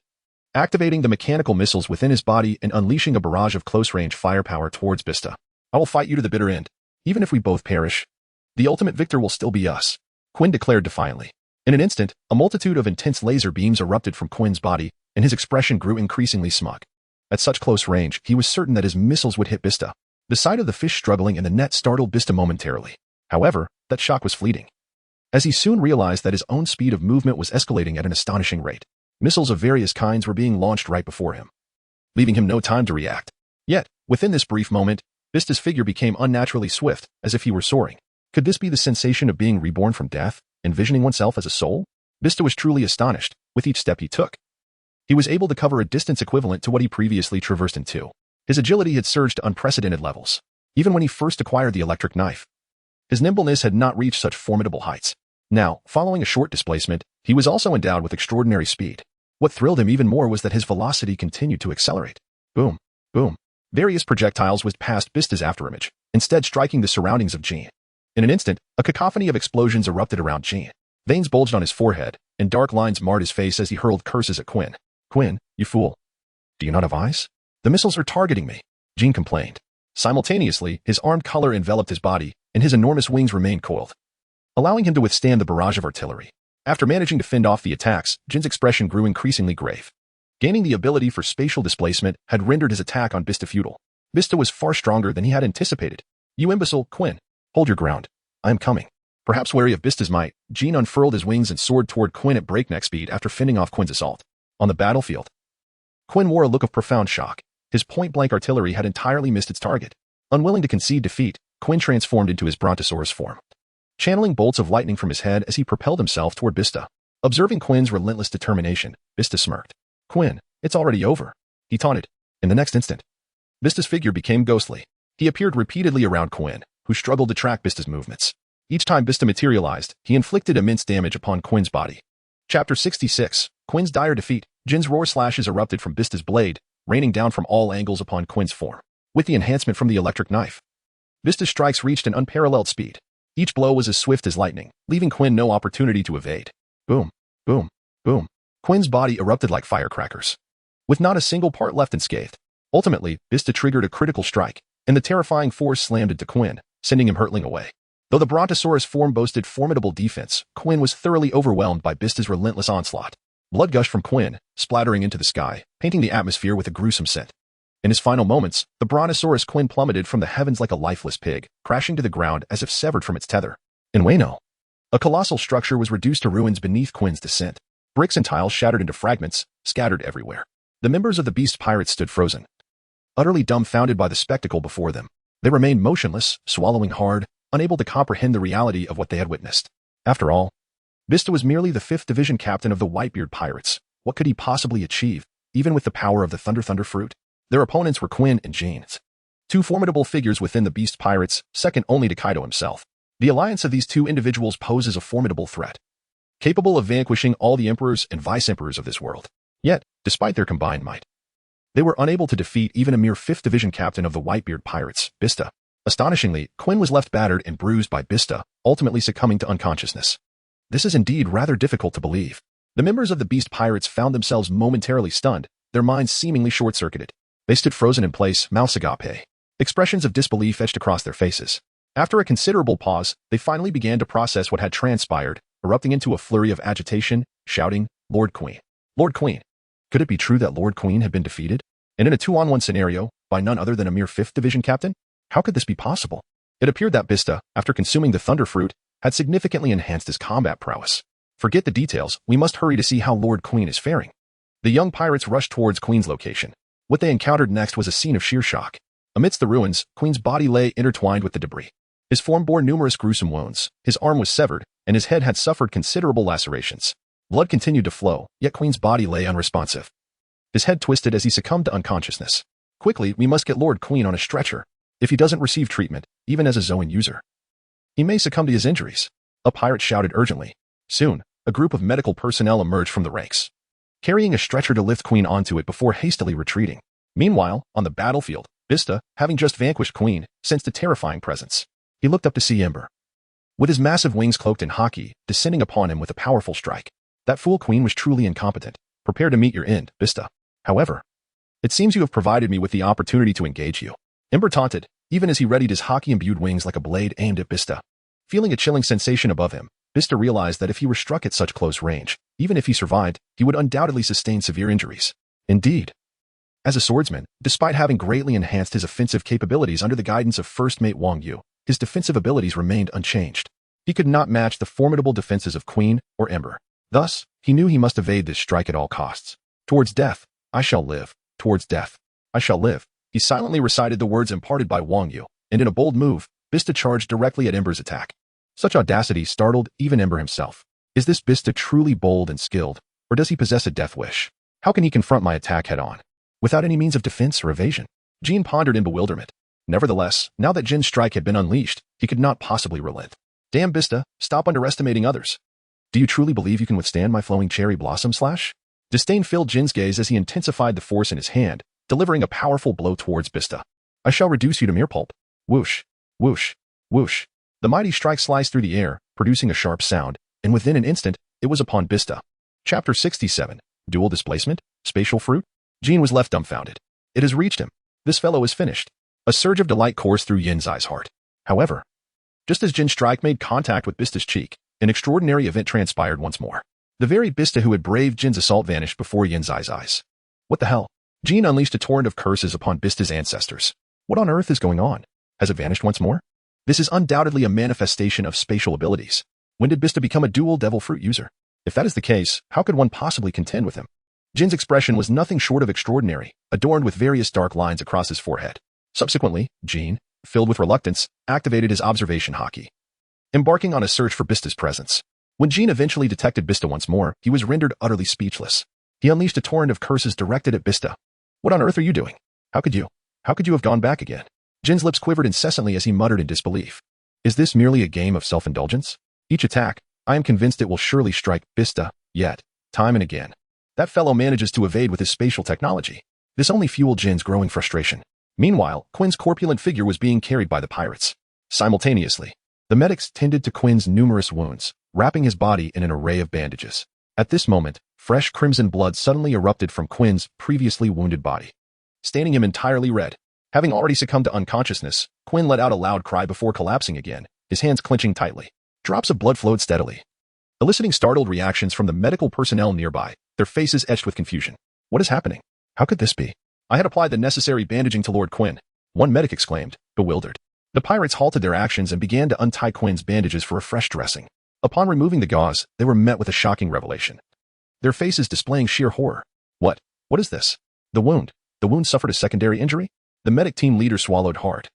activating the mechanical missiles within his body and unleashing a barrage of close-range firepower towards Vista. I will fight you to the bitter end. Even if we both perish, the ultimate victor will still be us, Quinn declared defiantly. In an instant, a multitude of intense laser beams erupted from Quinn's body, and his expression grew increasingly smug. At such close range, he was certain that his missiles would hit Vista. The sight of the fish struggling in the net startled Vista momentarily. However, that shock was fleeting, as he soon realized that his own speed of movement was escalating at an astonishing rate. Missiles of various kinds were being launched right before him, leaving him no time to react. Yet, within this brief moment, Vista's figure became unnaturally swift, as if he were soaring. Could this be the sensation of being reborn from death, envisioning oneself as a soul? Vista was truly astonished. With each step he took, he was able to cover a distance equivalent to what he previously traversed in two. His agility had surged to unprecedented levels. Even when he first acquired the electric knife, his nimbleness had not reached such formidable heights. Now, following a short displacement, he was also endowed with extraordinary speed. What thrilled him even more was that his velocity continued to accelerate. Boom, boom. Various projectiles whizzed past Vista's afterimage, instead striking the surroundings of Jean. In an instant, a cacophony of explosions erupted around Jean. Veins bulged on his forehead, and dark lines marred his face as he hurled curses at Quinn. Quinn, you fool. Do you not have eyes? The missiles are targeting me, Jean complained. Simultaneously, his armed color enveloped his body, and his enormous wings remained coiled, allowing him to withstand the barrage of artillery. After managing to fend off the attacks, Jin's expression grew increasingly grave. Gaining the ability for spatial displacement had rendered his attack on Vista futile. Vista was far stronger than he had anticipated. You imbecile, Quinn. Hold your ground. I am coming. Perhaps wary of Vista's might, Jean unfurled his wings and soared toward Quinn at breakneck speed after fending off Quinn's assault. On the battlefield, Quinn wore a look of profound shock. His point-blank artillery had entirely missed its target. Unwilling to concede defeat, Quinn transformed into his brontosaurus form, channeling bolts of lightning from his head as he propelled himself toward Vista. Observing Quinn's relentless determination, Vista smirked. Quinn, it's already over, he taunted. In the next instant, Vista's figure became ghostly. He appeared repeatedly around Quinn, who struggled to track Vista's movements. Each time Vista materialized, he inflicted immense damage upon Quinn's body. Chapter 66, Quinn's dire defeat. Jin's roar slashes erupted from Vista's blade, raining down from all angles upon Quinn's form. With the enhancement from the electric knife, Vista's strikes reached an unparalleled speed. Each blow was as swift as lightning, leaving Quinn no opportunity to evade. Boom, boom, boom. Quinn's body erupted like firecrackers, with not a single part left unscathed. Ultimately, Vista triggered a critical strike, and the terrifying force slammed into Quinn, sending him hurtling away. Though the Brontosaurus form boasted formidable defense, Quinn was thoroughly overwhelmed by Vista's relentless onslaught. Blood gushed from Quinn, splattering into the sky, painting the atmosphere with a gruesome scent. In his final moments, the Brontosaurus Quinn plummeted from the heavens like a lifeless pig, crashing to the ground as if severed from its tether. In Wano, a colossal structure was reduced to ruins beneath Quinn's descent. Bricks and tiles shattered into fragments, scattered everywhere. The members of the Beast Pirates stood frozen, utterly dumbfounded by the spectacle before them. They remained motionless, swallowing hard, unable to comprehend the reality of what they had witnessed. After all, Vista was merely the 5th Division captain of the Whitebeard Pirates. What could he possibly achieve, even with the power of the Thunder Fruit? Their opponents were Quinn and Jean, two formidable figures within the Beast Pirates, second only to Kaido himself. The alliance of these two individuals poses a formidable threat, capable of vanquishing all the emperors and vice-emperors of this world. Yet, despite their combined might, they were unable to defeat even a mere 5th Division captain of the Whitebeard Pirates, Vista. Astonishingly, Quinn was left battered and bruised by Vista, ultimately succumbing to unconsciousness. This is indeed rather difficult to believe. The members of the Beast Pirates found themselves momentarily stunned, their minds seemingly short-circuited. They stood frozen in place, mouths agape. Expressions of disbelief etched across their faces. After a considerable pause, they finally began to process what had transpired, erupting into a flurry of agitation, shouting, "Lord Queen! Lord Queen!" Could it be true that Lord Queen had been defeated? And in a 2-on-1 scenario, by none other than a mere 5th Division captain? How could this be possible? It appeared that Vista, after consuming the Thunder Fruit, had significantly enhanced his combat prowess. Forget the details, we must hurry to see how Lord Queen is faring. The young pirates rushed towards Queen's location. What they encountered next was a scene of sheer shock. Amidst the ruins, Queen's body lay intertwined with the debris. His form bore numerous gruesome wounds, his arm was severed, and his head had suffered considerable lacerations. Blood continued to flow, yet Queen's body lay unresponsive. His head twisted as he succumbed to unconsciousness. Quickly, we must get Lord Queen on a stretcher. If he doesn't receive treatment, even as a Zoan user, he may succumb to his injuries. A pirate shouted urgently. Soon, a group of medical personnel emerged from the ranks, carrying a stretcher to lift Queen onto it before hastily retreating. Meanwhile, on the battlefield, Vista, having just vanquished Queen, sensed a terrifying presence. He looked up to see Ember, with his massive wings cloaked in haki, descending upon him with a powerful strike. That fool Queen was truly incompetent. Prepare to meet your end, Vista. However, it seems you have provided me with the opportunity to engage you. Ember taunted, even as he readied his haki-imbued wings like a blade aimed at Vista. Feeling a chilling sensation above him, Vista realized that if he were struck at such close range, even if he survived, he would undoubtedly sustain severe injuries. Indeed, as a swordsman, despite having greatly enhanced his offensive capabilities under the guidance of First Mate Wang Yu, his defensive abilities remained unchanged. He could not match the formidable defenses of Queen or Ember. Thus, he knew he must evade this strike at all costs. Towards death, I shall live. Towards death, I shall live. He silently recited the words imparted by Wang Yu, and in a bold move, Vista charged directly at Ember's attack. Such audacity startled even Ember himself. Is this Vista truly bold and skilled, or does he possess a death wish? How can he confront my attack head-on, without any means of defense or evasion? Jean pondered in bewilderment. Nevertheless, now that Jin's strike had been unleashed, he could not possibly relent. Damn Vista, stop underestimating others. Do you truly believe you can withstand my flowing cherry blossom slash? Disdain filled Jin's gaze as he intensified the force in his hand, delivering a powerful blow towards Vista. I shall reduce you to mere pulp. Whoosh, whoosh, whoosh. The mighty strike sliced through the air, producing a sharp sound, and within an instant, it was upon Vista. Chapter 67. Dual Displacement? Spatial Fruit? Jean was left dumbfounded. It has reached him. This fellow is finished. A surge of delight coursed through Yin Zai's heart. However, just as Jin's strike made contact with Vista's cheek, an extraordinary event transpired once more. The very Vista who had braved Jin's assault vanished before Yin Zai's eyes. What the hell? Jean unleashed a torrent of curses upon Vista's ancestors. What on earth is going on? Has it vanished once more? This is undoubtedly a manifestation of spatial abilities. When did Vista become a dual devil fruit user? If that is the case, how could one possibly contend with him? Jin's expression was nothing short of extraordinary, adorned with various dark lines across his forehead. Subsequently, Jean, filled with reluctance, activated his observation haki, embarking on a search for Vista's presence. When Jean eventually detected Vista once more, he was rendered utterly speechless. He unleashed a torrent of curses directed at Vista. What on earth are you doing? How could you have gone back again? Jin's lips quivered incessantly as he muttered in disbelief. Is this merely a game of self-indulgence? Each attack, I am convinced it will surely strike Vista, yet, time and again. That fellow manages to evade with his spatial technology. This only fueled Jin's growing frustration. Meanwhile, Quinn's corpulent figure was being carried by the pirates. Simultaneously, the medics tended to Quinn's numerous wounds, wrapping his body in an array of bandages. At this moment, fresh crimson blood suddenly erupted from Quinn's previously wounded body, staining him entirely red. Having already succumbed to unconsciousness, Quinn let out a loud cry before collapsing again, his hands clenching tightly. Drops of blood flowed steadily, eliciting startled reactions from the medical personnel nearby, their faces etched with confusion. What is happening? How could this be? I had applied the necessary bandaging to Lord Quinn, one medic exclaimed, bewildered. The pirates halted their actions and began to untie Quinn's bandages for a fresh dressing. Upon removing the gauze, they were met with a shocking revelation, their faces displaying sheer horror. What is this? The wound suffered a secondary injury? The medic team leader swallowed hard,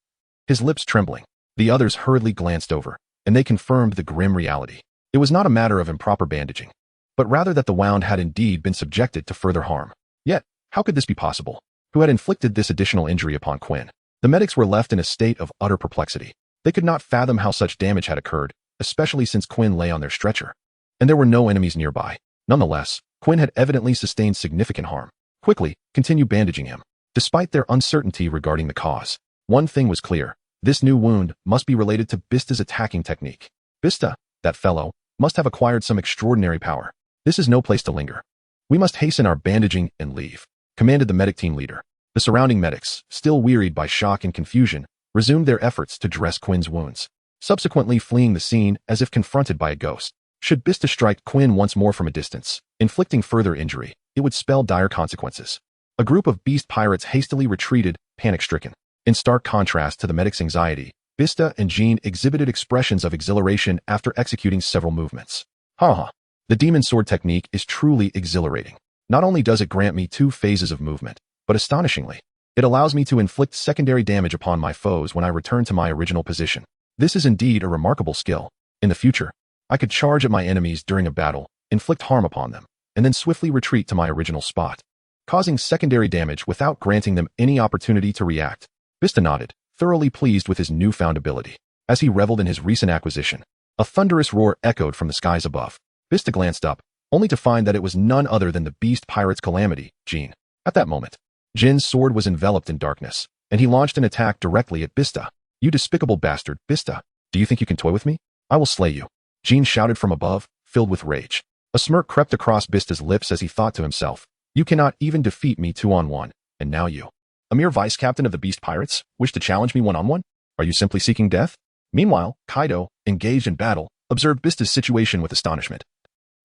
his lips trembling. The others hurriedly glanced over, and they confirmed the grim reality. It was not a matter of improper bandaging, but rather that the wound had indeed been subjected to further harm. Yet, how could this be possible? Who had inflicted this additional injury upon Quinn? The medics were left in a state of utter perplexity. They could not fathom how such damage had occurred, especially since Quinn lay on their stretcher, and there were no enemies nearby. Nonetheless, Quinn had evidently sustained significant harm. Quickly, continue bandaging him. Despite their uncertainty regarding the cause, one thing was clear. This new wound must be related to Vista's attacking technique. Vista, that fellow, must have acquired some extraordinary power. This is no place to linger. We must hasten our bandaging and leave, commanded the medic team leader. The surrounding medics, still wearied by shock and confusion, resumed their efforts to dress Quinn's wounds, subsequently fleeing the scene as if confronted by a ghost. Should Vista strike Quinn once more from a distance, inflicting further injury, it would spell dire consequences. A group of beast pirates hastily retreated, panic-stricken. In stark contrast to the medic's anxiety, Vista and Jean exhibited expressions of exhilaration after executing several movements. The demon sword technique is truly exhilarating. Not only does it grant me 2 phases of movement, but astonishingly, it allows me to inflict secondary damage upon my foes when I return to my original position. This is indeed a remarkable skill. In the future, I could charge at my enemies during a battle, inflict harm upon them, and then swiftly retreat to my original spot, causing secondary damage without granting them any opportunity to react. Vista nodded, thoroughly pleased with his newfound ability. As he reveled in his recent acquisition, a thunderous roar echoed from the skies above. Vista glanced up, only to find that it was none other than the beast pirate's calamity, Jean. At that moment, Jin's sword was enveloped in darkness, and he launched an attack directly at Vista. You despicable bastard, Vista. Do you think you can toy with me? I will slay you. Jean shouted from above, filled with rage. A smirk crept across Vista's lips as he thought to himself, you cannot even defeat me 2-on-1, and now you, a mere vice-captain of the beast pirates, wish to challenge me 1-on-1? Are you simply seeking death? Meanwhile, Kaido, engaged in battle, observed Vista's situation with astonishment,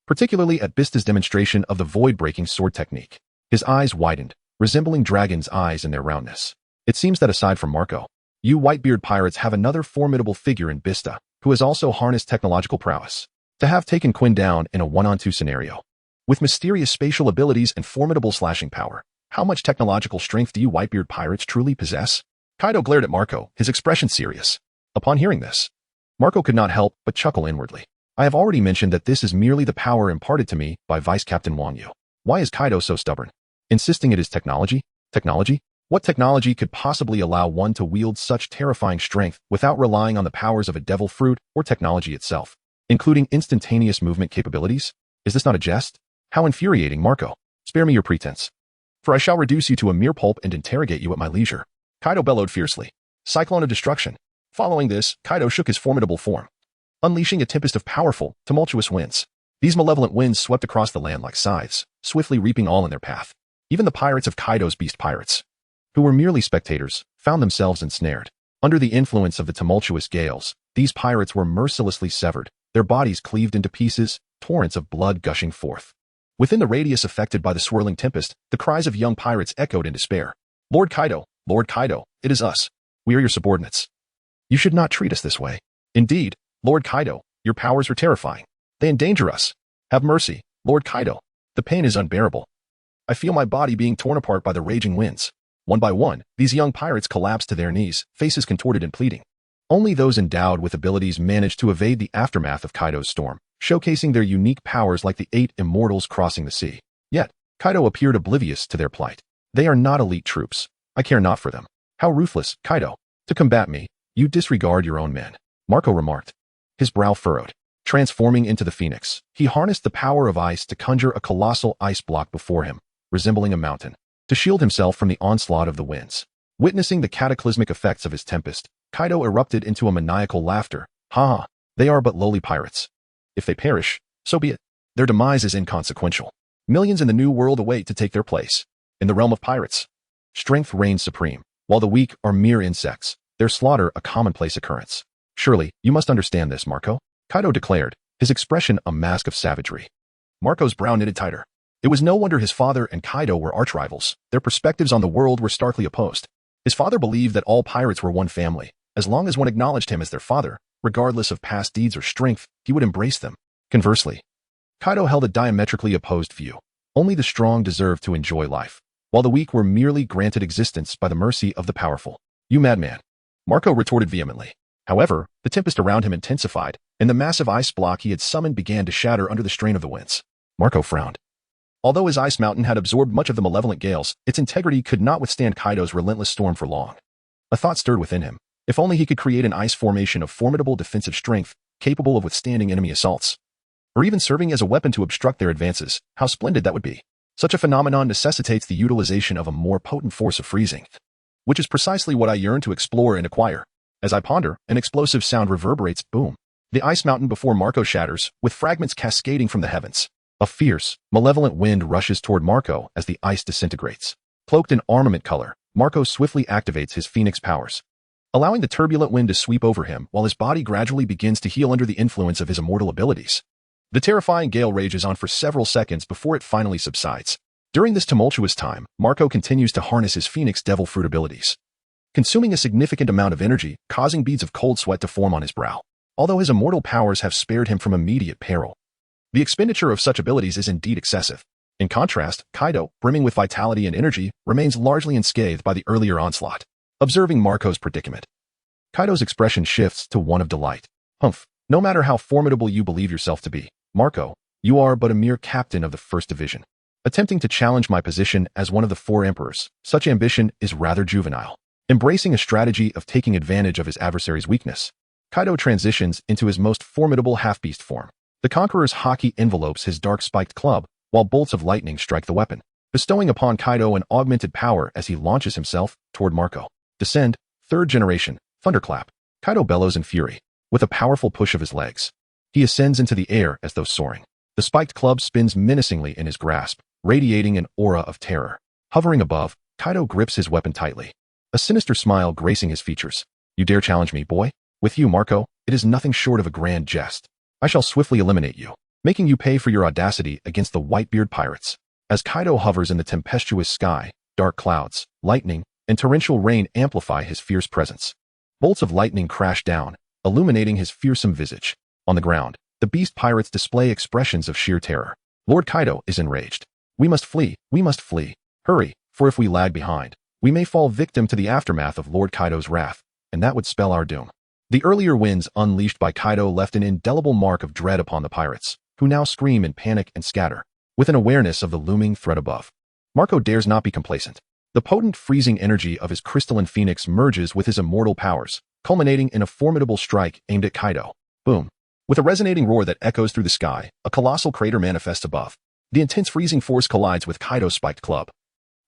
particularly at Vista's demonstration of the void-breaking sword technique. His eyes widened, resembling dragons' eyes in their roundness. It seems that aside from Marco, you Whitebeard pirates have another formidable figure in Vista, who has also harnessed technological prowess to have taken Quinn down in a 1-on-2 scenario. With mysterious spatial abilities and formidable slashing power, how much technological strength do you Whitebeard pirates truly possess? Kaido glared at Marco, his expression serious. Upon hearing this, Marco could not help but chuckle inwardly. I have already mentioned that this is merely the power imparted to me by Vice-Captain Wang Yu. Why is Kaido so stubborn, insisting it is technology? Technology? What technology could possibly allow one to wield such terrifying strength without relying on the powers of a devil fruit or technology itself, including instantaneous movement capabilities? Is this not a jest? How infuriating, Marco. Spare me your pretense, for I shall reduce you to a mere pulp and interrogate you at my leisure. Kaido bellowed fiercely. Cyclone of destruction. Following this, Kaido shook his formidable form, unleashing a tempest of powerful, tumultuous winds. These malevolent winds swept across the land like scythes, swiftly reaping all in their path. Even the pirates of Kaido's beast pirates, who were merely spectators, found themselves ensnared. Under the influence of the tumultuous gales, these pirates were mercilessly severed, their bodies cleaved into pieces, torrents of blood gushing forth. Within the radius affected by the swirling tempest, the cries of young pirates echoed in despair. Lord Kaido, it is us. We are your subordinates. You should not treat us this way. Indeed, Lord Kaido, your powers are terrifying. They endanger us. Have mercy, Lord Kaido. The pain is unbearable. I feel my body being torn apart by the raging winds. One by one, these young pirates collapsed to their knees, faces contorted and pleading. Only those endowed with abilities managed to evade the aftermath of Kaido's storm, showcasing their unique powers like the 8 immortals crossing the sea. Yet, Kaido appeared oblivious to their plight. They are not elite troops. I care not for them. How ruthless, Kaido. To combat me, you disregard your own men, Marco remarked. His brow furrowed. Transforming into the phoenix, he harnessed the power of ice to conjure a colossal ice block before him, resembling a mountain, to shield himself from the onslaught of the winds. Witnessing the cataclysmic effects of his tempest, Kaido erupted into a maniacal laughter. Ha ha, they are but lowly pirates. If they perish, so be it. Their demise is inconsequential. Millions in the new world await to take their place. In the realm of pirates, strength reigns supreme, while the weak are mere insects, their slaughter a commonplace occurrence. Surely, you must understand this, Marco, Kaido declared, his expression a mask of savagery. Marco's brow knitted tighter. It was no wonder his father and Kaido were arch-rivals. Their perspectives on the world were starkly opposed. His father believed that all pirates were one family. As long as one acknowledged him as their father, regardless of past deeds or strength, he would embrace them. Conversely, Kaido held a diametrically opposed view. Only the strong deserved to enjoy life, while the weak were merely granted existence by the mercy of the powerful. You madman, Marco retorted vehemently. However, the tempest around him intensified, and the massive ice block he had summoned began to shatter under the strain of the winds. Marco frowned. Although his ice mountain had absorbed much of the malevolent gales, its integrity could not withstand Kaido's relentless storm for long. A thought stirred within him. If only he could create an ice formation of formidable defensive strength, capable of withstanding enemy assaults. Or even serving as a weapon to obstruct their advances, how splendid that would be. Such a phenomenon necessitates the utilization of a more potent force of freezing, which is precisely what I yearn to explore and acquire. As I ponder, an explosive sound reverberates, boom. The ice mountain before Marco shatters, with fragments cascading from the heavens. A fierce, malevolent wind rushes toward Marco as the ice disintegrates. Cloaked in armament color, Marco swiftly activates his phoenix powers, allowing the turbulent wind to sweep over him while his body gradually begins to heal under the influence of his immortal abilities. The terrifying gale rages on for several seconds before it finally subsides. During this tumultuous time, Marco continues to harness his phoenix devil fruit abilities, consuming a significant amount of energy, causing beads of cold sweat to form on his brow. Although his immortal powers have spared him from immediate peril, the expenditure of such abilities is indeed excessive. In contrast, Kaido, brimming with vitality and energy, remains largely unscathed by the earlier onslaught. Observing Marco's predicament, Kaido's expression shifts to one of delight. Humph, no matter how formidable you believe yourself to be, Marco, you are but a mere captain of the First Division. Attempting to challenge my position as one of the four emperors, such ambition is rather juvenile. Embracing a strategy of taking advantage of his adversary's weakness, Kaido transitions into his most formidable half-beast form. The Conqueror's haki envelopes his dark spiked club, while bolts of lightning strike the weapon, bestowing upon Kaido an augmented power as he launches himself toward Marco. Descend, third generation, thunderclap. Kaido bellows in fury. With a powerful push of his legs, he ascends into the air as though soaring. The spiked club spins menacingly in his grasp, radiating an aura of terror. Hovering above, Kaido grips his weapon tightly, a sinister smile gracing his features. You dare challenge me, boy? With you, Marco, it is nothing short of a grand jest. I shall swiftly eliminate you, making you pay for your audacity against the Whitebeard Pirates. As Kaido hovers in the tempestuous sky, dark clouds, lightning, and torrential rain amplify his fierce presence. Bolts of lightning crash down, illuminating his fearsome visage. On the ground, the beast pirates display expressions of sheer terror. Lord Kaido is enraged. We must flee, we must flee. Hurry, for if we lag behind, we may fall victim to the aftermath of Lord Kaido's wrath, and that would spell our doom. The earlier winds unleashed by Kaido left an indelible mark of dread upon the pirates, who now scream in panic and scatter, with an awareness of the looming threat above. Marco dares not be complacent. The potent freezing energy of his crystalline phoenix merges with his immortal powers, culminating in a formidable strike aimed at Kaido. Boom. With a resonating roar that echoes through the sky, a colossal crater manifests above. The intense freezing force collides with Kaido's spiked club.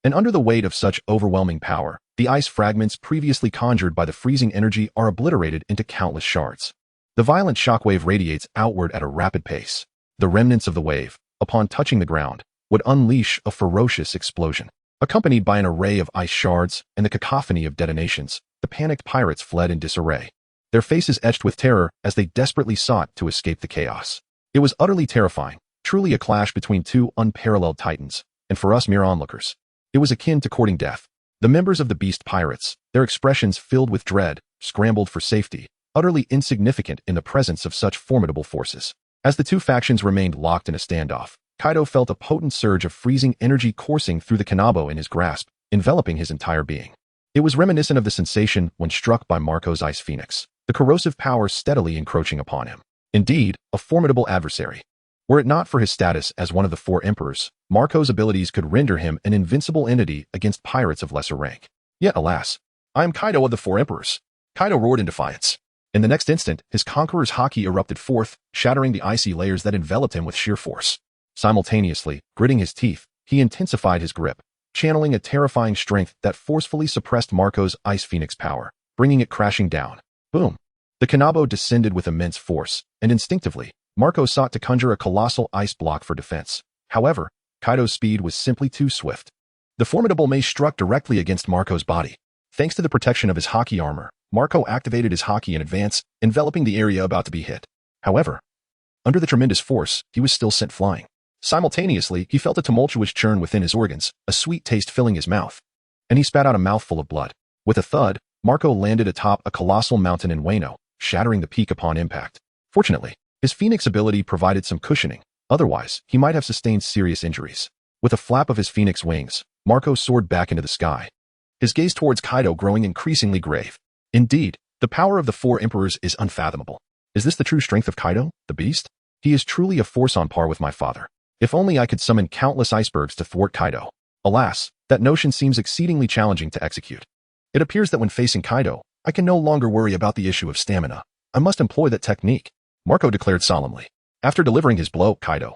And under the weight of such overwhelming power, the ice fragments previously conjured by the freezing energy are obliterated into countless shards. The violent shockwave radiates outward at a rapid pace. The remnants of the wave, upon touching the ground, would unleash a ferocious explosion. Accompanied by an array of ice shards and the cacophony of detonations, the panicked pirates fled in disarray, their faces etched with terror as they desperately sought to escape the chaos. It was utterly terrifying, truly a clash between two unparalleled titans, and for us mere onlookers, it was akin to courting death. The members of the Beast Pirates, their expressions filled with dread, scrambled for safety, utterly insignificant in the presence of such formidable forces. As the two factions remained locked in a standoff, Kaido felt a potent surge of freezing energy coursing through the kanabo in his grasp, enveloping his entire being. It was reminiscent of the sensation when struck by Marco's ice phoenix, the corrosive power steadily encroaching upon him. Indeed, a formidable adversary. Were it not for his status as one of the four emperors, Marco's abilities could render him an invincible entity against pirates of lesser rank. Yet alas, I am Kaido of the four emperors. Kaido roared in defiance. In the next instant, his conqueror's haki erupted forth, shattering the icy layers that enveloped him with sheer force. Simultaneously, gritting his teeth, he intensified his grip, channeling a terrifying strength that forcefully suppressed Marco's Ice Phoenix power, bringing it crashing down. Boom! The Kanabo descended with immense force, and instinctively, Marco sought to conjure a colossal ice block for defense. However, Kaido's speed was simply too swift. The formidable mace struck directly against Marco's body. Thanks to the protection of his Haki armor, Marco activated his Haki in advance, enveloping the area about to be hit. However, under the tremendous force, he was still sent flying. Simultaneously, he felt a tumultuous churn within his organs, a sweet taste filling his mouth. And he spat out a mouthful of blood. With a thud, Marco landed atop a colossal mountain in Wano, shattering the peak upon impact. Fortunately, his Phoenix ability provided some cushioning. Otherwise, he might have sustained serious injuries. With a flap of his Phoenix wings, Marco soared back into the sky, his gaze towards Kaido growing increasingly grave. Indeed, the power of the four emperors is unfathomable. Is this the true strength of Kaido, the beast? He is truly a force on par with my father. If only I could summon countless icebergs to thwart Kaido. Alas, that notion seems exceedingly challenging to execute. It appears that when facing Kaido, I can no longer worry about the issue of stamina. I must employ that technique, Marco declared solemnly. After delivering his blow, Kaido,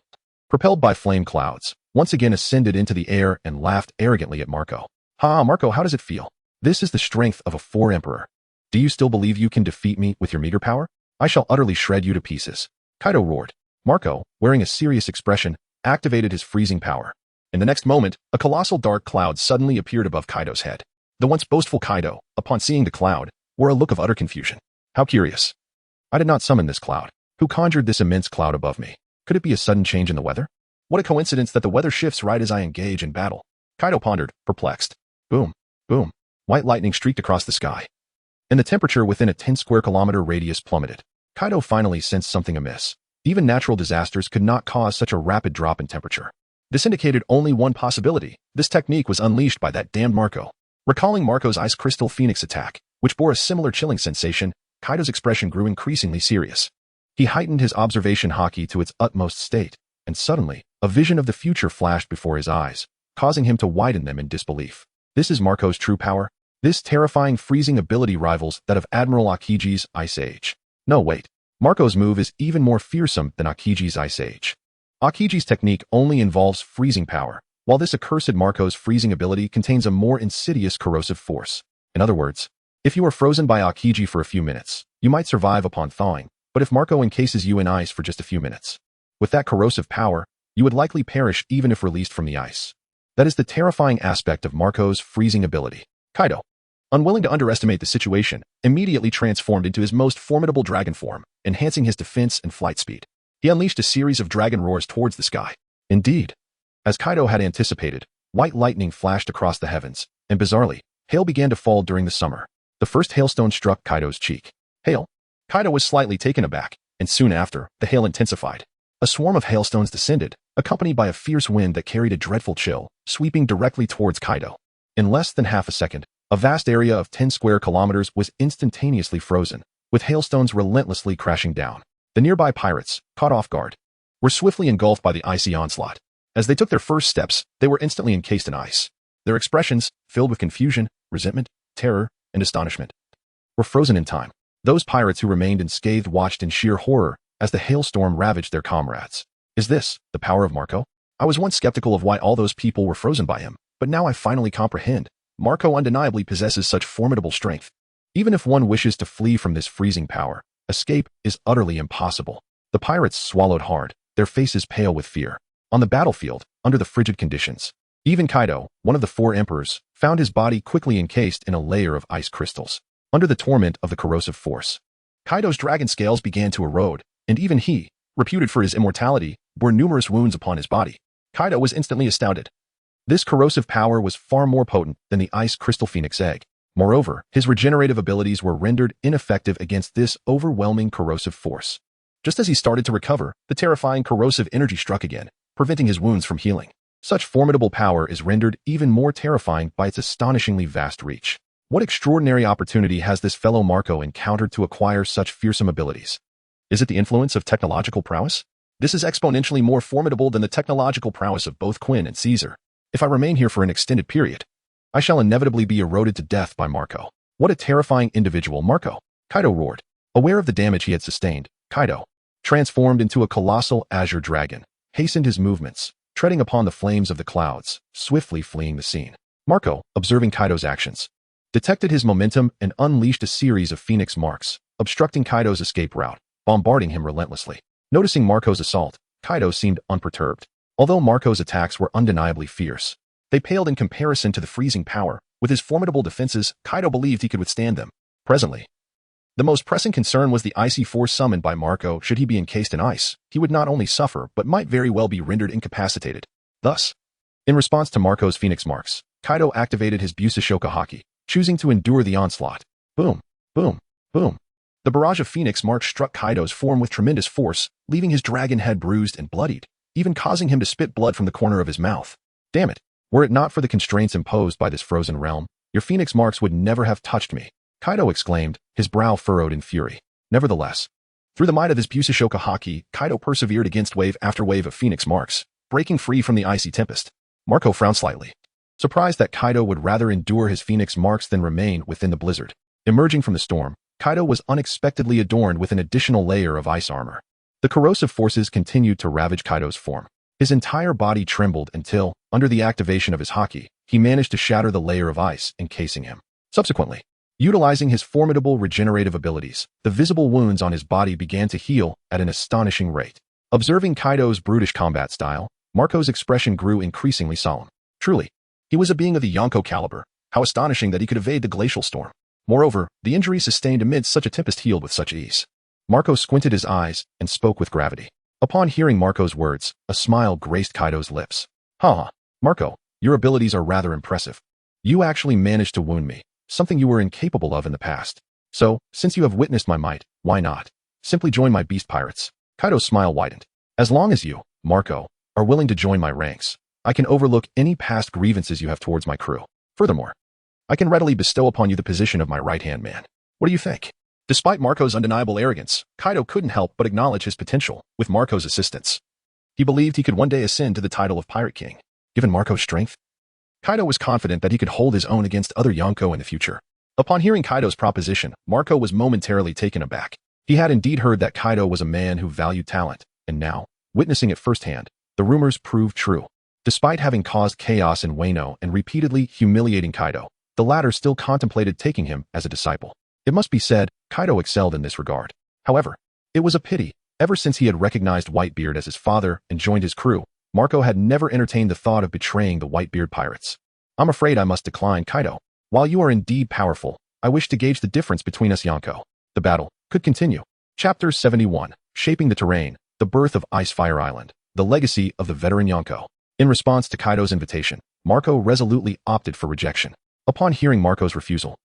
propelled by flame clouds, once again ascended into the air and laughed arrogantly at Marco. Ha, Marco, how does it feel? This is the strength of a four-emperor. Do you still believe you can defeat me with your meter power? I shall utterly shred you to pieces. Kaido roared. Marco, wearing a serious expression, activated his freezing power. In the next moment, a colossal dark cloud suddenly appeared above Kaido's head. The once boastful Kaido, upon seeing the cloud, wore a look of utter confusion. How curious. I did not summon this cloud. Who conjured this immense cloud above me? Could it be a sudden change in the weather? What a coincidence that the weather shifts right as I engage in battle. Kaido pondered, perplexed. Boom, boom. White lightning streaked across the sky, and the temperature within a 10 square kilometer radius plummeted. Kaido finally sensed something amiss. Even natural disasters could not cause such a rapid drop in temperature. This indicated only one possibility. This technique was unleashed by that damned Marco. Recalling Marco's Ice Crystal Phoenix attack, which bore a similar chilling sensation, Kaido's expression grew increasingly serious. He heightened his observation Haki to its utmost state, and suddenly, a vision of the future flashed before his eyes, causing him to widen them in disbelief. This is Marco's true power? This terrifying freezing ability rivals that of Admiral Akiji's Ice Age. No, wait. Marco's move is even more fearsome than Akiji's Ice Age. Akiji's technique only involves freezing power, while this accursed Marco's freezing ability contains a more insidious corrosive force. In other words, if you are frozen by Akiji for a few minutes, you might survive upon thawing, but if Marco encases you in ice for just a few minutes, with that corrosive power, you would likely perish even if released from the ice. That is the terrifying aspect of Marco's freezing ability. Kaido, unwilling to underestimate the situation, immediately transformed into his most formidable dragon form, enhancing his defense and flight speed. He unleashed a series of dragon roars towards the sky. Indeed, as Kaido had anticipated, white lightning flashed across the heavens, and bizarrely, hail began to fall during the summer. The first hailstone struck Kaido's cheek. Hail? Kaido was slightly taken aback, and soon after, the hail intensified. A swarm of hailstones descended, accompanied by a fierce wind that carried a dreadful chill, sweeping directly towards Kaido. In less than half a second, a vast area of 10 square kilometers was instantaneously frozen, with hailstones relentlessly crashing down. The nearby pirates, caught off guard, were swiftly engulfed by the icy onslaught. As they took their first steps, they were instantly encased in ice. Their expressions, filled with confusion, resentment, terror, and astonishment, were frozen in time. Those pirates who remained unscathed watched in sheer horror as the hailstorm ravaged their comrades. Is this the power of Marco? I was once skeptical of why all those people were frozen by him, but now I finally comprehend. Marco undeniably possesses such formidable strength. Even if one wishes to flee from this freezing power, escape is utterly impossible. The pirates swallowed hard, their faces pale with fear. On the battlefield, under the frigid conditions, even Kaido, one of the four emperors, found his body quickly encased in a layer of ice crystals. Under the torment of the corrosive force, Kaido's dragon scales began to erode, and even he, reputed for his immortality, bore numerous wounds upon his body. Kaido was instantly astounded. This corrosive power was far more potent than the Ice Crystal Phoenix Egg. Moreover, his regenerative abilities were rendered ineffective against this overwhelming corrosive force. Just as he started to recover, the terrifying corrosive energy struck again, preventing his wounds from healing. Such formidable power is rendered even more terrifying by its astonishingly vast reach. What extraordinary opportunity has this fellow Marco encountered to acquire such fearsome abilities? Is it the influence of technological prowess? This is exponentially more formidable than the technological prowess of both Quinn and Caesar. If I remain here for an extended period, I shall inevitably be eroded to death by Marco. What a terrifying individual Marco! Kaido roared. Aware of the damage he had sustained, Kaido, transformed into a colossal azure dragon, hastened his movements, treading upon the flames of the clouds, swiftly fleeing the scene. Marco, observing Kaido's actions, detected his momentum and unleashed a series of phoenix marks, obstructing Kaido's escape route, bombarding him relentlessly. Noticing Marco's assault, Kaido seemed unperturbed. Although Marco's attacks were undeniably fierce, they paled in comparison to the freezing power. With his formidable defenses, Kaido believed he could withstand them. Presently, the most pressing concern was the icy force summoned by Marco. Should he be encased in ice, he would not only suffer, but might very well be rendered incapacitated. Thus, in response to Marco's phoenix marks, Kaido activated his Busashoka Haki, choosing to endure the onslaught. Boom, boom, boom. The barrage of phoenix marks struck Kaido's form with tremendous force, leaving his dragon head bruised and bloodied, even causing him to spit blood from the corner of his mouth. Damn it. Were it not for the constraints imposed by this frozen realm, your phoenix marks would never have touched me, Kaido exclaimed, his brow furrowed in fury. Nevertheless, through the might of his Busashoka Haki, Kaido persevered against wave after wave of phoenix marks, breaking free from the icy tempest. Marco frowned slightly, surprised that Kaido would rather endure his phoenix marks than remain within the blizzard. Emerging from the storm, Kaido was unexpectedly adorned with an additional layer of ice armor. The corrosive forces continued to ravage Kaido's form. His entire body trembled until, under the activation of his haki, he managed to shatter the layer of ice encasing him. Subsequently, utilizing his formidable regenerative abilities, the visible wounds on his body began to heal at an astonishing rate. Observing Kaido's brutish combat style, Marco's expression grew increasingly solemn. Truly, he was a being of the Yonko caliber. How astonishing that he could evade the glacial storm. Moreover, the injury sustained amidst such a tempest healed with such ease. Marco squinted his eyes and spoke with gravity. Upon hearing Marco's words, a smile graced Kaido's lips. Haha, Marco, your abilities are rather impressive. You actually managed to wound me, something you were incapable of in the past. So, since you have witnessed my might, why not? Simply join my beast pirates. Kaido's smile widened. As long as you, Marco, are willing to join my ranks, I can overlook any past grievances you have towards my crew. Furthermore, I can readily bestow upon you the position of my right-hand man. What do you think? Despite Marco's undeniable arrogance, Kaido couldn't help but acknowledge his potential with Marco's assistance. He believed he could one day ascend to the title of Pirate King. Given Marco's strength, Kaido was confident that he could hold his own against other Yonko in the future. Upon hearing Kaido's proposition, Marco was momentarily taken aback. He had indeed heard that Kaido was a man who valued talent, and now, witnessing it firsthand, the rumors proved true. Despite having caused chaos in Wano and repeatedly humiliating Kaido, the latter still contemplated taking him as a disciple. It must be said, Kaido excelled in this regard. However, it was a pity. Ever since he had recognized Whitebeard as his father and joined his crew, Marco had never entertained the thought of betraying the Whitebeard Pirates. I'm afraid I must decline, Kaido. While you are indeed powerful, I wish to gauge the difference between us Yonko. The battle could continue. Chapter 71, Shaping the Terrain, the Birth of Ice Fire Island, the Legacy of the Veteran Yonko. In response to Kaido's invitation, Marco resolutely opted for rejection. Upon hearing Marco's refusal,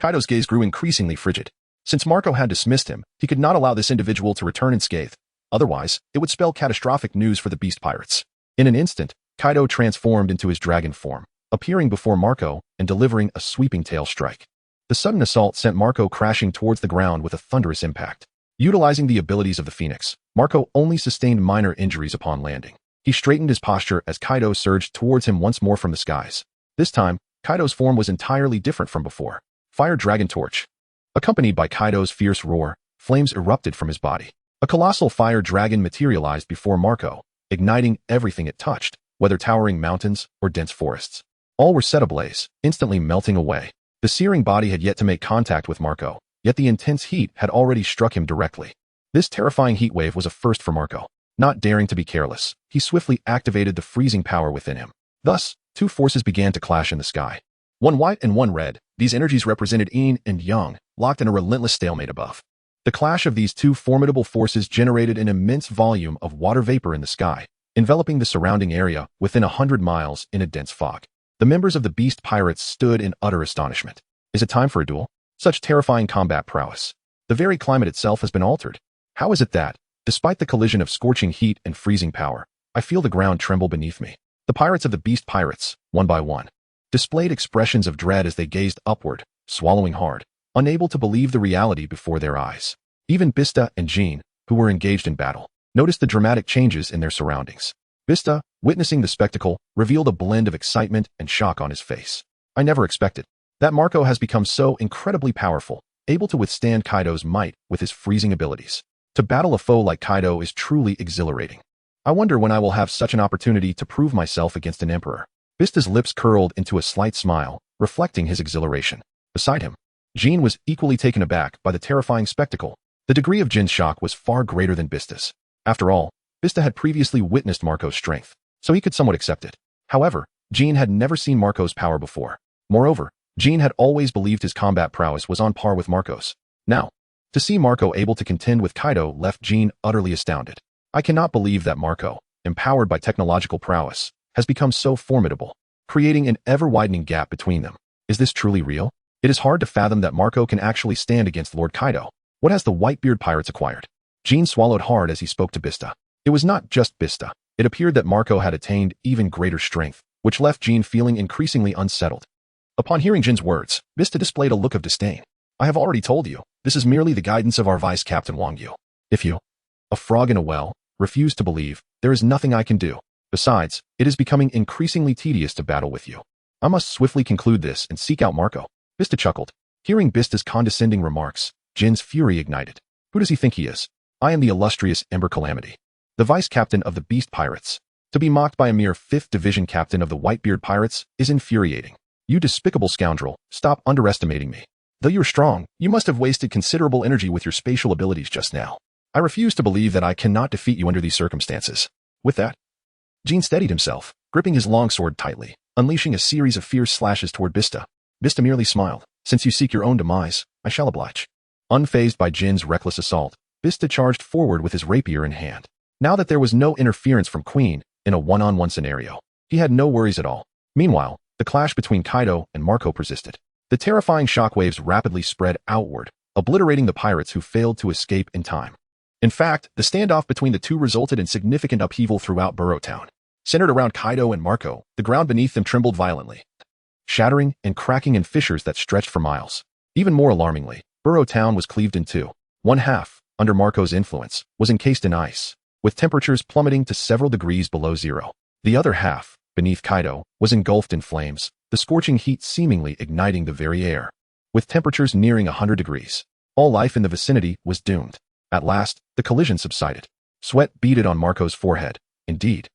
Kaido's gaze grew increasingly frigid. Since Marco had dismissed him, he could not allow this individual to return unscathed. Otherwise, it would spell catastrophic news for the Beast Pirates. In an instant, Kaido transformed into his dragon form, appearing before Marco and delivering a sweeping tail strike. The sudden assault sent Marco crashing towards the ground with a thunderous impact. Utilizing the abilities of the Phoenix, Marco only sustained minor injuries upon landing. He straightened his posture as Kaido surged towards him once more from the skies. This time, Kaido's form was entirely different from before. Fire Dragon Torch. Accompanied by Kaido's fierce roar, flames erupted from his body. A colossal fire dragon materialized before Marco, igniting everything it touched, whether towering mountains or dense forests. All were set ablaze, instantly melting away. The searing body had yet to make contact with Marco, yet the intense heat had already struck him directly. This terrifying heat wave was a first for Marco. Not daring to be careless, he swiftly activated the freezing power within him. Thus, two forces began to clash in the sky. One white and one red, these energies represented yin and yang, locked in a relentless stalemate above. The clash of these two formidable forces generated an immense volume of water vapor in the sky, enveloping the surrounding area within 100 miles in a dense fog. The members of the Beast Pirates stood in utter astonishment. Is it time for a duel? Such terrifying combat prowess. The very climate itself has been altered. How is it that, despite the collision of scorching heat and freezing power, I feel the ground tremble beneath me? The pirates of the Beast Pirates, one by one, displayed expressions of dread as they gazed upward, swallowing hard, unable to believe the reality before their eyes. Even Vista and Jean, who were engaged in battle, noticed the dramatic changes in their surroundings. Vista, witnessing the spectacle, revealed a blend of excitement and shock on his face. I never expected that Marco has become so incredibly powerful, able to withstand Kaido's might with his freezing abilities. To battle a foe like Kaido is truly exhilarating. I wonder when I will have such an opportunity to prove myself against an emperor. Vista's lips curled into a slight smile, reflecting his exhilaration. Beside him, Jean was equally taken aback by the terrifying spectacle. The degree of Jin's shock was far greater than Vista's. After all, Vista had previously witnessed Marco's strength, so he could somewhat accept it. However, Jean had never seen Marco's power before. Moreover, Jean had always believed his combat prowess was on par with Marco's. Now, to see Marco able to contend with Kaido left Jean utterly astounded. I cannot believe that Marco, empowered by technological prowess, has become so formidable, creating an ever-widening gap between them. Is this truly real? It is hard to fathom that Marco can actually stand against Lord Kaido. What has the Whitebeard Pirates acquired? Jean swallowed hard as he spoke to Vista. It was not just Vista. It appeared that Marco had attained even greater strength, which left Jean feeling increasingly unsettled. Upon hearing Jin's words, Vista displayed a look of disdain. I have already told you, this is merely the guidance of our Vice Captain Wang Yu. If you, a frog in a well, refuse to believe, there is nothing I can do. Besides, it is becoming increasingly tedious to battle with you. I must swiftly conclude this and seek out Marco. Vista chuckled. Hearing Vista's condescending remarks, Jin's fury ignited. Who does he think he is? I am the illustrious Ember Calamity, the Vice Captain of the Beast Pirates. To be mocked by a mere 5th Division Captain of the Whitebeard Pirates is infuriating. You despicable scoundrel, stop underestimating me. Though you're strong, you must have wasted considerable energy with your spatial abilities just now. I refuse to believe that I cannot defeat you under these circumstances. With that, Jean steadied himself, gripping his longsword tightly, unleashing a series of fierce slashes toward Vista. Vista merely smiled. Since you seek your own demise, I shall oblige. Unfazed by Jin's reckless assault, Vista charged forward with his rapier in hand. Now that there was no interference from Queen in a one-on-one scenario, he had no worries at all. Meanwhile, the clash between Kaido and Marco persisted. The terrifying shockwaves rapidly spread outward, obliterating the pirates who failed to escape in time. In fact, the standoff between the two resulted in significant upheaval throughout Burrow Town. Centered around Kaido and Marco, the ground beneath them trembled violently, shattering and cracking in fissures that stretched for miles. Even more alarmingly, Burrow Town was cleaved in two. One half, under Marco's influence, was encased in ice, with temperatures plummeting to several degrees below zero. The other half, beneath Kaido, was engulfed in flames, the scorching heat seemingly igniting the very air. With temperatures nearing 100 degrees, all life in the vicinity was doomed. At last, the collision subsided. Sweat beaded on Marco's forehead. Indeed,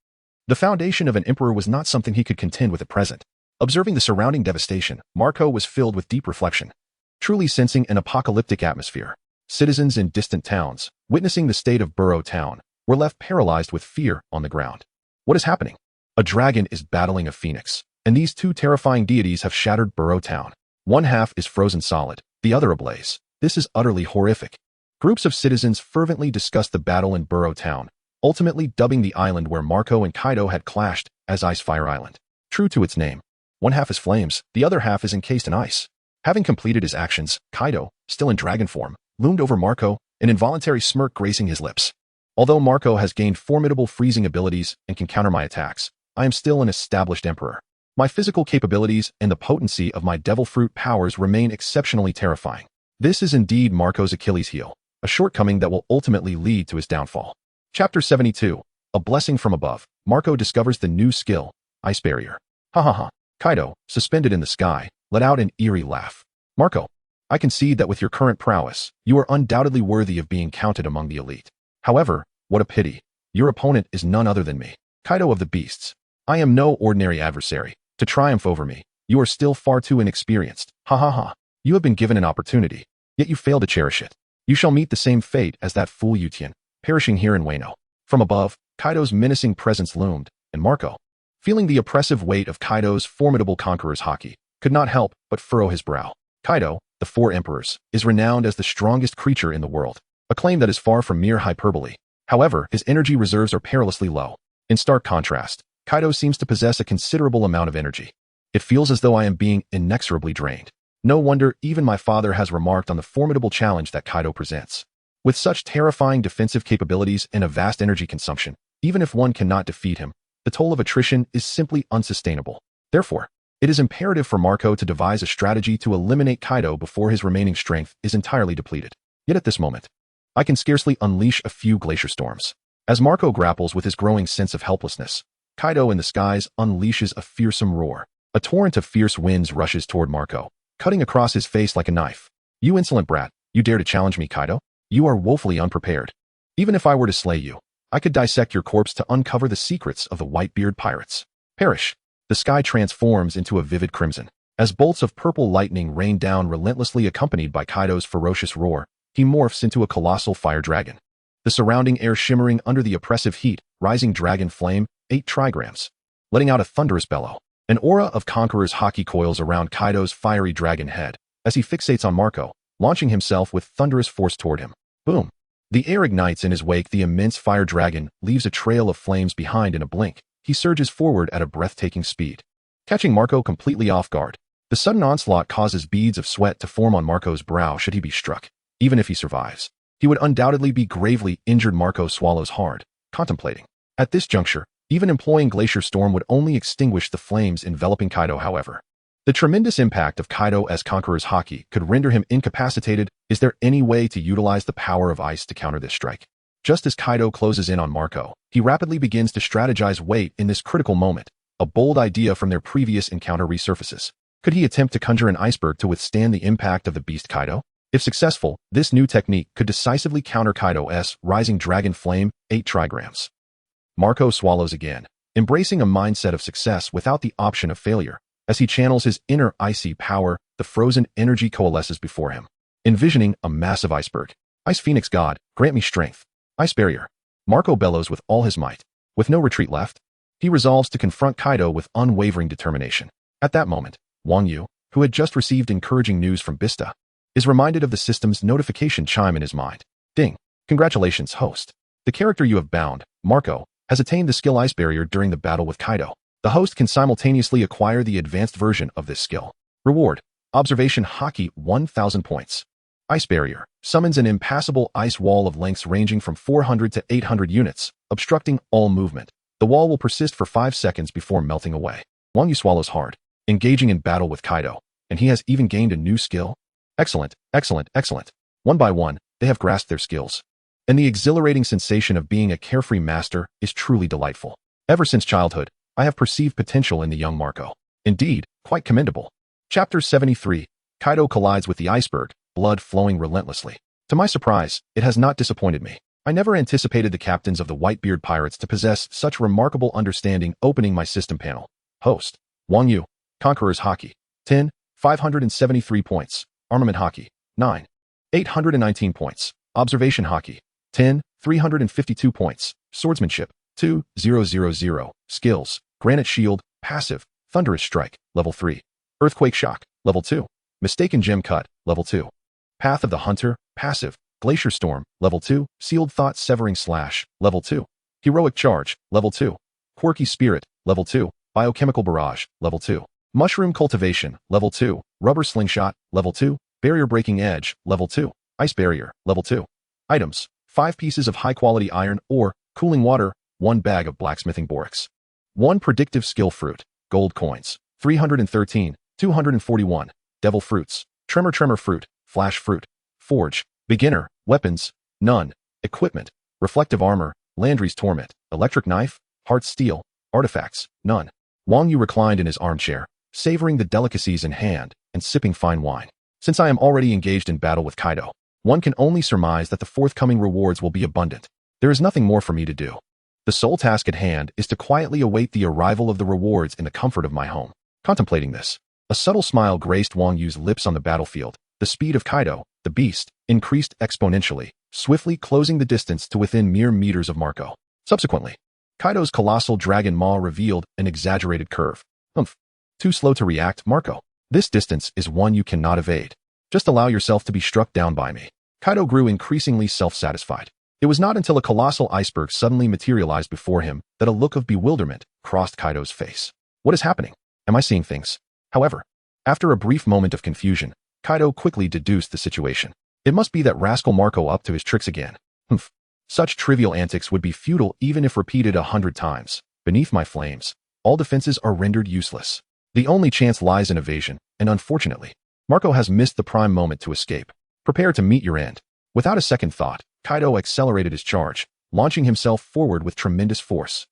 the foundation of an emperor was not something he could contend with at present. Observing the surrounding devastation, Marco was filled with deep reflection, truly sensing an apocalyptic atmosphere. Citizens in distant towns, witnessing the state of Burrow Town, were left paralyzed with fear on the ground. What is happening? A dragon is battling a phoenix, and these two terrifying deities have shattered Burrow Town. One half is frozen solid, the other ablaze. This is utterly horrific. Groups of citizens fervently discussed the battle in Burrow Town, ultimately dubbing the island where Marco and Kaido had clashed as Icefire Island. True to its name, one half is flames, the other half is encased in ice. Having completed his actions, Kaido, still in dragon form, loomed over Marco, an involuntary smirk gracing his lips. Although Marco has gained formidable freezing abilities and can counter my attacks, I am still an established emperor. My physical capabilities and the potency of my devil fruit powers remain exceptionally terrifying. This is indeed Marco's Achilles heel, a shortcoming that will ultimately lead to his downfall. Chapter 72. A Blessing from Above. Marco discovers the new skill, Ice Barrier. Ha ha ha. Kaido, suspended in the sky, let out an eerie laugh. Marco, I concede that with your current prowess, you are undoubtedly worthy of being counted among the elite. However, what a pity. Your opponent is none other than me, Kaido of the Beasts. I am no ordinary adversary. To triumph over me, you are still far too inexperienced. Ha ha ha. You have been given an opportunity, yet you fail to cherish it. You shall meet the same fate as that fool Yutian, perishing here in Wano. From above, Kaido's menacing presence loomed, and Marco, feeling the oppressive weight of Kaido's formidable conqueror's haki, could not help but furrow his brow. Kaido, the Four Emperors, is renowned as the strongest creature in the world, a claim that is far from mere hyperbole. However, his energy reserves are perilously low. In stark contrast, Kaido seems to possess a considerable amount of energy. It feels as though I am being inexorably drained. No wonder even my father has remarked on the formidable challenge that Kaido presents. With such terrifying defensive capabilities and a vast energy consumption, even if one cannot defeat him, the toll of attrition is simply unsustainable. Therefore, it is imperative for Marco to devise a strategy to eliminate Kaido before his remaining strength is entirely depleted. Yet at this moment, I can scarcely unleash a few glacier storms. As Marco grapples with his growing sense of helplessness, Kaido in the skies unleashes a fearsome roar. A torrent of fierce winds rushes toward Marco, cutting across his face like a knife. You insolent brat, you dare to challenge me, Kaido? You are woefully unprepared. Even if I were to slay you, I could dissect your corpse to uncover the secrets of the Whitebeard Pirates. Perish. The sky transforms into a vivid crimson. As bolts of purple lightning rain down relentlessly accompanied by Kaido's ferocious roar, he morphs into a colossal fire dragon. The surrounding air shimmering under the oppressive heat, rising dragon flame, 8 trigrams. Letting out a thunderous bellow. An aura of conqueror's haki coils around Kaido's fiery dragon head, as he fixates on Marco, launching himself with thunderous force toward him. Boom! The air ignites in his wake. The immense fire dragon leaves a trail of flames behind in a blink. He surges forward at a breathtaking speed, catching Marco completely off guard. The sudden onslaught causes beads of sweat to form on Marco's brow should he be struck. Even if he survives, he would undoubtedly be gravely injured. Marco swallows hard, contemplating. At this juncture, even employing Glacier Storm would only extinguish the flames enveloping Kaido. However, the tremendous impact of Kaido as Conqueror's haki could render him incapacitated. Is there any way to utilize the power of ice to counter this strike? Just as Kaido closes in on Marco, he rapidly begins to strategize. Wait, in this critical moment, a bold idea from their previous encounter resurfaces. Could he attempt to conjure an iceberg to withstand the impact of the beast Kaido? If successful, this new technique could decisively counter Kaido's rising dragon flame, 8 trigrams. Marco swallows again, embracing a mindset of success without the option of failure. As he channels his inner icy power, the frozen energy coalesces before him, envisioning a massive iceberg. Ice Phoenix God, grant me strength. Ice Barrier. Marco bellows with all his might. With no retreat left, he resolves to confront Kaido with unwavering determination. At that moment, Wang Yu, who had just received encouraging news from Vista, is reminded of the system's notification chime in his mind. Ding. Congratulations, host. The character you have bound, Marco, has attained the skill Ice Barrier during the battle with Kaido. The host can simultaneously acquire the advanced version of this skill. Reward. Observation Haki 1000 points. Ice Barrier summons an impassable ice wall of lengths ranging from 400 to 800 units, obstructing all movement. The wall will persist for 5 seconds before melting away. Wang Yu swallows hard, engaging in battle with Kaido, and he has even gained a new skill. Excellent, excellent, excellent. One by one, they have grasped their skills. And the exhilarating sensation of being a carefree master is truly delightful. Ever since childhood, I have perceived potential in the young Marco. Indeed, quite commendable. Chapter 73. Kaido collides with the iceberg, blood flowing relentlessly. To my surprise, it has not disappointed me. I never anticipated the captains of the Whitebeard Pirates to possess such remarkable understanding. Opening my system panel. Host. Wang Yu. Conqueror's haki. 10, 573 points. Armament haki. 9, 819 points. Observation haki. 10, 352 points. Swordsmanship. 2, 000. Skills. Granite Shield. Passive. Thunderous Strike. Level 3. Earthquake Shock. Level 2. Mistaken Gem Cut. Level 2. Path of the Hunter. Passive. Glacier Storm. Level 2. Sealed Thought Severing Slash. Level 2. Heroic Charge. Level 2. Quirky Spirit. Level 2. Biochemical Barrage. Level 2. Mushroom Cultivation. Level 2. Rubber Slingshot. Level 2. Barrier Breaking Edge. Level 2. Ice Barrier. Level 2. Items. 5 pieces of high-quality iron ore, cooling water, 1 bag of blacksmithing borax. 1 predictive skill fruit. Gold coins. 313, 241. Devil fruits. Tremor fruit. Flash fruit. Forge. Beginner. Weapons. None. Equipment. Reflective armor. Landry's torment. Electric knife. Heart steel. Artifacts. None. Wang Yu reclined in his armchair, savoring the delicacies in hand and sipping fine wine. Since I am already engaged in battle with Kaido, one can only surmise that the forthcoming rewards will be abundant. There is nothing more for me to do. The sole task at hand is to quietly await the arrival of the rewards in the comfort of my home. Contemplating this, a subtle smile graced Wang Yu's lips. On the battlefield, the speed of Kaido, the beast, increased exponentially, swiftly closing the distance to within mere meters of Marco. Subsequently, Kaido's colossal dragon maw revealed an exaggerated curve. Humph. Too slow to react, Marco. This distance is one you cannot evade. Just allow yourself to be struck down by me. Kaido grew increasingly self-satisfied. It was not until a colossal iceberg suddenly materialized before him that a look of bewilderment crossed Kaido's face. What is happening? Am I seeing things? However, after a brief moment of confusion, Kaido quickly deduced the situation. It must be that rascal Marco up to his tricks again. Humph. Such trivial antics would be futile even if repeated 100 times. Beneath my flames, all defenses are rendered useless. The only chance lies in evasion, and unfortunately, Marco has missed the prime moment to escape. Prepare to meet your end. Without a second thought, Kaido accelerated his charge, launching himself forward with tremendous force.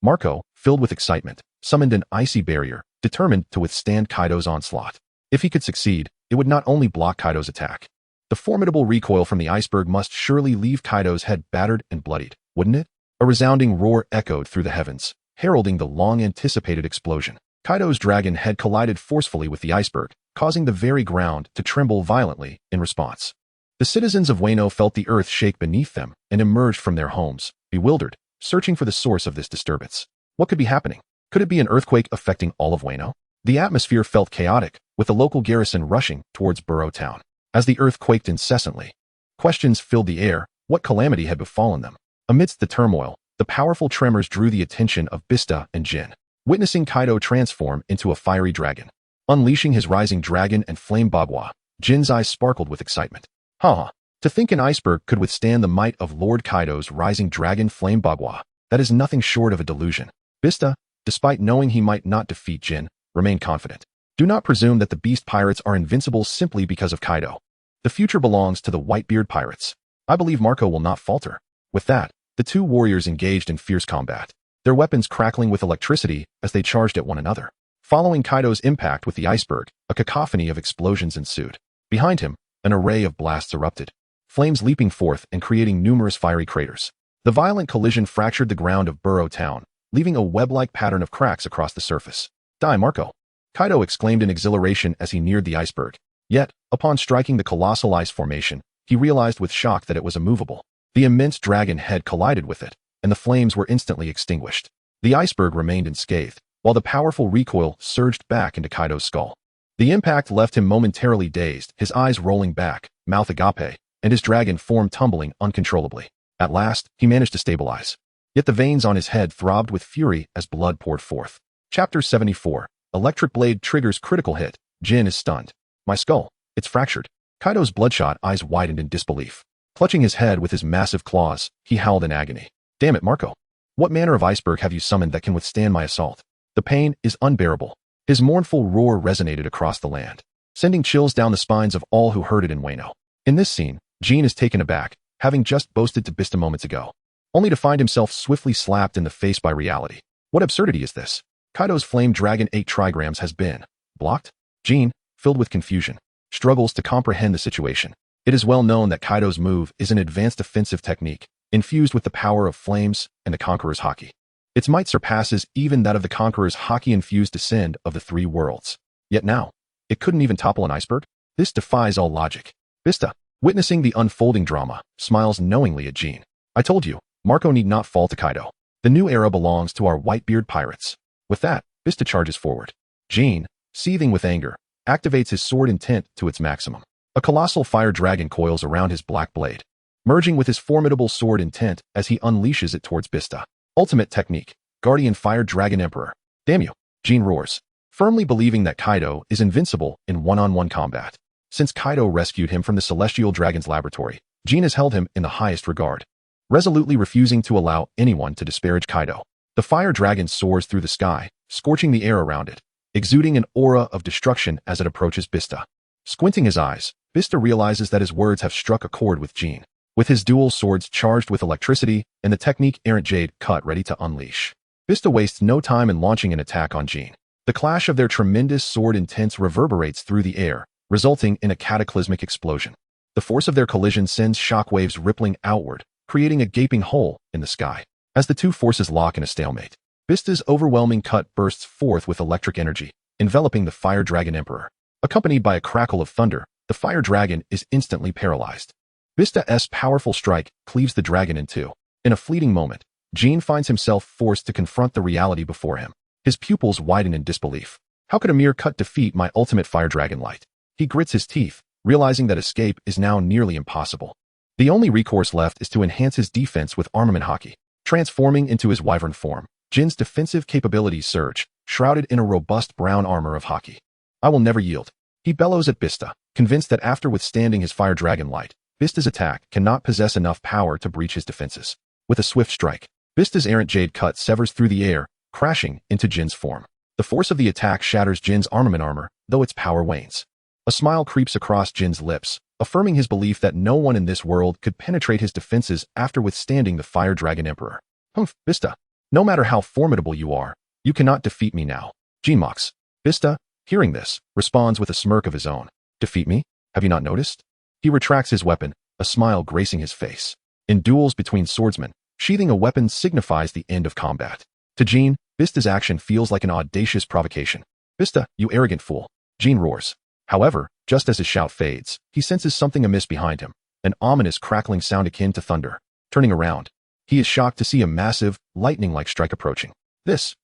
Marco, filled with excitement, summoned an icy barrier, determined to withstand Kaido's onslaught. If he could succeed, it would not only block Kaido's attack. The formidable recoil from the iceberg must surely leave Kaido's head battered and bloodied, wouldn't it? A resounding roar echoed through the heavens, heralding the long-anticipated explosion. Kaido's dragon head collided forcefully with the iceberg, causing the very ground to tremble violently in response. The citizens of Wano felt the earth shake beneath them and emerged from their homes, bewildered, searching for the source of this disturbance. What could be happening? Could it be an earthquake affecting all of Wano? The atmosphere felt chaotic, with the local garrison rushing towards Burrow Town. As the earth quaked incessantly, questions filled the air. What calamity had befallen them? Amidst the turmoil, the powerful tremors drew the attention of Vista and Jin, witnessing Kaido transform into a fiery dragon. Unleashing his rising dragon and flame bagua, Jin's eyes sparkled with excitement. To think an iceberg could withstand the might of Lord Kaido's rising dragon flame bagua, that is nothing short of a delusion. Vista, despite knowing he might not defeat Jin, remained confident. Do not presume that the beast pirates are invincible simply because of Kaido. The future belongs to the Whitebeard Pirates. I believe Marco will not falter. With that, the two warriors engaged in fierce combat, their weapons crackling with electricity as they charged at one another. Following Kaido's impact with the iceberg, a cacophony of explosions ensued. Behind him, an array of blasts erupted, flames leaping forth and creating numerous fiery craters. The violent collision fractured the ground of Burrow Town, leaving a web-like pattern of cracks across the surface. "Die, Marco!" Kaido exclaimed in exhilaration as he neared the iceberg. Yet, upon striking the colossal ice formation, he realized with shock that it was immovable. The immense dragon head collided with it, and the flames were instantly extinguished. The iceberg remained unscathed, while the powerful recoil surged back into Kaido's skull. The impact left him momentarily dazed, his eyes rolling back, mouth agape, and his dragon form tumbling uncontrollably. At last, he managed to stabilize. Yet the veins on his head throbbed with fury as blood poured forth. Chapter 74. Electric blade triggers critical hit. Jin is stunned. "My skull. It's fractured." Kaido's bloodshot eyes widened in disbelief. Clutching his head with his massive claws, he howled in agony. "Damn it, Marco. What manner of iceberg have you summoned that can withstand my assault? The pain is unbearable." His mournful roar resonated across the land, sending chills down the spines of all who heard it in Wano. In this scene, Jin is taken aback, having just boasted to Vista moments ago, only to find himself swiftly slapped in the face by reality. What absurdity is this? Kaido's flame dragon 8 trigrams has been blocked? Jin, filled with confusion, struggles to comprehend the situation. It is well known that Kaido's move is an advanced offensive technique, infused with the power of flames and the Conqueror's Haki. Its might surpasses even that of the Conqueror's Haki-infused descend of the 3 worlds. Yet now, it couldn't even topple an iceberg? This defies all logic. Vista, witnessing the unfolding drama, smiles knowingly at Jin. "I told you, Marco need not fall to Kaido. The new era belongs to our Whitebeard Pirates." With that, Vista charges forward. Jin, seething with anger, activates his sword intent to its maximum. A colossal fire dragon coils around his black blade, merging with his formidable sword intent as he unleashes it towards Vista. Ultimate technique, Guardian Fire Dragon Emperor. "Damn you!" Jin roars, firmly believing that Kaido is invincible in one-on-one combat. Since Kaido rescued him from the Celestial Dragon's laboratory, Jin has held him in the highest regard, resolutely refusing to allow anyone to disparage Kaido. The fire dragon soars through the sky, scorching the air around it, exuding an aura of destruction as it approaches Vista. Squinting his eyes, Vista realizes that his words have struck a chord with Jin. With his dual swords charged with electricity and the technique Errant Jade cut ready to unleash, Vista wastes no time in launching an attack on Jin. The clash of their tremendous sword intents reverberates through the air, resulting in a cataclysmic explosion. The force of their collision sends shockwaves rippling outward, creating a gaping hole in the sky. As the two forces lock in a stalemate, Vista's overwhelming cut bursts forth with electric energy, enveloping the Fire Dragon Emperor. Accompanied by a crackle of thunder, the Fire Dragon is instantly paralyzed. Vista's powerful strike cleaves the dragon in two. In a fleeting moment, Jin finds himself forced to confront the reality before him. His pupils widen in disbelief. How could a mere cut defeat my ultimate Fire Dragon light? He grits his teeth, realizing that escape is now nearly impossible. The only recourse left is to enhance his defense with armament Haki. Transforming into his wyvern form, Jin's defensive capabilities surge, shrouded in a robust brown armor of Haki. "I will never yield." He bellows at Vista, convinced that after withstanding his Fire Dragon light, Vista's attack cannot possess enough power to breach his defenses. With a swift strike, Vista's errant jade cut severs through the air, crashing into Jin's form. The force of the attack shatters Jin's armament armor, though its power wanes. A smile creeps across Jin's lips, affirming his belief that no one in this world could penetrate his defenses after withstanding the Fire Dragon Emperor. "Humph, Vista. No matter how formidable you are, you cannot defeat me now." Jin mocks. Vista, hearing this, responds with a smirk of his own. "Defeat me? Have you not noticed?" He retracts his weapon, a smile gracing his face. In duels between swordsmen, Sheathing a weapon signifies the end of combat. To Jean, Vista's action feels like an audacious provocation. "Vista, you arrogant fool," Jean roars. However, just as his shout fades, he senses something amiss behind him, an ominous crackling sound akin to thunder. Turning around, he is shocked to see a massive, lightning-like strike approaching.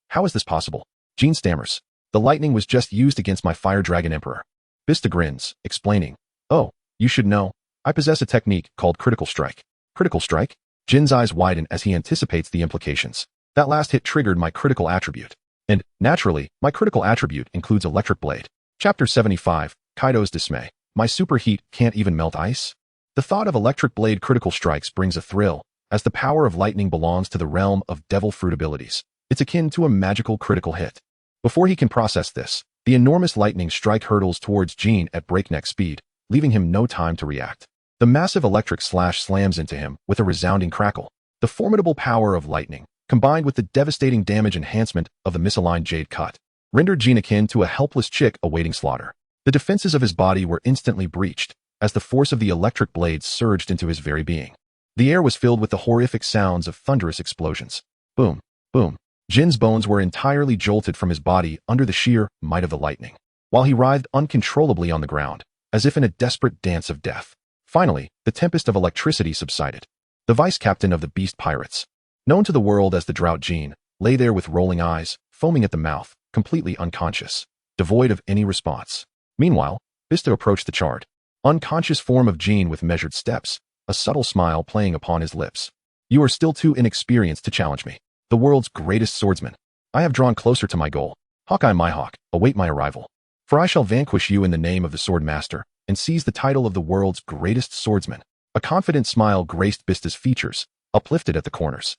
How is this possible? Jean stammers. "The lightning was just used against my fire dragon emperor." Vista grins, explaining, "Oh, you should know. I possess a technique called critical strike." Critical strike? Jin's eyes widen as he anticipates the implications. That last hit triggered my critical attribute. And, naturally, my critical attribute includes electric blade. Chapter 75, Kaido's dismay. My superheat can't even melt ice? The thought of electric blade critical strikes brings a thrill, as the power of lightning belongs to the realm of devil fruit abilities. It's akin to a magical critical hit. Before he can process this, the enormous lightning strike hurtles towards Jean at breakneck speed, leaving him no time to react. The massive electric slash slams into him with a resounding crackle. The formidable power of lightning, combined with the devastating damage enhancement of the misaligned jade cut, rendered Jean akin to a helpless chick awaiting slaughter. The defenses of his body were instantly breached, as the force of the electric blades surged into his very being. The air was filled with the horrific sounds of thunderous explosions. Boom, boom. Jin's bones were entirely jolted from his body under the sheer might of the lightning, while he writhed uncontrollably on the ground, as if in a desperate dance of death. Finally, the tempest of electricity subsided. The vice-captain of the Beast Pirates, known to the world as the Drought Jean, lay there with rolling eyes, foaming at the mouth, completely unconscious, devoid of any response. Meanwhile, Vista approached the charred, unconscious form of Jean with measured steps, a subtle smile playing upon his lips. "You are still too inexperienced to challenge me, the world's greatest swordsman. I have drawn closer to my goal. Hawkeye my hawk, await my arrival. For I shall vanquish you in the name of the Sword Master, and seize the title of the world's greatest swordsman." A confident smile graced Vista's features, uplifted at the corners.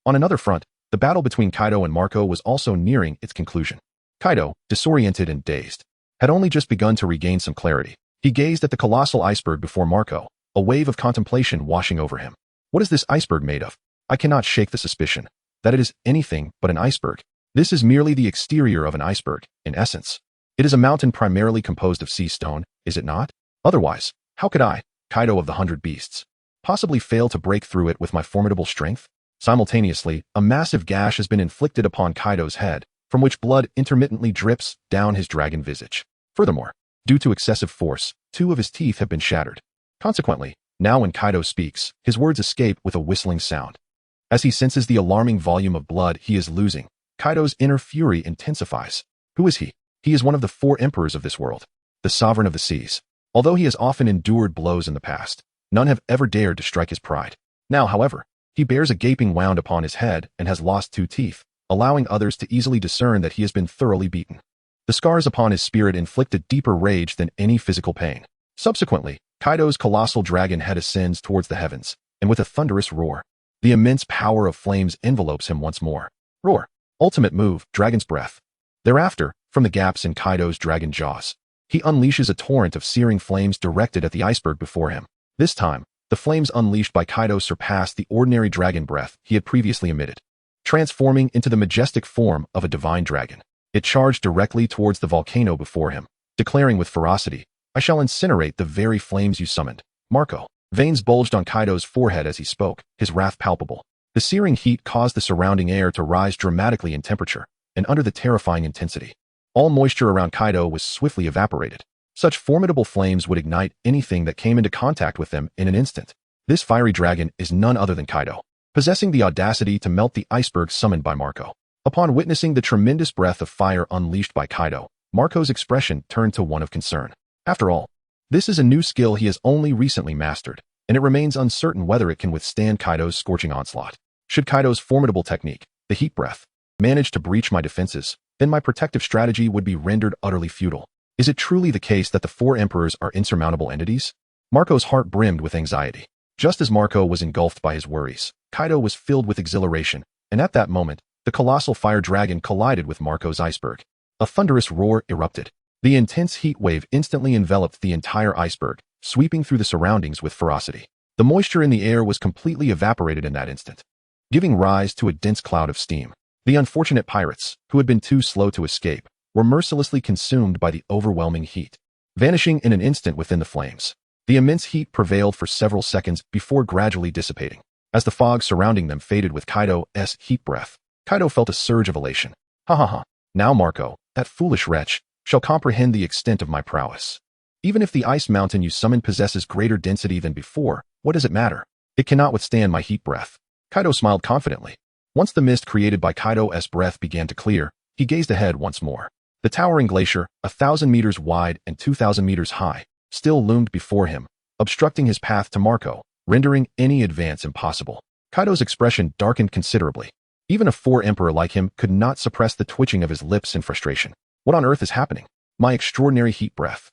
On another front, the battle between Kaido and Marco was also nearing its conclusion. Kaido, disoriented and dazed, had only just begun to regain some clarity. He gazed at the colossal iceberg before Marco, a wave of contemplation washing over him. What is this iceberg made of? I cannot shake the suspicion that it is anything but an iceberg. This is merely the exterior of an iceberg, in essence. It is a mountain primarily composed of sea stone, is it not? Otherwise, how could I, Kaido of the 100 Beasts, possibly fail to break through it with my formidable strength? Simultaneously, a massive gash has been inflicted upon Kaido's head, from which blood intermittently drips down his dragon visage. Furthermore, due to excessive force, 2 of his teeth have been shattered. Consequently, now when Kaido speaks, his words escape with a whistling sound. As he senses the alarming volume of blood he is losing, Kaido's inner fury intensifies. Who is he? He is one of the 4 emperors of this world, the sovereign of the seas. Although he has often endured blows in the past, none have ever dared to strike his pride. Now, however, he bears a gaping wound upon his head and has lost 2 teeth, allowing others to easily discern that he has been thoroughly beaten. The scars upon his spirit inflict a deeper rage than any physical pain. Subsequently, Kaido's colossal dragon head ascends towards the heavens, and with a thunderous roar, the immense power of flames envelopes him once more. Roar. Ultimate move, Dragon's Breath. Thereafter, from the gaps in Kaido's dragon jaws, he unleashes a torrent of searing flames directed at the iceberg before him. This time, the flames unleashed by Kaido surpassed the ordinary dragon breath he had previously emitted. Transforming into the majestic form of a divine dragon, it charged directly towards the volcano before him, declaring with ferocity, "I shall incinerate the very flames you summoned, Marco." Veins bulged on Kaido's forehead as he spoke, his wrath palpable. The searing heat caused the surrounding air to rise dramatically in temperature, and under the terrifying intensity, all moisture around Kaido was swiftly evaporated. Such formidable flames would ignite anything that came into contact with them in an instant. This fiery dragon is none other than Kaido, possessing the audacity to melt the iceberg summoned by Marco. Upon witnessing the tremendous breath of fire unleashed by Kaido, Marco's expression turned to one of concern. After all, this is a new skill he has only recently mastered, and it remains uncertain whether it can withstand Kaido's scorching onslaught. Should Kaido's formidable technique, the heat breath, manage to breach my defenses, then my protective strategy would be rendered utterly futile. Is it truly the case that the 4 emperors are insurmountable entities? Marco's heart brimmed with anxiety. Just as Marco was engulfed by his worries, Kaido was filled with exhilaration, and at that moment, the colossal fire dragon collided with Marco's iceberg. A thunderous roar erupted. The intense heat wave instantly enveloped the entire iceberg, sweeping through the surroundings with ferocity. The moisture in the air was completely evaporated in that instant, giving rise to a dense cloud of steam. The unfortunate pirates, who had been too slow to escape, were mercilessly consumed by the overwhelming heat, vanishing in an instant within the flames. The immense heat prevailed for several seconds before gradually dissipating. As the fog surrounding them faded with Kaido's heat breath, Kaido felt a surge of elation. Ha ha ha. Now Marco, that foolish wretch, shall comprehend the extent of my prowess. Even if the ice mountain you summoned possesses greater density than before, what does it matter? It cannot withstand my heat breath. Kaido smiled confidently. Once the mist created by Kaido's breath began to clear, he gazed ahead once more. The towering glacier, 1,000 meters wide and 2,000 meters high, still loomed before him, obstructing his path to Marco, rendering any advance impossible. Kaido's expression darkened considerably. Even a four-emperor like him could not suppress the twitching of his lips in frustration. What on earth is happening? My extraordinary heat breath.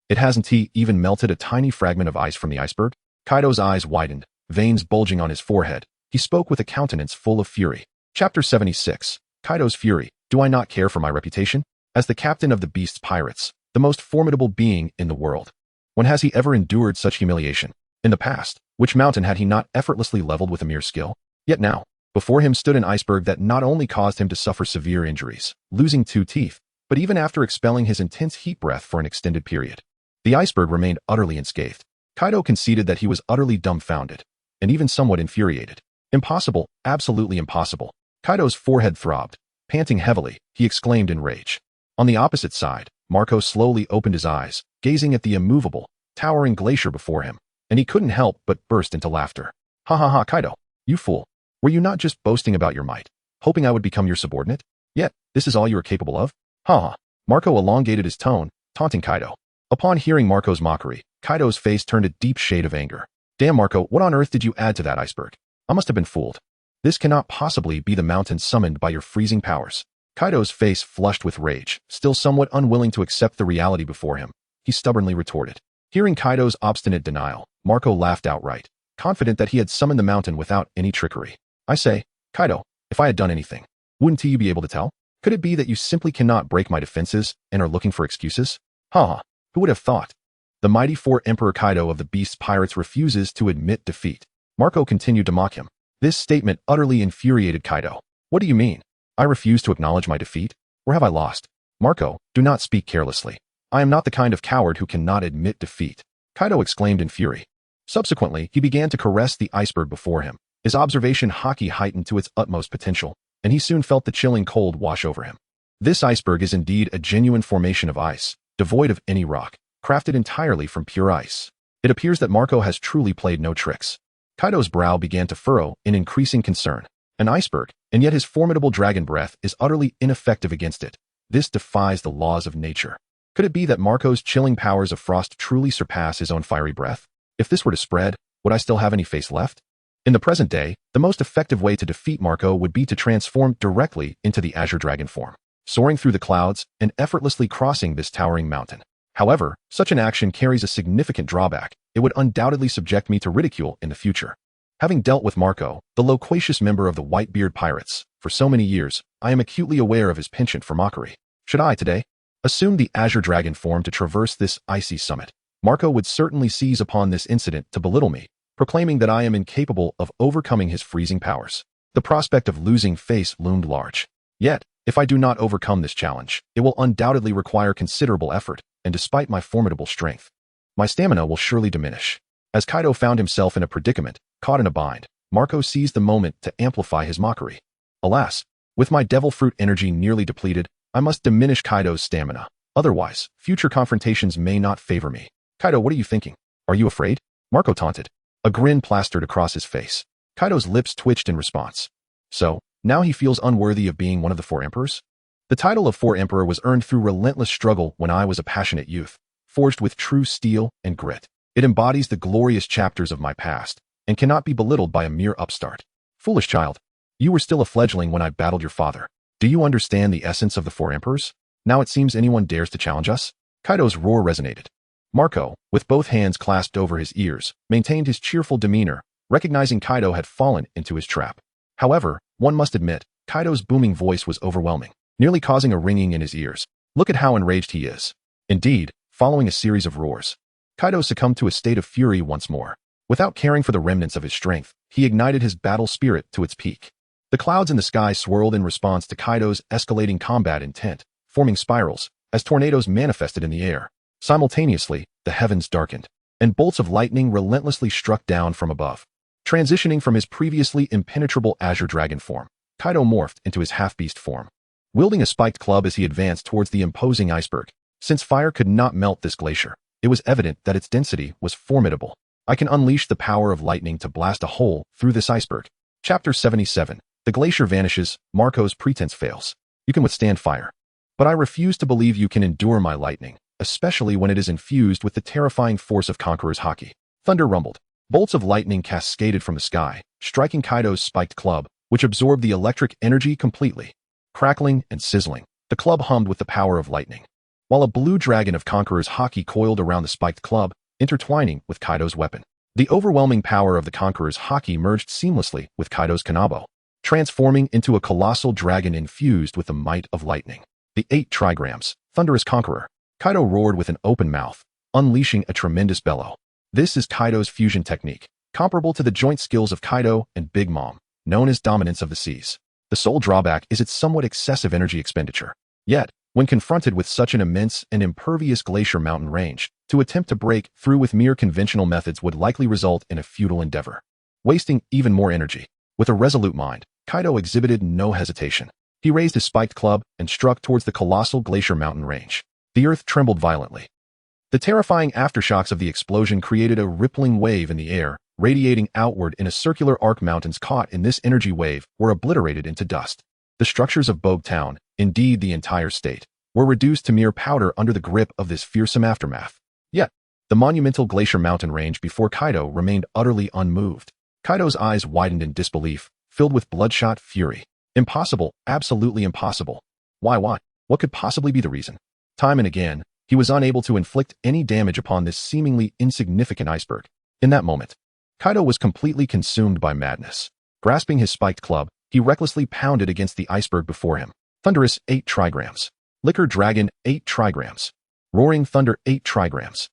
It hasn't he even melted a tiny fragment of ice from the iceberg? Kaido's eyes widened, veins bulging on his forehead. He spoke with a countenance full of fury. Chapter 76. Kaido's Fury. Do I not care for my reputation? As the captain of the Beast's pirates, the most formidable being in the world. When has he ever endured such humiliation? In the past, which mountain had he not effortlessly leveled with a mere skill? Yet now, before him stood an iceberg that not only caused him to suffer severe injuries, losing 2 teeth, but even after expelling his intense heat breath for an extended period. The iceberg remained utterly unscathed. Kaido conceded that he was utterly dumbfounded, and even somewhat infuriated. Impossible, absolutely impossible. Kaido's forehead throbbed. Panting heavily, he exclaimed in rage. On the opposite side, Marco slowly opened his eyes, gazing at the immovable, towering glacier before him, and he couldn't help but burst into laughter. Ha ha ha, Kaido, you fool. Were you not just boasting about your might, hoping I would become your subordinate? Yet, this is all you are capable of? Ha ha. Marco elongated his tone, taunting Kaido. Upon hearing Marco's mockery, Kaido's face turned a deep shade of anger. Damn Marco, what on earth did you add to that iceberg? I must have been fooled. This cannot possibly be the mountain summoned by your freezing powers. Kaido's face flushed with rage, still somewhat unwilling to accept the reality before him. He stubbornly retorted. Hearing Kaido's obstinate denial, Marco laughed outright, confident that he had summoned the mountain without any trickery. I say, Kaido, if I had done anything, wouldn't you be able to tell? Could it be that you simply cannot break my defenses and are looking for excuses? Ha ha, who would have thought? The mighty four-emperor Kaido of the Beast's pirates refuses to admit defeat. Marco continued to mock him. This statement utterly infuriated Kaido. What do you mean? I refuse to acknowledge my defeat? Or have I lost? Marco, do not speak carelessly. I am not the kind of coward who cannot admit defeat. Kaido exclaimed in fury. Subsequently, he began to caress the iceberg before him. His observation haki heightened to its utmost potential, and he soon felt the chilling cold wash over him. This iceberg is indeed a genuine formation of ice, devoid of any rock, crafted entirely from pure ice. It appears that Marco has truly played no tricks. Kaido's brow began to furrow in increasing concern. An iceberg, and yet his formidable dragon breath is utterly ineffective against it. This defies the laws of nature. Could it be that Marco's chilling powers of frost truly surpass his own fiery breath? If this were to spread, would I still have any face left? In the present day, the most effective way to defeat Marco would be to transform directly into the Azure Dragon form, soaring through the clouds and effortlessly crossing this towering mountain. However, such an action carries a significant drawback. It would undoubtedly subject me to ridicule in the future. Having dealt with Marco, the loquacious member of the Whitebeard Pirates, for so many years, I am acutely aware of his penchant for mockery. Should I, today, assume the Azure Dragon form to traverse this icy summit, Marco would certainly seize upon this incident to belittle me, proclaiming that I am incapable of overcoming his freezing powers. The prospect of losing face loomed large. Yet, if I do not overcome this challenge, it will undoubtedly require considerable effort, and despite my formidable strength, my stamina will surely diminish. As Kaido found himself in a predicament, caught in a bind, Marco seized the moment to amplify his mockery. Alas, with my devil fruit energy nearly depleted, I must diminish Kaido's stamina. Otherwise, future confrontations may not favor me. Kaido, what are you thinking? Are you afraid? Marco taunted. A grin plastered across his face. Kaido's lips twitched in response. So, now he feels unworthy of being one of the four emperors? The title of Four Emperor was earned through relentless struggle when I was a passionate youth, forged with true steel and grit. It embodies the glorious chapters of my past, and cannot be belittled by a mere upstart. Foolish child, you were still a fledgling when I battled your father. Do you understand the essence of the four emperors? Now it seems anyone dares to challenge us? Kaido's roar resonated. Marco, with both hands clasped over his ears, maintained his cheerful demeanor, recognizing Kaido had fallen into his trap. However, one must admit, Kaido's booming voice was overwhelming, nearly causing a ringing in his ears. Look at how enraged he is. Indeed, following a series of roars, Kaido succumbed to a state of fury once more. Without caring for the remnants of his strength, he ignited his battle spirit to its peak. The clouds in the sky swirled in response to Kaido's escalating combat intent, forming spirals, as tornadoes manifested in the air. Simultaneously, the heavens darkened, and bolts of lightning relentlessly struck down from above. Transitioning from his previously impenetrable azure dragon form, Kaido morphed into his half-beast form. Wielding a spiked club as he advanced towards the imposing iceberg, since fire could not melt this glacier, it was evident that its density was formidable. I can unleash the power of lightning to blast a hole through this iceberg. Chapter 77. The glacier vanishes, Marco's pretense fails. You can withstand fire. But I refuse to believe you can endure my lightning, especially when it is infused with the terrifying force of Conqueror's Haki. Thunder rumbled. Bolts of lightning cascaded from the sky, striking Kaido's spiked club, which absorbed the electric energy completely. Crackling and sizzling, the club hummed with the power of lightning, while a blue dragon of Conqueror's Haki coiled around the spiked club, intertwining with Kaido's weapon. The overwhelming power of the Conqueror's Haki merged seamlessly with Kaido's Kanabo, transforming into a colossal dragon infused with the might of lightning. The 8 trigrams, thunderous conqueror. Kaido roared with an open mouth, unleashing a tremendous bellow. This is Kaido's fusion technique, comparable to the joint skills of Kaido and Big Mom, known as dominance of the seas. The sole drawback is its somewhat excessive energy expenditure. Yet, when confronted with such an immense and impervious glacier mountain range, to attempt to break through with mere conventional methods would likely result in a futile endeavor, wasting even more energy. With a resolute mind, Kaido exhibited no hesitation. He raised his spiked club and struck towards the colossal glacier mountain range. The earth trembled violently. The terrifying aftershocks of the explosion created a rippling wave in the air, radiating outward in a circular arc. Mountains caught in this energy wave were obliterated into dust. The structures of Bogue Town, indeed the entire state, were reduced to mere powder under the grip of this fearsome aftermath. Yet, the monumental glacier mountain range before Kaido remained utterly unmoved. Kaido's eyes widened in disbelief, filled with bloodshot fury. Impossible, absolutely impossible. Why what? What could possibly be the reason? Time and again, he was unable to inflict any damage upon this seemingly insignificant iceberg. In that moment, Kaido was completely consumed by madness. Grasping his spiked club, he recklessly pounded against the iceberg before him. Thunderous 8 trigrams. Liquor Dragon 8 trigrams. Roaring Thunder 8 trigrams.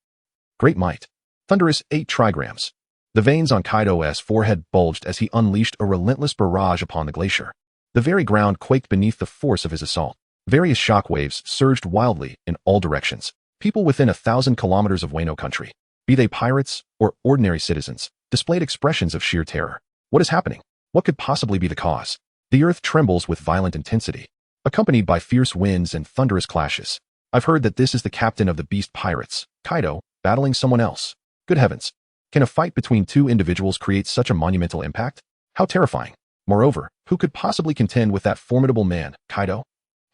Great Might. Thunderous 8 trigrams. The veins on Kaido's forehead bulged as he unleashed a relentless barrage upon the glacier. The very ground quaked beneath the force of his assault. Various shockwaves surged wildly in all directions. People within 1,000 kilometers of Wano country, be they pirates or ordinary citizens, displayed expressions of sheer terror. What is happening? What could possibly be the cause? The earth trembles with violent intensity, accompanied by fierce winds and thunderous clashes. I've heard that this is the captain of the Beast Pirates, Kaido, battling someone else. Good heavens. Can a fight between 2 individuals create such a monumental impact? How terrifying. Moreover, who could possibly contend with that formidable man, Kaido?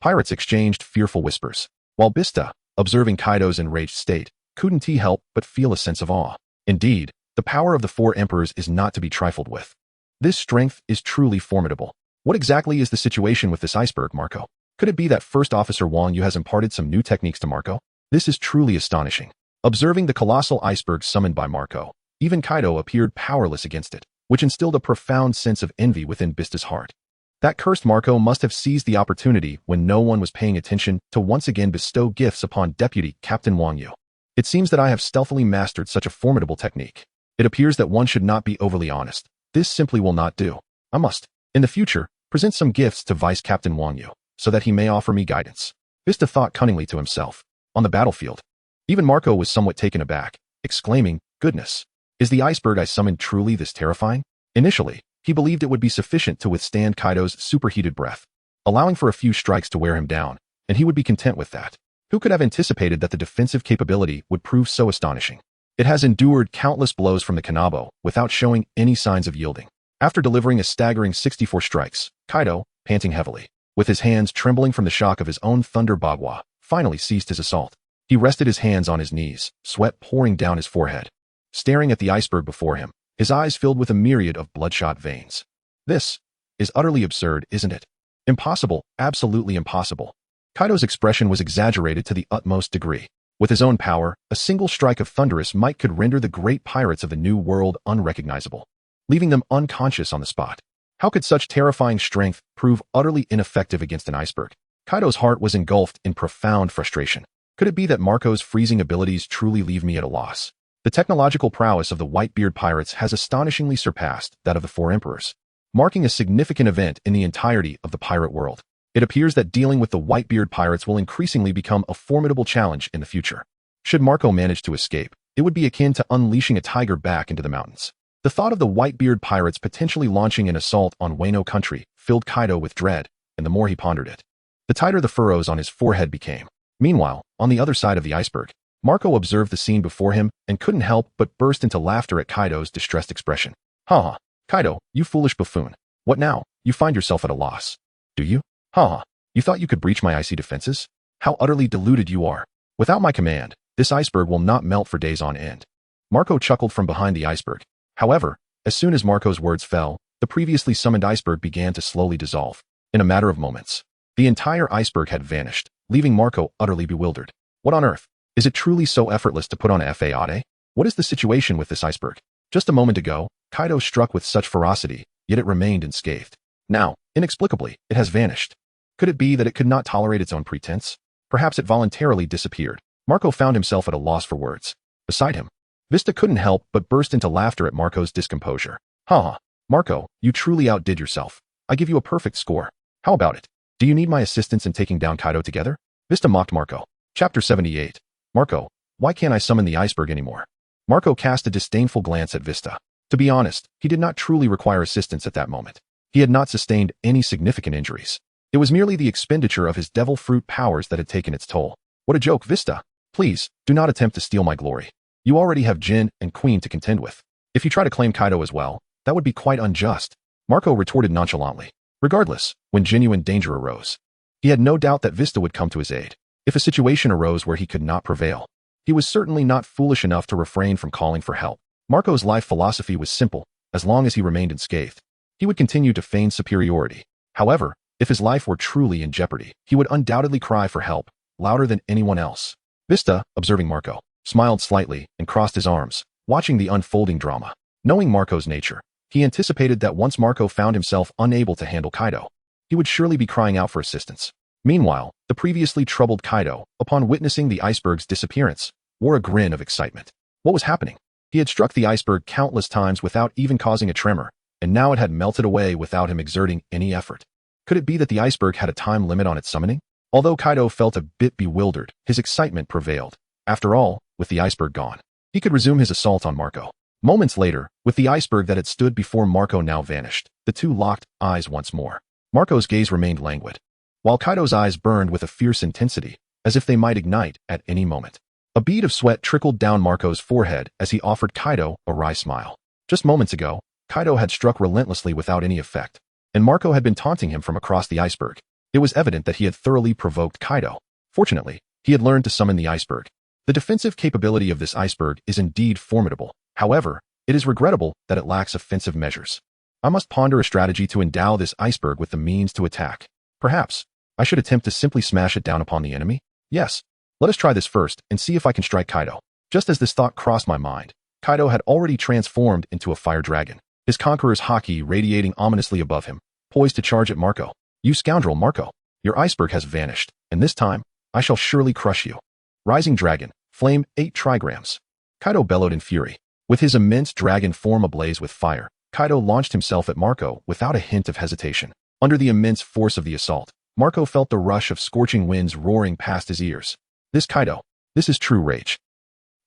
Pirates exchanged fearful whispers, while Vista, observing Kaido's enraged state, couldn't he help but feel a sense of awe. Indeed, the power of the 4 emperors is not to be trifled with. This strength is truly formidable. What exactly is the situation with this iceberg, Marco? Could it be that First Officer Wang Yu has imparted some new techniques to Marco? This is truly astonishing. Observing the colossal iceberg summoned by Marco, even Kaido appeared powerless against it, which instilled a profound sense of envy within Vista's heart. That cursed Marco must have seized the opportunity when no one was paying attention to once again bestow gifts upon Deputy Captain Wang Yu. It seems that I have stealthily mastered such a formidable technique. It appears that one should not be overly honest. This simply will not do. I must, in the future, present some gifts to Vice Captain Wang Yu, so that he may offer me guidance. Vista thought cunningly to himself. On the battlefield, even Marco was somewhat taken aback, exclaiming, "Goodness! Is the iceberg I summoned truly this terrifying?" Initially, he believed it would be sufficient to withstand Kaido's superheated breath, allowing for a few strikes to wear him down, and he would be content with that. Who could have anticipated that the defensive capability would prove so astonishing? It has endured countless blows from the Kanabo without showing any signs of yielding. After delivering a staggering 64 strikes, Kaido, panting heavily, with his hands trembling from the shock of his own Thunder Bagua, finally ceased his assault. He rested his hands on his knees, sweat pouring down his forehead. Staring at the iceberg before him, his eyes filled with a myriad of bloodshot veins. This is utterly absurd, isn't it? Impossible, absolutely impossible. Kaido's expression was exaggerated to the utmost degree. With his own power, a single strike of thunderous might could render the great pirates of the New World unrecognizable, leaving them unconscious on the spot. How could such terrifying strength prove utterly ineffective against an iceberg? Kaido's heart was engulfed in profound frustration. Could it be that Marco's freezing abilities truly leave me at a loss? The technological prowess of the Whitebeard Pirates has astonishingly surpassed that of the 4 emperors, marking a significant event in the entirety of the pirate world. It appears that dealing with the Whitebeard Pirates will increasingly become a formidable challenge in the future. Should Marco manage to escape, it would be akin to unleashing a tiger back into the mountains. The thought of the Whitebeard Pirates potentially launching an assault on Wano country filled Kaido with dread, and the more he pondered it, the tighter the furrows on his forehead became. Meanwhile, on the other side of the iceberg, Marco observed the scene before him and couldn't help but burst into laughter at Kaido's distressed expression. Ha! Kaido, you foolish buffoon. What now? You find yourself at a loss. Do you? Ha! You thought you could breach my icy defenses? How utterly deluded you are. Without my command, this iceberg will not melt for days on end. Marco chuckled from behind the iceberg. However, as soon as Marco's words fell, the previously summoned iceberg began to slowly dissolve. In a matter of moments, the entire iceberg had vanished, leaving Marco utterly bewildered. What on earth? Is it truly so effortless to put on a fade? What is the situation with this iceberg? Just a moment ago, Kaido struck with such ferocity, yet it remained unscathed. Now, inexplicably, it has vanished. Could it be that it could not tolerate its own pretense? Perhaps it voluntarily disappeared. Marco found himself at a loss for words. Beside him, Vista couldn't help but burst into laughter at Marco's discomposure. Ha! Marco, you truly outdid yourself. I give you a perfect score. How about it? Do you need my assistance in taking down Kaido together? Vista mocked Marco. Chapter 78. Marco, why can't I summon the iceberg anymore? Marco cast a disdainful glance at Vista. To be honest, he did not truly require assistance at that moment. He had not sustained any significant injuries. It was merely the expenditure of his devil fruit powers that had taken its toll. What a joke, Vista. Please, do not attempt to steal my glory. You already have Jin and Queen to contend with. If you try to claim Kaido as well, that would be quite unjust. Marco retorted nonchalantly. Regardless, when genuine danger arose, he had no doubt that Vista would come to his aid. If a situation arose where he could not prevail, he was certainly not foolish enough to refrain from calling for help. Marco's life philosophy was simple. As long as he remained unscathed, he would continue to feign superiority. However, if his life were truly in jeopardy, he would undoubtedly cry for help, louder than anyone else. Vista, observing Marco, smiled slightly and crossed his arms, watching the unfolding drama. Knowing Marco's nature, he anticipated that once Marco found himself unable to handle Kaido, he would surely be crying out for assistance. Meanwhile, the previously troubled Kaido, upon witnessing the iceberg's disappearance, wore a grin of excitement. What was happening? He had struck the iceberg countless times without even causing a tremor, and now it had melted away without him exerting any effort. Could it be that the iceberg had a time limit on its summoning? Although Kaido felt a bit bewildered, his excitement prevailed. After all, with the iceberg gone, he could resume his assault on Marco. Moments later, with the iceberg that had stood before Marco now vanished, the two locked eyes once more. Marco's gaze remained languid, while Kaido's eyes burned with a fierce intensity, as if they might ignite at any moment. A bead of sweat trickled down Marco's forehead as he offered Kaido a wry smile. Just moments ago, Kaido had struck relentlessly without any effect, and Marco had been taunting him from across the iceberg. It was evident that he had thoroughly provoked Kaido. Fortunately, he had learned to summon the iceberg. The defensive capability of this iceberg is indeed formidable. However, it is regrettable that it lacks offensive measures. I must ponder a strategy to endow this iceberg with the means to attack. Perhaps, I should attempt to simply smash it down upon the enemy? Yes. Let us try this first and see if I can strike Kaido. Just as this thought crossed my mind, Kaido had already transformed into a fire dragon, his conqueror's haki radiating ominously above him, poised to charge at Marco. You scoundrel, Marco. Your iceberg has vanished, and this time, I shall surely crush you. Rising dragon, flame 8 trigrams. Kaido bellowed in fury. With his immense dragon form ablaze with fire, Kaido launched himself at Marco without a hint of hesitation. Under the immense force of the assault, Marco felt the rush of scorching winds roaring past his ears. This Kaido, this is true rage.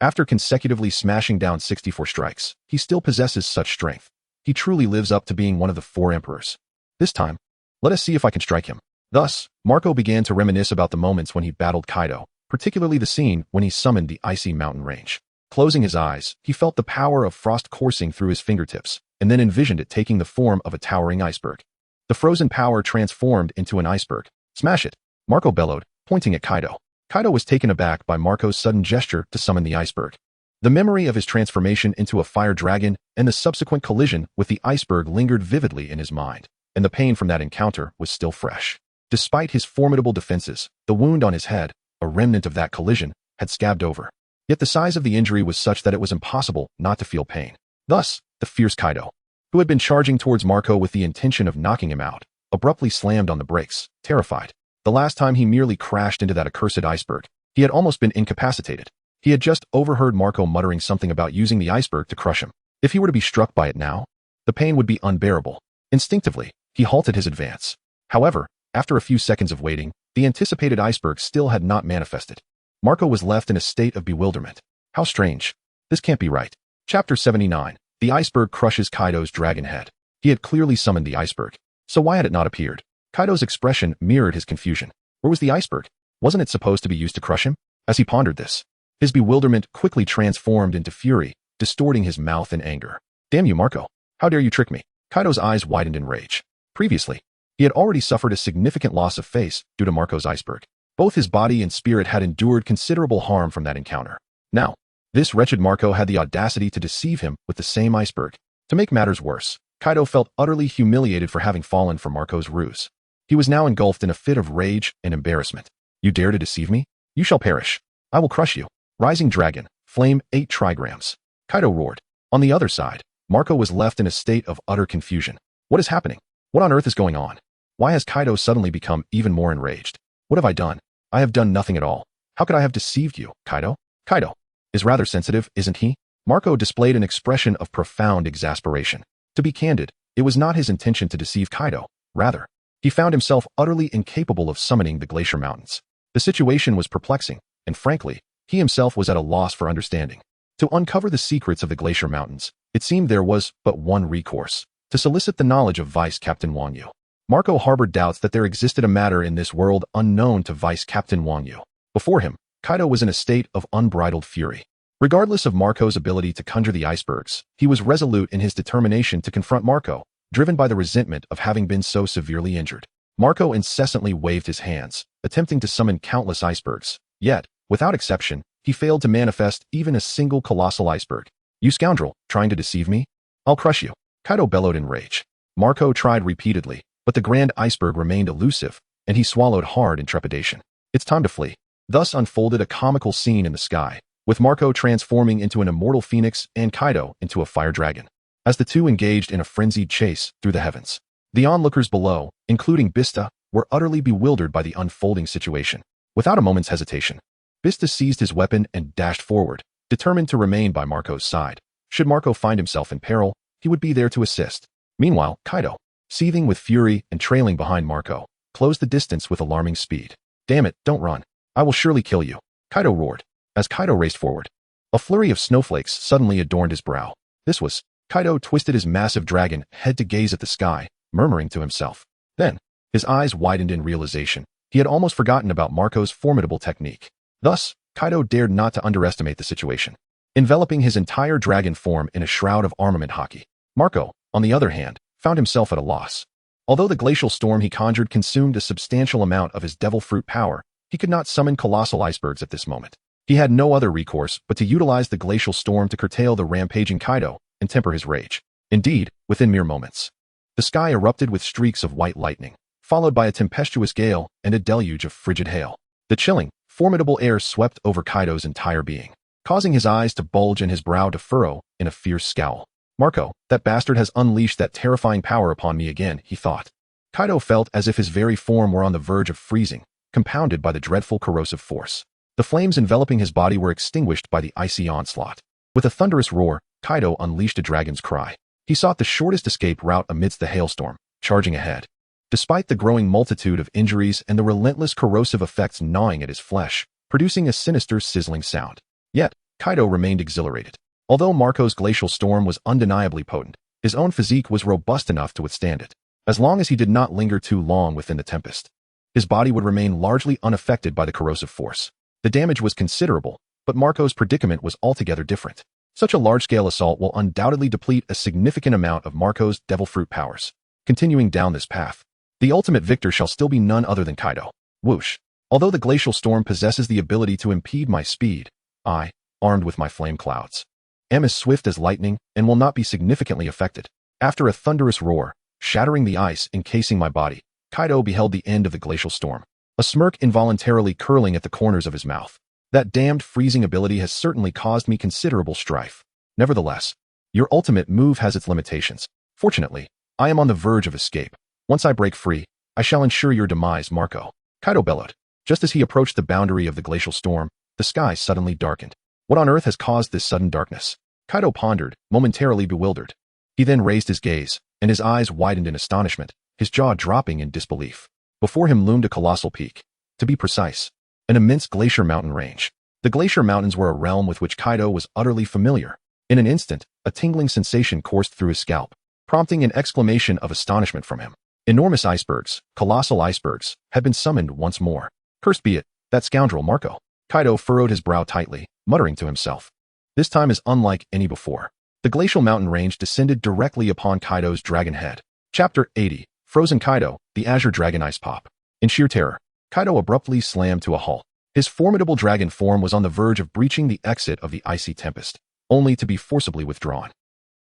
After consecutively smashing down 64 strikes, he still possesses such strength. He truly lives up to being one of the 4 emperors. This time, let us see if I can strike him. Thus, Marco began to reminisce about the moments when he battled Kaido, particularly the scene when he summoned the icy mountain range. Closing his eyes, he felt the power of frost coursing through his fingertips, and then envisioned it taking the form of a towering iceberg. The frozen power transformed into an iceberg. Smash it! Marco bellowed, pointing at Kaido. Kaido was taken aback by Marco's sudden gesture to summon the iceberg. The memory of his transformation into a fire dragon and the subsequent collision with the iceberg lingered vividly in his mind, and the pain from that encounter was still fresh. Despite his formidable defenses, the wound on his head, a remnant of that collision, had scabbed over. Yet the size of the injury was such that it was impossible not to feel pain. Thus, the fierce Kaido, who had been charging towards Marco with the intention of knocking him out, abruptly slammed on the brakes, terrified. The last time he merely crashed into that accursed iceberg, he had almost been incapacitated. He had just overheard Marco muttering something about using the iceberg to crush him. If he were to be struck by it now, the pain would be unbearable. Instinctively, he halted his advance. However, after a few seconds of waiting, the anticipated iceberg still had not manifested. Marco was left in a state of bewilderment. How strange. This can't be right. Chapter 79. The iceberg crushes Kaido's dragon head. He had clearly summoned the iceberg. So why had it not appeared? Kaido's expression mirrored his confusion. Where was the iceberg? Wasn't it supposed to be used to crush him? As he pondered this, his bewilderment quickly transformed into fury, distorting his mouth in anger. Damn you, Marco. How dare you trick me? Kaido's eyes widened in rage. Previously, he had already suffered a significant loss of face due to Marco's iceberg. Both his body and spirit had endured considerable harm from that encounter. Now, this wretched Marco had the audacity to deceive him with the same iceberg. To make matters worse, Kaido felt utterly humiliated for having fallen for Marco's ruse. He was now engulfed in a fit of rage and embarrassment. You dare to deceive me? You shall perish. I will crush you. Rising dragon, flame 8 trigrams. Kaido roared. On the other side, Marco was left in a state of utter confusion. What is happening? What on earth is going on? Why has Kaido suddenly become even more enraged? What have I done? I have done nothing at all. How could I have deceived you, Kaido? Kaido is rather sensitive, isn't he? Marco displayed an expression of profound exasperation. To be candid, it was not his intention to deceive Kaido. Rather, he found himself utterly incapable of summoning the glacier mountains. The situation was perplexing, and frankly, he himself was at a loss for understanding. To uncover the secrets of the glacier mountains, it seemed there was but one recourse: to solicit the knowledge of Vice Captain Wang Yu. Marco harbored doubts that there existed a matter in this world unknown to Vice Captain Wang Yu. Before him, Kaido was in a state of unbridled fury. Regardless of Marco's ability to conjure the icebergs, he was resolute in his determination to confront Marco, driven by the resentment of having been so severely injured. Marco incessantly waved his hands, attempting to summon countless icebergs. Yet, without exception, he failed to manifest even a single colossal iceberg. You scoundrel, trying to deceive me? I'll crush you. Kaido bellowed in rage. Marco tried repeatedly, but the grand iceberg remained elusive, and he swallowed hard in trepidation. It's time to flee. Thus unfolded a comical scene in the sky, with Marco transforming into an immortal phoenix and Kaido into a fire dragon, as the two engaged in a frenzied chase through the heavens. The onlookers below, including Vista, were utterly bewildered by the unfolding situation. Without a moment's hesitation, Vista seized his weapon and dashed forward, determined to remain by Marco's side. Should Marco find himself in peril, he would be there to assist. Meanwhile, Kaido, seething with fury and trailing behind Marco, closed the distance with alarming speed. Damn it, don't run. I will surely kill you. Kaido roared. As Kaido raced forward, a flurry of snowflakes suddenly adorned his brow. This was. Kaido twisted his massive dragon head to gaze at the sky, murmuring to himself. Then, his eyes widened in realization. He had almost forgotten about Marco's formidable technique. Thus, Kaido dared not to underestimate the situation. Enveloping his entire dragon form in a shroud of armament hockey, Marco, on the other hand, found himself at a loss. Although the glacial storm he conjured consumed a substantial amount of his devil fruit power, he could not summon colossal icebergs at this moment. He had no other recourse but to utilize the glacial storm to curtail the rampaging Kaido and temper his rage. Indeed, within mere moments, the sky erupted with streaks of white lightning, followed by a tempestuous gale and a deluge of frigid hail. The chilling, formidable air swept over Kaido's entire being, causing his eyes to bulge and his brow to furrow in a fierce scowl. Marco, that bastard has unleashed that terrifying power upon me again, he thought. Kaido felt as if his very form were on the verge of freezing, compounded by the dreadful corrosive force. The flames enveloping his body were extinguished by the icy onslaught. With a thunderous roar, Kaido unleashed a dragon's cry. He sought the shortest escape route amidst the hailstorm, charging ahead. Despite the growing multitude of injuries and the relentless corrosive effects gnawing at his flesh, producing a sinister sizzling sound. Yet, Kaido remained exhilarated. Although Marco's glacial storm was undeniably potent, his own physique was robust enough to withstand it. As long as he did not linger too long within the tempest, his body would remain largely unaffected by the corrosive force. The damage was considerable, but Marco's predicament was altogether different. Such a large-scale assault will undoubtedly deplete a significant amount of Marco's devil fruit powers. Continuing down this path, the ultimate victor shall still be none other than Kaido. Whoosh. Although the glacial storm possesses the ability to impede my speed, I, armed with my flame clouds, am as swift as lightning and will not be significantly affected. After a thunderous roar, shattering the ice encasing my body, Kaido beheld the end of the glacial storm, a smirk involuntarily curling at the corners of his mouth. That damned freezing ability has certainly caused me considerable strife. Nevertheless, your ultimate move has its limitations. Fortunately, I am on the verge of escape. Once I break free, I shall ensure your demise, Marco. Kaido bellowed. Just as he approached the boundary of the glacial storm, the sky suddenly darkened. What on earth has caused this sudden darkness? Kaido pondered, momentarily bewildered. He then raised his gaze, and his eyes widened in astonishment, his jaw dropping in disbelief. Before him loomed a colossal peak. To be precise, an immense glacier mountain range. The glacier mountains were a realm with which Kaido was utterly familiar. In an instant, a tingling sensation coursed through his scalp, prompting an exclamation of astonishment from him. Enormous icebergs, colossal icebergs, had been summoned once more. Cursed be it, that scoundrel Marco. Kaido furrowed his brow tightly, muttering to himself. This time is unlike any before. The glacial mountain range descended directly upon Kaido's dragon head. Chapter 80. Frozen Kaido, the Azure Dragon Ice Pop. In sheer terror, Kaido abruptly slammed to a halt. His formidable dragon form was on the verge of breaching the exit of the icy tempest, only to be forcibly withdrawn.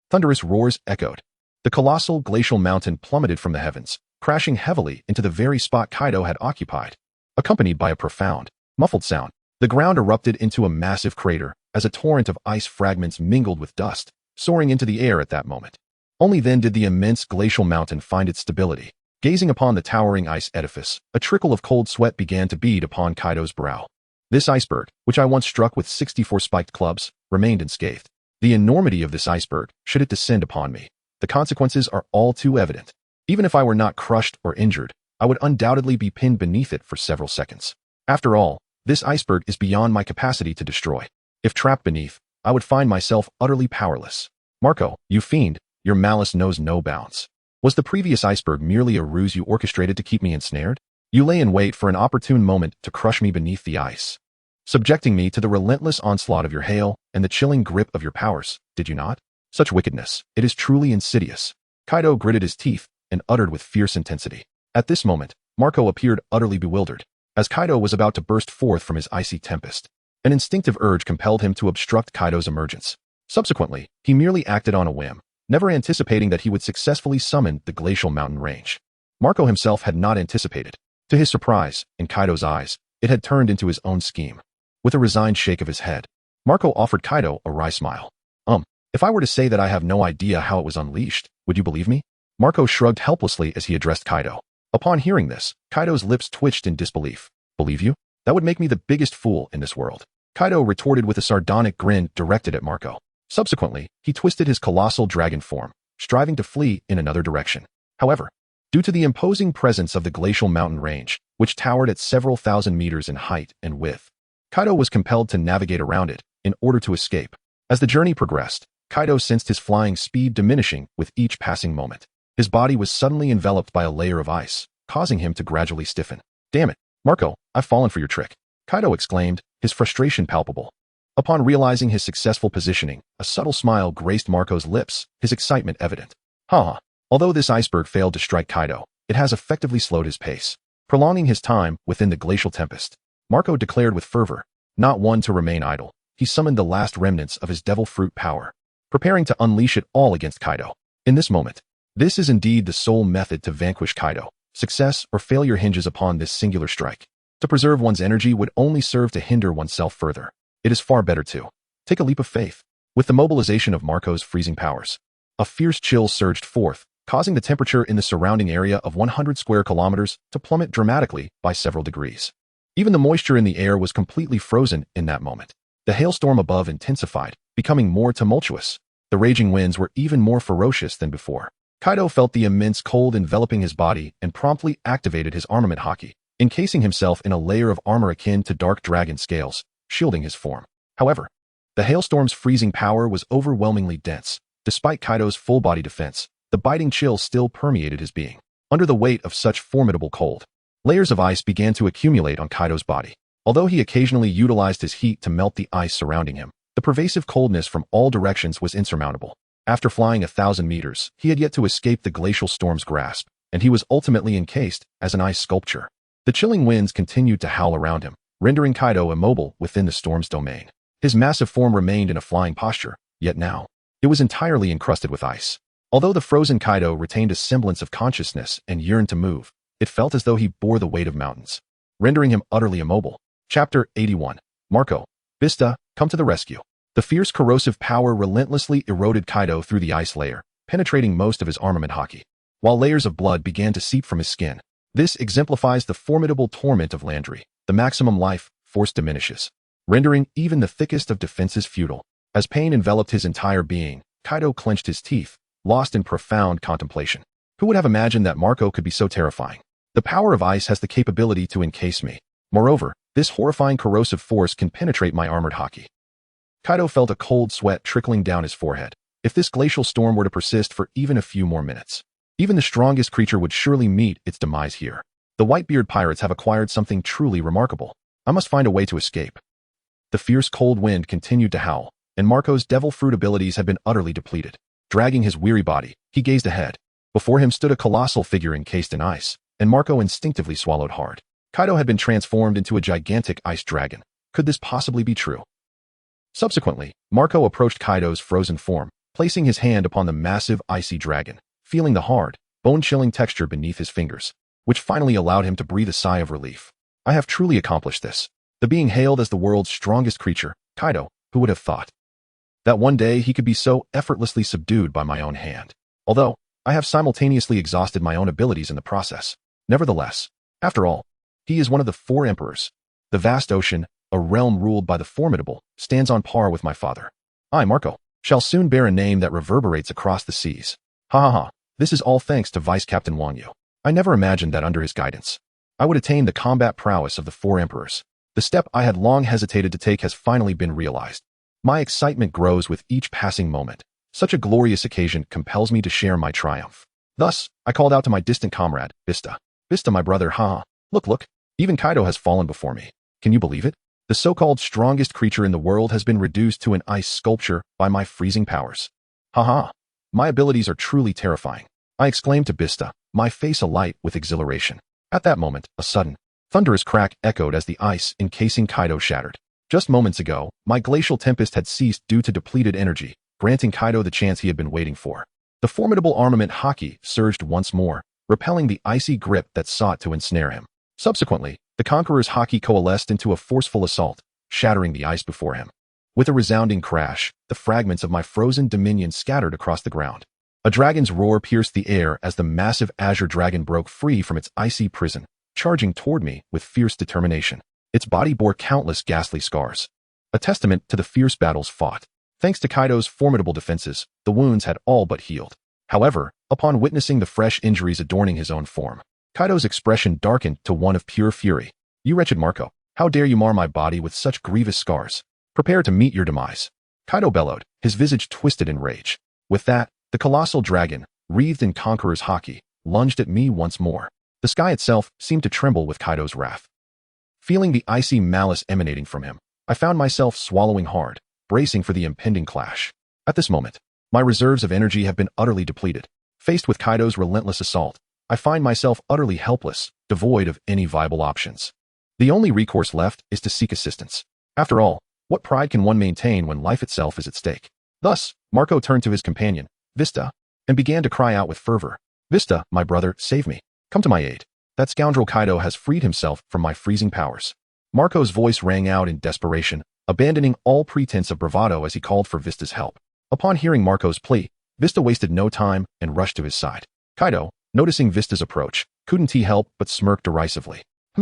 Thunderous roars echoed. The colossal glacial mountain plummeted from the heavens, crashing heavily into the very spot Kaido had occupied. Accompanied by a profound, muffled sound, the ground erupted into a massive crater as a torrent of ice fragments mingled with dust, soaring into the air at that moment. Only then did the immense glacial mountain find its stability. Gazing upon the towering ice edifice, a trickle of cold sweat began to bead upon Kaido's brow. This iceberg, which I once struck with 64 spiked clubs, remained unscathed. The enormity of this iceberg, should it descend upon me, the consequences are all too evident. Even if I were not crushed or injured, I would undoubtedly be pinned beneath it for several seconds. After all, this iceberg is beyond my capacity to destroy. If trapped beneath, I would find myself utterly powerless. Marco, you fiend, your malice knows no bounds. Was the previous iceberg merely a ruse you orchestrated to keep me ensnared? You lay in wait for an opportune moment to crush me beneath the ice, subjecting me to the relentless onslaught of your hail and the chilling grip of your powers, did you not? Such wickedness, it is truly insidious. Kaido gritted his teeth and uttered with fierce intensity. At this moment, Marco appeared utterly bewildered. As Kaido was about to burst forth from his icy tempest, an instinctive urge compelled him to obstruct Kaido's emergence. Subsequently, he merely acted on a whim, never anticipating that he would successfully summon the glacial mountain range. Marco himself had not anticipated. To his surprise, in Kaido's eyes, it had turned into his own scheme. With a resigned shake of his head, Marco offered Kaido a wry smile. If I were to say that I have no idea how it was unleashed, would you believe me? Marco shrugged helplessly as he addressed Kaido. Upon hearing this, Kaido's lips twitched in disbelief. Believe you? That would make me the biggest fool in this world. Kaido retorted with a sardonic grin directed at Marco. Subsequently, he twisted his colossal dragon form, striving to flee in another direction. However, due to the imposing presence of the glacial mountain range, which towered at several thousand meters in height and width, Kaido was compelled to navigate around it in order to escape. As the journey progressed, Kaido sensed his flying speed diminishing with each passing moment. His body was suddenly enveloped by a layer of ice, causing him to gradually stiffen. Damn it, Marco, I've fallen for your trick, Kaido exclaimed, his frustration palpable. Upon realizing his successful positioning, a subtle smile graced Marco's lips, his excitement evident. Haha. Although this iceberg failed to strike Kaido, it has effectively slowed his pace, prolonging his time within the glacial tempest. Marco declared with fervor. Not one to remain idle, he summoned the last remnants of his devil fruit power, preparing to unleash it all against Kaido. In this moment, this is indeed the sole method to vanquish Kaido. Success or failure hinges upon this singular strike. To preserve one's energy would only serve to hinder oneself further. It is far better to take a leap of faith. With the mobilization of Marco's freezing powers, a fierce chill surged forth, causing the temperature in the surrounding area of 100 square kilometers to plummet dramatically by several degrees. Even the moisture in the air was completely frozen in that moment. The hailstorm above intensified, becoming more tumultuous. The raging winds were even more ferocious than before. Kaido felt the immense cold enveloping his body and promptly activated his armament haki, encasing himself in a layer of armor akin to dark dragon scales, shielding his form. However, the hailstorm's freezing power was overwhelmingly dense. Despite Kaido's full-body defense, the biting chill still permeated his being. Under the weight of such formidable cold, layers of ice began to accumulate on Kaido's body. Although he occasionally utilized his heat to melt the ice surrounding him, the pervasive coldness from all directions was insurmountable. After flying 1,000 meters, he had yet to escape the glacial storm's grasp, and he was ultimately encased as an ice sculpture. The chilling winds continued to howl around him, rendering Kaido immobile within the storm's domain. His massive form remained in a flying posture, yet now, it was entirely encrusted with ice. Although the frozen Kaido retained a semblance of consciousness and yearned to move, it felt as though he bore the weight of mountains, rendering him utterly immobile. Chapter 81. Marco. Vista, come to the rescue. The fierce corrosive power relentlessly eroded Kaido through the ice layer, penetrating most of his armament haki. While layers of blood began to seep from his skin, this exemplifies the formidable torment of Landry. The maximum life force diminishes, rendering even the thickest of defenses futile. As pain enveloped his entire being, Kaido clenched his teeth, lost in profound contemplation. Who would have imagined that Marco could be so terrifying? The power of ice has the capability to encase me. Moreover, this horrifying corrosive force can penetrate my armored haki. Kaido felt a cold sweat trickling down his forehead. If this glacial storm were to persist for even a few more minutes, even the strongest creature would surely meet its demise here. The Whitebeard Pirates have acquired something truly remarkable. I must find a way to escape. The fierce cold wind continued to howl, and Marco's devil fruit abilities had been utterly depleted. Dragging his weary body, he gazed ahead. Before him stood a colossal figure encased in ice, and Marco instinctively swallowed hard. Kaido had been transformed into a gigantic ice dragon. Could this possibly be true? Subsequently, Marco approached Kaido's frozen form, placing his hand upon the massive icy dragon, feeling the hard, bone-chilling texture beneath his fingers, which finally allowed him to breathe a sigh of relief. I have truly accomplished this. The being hailed as the world's strongest creature, Kaido, who would have thought that one day he could be so effortlessly subdued by my own hand. Although, I have simultaneously exhausted my own abilities in the process. Nevertheless, after all, he is one of the 4 emperors. The vast ocean, a realm ruled by the formidable, stands on par with my father. I, Marco, shall soon bear a name that reverberates across the seas. Ha ha ha, this is all thanks to Vice Captain Wang Yu. I never imagined that under his guidance, I would attain the combat prowess of the 4 emperors. The step I had long hesitated to take has finally been realized. My excitement grows with each passing moment. Such a glorious occasion compels me to share my triumph. Thus, I called out to my distant comrade, Vista. Vista, my brother, ha. Look, even Kaido has fallen before me. Can you believe it? The so-called strongest creature in the world has been reduced to an ice sculpture by my freezing powers. Ha. My abilities are truly terrifying. I exclaimed to Vista, my face alight with exhilaration. At that moment, a sudden, thunderous crack echoed as the ice encasing Kaido shattered. Just moments ago, my glacial tempest had ceased due to depleted energy, granting Kaido the chance he had been waiting for. The formidable armament Haki surged once more, repelling the icy grip that sought to ensnare him. Subsequently, the conqueror's Haki coalesced into a forceful assault, shattering the ice before him. With a resounding crash, the fragments of my frozen dominion scattered across the ground. A dragon's roar pierced the air as the massive azure dragon broke free from its icy prison, charging toward me with fierce determination. Its body bore countless ghastly scars, a testament to the fierce battles fought. Thanks to Kaido's formidable defenses, the wounds had all but healed. However, upon witnessing the fresh injuries adorning his own form, Kaido's expression darkened to one of pure fury. You wretched Marco, how dare you mar my body with such grievous scars? Prepare to meet your demise. Kaido bellowed, his visage twisted in rage. With that, the colossal dragon, wreathed in Conqueror's Haki, lunged at me once more. The sky itself seemed to tremble with Kaido's wrath. Feeling the icy malice emanating from him, I found myself swallowing hard, bracing for the impending clash. At this moment, my reserves of energy have been utterly depleted. Faced with Kaido's relentless assault, I find myself utterly helpless, devoid of any viable options. The only recourse left is to seek assistance. After all, what pride can one maintain when life itself is at stake? Thus, Marco turned to his companion, Vista, and began to cry out with fervor. Vista, my brother, save me. Come to my aid. That scoundrel Kaido has freed himself from my freezing powers. Marco's voice rang out in desperation, abandoning all pretense of bravado as he called for Vista's help. Upon hearing Marco's plea, Vista wasted no time and rushed to his side. Kaido, noticing Vista's approach, couldn't he help but smirk derisively.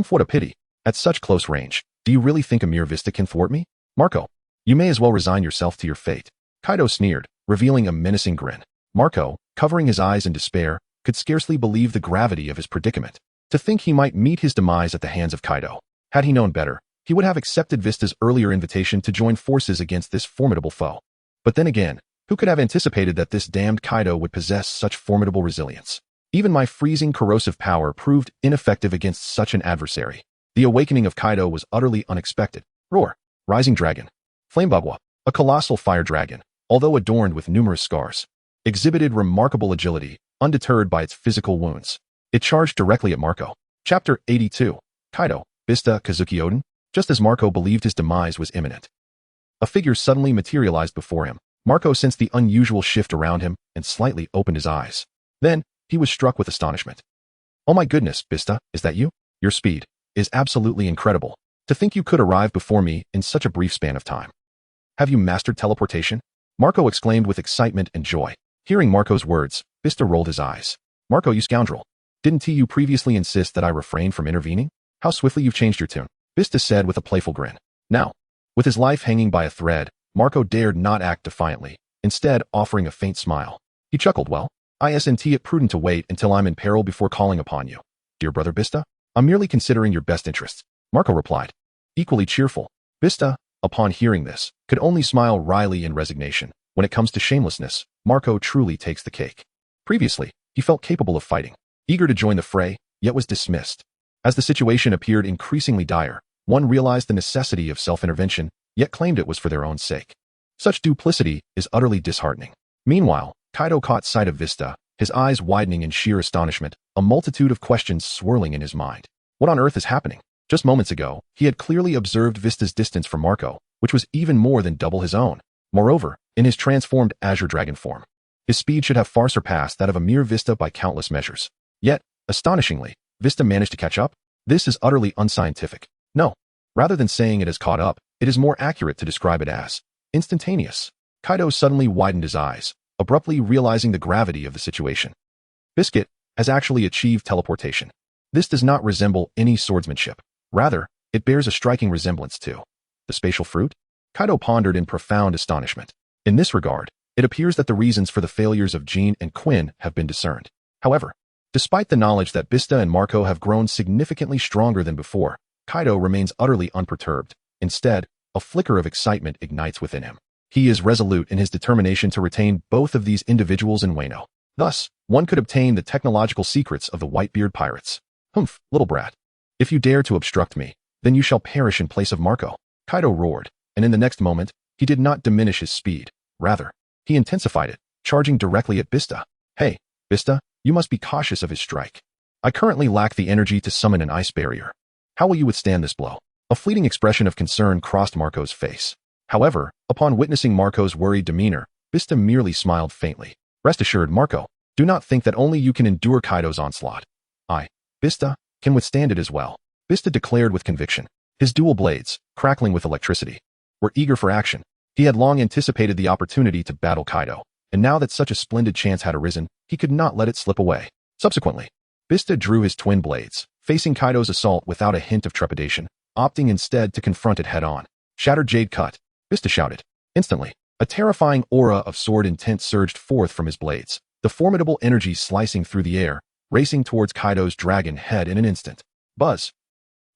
What a pity. At such close range, do you really think a mere Vista can thwart me? Marco, you may as well resign yourself to your fate. Kaido sneered, revealing a menacing grin. Marco, covering his eyes in despair, could scarcely believe the gravity of his predicament. To think he might meet his demise at the hands of Kaido. Had he known better, he would have accepted Vista's earlier invitation to join forces against this formidable foe. But then again, who could have anticipated that this damned Kaido would possess such formidable resilience? Even my freezing corrosive power proved ineffective against such an adversary. The awakening of Kaido was utterly unexpected. Roar! Rising dragon. Flamebagwa, a colossal fire dragon, although adorned with numerous scars, exhibited remarkable agility, undeterred by its physical wounds. It charged directly at Marco. Chapter 82. Kaido, Vista Kazuki Oden. Just as Marco believed his demise was imminent, a figure suddenly materialized before him. Marco sensed the unusual shift around him and slightly opened his eyes. Then, he was struck with astonishment. Oh my goodness, Vista, is that you? Your speed is absolutely incredible. To think you could arrive before me in such a brief span of time. Have you mastered teleportation? Marco exclaimed with excitement and joy. Hearing Marco's words, Vista rolled his eyes. Marco, you scoundrel. Didn't you previously insist that I refrain from intervening? How swiftly you've changed your tune, Vista said with a playful grin. Now, with his life hanging by a thread, Marco dared not act defiantly, instead offering a faint smile. He chuckled, well, isn't it prudent to wait until I'm in peril before calling upon you? Dear brother Vista, I'm merely considering your best interests, Marco replied. Equally cheerful, Vista, upon hearing this, could only smile wryly in resignation. When it comes to shamelessness, Marco truly takes the cake. Previously, he felt capable of fighting, eager to join the fray, yet was dismissed. As the situation appeared increasingly dire, one realized the necessity of self-intervention, yet claimed it was for their own sake. Such duplicity is utterly disheartening. Meanwhile, Kaido caught sight of Vista, his eyes widening in sheer astonishment, a multitude of questions swirling in his mind. What on earth is happening? Just moments ago, he had clearly observed Vista's distance from Marco, which was even more than double his own. Moreover, in his transformed Azure Dragon form, his speed should have far surpassed that of a mere Vista by countless measures. Yet, astonishingly, Vista managed to catch up? This is utterly unscientific. No. Rather than saying it has caught up, it is more accurate to describe it as instantaneous. Kaido suddenly widened his eyes, abruptly realizing the gravity of the situation. Biscuit has actually achieved teleportation. This does not resemble any swordsmanship. Rather, it bears a striking resemblance to the spatial fruit. Kaido pondered in profound astonishment. In this regard, it appears that the reasons for the failures of Jean and Quinn have been discerned. However, despite the knowledge that Vista and Marco have grown significantly stronger than before, Kaido remains utterly unperturbed. Instead, a flicker of excitement ignites within him. He is resolute in his determination to retain both of these individuals in Wano. Thus, one could obtain the technological secrets of the Whitebeard Pirates. Humph, little brat. If you dare to obstruct me, then you shall perish in place of Marco. Kaido roared, and in the next moment, he did not diminish his speed. Rather, he intensified it, charging directly at Vista. Hey, Vista, you must be cautious of his strike. I currently lack the energy to summon an ice barrier. How will you withstand this blow? A fleeting expression of concern crossed Marco's face. However, upon witnessing Marco's worried demeanor, Vista merely smiled faintly. Rest assured, Marco, do not think that only you can endure Kaido's onslaught. I, Vista, can withstand it as well. Vista declared with conviction. His dual blades, crackling with electricity, were eager for action. He had long anticipated the opportunity to battle Kaido, and now that such a splendid chance had arisen, he could not let it slip away. Subsequently, Vista drew his twin blades, facing Kaido's assault without a hint of trepidation, opting instead to confront it head-on. Shattered jade cut, Vista shouted. Instantly, a terrifying aura of sword intent surged forth from his blades, the formidable energy slicing through the air, racing towards Kaido's dragon head in an instant. Buzz.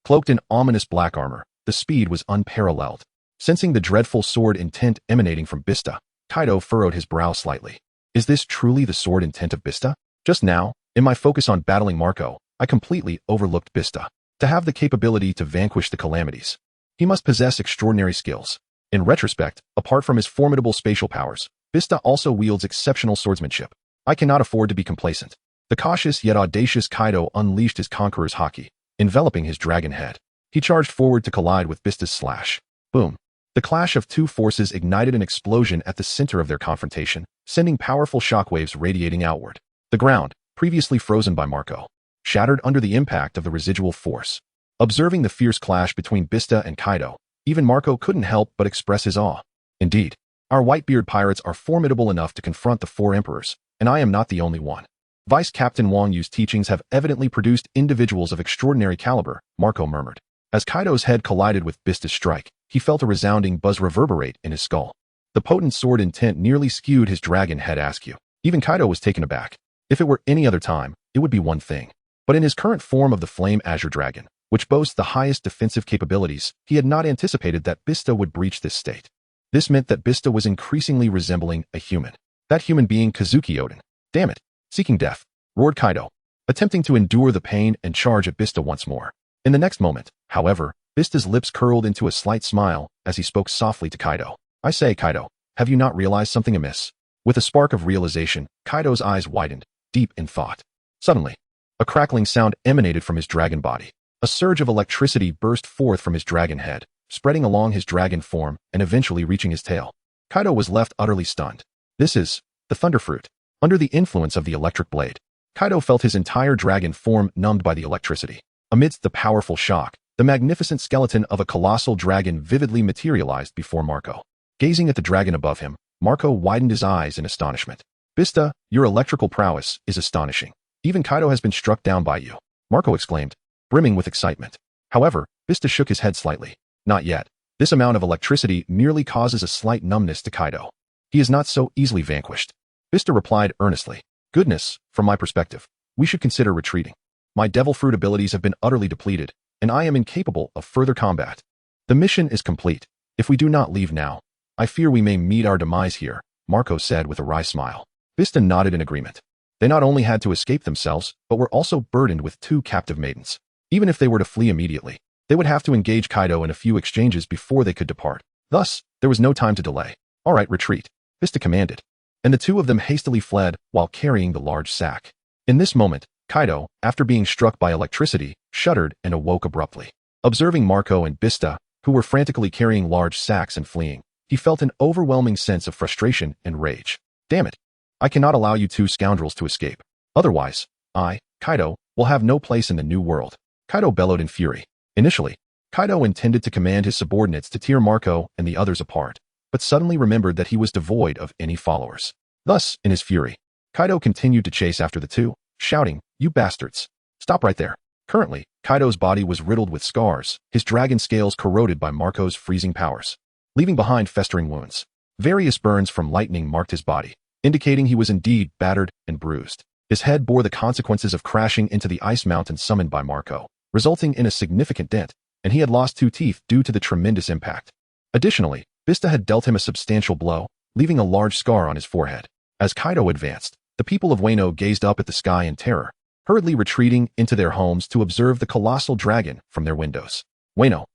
Cloaked in ominous black armor, the speed was unparalleled. Sensing the dreadful sword intent emanating from Vista, Kaido furrowed his brow slightly. Is this truly the sword intent of Vista? Just now, in my focus on battling Marco, I completely overlooked Vista. To have the capability to vanquish the calamities, he must possess extraordinary skills. In retrospect, apart from his formidable spatial powers, Vista also wields exceptional swordsmanship. I cannot afford to be complacent. The cautious yet audacious Kaido unleashed his conqueror's haki, enveloping his dragon head. He charged forward to collide with Vista's slash. Boom. The clash of two forces ignited an explosion at the center of their confrontation, sending powerful shockwaves radiating outward. The ground, previously frozen by Marco, shattered under the impact of the residual force. Observing the fierce clash between Vista and Kaido, even Marco couldn't help but express his awe. Indeed, our Whitebeard Pirates are formidable enough to confront the four emperors, and I am not the only one. Vice Captain Wang Yu's teachings have evidently produced individuals of extraordinary caliber, Marco murmured. As Kaido's head collided with Vista's strike, he felt a resounding buzz reverberate in his skull. The potent sword intent nearly skewed his dragon head askew. Even Kaido was taken aback. If it were any other time, it would be one thing. But in his current form of the Flame Azure Dragon, which boasts the highest defensive capabilities, he had not anticipated that Vista would breach this state. This meant that Vista was increasingly resembling a human. That human being Kazuki Oden. Damn it. Seeking death, roared Kaido, attempting to endure the pain and charge at Vista once more. In the next moment, however, Vista's lips curled into a slight smile as he spoke softly to Kaido. I say, Kaido, have you not realized something amiss? With a spark of realization, Kaido's eyes widened, deep in thought. Suddenly, a crackling sound emanated from his dragon body. A surge of electricity burst forth from his dragon head, spreading along his dragon form and eventually reaching his tail. Kaido was left utterly stunned. This is the Thunderfruit. Under the influence of the electric blade, Kaido felt his entire dragon form numbed by the electricity. Amidst the powerful shock, the magnificent skeleton of a colossal dragon vividly materialized before Marco. Gazing at the dragon above him, Marco widened his eyes in astonishment. Vista, your electrical prowess is astonishing. Even Kaido has been struck down by you, Marco exclaimed, brimming with excitement. However, Vista shook his head slightly. Not yet. This amount of electricity merely causes a slight numbness to Kaido. He is not so easily vanquished. Vista replied earnestly. Goodness, from my perspective, we should consider retreating. My devil fruit abilities have been utterly depleted, and I am incapable of further combat. The mission is complete. If we do not leave now, I fear we may meet our demise here, Marco said with a wry smile. Vista nodded in agreement. They not only had to escape themselves, but were also burdened with 2 captive maidens. Even if they were to flee immediately, they would have to engage Kaido in a few exchanges before they could depart. Thus, there was no time to delay. All right, retreat, Vista commanded. And the 2 of them hastily fled while carrying the large sack. In this moment, Kaido, after being struck by electricity, shuddered and awoke abruptly. Observing Marco and Vista, who were frantically carrying large sacks and fleeing, he felt an overwhelming sense of frustration and rage. Damn it! I cannot allow you 2 scoundrels to escape. Otherwise, I, Kaido, will have no place in the new world. Kaido bellowed in fury. Initially, Kaido intended to command his subordinates to tear Marco and the others apart, but suddenly remembered that he was devoid of any followers. Thus, in his fury, Kaido continued to chase after the 2, shouting, "You bastards! Stop right there!" Currently, Kaido's body was riddled with scars, his dragon scales corroded by Marco's freezing powers, leaving behind festering wounds. Various burns from lightning marked his body, indicating he was indeed battered and bruised. His head bore the consequences of crashing into the ice mountain summoned by Marco, resulting in a significant dent, and he had lost 2 teeth due to the tremendous impact. Additionally, Vista had dealt him a substantial blow, leaving a large scar on his forehead. As Kaido advanced, the people of Wano gazed up at the sky in terror, hurriedly retreating into their homes to observe the colossal dragon from their windows. Wano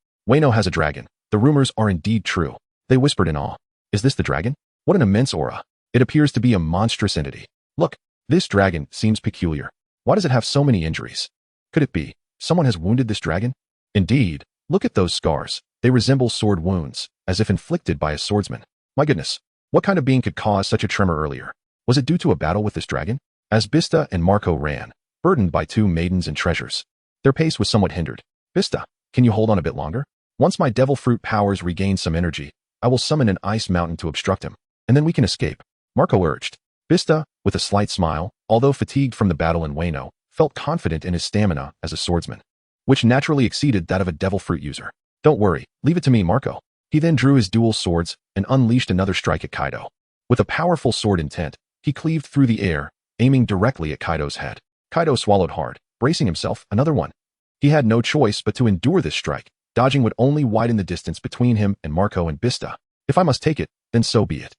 has a dragon. The rumors are indeed true, they whispered in awe. Is this the dragon? What an immense aura. It appears to be a monstrous entity. Look, this dragon seems peculiar. Why does it have so many injuries? Could it be someone has wounded this dragon? Indeed, look at those scars. They resemble sword wounds, as if inflicted by a swordsman. My goodness, what kind of being could cause such a tremor earlier? Was it due to a battle with this dragon? As Vista and Marco ran, burdened by 2 maidens and treasures, their pace was somewhat hindered. Vista, can you hold on a bit longer? Once my devil fruit powers regain some energy, I will summon an ice mountain to obstruct him, and then we can escape, Marco urged. Vista, with a slight smile, although fatigued from the battle in Wano, felt confident in his stamina as a swordsman, which naturally exceeded that of a devil fruit user. Don't worry, leave it to me, Marco. He then drew his dual swords and unleashed another strike at Kaido. With a powerful sword intent, he cleaved through the air, aiming directly at Kaido's head. Kaido swallowed hard, bracing himself, another one. He had no choice but to endure this strike. Dodging would only widen the distance between him and Marco and Vista. If I must take it, then so be it.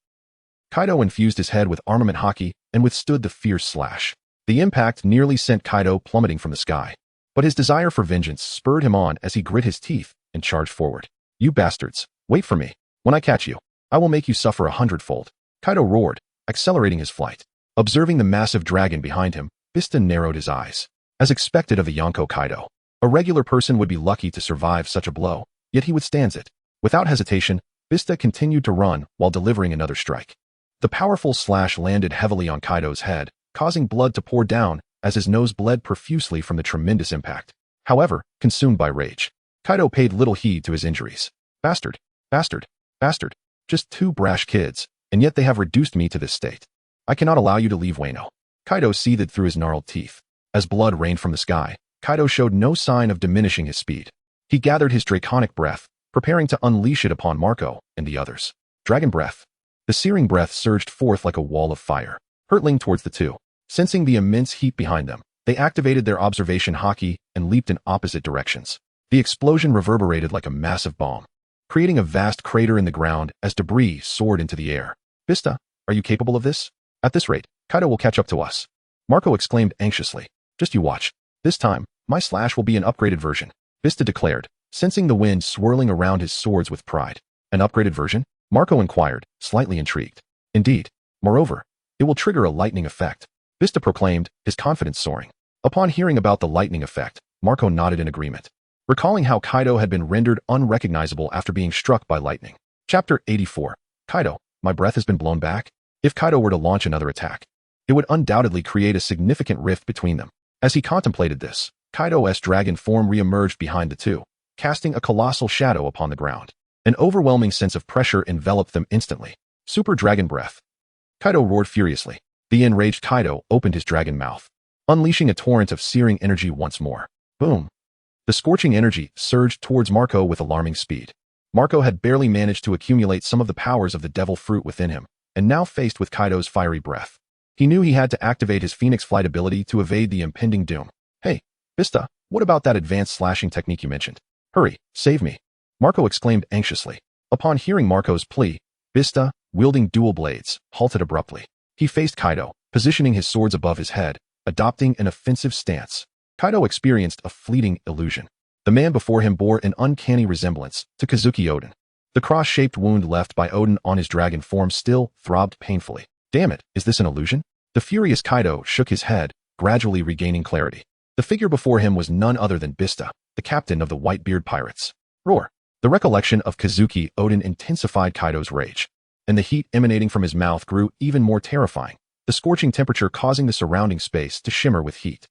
Kaido infused his head with armament haki and withstood the fierce slash. The impact nearly sent Kaido plummeting from the sky, but his desire for vengeance spurred him on as he grit his teeth and charged forward. You bastards, wait for me. When I catch you, I will make you suffer 100-fold. Kaido roared, accelerating his flight. Observing the massive dragon behind him, Vista narrowed his eyes. As expected of a Yonko Kaido, a regular person would be lucky to survive such a blow, yet he withstands it. Without hesitation, Vista continued to run while delivering another strike. The powerful slash landed heavily on Kaido's head, causing blood to pour down as his nose bled profusely from the tremendous impact. However, consumed by rage, Kaido paid little heed to his injuries. Bastard, bastard, bastard. Just 2 brash kids, and yet they have reduced me to this state. I cannot allow you to leave Wano. Kaido seethed through his gnarled teeth. As blood rained from the sky, Kaido showed no sign of diminishing his speed. He gathered his draconic breath, preparing to unleash it upon Marco and the others. Dragon breath. The searing breath surged forth like a wall of fire, hurtling towards the 2. Sensing the immense heat behind them, they activated their observation haki and leaped in opposite directions. The explosion reverberated like a massive bomb, creating a vast crater in the ground as debris soared into the air. Vista, are you capable of this? At this rate, Kaido will catch up to us. Marco exclaimed anxiously. Just you watch. This time, my slash will be an upgraded version, Vista declared, sensing the wind swirling around his swords with pride. An upgraded version? Marco inquired, slightly intrigued. Indeed. Moreover, it will trigger a lightning effect, Vista proclaimed, his confidence soaring. Upon hearing about the lightning effect, Marco nodded in agreement, recalling how Kaido had been rendered unrecognizable after being struck by lightning. Chapter 84. Kaido, my breath has been blown back. If Kaido were to launch another attack, it would undoubtedly create a significant rift between them. As he contemplated this, Kaido's dragon form re-emerged behind the 2, casting a colossal shadow upon the ground. An overwhelming sense of pressure enveloped them instantly. Super Dragon Breath. Kaido roared furiously. The enraged Kaido opened his dragon mouth, unleashing a torrent of searing energy once more. Boom. The scorching energy surged towards Marco with alarming speed. Marco had barely managed to accumulate some of the powers of the devil fruit within him, and now faced with Kaido's fiery breath, he knew he had to activate his Phoenix Flight ability to evade the impending doom. Hey, Vista, what about that advanced slashing technique you mentioned? Hurry, save me. Marco exclaimed anxiously. Upon hearing Marco's plea, Vista, wielding dual blades, halted abruptly. He faced Kaido, positioning his swords above his head, adopting an offensive stance. Kaido experienced a fleeting illusion. The man before him bore an uncanny resemblance to Kazuki Oden. The cross-shaped wound left by Oden on his dragon form still throbbed painfully. Damn it, is this an illusion? The furious Kaido shook his head, gradually regaining clarity. The figure before him was none other than Vista, the captain of the Whitebeard Pirates. Roar! The recollection of Kazuki Oden intensified Kaido's rage, and the heat emanating from his mouth grew even more terrifying, the scorching temperature causing the surrounding space to shimmer with heat.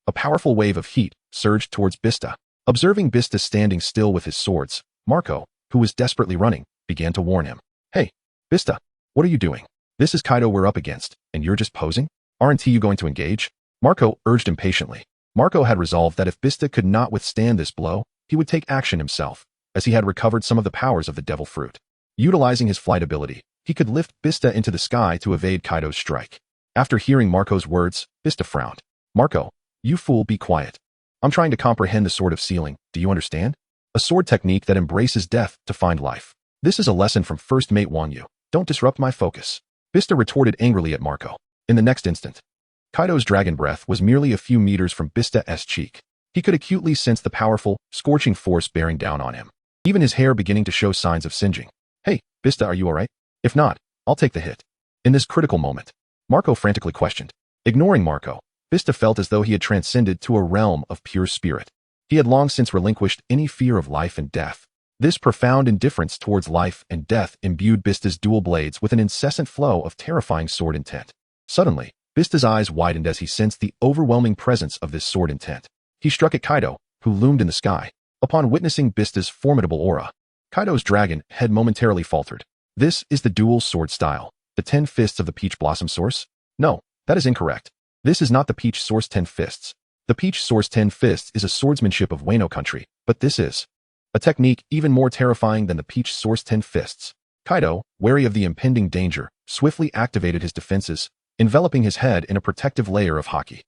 A powerful wave of heat surged towards Vista. Observing Vista standing still with his swords, Marco, who was desperately running, began to warn him. Hey, Vista, what are you doing? This is Kaido we're up against, and you're just posing? Aren't you going to engage? Marco urged impatiently. Marco had resolved that if Vista could not withstand this blow, he would take action himself, as he had recovered some of the powers of the devil fruit. Utilizing his flight ability, he could lift Vista into the sky to evade Kaido's strike. After hearing Marco's words, Vista frowned. Marco, you fool, be quiet. I'm trying to comprehend the sword of sealing, do you understand? A sword technique that embraces death to find life. This is a lesson from first mate Wang Yu. Don't disrupt my focus. Vista retorted angrily at Marco. In the next instant, Kaido's dragon breath was merely a few meters from Vista's cheek. He could acutely sense the powerful, scorching force bearing down on him, even his hair beginning to show signs of singeing. Hey, Vista, are you alright? If not, I'll take the hit. In this critical moment, Marco frantically questioned. Ignoring Marco, Vista felt as though he had transcended to a realm of pure spirit. He had long since relinquished any fear of life and death. This profound indifference towards life and death imbued Vista's dual blades with an incessant flow of terrifying sword intent. Suddenly, Vista's eyes widened as he sensed the overwhelming presence of this sword intent. He struck at Kaido, who loomed in the sky. Upon witnessing Vista's formidable aura, Kaido's dragon had momentarily faltered. This is the dual sword style, the 10 fists of the Peach Blossom source? No, that is incorrect. This is not the Peach Source 10 Fists. The Peach Source 10 Fists is a swordsmanship of Wano country, but this is a technique even more terrifying than the Peach Source 10 Fists. Kaido, wary of the impending danger, swiftly activated his defenses, enveloping his head in a protective layer of haki.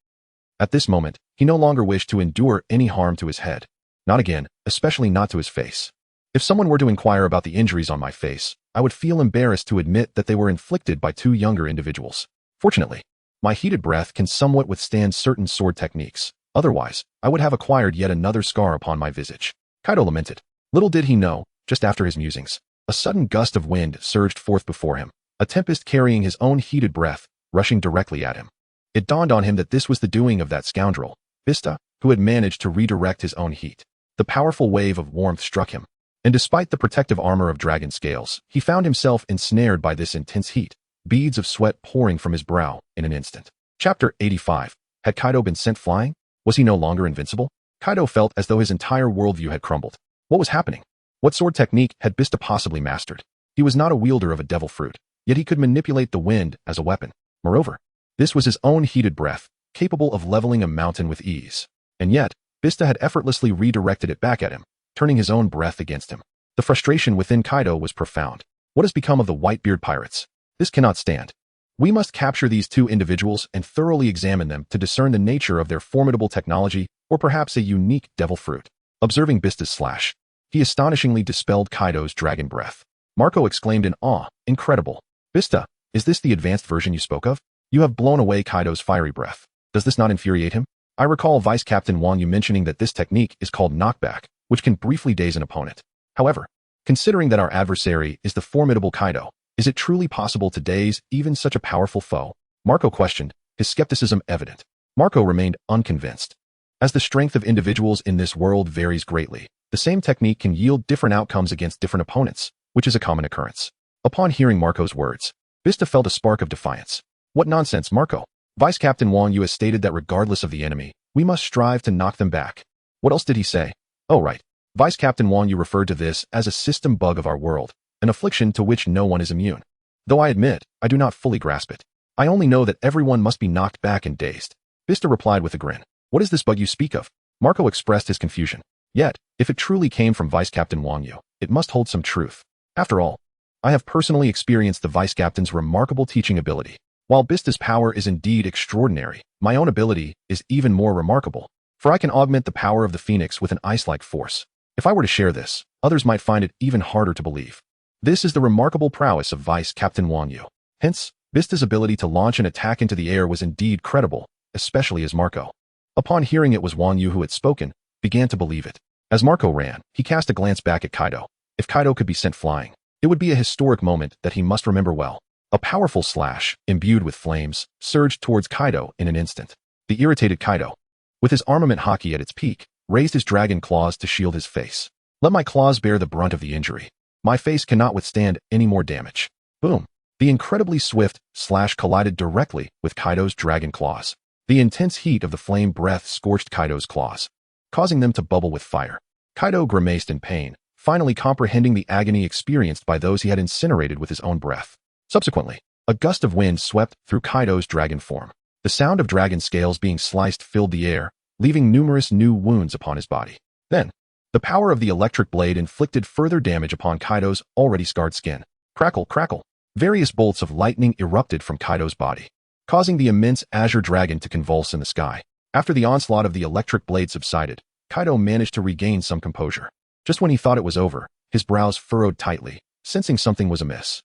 At this moment, he no longer wished to endure any harm to his head. Not again, especially not to his face. If someone were to inquire about the injuries on my face, I would feel embarrassed to admit that they were inflicted by 2 younger individuals. Fortunately, my heated breath can somewhat withstand certain sword techniques. Otherwise, I would have acquired yet another scar upon my visage. Kaido lamented. Little did he know, just after his musings, a sudden gust of wind surged forth before him, a tempest carrying his own heated breath, rushing directly at him. It dawned on him that this was the doing of that scoundrel, Vista, who had managed to redirect his own heat. The powerful wave of warmth struck him, and despite the protective armor of dragon scales, he found himself ensnared by this intense heat, beads of sweat pouring from his brow in an instant. Chapter 85. Had Kaido been sent flying? Was he no longer invincible? Kaido felt as though his entire worldview had crumbled. What was happening? What sword technique had Vista possibly mastered? He was not a wielder of a devil fruit, yet he could manipulate the wind as a weapon. Moreover, this was his own heated breath, capable of leveling a mountain with ease. And yet, Vista had effortlessly redirected it back at him, turning his own breath against him. The frustration within Kaido was profound. What has become of the Whitebeard Pirates? This cannot stand. We must capture these 2 individuals and thoroughly examine them to discern the nature of their formidable technology or perhaps a unique devil fruit. Observing Vista's slash, he astonishingly dispelled Kaido's dragon breath. Marco exclaimed in awe, incredible. Vista, is this the advanced version you spoke of? You have blown away Kaido's fiery breath. Does this not infuriate him? I recall Vice Captain Wang Yu mentioning that this technique is called knockback, which can briefly daze an opponent. However, considering that our adversary is the formidable Kaido, is it truly possible to daze even such a powerful foe? Marco questioned, his skepticism evident. Marco remained unconvinced. As the strength of individuals in this world varies greatly, the same technique can yield different outcomes against different opponents, which is a common occurrence. Upon hearing Marco's words, Vista felt a spark of defiance. What nonsense, Marco! Vice Captain Wang Yu has stated that regardless of the enemy, we must strive to knock them back. What else did he say? Oh right. Vice Captain Wang Yu referred to this as a system bug of our world, an affliction to which no one is immune. Though I admit, I do not fully grasp it. I only know that everyone must be knocked back and dazed. Vista replied with a grin. What is this bug you speak of? Marco expressed his confusion. Yet, if it truly came from Vice Captain Wang Yu, it must hold some truth. After all, I have personally experienced the Vice Captain's remarkable teaching ability. While Vista's power is indeed extraordinary, my own ability is even more remarkable, for I can augment the power of the Phoenix with an ice-like force. If I were to share this, others might find it even harder to believe. This is the remarkable prowess of Vice Captain Wang Yu. Hence, Vista's ability to launch an attack into the air was indeed credible, especially as Marco, upon hearing it was Wang Yu who had spoken, began to believe it. As Marco ran, he cast a glance back at Kaido. If Kaido could be sent flying, it would be a historic moment that he must remember well. A powerful slash, imbued with flames, surged towards Kaido in an instant. The irritated Kaido, with his armament hockey at its peak, raised his dragon claws to shield his face. Let my claws bear the brunt of the injury. My face cannot withstand any more damage. Boom. The incredibly swift slash collided directly with Kaido's dragon claws. The intense heat of the flame breath scorched Kaido's claws, causing them to bubble with fire. Kaido grimaced in pain, finally comprehending the agony experienced by those he had incinerated with his own breath. Subsequently, a gust of wind swept through Kaido's dragon form. The sound of dragon scales being sliced filled the air, leaving numerous new wounds upon his body. Then, the power of the electric blade inflicted further damage upon Kaido's already scarred skin. Crackle, crackle. Various bolts of lightning erupted from Kaido's body, causing the immense azure dragon to convulse in the sky. After the onslaught of the electric blade subsided, Kaido managed to regain some composure. Just when he thought it was over, his brows furrowed tightly, sensing something was amiss.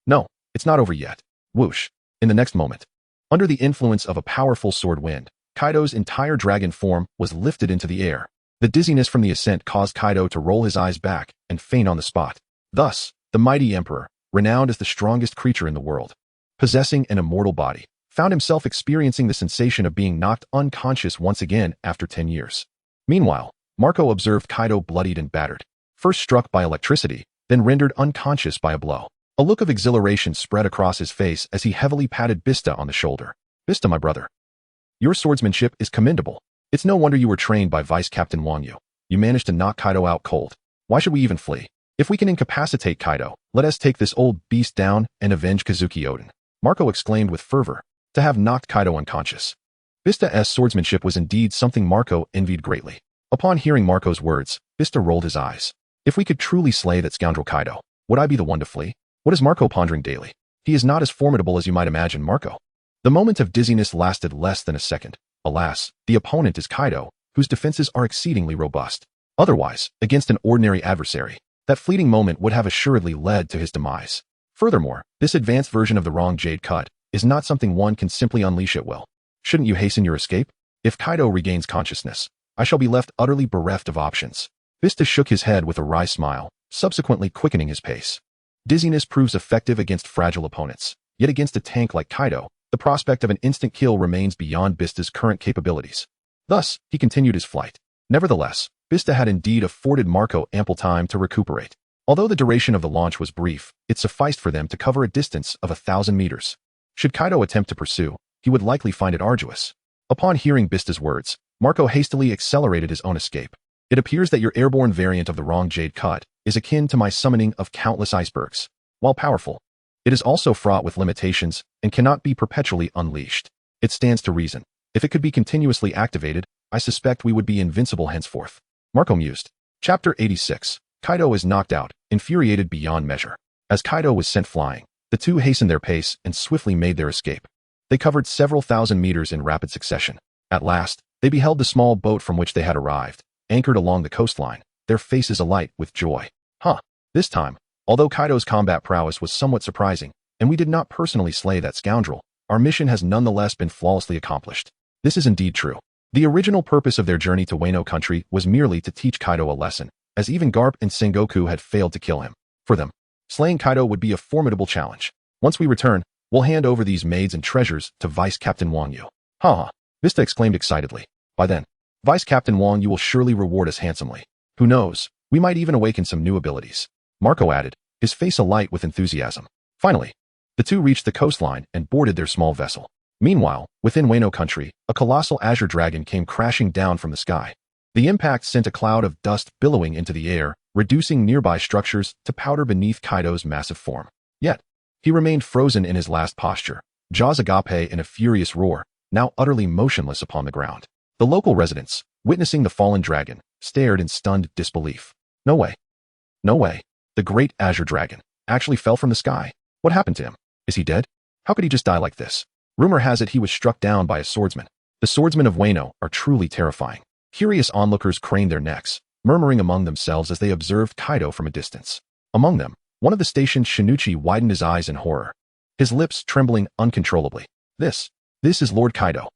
No, it's not over yet. Whoosh. In the next moment, under the influence of a powerful sword wind, Kaido's entire dragon form was lifted into the air. The dizziness from the ascent caused Kaido to roll his eyes back and faint on the spot. Thus, the mighty emperor, renowned as the strongest creature in the world, possessing an immortal body, found himself experiencing the sensation of being knocked unconscious once again after 10 years. Meanwhile, Marco observed Kaido bloodied and battered, first struck by electricity, then rendered unconscious by a blow. A look of exhilaration spread across his face as he heavily patted Vista on the shoulder. Vista, my brother. Your swordsmanship is commendable. It's no wonder you were trained by Vice Captain Wang Yu. You managed to knock Kaido out cold. Why should we even flee? If we can incapacitate Kaido, let us take this old beast down and avenge Kazuki Oden. Marco exclaimed with fervor, to have knocked Kaido unconscious. Vista's swordsmanship was indeed something Marco envied greatly. Upon hearing Marco's words, Vista rolled his eyes. If we could truly slay that scoundrel Kaido, would I be the one to flee? What is Marco pondering daily? He is not as formidable as you might imagine, Marco. The moment of dizziness lasted less than a second. Alas, the opponent is Kaido, whose defenses are exceedingly robust. Otherwise, against an ordinary adversary, that fleeting moment would have assuredly led to his demise. Furthermore, this advanced version of the wrong jade cut is not something one can simply unleash at will. Shouldn't you hasten your escape? If Kaido regains consciousness, I shall be left utterly bereft of options. Vista shook his head with a wry smile, subsequently quickening his pace. Dizziness proves effective against fragile opponents, yet against a tank like Kaido, the prospect of an instant kill remains beyond Vista's current capabilities. Thus, he continued his flight. Nevertheless, Vista had indeed afforded Marco ample time to recuperate. Although the duration of the launch was brief, it sufficed for them to cover a distance of 1,000 meters. Should Kaido attempt to pursue, he would likely find it arduous. Upon hearing Vista's words, Marco hastily accelerated his own escape. It appears that your airborne variant of the wrong jade cut is akin to my summoning of countless icebergs. While powerful, it is also fraught with limitations and cannot be perpetually unleashed. It stands to reason. If it could be continuously activated, I suspect we would be invincible henceforth. Marco mused. Chapter 86. Kaido is knocked out, infuriated beyond measure. As Kaido was sent flying, the two hastened their pace and swiftly made their escape. They covered several thousand meters in rapid succession. At last, they beheld the small boat from which they had arrived, anchored along the coastline, their faces alight with joy. This time, although Kaido's combat prowess was somewhat surprising, and we did not personally slay that scoundrel, our mission has nonetheless been flawlessly accomplished. This is indeed true. The original purpose of their journey to Wano country was merely to teach Kaido a lesson, as even Garp and Sengoku had failed to kill him. For them, slaying Kaido would be a formidable challenge. Once we return, we'll hand over these maids and treasures to Vice Captain Wang Yu. Vista exclaimed excitedly. By then, Vice Captain Wang Yu will surely reward us handsomely. Who knows, we might even awaken some new abilities. Marco added, his face alight with enthusiasm. Finally, the two reached the coastline and boarded their small vessel. Meanwhile, within Wano country, a colossal azure dragon came crashing down from the sky. The impact sent a cloud of dust billowing into the air, reducing nearby structures to powder beneath Kaido's massive form. Yet, he remained frozen in his last posture, jaws agape in a furious roar, now utterly motionless upon the ground. The local residents, witnessing the fallen dragon, stared in stunned disbelief. No way. No way. The great azure dragon actually fell from the sky. What happened to him? Is he dead? How could he just die like this? Rumor has it he was struck down by a swordsman. The swordsmen of Wano are truly terrifying. Curious onlookers craned their necks, murmuring among themselves as they observed Kaido from a distance. Among them, One of the stationed Shinichi widened his eyes in horror, his lips trembling uncontrollably. This is Lord Kaido.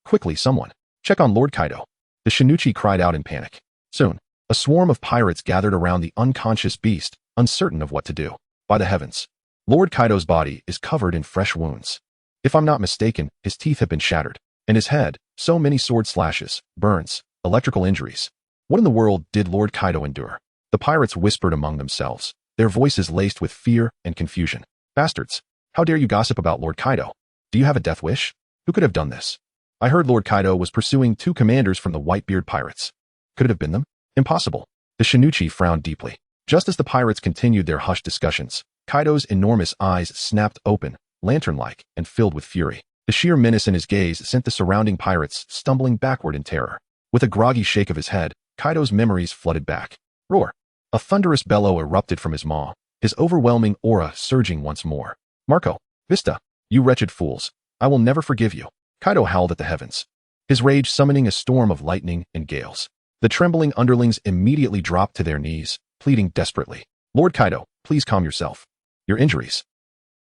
Quickly someone, check on Lord Kaido. The Shinichi cried out in panic. Soon, a swarm of pirates gathered around the unconscious beast, uncertain of what to do. By the heavens, Lord Kaido's body is covered in fresh wounds. If I'm not mistaken, his teeth have been shattered, and his head, so many sword slashes, burns, electrical injuries. What in the world did Lord Kaido endure? The pirates whispered among themselves, their voices laced with fear and confusion. Bastards, how dare you gossip about Lord Kaido? Do you have a death wish? Who could have done this? I heard Lord Kaido was pursuing 2 commanders from the Whitebeard Pirates. Could it have been them? Impossible. The Shinichi frowned deeply. Just as the pirates continued their hushed discussions, Kaido's enormous eyes snapped open, lantern-like, and filled with fury. The sheer menace in his gaze sent the surrounding pirates stumbling backward in terror. With a groggy shake of his head, Kaido's memories flooded back. Roar! A thunderous bellow erupted from his maw, his overwhelming aura surging once more. Marco, Vista, you wretched fools, I will never forgive you. Kaido howled at the heavens, his rage summoning a storm of lightning and gales. The trembling underlings immediately dropped to their knees, pleading desperately. Lord Kaido, please calm yourself. Your injuries.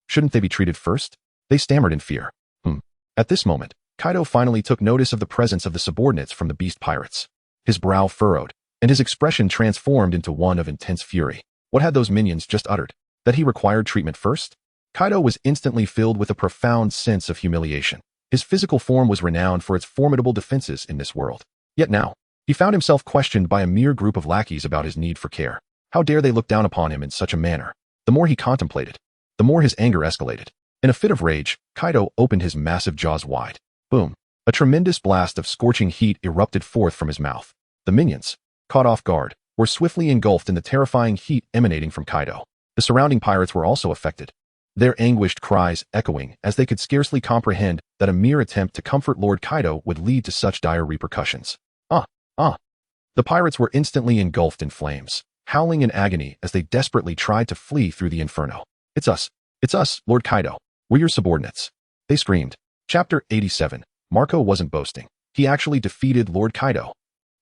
Shouldn't they be treated first? They stammered in fear. At this moment, Kaido finally took notice of the presence of the subordinates from the beast pirates. His brow furrowed, and his expression transformed into one of intense fury. What had those minions just uttered? That he required treatment first? Kaido was instantly filled with a profound sense of humiliation. His physical form was renowned for its formidable defenses in this world. Yet now, he found himself questioned by a mere group of lackeys about his need for care. How dare they look down upon him in such a manner? The more he contemplated, the more his anger escalated. In a fit of rage, Kaido opened his massive jaws wide. Boom! A tremendous blast of scorching heat erupted forth from his mouth. The minions, caught off guard, were swiftly engulfed in the terrifying heat emanating from Kaido. The surrounding pirates were also affected, their anguished cries echoing as they could scarcely comprehend that a mere attempt to comfort Lord Kaido would lead to such dire repercussions. The pirates were instantly engulfed in flames, howling in agony as they desperately tried to flee through the inferno. It's us, Lord Kaido. We're your subordinates, they screamed. Chapter 87. Marco wasn't boasting. He actually defeated Lord Kaido.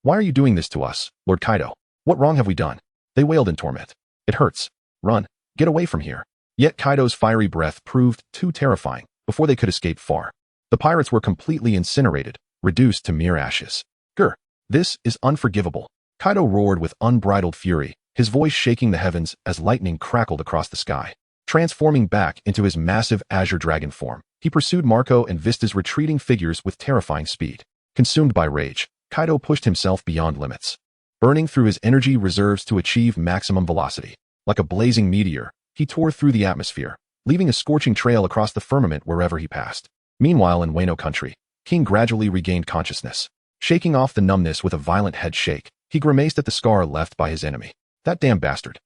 Why are you doing this to us, Lord Kaido? What wrong have we done? They wailed in torment. It hurts. Run. Get away from here. Yet Kaido's fiery breath proved too terrifying before they could escape far. The pirates were completely incinerated, reduced to mere ashes. Grr. This is unforgivable. Kaido roared with unbridled fury, his voice shaking the heavens as lightning crackled across the sky. Transforming back into his massive azure dragon form, he pursued Marco and Vista's retreating figures with terrifying speed. Consumed by rage, Kaido pushed himself beyond limits, burning through his energy reserves to achieve maximum velocity. Like a blazing meteor, he tore through the atmosphere, leaving a scorching trail across the firmament wherever he passed. Meanwhile in Wano country, King gradually regained consciousness. Shaking off the numbness with a violent head shake, he grimaced at the scar left by his enemy. That damn bastard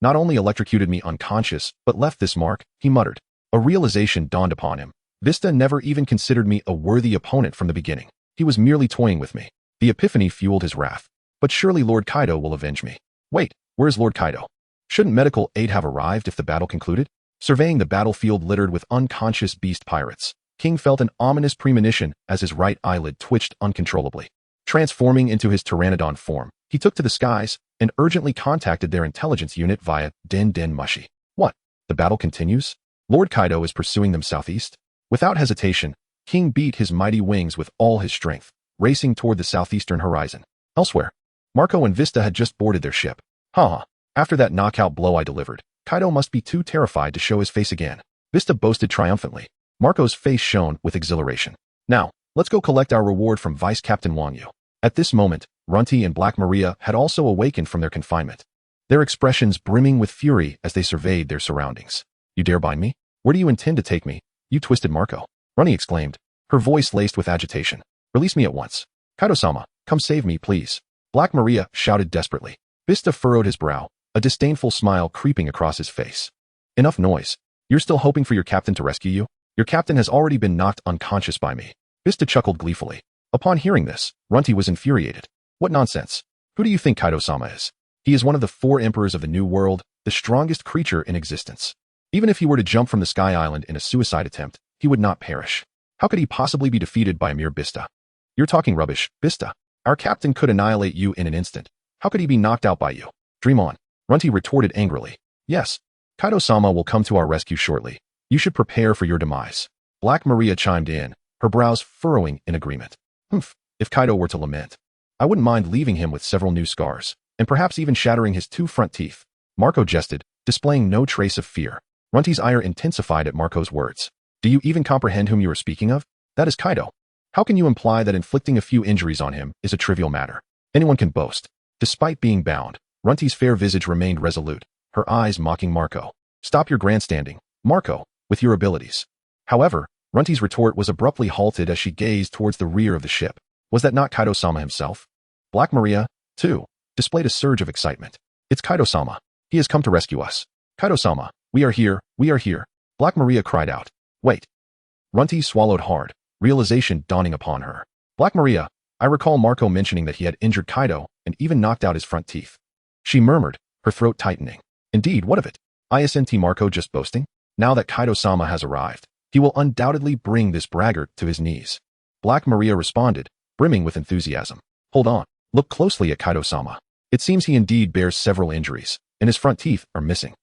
not only electrocuted me unconscious, but left this mark, he muttered. A realization dawned upon him. Vista never even considered me a worthy opponent from the beginning. He was merely toying with me. The epiphany fueled his wrath. But surely Lord Kaido will avenge me. Wait, where's Lord Kaido? Shouldn't medical aid have arrived if the battle concluded? Surveying the battlefield littered with unconscious beast pirates, King felt an ominous premonition as his right eyelid twitched uncontrollably. Transforming into his pteranodon form, he took to the skies and urgently contacted their intelligence unit via Den Den Mushi. What? The battle continues? Lord Kaido is pursuing them southeast? Without hesitation, King beat his mighty wings with all his strength, racing toward the southeastern horizon. Elsewhere, Marco and Vista had just boarded their ship. After that knockout blow I delivered, Kaido must be too terrified to show his face again. Vista boasted triumphantly. Marco's face shone with exhilaration. Now, let's go collect our reward from Vice Captain Wang Yu. At this moment, Runty and Black Maria had also awakened from their confinement, their expressions brimming with fury as they surveyed their surroundings. You dare bind me? Where do you intend to take me, you twisted Marco? Runty exclaimed, her voice laced with agitation. Release me at once. Kaido-sama, come save me, please. Black Maria shouted desperately. Vista furrowed his brow, a disdainful smile creeping across his face. Enough noise. You're still hoping for your captain to rescue you? Your captain has already been knocked unconscious by me. Vista chuckled gleefully. Upon hearing this, Runty was infuriated. What nonsense. Who do you think Kaido-sama is? He is one of the 4 emperors of the New World, the strongest creature in existence. Even if he were to jump from the Sky Island in a suicide attempt, he would not perish. How could he possibly be defeated by a mere Vista? You're talking rubbish, Vista. Our captain could annihilate you in an instant. How could he be knocked out by you? Dream on. Runty retorted angrily. Yes. Kaido-sama will come to our rescue shortly. You should prepare for your demise. Black Maria chimed in, her brows furrowing in agreement. Humph, if Kaido were to lament. I wouldn't mind leaving him with several new scars, and perhaps even shattering his 2 front teeth. Marco jested, displaying no trace of fear. Runty's ire intensified at Marco's words. Do you even comprehend whom you are speaking of? That is Kaido. How can you imply that inflicting a few injuries on him is a trivial matter? Anyone can boast. Despite being bound, Runty's fair visage remained resolute, her eyes mocking Marco. Stop your grandstanding, Marco, with your abilities. However, Runty's retort was abruptly halted as she gazed towards the rear of the ship. Was that not Kaido-sama himself? Black Maria, too, displayed a surge of excitement. It's Kaido-sama. He has come to rescue us. Kaido-sama, we are here, we are here. Black Maria cried out. Wait. Runty swallowed hard, realization dawning upon her. Black Maria, I recall Marco mentioning that he had injured Kaido and even knocked out his front teeth. She murmured, her throat tightening. Indeed, what of it? Isn't Marco just boasting? Now that Kaido-sama has arrived, he will undoubtedly bring this braggart to his knees. Black Maria responded, brimming with enthusiasm. Hold on, look closely at Kaido-sama. It seems he indeed bears several injuries, and his front teeth are missing.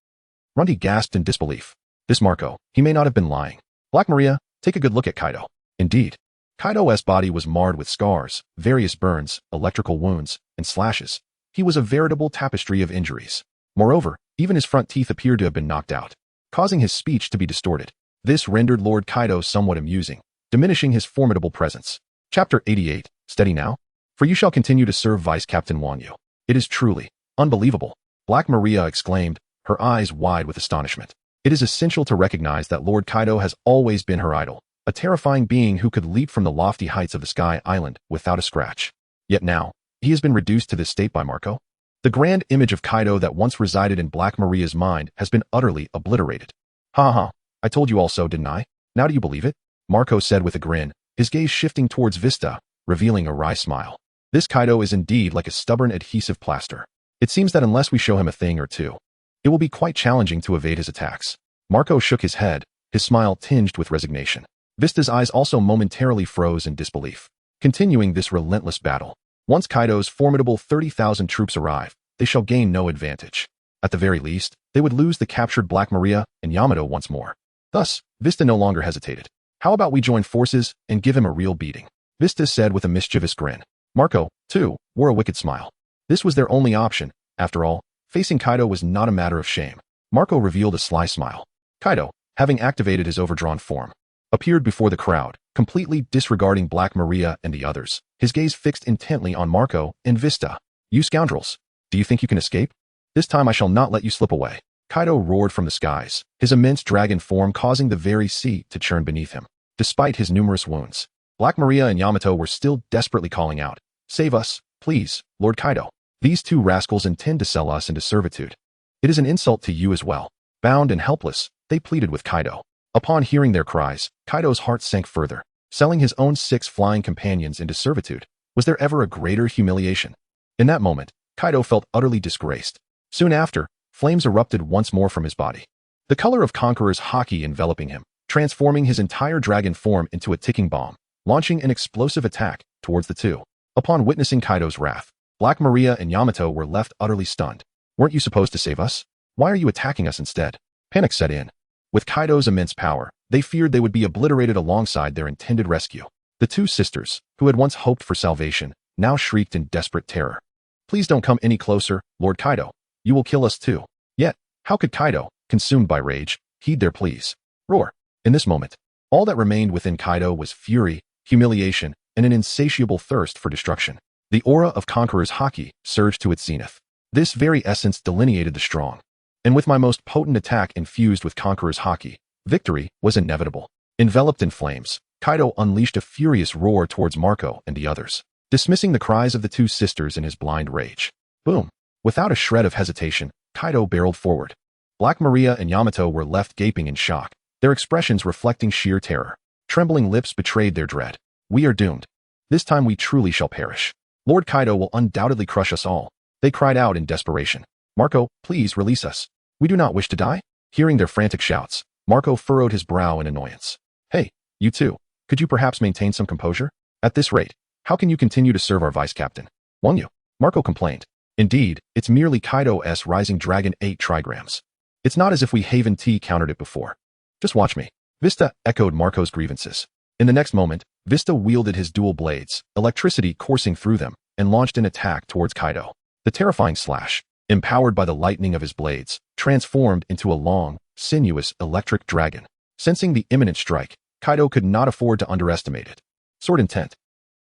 Runty gasped in disbelief. This Marco, he may not have been lying. Black Maria, take a good look at Kaido. Indeed, Kaido's body was marred with scars, various burns, electrical wounds, and slashes. He was a veritable tapestry of injuries. Moreover, even his front teeth appeared to have been knocked out, causing his speech to be distorted. This rendered Lord Kaido somewhat amusing, diminishing his formidable presence. Chapter 88, Steady now? For you shall continue to serve Vice Captain Wang Yu. It is truly unbelievable, Black Maria exclaimed, her eyes wide with astonishment. It is essential to recognize that Lord Kaido has always been her idol, a terrifying being who could leap from the lofty heights of the Sky Island without a scratch. Yet now, he has been reduced to this state by Marco. The grand image of Kaido that once resided in Black Maria's mind has been utterly obliterated. Ha ha, I told you all so, didn't I? Now do you believe it? Marco said with a grin, his gaze shifting towards Vista, revealing a wry smile. This Kaido is indeed like a stubborn adhesive plaster. It seems that unless we show him a thing or two, it will be quite challenging to evade his attacks. Marco shook his head, his smile tinged with resignation. Vista's eyes also momentarily froze in disbelief. Continuing this relentless battle, once Kaido's formidable 30,000 troops arrive, they shall gain no advantage. At the very least, they would lose the captured Black Maria and Yamato once more. Thus, Vista no longer hesitated. How about we join forces and give him a real beating? Vista said with a mischievous grin. Marco, too, wore a wicked smile. This was their only option. After all, facing Kaido was not a matter of shame. Marco revealed a sly smile. Kaido, having activated his overdrawn form, appeared before the crowd, completely disregarding Black Maria and the others, his gaze fixed intently on Marco and Vista. You scoundrels! Do you think you can escape? This time I shall not let you slip away. Kaido roared from the skies, his immense dragon form causing the very sea to churn beneath him. Despite his numerous wounds, Black Maria and Yamato were still desperately calling out, Save us, please, Lord Kaido. These 2 rascals intend to sell us into servitude. It is an insult to you as well. Bound and helpless, they pleaded with Kaido. Upon hearing their cries, Kaido's heart sank further. Selling his own 6 flying companions into servitude, was there ever a greater humiliation? In that moment, Kaido felt utterly disgraced. Soon after, flames erupted once more from his body. The color of Conqueror's haki enveloping him, transforming his entire dragon form into a ticking bomb, launching an explosive attack towards the 2. Upon witnessing Kaido's wrath, Black Maria and Yamato were left utterly stunned. Weren't you supposed to save us? Why are you attacking us instead? Panic set in. With Kaido's immense power, they feared they would be obliterated alongside their intended rescue. The 2 sisters, who had once hoped for salvation, now shrieked in desperate terror. Please don't come any closer, Lord Kaido. You will kill us too. Yet, how could Kaido, consumed by rage, heed their pleas? Roar. In this moment, all that remained within Kaido was fury, humiliation, and an insatiable thirst for destruction. The aura of Conqueror's haki surged to its zenith. This very essence delineated the strong. And with my most potent attack infused with Conqueror's haki, victory was inevitable. Enveloped in flames, Kaido unleashed a furious roar towards Marco and the others, dismissing the cries of the 2 sisters in his blind rage. Boom! Without a shred of hesitation, Kaido barreled forward. Black Maria and Yamato were left gaping in shock, their expressions reflecting sheer terror. Trembling lips betrayed their dread. We are doomed. This time we truly shall perish. Lord Kaido will undoubtedly crush us all. They cried out in desperation. Marco, please release us. We do not wish to die. Hearing their frantic shouts, Marco furrowed his brow in annoyance. Hey, you 2, could you perhaps maintain some composure? At this rate, how can you continue to serve our vice captain? Wang Yu? Marco complained. Indeed, it's merely Kaido's rising dragon 8 trigrams. It's not as if we Haven T countered it before. Just watch me. Vista echoed Marco's grievances. In the next moment, Vista wielded his dual blades, electricity coursing through them, and launched an attack towards Kaido. The terrifying slash, empowered by the lightning of his blades, transformed into a long, sinuous electric dragon. Sensing the imminent strike, Kaido could not afford to underestimate it. Sword intent.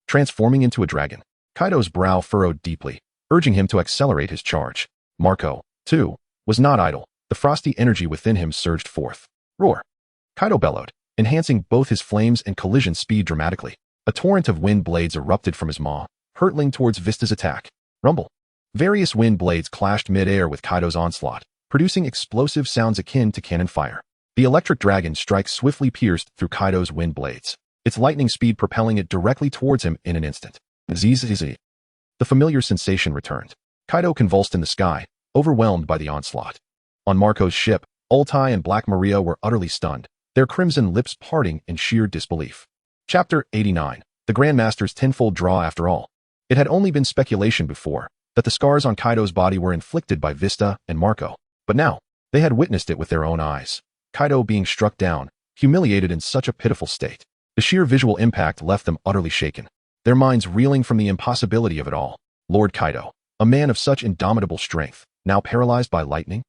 Transforming into a dragon, Kaido's brow furrowed deeply, urging him to accelerate his charge. Marco, too, was not idle. The frosty energy within him surged forth. Roar! Kaido bellowed, enhancing both his flames and collision speed dramatically. A torrent of wind blades erupted from his maw, hurtling towards Vista's attack. Rumble! Various wind blades clashed mid-air with Kaido's onslaught, producing explosive sounds akin to cannon fire. The electric dragon's strike swiftly pierced through Kaido's wind blades, its lightning speed propelling it directly towards him in an instant. Zzz. The familiar sensation returned. Kaido convulsed in the sky, overwhelmed by the onslaught. On Marco's ship, Ultai and Black Maria were utterly stunned, their crimson lips parting in sheer disbelief. Chapter 89. The Grandmaster's tenfold draw after all. It had only been speculation before, that the scars on Kaido's body were inflicted by Vista and Marco, but now, they had witnessed it with their own eyes. Kaido being struck down, humiliated in such a pitiful state. The sheer visual impact left them utterly shaken, their minds reeling from the impossibility of it all. Lord Kaido, a man of such indomitable strength, now paralyzed by lightning?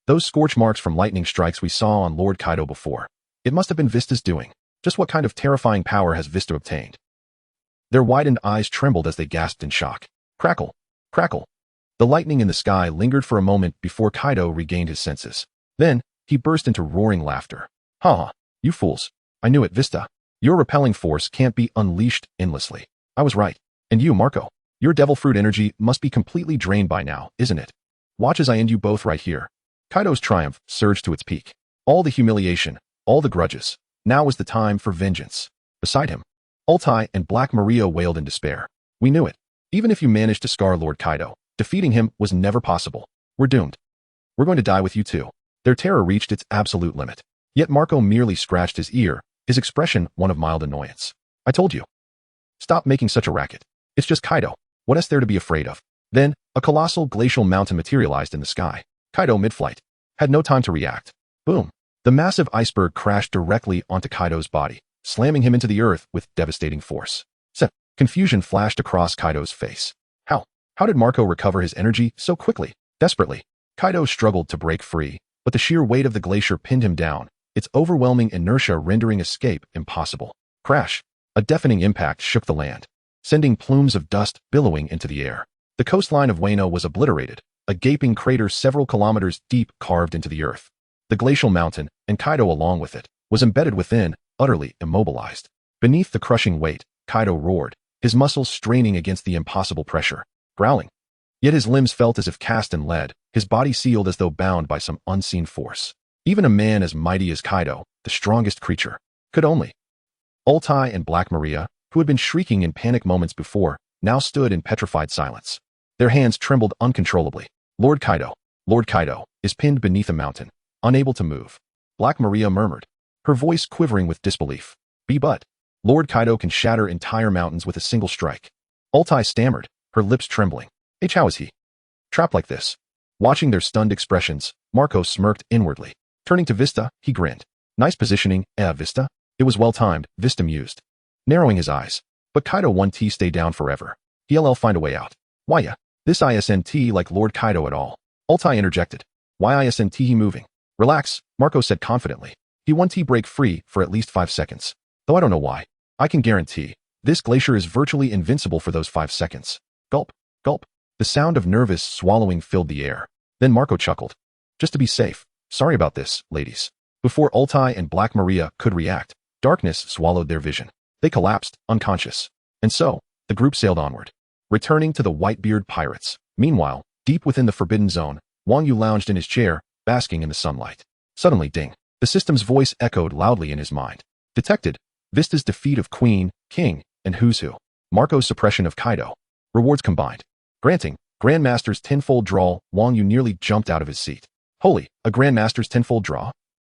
Those scorch marks from lightning strikes we saw on Lord Kaido before. It must have been Vista's doing. Just what kind of terrifying power has Vista obtained? Their widened eyes trembled as they gasped in shock. Crackle! Crackle! The lightning in the sky lingered for a moment before Kaido regained his senses. Then, he burst into roaring laughter. Ha ha! You fools! I knew it, Vista. Your repelling force can't be unleashed endlessly. I was right. And you, Marco, your devil fruit energy must be completely drained by now, isn't it? Watch as I end you both right here. Kaido's triumph surged to its peak. All the humiliation, all the grudges. Now was the time for vengeance. Beside him, Ultai and Black Maria wailed in despair. We knew it. Even if you managed to scar Lord Kaido, defeating him was never possible. We're doomed. We're going to die with you too. Their terror reached its absolute limit. Yet Marco merely scratched his ear, his expression one of mild annoyance. I told you. Stop making such a racket. It's just Kaido. What is there to be afraid of? Then, a colossal glacial mountain materialized in the sky. Kaido, mid-flight, had no time to react. Boom. The massive iceberg crashed directly onto Kaido's body, slamming him into the earth with devastating force. Confusion flashed across Kaido's face. How did Marco recover his energy so quickly? Desperately, Kaido struggled to break free, but the sheer weight of the glacier pinned him down, its overwhelming inertia rendering escape impossible. Crash! A deafening impact shook the land, sending plumes of dust billowing into the air. The coastline of Wano was obliterated, a gaping crater several kilometers deep carved into the earth. The glacial mountain, and Kaido along with it, was embedded within, utterly immobilized. Beneath the crushing weight, Kaido roared, his muscles straining against the impossible pressure, growling. Yet his limbs felt as if cast in lead, his body sealed as though bound by some unseen force. Even a man as mighty as Kaido, the strongest creature, could only. Ultai and Black Maria, who had been shrieking in panic moments before, now stood in petrified silence. Their hands trembled uncontrollably. Lord Kaido, is pinned beneath a mountain, unable to move. Black Maria murmured, her voice quivering with disbelief. But Lord Kaido can shatter entire mountains with a single strike. Ultai stammered, her lips trembling. How is he trapped like this? Watching their stunned expressions, Marco smirked inwardly. Turning to Vista, he grinned. Nice positioning, Vista? It was well timed, Vista mused, narrowing his eyes. But Kaido 1T stay down forever. He'll find a way out. Why this isn't like Lord Kaido at all. Ultai interjected. Why isn't he moving? Relax, Marco said confidently. He 1T break free for at least 5 seconds. Though I don't know why. I can guarantee, this glacier is virtually invincible for those 5 seconds. Gulp, gulp. The sound of nervous swallowing filled the air. Then Marco chuckled. Just to be safe. Sorry about this, ladies. Before Ultai and Black Maria could react, darkness swallowed their vision. They collapsed, unconscious. And so, the group sailed onward, returning to the Whitebeard Pirates. Meanwhile, deep within the Forbidden Zone, Wang Yu lounged in his chair, basking in the sunlight. Suddenly, ding. The system's voice echoed loudly in his mind. Detected. Vista's defeat of Queen, King, and Who's Who. Marco's suppression of Kaido. Rewards combined. Granting, Grandmaster's tenfold draw. Wang Yu nearly jumped out of his seat. Holy, a Grandmaster's tenfold draw?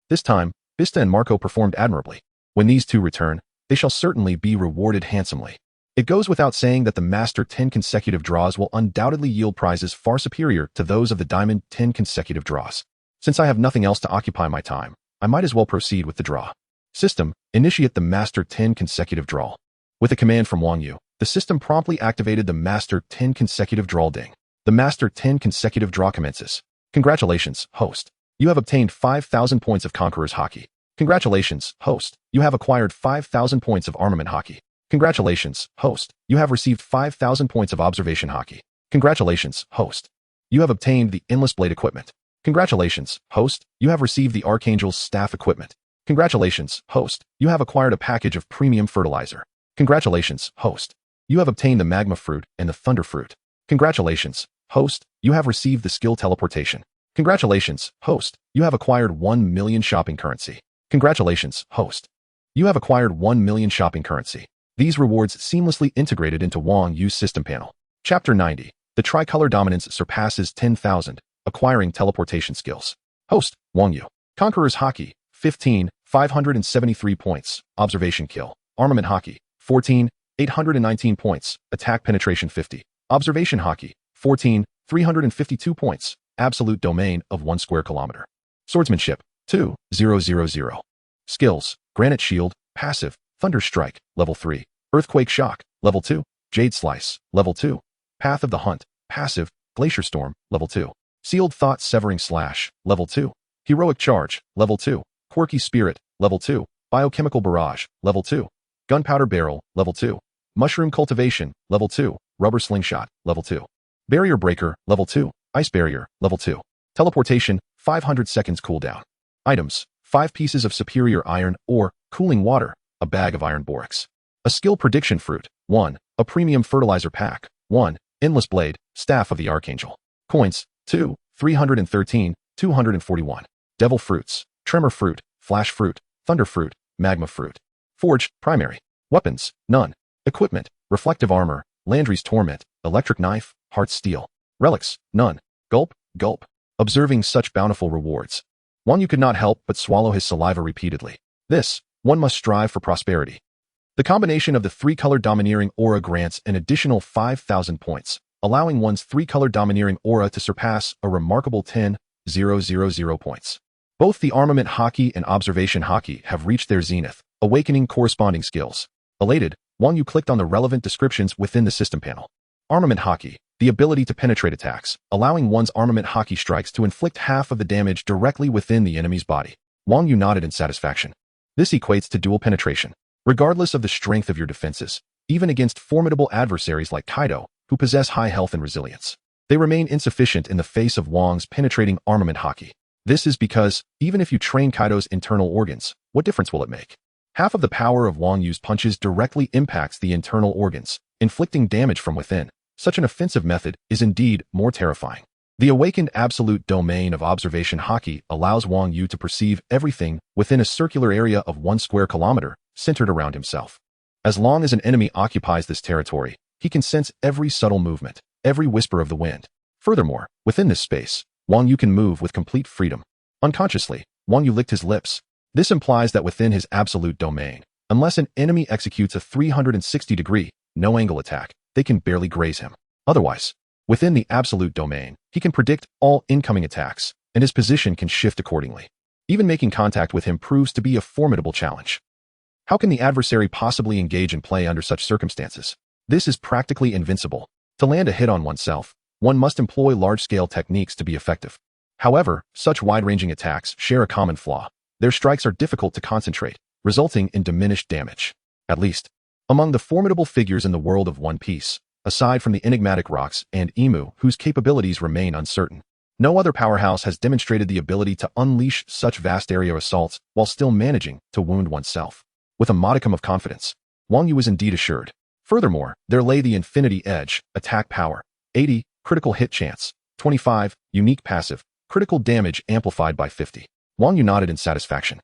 This time, Vista and Marco performed admirably. When these two return, they shall certainly be rewarded handsomely. It goes without saying that the Master 10 consecutive draws will undoubtedly yield prizes far superior to those of the Diamond 10 consecutive draws. Since I have nothing else to occupy my time, I might as well proceed with the draw. System, initiate the Master 10 consecutive draw. With a command from Wang Yu, the system promptly activated the Master 10 consecutive draw ding. The Master 10 consecutive draw commences. Congratulations, host. You have obtained 5,000 points of Conqueror's Haki. Congratulations, host. You have acquired 5,000 points of Armament Haki. Congratulations, host. You have received 5,000 points of Observation Haki. Congratulations, host. You have obtained the Endless Blade equipment. Congratulations, host. You have received the Archangel's Staff equipment. Congratulations, host. You have acquired a package of Premium Fertilizer. Congratulations, host. You have obtained the Magma Fruit and the Thunder Fruit. Congratulations, host. You have received the Skill Teleportation. Congratulations, host. You have acquired 1 million shopping currency. Congratulations, host. You have acquired 1 million shopping currency. These rewards seamlessly integrated into Wang Yu's system panel. Chapter 90. The Tricolor Dominance surpasses 10,000, acquiring teleportation skills. Host, Wang Yu. Conqueror's Haki, 15, 573 points. Observation Kill. Armament Haki, 14, 819 points. Attack Penetration 50. Observation Haki, 14, 352 points. Absolute Domain of 1 square kilometer. Swordsmanship, 2, 000. Skills, Granite Shield, Passive, Thunder Strike, Level 3. Earthquake Shock, Level 2. Jade Slice, Level 2. Path of the Hunt, Passive, Glacier Storm, Level 2. Sealed Thought Severing Slash, Level 2. Heroic Charge, Level 2. Quirky Spirit, Level 2. Biochemical Barrage, Level 2. Gunpowder Barrel, Level 2. Mushroom Cultivation, Level 2. Rubber Slingshot, Level 2. Barrier Breaker, Level 2. Ice Barrier, Level 2. Teleportation, 500 seconds cooldown. Items, 5 pieces of Superior Iron or Cooling Water, a bag of Iron Borax. A Skill Prediction Fruit, 1. A Premium Fertilizer Pack, 1. Endless Blade, Staff of the Archangel. Coins, 2. 313, 241. Devil Fruits, Tremor Fruit, Flash Fruit, Thunder Fruit, Magma Fruit. Forge, Primary. Weapons, none. Equipment, Reflective Armor, Landry's Torment, Electric Knife, Heart Steel. Relics, none. Gulp, gulp. Observing such bountiful rewards, Wang Yu could not help but swallow his saliva repeatedly. One must strive for prosperity. The combination of the 3-color domineering aura grants an additional 5,000 points, allowing one's 3-color domineering aura to surpass a remarkable 10,000 points. Both the Armament Haki and Observation Haki have reached their zenith, awakening corresponding skills. Elated, Wang Yu clicked on the relevant descriptions within the system panel. Armament Haki, the ability to penetrate attacks, allowing one's Armament Haki strikes to inflict half of the damage directly within the enemy's body. Wang Yu nodded in satisfaction. This equates to dual penetration. Regardless of the strength of your defenses, even against formidable adversaries like Kaido, who possess high health and resilience, they remain insufficient in the face of Wang's penetrating Armament Haki. This is because, even if you train Kaido's internal organs, what difference will it make? Half of the power of Wang Yu's punches directly impacts the internal organs, inflicting damage from within. Such an offensive method is indeed more terrifying. The awakened absolute domain of Observation Haki allows Wang Yu to perceive everything within a circular area of 1 square kilometer, centered around himself. As long as an enemy occupies this territory, he can sense every subtle movement, every whisper of the wind. Furthermore, within this space, Wang Yu can move with complete freedom. Unconsciously, Wang Yu licked his lips. This implies that within his absolute domain, unless an enemy executes a 360-degree, no-angle attack, they can barely graze him. Otherwise, within the absolute domain, he can predict all incoming attacks, and his position can shift accordingly. Even making contact with him proves to be a formidable challenge. How can the adversary possibly engage in play under such circumstances? This is practically invincible. To land a hit on oneself, one must employ large-scale techniques to be effective. However, such wide-ranging attacks share a common flaw. Their strikes are difficult to concentrate, resulting in diminished damage. At least, among the formidable figures in the world of One Piece, aside from the enigmatic rocks and Emu, whose capabilities remain uncertain, no other powerhouse has demonstrated the ability to unleash such vast area assaults while still managing to wound oneself. With a modicum of confidence, Wang Yu was indeed assured. Furthermore, there lay the Infinity Edge, attack power, 80, critical hit chance, 25, unique passive, critical damage amplified by 50. Wang Yu nodded in satisfaction.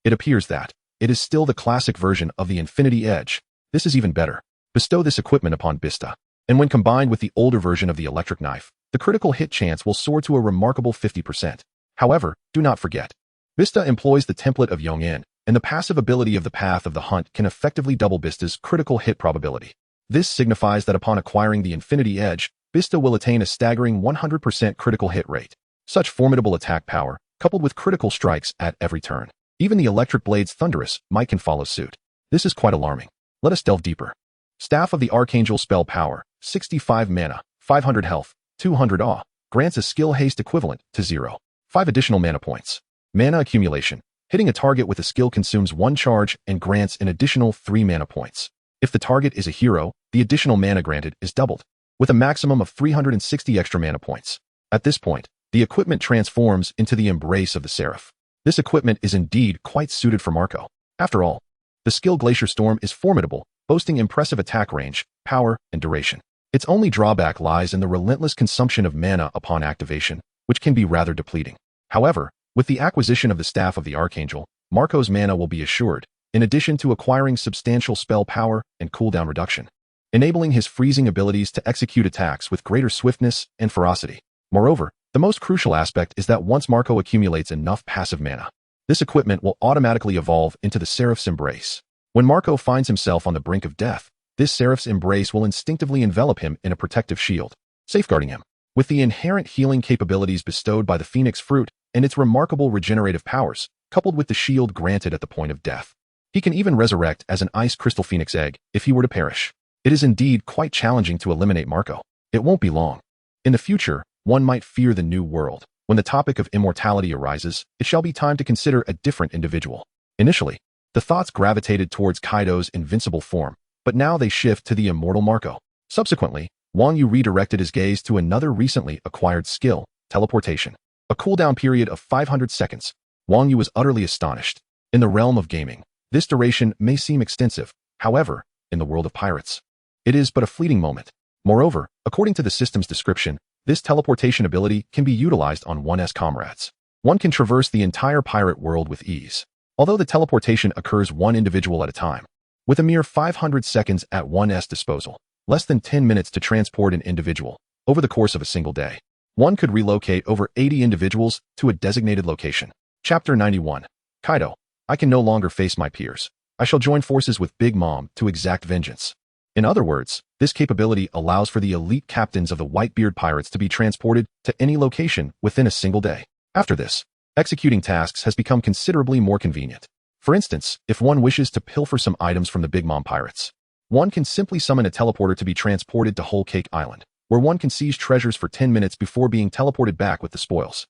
It appears that it is still the classic version of the Infinity Edge. This is even better. Bestow this equipment upon Vista, and when combined with the older version of the Electric Knife, the critical hit chance will soar to a remarkable 50%. However, do not forget, Vista employs the template of Yong'in, and the passive ability of the Path of the Hunt can effectively double Vista's critical hit probability. This signifies that upon acquiring the Infinity Edge, Vista will attain a staggering 100% critical hit rate. Such formidable attack power coupled with critical strikes at every turn. Even the electric blade's thunderous might can follow suit. This is quite alarming. Let us delve deeper. Staff of the Archangel spell power, 65 mana, 500 health, 200 awe, grants a skill haste equivalent to 0. 5 additional mana points. Mana accumulation. Hitting a target with a skill consumes 1 charge and grants an additional 3 mana points. If the target is a hero, the additional mana granted is doubled, with a maximum of 360 extra mana points. At this point, the equipment transforms into the embrace of the Seraph. This equipment is indeed quite suited for Marco. After all, the skill Glacier Storm is formidable, boasting impressive attack range, power, and duration. Its only drawback lies in the relentless consumption of mana upon activation, which can be rather depleting. However, with the acquisition of the Staff of the Archangel, Marco's mana will be assured, in addition to acquiring substantial spell power and cooldown reduction, enabling his freezing abilities to execute attacks with greater swiftness and ferocity. Moreover, the most crucial aspect is that once Marco accumulates enough passive mana, this equipment will automatically evolve into the Seraph's Embrace. When Marco finds himself on the brink of death, this Seraph's Embrace will instinctively envelop him in a protective shield, safeguarding him. With the inherent healing capabilities bestowed by the Phoenix Fruit and its remarkable regenerative powers, coupled with the shield granted at the point of death, he can even resurrect as an ice crystal phoenix egg if he were to perish. It is indeed quite challenging to eliminate Marco. It won't be long. In the future, one might fear the new world. When the topic of immortality arises, it shall be time to consider a different individual. Initially, the thoughts gravitated towards Kaido's invincible form, but now they shift to the immortal Marco. Subsequently, Wang Yu redirected his gaze to another recently acquired skill, teleportation. A cooldown period of 500 seconds. Wang Yu was utterly astonished. In the realm of gaming, this duration may seem extensive. However, in the world of pirates, it is but a fleeting moment. Moreover, according to the system's description, this teleportation ability can be utilized on one's comrades. One can traverse the entire pirate world with ease, although the teleportation occurs one individual at a time. With a mere 500 seconds at one's disposal, less than 10 minutes to transport an individual, over the course of a single day, one could relocate over 80 individuals to a designated location. Chapter 91. Kaido. I can no longer face my peers. I shall join forces with Big Mom to exact vengeance. In other words, this capability allows for the elite captains of the Whitebeard Pirates to be transported to any location within a single day. After this, executing tasks has become considerably more convenient. For instance, if one wishes to pilfer some items from the Big Mom Pirates, one can simply summon a teleporter to be transported to Whole Cake Island, where one can seize treasures for 10 minutes before being teleported back with the spoils.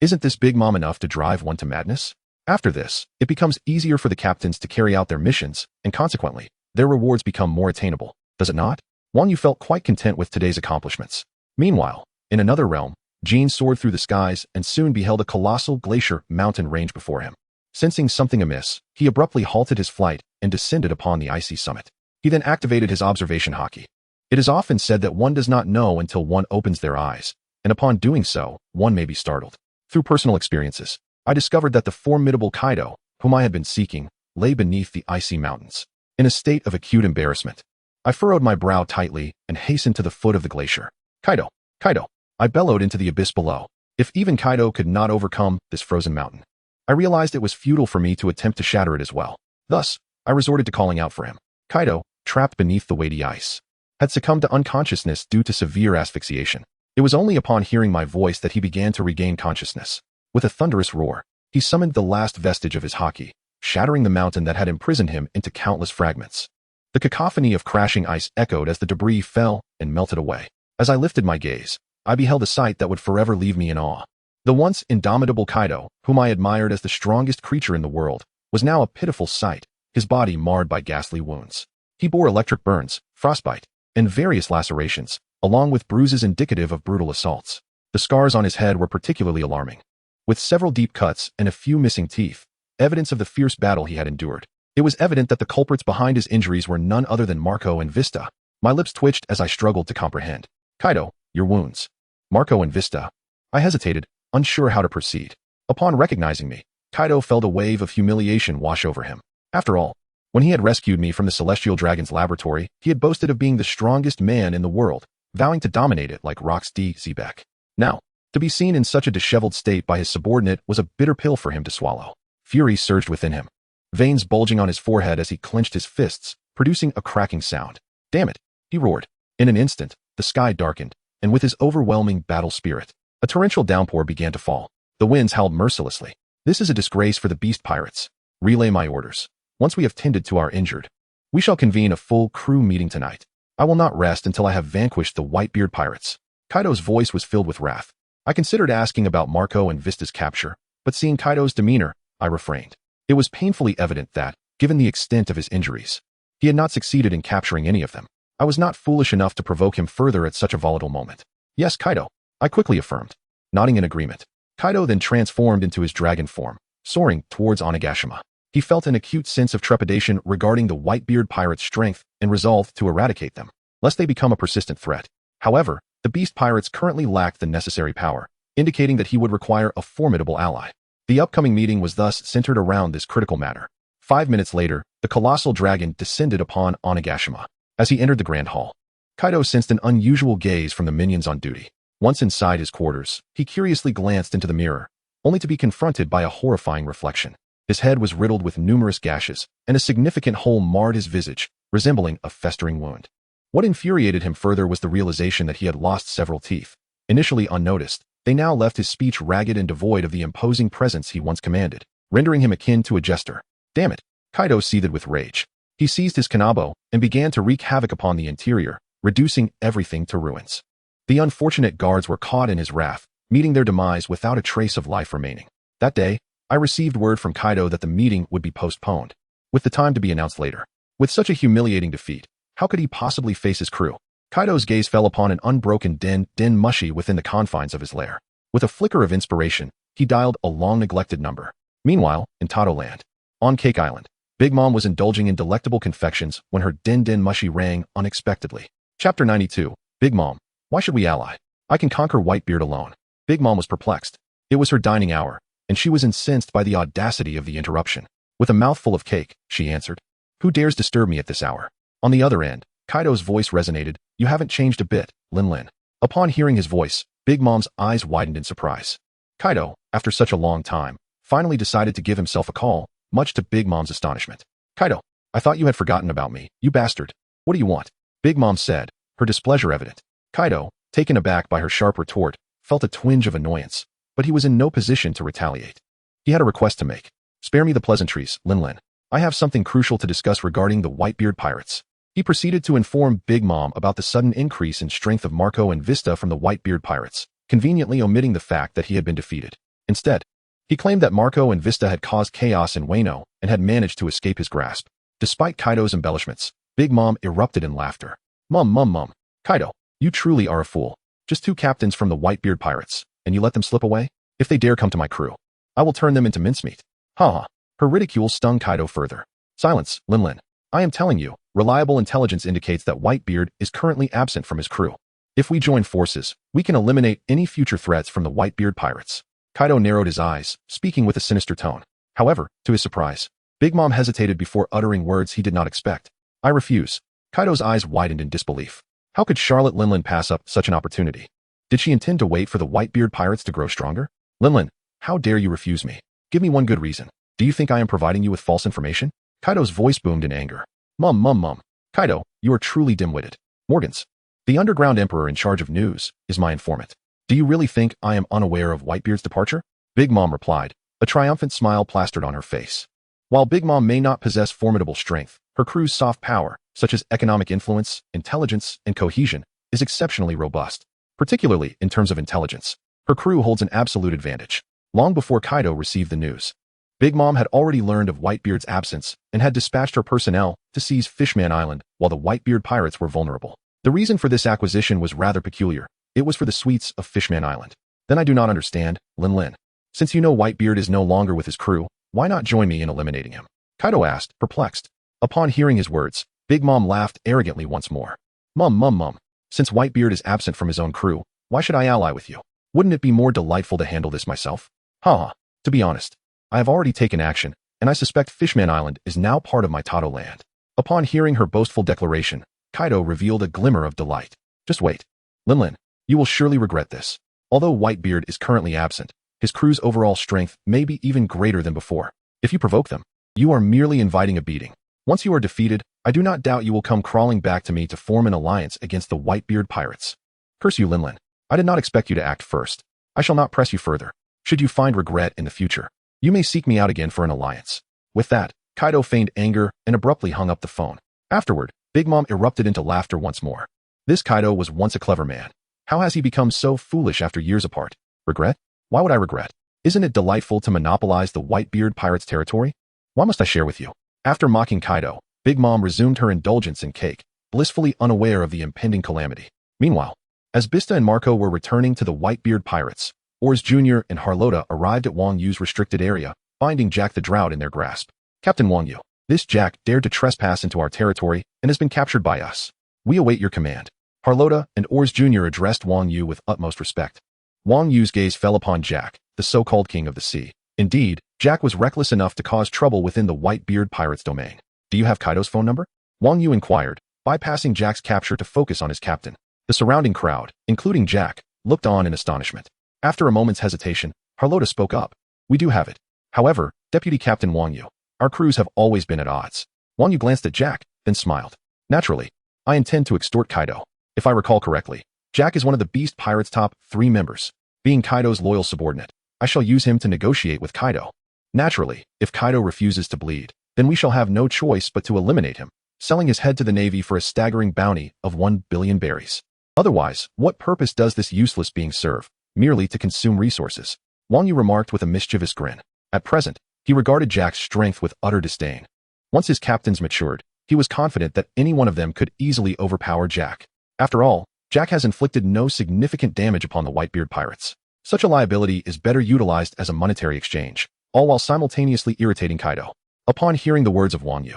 Isn't this Big Mom enough to drive one to madness? After this, it becomes easier for the captains to carry out their missions, and consequently, their rewards become more attainable, does it not? Wang Yu felt quite content with today's accomplishments. Meanwhile, in another realm, Jean soared through the skies and soon beheld a colossal glacier mountain range before him. Sensing something amiss, he abruptly halted his flight and descended upon the icy summit. He then activated his observation haki. It is often said that one does not know until one opens their eyes, and upon doing so, one may be startled. Through personal experiences, I discovered that the formidable Kaido, whom I had been seeking, lay beneath the icy mountains. In a state of acute embarrassment, I furrowed my brow tightly and hastened to the foot of the glacier. Kaido! Kaido! I bellowed into the abyss below. If even Kaido could not overcome this frozen mountain, I realized it was futile for me to attempt to shatter it as well. Thus, I resorted to calling out for him. Kaido, trapped beneath the weighty ice, had succumbed to unconsciousness due to severe asphyxiation. It was only upon hearing my voice that he began to regain consciousness. With a thunderous roar, he summoned the last vestige of his haki, shattering the mountain that had imprisoned him into countless fragments. The cacophony of crashing ice echoed as the debris fell and melted away. As I lifted my gaze, I beheld a sight that would forever leave me in awe. The once indomitable Kaido, whom I admired as the strongest creature in the world, was now a pitiful sight, his body marred by ghastly wounds. He bore electric burns, frostbite, and various lacerations, along with bruises indicative of brutal assaults. The scars on his head were particularly alarming, with several deep cuts and a few missing teeth, evidence of the fierce battle he had endured. It was evident that the culprits behind his injuries were none other than Marco and Vista. My lips twitched as I struggled to comprehend. Kaido, your wounds. Marco and Vista. I hesitated, unsure how to proceed. Upon recognizing me, Kaido felt a wave of humiliation wash over him. After all, when he had rescued me from the Celestial Dragon's laboratory, he had boasted of being the strongest man in the world, vowing to dominate it like Rox D. Zebek. Now, to be seen in such a disheveled state by his subordinate was a bitter pill for him to swallow. Fury surged within him, veins bulging on his forehead as he clenched his fists, producing a cracking sound. Damn it, he roared. In an instant, the sky darkened, and with his overwhelming battle spirit, a torrential downpour began to fall. The winds howled mercilessly. This is a disgrace for the beast pirates. Relay my orders. Once we have tended to our injured, we shall convene a full crew meeting tonight. I will not rest until I have vanquished the Whitebeard pirates. Kaido's voice was filled with wrath. I considered asking about Marco and Vista's capture, but seeing Kaido's demeanor, I refrained. It was painfully evident that, given the extent of his injuries, he had not succeeded in capturing any of them. I was not foolish enough to provoke him further at such a volatile moment. Yes, Kaido, I quickly affirmed, nodding in agreement. Kaido then transformed into his dragon form, soaring towards Onigashima. He felt an acute sense of trepidation regarding the Whitebeard pirates' strength and resolved to eradicate them, lest they become a persistent threat. However, the beast pirates currently lacked the necessary power, indicating that he would require a formidable ally. The upcoming meeting was thus centered around this critical matter. 5 minutes later, the colossal dragon descended upon Onigashima. As he entered the grand hall, Kaido sensed an unusual gaze from the minions on duty. Once inside his quarters, he curiously glanced into the mirror, only to be confronted by a horrifying reflection. His head was riddled with numerous gashes, and a significant hole marred his visage, resembling a festering wound. What infuriated him further was the realization that he had lost several teeth. Initially unnoticed, they now left his speech ragged and devoid of the imposing presence he once commanded, rendering him akin to a jester. Damn it! Kaido seethed with rage. He seized his kanabo and began to wreak havoc upon the interior, reducing everything to ruins. The unfortunate guards were caught in his wrath, meeting their demise without a trace of life remaining. That day, I received word from Kaido that the meeting would be postponed, with the time to be announced later. With such a humiliating defeat, how could he possibly face his crew? Kaido's gaze fell upon an unbroken den mushi within the confines of his lair. With a flicker of inspiration, he dialed a long-neglected number. Meanwhile, in Tado Land, on Cake Island, Big Mom was indulging in delectable confections when her den mushi rang unexpectedly. Chapter 92. Big Mom, why should we ally? I can conquer Whitebeard alone. Big Mom was perplexed. It was her dining hour, and she was incensed by the audacity of the interruption. With a mouthful of cake, she answered, "Who dares disturb me at this hour?" On the other end, Kaido's voice resonated, "You haven't changed a bit, Lin." Upon hearing his voice, Big Mom's eyes widened in surprise. Kaido, after such a long time, finally decided to give himself a call, much to Big Mom's astonishment. "Kaido, I thought you had forgotten about me, you bastard. What do you want?" Big Mom said, her displeasure evident. Kaido, taken aback by her sharp retort, felt a twinge of annoyance, but he was in no position to retaliate. He had a request to make. "Spare me the pleasantries, Lin. I have something crucial to discuss regarding the Whitebeard pirates." He proceeded to inform Big Mom about the sudden increase in strength of Marco and Vista from the Whitebeard pirates, conveniently omitting the fact that he had been defeated. Instead, he claimed that Marco and Vista had caused chaos in Wano and had managed to escape his grasp. Despite Kaido's embellishments, Big Mom erupted in laughter. Mum. Kaido, you truly are a fool. Just 2 captains from the Whitebeard pirates, and you let them slip away? If they dare come to my crew, I will turn them into mincemeat. Ha. Her ridicule stung Kaido further. Silence, Lin. I am telling you, reliable intelligence indicates that Whitebeard is currently absent from his crew. If we join forces, we can eliminate any future threats from the Whitebeard pirates. Kaido narrowed his eyes, speaking with a sinister tone. However, to his surprise, Big Mom hesitated before uttering words he did not expect. "I refuse." Kaido's eyes widened in disbelief. How could Charlotte Linlin pass up such an opportunity? Did she intend to wait for the Whitebeard pirates to grow stronger? "Linlin, how dare you refuse me? Give me one good reason. Do you think I am providing you with false information?" Kaido's voice boomed in anger. Mum. Kaido, you are truly dim-witted. Morgans, the underground emperor in charge of news, is my informant. Do you really think I am unaware of Whitebeard's departure? Big Mom replied, a triumphant smile plastered on her face. While Big Mom may not possess formidable strength, her crew's soft power, such as economic influence, intelligence, and cohesion, is exceptionally robust. Particularly in terms of intelligence, her crew holds an absolute advantage. Long before Kaido received the news, Big Mom had already learned of Whitebeard's absence and had dispatched her personnel to seize Fishman Island while the Whitebeard pirates were vulnerable. The reason for this acquisition was rather peculiar. It was for the sweets of Fishman Island. Then I do not understand, Lin. Since you know Whitebeard is no longer with his crew, why not join me in eliminating him? Kaido asked, perplexed. Upon hearing his words, Big Mom laughed arrogantly once more. Mum. Since Whitebeard is absent from his own crew, why should I ally with you? Wouldn't it be more delightful to handle this myself? Ha. To be honest, I have already taken action, and I suspect Fishman Island is now part of my Tado land. Upon hearing her boastful declaration, Kaido revealed a glimmer of delight. Just wait. Lin, you will surely regret this. Although Whitebeard is currently absent, his crew's overall strength may be even greater than before. If you provoke them, you are merely inviting a beating. Once you are defeated, I do not doubt you will come crawling back to me to form an alliance against the Whitebeard pirates. Curse you, Lin. I did not expect you to act first. I shall not press you further. Should you find regret in the future, you may seek me out again for an alliance. With that, Kaido feigned anger and abruptly hung up the phone. Afterward, Big Mom erupted into laughter once more. This Kaido was once a clever man. How has he become so foolish after years apart? Regret? Why would I regret? Isn't it delightful to monopolize the Whitebeard Pirates' territory? Why must I share with you? After mocking Kaido, Big Mom resumed her indulgence in cake, blissfully unaware of the impending calamity. Meanwhile, as Vista and Marco were returning to the Whitebeard Pirates, Oars Jr. and Harlota arrived at Wang Yu's restricted area, binding Jack the Drought in their grasp. Captain Wang Yu, this Jack dared to trespass into our territory and has been captured by us. We await your command. Harlota and Oars Jr. addressed Wang Yu with utmost respect. Wang Yu's gaze fell upon Jack, the so-called king of the sea. Indeed, Jack was reckless enough to cause trouble within the Whitebeard Pirates' domain. Do you have Kaido's phone number? Wang Yu inquired, bypassing Jack's capture to focus on his captain. The surrounding crowd, including Jack, looked on in astonishment. After a moment's hesitation, Harlota spoke up. We do have it. However, Deputy Captain Wang Yu, our crews have always been at odds. Wang Yu glanced at Jack, then smiled. Naturally, I intend to extort Kaido. If I recall correctly, Jack is one of the Beast Pirates' top 3 members. Being Kaido's loyal subordinate, I shall use him to negotiate with Kaido. Naturally, if Kaido refuses to bleed, then we shall have no choice but to eliminate him, selling his head to the Navy for a staggering bounty of 1 billion berries. Otherwise, what purpose does this useless being serve? Merely to consume resources. Wang Yu remarked with a mischievous grin. At present, he regarded Jack's strength with utter disdain. Once his captains matured, he was confident that any one of them could easily overpower Jack. After all, Jack has inflicted no significant damage upon the Whitebeard Pirates. Such a liability is better utilized as a monetary exchange, all while simultaneously irritating Kaido. Upon hearing the words of Wang Yu,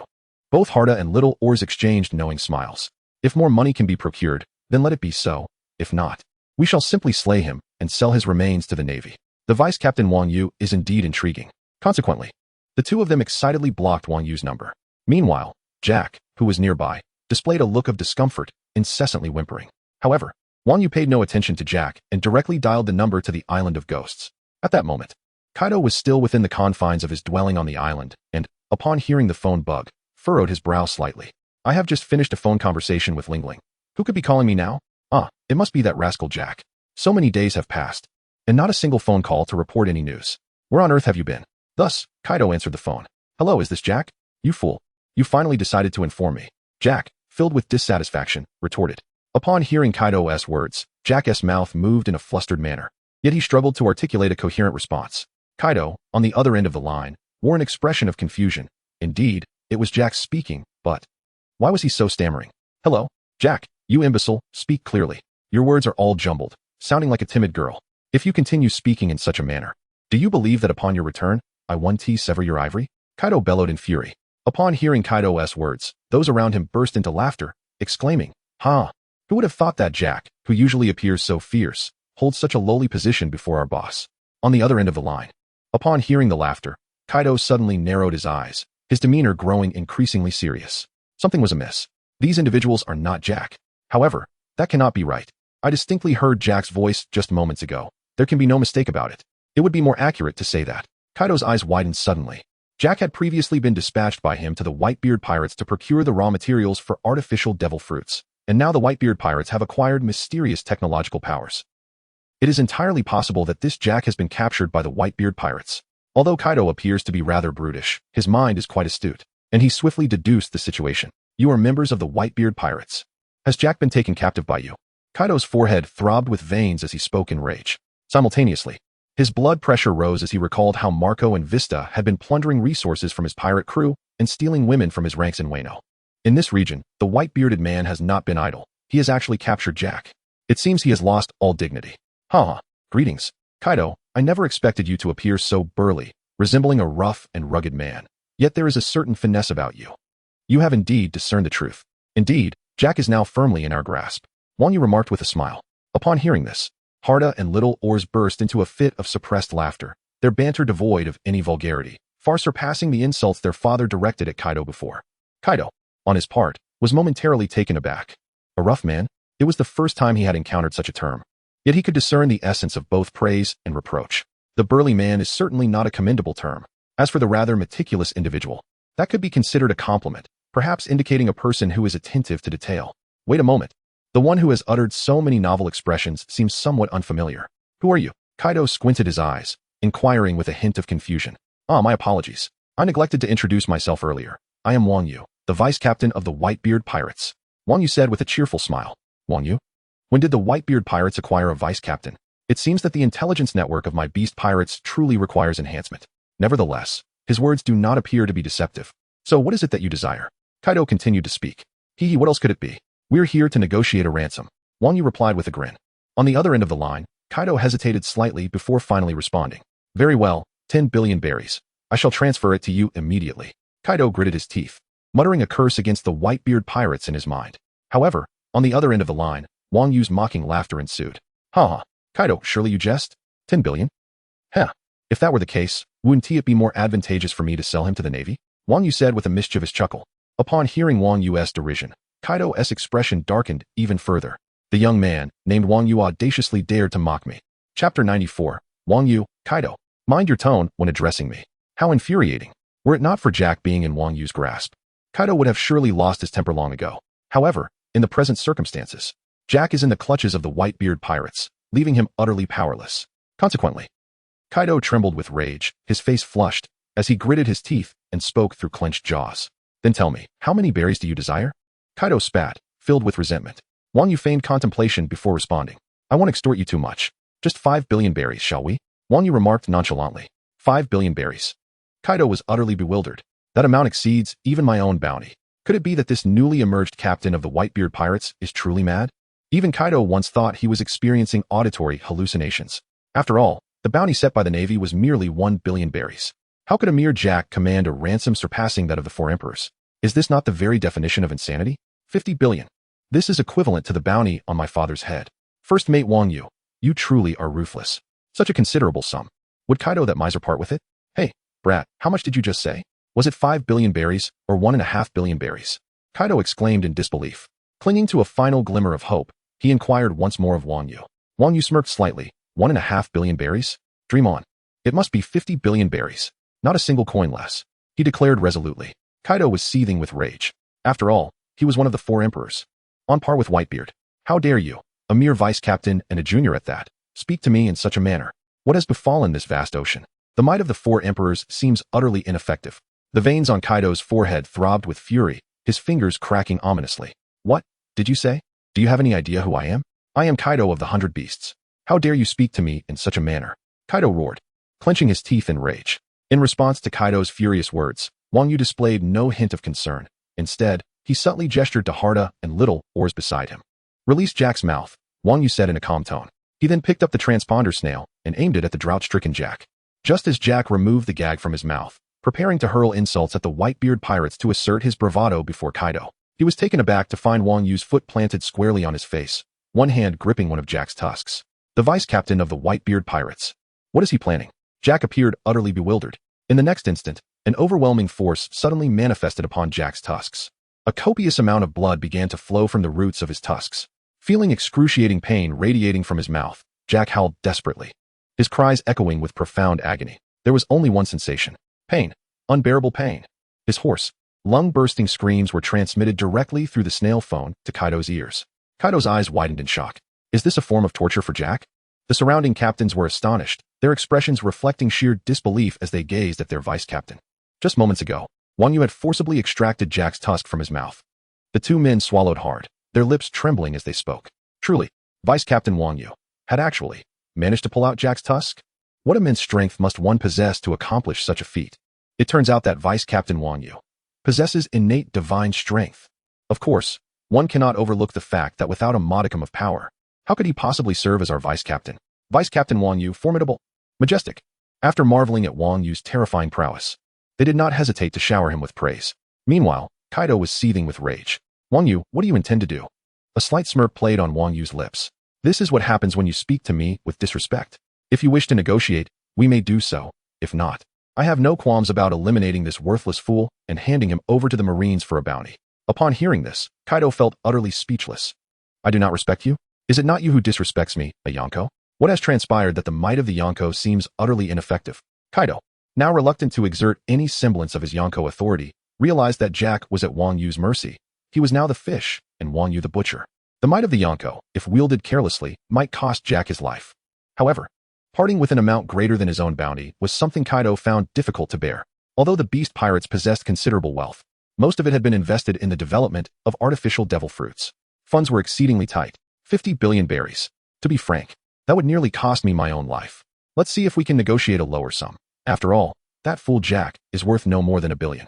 both Harda and Little Oars exchanged knowing smiles. If more money can be procured, then let it be so. If not, we shall simply slay him and sell his remains to the Navy. The Vice Captain Wang Yu is indeed intriguing. Consequently, the two of them excitedly blocked Wang Yu's number. Meanwhile, Jack, who was nearby, displayed a look of discomfort, incessantly whimpering. However, Wang Yu paid no attention to Jack and directly dialed the number to the Island of Ghosts. At that moment, Kaido was still within the confines of his dwelling on the island and, upon hearing the phone bug, furrowed his brow slightly. I have just finished a phone conversation with Lingling. Who could be calling me now? It must be that rascal Jack. So many days have passed, and not a single phone call to report any news. Where on earth have you been? Thus, Kaido answered the phone. Hello, is this Jack? You fool. You finally decided to inform me. Jack, filled with dissatisfaction, retorted. Upon hearing Kaido's words, Jack's mouth moved in a flustered manner. Yet he struggled to articulate a coherent response. Kaido, on the other end of the line, wore an expression of confusion. Indeed, it was Jack speaking, but why was he so stammering? Hello, Jack, you imbecile, speak clearly. Your words are all jumbled, sounding like a timid girl. If you continue speaking in such a manner, do you believe that upon your return, I won't sever your ivory? Kaido bellowed in fury. Upon hearing Kaido's words, those around him burst into laughter, exclaiming, Ha! Who would have thought that Jack, who usually appears so fierce, holds such a lowly position before our boss? On the other end of the line. Upon hearing the laughter, Kaido suddenly narrowed his eyes, his demeanor growing increasingly serious. Something was amiss. These individuals are not Jack. However, that cannot be right. I distinctly heard Jack's voice just moments ago. There can be no mistake about it. It would be more accurate to say that. Kaido's eyes widened suddenly. Jack had previously been dispatched by him to the Whitebeard Pirates to procure the raw materials for artificial devil fruits, and now the Whitebeard Pirates have acquired mysterious technological powers. It is entirely possible that this Jack has been captured by the Whitebeard Pirates. Although Kaido appears to be rather brutish, his mind is quite astute, and he swiftly deduced the situation. You are members of the Whitebeard Pirates. Has Jack been taken captive by you? Kaido's forehead throbbed with veins as he spoke in rage. Simultaneously, his blood pressure rose as he recalled how Marco and Vista had been plundering resources from his pirate crew and stealing women from his ranks in Wano. In this region, the white-bearded man has not been idle. He has actually captured Jack. It seems he has lost all dignity. Greetings. Kaido, I never expected you to appear so burly, resembling a rough and rugged man. Yet there is a certain finesse about you. You have indeed discerned the truth. Indeed, Jack is now firmly in our grasp. Wang Yu remarked with a smile. Upon hearing this, Harda and Little Oars burst into a fit of suppressed laughter, their banter devoid of any vulgarity, far surpassing the insults their father directed at Kaido before. Kaido, on his part, was momentarily taken aback. A rough man? It was the first time he had encountered such a term. Yet he could discern the essence of both praise and reproach. The burly man is certainly not a commendable term. As for the rather meticulous individual, that could be considered a compliment, perhaps indicating a person who is attentive to detail. Wait a moment. The one who has uttered so many novel expressions seems somewhat unfamiliar. Who are you? Kaido squinted his eyes, inquiring with a hint of confusion. "Ah, my apologies. I neglected to introduce myself earlier. I am Wang Yu, the vice captain of the Whitebeard Pirates," Wang Yu said with a cheerful smile. "Wang Yu? When did the Whitebeard Pirates acquire a vice captain? It seems that the intelligence network of my beast pirates truly requires enhancement." Nevertheless, his words do not appear to be deceptive. "So what is it that you desire?" Kaido continued to speak. "Hee, what else could it be? We're here to negotiate a ransom," Wang Yu replied with a grin. On the other end of the line, Kaido hesitated slightly before finally responding. "Very well, 10 billion berries. I shall transfer it to you immediately." Kaido gritted his teeth, muttering a curse against the Whitebeard Pirates in his mind. However, on the other end of the line, Wang Yu's mocking laughter ensued. "Ha ha, Kaido, surely you jest? 10 billion? Heh. If that were the case, wouldn't it be more advantageous for me to sell him to the Navy?" Wang Yu said with a mischievous chuckle. Upon hearing Wang Yu's derision, Kaido's expression darkened even further. The young man, named Wang Yu, audaciously dared to mock me. Chapter 94. Wang Yu, Kaido. Mind your tone when addressing me. How infuriating. Were it not for Jack being in Wang Yu's grasp, Kaido would have surely lost his temper long ago. However, in the present circumstances, Jack is in the clutches of the Whitebeard Pirates, leaving him utterly powerless. Consequently, Kaido trembled with rage, his face flushed, as he gritted his teeth and spoke through clenched jaws. "Then tell me, how many berries do you desire?" Kaido spat, filled with resentment. Wang Yu feigned contemplation before responding. "I won't extort you too much. Just 5 billion berries, shall we?" Wang Yu remarked nonchalantly. 5 billion berries. Kaido was utterly bewildered. That amount exceeds even my own bounty. Could it be that this newly emerged captain of the Whitebeard Pirates is truly mad? Even Kaido once thought he was experiencing auditory hallucinations. After all, the bounty set by the Navy was merely 1 billion berries. How could a mere Jack command a ransom surpassing that of the 4 emperors? Is this not the very definition of insanity? 50 billion. This is equivalent to the bounty on my father's head. First mate Wang Yu, you truly are ruthless. Such a considerable sum. Would Kaido that miser part with it? Hey, brat, how much did you just say? Was it 5 billion berries, or 1.5 billion berries? Kaido exclaimed in disbelief. Clinging to a final glimmer of hope, he inquired once more of Wang Yu. Wang Yu smirked slightly. 1.5 billion berries? Dream on. It must be 50 billion berries. Not a single coin less, he declared resolutely. Kaido was seething with rage. After all, he was one of the 4 emperors. On par with Whitebeard. How dare you, a mere vice-captain and a junior at that, speak to me in such a manner? What has befallen this vast ocean? The might of the 4 emperors seems utterly ineffective. The veins on Kaido's forehead throbbed with fury, his fingers cracking ominously. What, did you say? Do you have any idea who I am? I am Kaido of the 100 Beasts. How dare you speak to me in such a manner? Kaido roared, clenching his teeth in rage. In response to Kaido's furious words, Wang Yu displayed no hint of concern. Instead, he subtly gestured to Harda and little oars beside him. "Release Jack's mouth," Wang Yu said in a calm tone. He then picked up the transponder snail and aimed it at the drought-stricken Jack. Just as Jack removed the gag from his mouth, preparing to hurl insults at the Whitebeard Pirates to assert his bravado before Kaido, he was taken aback to find Wang Yu's foot planted squarely on his face, one hand gripping one of Jack's tusks. The vice-captain of the Whitebeard Pirates. What is he planning? Jack appeared utterly bewildered. In the next instant, an overwhelming force suddenly manifested upon Jack's tusks. A copious amount of blood began to flow from the roots of his tusks. Feeling excruciating pain radiating from his mouth, Jack howled desperately, his cries echoing with profound agony. There was only one sensation. Pain. Unbearable pain. His hoarse, lung-bursting screams were transmitted directly through the snail phone to Kaido's ears. Kaido's eyes widened in shock. Is this a form of torture for Jack? The surrounding captains were astonished, their expressions reflecting sheer disbelief as they gazed at their vice-captain. Just moments ago, Wang Yu had forcibly extracted Jack's tusk from his mouth. The 2 men swallowed hard, their lips trembling as they spoke. Truly, Vice-Captain Wang Yu had actually managed to pull out Jack's tusk? What immense strength must one possess to accomplish such a feat? It turns out that Vice-Captain Wang Yu possesses innate divine strength. Of course, one cannot overlook the fact that without a modicum of power, how could he possibly serve as our vice-captain? Vice-Captain Wang Yu, formidable, majestic. After marveling at Wang Yu's terrifying prowess, they did not hesitate to shower him with praise. Meanwhile, Kaido was seething with rage. Wang Yu, what do you intend to do? A slight smirk played on Wang Yu's lips. This is what happens when you speak to me with disrespect. If you wish to negotiate, we may do so. If not, I have no qualms about eliminating this worthless fool and handing him over to the Marines for a bounty. Upon hearing this, Kaido felt utterly speechless. I do not respect you? Is it not you who disrespects me, a Yonko? What has transpired that the might of the Yonko seems utterly ineffective? Kaido, now reluctant to exert any semblance of his Yonko authority, realized that Jack was at Wang Yu's mercy. He was now the fish, and Wang Yu the butcher. The might of the Yonko, if wielded carelessly, might cost Jack his life. However, Parting with an amount greater than his own bounty was something Kaido found difficult to bear. Although the beast pirates possessed considerable wealth, most of it had been invested in the development of artificial devil fruits. Funds were exceedingly tight, 50 billion berries. To be frank, that would nearly cost me my own life. Let's see if we can negotiate a lower sum. After all, that fool Jack is worth no more than 1 billion.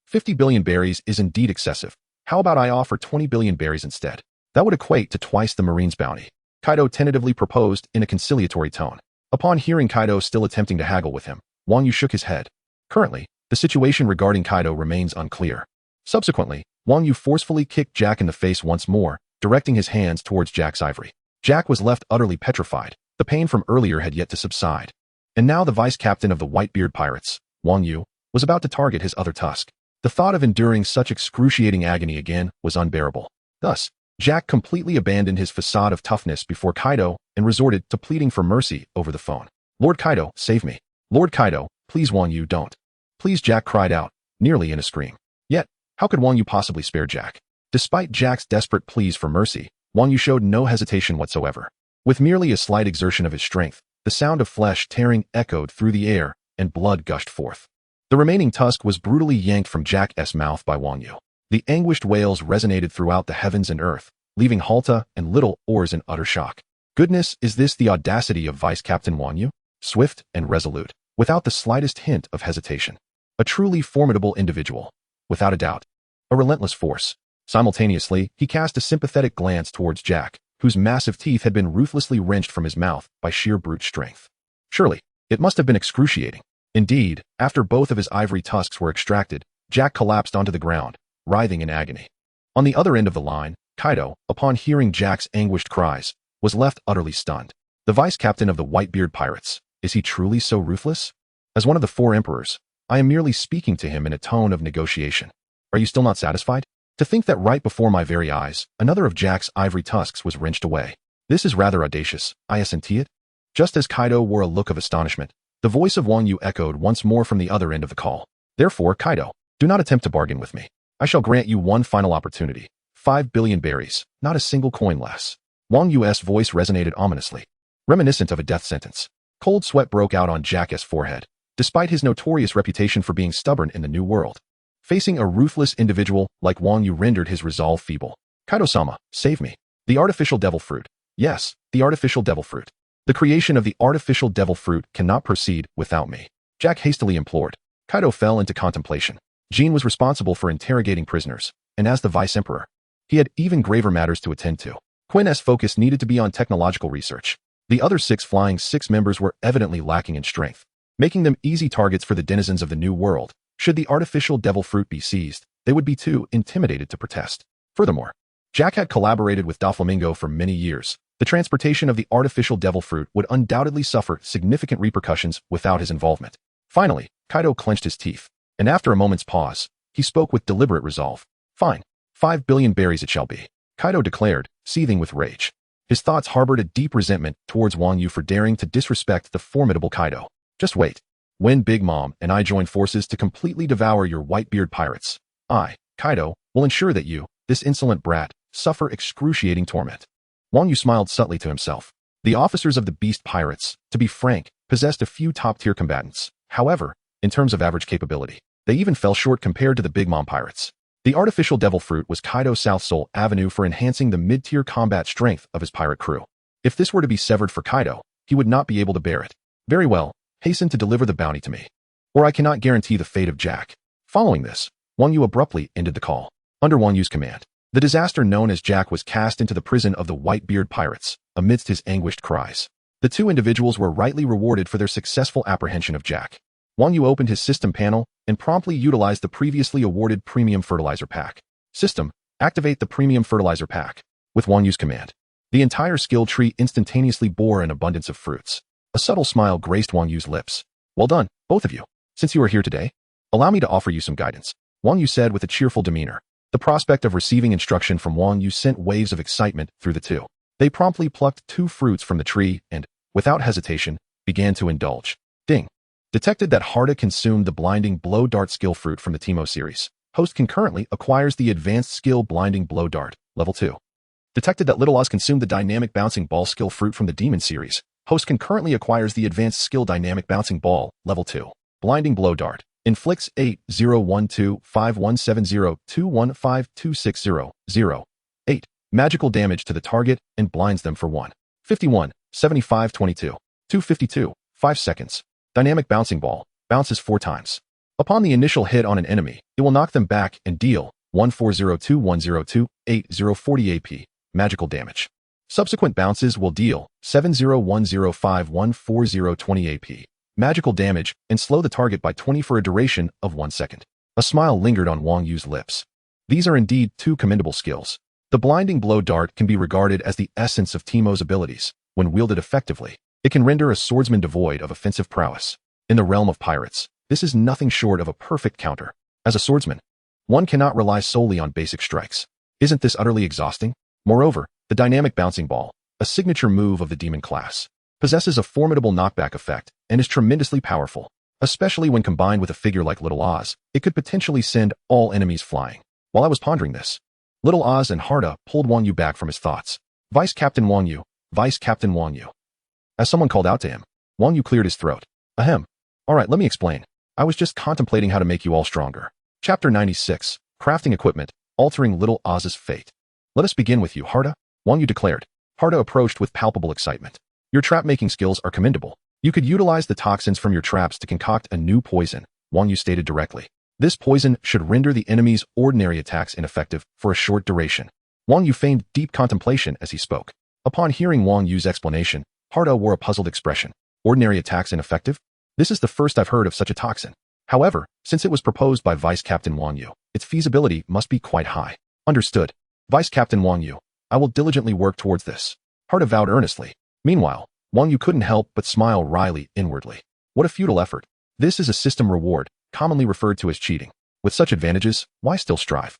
50 billion berries is indeed excessive. How about I offer 20 billion berries instead? That would equate to twice the marine's bounty. Kaido tentatively proposed in a conciliatory tone. Upon hearing Kaido still attempting to haggle with him, Wang Yu shook his head. Currently, the situation regarding Kaido remains unclear. Subsequently, Wang Yu forcefully kicked Jack in the face once more, directing his hands towards Jack's ivory. Jack was left utterly petrified. The pain from earlier had yet to subside. And now the vice-captain of the Whitebeard Pirates, Wang Yu, was about to target his other tusk. The thought of enduring such excruciating agony again was unbearable. Thus, Jack completely abandoned his facade of toughness before Kaido and resorted to pleading for mercy over the phone. Lord Kaido, save me. Lord Kaido, please Wang Yu, don't. Please, Jack cried out, nearly in a scream. Yet, how could Wang Yu possibly spare Jack? Despite Jack's desperate pleas for mercy, Wang Yu showed no hesitation whatsoever. With merely a slight exertion of his strength, the sound of flesh tearing echoed through the air and blood gushed forth. The remaining tusk was brutally yanked from Jack's mouth by Wang Yu. The anguished wails resonated throughout the heavens and earth, leaving Halta and Little Oars in utter shock. Goodness, is this the audacity of Vice-Captain Wang Yu? Swift and resolute, without the slightest hint of hesitation. A truly formidable individual, without a doubt. A relentless force. Simultaneously, he cast a sympathetic glance towards Jack, whose massive teeth had been ruthlessly wrenched from his mouth by sheer brute strength. Surely, it must have been excruciating. Indeed, after both of his ivory tusks were extracted, Jack collapsed onto the ground, writhing in agony. On the other end of the line, Kaido, upon hearing Jack's anguished cries, was left utterly stunned. The vice-captain of the Whitebeard Pirates, is he truly so ruthless? As one of the 4 emperors, I am merely speaking to him in a tone of negotiation. Are you still not satisfied? To think that right before my very eyes, another of Jack's ivory tusks was wrenched away. This is rather audacious, I assent it. Just as Kaido wore a look of astonishment, the voice of Wang Yu echoed once more from the other end of the call. Therefore, Kaido, do not attempt to bargain with me. I shall grant you one final opportunity. 5 billion berries, not a single coin less. Wang Yu's voice resonated ominously, reminiscent of a death sentence. Cold sweat broke out on Jack's forehead, despite his notorious reputation for being stubborn in the New World. Facing a ruthless individual like Wang Yu rendered his resolve feeble. Kaido-sama, save me. The artificial devil fruit. Yes, the artificial devil fruit. The creation of the artificial devil fruit cannot proceed without me. Jack hastily implored. Kaido fell into contemplation. Jean was responsible for interrogating prisoners, and as the vice-emperor, he had even graver matters to attend to. Quin's focus needed to be on technological research. The other 6 Flying Six members were evidently lacking in strength, making them easy targets for the denizens of the New World. Should the artificial devil fruit be seized, they would be too intimidated to protest. Furthermore, Jack had collaborated with Doflamingo for many years. The transportation of the artificial devil fruit would undoubtedly suffer significant repercussions without his involvement. Finally, Kaido clenched his teeth, and after a moment's pause, he spoke with deliberate resolve. Fine. 5 billion berries it shall be, Kaido declared, seething with rage. His thoughts harbored a deep resentment towards Wang Yu for daring to disrespect the formidable Kaido. Just wait. When Big Mom and I join forces to completely devour your Whitebeard Pirates, I, Kaido, will ensure that you, this insolent brat, suffer excruciating torment. Wang Yu smiled subtly to himself. The officers of the Beast Pirates, to be frank, possessed a few top-tier combatants. However, in terms of average capability, they even fell short compared to the Big Mom Pirates. The artificial devil fruit was Kaido's South Soul avenue for enhancing the mid-tier combat strength of his pirate crew. If this were to be severed for Kaido, he would not be able to bear it. Very well, hasten to deliver the bounty to me, or I cannot guarantee the fate of Jack. Following this, Wang Yu abruptly ended the call. Under Wang Yu's command, the disaster known as Jack was cast into the prison of the Whitebeard Pirates, amidst his anguished cries. The 2 individuals were rightly rewarded for their successful apprehension of Jack. Wang Yu opened his system panel and promptly utilized the previously awarded Premium Fertilizer Pack. System, activate the Premium Fertilizer Pack. With Wang Yu's command, the entire skill tree instantaneously bore an abundance of fruits. A subtle smile graced Wang Yu's lips. Well done, both of you. Since you are here today, allow me to offer you some guidance, Wang Yu said with a cheerful demeanor. The prospect of receiving instruction from Wang Yu sent waves of excitement through the 2. They promptly plucked 2 fruits from the tree and, without hesitation, began to indulge. Ding. Detected that Harda consumed the Blinding Blow Dart skill fruit from the Teemo series. Host concurrently acquires the advanced skill Blinding Blow Dart, level 2. Detected that Little Oz consumed the Dynamic Bouncing Ball skill fruit from the Demon series. Host concurrently acquires the advanced skill Dynamic Bouncing Ball, Level 2. Blinding Blow Dart. Inflicts 8-0-1-2-5-1-7-0-2-1-5-2-6-0-0. 8. Magical damage to the target and blinds them for 1. 51, 75, 22. 252, 5 seconds. Dynamic Bouncing Ball. Bounces 4 times. Upon the initial hit on an enemy, it will knock them back and deal 1-4-0-2-1-0-2-8-0-40 AP. Magical damage. Subsequent bounces will deal 7-0-1-0-5-1-4-0-20 AP. Magical damage and slow the target by 20 for a duration of 1 second. A smile lingered on Wang Yu's lips. These are indeed 2 commendable skills. The Blinding Blow Dart can be regarded as the essence of Teemo's abilities. When wielded effectively, it can render a swordsman devoid of offensive prowess. In the realm of pirates, this is nothing short of a perfect counter. As a swordsman, one cannot rely solely on basic strikes. Isn't this utterly exhausting? Moreover, the Dynamic Bouncing Ball, a signature move of the demon class, possesses a formidable knockback effect and is tremendously powerful. Especially when combined with a figure like Little Oz, it could potentially send all enemies flying. While I was pondering this, Little Oz and Harda pulled Wang Yu back from his thoughts. Vice Captain Wang Yu, Vice Captain Wang Yu. As someone called out to him, Wang Yu cleared his throat. Ahem. Alright, let me explain. I was just contemplating how to make you all stronger. Chapter 96, Crafting Equipment, Altering Little Oz's Fate. Let us begin with you, Harda, Wang Yu declared. Harda approached with palpable excitement. Your trap-making skills are commendable. You could utilize the toxins from your traps to concoct a new poison, Wang Yu stated directly. This poison should render the enemy's ordinary attacks ineffective for a short duration. Wang Yu feigned deep contemplation as he spoke. Upon hearing Wang Yu's explanation, Harda wore a puzzled expression. Ordinary attacks ineffective? This is the first I've heard of such a toxin. However, since it was proposed by Vice Captain Wang Yu, its feasibility must be quite high. Understood. Vice Captain Wang Yu, I will diligently work towards this. Harda vowed earnestly. Meanwhile, Wang Yu couldn't help but smile wryly inwardly. What a futile effort. This is a system reward, commonly referred to as cheating. With such advantages, why still strive?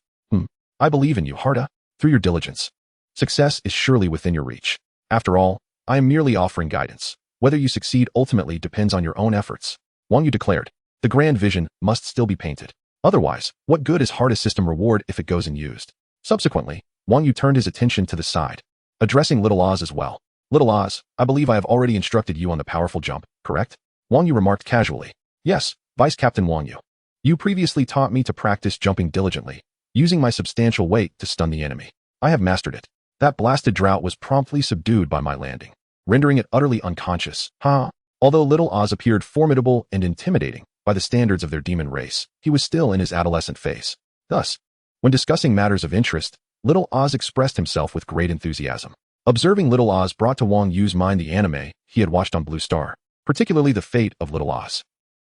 I believe in you, Harda. Through your diligence, success is surely within your reach. After all, I am merely offering guidance. Whether you succeed ultimately depends on your own efforts. Wang Yu declared. The grand vision must still be painted. Otherwise, what good is Harda's system reward if it goes unused? Subsequently, Wang Yu turned his attention to the side, addressing Little Oz as well. Little Oz, I believe I have already instructed you on the powerful jump, correct? Wang Yu remarked casually. Yes, Vice Captain Wang Yu. You previously taught me to practice jumping diligently, using my substantial weight to stun the enemy. I have mastered it. That blasted drought was promptly subdued by my landing, rendering it utterly unconscious. Although Little Oz appeared formidable and intimidating by the standards of their demon race, he was still in his adolescent phase. Thus, when discussing matters of interest, Little Oz expressed himself with great enthusiasm. Observing Little Oz brought to Wang Yu's mind the anime he had watched on Blue Star, particularly the fate of Little Oz.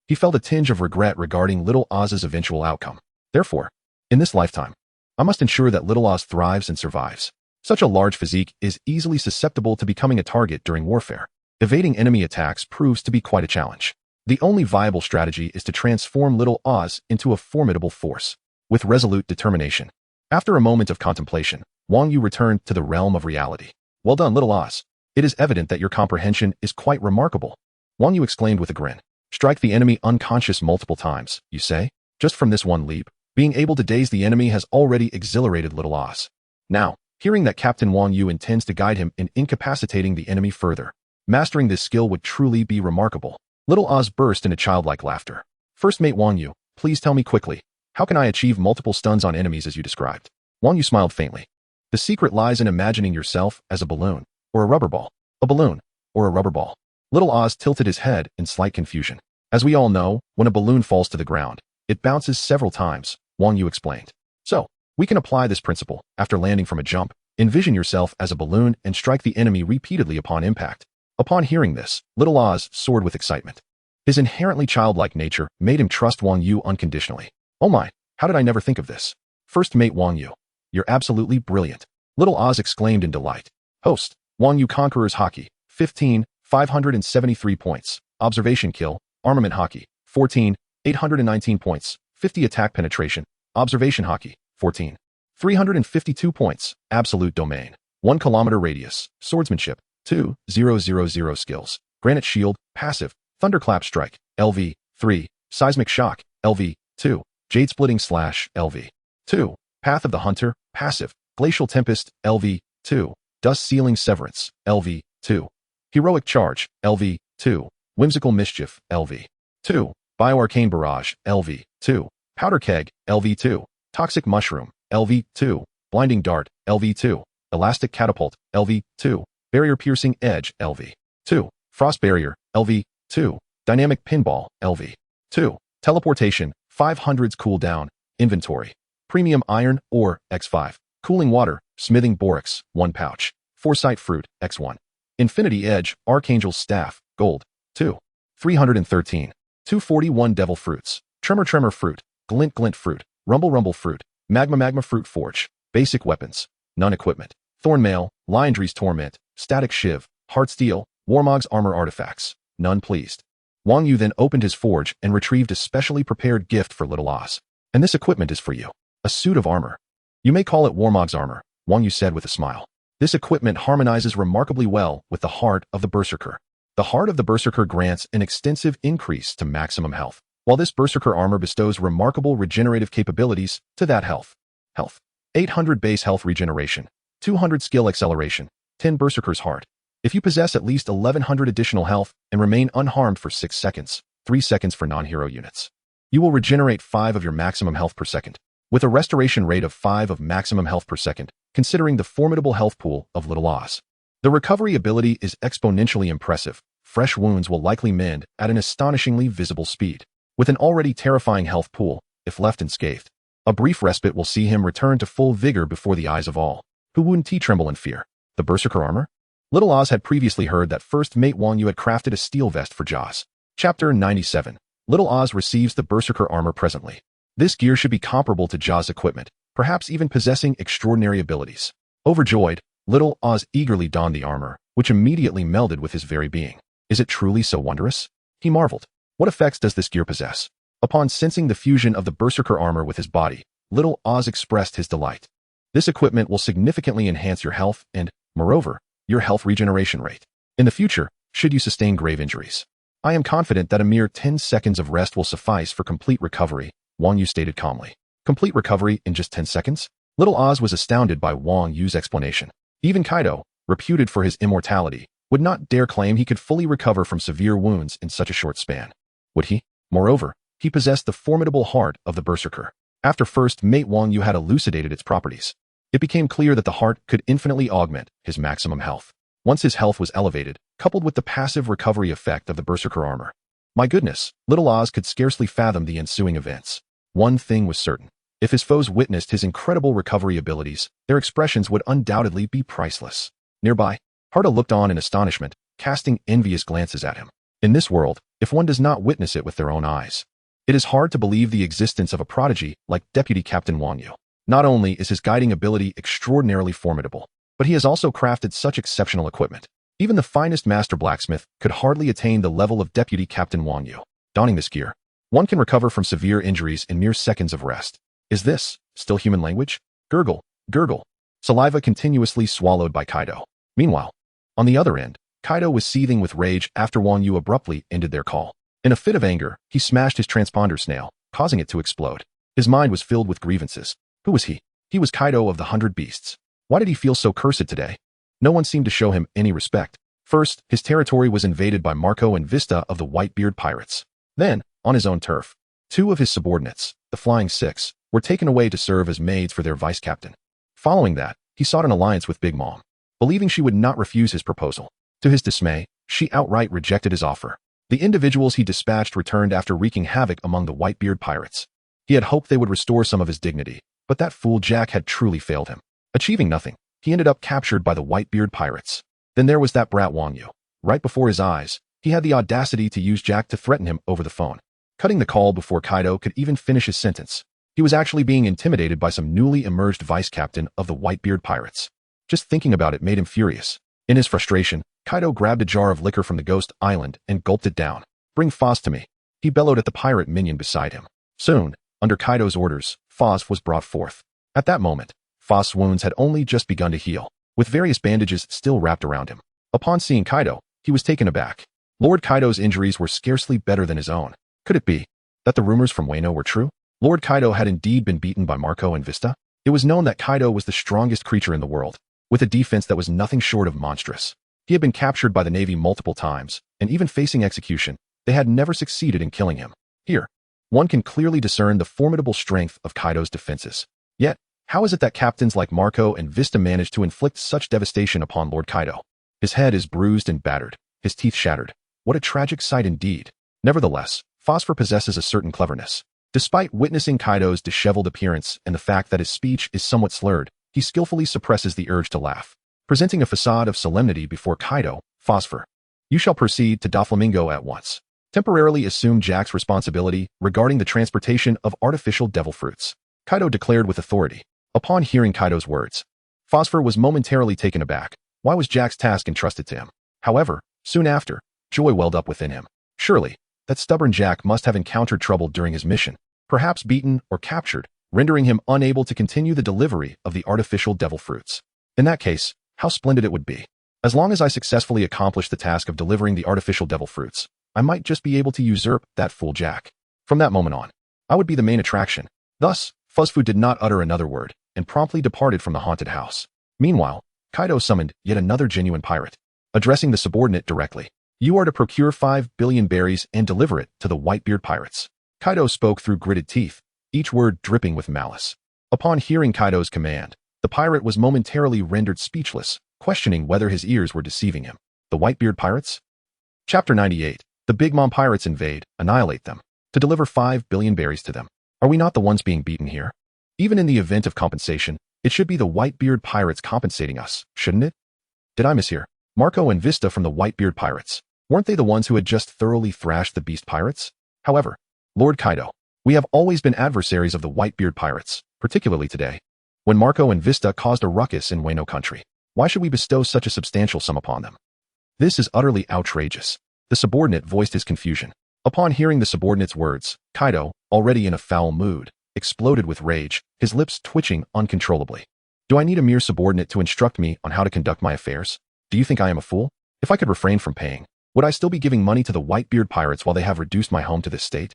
He felt a tinge of regret regarding Little Oz's eventual outcome. Therefore, in this lifetime, I must ensure that Little Oz thrives and survives. Such a large physique is easily susceptible to becoming a target during warfare. Evading enemy attacks proves to be quite a challenge. The only viable strategy is to transform Little Oz into a formidable force. With resolute determination. After a moment of contemplation, Wang Yu returned to the realm of reality. Well done, Little Oz. It is evident that your comprehension is quite remarkable. Wang Yu exclaimed with a grin. Strike the enemy unconscious multiple times, you say? Just from this one leap, being able to daze the enemy has already exhilarated Little Oz. Now, hearing that Captain Wang Yu intends to guide him in incapacitating the enemy further, mastering this skill would truly be remarkable. Little Oz burst into childlike laughter. First Mate Wang Yu, please tell me quickly, how can I achieve multiple stuns on enemies as you described? Wang Yu smiled faintly. The secret lies in imagining yourself as a balloon, or a rubber ball. A balloon, or a rubber ball. Little Oz tilted his head in slight confusion. As we all know, when a balloon falls to the ground, it bounces several times, Wang Yu explained. So, we can apply this principle. After landing from a jump, envision yourself as a balloon and strike the enemy repeatedly upon impact. Upon hearing this, Little Oz soared with excitement. His inherently childlike nature made him trust Wang Yu unconditionally. Oh my, how did I never think of this? First Mate Wang Yu. You're absolutely brilliant. Little Oz exclaimed in delight. Host, Wang Yu Conqueror's Hockey, 15, 573 points. Observation Kill, Armament Hockey, 14, 819 points. 50 Attack Penetration, Observation Hockey, 14, 352 points. Absolute Domain, 1 kilometer Radius, Swordsmanship, 2,000 Skills, Granite Shield, Passive, Thunderclap Strike, LV, 3, Seismic Shock, LV, 2, Jade Splitting Slash, LV, 2, Path of the Hunter, Passive, Glacial Tempest, LV, 2, Dust Sealing Severance, LV, 2, Heroic Charge, LV, 2. Whimsical Mischief, LV, 2. Bioarcane Barrage, LV, 2. Powder Keg, LV, 2. Toxic Mushroom, LV, 2. Blinding Dart, LV, 2. Elastic Catapult, LV, 2. Barrier Piercing Edge, LV, 2. Frost Barrier, LV, 2. Dynamic Pinball, LV, 2. Teleportation, 500's Cooldown, Inventory. Premium Iron Ore, X5. Cooling Water, Smithing Borax, 1 pouch. Foresight Fruit, X1. Infinity Edge, Archangel's Staff, Gold, 2. 313. 241 Devil Fruits, Tremor Fruit, Glint Fruit, Rumble Fruit, Magma Fruit Forge. Basic Weapons, None Equipment. Thornmail, Liandry's Torment, Static Shiv, Heartsteel, Warmog's Armor Artifacts, none pleased. Wang Yu then opened his forge and retrieved a specially prepared gift for Little Oz. And this equipment is for you. A suit of armor. You may call it Warmog's armor, Wang Yu said with a smile. This equipment harmonizes remarkably well with the heart of the Berserker. The heart of the Berserker grants an extensive increase to maximum health, while this Berserker armor bestows remarkable regenerative capabilities to that health. 800 base health regeneration, 200 skill acceleration, 10 Berserker's Heart. If you possess at least 1100 additional health and remain unharmed for 6 seconds, 3 seconds for non-hero units, you will regenerate 5 of your maximum health per second, with a restoration rate of 5 of maximum health per second, considering the formidable health pool of Little Oz. The recovery ability is exponentially impressive. Fresh wounds will likely mend at an astonishingly visible speed. With an already terrifying health pool, if left unscathed, a brief respite will see him return to full vigor before the eyes of all, who wouldn't tremble in fear. The Berserker armor? Little Oz had previously heard that First Mate Wang Yu had crafted a steel vest for Jaws. Chapter 97. Little Oz receives the Berserker armor presently. This gear should be comparable to Jaws' equipment, perhaps even possessing extraordinary abilities. Overjoyed, Little Oz eagerly donned the armor, which immediately melded with his very being. Is it truly so wondrous? He marveled. What effects does this gear possess? Upon sensing the fusion of the Berserker armor with his body, Little Oz expressed his delight. This equipment will significantly enhance your health and, moreover, your health regeneration rate. In the future, should you sustain grave injuries, I am confident that a mere 10 seconds of rest will suffice for complete recovery, Wang Yu stated calmly. Complete recovery in just 10 seconds? Little Oz was astounded by Wang Yu's explanation. Even Kaido, reputed for his immortality, would not dare claim he could fully recover from severe wounds in such a short span. Would he? Moreover, he possessed the formidable heart of the Berserker. After First Mate Wang Yu had elucidated its properties, it became clear that the heart could infinitely augment his maximum health. Once his health was elevated, coupled with the passive recovery effect of the Berserker armor. My goodness, Little Oz could scarcely fathom the ensuing events. One thing was certain. If his foes witnessed his incredible recovery abilities, their expressions would undoubtedly be priceless. Nearby, Harda looked on in astonishment, casting envious glances at him. In this world, if one does not witness it with their own eyes, it is hard to believe the existence of a prodigy like Deputy Captain Wang Yu. Not only is his guiding ability extraordinarily formidable, but he has also crafted such exceptional equipment. Even the finest master blacksmith could hardly attain the level of Deputy Captain Wang Yu. Donning this gear, one can recover from severe injuries in mere seconds of rest. Is this still human language? Gurgle, gurgle. Saliva continuously swallowed by Kaido. Meanwhile, on the other end, Kaido was seething with rage after Wang Yu abruptly ended their call. In a fit of anger, he smashed his transponder snail, causing it to explode. His mind was filled with grievances. Who was he? He was Kaido of the 100 Beasts. Why did he feel so cursed today? No one seemed to show him any respect. First, his territory was invaded by Marco and Vista of the Whitebeard Pirates. Then, on his own turf, 2 of his subordinates, the Flying Six, were taken away to serve as maids for their vice-captain. Following that, he sought an alliance with Big Mom, believing she would not refuse his proposal. To his dismay, she outright rejected his offer. The individuals he dispatched returned after wreaking havoc among the Whitebeard Pirates. He had hoped they would restore some of his dignity, but that fool Jack had truly failed him. Achieving nothing, he ended up captured by the Whitebeard Pirates. Then there was that brat Wang Yu. Right before his eyes, he had the audacity to use Jack to threaten him over the phone, cutting the call before Kaido could even finish his sentence. He was actually being intimidated by some newly emerged vice-captain of the Whitebeard Pirates. Just thinking about it made him furious. In his frustration, Kaido grabbed a jar of liquor from the Ghost Island and gulped it down. Bring Foz to me, he bellowed at the pirate minion beside him. Soon, under Kaido's orders, Foz was brought forth. At that moment, Foz's wounds had only just begun to heal, with various bandages still wrapped around him. Upon seeing Kaido, he was taken aback. Lord Kaido's injuries were scarcely better than his own. Could it be that the rumors from Wano were true? Lord Kaido had indeed been beaten by Marco and Vista. It was known that Kaido was the strongest creature in the world, with a defense that was nothing short of monstrous. He had been captured by the Navy multiple times, and even facing execution, they had never succeeded in killing him. Here, one can clearly discern the formidable strength of Kaido's defenses. Yet, how is it that captains like Marco and Vista managed to inflict such devastation upon Lord Kaido? His head is bruised and battered, his teeth shattered. What a tragic sight indeed. Nevertheless, Phosphor possesses a certain cleverness. Despite witnessing Kaido's disheveled appearance and the fact that his speech is somewhat slurred, he skillfully suppresses the urge to laugh. Presenting a facade of solemnity before Kaido, Phosphor, you shall proceed to Doflamingo at once. Temporarily assume Jack's responsibility regarding the transportation of artificial devil fruits. Kaido declared with authority. Upon hearing Kaido's words, Phosphor was momentarily taken aback. Why was Jack's task entrusted to him? However, soon after, joy welled up within him. Surely, that stubborn Jack must have encountered trouble during his mission, perhaps beaten or captured, rendering him unable to continue the delivery of the artificial devil fruits. In that case, how splendid it would be. As long as I successfully accomplish the task of delivering the artificial devil fruits, I might just be able to usurp that fool Jack. From that moment on, I would be the main attraction. Thus, Fuzzfu did not utter another word, and promptly departed from the haunted house. Meanwhile, Kaido summoned yet another genuine pirate. Addressing the subordinate directly, you are to procure 5 billion berries and deliver it to the Whitebeard Pirates. Kaido spoke through gritted teeth, each word dripping with malice. Upon hearing Kaido's command, the pirate was momentarily rendered speechless, questioning whether his ears were deceiving him. The Whitebeard Pirates? Chapter 98. The Big Mom Pirates invade, annihilate them. To deliver 5 billion berries to them. Are we not the ones being beaten here? Even in the event of compensation, it should be the Whitebeard Pirates compensating us, shouldn't it? Did I mishear? Marco and Vista from the Whitebeard Pirates. Weren't they the ones who had just thoroughly thrashed the Beast Pirates? However, Lord Kaido, we have always been adversaries of the Whitebeard Pirates, particularly today, when Marco and Vista caused a ruckus in Wano country. Why should we bestow such a substantial sum upon them? This is utterly outrageous. The subordinate voiced his confusion. Upon hearing the subordinate's words, Kaido, already in a foul mood, exploded with rage, his lips twitching uncontrollably. Do I need a mere subordinate to instruct me on how to conduct my affairs? Do you think I am a fool? If I could refrain from paying, would I still be giving money to the Whitebeard Pirates while they have reduced my home to this state?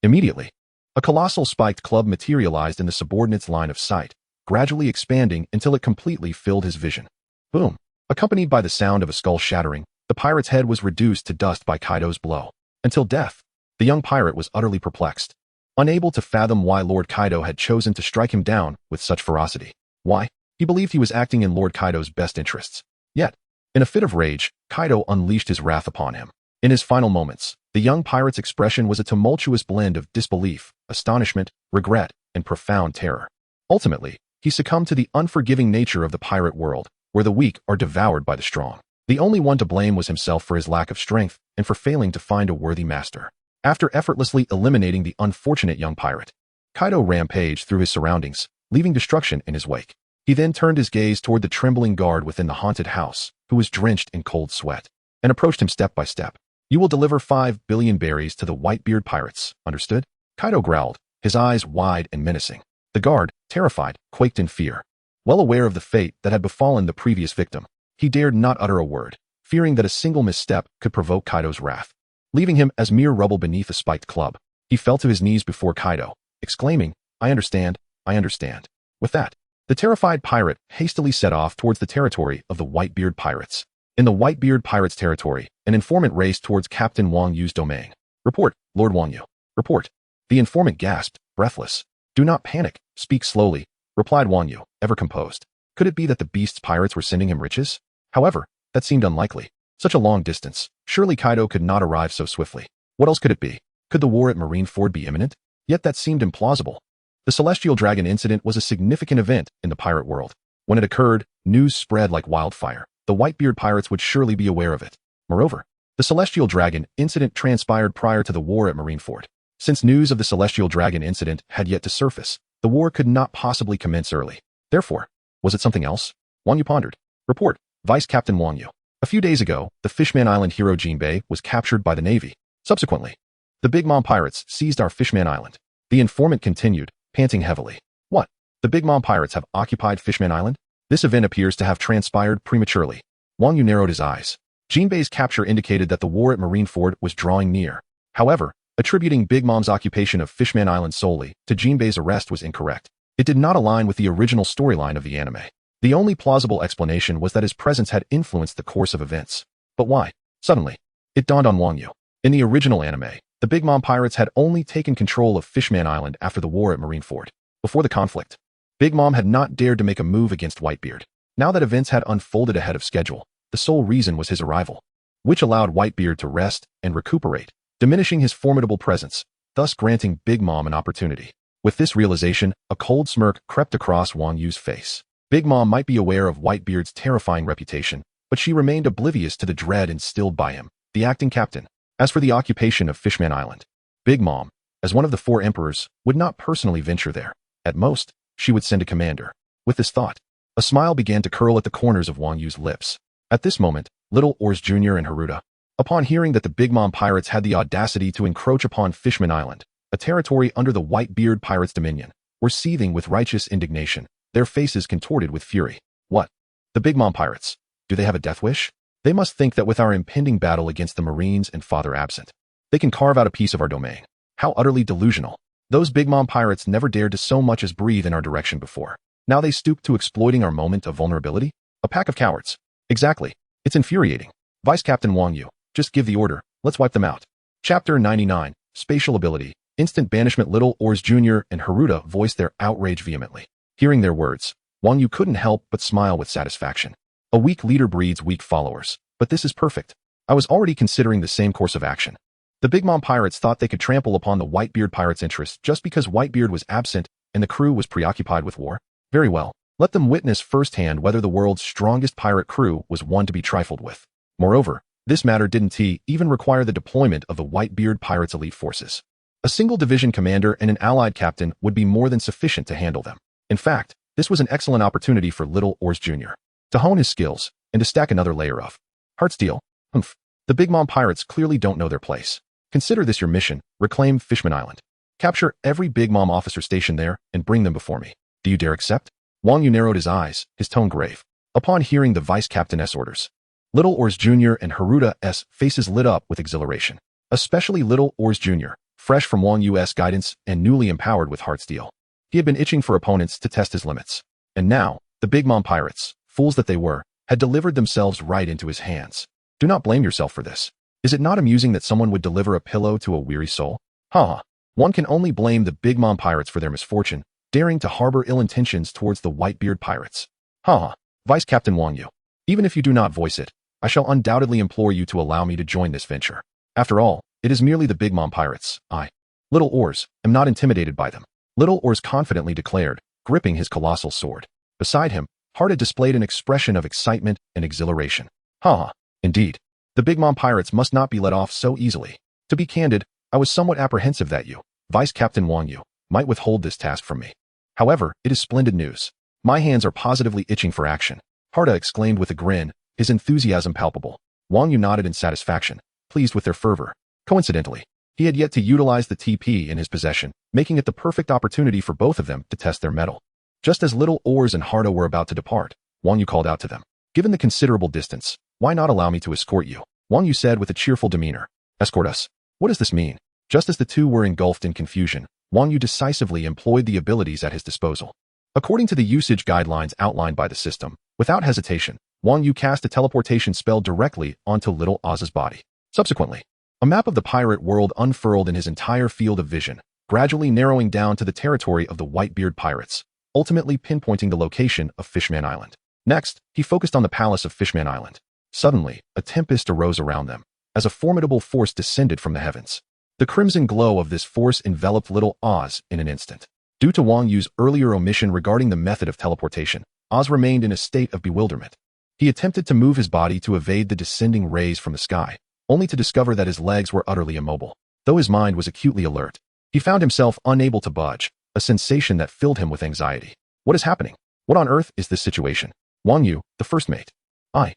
Immediately, a colossal spiked club materialized in the subordinate's line of sight, gradually expanding until it completely filled his vision. Boom! Accompanied by the sound of a skull shattering, the pirate's head was reduced to dust by Kaido's blow. Until death, the young pirate was utterly perplexed, unable to fathom why Lord Kaido had chosen to strike him down with such ferocity. Why? He believed he was acting in Lord Kaido's best interests. Yet, in a fit of rage, Kaido unleashed his wrath upon him. In his final moments, the young pirate's expression was a tumultuous blend of disbelief, astonishment, regret, and profound terror. Ultimately, he succumbed to the unforgiving nature of the pirate world, where the weak are devoured by the strong. The only one to blame was himself for his lack of strength and for failing to find a worthy master. After effortlessly eliminating the unfortunate young pirate, Kaido rampaged through his surroundings, leaving destruction in his wake. He then turned his gaze toward the trembling guard within the haunted house, who was drenched in cold sweat, and approached him step by step. You will deliver 5 billion berries to the Whitebeard Pirates, understood? Kaido growled, his eyes wide and menacing. The guard, terrified, quaked in fear. Well aware of the fate that had befallen the previous victim, he dared not utter a word, fearing that a single misstep could provoke Kaido's wrath. Leaving him as mere rubble beneath a spiked club, he fell to his knees before Kaido, exclaiming, I understand, I understand. With that, the terrified pirate hastily set off towards the territory of the Whitebeard Pirates. In the Whitebeard Pirates' territory, an informant raced towards Captain Wang Yu's domain. Report, Lord Wang Yu. Report. The informant gasped, breathless. Do not panic, speak slowly, replied Wang Yu, ever composed. Could it be that the Beast's pirates were sending him riches? However, that seemed unlikely. Such a long distance. Surely Kaido could not arrive so swiftly. What else could it be? Could the war at Marineford be imminent? Yet that seemed implausible. The Celestial Dragon incident was a significant event in the pirate world. When it occurred, news spread like wildfire. The Whitebeard Pirates would surely be aware of it. Moreover, the Celestial Dragon incident transpired prior to the war at Marineford. Since news of the Celestial Dragon incident had yet to surface, the war could not possibly commence early. Therefore, was it something else? Wang Yu pondered. Report, Vice Captain Wang Yu. A few days ago, the Fishman Island hero Jinbei was captured by the Navy. Subsequently, the Big Mom Pirates seized our Fishman Island. The informant continued, panting heavily. What? The Big Mom Pirates have occupied Fishman Island? This event appears to have transpired prematurely. Wang Yu narrowed his eyes. Jinbei's capture indicated that the war at Marineford was drawing near. However, attributing Big Mom's occupation of Fishman Island solely to Jinbei's arrest was incorrect. It did not align with the original storyline of the anime. The only plausible explanation was that his presence had influenced the course of events. But why? Suddenly, it dawned on Wang Yu. In the original anime, the Big Mom Pirates had only taken control of Fishman Island after the war at Marineford. Before the conflict, Big Mom had not dared to make a move against Whitebeard. Now that events had unfolded ahead of schedule, the sole reason was his arrival, which allowed Whitebeard to rest and recuperate, diminishing his formidable presence, thus granting Big Mom an opportunity. With this realization, a cold smirk crept across Wang Yu's face. Big Mom might be aware of Whitebeard's terrifying reputation, but she remained oblivious to the dread instilled by him, the acting captain. As for the occupation of Fishman Island, Big Mom, as one of the 4 emperors, would not personally venture there. At most, she would send a commander. With this thought, a smile began to curl at the corners of Wang Yu's lips. At this moment, Little Oars Jr. and Haruta, upon hearing that the Big Mom Pirates had the audacity to encroach upon Fishman Island, a territory under the Whitebeard Pirates' dominion, were seething with righteous indignation, their faces contorted with fury. What? The Big Mom Pirates? Do they have a death wish? They must think that with our impending battle against the Marines and Father absent, they can carve out a piece of our domain. How utterly delusional. Those Big Mom Pirates never dared to so much as breathe in our direction before. Now they stoop to exploiting our moment of vulnerability? A pack of cowards. Exactly. It's infuriating. Vice Captain Wang Yu, just give the order. Let's wipe them out. Chapter 99, Spatial Ability. Instant banishment. Little Oars Jr. and Haruta voiced their outrage vehemently. Hearing their words, Wang Yu couldn't help but smile with satisfaction. A weak leader breeds weak followers, but this is perfect. I was already considering the same course of action. The Big Mom Pirates thought they could trample upon the Whitebeard Pirates' interests just because Whitebeard was absent and the crew was preoccupied with war. Very well, let them witness firsthand whether the world's strongest pirate crew was one to be trifled with. Moreover, this matter didn't even require the deployment of the Whitebeard Pirates' elite forces. A single division commander and an allied captain would be more than sufficient to handle them. In fact, this was an excellent opportunity for Little Oars Jr. to hone his skills and to stack another layer of heartsteel. The Big Mom Pirates clearly don't know their place. Consider this your mission: reclaim Fishman Island. Capture every Big Mom officer stationed there and bring them before me. Do you dare accept? Wang Yu narrowed his eyes, his tone grave. Upon hearing the vice captain's orders, Little Oars Jr. and Haruta's faces lit up with exhilaration. Especially Little Oars Jr., fresh from Wang Yu's guidance and newly empowered with heartsteel. He had been itching for opponents to test his limits. And now, the Big Mom Pirates, fools that they were, had delivered themselves right into his hands. Do not blame yourself for this. Is it not amusing that someone would deliver a pillow to a weary soul? Ha! One can only blame the Big Mom Pirates for their misfortune, daring to harbor ill intentions towards the Whitebeard Pirates. Ha! Vice Captain Wang Yu, even if you do not voice it, I shall undoubtedly implore you to allow me to join this venture. After all, it is merely the Big Mom Pirates. I, Little Oars, am not intimidated by them. Little Oars confidently declared, gripping his colossal sword. Beside him, Haruta displayed an expression of excitement and exhilaration. Ha! Indeed, the Big Mom Pirates must not be let off so easily. To be candid, I was somewhat apprehensive that you, Vice Captain Wang Yu, might withhold this task from me. However, it is splendid news. My hands are positively itching for action. Haruta exclaimed with a grin, his enthusiasm palpable. Wang Yu nodded in satisfaction, pleased with their fervor. Coincidentally, he had yet to utilize the TP in his possession, making it the perfect opportunity for both of them to test their mettle. Just as Little Oars and Haruta were about to depart, Wang Yu called out to them. Given the considerable distance, why not allow me to escort you? Wang Yu said with a cheerful demeanor. Escort us? What does this mean? Just as the two were engulfed in confusion, Wang Yu decisively employed the abilities at his disposal. According to the usage guidelines outlined by the system, without hesitation, Wang Yu cast a teleportation spell directly onto Little Oz's body. Subsequently, a map of the pirate world unfurled in his entire field of vision, gradually narrowing down to the territory of the Whitebeard Pirates, ultimately pinpointing the location of Fishman Island. Next, he focused on the palace of Fishman Island. Suddenly, a tempest arose around them, as a formidable force descended from the heavens. The crimson glow of this force enveloped Little Oz in an instant. Due to Wang Yu's earlier omission regarding the method of teleportation, Oz remained in a state of bewilderment. He attempted to move his body to evade the descending rays from the sky, only to discover that his legs were utterly immobile. Though his mind was acutely alert, he found himself unable to budge, a sensation that filled him with anxiety. What is happening? What on earth is this situation? Wang Yu, the first mate. I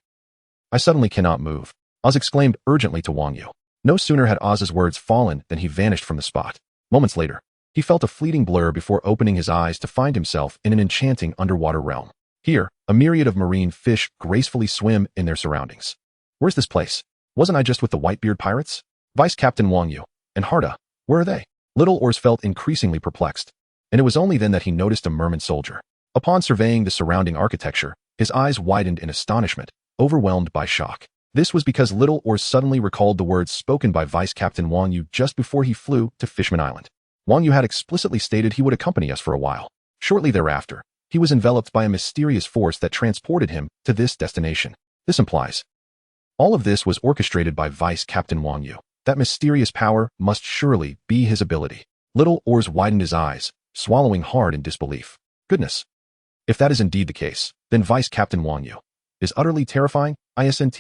suddenly cannot move. Oz exclaimed urgently to Wang Yu. No sooner had Oz's words fallen than he vanished from the spot. Moments later, he felt a fleeting blur before opening his eyes to find himself in an enchanting underwater realm. Here, a myriad of marine fish gracefully swim in their surroundings. Where's this place? Wasn't I just with the Whitebeard Pirates? Vice Captain Wang Yu and Haruta, where are they? Little Oars felt increasingly perplexed, and it was only then that he noticed a merman soldier. Upon surveying the surrounding architecture, his eyes widened in astonishment, overwhelmed by shock. This was because Little Oars suddenly recalled the words spoken by Vice Captain Wang Yu just before he flew to Fishman Island. Wang Yu had explicitly stated he would accompany us for a while. Shortly thereafter, he was enveloped by a mysterious force that transported him to this destination. This implies all of this was orchestrated by Vice Captain Wang Yu. That mysterious power must surely be his ability. Little Oars widened his eyes, swallowing hard in disbelief. Goodness! If that is indeed the case, then Vice Captain Wang Yu is utterly terrifying, isn't.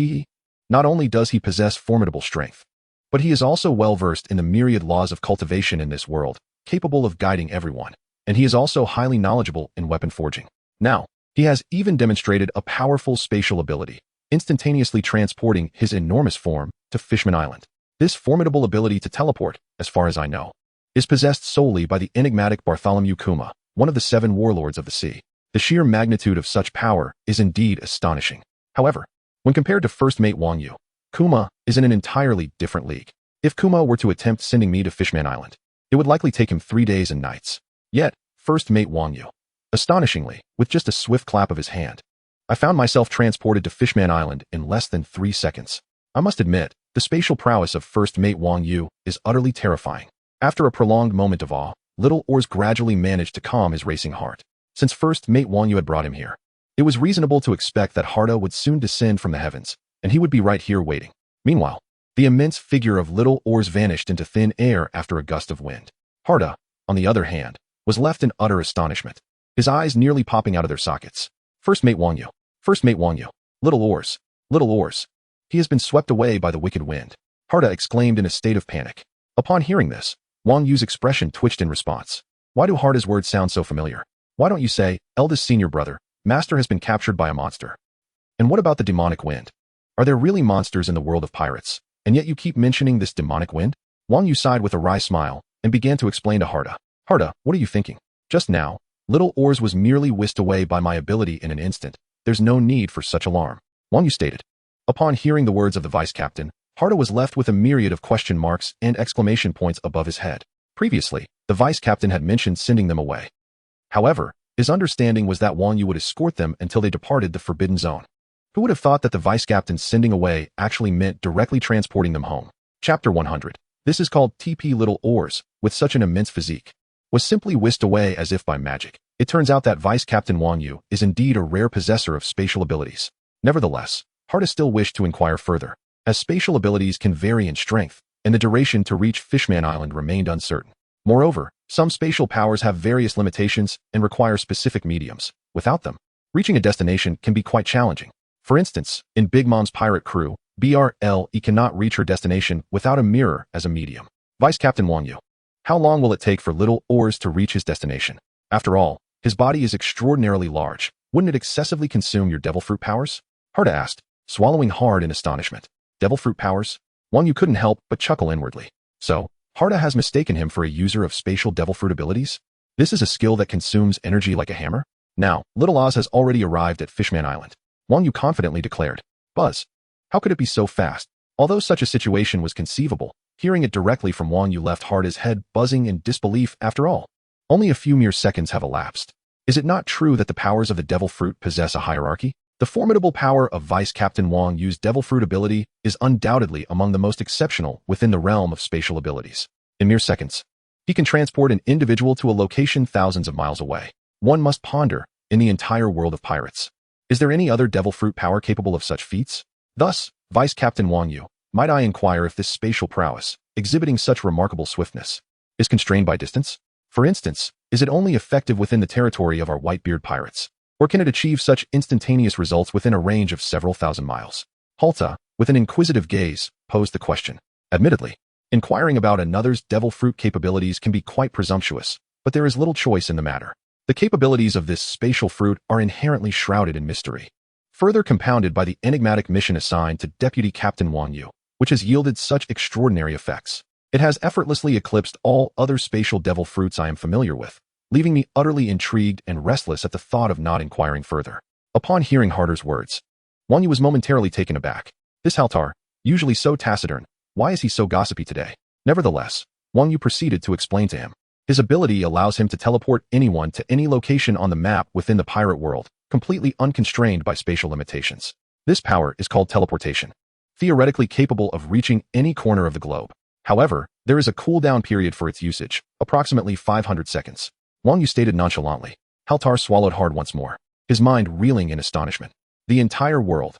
Not only does he possess formidable strength, but he is also well-versed in the myriad laws of cultivation in this world, capable of guiding everyone, and he is also highly knowledgeable in weapon forging. Now, he has even demonstrated a powerful spatial ability, instantaneously transporting his enormous form to Fishman Island. This formidable ability to teleport, as far as I know, is possessed solely by the enigmatic Bartholomew Kuma, one of the 7 warlords of the sea. The sheer magnitude of such power is indeed astonishing. However, when compared to First Mate Wang Yu, Kuma is in an entirely different league. If Kuma were to attempt sending me to Fishman Island, it would likely take him 3 days and nights. Yet, First Mate Wang Yu, astonishingly, with just a swift clap of his hand, I found myself transported to Fishman Island in less than 3 seconds. I must admit, the spatial prowess of First Mate Wang Yu is utterly terrifying. After a prolonged moment of awe, Little Oars gradually managed to calm his racing heart. Since First Mate Wang Yu had brought him here, it was reasonable to expect that Harda would soon descend from the heavens, and he would be right here waiting. Meanwhile, the immense figure of Little Oars vanished into thin air after a gust of wind. Harda, on the other hand, was left in utter astonishment, his eyes nearly popping out of their sockets. First Mate Wang Yu, First Mate Wang Yu, Little Oars, Little Oars. He has been swept away by the wicked wind, Harda exclaimed in a state of panic. Upon hearing this, Wang Yu's expression twitched in response. Why do Harda's words sound so familiar? Why don't you say, eldest senior brother, Master has been captured by a monster? And what about the demonic wind? Are there really monsters in the world of pirates, and yet you keep mentioning this demonic wind? Wang Yu sighed with a wry smile and began to explain to Harda. Harda, what are you thinking? Just now, Little Oars was merely whisked away by my ability in an instant. There's no need for such alarm, Wang Yu stated. Upon hearing the words of the vice captain, Harda was left with a myriad of question marks and exclamation points above his head. Previously, the vice captain had mentioned sending them away. However, his understanding was that Wang Yu would escort them until they departed the forbidden zone. Who would have thought that the vice captain's sending away actually meant directly transporting them home? Chapter 100. This is called TP Little Oars, with such an immense physique, was simply whisked away as if by magic. It turns out that Vice Captain Wang Yu is indeed a rare possessor of spatial abilities. Nevertheless, Harda still wished to inquire further, as spatial abilities can vary in strength, and the duration to reach Fishman Island remained uncertain. Moreover, some spatial powers have various limitations and require specific mediums. Without them, reaching a destination can be quite challenging. For instance, in Big Mom's pirate crew, BRLE cannot reach her destination without a mirror as a medium. Vice Captain Wang Yu. How long will it take for Little Oars to reach his destination? After all, his body is extraordinarily large. Wouldn't it excessively consume your devil fruit powers? Harda asked, swallowing hard in astonishment. Devil fruit powers? Wang Yu couldn't help but chuckle inwardly. So, Harda has mistaken him for a user of spatial devil fruit abilities? This is a skill that consumes energy like a hammer? Now, Little Oz has already arrived at Fishman Island. Wang Yu confidently declared. Buzz. How could it be so fast? Although such a situation was conceivable, hearing it directly from Wang Yu left Harda's head buzzing in disbelief. After all, only a few mere seconds have elapsed. Is it not true that the powers of the devil fruit possess a hierarchy? The formidable power of Vice Captain Wang Yu's devil fruit ability is undoubtedly among the most exceptional within the realm of spatial abilities. In mere seconds, he can transport an individual to a location thousands of miles away. One must ponder, in the entire world of pirates, is there any other devil fruit power capable of such feats? Thus, Vice Captain Wang Yu, might I inquire if this spatial prowess, exhibiting such remarkable swiftness, is constrained by distance? For instance, is it only effective within the territory of our Whitebeard Pirates? Or can it achieve such instantaneous results within a range of several thousand miles? Halta, with an inquisitive gaze, posed the question. Admittedly, inquiring about another's devil fruit capabilities can be quite presumptuous, but there is little choice in the matter. The capabilities of this spatial fruit are inherently shrouded in mystery, further compounded by the enigmatic mission assigned to Deputy Captain Wang Yu, which has yielded such extraordinary effects. It has effortlessly eclipsed all other spatial devil fruits I am familiar with, leaving me utterly intrigued and restless at the thought of not inquiring further. Upon hearing Harder's words, Wang Yu was momentarily taken aback. This Haltar, usually so taciturn, why is he so gossipy today? Nevertheless, Wang Yu proceeded to explain to him. His ability allows him to teleport anyone to any location on the map within the pirate world, completely unconstrained by spatial limitations. This power is called teleportation, theoretically capable of reaching any corner of the globe. However, there is a cooldown period for its usage, approximately 500 seconds. Wang Yu stated nonchalantly. Haltar swallowed hard once more, his mind reeling in astonishment. The entire world,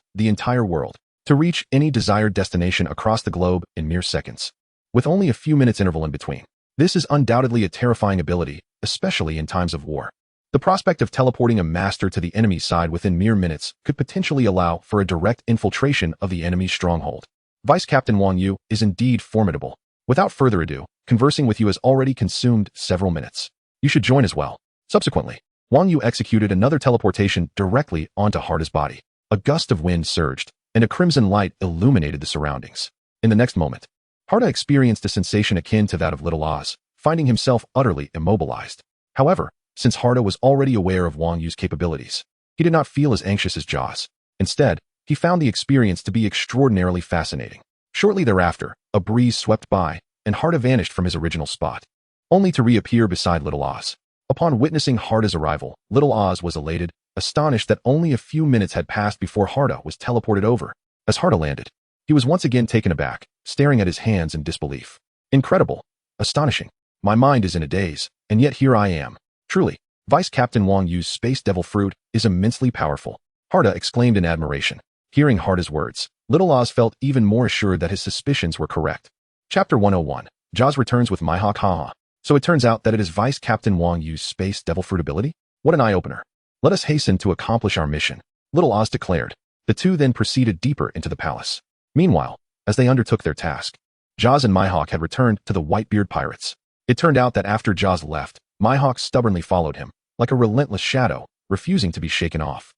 to reach any desired destination across the globe in mere seconds, with only a few minutes interval in between. This is undoubtedly a terrifying ability, especially in times of war. The prospect of teleporting a master to the enemy's side within mere minutes could potentially allow for a direct infiltration of the enemy's stronghold. Vice Captain Wang Yu is indeed formidable. Without further ado, conversing with you has already consumed several minutes. You should join as well. Subsequently, Wang Yu executed another teleportation directly onto Harda's body. A gust of wind surged, and a crimson light illuminated the surroundings. In the next moment, Harda experienced a sensation akin to that of Little Oz, finding himself utterly immobilized. However, since Harda was already aware of Wang Yu's capabilities, he did not feel as anxious as Joz. Instead, he found the experience to be extraordinarily fascinating. Shortly thereafter, a breeze swept by, and Harda vanished from his original spot, only to reappear beside Little Oz. Upon witnessing Harda's arrival, Little Oz was elated, astonished that only a few minutes had passed before Harda was teleported over. As Harda landed, he was once again taken aback, staring at his hands in disbelief. Incredible. Astonishing. My mind is in a daze, and yet here I am. Truly, Vice Captain Wang Yu's Space Devil Fruit is immensely powerful. Harda exclaimed in admiration. Hearing Harda's words, Little Oz felt even more assured that his suspicions were correct. Chapter 101. Joz returns with Mihawk. Haha. So it turns out that it is Vice Captain Wang Yu's Space Devil Fruit ability? What an eye-opener. Let us hasten to accomplish our mission, Little Oz declared. The two then proceeded deeper into the palace. Meanwhile, as they undertook their task, Joz and Mihawk had returned to the Whitebeard Pirates. It turned out that after Joz left, Mihawk stubbornly followed him, like a relentless shadow, refusing to be shaken off.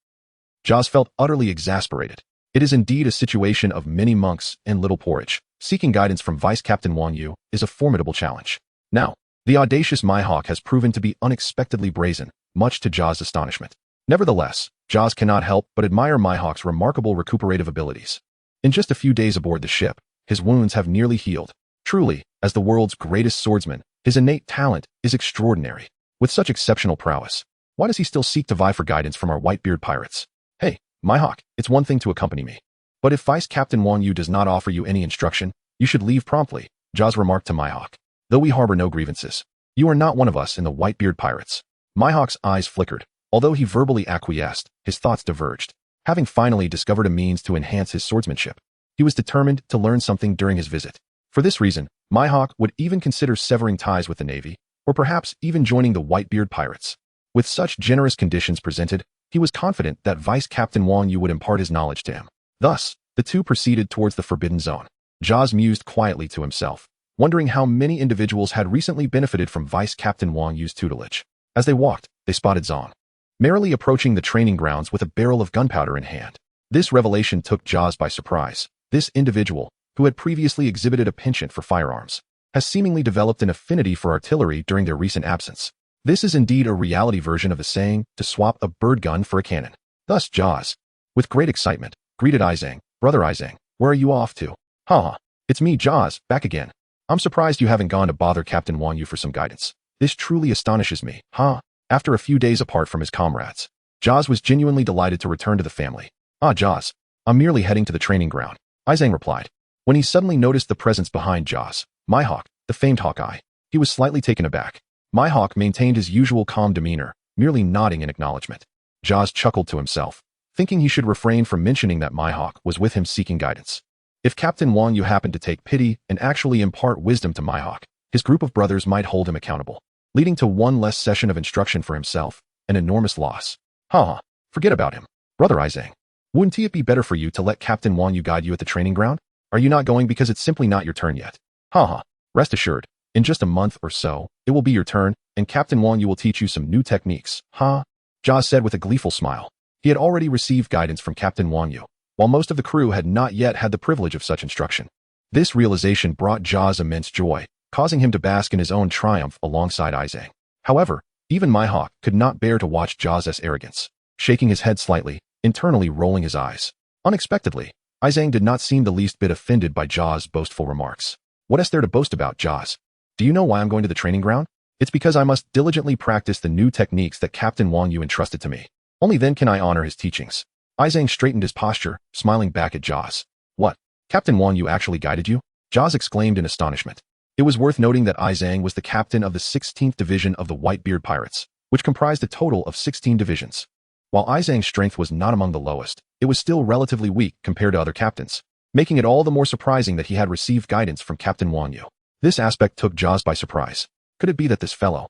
Joz felt utterly exasperated. It is indeed a situation of many monks and little porridge. Seeking guidance from Vice Captain Wang Yu is a formidable challenge. Now, the audacious Mihawk has proven to be unexpectedly brazen, much to Joz's astonishment. Nevertheless, Joz cannot help but admire Mihawk's remarkable recuperative abilities. In just a few days aboard the ship, his wounds have nearly healed. Truly, as the world's greatest swordsman, his innate talent is extraordinary. With such exceptional prowess, why does he still seek to vie for guidance from our Whitebeard Pirates? Hey, Mihawk, it's one thing to accompany me, but if Vice Captain Wang Yu does not offer you any instruction, you should leave promptly, Joz remarked to Mihawk. Though we harbor no grievances, you are not one of us in the Whitebeard Pirates. Mihawk's eyes flickered. Although he verbally acquiesced, his thoughts diverged. Having finally discovered a means to enhance his swordsmanship, he was determined to learn something during his visit. For this reason, Mihawk would even consider severing ties with the Navy, or perhaps even joining the Whitebeard Pirates. With such generous conditions presented, he was confident that Vice Captain Wang Yu would impart his knowledge to him. Thus, the two proceeded towards the Forbidden Zone. Joz mused quietly to himself, wondering how many individuals had recently benefited from Vice Captain Wang Yu's tutelage. As they walked, they spotted Zong, merrily approaching the training grounds with a barrel of gunpowder in hand. This revelation took Joz by surprise. This individual, who had previously exhibited a penchant for firearms, has seemingly developed an affinity for artillery during their recent absence. This is indeed a reality version of the saying, to swap a bird gun for a cannon. Thus Joz, with great excitement, greeted Izang. Brother Izang, where are you off to? Haha, it's me, Joz, back again. I'm surprised you haven't gone to bother Captain Wang Yu for some guidance. This truly astonishes me, huh? After a few days apart from his comrades, Joz was genuinely delighted to return to the family. Ah, Joz, I'm merely heading to the training ground, Izang replied. When he suddenly noticed the presence behind Joz, Mihawk, the famed Hawkeye, he was slightly taken aback. Mihawk maintained his usual calm demeanor, merely nodding in acknowledgement. Joz chuckled to himself, thinking he should refrain from mentioning that Mihawk was with him seeking guidance. If Captain Wang Yu happened to take pity and actually impart wisdom to Mihawk, his group of brothers might hold him accountable, leading to one less session of instruction for himself, an enormous loss. Haha, forget about him. Brother Izang, wouldn't it be better for you to let Captain Wang Yu guide you at the training ground? Are you not going because it's simply not your turn yet? Haha, rest assured, in just a month or so, it will be your turn, and Captain Wang Yu will teach you some new techniques, huh? Joz said with a gleeful smile. He had already received guidance from Captain Wang Yu, while most of the crew had not yet had the privilege of such instruction. This realization brought Joz immense joy, causing him to bask in his own triumph alongside Izang. However, even Mihawk could not bear to watch Joz's arrogance, shaking his head slightly, internally rolling his eyes. Unexpectedly, Izang did not seem the least bit offended by Joz's boastful remarks. What is there to boast about, Joz? Do you know why I'm going to the training ground? It's because I must diligently practice the new techniques that Captain Wang Yu entrusted to me. Only then can I honor his teachings. Izang straightened his posture, smiling back at Joz. What? Captain Wang Yu actually guided you? Joz exclaimed in astonishment. It was worth noting that Izang was the captain of the 16th Division of the Whitebeard Pirates, which comprised a total of 16 divisions. While Izang's strength was not among the lowest, it was still relatively weak compared to other captains, making it all the more surprising that he had received guidance from Captain Wang Yu. This aspect took Joz by surprise. Could it be that this fellow,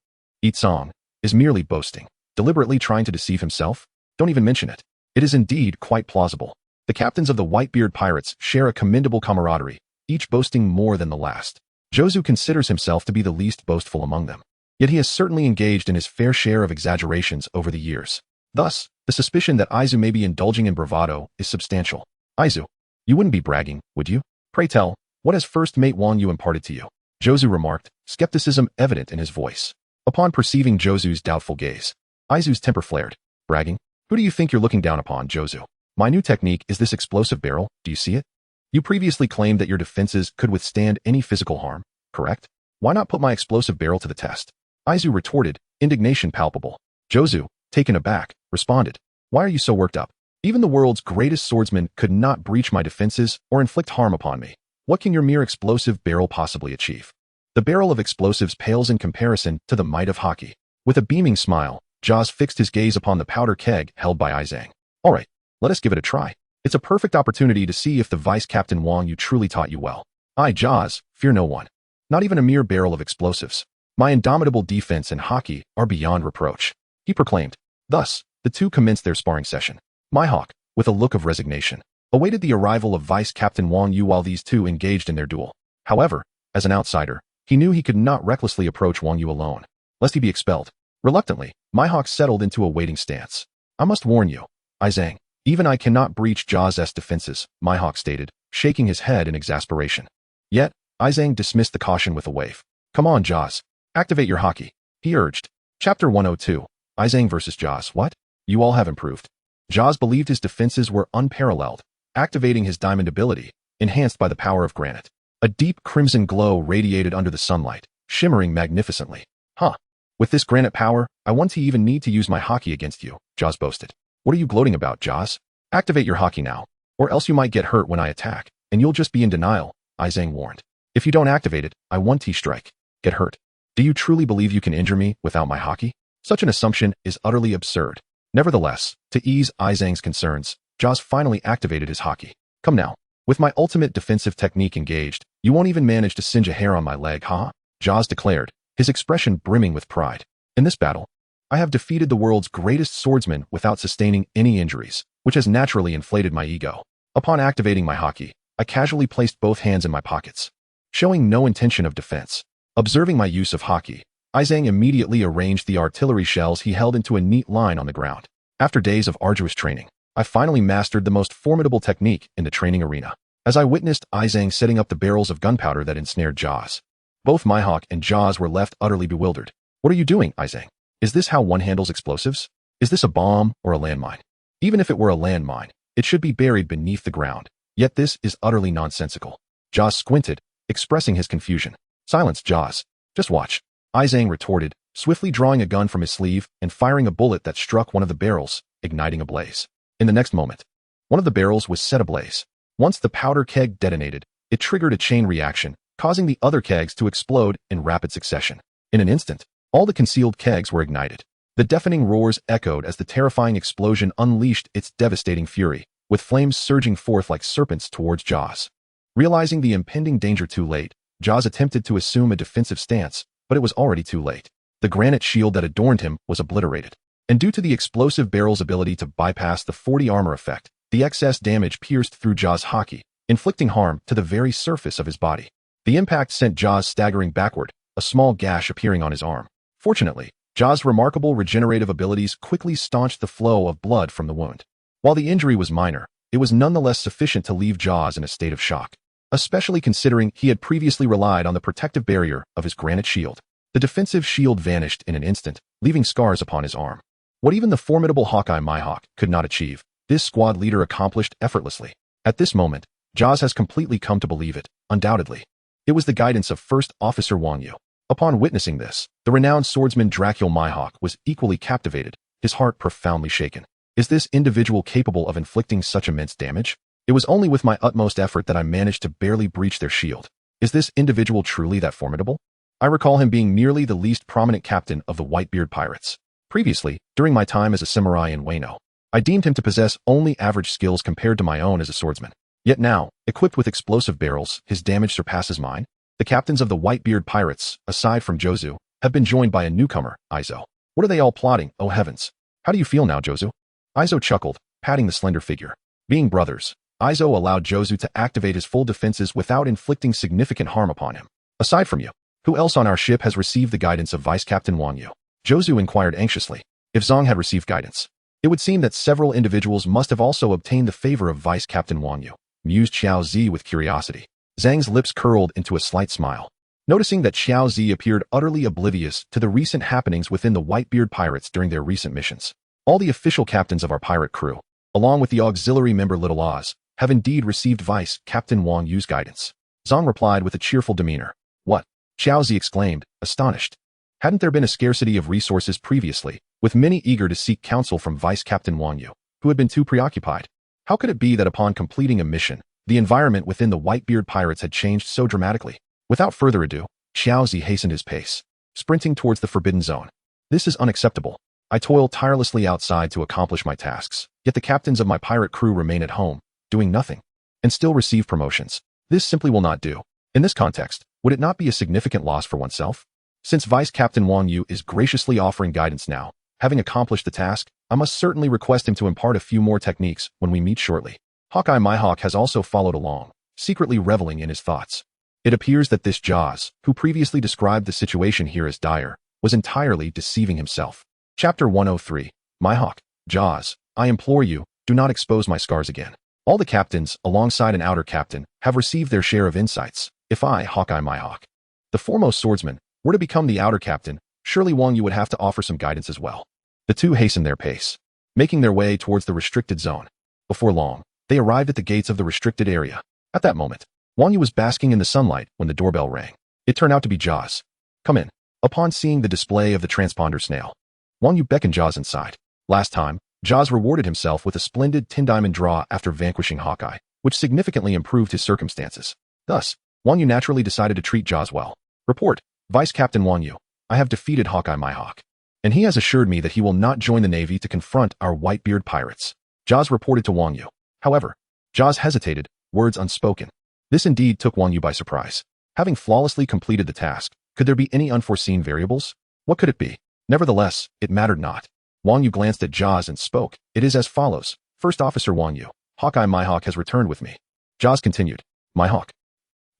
Song, is merely boasting, deliberately trying to deceive himself? Don't even mention it. It is indeed quite plausible. The captains of the Whitebeard Pirates share a commendable camaraderie, each boasting more than the last. Jozu considers himself to be the least boastful among them. Yet he has certainly engaged in his fair share of exaggerations over the years. Thus, the suspicion that Izu may be indulging in bravado is substantial. Izu, you wouldn't be bragging, would you? Pray tell, what has first mate Wang Yu imparted to you? Jozu remarked, skepticism evident in his voice. Upon perceiving Jozu's doubtful gaze, Izu's temper flared. Bragging? Who do you think you're looking down upon, Jozu? My new technique is this explosive barrel, do you see it? You previously claimed that your defenses could withstand any physical harm, correct? Why not put my explosive barrel to the test? Izu retorted, indignation palpable. Jozu, taken aback, responded. Why are you so worked up? Even the world's greatest swordsman could not breach my defenses or inflict harm upon me. What can your mere explosive barrel possibly achieve? The barrel of explosives pales in comparison to the might of hockey. With a beaming smile, Joz fixed his gaze upon the powder keg held by Izang. All right, let us give it a try. It's a perfect opportunity to see if the Vice Captain Wang Yu truly taught you well. I, Joz, fear no one. Not even a mere barrel of explosives. My indomitable defense and hockey are beyond reproach, he proclaimed. Thus, the two commenced their sparring session. Mihawk, with a look of resignation, awaited the arrival of Vice Captain Wang Yu while these two engaged in their duel. However, as an outsider, he knew he could not recklessly approach Wang Yu alone, lest he be expelled. Reluctantly, Mihawk settled into a waiting stance. I must warn you, Izang, even I cannot breach Joz's defenses, Mihawk stated, shaking his head in exasperation. Yet, Izang dismissed the caution with a wave. Come on, Joz. Activate your hockey, he urged. Chapter 102. Izang versus Joz. What? You all have improved. Joz believed his defenses were unparalleled, activating his diamond ability, enhanced by the power of granite. A deep crimson glow radiated under the sunlight, shimmering magnificently. Huh. With this granite power, I won't even need to use my hockey against you, Joz boasted. What are you gloating about, Joz? Activate your hockey now, or else you might get hurt when I attack, and you'll just be in denial, Izang warned. If you don't activate it, I won't strike. Get hurt. Do you truly believe you can injure me without my hockey? Such an assumption is utterly absurd. Nevertheless, to ease Izang's concerns, Joz finally activated his hockey. Come now. With my ultimate defensive technique engaged, you won't even manage to singe a hair on my leg, huh? Joz declared, his expression brimming with pride. In this battle, I have defeated the world's greatest swordsman without sustaining any injuries, which has naturally inflated my ego. Upon activating my hockey, I casually placed both hands in my pockets, showing no intention of defense. Observing my use of hockey, Izang immediately arranged the artillery shells he held into a neat line on the ground. After days of arduous training, I finally mastered the most formidable technique in the training arena. As I witnessed Izang setting up the barrels of gunpowder that ensnared Joz, both Mihawk and Joz were left utterly bewildered. What are you doing, Izang? Is this how one handles explosives? Is this a bomb or a landmine? Even if it were a landmine, it should be buried beneath the ground. Yet this is utterly nonsensical. Joz squinted, expressing his confusion. Silence, Joz. Just watch. Izang retorted, swiftly drawing a gun from his sleeve and firing a bullet that struck one of the barrels, igniting a blaze. In the next moment, one of the barrels was set ablaze. Once the powder keg detonated, it triggered a chain reaction, causing the other kegs to explode in rapid succession. In an instant, all the concealed kegs were ignited. The deafening roars echoed as the terrifying explosion unleashed its devastating fury, with flames surging forth like serpents towards Joz. Realizing the impending danger too late, Joz attempted to assume a defensive stance, but it was already too late. The granite shield that adorned him was obliterated, and due to the explosive barrel's ability to bypass the 40 armor effect, the excess damage pierced through Joz's hockey, inflicting harm to the very surface of his body. The impact sent Joz staggering backward, a small gash appearing on his arm. Fortunately, Joz's remarkable regenerative abilities quickly staunched the flow of blood from the wound. While the injury was minor, it was nonetheless sufficient to leave Joz in a state of shock, especially considering he had previously relied on the protective barrier of his granite shield. The defensive shield vanished in an instant, leaving scars upon his arm. What even the formidable Hawkeye Mihawk could not achieve, this squad leader accomplished effortlessly. At this moment, Joz has completely come to believe it, undoubtedly. It was the guidance of First Officer Wang Yu. Upon witnessing this, the renowned swordsman Dracul Mihawk was equally captivated, his heart profoundly shaken. Is this individual capable of inflicting such immense damage? It was only with my utmost effort that I managed to barely breach their shield. Is this individual truly that formidable? I recall him being merely the least prominent captain of the Whitebeard Pirates. Previously, during my time as a samurai in Wano, I deemed him to possess only average skills compared to my own as a swordsman. Yet now, equipped with explosive barrels, his damage surpasses mine. The captains of the Whitebeard Pirates, aside from Jozu, have been joined by a newcomer, Izo. What are they all plotting, oh heavens? How do you feel now, Jozu? Izo chuckled, patting the slender figure. Being brothers, Izo allowed Jozu to activate his full defenses without inflicting significant harm upon him. Aside from you, who else on our ship has received the guidance of Vice Captain Wang Yu? Jozu inquired anxiously. If Zhang had received guidance, it would seem that several individuals must have also obtained the favor of Vice Captain Wang Yu, mused Xiao Zi with curiosity. Zhang's lips curled into a slight smile. Noticing that Xiao Zi appeared utterly oblivious to the recent happenings within the Whitebeard Pirates during their recent missions. All the official captains of our pirate crew, along with the auxiliary member Little Oz, have indeed received Vice Captain Wang Yu's guidance. Zhang replied with a cheerful demeanor. What? Xiao Zi exclaimed, astonished. Hadn't there been a scarcity of resources previously, with many eager to seek counsel from Vice Captain Wang Yu, who had been too preoccupied? How could it be that upon completing a mission, the environment within the Whitebeard Pirates had changed so dramatically? Without further ado, Xiao Zi hastened his pace, sprinting towards the forbidden zone. This is unacceptable. I toil tirelessly outside to accomplish my tasks, yet the captains of my pirate crew remain at home, doing nothing, and still receive promotions. This simply will not do. In this context, would it not be a significant loss for oneself? Since Vice Captain Wang Yu is graciously offering guidance now, having accomplished the task, I must certainly request him to impart a few more techniques when we meet shortly. Hawkeye Mihawk has also followed along, secretly reveling in his thoughts. It appears that this Jaws, who previously described the situation here as dire, was entirely deceiving himself. Chapter 103. Mihawk, Jaws, I implore you, do not expose my scars again. All the captains, alongside an outer captain, have received their share of insights. If I, Hawkeye Mihawk, the foremost swordsman, were to become the outer captain, surely Wang Yu would have to offer some guidance as well. The two hastened their pace, making their way towards the restricted zone. Before long, they arrived at the gates of the restricted area. At that moment, Wang Yu was basking in the sunlight when the doorbell rang. It turned out to be Jaws. Come in. Upon seeing the display of the transponder snail, Wang Yu beckoned Jaws inside. Last time, Jaws rewarded himself with a splendid 10-diamond draw after vanquishing Hawkeye, which significantly improved his circumstances. Thus, Wang Yu naturally decided to treat Jaws well. Report, Vice Captain Wang Yu, I have defeated Hawkeye Mihawk, and he has assured me that he will not join the Navy to confront our Whitebeard Pirates. Jaws reported to Wang Yu. However, Jaws hesitated, words unspoken. This indeed took Wang Yu by surprise. Having flawlessly completed the task, could there be any unforeseen variables? What could it be? Nevertheless, it mattered not. Wang Yu glanced at Jaws and spoke. It is as follows. First Officer Wang Yu, Hawkeye Mihawk has returned with me. Jaws continued. Mihawk.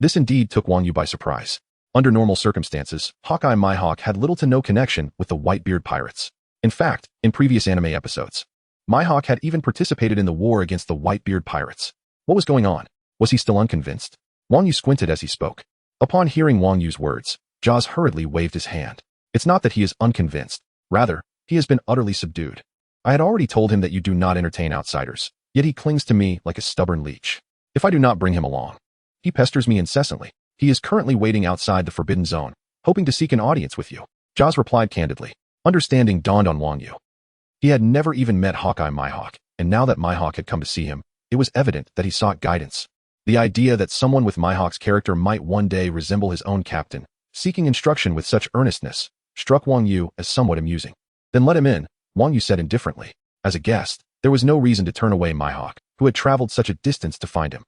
This indeed took Wang Yu by surprise. Under normal circumstances, Hawkeye Mihawk had little to no connection with the Whitebeard Pirates. In fact, in previous anime episodes, Mihawk had even participated in the war against the Whitebeard Pirates. What was going on? Was he still unconvinced? Wang Yu squinted as he spoke. Upon hearing Wang Yu's words, Jaws hurriedly waved his hand. It's not that he is unconvinced. Rather, he has been utterly subdued. I had already told him that you do not entertain outsiders, yet he clings to me like a stubborn leech. If I do not bring him along, he pesters me incessantly. He is currently waiting outside the forbidden zone, hoping to seek an audience with you. Jaws replied candidly. Understanding dawned on Wang Yu. He had never even met Hawkeye Mihawk, and now that Mihawk had come to see him, it was evident that he sought guidance. The idea that someone with Mihawk's character might one day resemble his own captain, seeking instruction with such earnestness, struck Wang Yu as somewhat amusing. Then let him in, Wang Yu said indifferently. As a guest, there was no reason to turn away Mihawk, who had traveled such a distance to find him.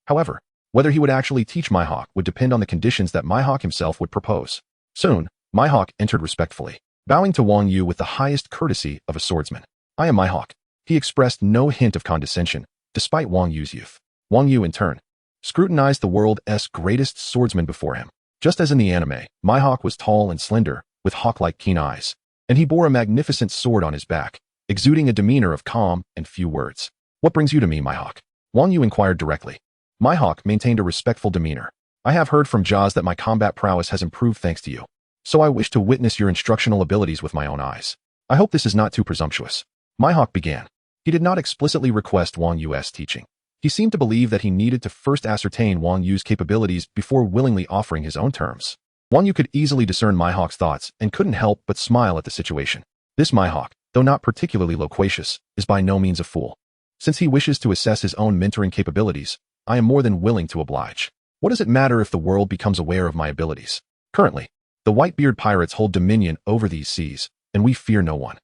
However, whether he would actually teach Mihawk would depend on the conditions that Mihawk himself would propose. Soon, Mihawk entered respectfully, bowing to Wang Yu with the highest courtesy of a swordsman. I am Mihawk. He expressed no hint of condescension, despite Wang Yu's youth. Wang Yu, in turn, scrutinized the world's greatest swordsman before him. Just as in the anime, Mihawk was tall and slender, with hawk-like keen eyes, and he bore a magnificent sword on his back, exuding a demeanor of calm and few words. What brings you to me, Mihawk? Wang Yu inquired directly. Mihawk maintained a respectful demeanor. I have heard from Jaws that my combat prowess has improved thanks to you, so I wish to witness your instructional abilities with my own eyes. I hope this is not too presumptuous. Mihawk began. He did not explicitly request Wang Yu's teaching. He seemed to believe that he needed to first ascertain Wang Yu's capabilities before willingly offering his own terms. Wang Yu could easily discern Mihawk's thoughts and couldn't help but smile at the situation. This Mihawk, though not particularly loquacious, is by no means a fool. Since he wishes to assess his own mentoring capabilities, I am more than willing to oblige. What does it matter if the world becomes aware of my abilities? Currently, the Whitebeard Pirates hold dominion over these seas, and we fear no one.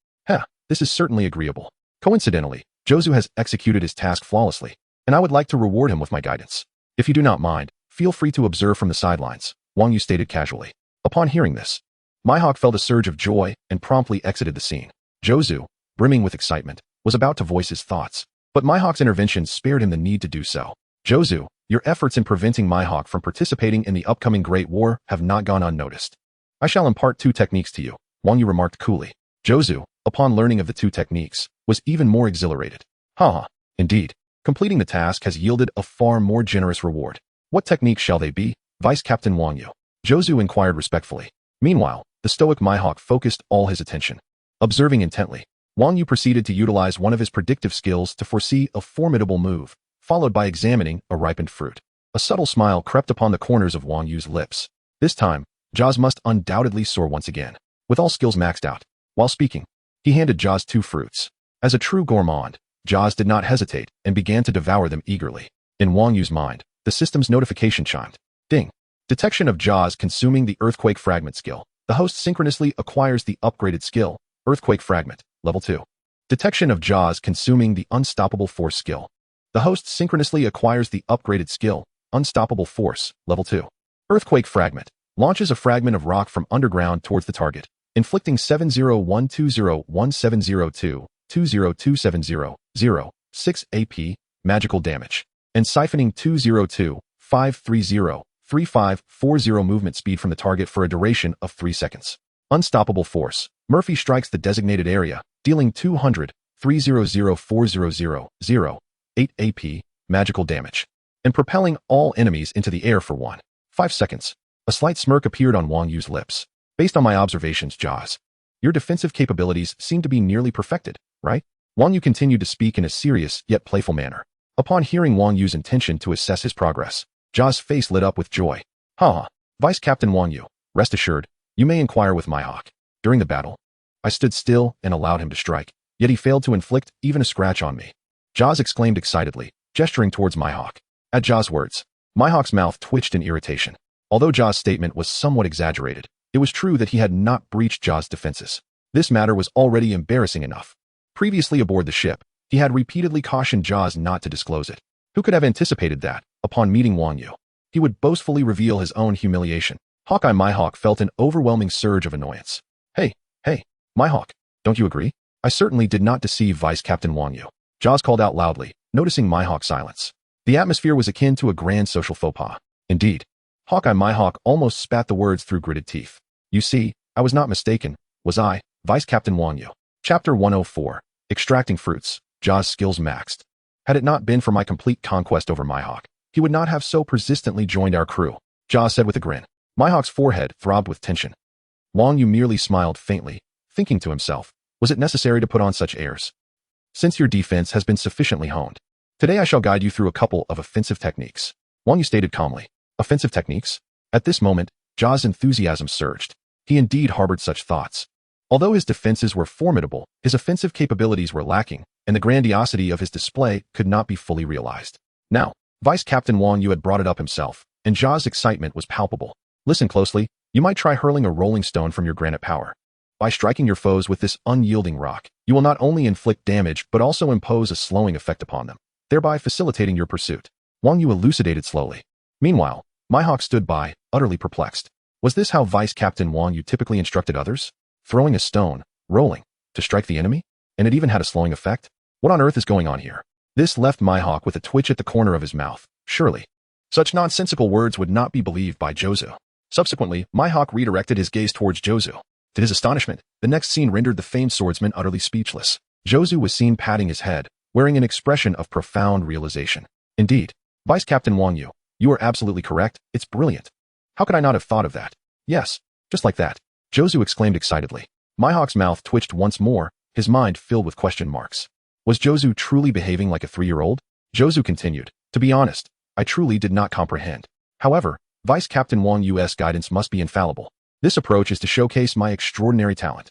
This is certainly agreeable. Coincidentally, Jozu has executed his task flawlessly, and I would like to reward him with my guidance. If you do not mind, feel free to observe from the sidelines, Wang Yu stated casually. Upon hearing this, Mihawk felt a surge of joy and promptly exited the scene. Jozu, brimming with excitement, was about to voice his thoughts, but Mihawk's intervention spared him the need to do so. Jozu, your efforts in preventing Mihawk from participating in the upcoming Great War have not gone unnoticed. I shall impart 2 techniques to you, Wang Yu remarked coolly. Jozu, upon learning of the 2 techniques, was even more exhilarated. Indeed, completing the task has yielded a far more generous reward. What techniques shall they be, Vice Captain Wang Yu? Jozu inquired respectfully. Meanwhile, the stoic Mihawk focused all his attention. Observing intently, Wang Yu proceeded to utilize one of his predictive skills to foresee a formidable move, followed by examining a ripened fruit. A subtle smile crept upon the corners of Wang Yu's lips. This time, Jaws must undoubtedly soar once again. With all skills maxed out. While speaking, he handed Jaws 2 fruits. As a true gourmand, Jaws did not hesitate and began to devour them eagerly. In Wang Yu's mind, the system's notification chimed. Ding. Detection of Jaws consuming the Earthquake Fragment skill. The host synchronously acquires the upgraded skill, Earthquake Fragment, Level 2. Detection of Jaws consuming the Unstoppable Force skill. The host synchronously acquires the upgraded skill, Unstoppable Force, Level 2. Earthquake Fragment. Launches a fragment of rock from underground towards the target, inflicting 701201702027006 AP, magical damage, and siphoning 202-530-3540 movement speed from the target for a duration of 3 seconds. Unstoppable Force. Murphy strikes the designated area, dealing 200-300-4000-8 AP, magical damage, and propelling all enemies into the air for 5 seconds. A slight smirk appeared on Wang Yu's lips. Based on my observations, Jaws, your defensive capabilities seem to be nearly perfected, right? Wang Yu continued to speak in a serious yet playful manner. Upon hearing Wang Yu's intention to assess his progress, Jaws' face lit up with joy. Vice Captain Wang Yu, rest assured, you may inquire with Mihawk. During the battle, I stood still and allowed him to strike, yet he failed to inflict even a scratch on me. Jaws exclaimed excitedly, gesturing towards Mihawk. At Jaws' words, Mihawk's mouth twitched in irritation. Although Jaws' statement was somewhat exaggerated, it was true that he had not breached Jaws' defenses. This matter was already embarrassing enough. Previously aboard the ship, he had repeatedly cautioned Jaws not to disclose it. Who could have anticipated that, upon meeting Wang Yu, he would boastfully reveal his own humiliation? Hawkeye Mihawk felt an overwhelming surge of annoyance. Hey, Mihawk, don't you agree? I certainly did not deceive Vice Captain Wang Yu. Jaws called out loudly, noticing Mihawk's silence. The atmosphere was akin to a grand social faux pas. Indeed, Hawkeye Mihawk almost spat the words through gritted teeth. You see, I was not mistaken, was I, Vice Captain Wang Yu. Chapter 104. Extracting Fruits. Jaws' skills maxed. Had it not been for my complete conquest over Mihawk, he would not have so persistently joined our crew, Jaws said with a grin. Mihawk's forehead throbbed with tension. Wang Yu merely smiled faintly, thinking to himself, was it necessary to put on such airs? Since your defense has been sufficiently honed, today I shall guide you through a couple of offensive techniques, Wang Yu stated calmly. Offensive techniques? At this moment, Jaws' enthusiasm surged. He indeed harbored such thoughts. Although his defenses were formidable, his offensive capabilities were lacking, and the grandiosity of his display could not be fully realized. Now, Vice Captain Wang Yu had brought it up himself, and Jaws' excitement was palpable. Listen closely, you might try hurling a rolling stone from your granite power. By striking your foes with this unyielding rock, you will not only inflict damage but also impose a slowing effect upon them, thereby facilitating your pursuit. Wang Yu elucidated slowly. Meanwhile, Mihawk stood by, utterly perplexed. Was this how Vice Captain Wang Yu typically instructed others? Throwing a stone, rolling, to strike the enemy? And it even had a slowing effect? What on earth is going on here? This left Mihawk with a twitch at the corner of his mouth. Surely, such nonsensical words would not be believed by Jozu. Subsequently, Mihawk redirected his gaze towards Jozu. To his astonishment, the next scene rendered the famed swordsman utterly speechless. Jozu was seen patting his head, wearing an expression of profound realization. Indeed, Vice Captain Wang Yu, you are absolutely correct, it's brilliant. How could I not have thought of that? Yes, just like that, Jozu exclaimed excitedly. Mihawk's mouth twitched once more, his mind filled with question marks. Was Jozu truly behaving like a 3-year-old? Jozu continued, to be honest, I truly did not comprehend. However, Vice Captain Wang Yu's guidance must be infallible. This approach is to showcase my extraordinary talent.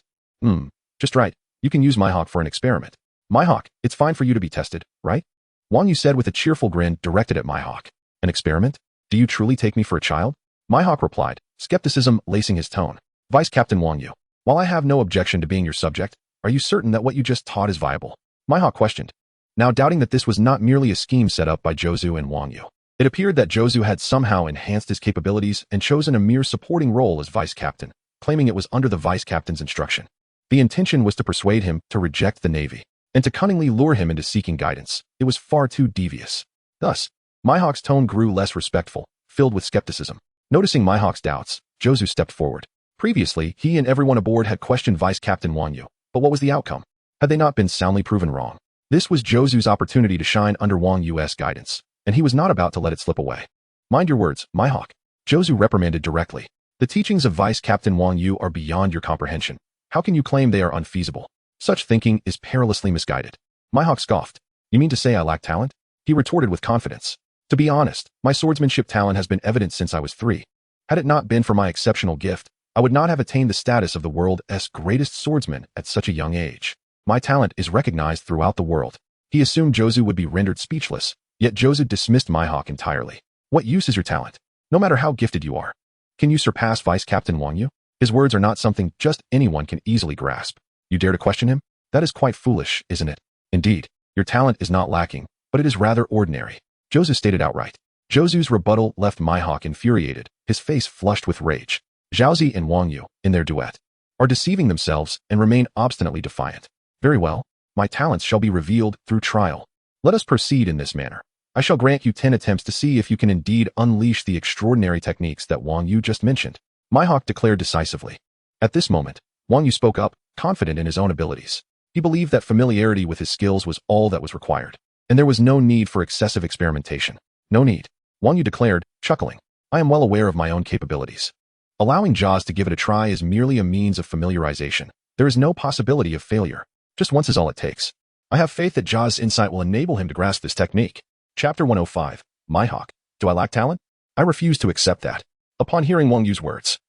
Just right. You can use Mihawk for an experiment. Mihawk, it's fine for you to be tested, right? Wang Yu said with a cheerful grin directed at Mihawk. An experiment? Do you truly take me for a child? Mihawk replied, skepticism lacing his tone. Vice Captain Wang Yu, while I have no objection to being your subject, are you certain that what you just taught is viable? Mihawk questioned, now doubting that this was not merely a scheme set up by Jozu and Wang Yu. It appeared that Jozu had somehow enhanced his capabilities and chosen a mere supporting role as vice captain, claiming it was under the vice captain's instruction. The intention was to persuade him to reject the Navy, and to cunningly lure him into seeking guidance. It was far too devious. Thus, Mihawk's tone grew less respectful, filled with skepticism. Noticing Mihawk's doubts, Jozu stepped forward. Previously, he and everyone aboard had questioned Vice Captain Wang Yu, but what was the outcome? Had they not been soundly proven wrong? This was Jozu's opportunity to shine under Wang Yu's guidance, and he was not about to let it slip away. Mind your words, Mihawk. Jozu reprimanded directly. The teachings of Vice Captain Wang Yu are beyond your comprehension. How can you claim they are unfeasible? Such thinking is perilously misguided. Mihawk scoffed. You mean to say I lack talent? He retorted with confidence. To be honest, my swordsmanship talent has been evident since I was 3. Had it not been for my exceptional gift, I would not have attained the status of the world's greatest swordsman at such a young age. My talent is recognized throughout the world. He assumed Jozu would be rendered speechless, yet Jozu dismissed Mihawk entirely. What use is your talent? No matter how gifted you are. Can you surpass Vice Captain Wang Yu? His words are not something just anyone can easily grasp. You dare to question him? That is quite foolish, isn't it? Indeed, your talent is not lacking, but it is rather ordinary. Jozu stated outright. Jozu's rebuttal left Mihawk infuriated, his face flushed with rage. Zhaozi and Wang Yu, in their duet, are deceiving themselves and remain obstinately defiant. Very well, my talents shall be revealed through trial. Let us proceed in this manner. I shall grant you 10 attempts to see if you can indeed unleash the extraordinary techniques that Wang Yu just mentioned. Mihawk declared decisively. At this moment, Wang Yu spoke up, confident in his own abilities. He believed that familiarity with his skills was all that was required, and there was no need for excessive experimentation. No need. Wang Yu declared, chuckling. I am well aware of my own capabilities. Allowing Jaws to give it a try is merely a means of familiarization. There is no possibility of failure. Just once is all it takes. I have faith that Jaws' insight will enable him to grasp this technique. Chapter 105. Mihawk. Do I lack talent? I refuse to accept that. Upon hearing Wang Yu's words,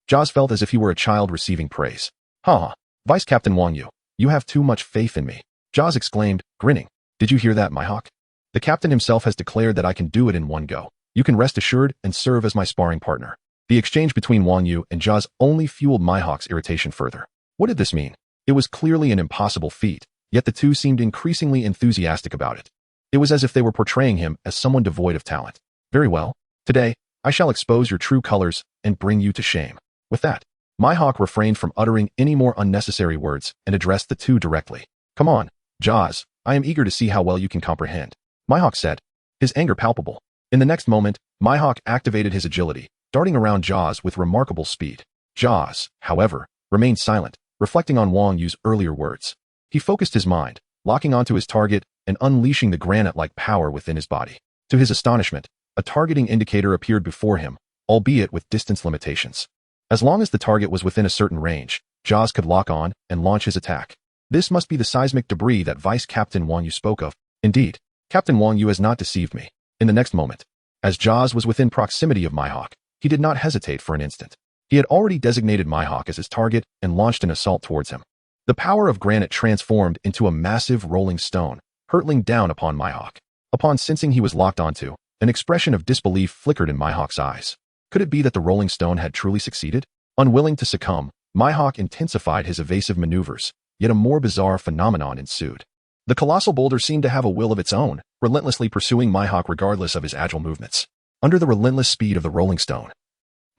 Jaws felt as if he were a child receiving praise. Vice Captain Wang Yu, you have too much faith in me. Jaws exclaimed, grinning. Did you hear that, Mihawk? The captain himself has declared that I can do it in one go. You can rest assured and serve as my sparring partner. The exchange between Wang Yu and Jaws only fueled Mihawk's irritation further. What did this mean? It was clearly an impossible feat, yet the two seemed increasingly enthusiastic about it. It was as if they were portraying him as someone devoid of talent. Very well. Today, I shall expose your true colors and bring you to shame. With that, Mihawk refrained from uttering any more unnecessary words and addressed the two directly. Come on, Jaws, I am eager to see how well you can comprehend. Mihawk said, his anger palpable. In the next moment, Mihawk activated his agility, darting around Jaws with remarkable speed. Jaws, however, remained silent, reflecting on Wang Yu's earlier words. He focused his mind, locking onto his target and unleashing the granite-like power within his body. To his astonishment, a targeting indicator appeared before him, albeit with distance limitations. As long as the target was within a certain range, Jaws could lock on and launch his attack. This must be the seismic debris that Vice Captain Wang Yu spoke of. Indeed, Captain Wang Yu has not deceived me. In the next moment, as Jaws was within proximity of Mihawk, he did not hesitate for an instant. He had already designated Mihawk as his target and launched an assault towards him. The power of granite transformed into a massive rolling stone, hurtling down upon Mihawk. Upon sensing he was locked onto, an expression of disbelief flickered in Mihawk's eyes. Could it be that the rolling stone had truly succeeded? Unwilling to succumb, Mihawk intensified his evasive maneuvers, yet a more bizarre phenomenon ensued. The colossal boulder seemed to have a will of its own, relentlessly pursuing Mihawk regardless of his agile movements. Under the relentless speed of the rolling stone,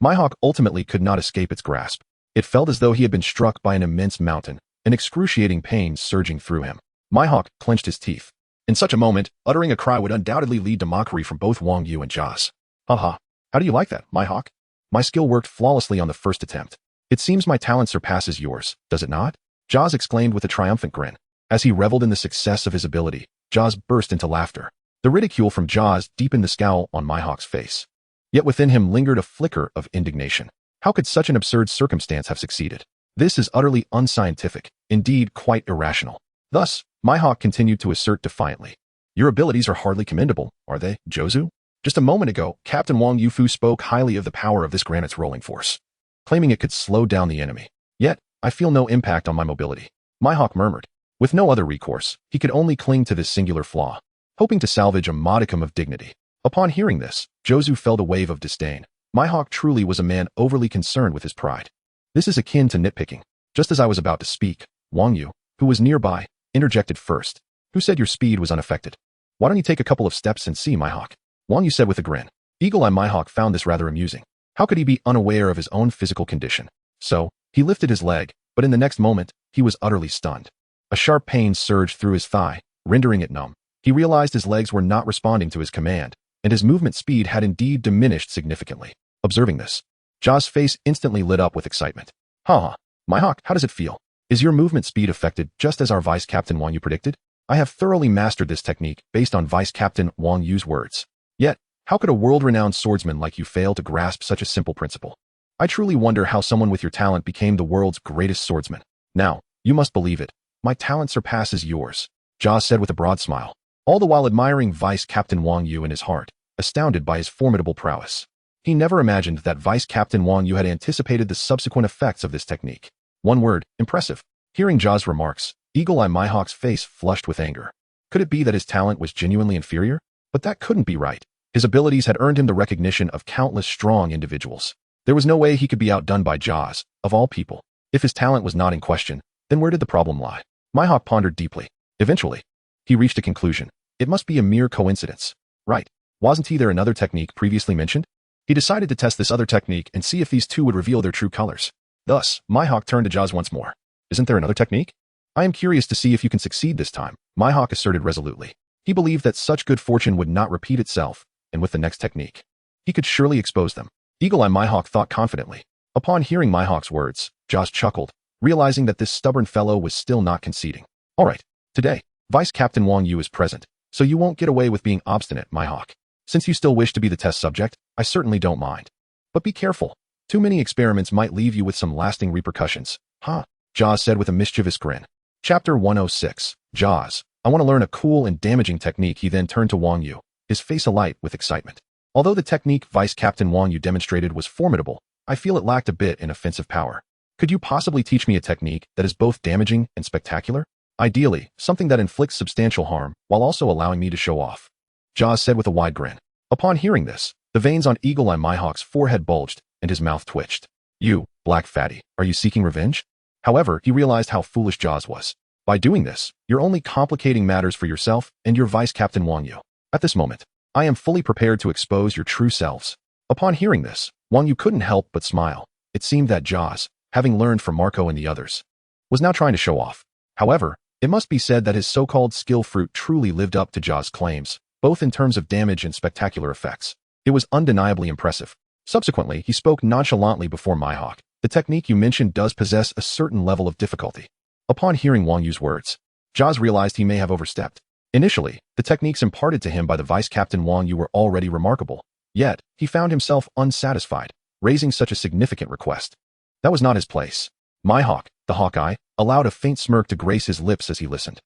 Mihawk ultimately could not escape its grasp. It felt as though he had been struck by an immense mountain, an excruciating pain surging through him. Mihawk clenched his teeth. In such a moment, uttering a cry would undoubtedly lead to mockery from both Wang Yu and Jaws. Haha, how do you like that, Mihawk? My skill worked flawlessly on the first attempt. It seems my talent surpasses yours, does it not? Jaws exclaimed with a triumphant grin. As he reveled in the success of his ability, Jaws burst into laughter. The ridicule from Jaws deepened the scowl on Mihawk's face. Yet within him lingered a flicker of indignation. How could such an absurd circumstance have succeeded? This is utterly unscientific, indeed quite irrational. Thus, Mihawk continued to assert defiantly. Your abilities are hardly commendable, are they, Jozu? Just a moment ago, Captain Wang Yu spoke highly of the power of this granite's rolling force, claiming it could slow down the enemy. Yet, I feel no impact on my mobility. Mihawk murmured. With no other recourse, he could only cling to this singular flaw, hoping to salvage a modicum of dignity. Upon hearing this, Jozu felt a wave of disdain. Mihawk truly was a man overly concerned with his pride. This is akin to nitpicking. Just as I was about to speak, Wang Yu, who was nearby, interjected first. Who said your speed was unaffected? Why don't you take a couple of steps and see, Mihawk? Wang Yu said with a grin. Eagle-Eye Mihawk found this rather amusing. How could he be unaware of his own physical condition? So, he lifted his leg, but in the next moment, he was utterly stunned. A sharp pain surged through his thigh, rendering it numb. He realized his legs were not responding to his command, and his movement speed had indeed diminished significantly. Observing this, Jaw's face instantly lit up with excitement. Haha, Mihawk, how does it feel? Is your movement speed affected just as our Vice Captain Wang Yu predicted? I have thoroughly mastered this technique based on Vice Captain Wang Yu's words. Yet, how could a world-renowned swordsman like you fail to grasp such a simple principle? I truly wonder how someone with your talent became the world's greatest swordsman. Now, you must believe it. My talent surpasses yours, Jaw said with a broad smile, all the while admiring Vice Captain Wang Yu in his heart, astounded by his formidable prowess. He never imagined that Vice Captain Wang Yu had anticipated the subsequent effects of this technique. One word, impressive. Hearing Jaw's remarks, Eagle-Eye Mihawk's face flushed with anger. Could it be that his talent was genuinely inferior? But that couldn't be right. His abilities had earned him the recognition of countless strong individuals. There was no way he could be outdone by Jaws, of all people. If his talent was not in question, then where did the problem lie? Mihawk pondered deeply. Eventually, he reached a conclusion. It must be a mere coincidence. Right. Wasn't there another technique previously mentioned? He decided to test this other technique and see if these two would reveal their true colors. Thus, Mihawk turned to Jaws once more. Isn't there another technique? I am curious to see if you can succeed this time, Mihawk asserted resolutely. He believed that such good fortune would not repeat itself, and with the next technique, he could surely expose them. Eagle-Eye Mihawk thought confidently. Upon hearing Mihawk's words, Jaws chuckled, realizing that this stubborn fellow was still not conceding. All right, today, Vice Captain Wang Yu is present, so you won't get away with being obstinate, Mihawk. Since you still wish to be the test subject, I certainly don't mind. But be careful. Too many experiments might leave you with some lasting repercussions. Huh? Jaws said with a mischievous grin. Chapter 106. Jaws. I want to learn a cool and damaging technique. He then turned to Wang Yu, his face alight with excitement. Although the technique Vice Captain Wang Yu demonstrated was formidable, I feel it lacked a bit in offensive power. Could you possibly teach me a technique that is both damaging and spectacular? Ideally, something that inflicts substantial harm while also allowing me to show off. Jaws said with a wide grin. Upon hearing this, the veins on Eagle-Eye Mihawk's forehead bulged and his mouth twitched. You, black fatty, are you seeking revenge? However, he realized how foolish Jaws was. By doing this, you're only complicating matters for yourself and your Vice Captain Wang Yu. At this moment, I am fully prepared to expose your true selves. Upon hearing this, Wang Yu couldn't help but smile. It seemed that Jaws, having learned from Marco and the others, was now trying to show off. However, it must be said that his so-called skill fruit truly lived up to Jaws' claims, both in terms of damage and spectacular effects. It was undeniably impressive. Subsequently, he spoke nonchalantly before Mihawk. The technique you mentioned does possess a certain level of difficulty. Upon hearing Wang Yu's words, Jaws realized he may have overstepped. Initially, the techniques imparted to him by the Vice Captain Wang Yu were already remarkable. Yet, he found himself unsatisfied, raising such a significant request. That was not his place. Mihawk, the Hawkeye, allowed a faint smirk to grace his lips as he listened.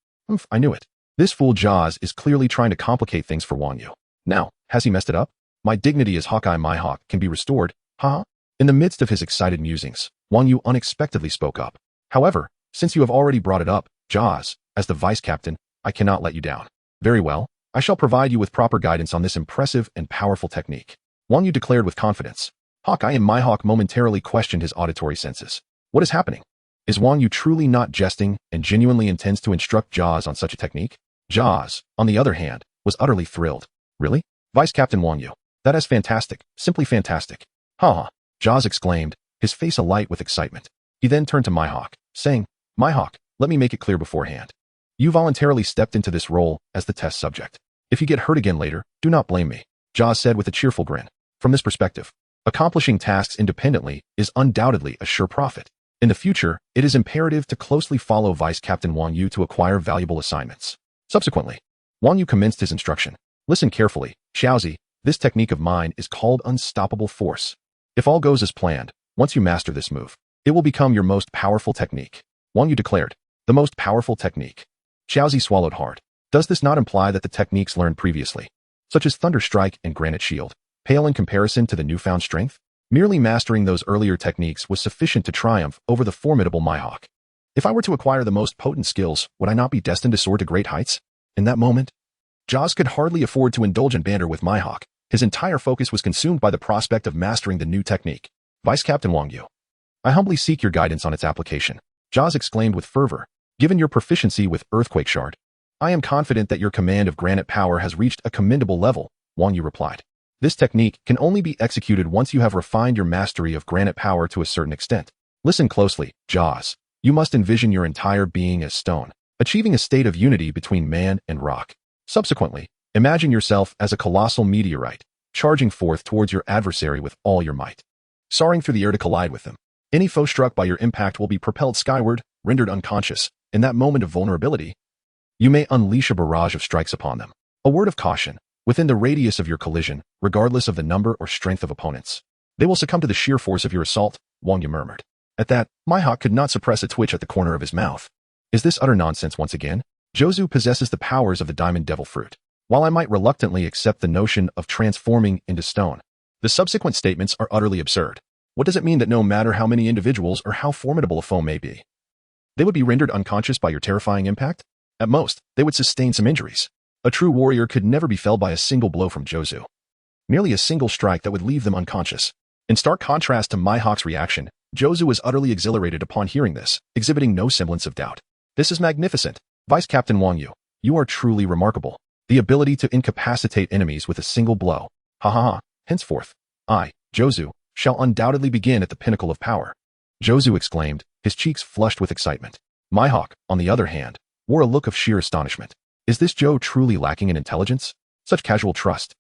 I knew it. This fool Jaws is clearly trying to complicate things for Wang Yu. Now, has he messed it up? My dignity as Hawkeye Mihawk can be restored, huh? In the midst of his excited musings, Wang Yu unexpectedly spoke up. However, since you have already brought it up, Jaws, as the Vice Captain, I cannot let you down. Very well, I shall provide you with proper guidance on this impressive and powerful technique. Wang Yu declared with confidence. Hawkeye and Mihawk momentarily questioned his auditory senses. What is happening? Is Wang Yu truly not jesting and genuinely intends to instruct Jaws on such a technique? Jaws, on the other hand, was utterly thrilled. Really? Vice Captain Wang Yu. That is fantastic, simply fantastic. Haha, Jaws exclaimed, his face alight with excitement. He then turned to Mihawk, saying, Mihawk, let me make it clear beforehand. You voluntarily stepped into this role as the test subject. If you get hurt again later, do not blame me, Jaws said with a cheerful grin. From this perspective, accomplishing tasks independently is undoubtedly a sure profit. In the future, it is imperative to closely follow Vice Captain Wang Yu to acquire valuable assignments. Subsequently, Wang Yu commenced his instruction. Listen carefully, Xiaozi, this technique of mine is called Unstoppable Force. If all goes as planned, once you master this move, it will become your most powerful technique. Wang Yu declared, the most powerful technique. Xiaozi swallowed hard. Does this not imply that the techniques learned previously, such as Thunder Strike and Granite Shield, pale in comparison to the newfound strength? Merely mastering those earlier techniques was sufficient to triumph over the formidable Mihawk. If I were to acquire the most potent skills, would I not be destined to soar to great heights? In that moment, Joz could hardly afford to indulge in banter with Mihawk. His entire focus was consumed by the prospect of mastering the new technique. Vice Captain Wang Yu, I humbly seek your guidance on its application. Joz exclaimed with fervor. Given your proficiency with Earthquake Shard, I am confident that your command of granite power has reached a commendable level, Wang Yu replied. This technique can only be executed once you have refined your mastery of granite power to a certain extent. Listen closely, Joz. You must envision your entire being as stone, achieving a state of unity between man and rock. Subsequently, imagine yourself as a colossal meteorite, charging forth towards your adversary with all your might, soaring through the air to collide with them. Any foe struck by your impact will be propelled skyward, rendered unconscious. In that moment of vulnerability, you may unleash a barrage of strikes upon them. A word of caution. Within the radius of your collision, regardless of the number or strength of opponents, they will succumb to the sheer force of your assault, Wang Yu murmured. At that, Mihawk could not suppress a twitch at the corner of his mouth. Is this utter nonsense once again? Jozu possesses the powers of the Diamond Devil Fruit. While I might reluctantly accept the notion of transforming into stone, the subsequent statements are utterly absurd. What does it mean that no matter how many individuals or how formidable a foe may be, they would be rendered unconscious by your terrifying impact? At most, they would sustain some injuries. A true warrior could never be felled by a single blow from Jozu. Merely a single strike that would leave them unconscious. In stark contrast to Mihawk's reaction, Jozu was utterly exhilarated upon hearing this, exhibiting no semblance of doubt. This is magnificent. Vice Captain Wang Yu, you are truly remarkable. The ability to incapacitate enemies with a single blow. Ha ha ha. Henceforth, I, Jozu, shall undoubtedly begin at the pinnacle of power. Jozu exclaimed, his cheeks flushed with excitement. Mihawk, on the other hand, wore a look of sheer astonishment. Is this Joe truly lacking in intelligence? Such casual trust.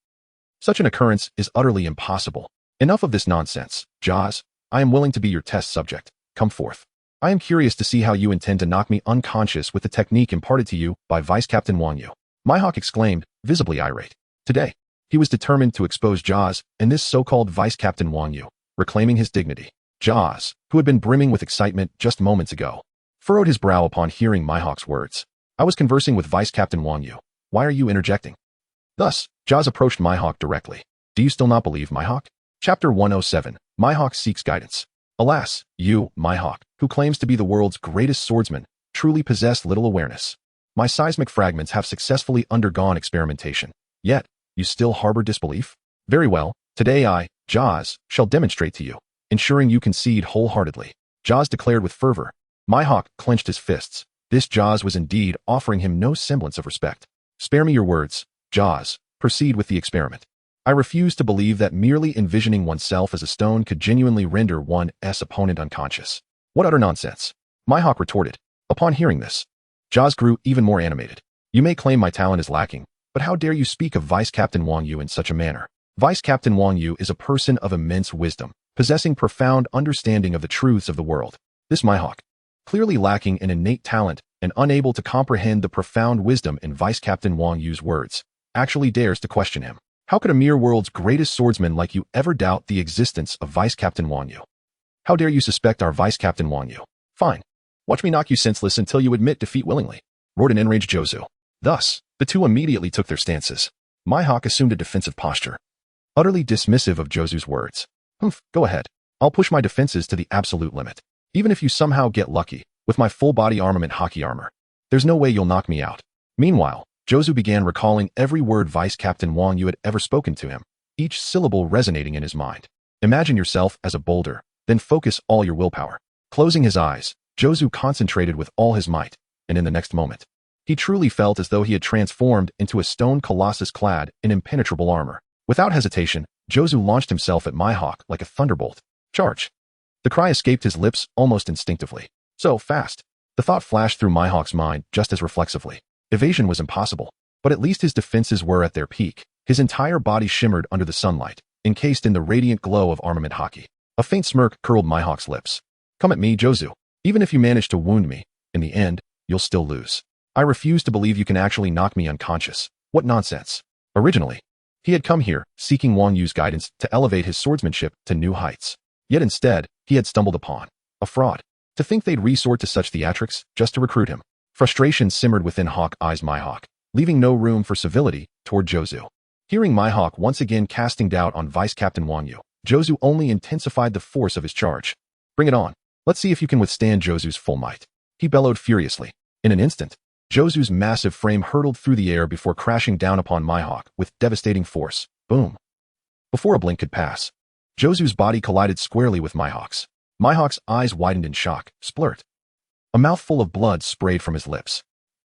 Such an occurrence is utterly impossible. Enough of this nonsense, Joz. I am willing to be your test subject. Come forth. I am curious to see how you intend to knock me unconscious with the technique imparted to you by Vice Captain Wang Yu. Mihawk exclaimed, visibly irate. Today, he was determined to expose Joz and this so-called Vice Captain Wang Yu, reclaiming his dignity. Joz, who had been brimming with excitement just moments ago, furrowed his brow upon hearing Mihawk's words. I was conversing with Vice Captain Wang Yu. Why are you interjecting? Thus, Joz approached Mihawk directly. Do you still not believe, Mihawk? Chapter 107. Mihawk seeks guidance. Alas, you, Mihawk, who claims to be the world's greatest swordsman, truly possess little awareness. My seismic fragments have successfully undergone experimentation. Yet, you still harbor disbelief? Very well, today I, Joz, shall demonstrate to you, ensuring you concede wholeheartedly. Joz declared with fervor. Mihawk clenched his fists. This Joz was indeed offering him no semblance of respect. Spare me your words, Joz. Proceed with the experiment. I refuse to believe that merely envisioning oneself as a stone could genuinely render one's opponent unconscious. What utter nonsense! Mihawk retorted. Upon hearing this, Joz grew even more animated. You may claim my talent is lacking, but how dare you speak of Vice Captain Wang Yu in such a manner? Vice Captain Wang Yu is a person of immense wisdom, possessing profound understanding of the truths of the world. This Mihawk, clearly lacking in innate talent and unable to comprehend the profound wisdom in Vice Captain Wang Yu's words, actually dares to question him. How could a mere world's greatest swordsman like you ever doubt the existence of Vice Captain Wang Yu? How dare you suspect our Vice Captain Wang Yu? Fine. Watch me knock you senseless until you admit defeat willingly, roared an enraged Jozu. Thus, the two immediately took their stances. Mihawk assumed a defensive posture, utterly dismissive of Jozu's words. Go ahead. I'll push my defenses to the absolute limit. Even if you somehow get lucky, with my full-body armament hockey armor, there's no way you'll knock me out. Meanwhile, Jozu began recalling every word Vice Captain Wang Yu had ever spoken to him, each syllable resonating in his mind. Imagine yourself as a boulder, then focus all your willpower. Closing his eyes, Jozu concentrated with all his might, and in the next moment, he truly felt as though he had transformed into a stone colossus clad in impenetrable armor. Without hesitation, Jozu launched himself at Mihawk like a thunderbolt. Charge! The cry escaped his lips almost instinctively. So fast. The thought flashed through Mihawk's mind just as reflexively. Evasion was impossible, but at least his defenses were at their peak. His entire body shimmered under the sunlight, encased in the radiant glow of armament hockey. A faint smirk curled Mihawk's lips. Come at me, Jozu. Even if you manage to wound me, in the end, you'll still lose. I refuse to believe you can actually knock me unconscious. What nonsense. Originally, he had come here, seeking Wang Yu's guidance to elevate his swordsmanship to new heights. Yet instead, he had stumbled upon a fraud. To think they'd resort to such theatrics just to recruit him. Frustration simmered within Hawkeye's Mihawk, leaving no room for civility toward Jozu. Hearing Mihawk once again casting doubt on Vice Captain Wang Yu, Jozu only intensified the force of his charge. Bring it on. Let's see if you can withstand Jozu's full might. He bellowed furiously. In an instant, Jozu's massive frame hurtled through the air before crashing down upon Mihawk with devastating force. Boom. Before a blink could pass, Jozu's body collided squarely with Mihawk's. Mihawk's eyes widened in shock. Splurt. A mouthful of blood sprayed from his lips.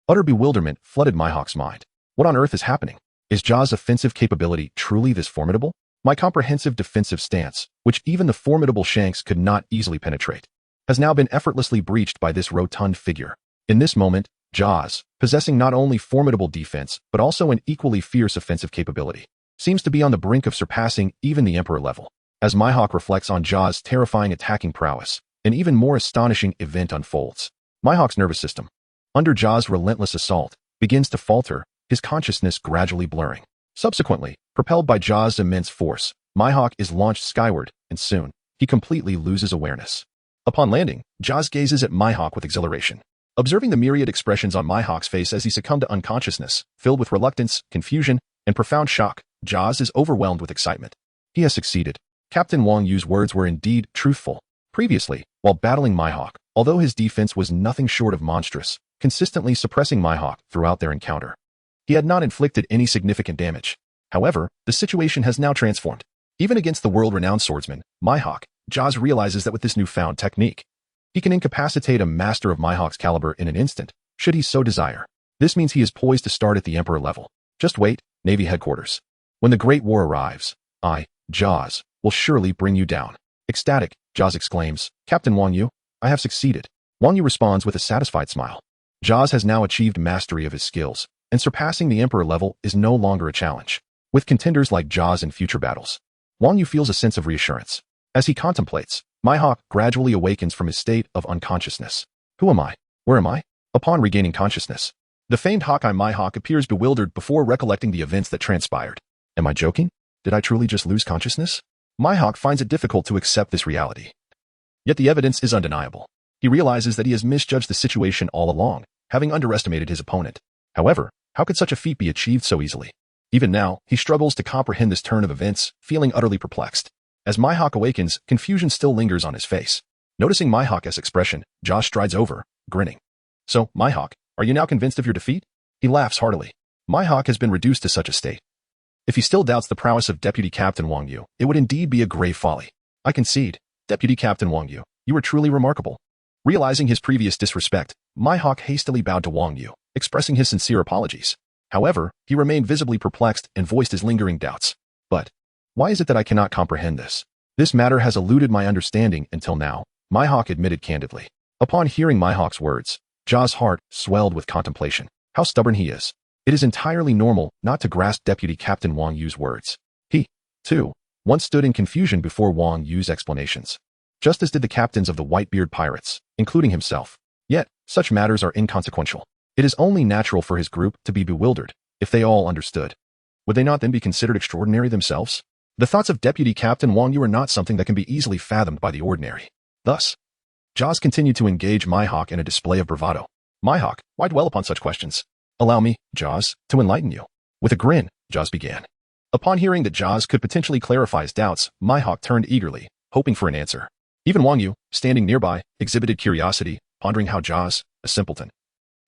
Utter bewilderment flooded Mihawk's mind. What on earth is happening? Is Jaw's offensive capability truly this formidable? My comprehensive defensive stance, which even the formidable Shanks could not easily penetrate, has now been effortlessly breached by this rotund figure. In this moment, Jaws, possessing not only formidable defense, but also an equally fierce offensive capability, seems to be on the brink of surpassing even the Emperor level. As Mihawk reflects on Jaws' terrifying attacking prowess, an even more astonishing event unfolds. Mihawk's nervous system, under Jaws' relentless assault, begins to falter, his consciousness gradually blurring. Subsequently, propelled by Jaws' immense force, Mihawk is launched skyward, and soon, he completely loses awareness. Upon landing, Jaws gazes at Mihawk with exhilaration. Observing the myriad expressions on Mihawk's face as he succumbed to unconsciousness, filled with reluctance, confusion, and profound shock, Jaws is overwhelmed with excitement. He has succeeded. Captain Wang Yu's words were indeed truthful. Previously, while battling Mihawk, although his defense was nothing short of monstrous, consistently suppressing Mihawk throughout their encounter, he had not inflicted any significant damage. However, the situation has now transformed. Even against the world-renowned swordsman, Mihawk, Jaws realizes that with this newfound technique, he can incapacitate a master of Mihawk's caliber in an instant, should he so desire. This means he is poised to start at the Emperor level. Just wait, Navy headquarters. When the Great War arrives, I, Jaws, will surely bring you down. Ecstatic, Jaws exclaims, Captain Wang Yu, I have succeeded. Wang Yu responds with a satisfied smile. Jaws has now achieved mastery of his skills, and surpassing the Emperor level is no longer a challenge. With contenders like Jaws in future battles, Wang Yu feels a sense of reassurance. As he contemplates, Mihawk gradually awakens from his state of unconsciousness. Who am I? Where am I? Upon regaining consciousness, the famed Hawkeye Mihawk appears bewildered before recollecting the events that transpired. Am I joking? Did I truly just lose consciousness? Mihawk finds it difficult to accept this reality. Yet the evidence is undeniable. He realizes that he has misjudged the situation all along, having underestimated his opponent. However, how could such a feat be achieved so easily? Even now, he struggles to comprehend this turn of events, feeling utterly perplexed. As Mihawk awakens, confusion still lingers on his face. Noticing Mihawk's expression, Josh strides over, grinning. So, Mihawk, are you now convinced of your defeat? He laughs heartily. Mihawk has been reduced to such a state. If he still doubts the prowess of Deputy Captain Wang Yu, it would indeed be a grave folly. I concede, Deputy Captain Wang Yu, you were truly remarkable. Realizing his previous disrespect, Mihawk hastily bowed to Wang Yu, expressing his sincere apologies. However, he remained visibly perplexed and voiced his lingering doubts. But why is it that I cannot comprehend this? This matter has eluded my understanding until now, Mihawk admitted candidly. Upon hearing Mihawk's words, Jaw's heart swelled with contemplation. How stubborn he is. It is entirely normal not to grasp Deputy Captain Wang Yu's words. He, too, once stood in confusion before Wang Yu's explanations, just as did the captains of the Whitebeard Pirates, including himself. Yet, such matters are inconsequential. It is only natural for his group to be bewildered, if they all understood. Would they not then be considered extraordinary themselves? The thoughts of Deputy Captain Wang Yu are not something that can be easily fathomed by the ordinary. Thus, Jaws continued to engage Mihawk in a display of bravado. Mihawk, why dwell upon such questions? Allow me, Jaws, to enlighten you. With a grin, Jaws began. Upon hearing that Jaws could potentially clarify his doubts, Mihawk turned eagerly, hoping for an answer. Even Wang Yu, standing nearby, exhibited curiosity, pondering how Jaws, a simpleton,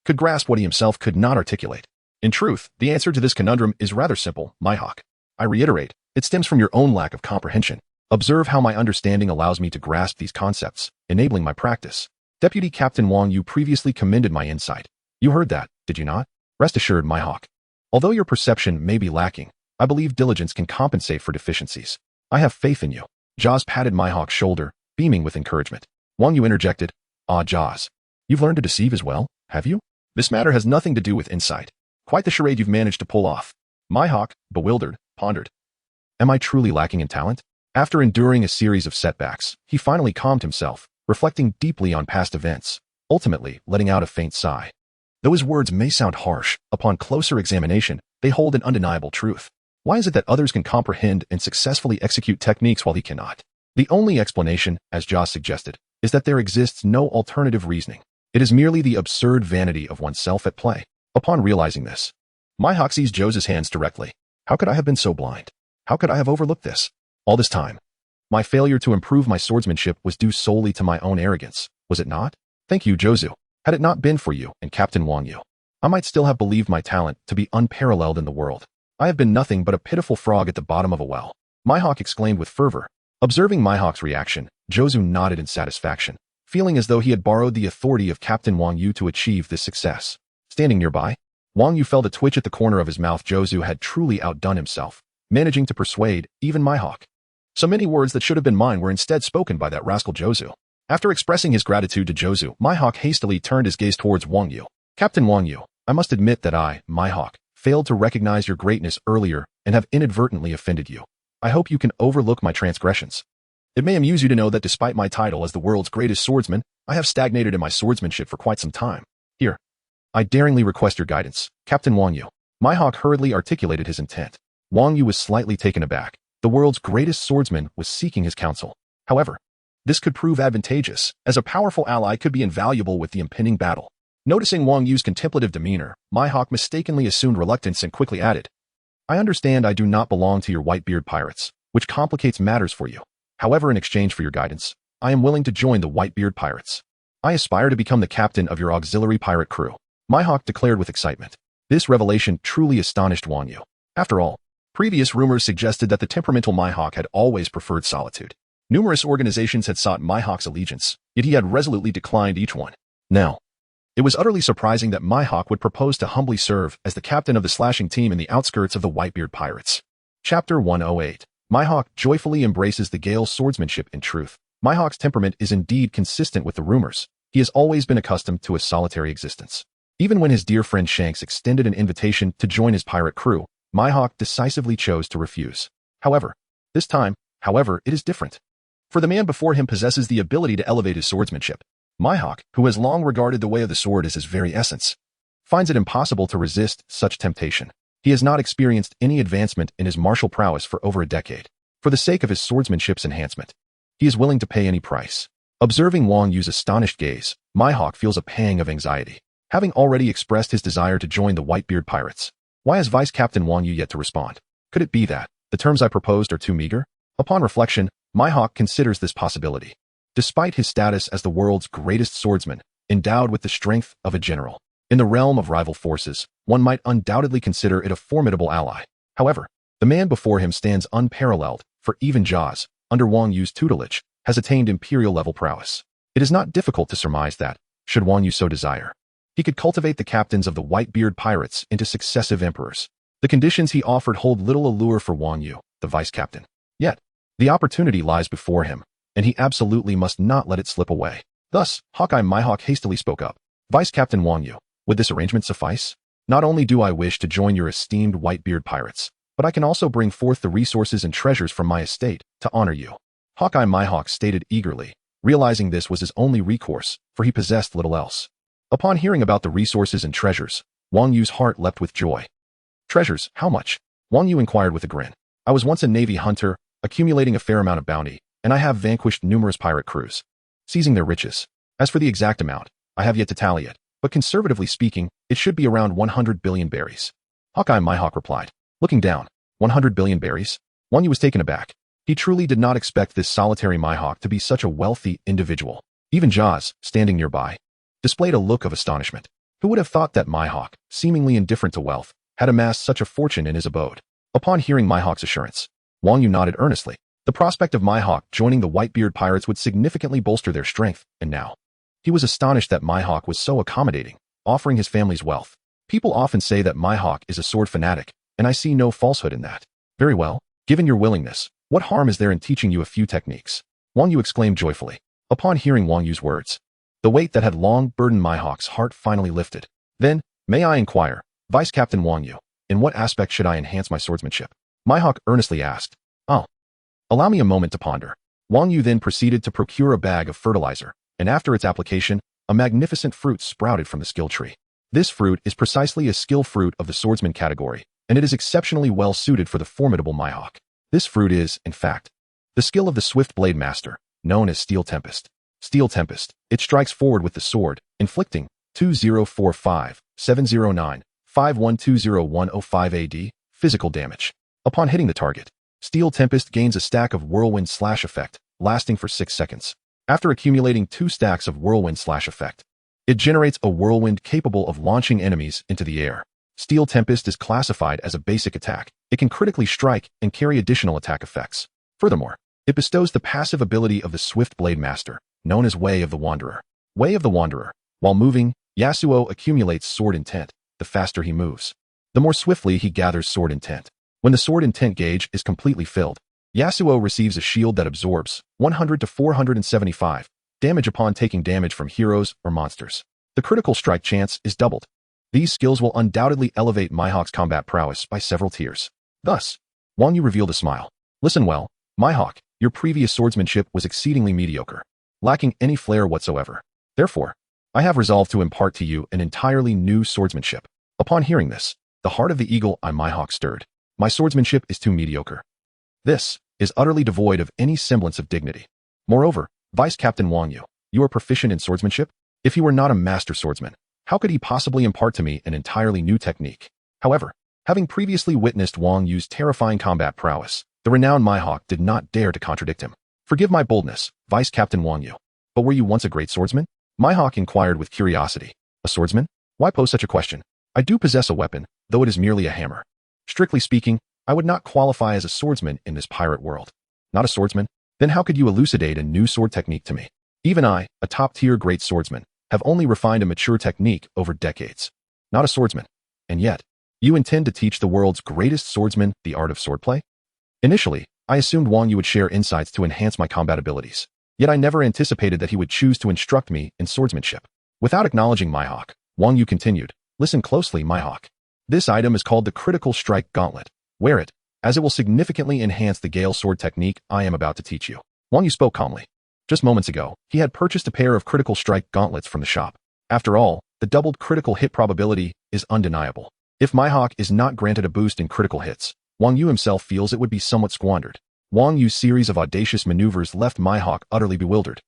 could grasp what he himself could not articulate. In truth, the answer to this conundrum is rather simple, Mihawk. I reiterate, it stems from your own lack of comprehension. Observe how my understanding allows me to grasp these concepts, enabling my practice. Deputy Captain Wang Yu previously commended my insight. You heard that, did you not? Rest assured, Mihawk. Although your perception may be lacking, I believe diligence can compensate for deficiencies. I have faith in you. Jaws patted Mihawk's shoulder, beaming with encouragement. Wang Yu interjected, Ah, Jaws. You've learned to deceive as well, have you? This matter has nothing to do with insight. Quite the charade you've managed to pull off. Mihawk, bewildered, pondered. Am I truly lacking in talent? After enduring a series of setbacks, he finally calmed himself, reflecting deeply on past events, ultimately letting out a faint sigh. Though his words may sound harsh, upon closer examination, they hold an undeniable truth. Why is it that others can comprehend and successfully execute techniques while he cannot? The only explanation, as Jaws suggested, is that there exists no alternative reasoning. It is merely the absurd vanity of oneself at play. Upon realizing this, Mihawk seized Jozu's hands directly. How could I have been so blind? How could I have overlooked this? All this time. My failure to improve my swordsmanship was due solely to my own arrogance, was it not? Thank you, Jozu. Had it not been for you and Captain Wang Yu, I might still have believed my talent to be unparalleled in the world. I have been nothing but a pitiful frog at the bottom of a well. Mihawk exclaimed with fervor. Observing Mihawk's reaction, Jozu nodded in satisfaction, feeling as though he had borrowed the authority of Captain Wang Yu to achieve this success. Standing nearby, Wang Yu felt a twitch at the corner of his mouth. Jozu had truly outdone himself, managing to persuade even Mihawk. So many words that should have been mine were instead spoken by that rascal Jozu. After expressing his gratitude to Jozu, Mihawk hastily turned his gaze towards Wang Yu. Captain Wang Yu, I must admit that I, Mihawk, failed to recognize your greatness earlier and have inadvertently offended you. I hope you can overlook my transgressions. It may amuse you to know that despite my title as the world's greatest swordsman, I have stagnated in my swordsmanship for quite some time. Here, I daringly request your guidance, Captain Wang Yu. Mihawk hurriedly articulated his intent. Wang Yu was slightly taken aback. The world's greatest swordsman was seeking his counsel. However, this could prove advantageous, as a powerful ally could be invaluable with the impending battle. Noticing Wang Yu's contemplative demeanor, Mihawk mistakenly assumed reluctance and quickly added, I understand I do not belong to your Whitebeard Pirates, which complicates matters for you. However, in exchange for your guidance, I am willing to join the Whitebeard Pirates. I aspire to become the captain of your auxiliary pirate crew. Mihawk declared with excitement. This revelation truly astonished Wang Yu. After all, previous rumors suggested that the temperamental Mihawk had always preferred solitude. Numerous organizations had sought Mihawk's allegiance, yet he had resolutely declined each one. Now, it was utterly surprising that Mihawk would propose to humbly serve as the captain of the slashing team in the outskirts of the Whitebeard Pirates. Chapter 108. Mihawk joyfully embraces the Gale's swordsmanship. In truth, Mihawk's temperament is indeed consistent with the rumors. He has always been accustomed to a solitary existence. Even when his dear friend Shanks extended an invitation to join his pirate crew, Mihawk decisively chose to refuse. This time, it is different. For the man before him possesses the ability to elevate his swordsmanship. Mihawk, who has long regarded the way of the sword as his very essence, finds it impossible to resist such temptation. He has not experienced any advancement in his martial prowess for over a decade. For the sake of his swordsmanship's enhancement, he is willing to pay any price. Observing Wang Yu's astonished gaze, Mihawk feels a pang of anxiety. Having already expressed his desire to join the Whitebeard Pirates, why has Vice Captain Wang Yu yet to respond? Could it be that the terms I proposed are too meager? Upon reflection, Mihawk considers this possibility. Despite his status as the world's greatest swordsman, endowed with the strength of a general, in the realm of rival forces, one might undoubtedly consider it a formidable ally. However, the man before him stands unparalleled, for even Jaws, under Wang Yu's tutelage, has attained imperial-level prowess. It is not difficult to surmise that, should Wang Yu so desire, he could cultivate the captains of the Whitebeard Pirates into successive emperors. The conditions he offered hold little allure for Wang Yu, the vice-captain. Yet, the opportunity lies before him, and he absolutely must not let it slip away. Thus, Hawkeye Mihawk hastily spoke up. Vice-Captain Wang Yu, would this arrangement suffice? Not only do I wish to join your esteemed Whitebeard Pirates, but I can also bring forth the resources and treasures from my estate to honor you. Hawkeye Mihawk stated eagerly, realizing this was his only recourse, for he possessed little else. Upon hearing about the resources and treasures, Wang Yu's heart leapt with joy. Treasures, how much? Wang Yu inquired with a grin. I was once a navy hunter, accumulating a fair amount of bounty, and I have vanquished numerous pirate crews, seizing their riches. As for the exact amount, I have yet to tally it, but conservatively speaking, it should be around 100 billion berries. Hawkeye Mihawk replied, looking down. 100 billion berries? Wang Yu was taken aback. He truly did not expect this solitary Mihawk to be such a wealthy individual. Even Jaws, standing nearby, displayed a look of astonishment. Who would have thought that Mihawk, seemingly indifferent to wealth, had amassed such a fortune in his abode? Upon hearing Mihawk's assurance, Wang Yu nodded earnestly. The prospect of Mihawk joining the Whitebeard Pirates would significantly bolster their strength, and now, he was astonished that Mihawk was so accommodating, offering his family's wealth. People often say that Mihawk is a sword fanatic, and I see no falsehood in that. Very well, given your willingness, what harm is there in teaching you a few techniques? Wang Yu exclaimed joyfully. Upon hearing Wang Yu's words, the weight that had long burdened Mihawk's heart finally lifted. Then, may I inquire, Vice Captain Wang Yu, in what aspect should I enhance my swordsmanship? Mihawk earnestly asked. Oh. Allow me a moment to ponder. Wang Yu then proceeded to procure a bag of fertilizer, and after its application, a magnificent fruit sprouted from the skill tree. This fruit is precisely a skill fruit of the swordsman category, and it is exceptionally well suited for the formidable Mihawk. This fruit is, in fact, the skill of the swift blade master, known as Steel Tempest. Steel Tempest. It strikes forward with the sword, inflicting 2045-709-5120-105 AD, Physical damage. Upon hitting the target, Steel Tempest gains a stack of Whirlwind Slash effect, lasting for 6 seconds. After accumulating 2 stacks of Whirlwind Slash effect, it generates a whirlwind capable of launching enemies into the air. Steel Tempest is classified as a basic attack. It can critically strike and carry additional attack effects. Furthermore, it bestows the passive ability of the Swift Blade Master, known as Way of the Wanderer. Way of the Wanderer. While moving, Yasuo accumulates sword intent. The faster he moves, the more swiftly he gathers sword intent. When the sword intent gauge is completely filled, Yasuo receives a shield that absorbs 100 to 475 damage upon taking damage from heroes or monsters. The critical strike chance is doubled. These skills will undoubtedly elevate Mihawk's combat prowess by several tiers. Thus, Wang Yu revealed a smile. Listen well, Mihawk, your previous swordsmanship was exceedingly mediocre, lacking any flair whatsoever. Therefore, I have resolved to impart to you an entirely new swordsmanship. Upon hearing this, the heart of the eagle-eye Mihawk stirred. My swordsmanship is too mediocre. This is utterly devoid of any semblance of dignity. Moreover, Vice Captain Wang Yu, you are proficient in swordsmanship? If he were not a master swordsman, how could he possibly impart to me an entirely new technique? However, having previously witnessed Wang Yu's terrifying combat prowess, the renowned Mihawk did not dare to contradict him. Forgive my boldness, Vice Captain Wang Yu, but were you once a great swordsman? Mihawk inquired with curiosity. A swordsman? Why pose such a question? I do possess a weapon, though it is merely a hammer. Strictly speaking, I would not qualify as a swordsman in this pirate world. Not a swordsman? Then how could you elucidate a new sword technique to me? Even I, a top-tier great swordsman, have only refined a mature technique over decades. Not a swordsman. And yet, you intend to teach the world's greatest swordsman the art of swordplay? Initially, I assumed Wang Yu would share insights to enhance my combat abilities. Yet I never anticipated that he would choose to instruct me in swordsmanship. Without acknowledging Mihawk, Wang Yu continued, listen closely, Mihawk. This item is called the Critical Strike Gauntlet. Wear it, as it will significantly enhance the Gale Sword technique I am about to teach you. Wang Yu spoke calmly. Just moments ago, he had purchased a pair of Critical Strike Gauntlets from the shop. After all, the doubled critical hit probability is undeniable. If Mihawk is not granted a boost in critical hits, Wang Yu himself feels it would be somewhat squandered. Wang Yu's series of audacious maneuvers left Mihawk utterly bewildered.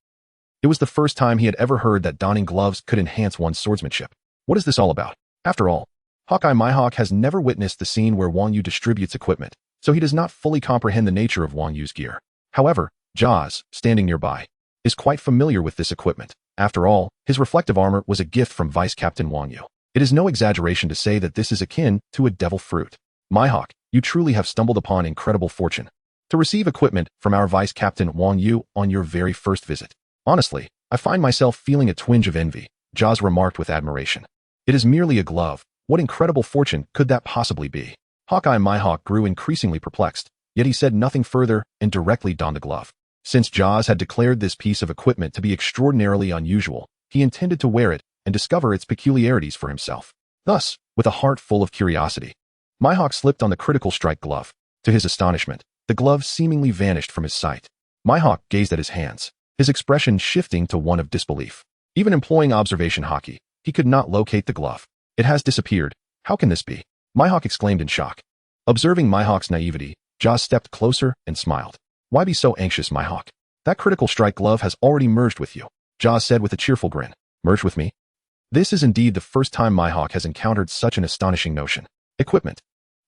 It was the first time he had ever heard that donning gloves could enhance one's swordsmanship. What is this all about? After all, Hawkeye Mihawk has never witnessed the scene where Wang Yu distributes equipment, so he does not fully comprehend the nature of Wang Yu's gear. However, Jozu, standing nearby, is quite familiar with this equipment. After all, his reflective armor was a gift from Vice Captain Wang Yu. It is no exaggeration to say that this is akin to a devil fruit. Mihawk, you truly have stumbled upon incredible fortune. To receive equipment from our Vice Captain Wang Yu on your very first visit. Honestly, I find myself feeling a twinge of envy, Jozu remarked with admiration. It is merely a glove. What incredible fortune could that possibly be? Hawkeye Mihawk grew increasingly perplexed, yet he said nothing further and directly donned the glove. Since Jozu had declared this piece of equipment to be extraordinarily unusual, he intended to wear it and discover its peculiarities for himself. Thus, with a heart full of curiosity, Mihawk slipped on the Critical Strike glove. To his astonishment, the glove seemingly vanished from his sight. Mihawk gazed at his hands, his expression shifting to one of disbelief. Even employing observation hockey, he could not locate the glove. It has disappeared. How can this be? Mihawk exclaimed in shock. Observing Mihawk's naivety, Jozu stepped closer and smiled. Why be so anxious, Mihawk? That Critical Strike glove has already merged with you, Jozu said with a cheerful grin. Merged with me? This is indeed the first time Mihawk has encountered such an astonishing notion. Equipment.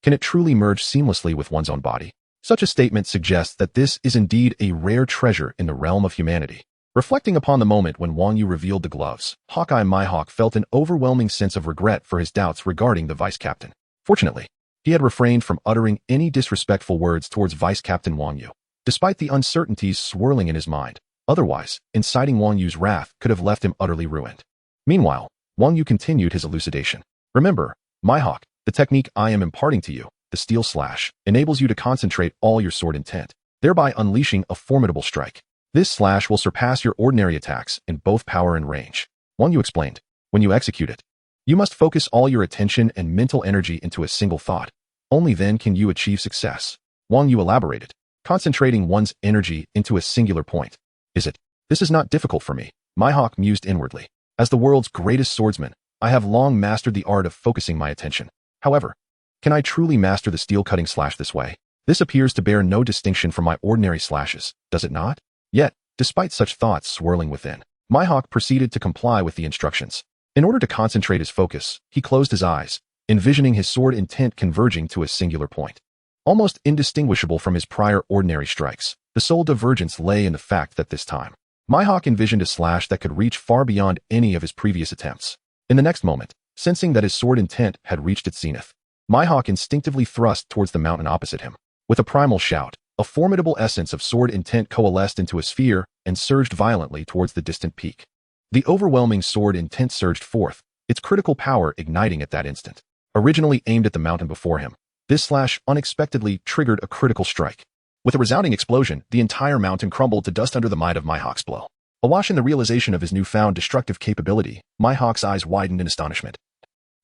Can it truly merge seamlessly with one's own body? Such a statement suggests that this is indeed a rare treasure in the realm of humanity. Reflecting upon the moment when Wang Yu revealed the gloves, Hawkeye Mihawk felt an overwhelming sense of regret for his doubts regarding the Vice Captain. Fortunately, he had refrained from uttering any disrespectful words towards Vice Captain Wang Yu, despite the uncertainties swirling in his mind. Otherwise, inciting Wang Yu's wrath could have left him utterly ruined. Meanwhile, Wang Yu continued his elucidation. Remember, Mihawk, the technique I am imparting to you, the Steel Slash, enables you to concentrate all your sword intent, thereby unleashing a formidable strike. This slash will surpass your ordinary attacks in both power and range. Wang Yu explained. When you execute it, you must focus all your attention and mental energy into a single thought. Only then can you achieve success. Wang Yu elaborated, concentrating one's energy into a singular point. Is it? This is not difficult for me, Mihawk mused inwardly. As the world's greatest swordsman, I have long mastered the art of focusing my attention. However, can I truly master the steel-cutting slash this way? This appears to bear no distinction from my ordinary slashes, does it not? Yet, despite such thoughts swirling within, Mihawk proceeded to comply with the instructions. In order to concentrate his focus, he closed his eyes, envisioning his sword intent converging to a singular point. Almost indistinguishable from his prior ordinary strikes, the sole divergence lay in the fact that this time, Mihawk envisioned a slash that could reach far beyond any of his previous attempts. In the next moment, sensing that his sword intent had reached its zenith, Mihawk instinctively thrust towards the mountain opposite him. With a primal shout, a formidable essence of sword intent coalesced into a sphere and surged violently towards the distant peak. The overwhelming sword intent surged forth, its critical power igniting at that instant. Originally aimed at the mountain before him, this slash unexpectedly triggered a critical strike. With a resounding explosion, the entire mountain crumbled to dust under the might of Mihawk's blow. Awash in the realization of his newfound destructive capability, Mihawk's eyes widened in astonishment,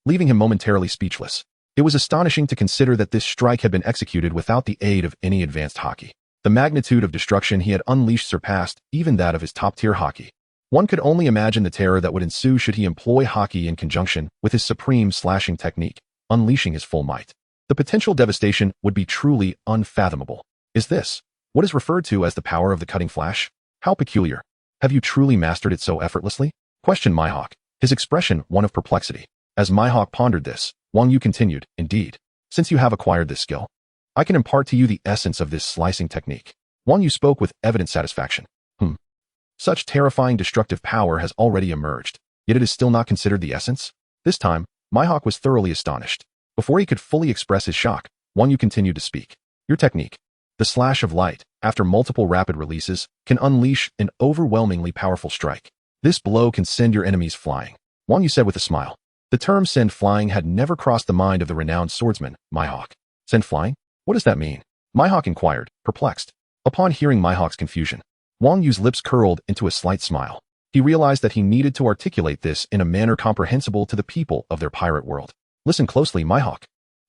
leaving him momentarily speechless. It was astonishing to consider that this strike had been executed without the aid of any advanced haki. The magnitude of destruction he had unleashed surpassed even that of his top-tier haki. One could only imagine the terror that would ensue should he employ haki in conjunction with his supreme slashing technique, unleashing his full might. The potential devastation would be truly unfathomable. Is this what is referred to as the power of the cutting flash? How peculiar. Have you truly mastered it so effortlessly? Questioned Mihawk, his expression one of perplexity. As Mihawk pondered this, Wang Yu continued, indeed, since you have acquired this skill, I can impart to you the essence of this slicing technique. Wang Yu spoke with evident satisfaction. Such terrifying destructive power has already emerged, yet it is still not considered the essence? This time, Mihawk was thoroughly astonished. Before he could fully express his shock, Wang Yu continued to speak. Your technique, the slash of light, after multiple rapid releases, can unleash an overwhelmingly powerful strike. This blow can send your enemies flying, Wang Yu said with a smile. The term send flying had never crossed the mind of the renowned swordsman, Mihawk. Send flying? What does that mean? Mihawk inquired, perplexed. Upon hearing Mihawk's confusion, Wang Yu's lips curled into a slight smile. He realized that he needed to articulate this in a manner comprehensible to the people of their pirate world. Listen closely, Mihawk.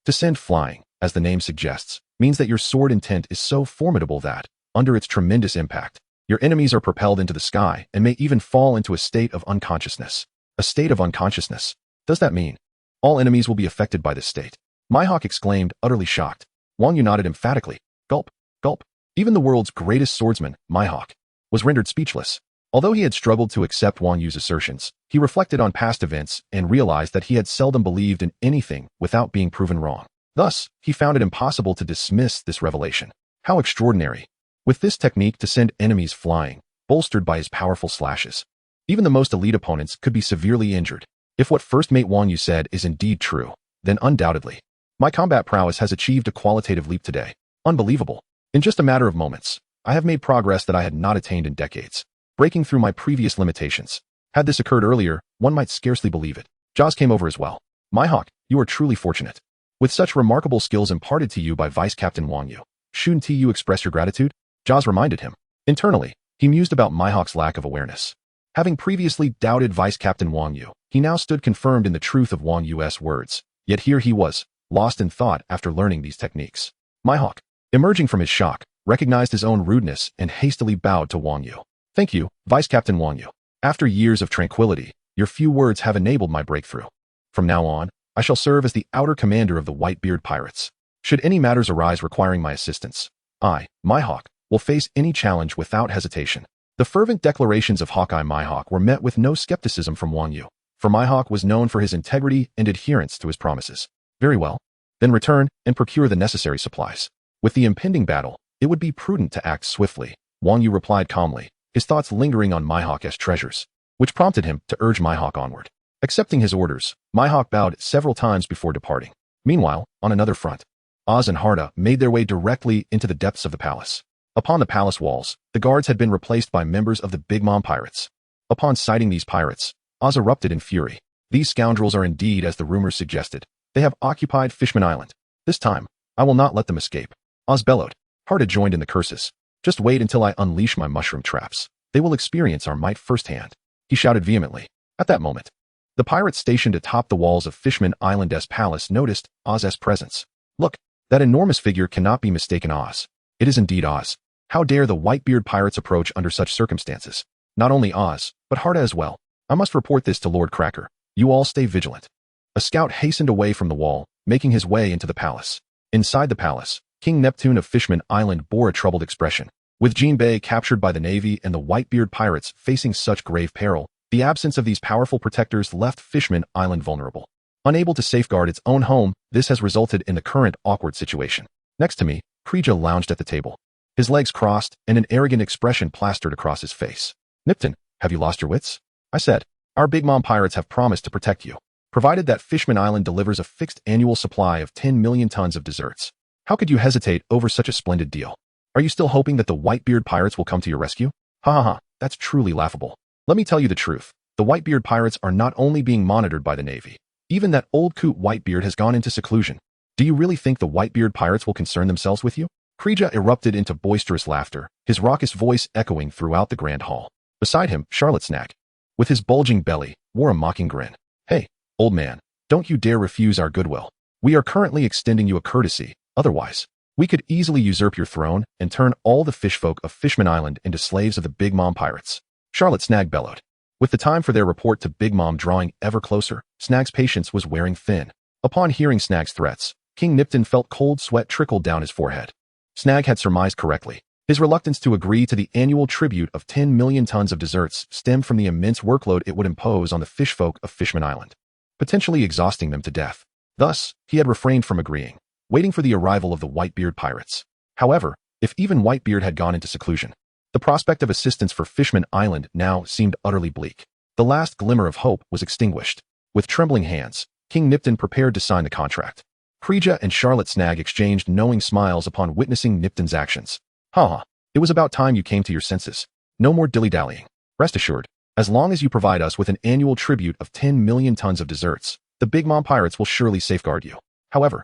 To send flying, as the name suggests, means that your sword intent is so formidable that, under its tremendous impact, your enemies are propelled into the sky and may even fall into a state of unconsciousness. A state of unconsciousness? Does that mean all enemies will be affected by this state? Mihawk exclaimed, utterly shocked. Wang Yu nodded emphatically. Gulp, gulp. Even the world's greatest swordsman, Mihawk, was rendered speechless. Although he had struggled to accept Wang Yu's assertions, he reflected on past events and realized that he had seldom believed in anything without being proven wrong. Thus, he found it impossible to dismiss this revelation. How extraordinary. With this technique to send enemies flying, bolstered by his powerful slashes, even the most elite opponents could be severely injured. If what first mate Wang Yu said is indeed true, then undoubtedly, my combat prowess has achieved a qualitative leap today. Unbelievable. In just a matter of moments, I have made progress that I had not attained in decades, breaking through my previous limitations. Had this occurred earlier, one might scarcely believe it. Joz came over as well. Mihawk, you are truly fortunate. With such remarkable skills imparted to you by Vice Captain Wang Yu, shouldn't you express your gratitude? Joz reminded him. Internally, he mused about Mihawk's lack of awareness. Having previously doubted Vice Captain Wang Yu, he now stood confirmed in the truth of Wang Yu's words. Yet here he was, lost in thought after learning these techniques. Mihawk, emerging from his shock, recognized his own rudeness and hastily bowed to Wang Yu. Thank you, Vice Captain Wang Yu. After years of tranquility, your few words have enabled my breakthrough. From now on, I shall serve as the outer commander of the Whitebeard Pirates. Should any matters arise requiring my assistance, I, Mihawk, will face any challenge without hesitation. The fervent declarations of Hawkeye Mihawk were met with no skepticism from Wang Yu, for Mihawk was known for his integrity and adherence to his promises. Very well. Then return and procure the necessary supplies. With the impending battle, it would be prudent to act swiftly, Wang Yu replied calmly, his thoughts lingering on Mihawk's treasures, which prompted him to urge Mihawk onward. Accepting his orders, Mihawk bowed several times before departing. Meanwhile, on another front, Oz and Harda made their way directly into the depths of the palace. Upon the palace walls, the guards had been replaced by members of the Big Mom Pirates. Upon sighting these pirates, Oz erupted in fury. These scoundrels are indeed as the rumors suggested. They have occupied Fishman Island. This time, I will not let them escape. Oz bellowed. Harda joined in the curses. Just wait until I unleash my mushroom traps. They will experience our might firsthand. He shouted vehemently. At that moment, the pirates stationed atop the walls of Fishman Island's palace noticed Oz's presence. Look, that enormous figure cannot be mistaken Oz. It is indeed Oz. How dare the Whitebeard Pirates approach under such circumstances? Not only Oz, but Harda as well. I must report this to Lord Cracker. You all stay vigilant. A scout hastened away from the wall, making his way into the palace. Inside the palace, King Neptune of Fishman Island bore a troubled expression. With Jean Bay captured by the Navy and the Whitebeard Pirates facing such grave peril, the absence of these powerful protectors left Fishman Island vulnerable. Unable to safeguard its own home, this has resulted in the current awkward situation. Next to me, Krija lounged at the table. His legs crossed, and an arrogant expression plastered across his face. Nipton, have you lost your wits? I said. Our Big Mom pirates have promised to protect you, provided that Fishman Island delivers a fixed annual supply of 10 million tons of desserts. How could you hesitate over such a splendid deal? Are you still hoping that the Whitebeard Pirates will come to your rescue? Ha ha ha, that's truly laughable. Let me tell you the truth. The Whitebeard Pirates are not only being monitored by the Navy. Even that old coot Whitebeard has gone into seclusion. Do you really think the Whitebeard Pirates will concern themselves with you? Krija erupted into boisterous laughter, his raucous voice echoing throughout the grand hall. Beside him, Charlotte Snag, with his bulging belly, wore a mocking grin. Hey, old man, don't you dare refuse our goodwill. We are currently extending you a courtesy, otherwise, we could easily usurp your throne and turn all the fishfolk of Fishman Island into slaves of the Big Mom Pirates. Charlotte Snag bellowed. With the time for their report to Big Mom drawing ever closer, Snag's patience was wearing thin. Upon hearing Snag's threats, King Nipton felt cold sweat trickle down his forehead. Snag had surmised correctly. His reluctance to agree to the annual tribute of 10 million tons of desserts stemmed from the immense workload it would impose on the fishfolk of Fishman Island, potentially exhausting them to death. Thus, he had refrained from agreeing, waiting for the arrival of the Whitebeard Pirates. However, if even Whitebeard had gone into seclusion, the prospect of assistance for Fishman Island now seemed utterly bleak. The last glimmer of hope was extinguished. With trembling hands, King Nipton prepared to sign the contract. Krija and Charlotte Snag exchanged knowing smiles upon witnessing Nipton's actions. Ha! It was about time you came to your senses. No more dilly-dallying. Rest assured, as long as you provide us with an annual tribute of 10 million tons of desserts, the Big Mom Pirates will surely safeguard you. However,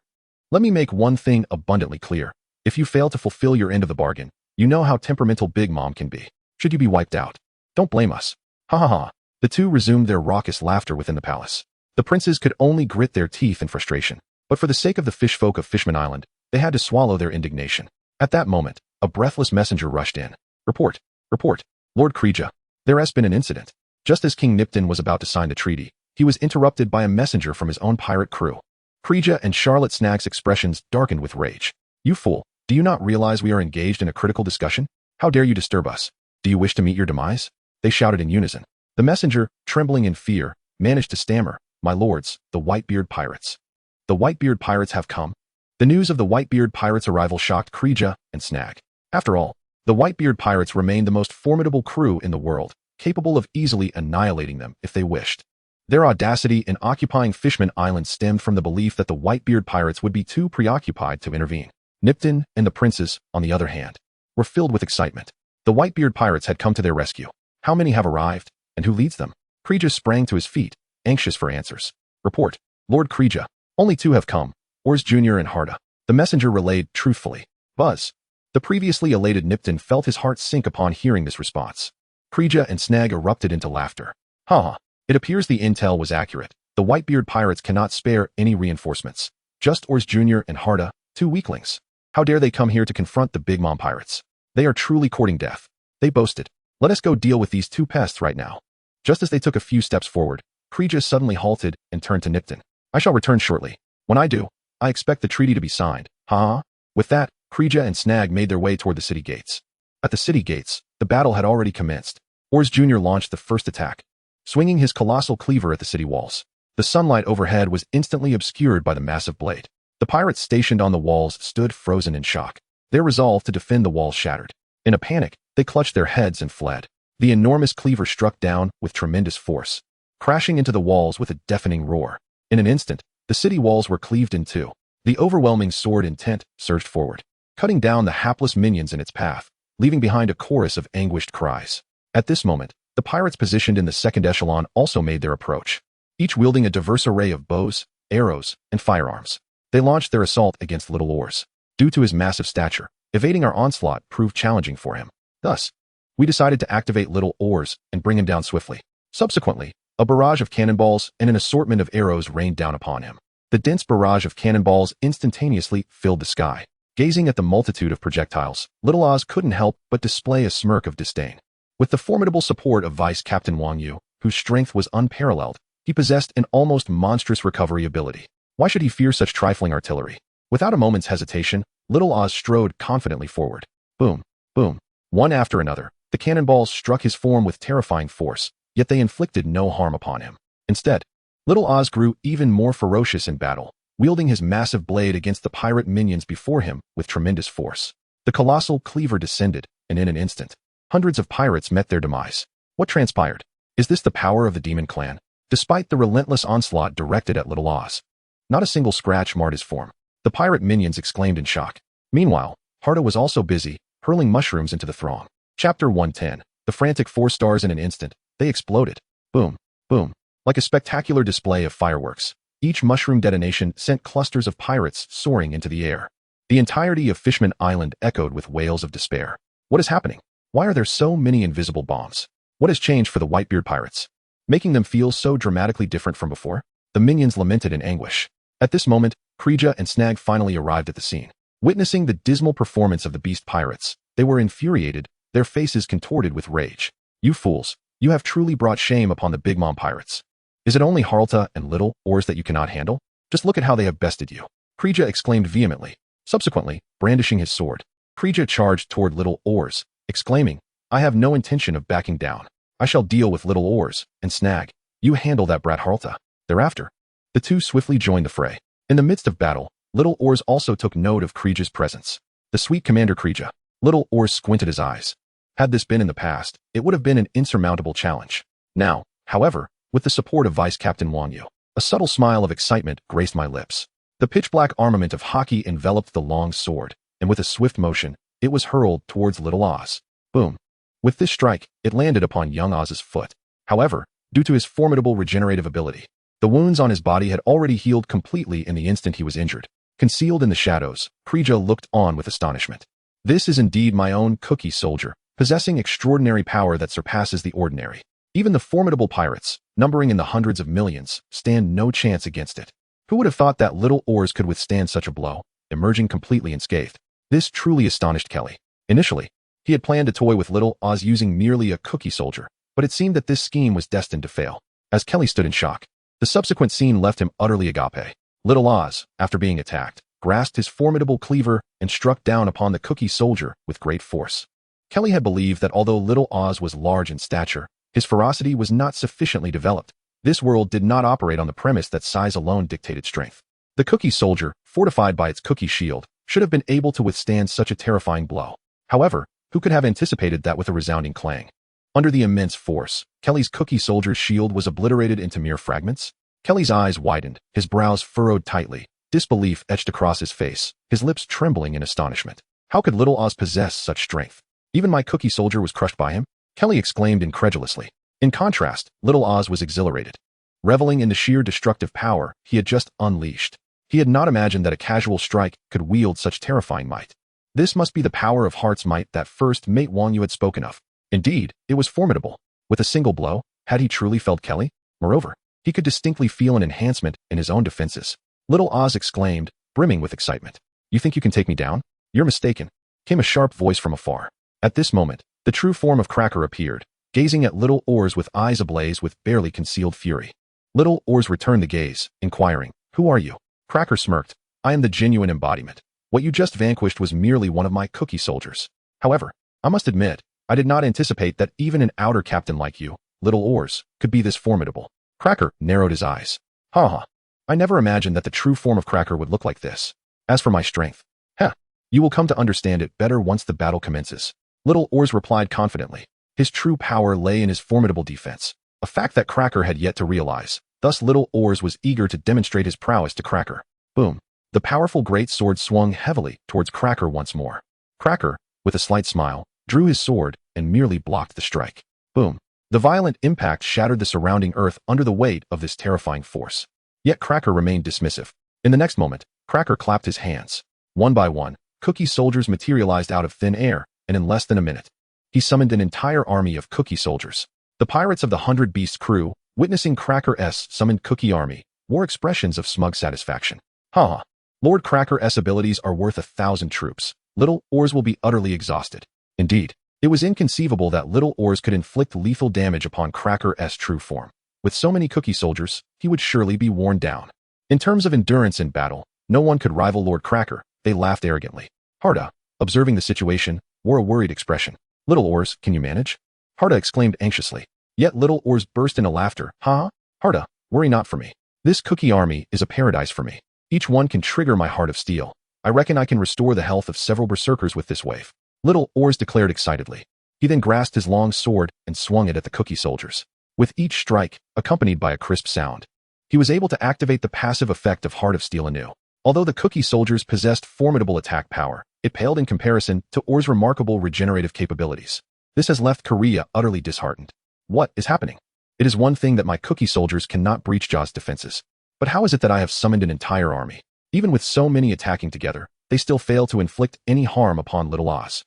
let me make one thing abundantly clear. If you fail to fulfill your end of the bargain, you know how temperamental Big Mom can be. Should you be wiped out, don't blame us. Ha ha ha. The two resumed their raucous laughter within the palace. The princes could only grit their teeth in frustration, but for the sake of the fishfolk of Fishman Island, they had to swallow their indignation. At that moment, a breathless messenger rushed in. Report, Lord Krija. There has been an incident. Just as King Nipton was about to sign the treaty, he was interrupted by a messenger from his own pirate crew. Krija and Charlotte Snag's expressions darkened with rage. You fool, do you not realize we are engaged in a critical discussion? How dare you disturb us? Do you wish to meet your demise? They shouted in unison. The messenger, trembling in fear, managed to stammer, My lords, the Whitebeard Pirates. The Whitebeard Pirates have come. The news of the Whitebeard Pirates' arrival shocked Krija and Snag. After all, the Whitebeard Pirates remained the most formidable crew in the world, capable of easily annihilating them if they wished. Their audacity in occupying Fishman Island stemmed from the belief that the Whitebeard Pirates would be too preoccupied to intervene. Nipton and the princes, on the other hand, were filled with excitement. The Whitebeard Pirates had come to their rescue. How many have arrived, and who leads them? Krija sprang to his feet, anxious for answers. Report, Lord Krija. Only 2 have come, Ors Jr. and Harda. The messenger relayed truthfully. Buzz. The previously elated Nipton felt his heart sink upon hearing this response. Krija and Snag erupted into laughter. Ha! It appears the intel was accurate. The Whitebeard Pirates cannot spare any reinforcements. Just Ors Jr. and Harda, 2 weaklings. How dare they come here to confront the Big Mom Pirates? They are truly courting death. They boasted. Let us go deal with these 2 pests right now. Just as they took a few steps forward, Krija suddenly halted and turned to Nipton. I shall return shortly. When I do, I expect the treaty to be signed. Ha! With that, Krija and Snag made their way toward the city gates. At the city gates, the battle had already commenced. Ors Jr. launched the first attack, swinging his colossal cleaver at the city walls. The sunlight overhead was instantly obscured by the massive blade. The pirates stationed on the walls stood frozen in shock. Their resolve to defend the walls shattered. In a panic, they clutched their heads and fled. The enormous cleaver struck down with tremendous force, crashing into the walls with a deafening roar. In an instant, the city walls were cleaved in 2. The overwhelming sword intent surged forward, cutting down the hapless minions in its path, leaving behind a chorus of anguished cries. At this moment, the pirates positioned in the second echelon also made their approach, each wielding a diverse array of bows, arrows, and firearms. They launched their assault against Little Ors. Due to his massive stature, evading our onslaught proved challenging for him. Thus, we decided to activate Little Ors and bring him down swiftly. Subsequently, a barrage of cannonballs and an assortment of arrows rained down upon him. The dense barrage of cannonballs instantaneously filled the sky. Gazing at the multitude of projectiles, Little Oz couldn't help but display a smirk of disdain. With the formidable support of Vice Captain Wang Yu, whose strength was unparalleled, he possessed an almost monstrous recovery ability. Why should he fear such trifling artillery? Without a moment's hesitation, Little Oz strode confidently forward. Boom, boom. One after another, the cannonballs struck his form with terrifying force, yet they inflicted no harm upon him. Instead, Little Oz grew even more ferocious in battle, wielding his massive blade against the pirate minions before him with tremendous force. The colossal cleaver descended, and in an instant, hundreds of pirates met their demise. What transpired? Is this the power of the demon clan? Despite the relentless onslaught directed at Little Oz, not a single scratch marred his form. The pirate minions exclaimed in shock. Meanwhile, Harda was also busy, hurling mushrooms into the throng. Chapter 110. The frantic 4 stars in an instant, they exploded. Boom, boom. Like a spectacular display of fireworks, each mushroom detonation sent clusters of pirates soaring into the air. The entirety of Fishman Island echoed with wails of despair. What is happening? Why are there so many invisible bombs? What has changed for the Whitebeard Pirates, making them feel so dramatically different from before? The minions lamented in anguish. At this moment, Kreeja and Snag finally arrived at the scene. Witnessing the dismal performance of the beast pirates, they were infuriated, their faces contorted with rage. You fools, you have truly brought shame upon the Big Mom Pirates. Is it only Harlta and Little Oars that you cannot handle? Just look at how they have bested you. Kreeja exclaimed vehemently. Subsequently, brandishing his sword, Kreeja charged toward Little Oars, exclaiming, I have no intention of backing down. I shall deal with Little Oars, and Snag, you handle that brat Harlta. Thereafter, the two swiftly joined the fray. In the midst of battle, Little Oars also took note of Kreeja's presence. The sweet Commander Kreeja. Little Oars squinted his eyes. Had this been in the past, it would have been an insurmountable challenge. Now, however, with the support of Vice Captain Wang Yu, a subtle smile of excitement graced my lips. The pitch-black armament of Haki enveloped the long sword, and with a swift motion, it was hurled towards Little Oz. Boom. With this strike, it landed upon young Oz's foot. However, due to his formidable regenerative ability, the wounds on his body had already healed completely in the instant he was injured. Concealed in the shadows, Kreeja looked on with astonishment. This is indeed my own cookie soldier, possessing extraordinary power that surpasses the ordinary. Even the formidable pirates, numbering in the hundreds of millions, stand no chance against it. Who would have thought that Little Oars could withstand such a blow, emerging completely unscathed? This truly astonished Kelly. Initially, he had planned to toy with Little Oz using merely a cookie soldier, but it seemed that this scheme was destined to fail. As Kelly stood in shock, the subsequent scene left him utterly agape. Little Oz, after being attacked, grasped his formidable cleaver and struck down upon the cookie soldier with great force. Kelly had believed that although Little Oz was large in stature, his ferocity was not sufficiently developed. This world did not operate on the premise that size alone dictated strength. The cookie soldier, fortified by its cookie shield, should have been able to withstand such a terrifying blow. However, who could have anticipated that with a resounding clang? Under the immense force, Kelly's cookie soldier's shield was obliterated into mere fragments. Kelly's eyes widened, his brows furrowed tightly, disbelief etched across his face, his lips trembling in astonishment. How could Little Oz possess such strength? Even my cookie soldier was crushed by him? Kelly exclaimed incredulously. In contrast, Little Oz was exhilarated, reveling in the sheer destructive power he had just unleashed. He had not imagined that a casual strike could wield such terrifying might. This must be the power of heart's might that first mate Wang Yu had spoken of. Indeed, it was formidable. With a single blow, had he truly felled Kelly? Moreover, he could distinctly feel an enhancement in his own defenses. Little Oz exclaimed, brimming with excitement. You think you can take me down? You're mistaken, came a sharp voice from afar. At this moment, the true form of Cracker appeared, gazing at Little Oars with eyes ablaze with barely concealed fury. Little Oars returned the gaze, inquiring, Who are you? Cracker smirked. I am the genuine embodiment. What you just vanquished was merely one of my cookie soldiers. However, I must admit, I did not anticipate that even an outer captain like you, Little Oars, could be this formidable. Cracker narrowed his eyes. Ha ha. I never imagined that the true form of Cracker would look like this. As for my strength, you will come to understand it better once the battle commences. Little Oars replied confidently. His true power lay in his formidable defense, a fact that Cracker had yet to realize. Thus Little Oars was eager to demonstrate his prowess to Cracker. Boom. The powerful great sword swung heavily towards Cracker once more. Cracker, with a slight smile, drew his sword and merely blocked the strike. Boom. The violent impact shattered the surrounding earth under the weight of this terrifying force. Yet Cracker remained dismissive. In the next moment, Cracker clapped his hands. One by one, cookie soldiers materialized out of thin air, and in less than a minute, he summoned an entire army of cookie soldiers. The pirates of the 100 Beast crew, witnessing Cracker's summoned cookie army, wore expressions of smug satisfaction. Ha! Lord Cracker's abilities are worth 1,000 troops. Little Oars will be utterly exhausted. Indeed, it was inconceivable that Little Oars could inflict lethal damage upon Cracker's true form. With so many cookie soldiers, he would surely be worn down. In terms of endurance in battle, no one could rival Lord Cracker. They laughed arrogantly. Harda, observing the situation, wore a worried expression. Little Oars, can you manage? Harda exclaimed anxiously. Yet Little Oars burst into laughter. Ha! Harda, worry not for me. This cookie army is a paradise for me. Each one can trigger my heart of steel. I reckon I can restore the health of several berserkers with this wave. Little Oars declared excitedly. He then grasped his long sword and swung it at the cookie soldiers. With each strike, accompanied by a crisp sound, he was able to activate the passive effect of Heart of Steel anew. Although the cookie soldiers possessed formidable attack power, it paled in comparison to Oar's remarkable regenerative capabilities. This has left Korea utterly disheartened. What is happening? It is one thing that my cookie soldiers cannot breach Jaw's defenses. But how is it that I have summoned an entire army? Even with so many attacking together, they still fail to inflict any harm upon Little Oz.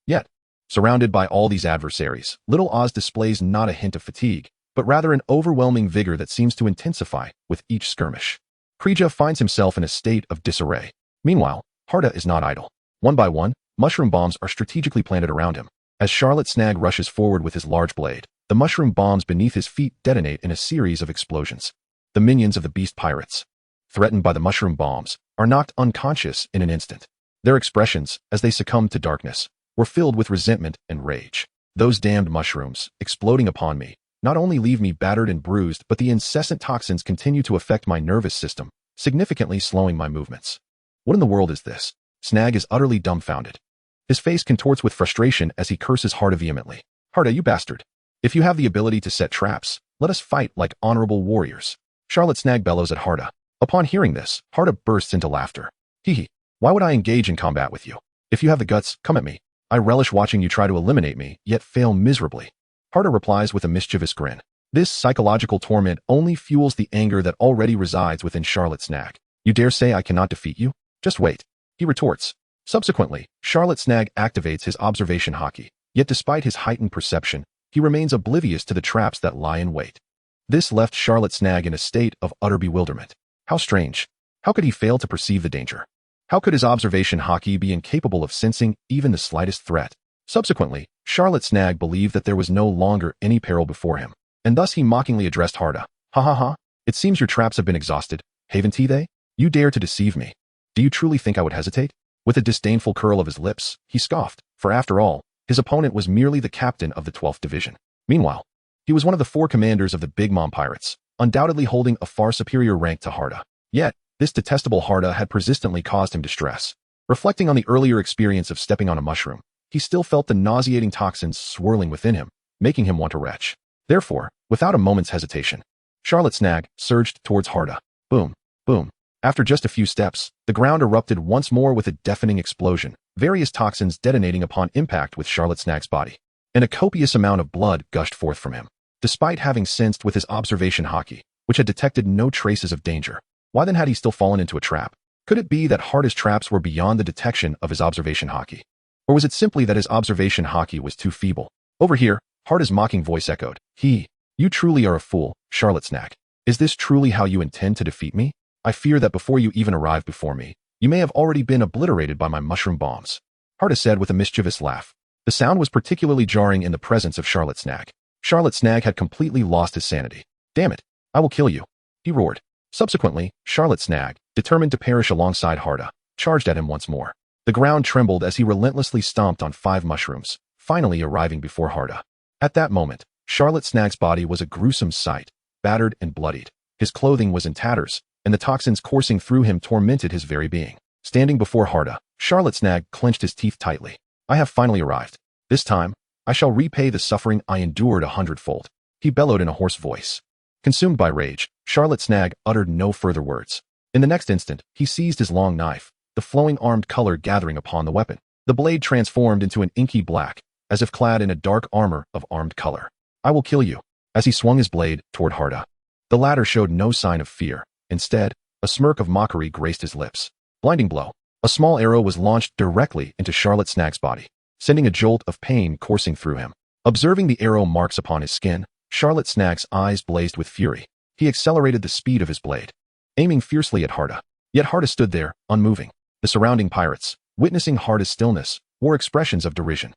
Yet, surrounded by all these adversaries, Little Oz displays not a hint of fatigue, but rather an overwhelming vigor that seems to intensify with each skirmish. Krija finds himself in a state of disarray. Meanwhile, Harda is not idle. One by one, mushroom bombs are strategically planted around him. As Charlotte Snag rushes forward with his large blade, the mushroom bombs beneath his feet detonate in a series of explosions. The minions of the beast pirates, threatened by the mushroom bombs, are knocked unconscious in an instant. Their expressions, as they succumbed to darkness, were filled with resentment and rage. Those damned mushrooms, exploding upon me, not only leave me battered and bruised, but the incessant toxins continue to affect my nervous system, significantly slowing my movements. What in the world is this? Snag is utterly dumbfounded. His face contorts with frustration as he curses Harda vehemently. Harda, you bastard. If you have the ability to set traps, let us fight like honorable warriors. Charlotte Snag bellows at Harda. Upon hearing this, Harda bursts into laughter. Hee. Why would I engage in combat with you? If you have the guts, come at me. I relish watching you try to eliminate me, yet fail miserably. Harda replies with a mischievous grin. This psychological torment only fuels the anger that already resides within Charlotte Snag. You dare say I cannot defeat you? Just wait. He retorts. Subsequently, Charlotte Snag activates his observation haki, yet despite his heightened perception, he remains oblivious to the traps that lie in wait. This left Charlotte Snag in a state of utter bewilderment. How strange. How could he fail to perceive the danger? How could his observation haki be incapable of sensing even the slightest threat? Subsequently, Charlotte Snag believed that there was no longer any peril before him, and thus he mockingly addressed Harda. Ha ha ha, it seems your traps have been exhausted, haven't they? You dare to deceive me. Do you truly think I would hesitate? With a disdainful curl of his lips, he scoffed, for after all, his opponent was merely the captain of the 12th Division. Meanwhile, he was one of the 4 commanders of the Big Mom Pirates, undoubtedly holding a far superior rank to Harda. Yet, this detestable Harda had persistently caused him distress. Reflecting on the earlier experience of stepping on a mushroom, he still felt the nauseating toxins swirling within him, making him want to retch. Therefore, without a moment's hesitation, Charlotte Snag surged towards Harda. Boom, boom. After just a few steps, the ground erupted once more with a deafening explosion, various toxins detonating upon impact with Charlotte Snag's body, and a copious amount of blood gushed forth from him. Despite having sensed with his observation haki, which had detected no traces of danger, why then had he still fallen into a trap? Could it be that Harda's traps were beyond the detection of his observation haki? Or was it simply that his observation haki was too feeble? Over here, Harda's mocking voice echoed. You truly are a fool, Charlotte Snag. Is this truly how you intend to defeat me? I fear that before you even arrive before me, you may have already been obliterated by my mushroom bombs. Harda said with a mischievous laugh. The sound was particularly jarring in the presence of Charlotte Snag. Charlotte Snag had completely lost his sanity. Damn it, I will kill you, he roared. Subsequently, Charlotte Snag, determined to perish alongside Harda, charged at him once more. The ground trembled as he relentlessly stomped on 5 mushrooms, finally arriving before Harda. At that moment, Charlotte Snag's body was a gruesome sight, battered and bloodied. His clothing was in tatters, and the toxins coursing through him tormented his very being. Standing before Harda, Charlotte Snag clenched his teeth tightly. I have finally arrived. This time, I shall repay the suffering I endured 100-fold. He bellowed in a hoarse voice. Consumed by rage, Charlotte Snag uttered no further words. In the next instant, he seized his long knife, the flowing armed color gathering upon the weapon. The blade transformed into an inky black, as if clad in a dark armor of armed color. I will kill you. As he swung his blade toward Harda, the latter showed no sign of fear. Instead, a smirk of mockery graced his lips. Blinding blow. A small arrow was launched directly into Charlotte Snag's body, sending a jolt of pain coursing through him. Observing the arrow marks upon his skin, Charlotte Snag's eyes blazed with fury. He accelerated the speed of his blade, aiming fiercely at Harda. Yet Harda stood there, unmoving. The surrounding pirates, witnessing Harda's stillness, wore expressions of derision.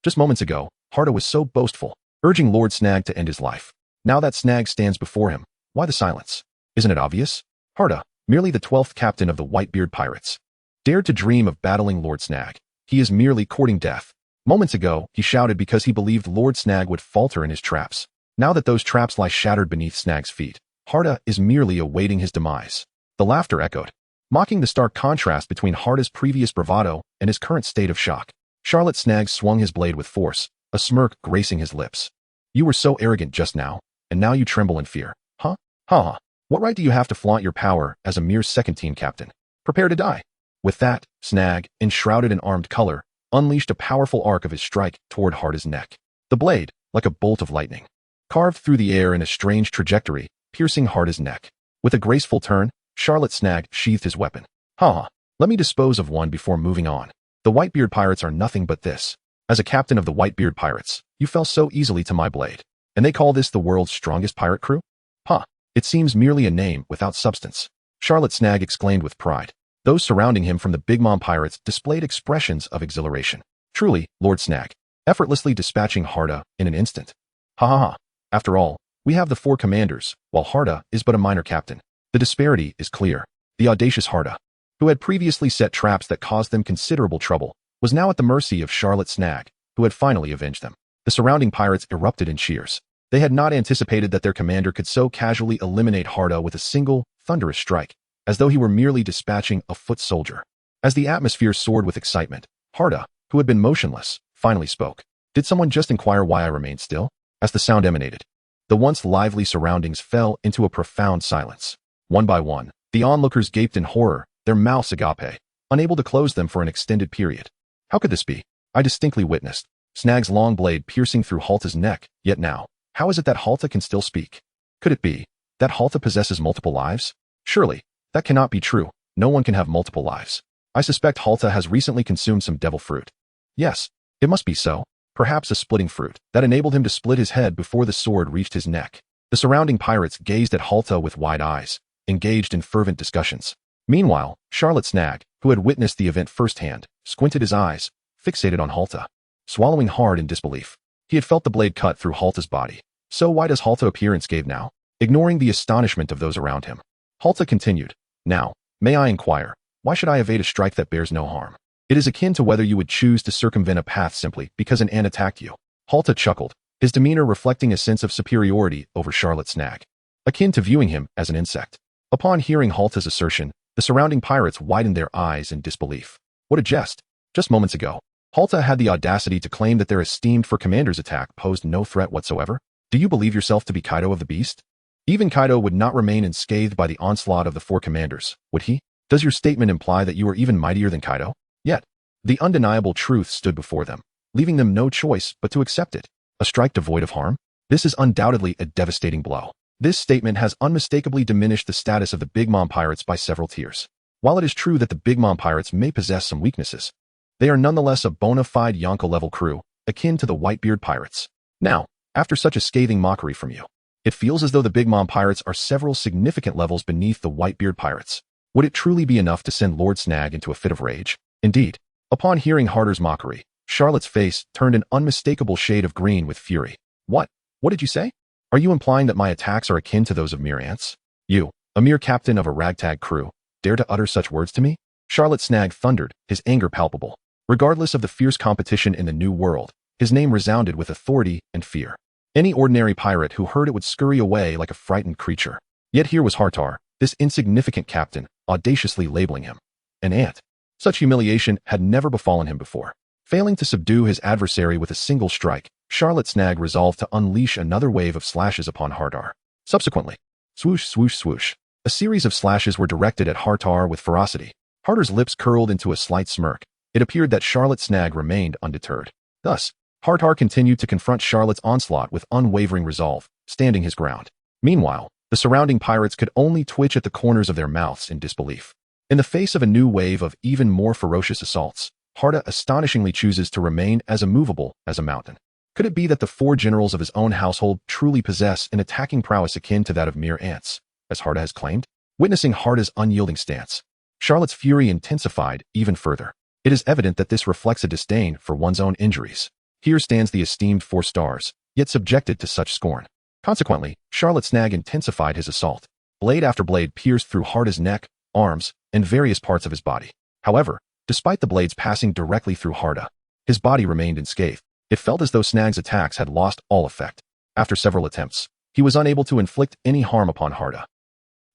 Just moments ago, Harda was so boastful, urging Lord Snag to end his life. Now that Snag stands before him, why the silence? Isn't it obvious? Harda, merely the 12th captain of the Whitebeard Pirates, dared to dream of battling Lord Snag. He is merely courting death. Moments ago, he shouted because he believed Lord Snag would falter in his traps. Now that those traps lie shattered beneath Snag's feet, Harda is merely awaiting his demise. The laughter echoed, mocking the stark contrast between Harda's previous bravado and his current state of shock. Charlotte Snag swung his blade with force, a smirk gracing his lips. You were so arrogant just now, and now you tremble in fear, huh? Ha ha. What right do you have to flaunt your power as a mere second-team captain? Prepare to die. With that, Snag, enshrouded in armed color, unleashed a powerful arc of his strike toward Harda's neck. The blade, like a bolt of lightning, carved through the air in a strange trajectory, piercing Harda's neck. With a graceful turn, Charlotte Snag sheathed his weapon. Ha ha. Let me dispose of one before moving on. The Whitebeard Pirates are nothing but this. As a captain of the Whitebeard Pirates, you fell so easily to my blade. And they call this the world's strongest pirate crew? Huh. It seems merely a name without substance. Charlotte Snag exclaimed with pride. Those surrounding him from the Big Mom Pirates displayed expressions of exhilaration. Truly, Lord Snag, effortlessly dispatching Harda in an instant. Ha ha ha. After all, we have the 4 commanders, while Harda is but a minor captain. The disparity is clear. The audacious Harda, who had previously set traps that caused them considerable trouble, was now at the mercy of Charlotte Snag, who had finally avenged them. The surrounding pirates erupted in cheers. They had not anticipated that their commander could so casually eliminate Harda with a single, thunderous strike, as though he were merely dispatching a foot soldier. As the atmosphere soared with excitement, Harda, who had been motionless, finally spoke. Did someone just inquire why I remained still? As the sound emanated, the once lively surroundings fell into a profound silence. One by one, the onlookers gaped in horror, their mouths agape, unable to close them for an extended period. How could this be? I distinctly witnessed Snag's long blade piercing through Halta's neck, yet now, how is it that Halta can still speak? Could it be that Halta possesses multiple lives? Surely, that cannot be true. No one can have multiple lives. I suspect Halta has recently consumed some devil fruit. Yes, it must be so. Perhaps a splitting fruit that enabled him to split his head before the sword reached his neck. The surrounding pirates gazed at Halta with wide eyes, engaged in fervent discussions. Meanwhile, Charlotte Snag, who had witnessed the event firsthand, squinted his eyes, fixated on Halta. Swallowing hard in disbelief, he had felt the blade cut through Halta's body. So why does Halta appear unscathed now? Ignoring the astonishment of those around him, Halta continued. Now, may I inquire, why should I evade a strike that bears no harm? It is akin to whether you would choose to circumvent a path simply because an ant attacked you. Halta chuckled, his demeanor reflecting a sense of superiority over Charlotte Snag, akin to viewing him as an insect. Upon hearing Halta's assertion, the surrounding pirates widened their eyes in disbelief. What a jest! Just moments ago, Halta had the audacity to claim that their esteemed for commander's attack posed no threat whatsoever. Do you believe yourself to be Kaido of the Beast? Even Kaido would not remain unscathed by the onslaught of the 4 commanders, would he? Does your statement imply that you are even mightier than Kaido? Yet, the undeniable truth stood before them, leaving them no choice but to accept it. A strike devoid of harm? This is undoubtedly a devastating blow. This statement has unmistakably diminished the status of the Big Mom Pirates by several tiers. While it is true that the Big Mom Pirates may possess some weaknesses, they are nonetheless a bona fide Yonko-level crew, akin to the Whitebeard Pirates. Now, after such a scathing mockery from you, it feels as though the Big Mom Pirates are several significant levels beneath the Whitebeard Pirates. Would it truly be enough to send Lord Snag into a fit of rage? Indeed, upon hearing Harda's mockery, Charlotte's face turned an unmistakable shade of green with fury. What? What did you say? Are you implying that my attacks are akin to those of mere ants? You, a mere captain of a ragtag crew, dare to utter such words to me? Charlotte Snag thundered, his anger palpable. Regardless of the fierce competition in the New World, his name resounded with authority and fear. Any ordinary pirate who heard it would scurry away like a frightened creature. Yet here was Hartar, this insignificant captain, audaciously labeling him an ant. Such humiliation had never befallen him before. Failing to subdue his adversary with a single strike, Charlotte Snag resolved to unleash another wave of slashes upon Hartar. Subsequently, swoosh, swoosh, swoosh, a series of slashes were directed at Hartar with ferocity. Hartar's lips curled into a slight smirk. It appeared that Charlotte Snag remained undeterred. Thus, Hartar continued to confront Charlotte's onslaught with unwavering resolve, standing his ground. Meanwhile, the surrounding pirates could only twitch at the corners of their mouths in disbelief. In the face of a new wave of even more ferocious assaults, Harda astonishingly chooses to remain as immovable as a mountain. Could it be that the 4 generals of his own household truly possess an attacking prowess akin to that of mere ants, as Harda has claimed? Witnessing Harda's unyielding stance, Charlotte's fury intensified even further. It is evident that this reflects a disdain for one's own injuries. Here stands the esteemed 4 stars, yet subjected to such scorn. Consequently, Charlotte Snag intensified his assault. Blade after blade pierced through Harda's neck, arms, and various parts of his body. However, despite the blades passing directly through Harda, his body remained unscathed. It felt as though Snag's attacks had lost all effect. After several attempts, he was unable to inflict any harm upon Harda.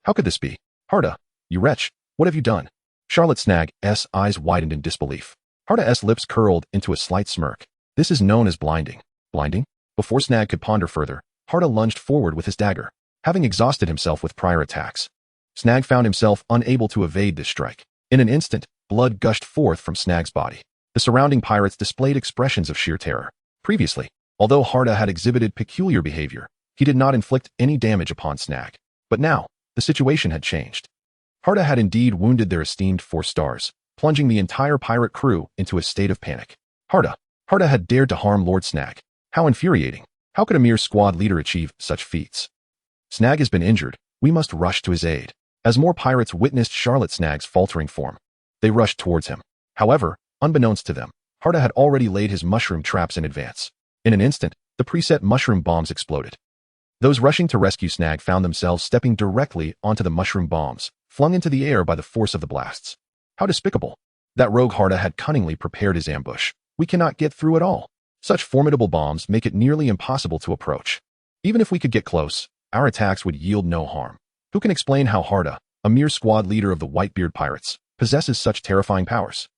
How could this be? Harda, you wretch, what have you done? Charlotte Snag's eyes widened in disbelief. Harda's lips curled into a slight smirk. This is known as blinding. Blinding? Before Snag could ponder further, Harda lunged forward with his dagger, having exhausted himself with prior attacks. Snag found himself unable to evade this strike. In an instant, blood gushed forth from Snag's body. The surrounding pirates displayed expressions of sheer terror. Previously, although Harda had exhibited peculiar behavior, he did not inflict any damage upon Snag. But now, the situation had changed. Harda had indeed wounded their esteemed 4 stars, plunging the entire pirate crew into a state of panic. Harda had dared to harm Lord Snag. How infuriating. How could a mere squad leader achieve such feats? Snag has been injured. We must rush to his aid. As more pirates witnessed Charlotte Snag's faltering form, they rushed towards him. However, unbeknownst to them, Harda had already laid his mushroom traps in advance. In an instant, the preset mushroom bombs exploded. Those rushing to rescue Snag found themselves stepping directly onto the mushroom bombs, flung into the air by the force of the blasts. How despicable. That rogue Harda had cunningly prepared his ambush. We cannot get through at all. Such formidable bombs make it nearly impossible to approach. Even if we could get close, our attacks would yield no harm. Who can explain how Harda, a mere squad leader of the Whitebeard Pirates, possesses such terrifying powers?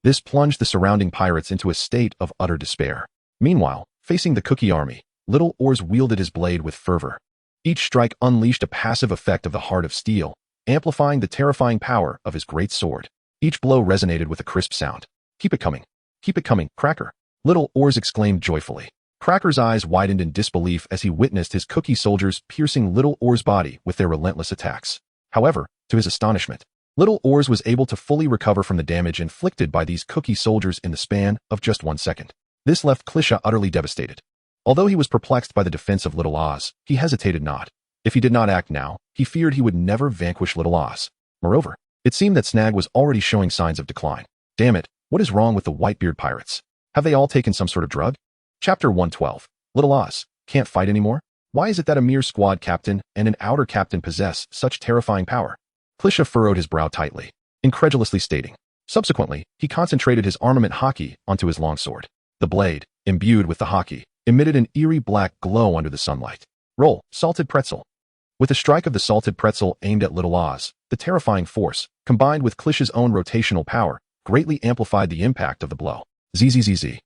This plunged the surrounding pirates into a state of utter despair. Meanwhile, facing the Cookie army, Little Oars wielded his blade with fervor. Each strike unleashed a passive effect of the Heart of Steel, amplifying the terrifying power of his great sword. Each blow resonated with a crisp sound. Keep it coming, Cracker! Little Oars exclaimed joyfully. Cracker's eyes widened in disbelief as he witnessed his Cookie soldiers piercing Little Oars' body with their relentless attacks. However, to his astonishment, Little Oars was able to fully recover from the damage inflicted by these Cookie soldiers in the span of just 1 second. This left Klisha utterly devastated. Although he was perplexed by the defense of Little Oz, he hesitated not. If he did not act now, he feared he would never vanquish Little Oz. Moreover, it seemed that Snag was already showing signs of decline. Damn it, what is wrong with the Whitebeard Pirates? Have they all taken some sort of drug? Chapter 112. Little Oz, can't fight anymore? Why is it that a mere squad captain and an outer captain possess such terrifying power? Klisha furrowed his brow tightly, incredulously stating. Subsequently, he concentrated his armament haki onto his longsword. The blade, imbued with the haki, emitted an eerie black glow under the sunlight. Roll, salted pretzel. With a strike of the salted pretzel aimed at Little Oz, the terrifying force, combined with Klisha's own rotational power, greatly amplified the impact of the blow. Zzz.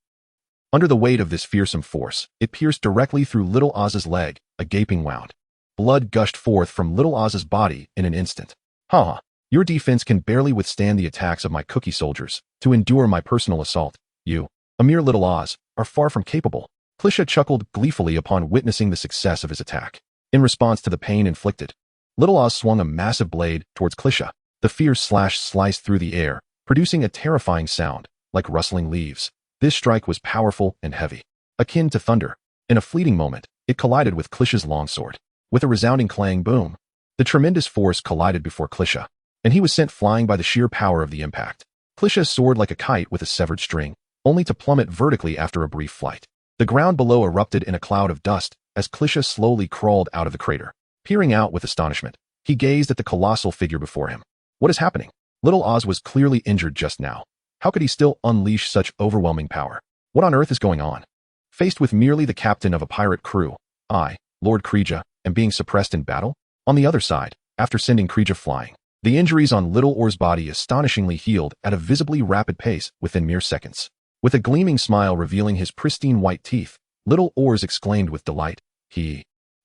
Under the weight of this fearsome force, it pierced directly through Little Oz's leg, a gaping wound. Blood gushed forth from Little Oz's body in an instant. Ha! Your defense can barely withstand the attacks of my Cookie soldiers. To endure my personal assault, you, a mere Little Oz, are far from capable. Klisha chuckled gleefully upon witnessing the success of his attack. In response to the pain inflicted, Little Oz swung a massive blade towards Klisha. The fierce slash sliced through the air, producing a terrifying sound, like rustling leaves. This strike was powerful and heavy, akin to thunder. In a fleeting moment, it collided with Klisha's longsword. With a resounding clang boom, the tremendous force collided before Klisha, and he was sent flying by the sheer power of the impact. Klisha soared like a kite with a severed string, only to plummet vertically after a brief flight. The ground below erupted in a cloud of dust as Klisha slowly crawled out of the crater. Peering out with astonishment, he gazed at the colossal figure before him. What is happening? Little Oz was clearly injured just now. How could he still unleash such overwhelming power? What on earth is going on? Faced with merely the captain of a pirate crew, I, Lord Kreja, am being suppressed in battle? On the other side, after sending Kreja flying, the injuries on Little Oar's body astonishingly healed at a visibly rapid pace within mere seconds. With a gleaming smile revealing his pristine white teeth, Little Oars exclaimed with delight,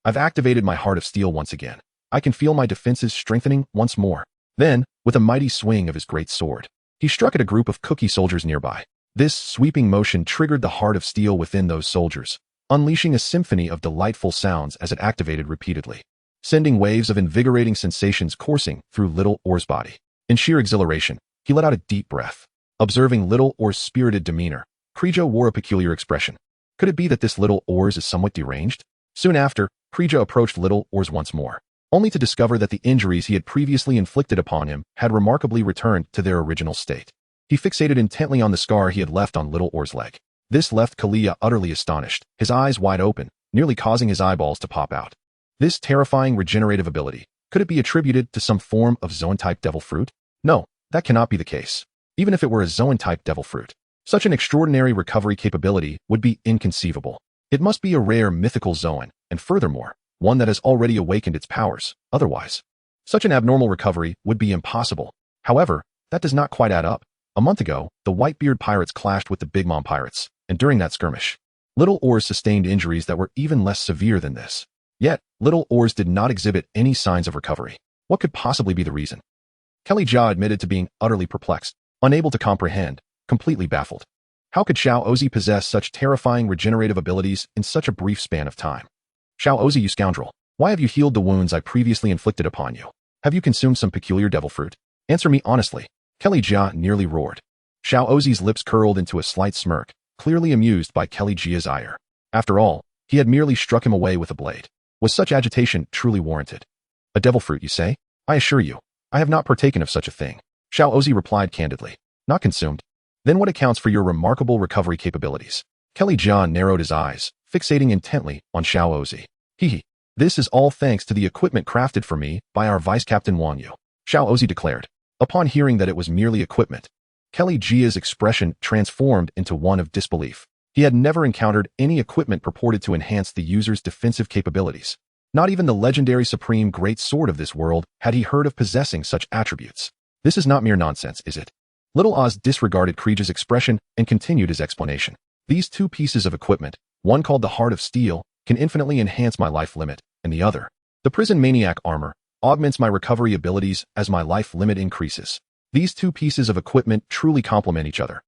I've activated my Heart of Steel once again. I can feel my defenses strengthening once more. Then, with a mighty swing of his great sword, he struck at a group of Cookie soldiers nearby. This sweeping motion triggered the Heart of Steel within those soldiers, unleashing a symphony of delightful sounds as it activated repeatedly, sending waves of invigorating sensations coursing through Little Oar's body. In sheer exhilaration, he let out a deep breath. Observing Little Oar's spirited demeanor, Kreja wore a peculiar expression. Could it be that this Little Oars is somewhat deranged? Soon after, Kreja approached Little Oars once more, only to discover that the injuries he had previously inflicted upon him had remarkably returned to their original state. He fixated intently on the scar he had left on Little Oar's leg. This left Kalia utterly astonished, his eyes wide open, nearly causing his eyeballs to pop out. This terrifying regenerative ability, could it be attributed to some form of Zoan-type devil fruit? No, that cannot be the case. Even if it were a Zoan-type devil fruit, such an extraordinary recovery capability would be inconceivable. It must be a rare mythical Zoan, and furthermore, one that has already awakened its powers. Otherwise, such an abnormal recovery would be impossible. However, that does not quite add up. A month ago, the Whitebeard Pirates clashed with the Big Mom Pirates, and during that skirmish, Little Oars sustained injuries that were even less severe than this. Yet, Little Oars did not exhibit any signs of recovery. What could possibly be the reason? Kelly Jia admitted to being utterly perplexed, unable to comprehend, completely baffled. How could Xiao Ozi possess such terrifying regenerative abilities in such a brief span of time? Xiao Ozi, you scoundrel, why have you healed the wounds I previously inflicted upon you? Have you consumed some peculiar devil fruit? Answer me honestly. Kelly Jia nearly roared. Xiao Ozi's lips curled into a slight smirk, clearly amused by Kelly Jia's ire. After all, he had merely struck him away with a blade. Was such agitation truly warranted? A devil fruit, you say? I assure you, I have not partaken of such a thing. Xiao Ozi replied candidly. Not consumed? Then what accounts for your remarkable recovery capabilities? Kelly Jia narrowed his eyes, fixating intently on Xiao Ozi. Hee. This is all thanks to the equipment crafted for me by our Vice Captain Wang Yu, Xiao Ozi declared. Upon hearing that it was merely equipment, Kelly Jia's expression transformed into one of disbelief. He had never encountered any equipment purported to enhance the user's defensive capabilities. Not even the legendary supreme great sword of this world had he heard of possessing such attributes. This is not mere nonsense, is it? Little Oz disregarded Krija's expression and continued his explanation. These two pieces of equipment, one called the Heart of Steel, can infinitely enhance my life limit, and the other, the Prison Maniac Armor, augments my recovery abilities as my life limit increases. These two pieces of equipment truly complement each other.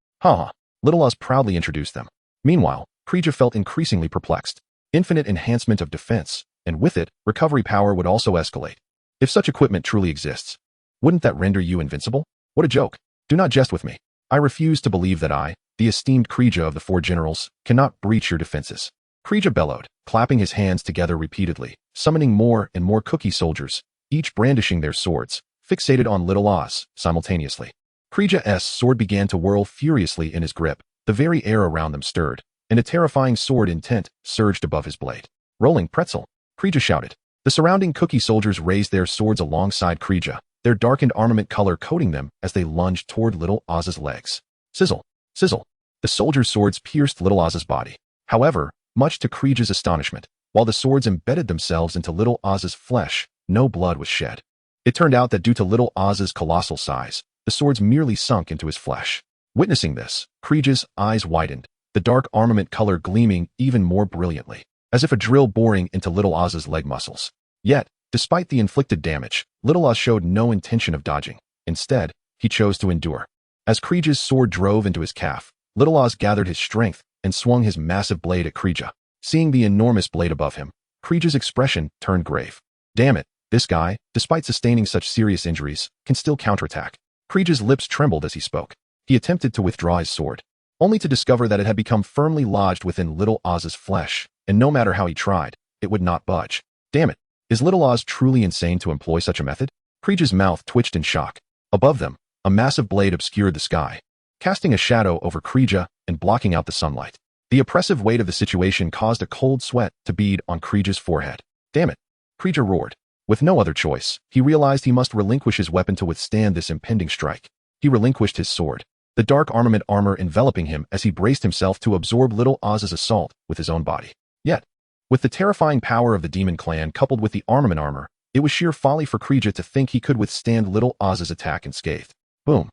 Little Oz proudly introduced them. Meanwhile, Krija felt increasingly perplexed. Infinite enhancement of defense, and with it, recovery power would also escalate. If such equipment truly exists, wouldn't that render you invincible? What a joke. Do not jest with me. I refuse to believe that I, the esteemed Krija of the Four Generals, cannot breach your defenses. Krija bellowed, clapping his hands together repeatedly, summoning more and more cookie soldiers, each brandishing their swords, fixated on Little Oz, simultaneously. Krija's sword began to whirl furiously in his grip. The very air around them stirred, and a terrifying sword intent surged above his blade. Rolling pretzel, Krija shouted. The surrounding cookie soldiers raised their swords alongside Krija, their darkened armament color coating them as they lunged toward Little Oz's legs. Sizzle, sizzle. The soldiers' swords pierced Little Oz's body. However, much to Krija's astonishment, while the swords embedded themselves into Little Oz's flesh, no blood was shed. It turned out that due to Little Oz's colossal size, the swords merely sunk into his flesh. Witnessing this, Krija's eyes widened, the dark armament color gleaming even more brilliantly, as if a drill boring into Little Oz's leg muscles. Yet, despite the inflicted damage, Little Oz showed no intention of dodging. Instead, he chose to endure. As Krija's sword drove into his calf, Little Oz gathered his strength and swung his massive blade at Krija. Seeing the enormous blade above him, Krija's expression turned grave. Damn it, this guy, despite sustaining such serious injuries, can still counterattack. Krija's lips trembled as he spoke. He attempted to withdraw his sword, only to discover that it had become firmly lodged within Little Oz's flesh, and no matter how he tried, it would not budge. Damn it, is Little Oz truly insane to employ such a method? Krija's mouth twitched in shock. Above them, a massive blade obscured the sky, casting a shadow over Krija and blocking out the sunlight. The oppressive weight of the situation caused a cold sweat to bead on Krija's forehead. Damn it, Krija roared. With no other choice, he realized he must relinquish his weapon to withstand this impending strike. He relinquished his sword, the dark armament armor enveloping him as he braced himself to absorb Little Oz's assault with his own body. Yet, with the terrifying power of the Demon Clan coupled with the armament armor, it was sheer folly for Krija to think he could withstand Little Oz's attack unscathed. Boom.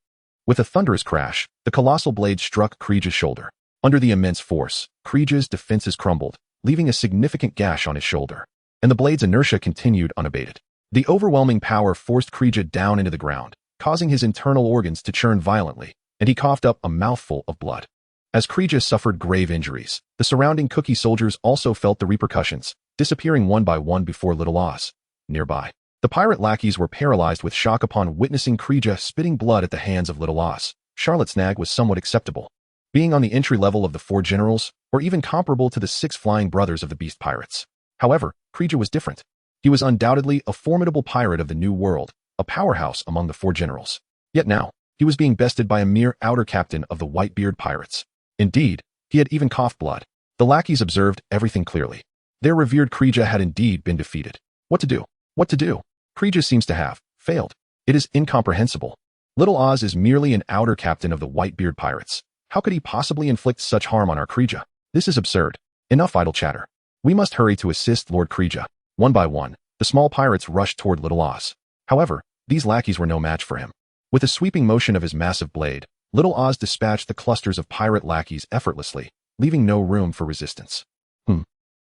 With a thunderous crash, the colossal blade struck Krija's shoulder. Under the immense force, Krija's defenses crumbled, leaving a significant gash on his shoulder. And the blade's inertia continued unabated. The overwhelming power forced Krija down into the ground, causing his internal organs to churn violently, and he coughed up a mouthful of blood. As Krija suffered grave injuries, the surrounding cookie soldiers also felt the repercussions, disappearing one by one before Little Oz. Nearby, the pirate lackeys were paralyzed with shock upon witnessing Krija spitting blood at the hands of Little Oz. Charlotte's nag was somewhat acceptable, being on the entry level of the Four Generals, or even comparable to the 6 flying brothers of the Beast Pirates. However, Krija was different. He was undoubtedly a formidable pirate of the New World, a powerhouse among the Four Generals. Yet now, he was being bested by a mere outer captain of the Whitebeard Pirates. Indeed, he had even coughed blood. The lackeys observed everything clearly. Their revered Krija had indeed been defeated. What to do? What to do? Krija seems to have failed. It is incomprehensible. Little Oz is merely an outer captain of the Whitebeard Pirates. How could he possibly inflict such harm on our Krija? This is absurd. Enough idle chatter. We must hurry to assist Lord Krija. One by one, the small pirates rushed toward Little Oz. However, these lackeys were no match for him. With a sweeping motion of his massive blade, Little Oz dispatched the clusters of pirate lackeys effortlessly, leaving no room for resistance.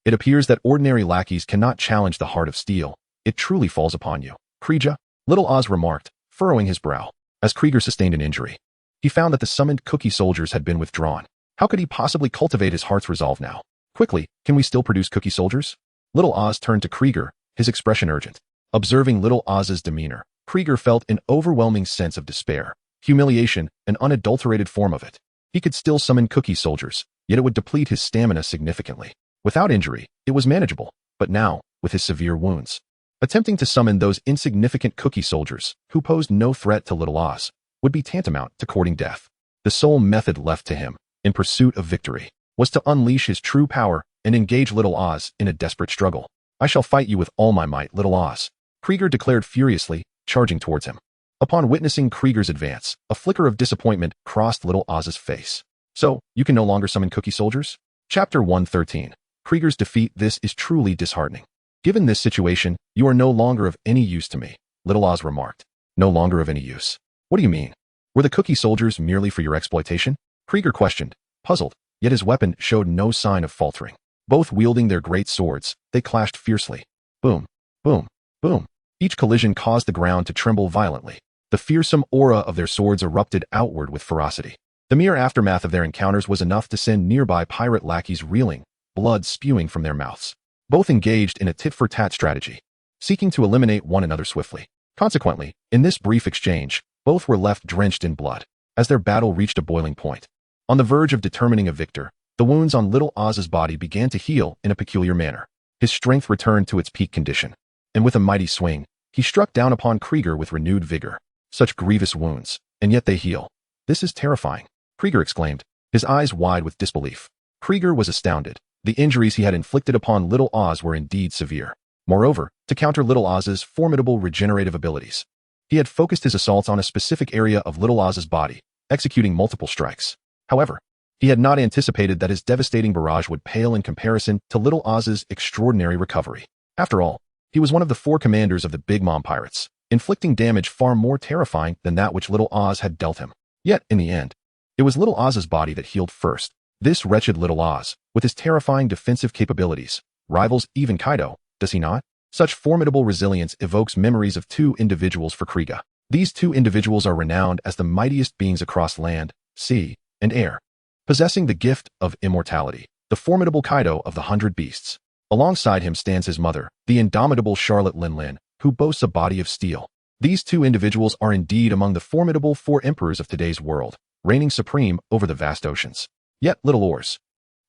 It appears that ordinary lackeys cannot challenge the heart of steel. It truly falls upon you, Krieger, Little Oz remarked, furrowing his brow. As Krieger sustained an injury, he found that the summoned cookie soldiers had been withdrawn. How could he possibly cultivate his heart's resolve now? Quickly, can we still produce cookie soldiers? Little Oz turned to Krieger, his expression urgent. Observing Little Oz's demeanor, Krieger felt an overwhelming sense of despair, humiliation, an unadulterated form of it. He could still summon cookie soldiers, yet it would deplete his stamina significantly. Without injury, it was manageable, but now, with his severe wounds, attempting to summon those insignificant cookie soldiers, who posed no threat to Little Oz, would be tantamount to courting death. The sole method left to him, in pursuit of victory, was to unleash his true power and engage Little Oz in a desperate struggle. I shall fight you with all my might, Little Oz, Krieger declared furiously, charging towards him. Upon witnessing Krieger's advance, a flicker of disappointment crossed Little Oz's face. So, you can no longer summon cookie soldiers? Chapter 113. Krieger's defeat. This is truly disheartening. Given this situation, you are no longer of any use to me, Little Oz remarked. No longer of any use? What do you mean? Were the cookie soldiers merely for your exploitation? Krieger questioned, puzzled, yet his weapon showed no sign of faltering. Both wielding their great swords, they clashed fiercely. Boom, boom, boom. Each collision caused the ground to tremble violently. The fearsome aura of their swords erupted outward with ferocity. The mere aftermath of their encounters was enough to send nearby pirate lackeys reeling, blood spewing from their mouths. Both engaged in a tit-for-tat strategy, seeking to eliminate one another swiftly. Consequently, in this brief exchange, both were left drenched in blood, as their battle reached a boiling point. On the verge of determining a victor, the wounds on Little Oz's body began to heal in a peculiar manner. His strength returned to its peak condition, and with a mighty swing, he struck down upon Krieger with renewed vigor. Such grievous wounds, and yet they heal. This is terrifying, Krieger exclaimed, his eyes wide with disbelief. Krieger was astounded. The injuries he had inflicted upon Little Oz were indeed severe. Moreover, to counter Little Oz's formidable regenerative abilities, he had focused his assaults on a specific area of Little Oz's body, executing multiple strikes. However, he had not anticipated that his devastating barrage would pale in comparison to Little Oz's extraordinary recovery. After all, he was one of the 4 commanders of the Big Mom Pirates, inflicting damage far more terrifying than that which Little Oz had dealt him. Yet, in the end, it was Little Oz's body that healed first. This wretched Little Oz, with his terrifying defensive capabilities, rivals even Kaido, does he not? Such formidable resilience evokes memories of 2 individuals for Krieger. These 2 individuals are renowned as the mightiest beings across land, sea, and air, possessing the gift of immortality, the formidable Kaido of the 100 Beasts. Alongside him stands his mother, the indomitable Charlotte Lin, who boasts a body of steel. These 2 individuals are indeed among the formidable 4 emperors of today's world, reigning supreme over the vast oceans. Yet Little Oz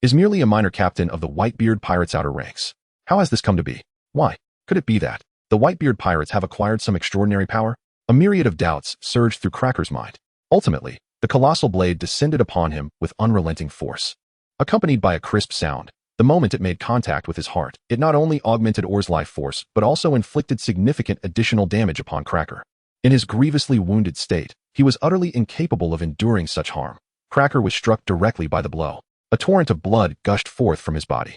is merely a minor captain of the Whitebeard Pirates' outer ranks. How has this come to be? Why? Could it be that the Whitebeard Pirates have acquired some extraordinary power? A myriad of doubts surged through Cracker's mind. Ultimately, the colossal blade descended upon him with unrelenting force. Accompanied by a crisp sound, the moment it made contact with his heart, it not only augmented Or's life force, but also inflicted significant additional damage upon Cracker. In his grievously wounded state, he was utterly incapable of enduring such harm. Cracker was struck directly by the blow. A torrent of blood gushed forth from his body,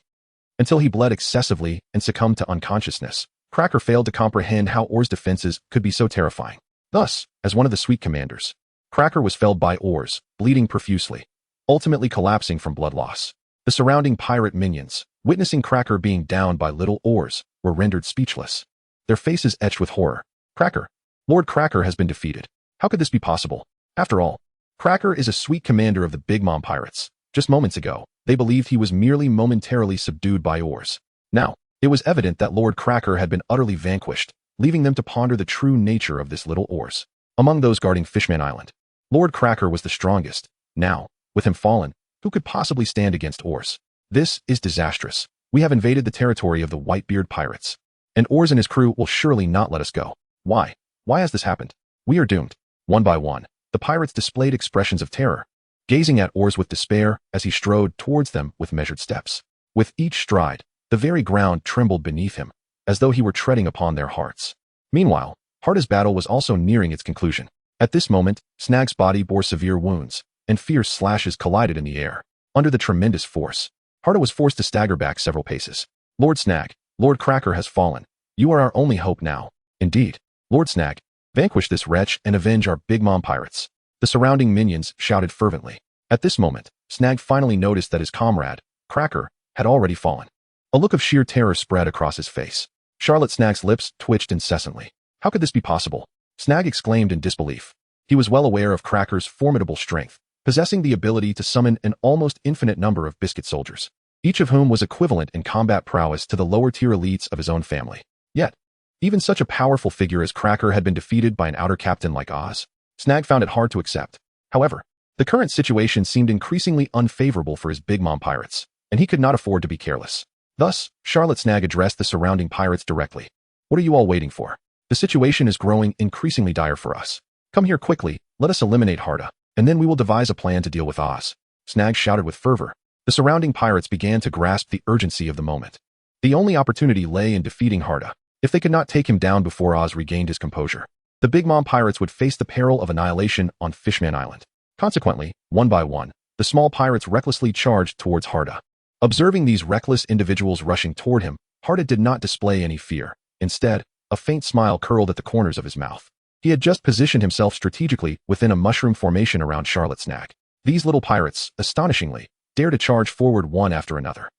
until he bled excessively and succumbed to unconsciousness. Cracker failed to comprehend how Or's defenses could be so terrifying. Thus, as one of the sweet commanders, Cracker was felled by Oars, bleeding profusely, ultimately collapsing from blood loss. The surrounding pirate minions, witnessing Cracker being downed by Little Oars, were rendered speechless, their faces etched with horror. Cracker. Lord Cracker has been defeated. How could this be possible? After all, Cracker is a sweet commander of the Big Mom Pirates. Just moments ago, they believed he was merely momentarily subdued by Oars. Now, it was evident that Lord Cracker had been utterly vanquished, leaving them to ponder the true nature of this Little Oars. Among those guarding Fishman Island, Lord Cracker was the strongest. Now, with him fallen, who could possibly stand against Oars? This is disastrous. We have invaded the territory of the Whitebeard Pirates, and Oars and his crew will surely not let us go. Why? Why has this happened? We are doomed. One by one, the pirates displayed expressions of terror, gazing at Oars with despair as he strode towards them with measured steps. With each stride, the very ground trembled beneath him, as though he were treading upon their hearts. Meanwhile, Harda's battle was also nearing its conclusion. At this moment, Snag's body bore severe wounds, and fierce slashes collided in the air. Under the tremendous force, Harda was forced to stagger back several paces. Lord Snag, Lord Cracker has fallen. You are our only hope now. Indeed. Lord Snag, vanquish this wretch and avenge our Big Mom pirates. The surrounding minions shouted fervently. At this moment, Snag finally noticed that his comrade, Cracker, had already fallen. A look of sheer terror spread across his face. Charlotte Snag's lips twitched incessantly. How could this be possible? Snag exclaimed in disbelief. He was well aware of Cracker's formidable strength, possessing the ability to summon an almost infinite number of biscuit soldiers, each of whom was equivalent in combat prowess to the lower-tier elites of his own family. Yet, even such a powerful figure as Cracker had been defeated by an outer captain like Oz. Snag found it hard to accept. However, the current situation seemed increasingly unfavorable for his Big Mom pirates, and he could not afford to be careless. Thus, Charlotte Snag addressed the surrounding pirates directly. What are you all waiting for? The situation is growing increasingly dire for us. Come here quickly, let us eliminate Harda, and then we will devise a plan to deal with Oz. Snag shouted with fervor. The surrounding pirates began to grasp the urgency of the moment. The only opportunity lay in defeating Harda. If they could not take him down before Oz regained his composure, the Big Mom pirates would face the peril of annihilation on Fishman Island. Consequently, one by one, the small pirates recklessly charged towards Harda. Observing these reckless individuals rushing toward him, Harda did not display any fear. Instead, a faint smile curled at the corners of his mouth. He had just positioned himself strategically within a mushroom formation around Charlotte Snag. These little pirates, astonishingly, dare to charge forward one after another.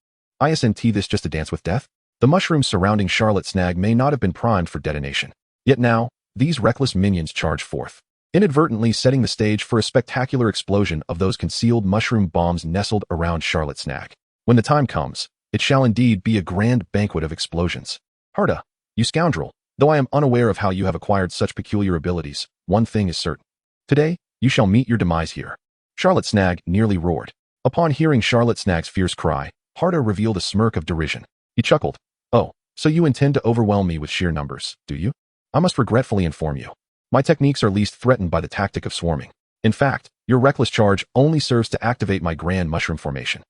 Isn't this just a dance with death? The mushrooms surrounding Charlotte Snag may not have been primed for detonation. Yet now, these reckless minions charge forth, inadvertently setting the stage for a spectacular explosion of those concealed mushroom bombs nestled around Charlotte Snag. When the time comes, it shall indeed be a grand banquet of explosions. Harda, you scoundrel, though I am unaware of how you have acquired such peculiar abilities, one thing is certain. Today, you shall meet your demise here. Charlotte Snag nearly roared. Upon hearing Charlotte Snag's fierce cry, Harda revealed a smirk of derision. He chuckled. Oh, so you intend to overwhelm me with sheer numbers, do you? I must regretfully inform you. My techniques are least threatened by the tactic of swarming. In fact, your reckless charge only serves to activate my grand mushroom formation.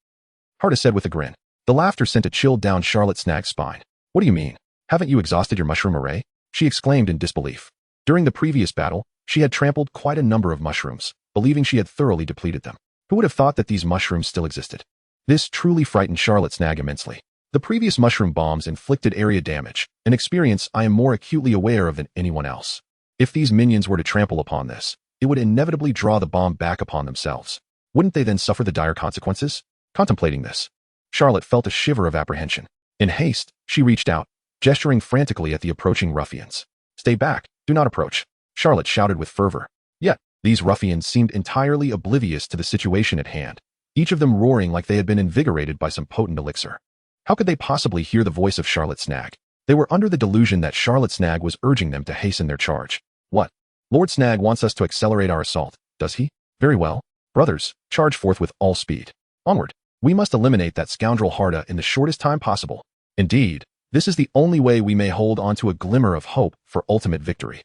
Harda said with a grin. The laughter sent a chill down Charlotte Snag's spine. What do you mean? Haven't you exhausted your mushroom array? She exclaimed in disbelief. During the previous battle, she had trampled quite a number of mushrooms, believing she had thoroughly depleted them. Who would have thought that these mushrooms still existed? This truly frightened Charlotte Snag immensely. The previous mushroom bombs inflicted area damage, an experience I am more acutely aware of than anyone else. If these minions were to trample upon this, it would inevitably draw the bomb back upon themselves. Wouldn't they then suffer the dire consequences? Contemplating this, Charlotte felt a shiver of apprehension. In haste, she reached out, gesturing frantically at the approaching ruffians. Stay back, do not approach, Charlotte shouted with fervor. Yet, these ruffians seemed entirely oblivious to the situation at hand, each of them roaring like they had been invigorated by some potent elixir. How could they possibly hear the voice of Charlotte Snag? They were under the delusion that Charlotte Snag was urging them to hasten their charge. What? Lord Snag wants us to accelerate our assault, does he? Very well. Brothers, charge forth with all speed. Onward. We must eliminate that scoundrel Harda in the shortest time possible. Indeed, this is the only way we may hold on to a glimmer of hope for ultimate victory.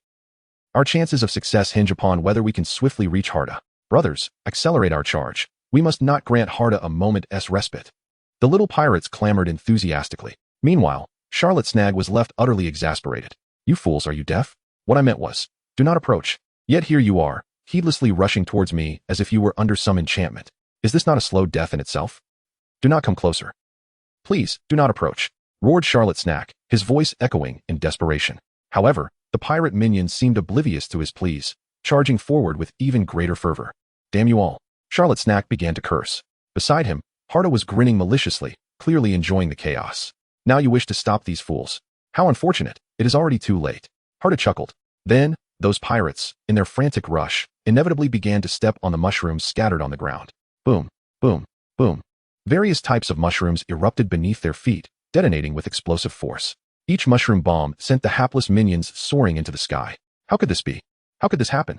Our chances of success hinge upon whether we can swiftly reach Harda. Brothers, accelerate our charge. We must not grant Harda a moment's respite. The little pirates clamored enthusiastically. Meanwhile, Charlotte Snag was left utterly exasperated. You fools, are you deaf? What I meant was, do not approach. Yet here you are, heedlessly rushing towards me as if you were under some enchantment. Is this not a slow death in itself? Do not come closer. Please, do not approach, roared Charlotte Snag, his voice echoing in desperation. However, the pirate minions seemed oblivious to his pleas, charging forward with even greater fervor. Damn you all. Charlotte Snag began to curse. Beside him, Harda was grinning maliciously, clearly enjoying the chaos. Now you wish to stop these fools. How unfortunate, it is already too late. Harda chuckled. Then, those pirates, in their frantic rush, inevitably began to step on the mushrooms scattered on the ground. Boom, boom, boom. Various types of mushrooms erupted beneath their feet, detonating with explosive force. Each mushroom bomb sent the hapless minions soaring into the sky. How could this be? How could this happen?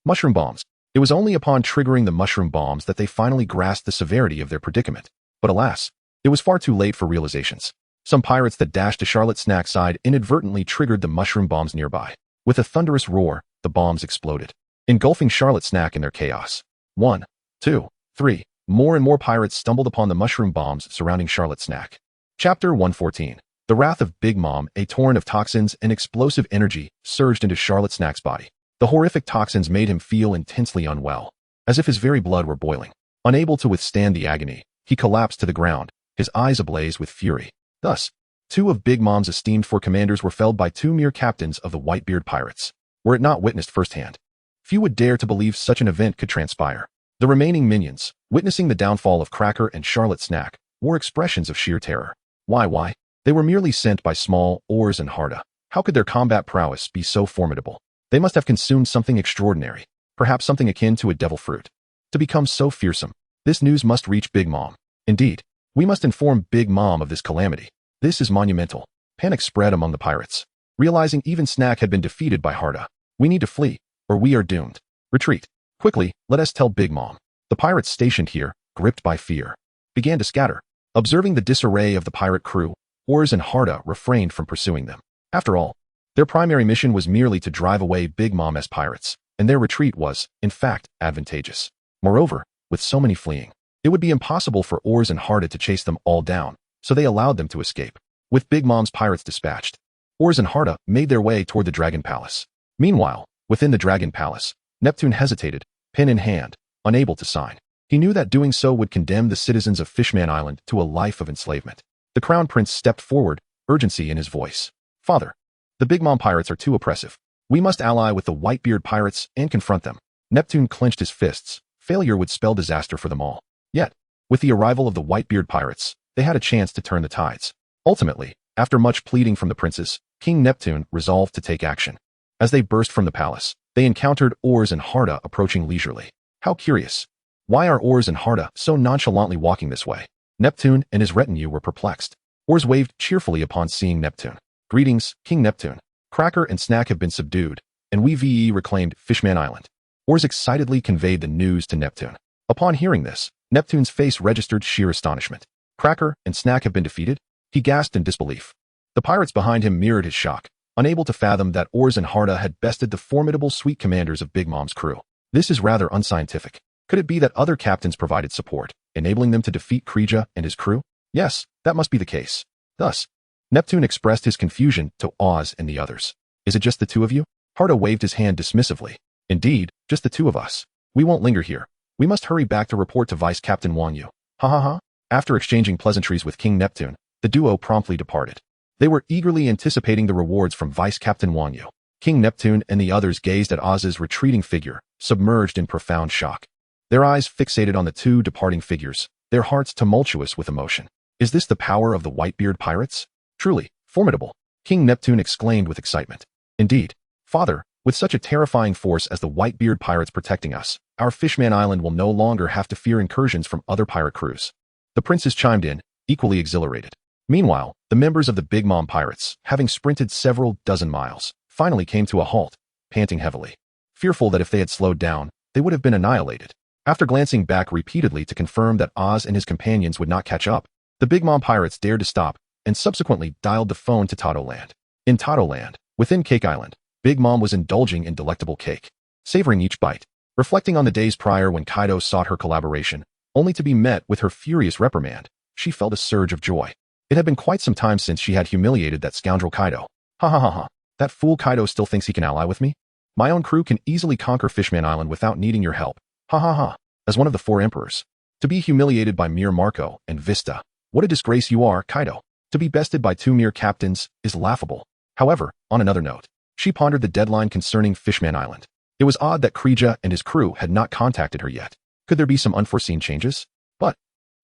Mushroom bombs. It was only upon triggering the mushroom bombs that they finally grasped the severity of their predicament. But alas, it was far too late for realizations. Some pirates that dashed to Charlotte Snag's side inadvertently triggered the mushroom bombs nearby. With a thunderous roar, the bombs exploded, engulfing Charlotte Snag in their chaos. 1, 2, 3. More and more pirates stumbled upon the mushroom bombs surrounding Charlotte Snag. Chapter 114. The wrath of Big Mom. A torrent of toxins and explosive energy surged into Charlotte Snag's body. The horrific toxins made him feel intensely unwell, as if his very blood were boiling. Unable to withstand the agony, he collapsed to the ground, his eyes ablaze with fury. Thus, Two of Big Mom's esteemed four commanders were felled by two mere captains of the Whitebeard Pirates. Were it not witnessed firsthand, few would dare to believe such an event could transpire. The remaining minions, witnessing the downfall of Cracker and Charlotte Snack, wore expressions of sheer terror. Why? They were merely sent by small oars and Harda. How could their combat prowess be so formidable? They must have consumed something extraordinary, perhaps something akin to a devil fruit, to become so fearsome. This news must reach Big Mom. Indeed, we must inform Big Mom of this calamity. This is monumental. Panic spread among the pirates. Realizing even Snack had been defeated by Harda. We need to flee, or we are doomed. Retreat. Quickly, let us tell Big Mom. The pirates stationed here, gripped by fear, began to scatter. Observing the disarray of the pirate crew, Oars and Harda refrained from pursuing them. After all, their primary mission was merely to drive away Big Mom as pirates, and their retreat was, in fact, advantageous. Moreover, with so many fleeing, it would be impossible for Oars and Harda to chase them all down, so they allowed them to escape. With Big Mom's pirates dispatched, Oars and Harda made their way toward the Dragon Palace. Meanwhile, within the Dragon Palace, Neptune hesitated, pen in hand, unable to sign. He knew that doing so would condemn the citizens of Fishman Island to a life of enslavement. The Crown Prince stepped forward, urgency in his voice. Father, the Big Mom pirates are too oppressive. We must ally with the Whitebeard pirates and confront them. Neptune clenched his fists. Failure would spell disaster for them all. Yet, with the arrival of the Whitebeard pirates, they had a chance to turn the tides. Ultimately, after much pleading from the princes, King Neptune resolved to take action. As they burst from the palace, they encountered Oars and Harda approaching leisurely. How curious. Why are Oars and Harda so nonchalantly walking this way? Neptune and his retinue were perplexed. Oars waved cheerfully upon seeing Neptune. Greetings, King Neptune. Cracker and Snack have been subdued, and we reclaimed Fishman Island. Oars excitedly conveyed the news to Neptune. Upon hearing this, Neptune's face registered sheer astonishment. Cracker and Snack have been defeated? He gasped in disbelief. The pirates behind him mirrored his shock, unable to fathom that Oars and Harda had bested the formidable sweet commanders of Big Mom's crew. This is rather unscientific. Could it be that other captains provided support, enabling them to defeat Krija and his crew? Yes, that must be the case. Thus, Neptune expressed his confusion to Oz and the others. Is it just the two of you? Harda waved his hand dismissively. Indeed, just the two of us. We won't linger here. We must hurry back to report to Vice Captain Wang Yu. Ha. After exchanging pleasantries with King Neptune, the duo promptly departed. They were eagerly anticipating the rewards from Vice Captain Wang Yu. King Neptune and the others gazed at Oz's retreating figure, submerged in profound shock. Their eyes fixated on the two departing figures, their hearts tumultuous with emotion. Is this the power of the Whitebeard pirates? Truly, formidable, King Neptune exclaimed with excitement. Indeed, Father, with such a terrifying force as the Whitebeard pirates protecting us, our Fishman Island will no longer have to fear incursions from other pirate crews. The princes chimed in, equally exhilarated. Meanwhile, the members of the Big Mom pirates, having sprinted several dozen miles, finally came to a halt, panting heavily. Fearful that if they had slowed down, they would have been annihilated. After glancing back repeatedly to confirm that Oz and his companions would not catch up, the Big Mom pirates dared to stop and subsequently dialed the phone to Totoland. In Totoland, within Cake Island, Big Mom was indulging in delectable cake, savoring each bite, reflecting on the days prior when Kaido sought her collaboration, only to be met with her furious reprimand. She felt a surge of joy. It had been quite some time since she had humiliated that scoundrel Kaido. Ha. That fool Kaido still thinks he can ally with me? My own crew can easily conquer Fishman Island without needing your help. Ha. As one of the four emperors. To be humiliated by mere Marco and Vista. What a disgrace you are, Kaido. To be bested by two mere captains is laughable. However, on another note, she pondered the deadline concerning Fishman Island. It was odd that Krija and his crew had not contacted her yet. Could there be some unforeseen changes? But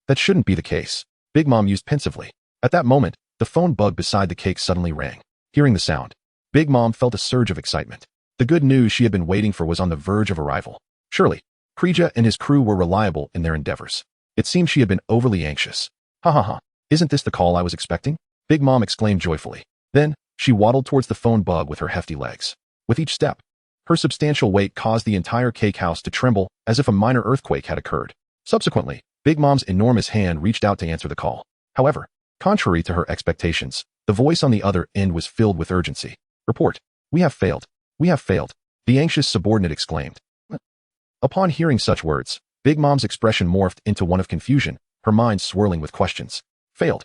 that shouldn't be the case. Big Mom mused pensively. At that moment, the phone bug beside the cake suddenly rang. Hearing the sound, Big Mom felt a surge of excitement. The good news she had been waiting for was on the verge of arrival. Surely, Krija and his crew were reliable in their endeavors. It seemed she had been overly anxious. Ha. Isn't this the call I was expecting? Big Mom exclaimed joyfully. Then, she waddled towards the phone bug with her hefty legs. With each step, her substantial weight caused the entire cake house to tremble as if a minor earthquake had occurred. Subsequently, Big Mom's enormous hand reached out to answer the call. However, contrary to her expectations, the voice on the other end was filled with urgency. Report. We have failed. We have failed. The anxious subordinate exclaimed. Upon hearing such words, Big Mom's expression morphed into one of confusion, her mind swirling with questions. Failed?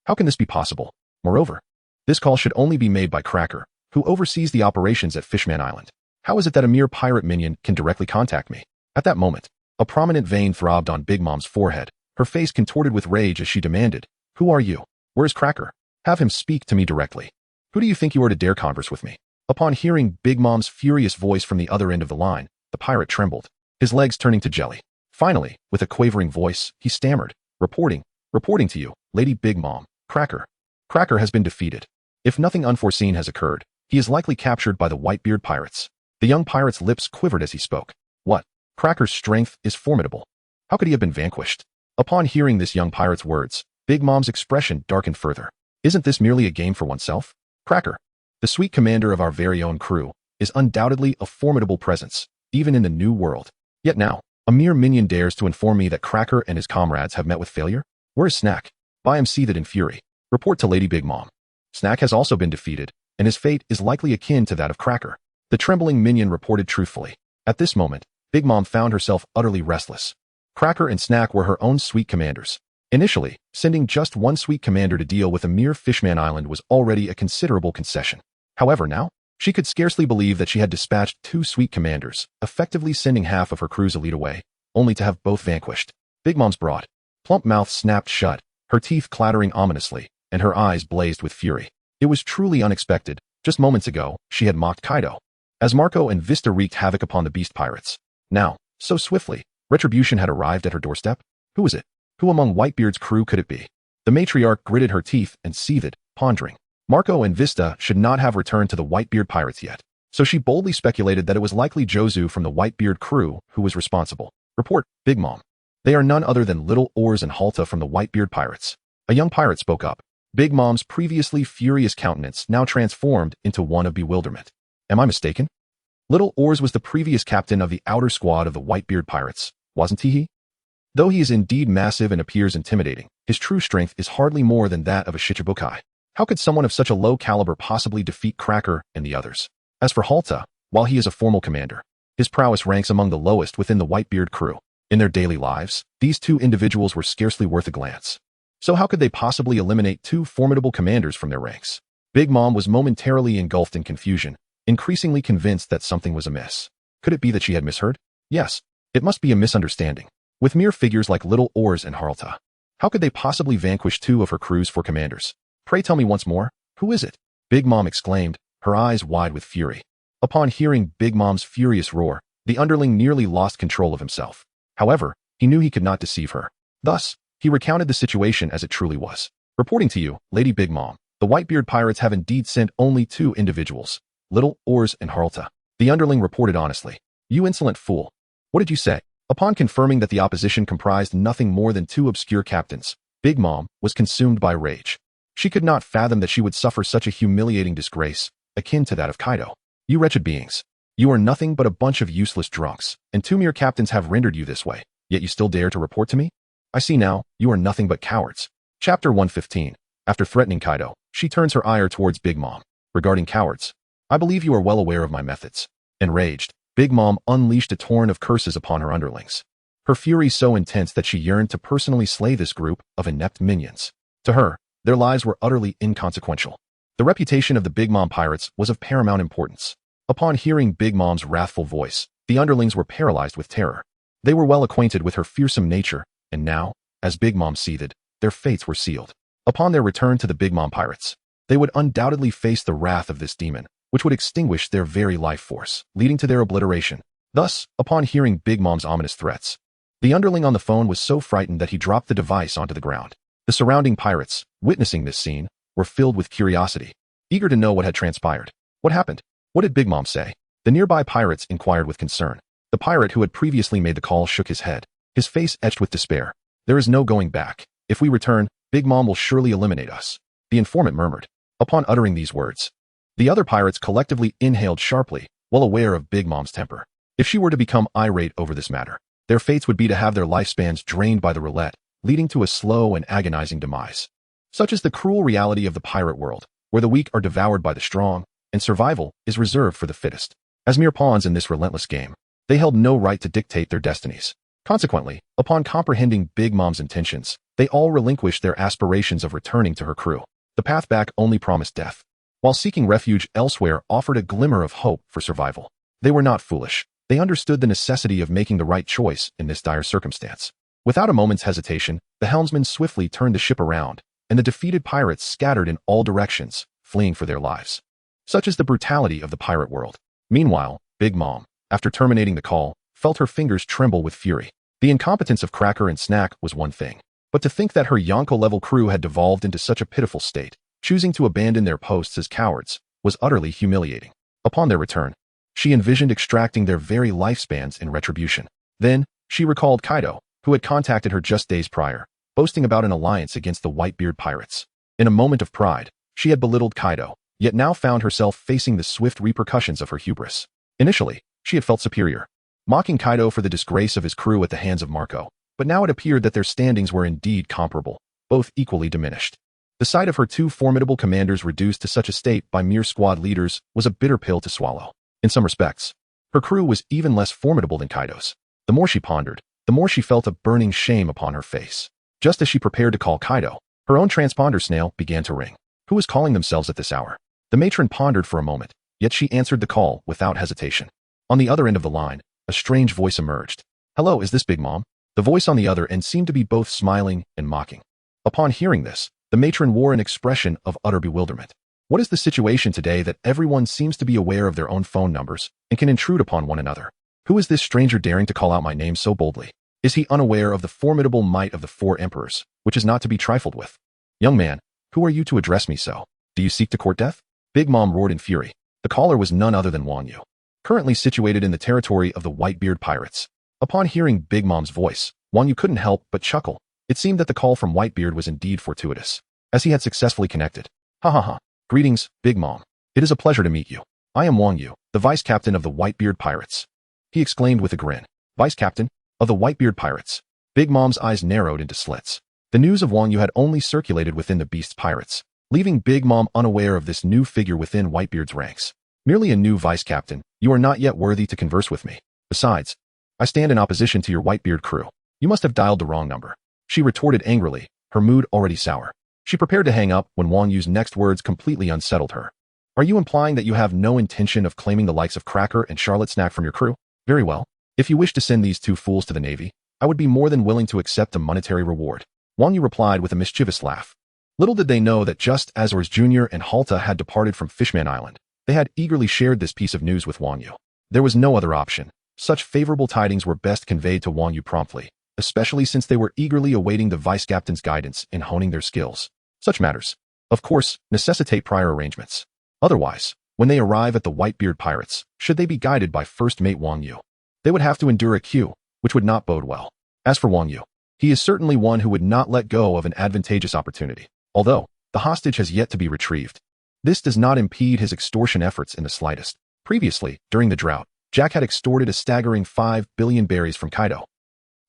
How can this be possible? Moreover, this call should only be made by Cracker, who oversees the operations at Fishman Island. How is it that a mere pirate minion can directly contact me? At that moment, a prominent vein throbbed on Big Mom's forehead, her face contorted with rage as she demanded, Who are you? Where's Cracker? Have him speak to me directly. Who do you think you are to dare converse with me? Upon hearing Big Mom's furious voice from the other end of the line, the pirate trembled, his legs turning to jelly. Finally, with a quavering voice, he stammered, Reporting to you, Lady Big Mom, Cracker. Cracker has been defeated. If nothing unforeseen has occurred, he is likely captured by the Whitebeard Pirates. The young pirate's lips quivered as he spoke. What? Cracker's strength is formidable. How could he have been vanquished? Upon hearing this young pirate's words, Big Mom's expression darkened further. Isn't this merely a game for oneself? Cracker, the sweet commander of our very own crew, is undoubtedly a formidable presence, even in the new world. Yet now, a mere minion dares to inform me that Cracker and his comrades have met with failure? Where is Snack? I am seethed in fury. Report to Lady Big Mom. Snack has also been defeated, and his fate is likely akin to that of Cracker. The trembling minion reported truthfully. At this moment, Big Mom found herself utterly restless. Cracker and Snack were her own sweet commanders. Initially, sending just one sweet commander to deal with a mere fishman island was already a considerable concession. However, now, she could scarcely believe that she had dispatched two sweet commanders, effectively sending half of her crew's elite away, only to have both vanquished. Big Mom's broad, plump mouth snapped shut, her teeth clattering ominously, and her eyes blazed with fury. It was truly unexpected. Just moments ago, she had mocked Kaido, as Marco and Vista wreaked havoc upon the beast pirates. Now, so swiftly, retribution had arrived at her doorstep. Who was it? Who among Whitebeard's crew could it be? The matriarch gritted her teeth and seethed, pondering. Marco and Vista should not have returned to the Whitebeard Pirates yet, so she boldly speculated that it was likely Jozu from the Whitebeard crew who was responsible. Report, Big Mom. They are none other than Little Oars and Halta from the Whitebeard Pirates. A young pirate spoke up. Big Mom's previously furious countenance now transformed into one of bewilderment. Am I mistaken? Little Oars was the previous captain of the outer squad of the Whitebeard Pirates, wasn't he? Though he is indeed massive and appears intimidating, his true strength is hardly more than that of a Shichibukai. How could someone of such a low caliber possibly defeat Cracker and the others? As for Halta, while he is a formal commander, his prowess ranks among the lowest within the Whitebeard crew. In their daily lives, these two individuals were scarcely worth a glance. So how could they possibly eliminate two formidable commanders from their ranks? Big Mom was momentarily engulfed in confusion, increasingly convinced that something was amiss. Could it be that she had misheard? Yes, it must be a misunderstanding. With mere figures like Little Oars and Halta, how could they possibly vanquish two of her crews for commanders? Pray tell me once more, who is it? Big Mom exclaimed, her eyes wide with fury. Upon hearing Big Mom's furious roar, the underling nearly lost control of himself. However, he knew he could not deceive her. Thus, he recounted the situation as it truly was. Reporting to you, Lady Big Mom, the Whitebeard Pirates have indeed sent only two individuals, Little Oars and Halta. The underling reported honestly. You insolent fool. What did you say? Upon confirming that the opposition comprised nothing more than two obscure captains, Big Mom was consumed by rage. She could not fathom that she would suffer such a humiliating disgrace, akin to that of Kaido. You wretched beings. You are nothing but a bunch of useless drunks, and two mere captains have rendered you this way, yet you still dare to report to me? I see now, you are nothing but cowards. Chapter 115. After threatening Kaido, she turns her ire towards Big Mom. Regarding cowards, I believe you are well aware of my methods. Enraged, Big Mom unleashed a torrent of curses upon her underlings. Her fury so intense that she yearned to personally slay this group of inept minions. To her, their lives were utterly inconsequential. The reputation of the Big Mom Pirates was of paramount importance. Upon hearing Big Mom's wrathful voice, the underlings were paralyzed with terror. They were well acquainted with her fearsome nature, and now, as Big Mom seethed, their fates were sealed. Upon their return to the Big Mom Pirates, they would undoubtedly face the wrath of this demon, which would extinguish their very life force, leading to their obliteration. Thus, upon hearing Big Mom's ominous threats, the underling on the phone was so frightened that he dropped the device onto the ground. The surrounding pirates, witnessing this scene, were filled with curiosity, eager to know what had transpired. What happened? What did Big Mom say? The nearby pirates inquired with concern. The pirate who had previously made the call shook his head, his face etched with despair. There is no going back. If we return, Big Mom will surely eliminate us. The informant murmured. Upon uttering these words, the other pirates collectively inhaled sharply, well aware of Big Mom's temper. If she were to become irate over this matter, their fates would be to have their lifespans drained by the roulette, leading to a slow and agonizing demise. Such is the cruel reality of the pirate world, where the weak are devoured by the strong, and survival is reserved for the fittest. As mere pawns in this relentless game, they held no right to dictate their destinies. Consequently, upon comprehending Big Mom's intentions, they all relinquished their aspirations of returning to her crew. The path back only promised death, while seeking refuge elsewhere offered a glimmer of hope for survival. They were not foolish. They understood the necessity of making the right choice in this dire circumstance. Without a moment's hesitation, the helmsman swiftly turned the ship around, and the defeated pirates scattered in all directions, fleeing for their lives. Such is the brutality of the pirate world. Meanwhile, Big Mom, after terminating the call, felt her fingers tremble with fury. The incompetence of Cracker and Snack was one thing, but to think that her Yonko-level crew had devolved into such a pitiful state, choosing to abandon their posts as cowards, was utterly humiliating. Upon their return, she envisioned extracting their very lifespans in retribution. Then, she recalled Kaido, who had contacted her just days prior, boasting about an alliance against the Whitebeard Pirates. In a moment of pride, she had belittled Kaido, yet now found herself facing the swift repercussions of her hubris. Initially, she had felt superior, mocking Kaido for the disgrace of his crew at the hands of Marco, but now it appeared that their standings were indeed comparable, both equally diminished. The sight of her two formidable commanders reduced to such a state by mere squad leaders was a bitter pill to swallow. In some respects, her crew was even less formidable than Kaido's. The more she pondered, the more she felt a burning shame upon her face. Just as she prepared to call Kaido, her own transponder snail began to ring. Who was calling themselves at this hour? The matron pondered for a moment, yet she answered the call without hesitation. On the other end of the line, a strange voice emerged. "Hello, is this Big Mom?" The voice on the other end seemed to be both smiling and mocking. Upon hearing this, the matron wore an expression of utter bewilderment. What is the situation today that everyone seems to be aware of their own phone numbers and can intrude upon one another? Who is this stranger daring to call out my name so boldly? Is he unaware of the formidable might of the four emperors, which is not to be trifled with? Young man, who are you to address me so? Do you seek to court death? Big Mom roared in fury. The caller was none other than Wang Yu, currently situated in the territory of the Whitebeard Pirates. Upon hearing Big Mom's voice, Wang Yu couldn't help but chuckle. It seemed that the call from Whitebeard was indeed fortuitous, as he had successfully connected. Ha ha ha. Greetings, Big Mom. It is a pleasure to meet you. I am Wang Yu, the vice captain of the Whitebeard Pirates. He exclaimed with a grin. Vice captain? Of the Whitebeard Pirates. Big Mom's eyes narrowed into slits. The news of Wang Yu had only circulated within the Beast's pirates, leaving Big Mom unaware of this new figure within Whitebeard's ranks. Merely a new vice captain, you are not yet worthy to converse with me. Besides, I stand in opposition to your Whitebeard crew. You must have dialed the wrong number. She retorted angrily, her mood already sour. She prepared to hang up when Wang Yu's next words completely unsettled her. Are you implying that you have no intention of claiming the likes of Cracker and Charlotte Snack from your crew? Very well. If you wish to send these two fools to the Navy, I would be more than willing to accept a monetary reward. Wang Yu replied with a mischievous laugh. Little did they know that just as Ors Jr. and Halta had departed from Fishman Island, they had eagerly shared this piece of news with Wang Yu. There was no other option. Such favorable tidings were best conveyed to Wang Yu promptly, especially since they were eagerly awaiting the vice captain's guidance in honing their skills. Such matters, of course, necessitate prior arrangements. Otherwise, when they arrive at the Whitebeard Pirates, should they be guided by first mate Wang Yu, they would have to endure a queue, which would not bode well. As for Wang Yu, he is certainly one who would not let go of an advantageous opportunity, although the hostage has yet to be retrieved. This does not impede his extortion efforts in the slightest. Previously, during the drought, Jack had extorted a staggering 5 billion berries from Kaido.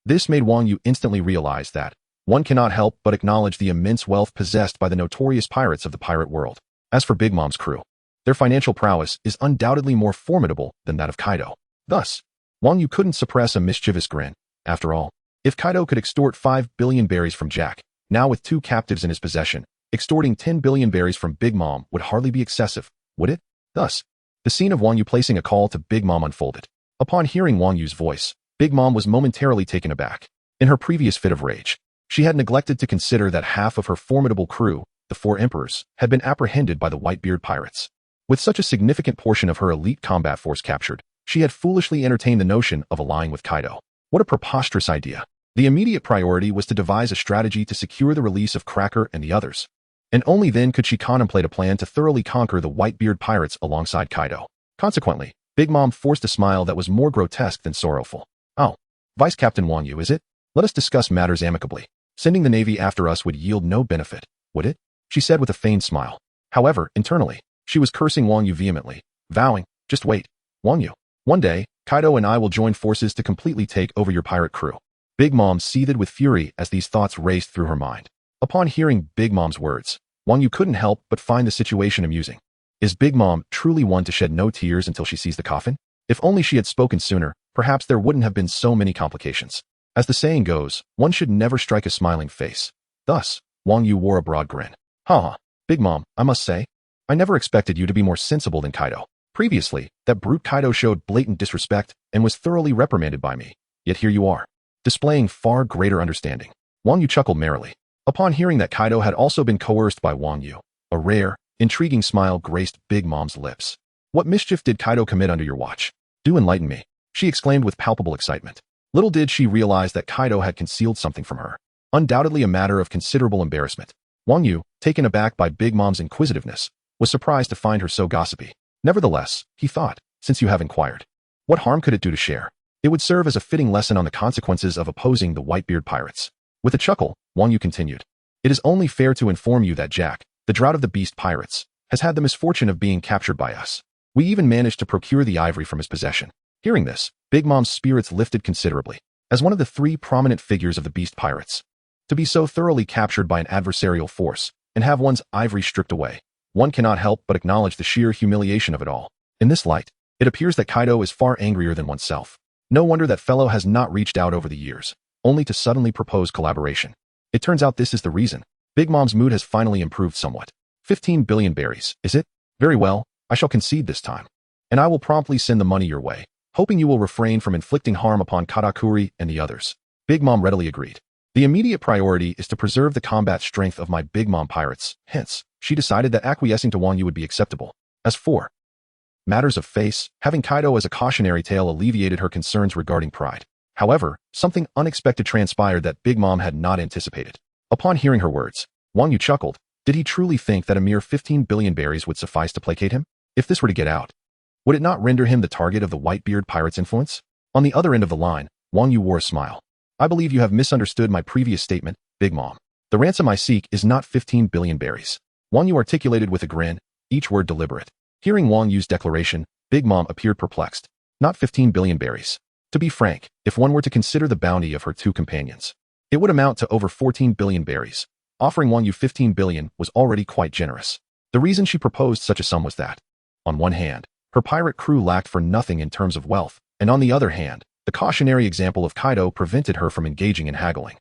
This made Wang Yu instantly realize that one cannot help but acknowledge the immense wealth possessed by the notorious pirates of the pirate world. As for Big Mom's crew, their financial prowess is undoubtedly more formidable than that of Kaido. Thus, Wang Yu couldn't suppress a mischievous grin. After all, if Kaido could extort 5 billion berries from Jack, now with 2 captives in his possession, extorting 10 billion berries from Big Mom would hardly be excessive, would it? Thus, the scene of Wang Yu placing a call to Big Mom unfolded. Upon hearing Wang Yu's voice, Big Mom was momentarily taken aback. In her previous fit of rage, she had neglected to consider that half of her formidable crew, the four emperors, had been apprehended by the Whitebeard Pirates. With such a significant portion of her elite combat force captured, she had foolishly entertained the notion of allying with Kaido. What a preposterous idea. The immediate priority was to devise a strategy to secure the release of Cracker and the others, and only then could she contemplate a plan to thoroughly conquer the Whitebeard Pirates alongside Kaido. Consequently, Big Mom forced a smile that was more grotesque than sorrowful. Oh, Vice Captain Wang Yu, is it? Let us discuss matters amicably. Sending the Navy after us would yield no benefit, would it? She said with a feigned smile. However, internally, she was cursing Wang Yu vehemently, vowing, just wait, Wang Yu. One day, Kaido and I will join forces to completely take over your pirate crew. Big Mom seethed with fury as these thoughts raced through her mind. Upon hearing Big Mom's words, Wang Yu couldn't help but find the situation amusing. Is Big Mom truly one to shed no tears until she sees the coffin? If only she had spoken sooner, perhaps there wouldn't have been so many complications. As the saying goes, one should never strike a smiling face. Thus, Wang Yu wore a broad grin. Ha! Big Mom, I must say, I never expected you to be more sensible than Kaido. Previously, that brute Kaido showed blatant disrespect and was thoroughly reprimanded by me. Yet here you are, displaying far greater understanding. Wang Yu chuckled merrily. Upon hearing that Kaido had also been coerced by Wang Yu, a rare, intriguing smile graced Big Mom's lips. What mischief did Kaido commit under your watch? Do enlighten me, she exclaimed with palpable excitement. Little did she realize that Kaido had concealed something from her. Undoubtedly a matter of considerable embarrassment. Wang Yu, taken aback by Big Mom's inquisitiveness, was surprised to find her so gossipy. Nevertheless, he thought, since you have inquired, what harm could it do to share? It would serve as a fitting lesson on the consequences of opposing the Whitebeard Pirates. With a chuckle, Wang Yu continued, it is only fair to inform you that Jack, the Drought of the Beast Pirates, has had the misfortune of being captured by us. We even managed to procure the ivory from his possession. Hearing this, Big Mom's spirits lifted considerably. As one of the three prominent figures of the Beast Pirates, to be so thoroughly captured by an adversarial force and have one's ivory stripped away, one cannot help but acknowledge the sheer humiliation of it all. In this light, it appears that Kaido is far angrier than oneself. No wonder that fellow has not reached out over the years, only to suddenly propose collaboration. It turns out this is the reason. Big Mom's mood has finally improved somewhat. 15 billion berries, is it? Very well, I shall concede this time. And I will promptly send the money your way, hoping you will refrain from inflicting harm upon Katakuri and the others. Big Mom readily agreed. The immediate priority is to preserve the combat strength of my Big Mom pirates, hence, she decided that acquiescing to Wang Yu would be acceptable. As for matters of face, having Kaido as a cautionary tale alleviated her concerns regarding pride. However, something unexpected transpired that Big Mom had not anticipated. Upon hearing her words, Wang Yu chuckled. Did he truly think that a mere 15 billion berries would suffice to placate him? If this were to get out, would it not render him the target of the Whitebeard Pirates' influence? On the other end of the line, Wang Yu wore a smile. I believe you have misunderstood my previous statement, Big Mom. The ransom I seek is not 15 billion berries. Wang Yu articulated with a grin, each word deliberate. Hearing Wang Yu's declaration, Big Mom appeared perplexed. Not 15 billion berries. To be frank, if one were to consider the bounty of her two companions, it would amount to over 14 billion berries. Offering Wang Yu 15 billion was already quite generous. The reason she proposed such a sum was that, on one hand, her pirate crew lacked for nothing in terms of wealth, and on the other hand, the cautionary example of Kaido prevented her from engaging in haggling.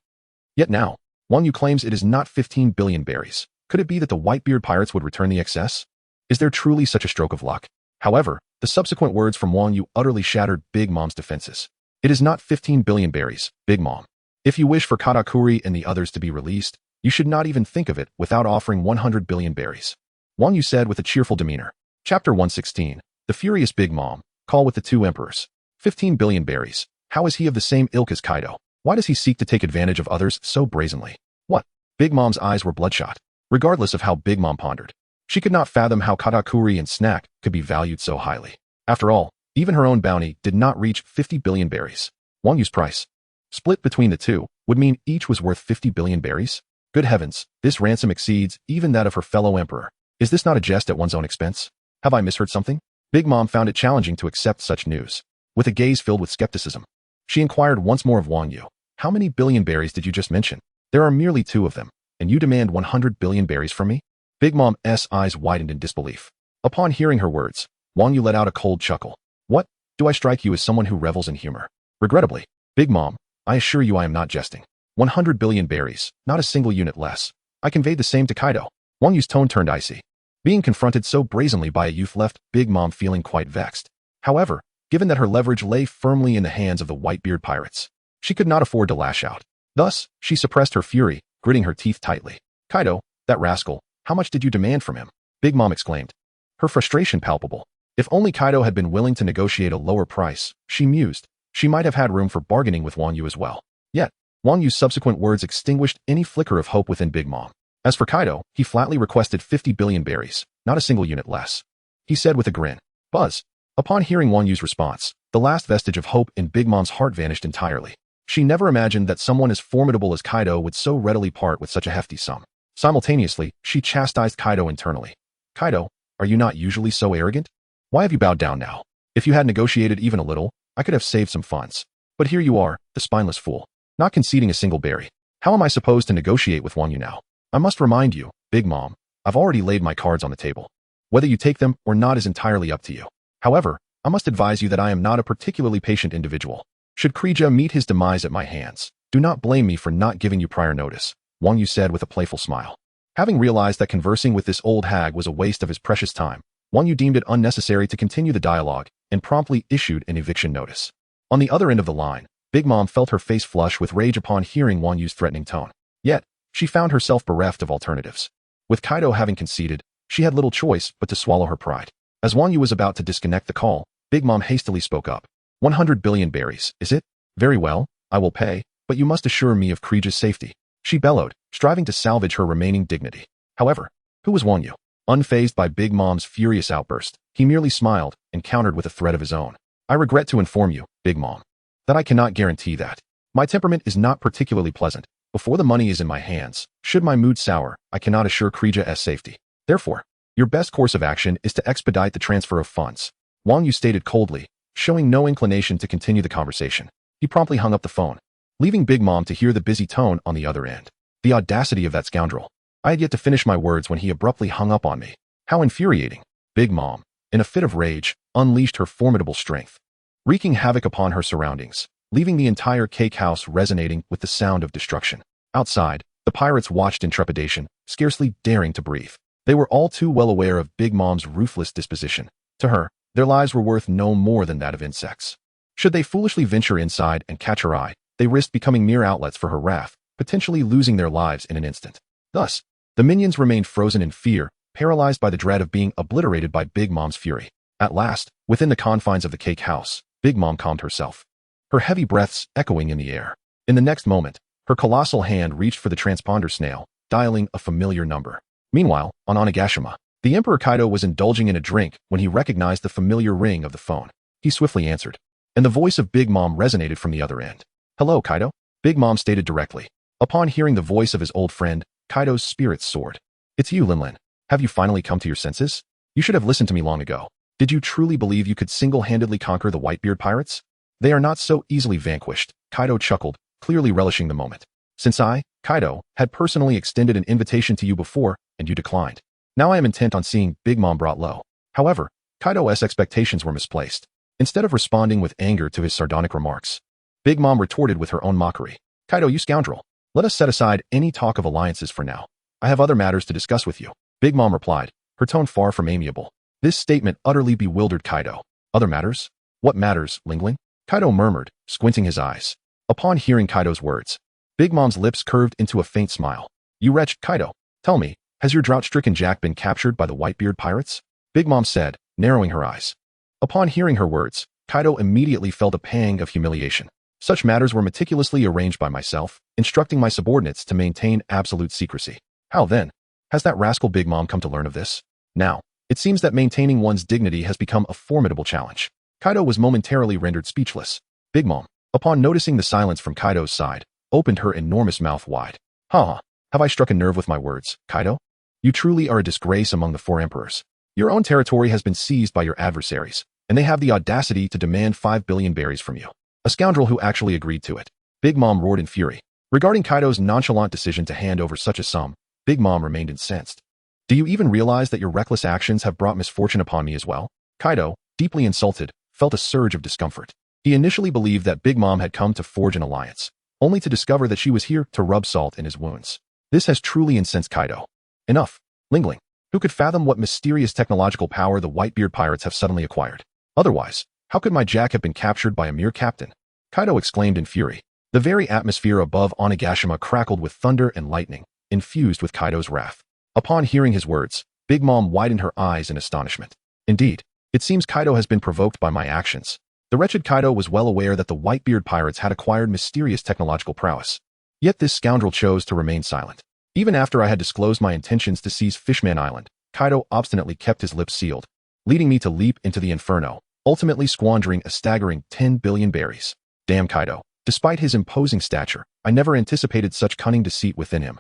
Yet now, Wang Yu claims it is not 15 billion berries. Could it be that the Whitebeard Pirates would return the excess? Is there truly such a stroke of luck? However, the subsequent words from Wang Yu utterly shattered Big Mom's defenses. It is not 15 billion berries, Big Mom. If you wish for Katakuri and the others to be released, you should not even think of it without offering 100 billion berries. Wang Yu said with a cheerful demeanor. Chapter 116. The Furious Big Mom. Call with the two emperors. 15 billion berries. How is he of the same ilk as Kaido? Why does he seek to take advantage of others so brazenly? What? Big Mom's eyes were bloodshot. Regardless of how Big Mom pondered, she could not fathom how Katakuri and Snack could be valued so highly. After all, even her own bounty did not reach 50 billion berries. Wang Yu's price, split between the two, would mean each was worth 50 billion berries? Good heavens, this ransom exceeds even that of her fellow emperor. Is this not a jest at one's own expense? Have I misheard something? Big Mom found it challenging to accept such news. With a gaze filled with skepticism, she inquired once more of Wang Yu. How many billion berries did you just mention? There are merely 2 of them, and you demand 100 billion berries from me? Big Mom's eyes widened in disbelief. Upon hearing her words, Wang Yu let out a cold chuckle. What? Do I strike you as someone who revels in humor? Regrettably, Big Mom, I assure you I am not jesting. 100 billion berries, not a single unit less. I conveyed the same to Kaido. Wang Yu's tone turned icy. Being confronted so brazenly by a youth left Big Mom feeling quite vexed. However, given that her leverage lay firmly in the hands of the Whitebeard Pirates, she could not afford to lash out. Thus, she suppressed her fury, gritting her teeth tightly. Kaido, that rascal, how much did you demand from him? Big Mom exclaimed. Her frustration palpable. If only Kaido had been willing to negotiate a lower price, she mused, she might have had room for bargaining with Wang Yu as well. Yet, Wang Yu's subsequent words extinguished any flicker of hope within Big Mom. As for Kaido, he flatly requested 50 billion berries, not a single unit less. He said with a grin. Buzz. Upon hearing Wang Yu's response, the last vestige of hope in Big Mom's heart vanished entirely. She never imagined that someone as formidable as Kaido would so readily part with such a hefty sum. Simultaneously, she chastised Kaido internally. Kaido, are you not usually so arrogant? Why have you bowed down now? If you had negotiated even a little, I could have saved some funds. But here you are, the spineless fool, not conceding a single berry. How am I supposed to negotiate with Wang Yu now? I must remind you, Big Mom, I've already laid my cards on the table. Whether you take them or not is entirely up to you. However, I must advise you that I am not a particularly patient individual. Should Krija meet his demise at my hands, do not blame me for not giving you prior notice, Wang Yu said with a playful smile. Having realized that conversing with this old hag was a waste of his precious time, Wang Yu deemed it unnecessary to continue the dialogue and promptly issued an eviction notice. On the other end of the line, Big Mom felt her face flush with rage upon hearing Wang Yu's threatening tone. Yet, she found herself bereft of alternatives. With Kaido having conceded, she had little choice but to swallow her pride. As Wang Yu was about to disconnect the call, Big Mom hastily spoke up. 100 billion berries, is it? Very well, I will pay, but you must assure me of Kreeja's safety. She bellowed, striving to salvage her remaining dignity. However, who was Wang Yu? Unfazed by Big Mom's furious outburst, he merely smiled and countered with a threat of his own. I regret to inform you, Big Mom, that I cannot guarantee that. My temperament is not particularly pleasant. Before the money is in my hands, should my mood sour, I cannot assure Kreeja's safety. Therefore, your best course of action is to expedite the transfer of funds. Wang Yu stated coldly, showing no inclination to continue the conversation. He promptly hung up the phone, leaving Big Mom to hear the busy tone on the other end. The audacity of that scoundrel. I had yet to finish my words when he abruptly hung up on me. How infuriating. Big Mom, in a fit of rage, unleashed her formidable strength, wreaking havoc upon her surroundings, leaving the entire cake house resonating with the sound of destruction. Outside, the pirates watched in trepidation, scarcely daring to breathe. They were all too well aware of Big Mom's ruthless disposition. To her, their lives were worth no more than that of insects. Should they foolishly venture inside and catch her eye, they risked becoming mere outlets for her wrath, potentially losing their lives in an instant. Thus, the minions remained frozen in fear, paralyzed by the dread of being obliterated by Big Mom's fury. At last, within the confines of the cake house, Big Mom calmed herself, her heavy breaths echoing in the air. In the next moment, her colossal hand reached for the transponder snail, dialing a familiar number. Meanwhile, on Onigashima, the Emperor Kaido was indulging in a drink when he recognized the familiar ring of the phone. He swiftly answered, and the voice of Big Mom resonated from the other end. Hello, Kaido? Big Mom stated directly. Upon hearing the voice of his old friend, Kaido's spirits soared. It's you, Lin. Have you finally come to your senses? You should have listened to me long ago. Did you truly believe you could single-handedly conquer the Whitebeard Pirates? They are not so easily vanquished, Kaido chuckled, clearly relishing the moment. Since I, Kaido, had personally extended an invitation to you before, and you declined. Now I am intent on seeing Big Mom brought low. However, Kaido's expectations were misplaced. Instead of responding with anger to his sardonic remarks, Big Mom retorted with her own mockery. Kaido, you scoundrel. Let us set aside any talk of alliances for now. I have other matters to discuss with you. Big Mom replied, her tone far from amiable. This statement utterly bewildered Kaido. Other matters? What matters, Lingling? Kaido murmured, squinting his eyes. Upon hearing Kaido's words, Big Mom's lips curved into a faint smile. You wretched Kaido, tell me, has your drought-stricken Jack been captured by the Whitebeard Pirates? Big Mom said, narrowing her eyes. Upon hearing her words, Kaido immediately felt a pang of humiliation. Such matters were meticulously arranged by myself, instructing my subordinates to maintain absolute secrecy. How then? Has that rascal Big Mom come to learn of this? Now, it seems that maintaining one's dignity has become a formidable challenge. Kaido was momentarily rendered speechless. Big Mom, upon noticing the silence from Kaido's side, opened her enormous mouth wide. Ha! Have I struck a nerve with my words, Kaido? You truly are a disgrace among the four emperors. Your own territory has been seized by your adversaries, and they have the audacity to demand 5 billion berries from you. A scoundrel who actually agreed to it. Big Mom roared in fury. Regarding Kaido's nonchalant decision to hand over such a sum, Big Mom remained incensed. Do you even realize that your reckless actions have brought misfortune upon me as well? Kaido, deeply insulted, felt a surge of discomfort. He initially believed that Big Mom had come to forge an alliance, only to discover that she was here to rub salt in his wounds. This has truly incensed Kaido. Enough. Lingling, who could fathom what mysterious technological power the Whitebeard Pirates have suddenly acquired? Otherwise, how could my Jack have been captured by a mere captain? Kaido exclaimed in fury. The very atmosphere above Onigashima crackled with thunder and lightning, infused with Kaido's wrath. Upon hearing his words, Big Mom widened her eyes in astonishment. Indeed, it seems Kaido has been provoked by my actions. The wretched Kaido was well aware that the Whitebeard Pirates had acquired mysterious technological prowess. Yet this scoundrel chose to remain silent. Even after I had disclosed my intentions to seize Fishman Island, Kaido obstinately kept his lips sealed, leading me to leap into the inferno, ultimately squandering a staggering 10 billion berries. Damn Kaido. Despite his imposing stature, I never anticipated such cunning deceit within him.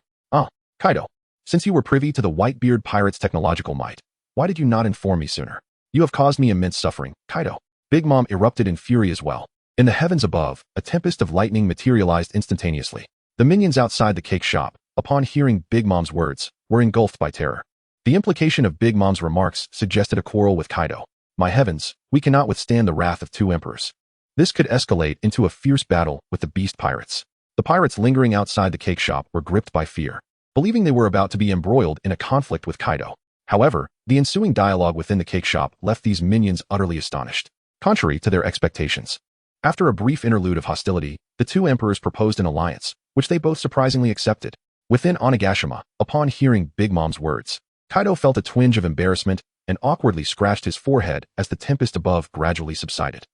Kaido, since you were privy to the Whitebeard Pirates' technological might, why did you not inform me sooner? You have caused me immense suffering, Kaido. Big Mom erupted in fury as well. In the heavens above, a tempest of lightning materialized instantaneously. The minions outside the cake shop, upon hearing Big Mom's words, were engulfed by terror. The implication of Big Mom's remarks suggested a quarrel with Kaido. My heavens, we cannot withstand the wrath of two emperors. This could escalate into a fierce battle with the beast pirates. The pirates lingering outside the cake shop were gripped by fear, believing they were about to be embroiled in a conflict with Kaido. However, the ensuing dialogue within the cake shop left these minions utterly astonished, contrary to their expectations. After a brief interlude of hostility, the two emperors proposed an alliance, which they both surprisingly accepted. Within Onigashima, upon hearing Big Mom's words, Kaido felt a twinge of embarrassment and awkwardly scratched his forehead as the tempest above gradually subsided.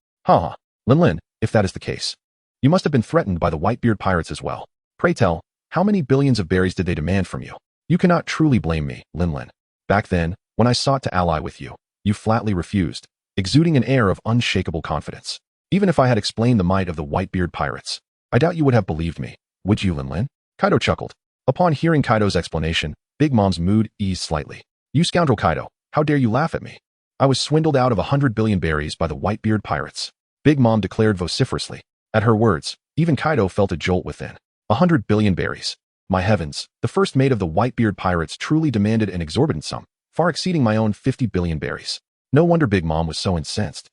Lin, if that is the case. You must have been threatened by the Whitebeard Pirates as well. Pray tell, how many billions of berries did they demand from you? You cannot truly blame me, Lin. Back then, when I sought to ally with you, you flatly refused, exuding an air of unshakable confidence. Even if I had explained the might of the Whitebeard Pirates, I doubt you would have believed me, would you, Lin? Kaido chuckled. Upon hearing Kaido's explanation, Big Mom's mood eased slightly. You scoundrel Kaido, how dare you laugh at me? I was swindled out of 100 billion berries by the Whitebeard Pirates, Big Mom declared vociferously. At her words, even Kaido felt a jolt within. 100 billion berries. My heavens, the first mate of the Whitebeard Pirates truly demanded an exorbitant sum, far exceeding my own 50 billion berries. No wonder Big Mom was so incensed.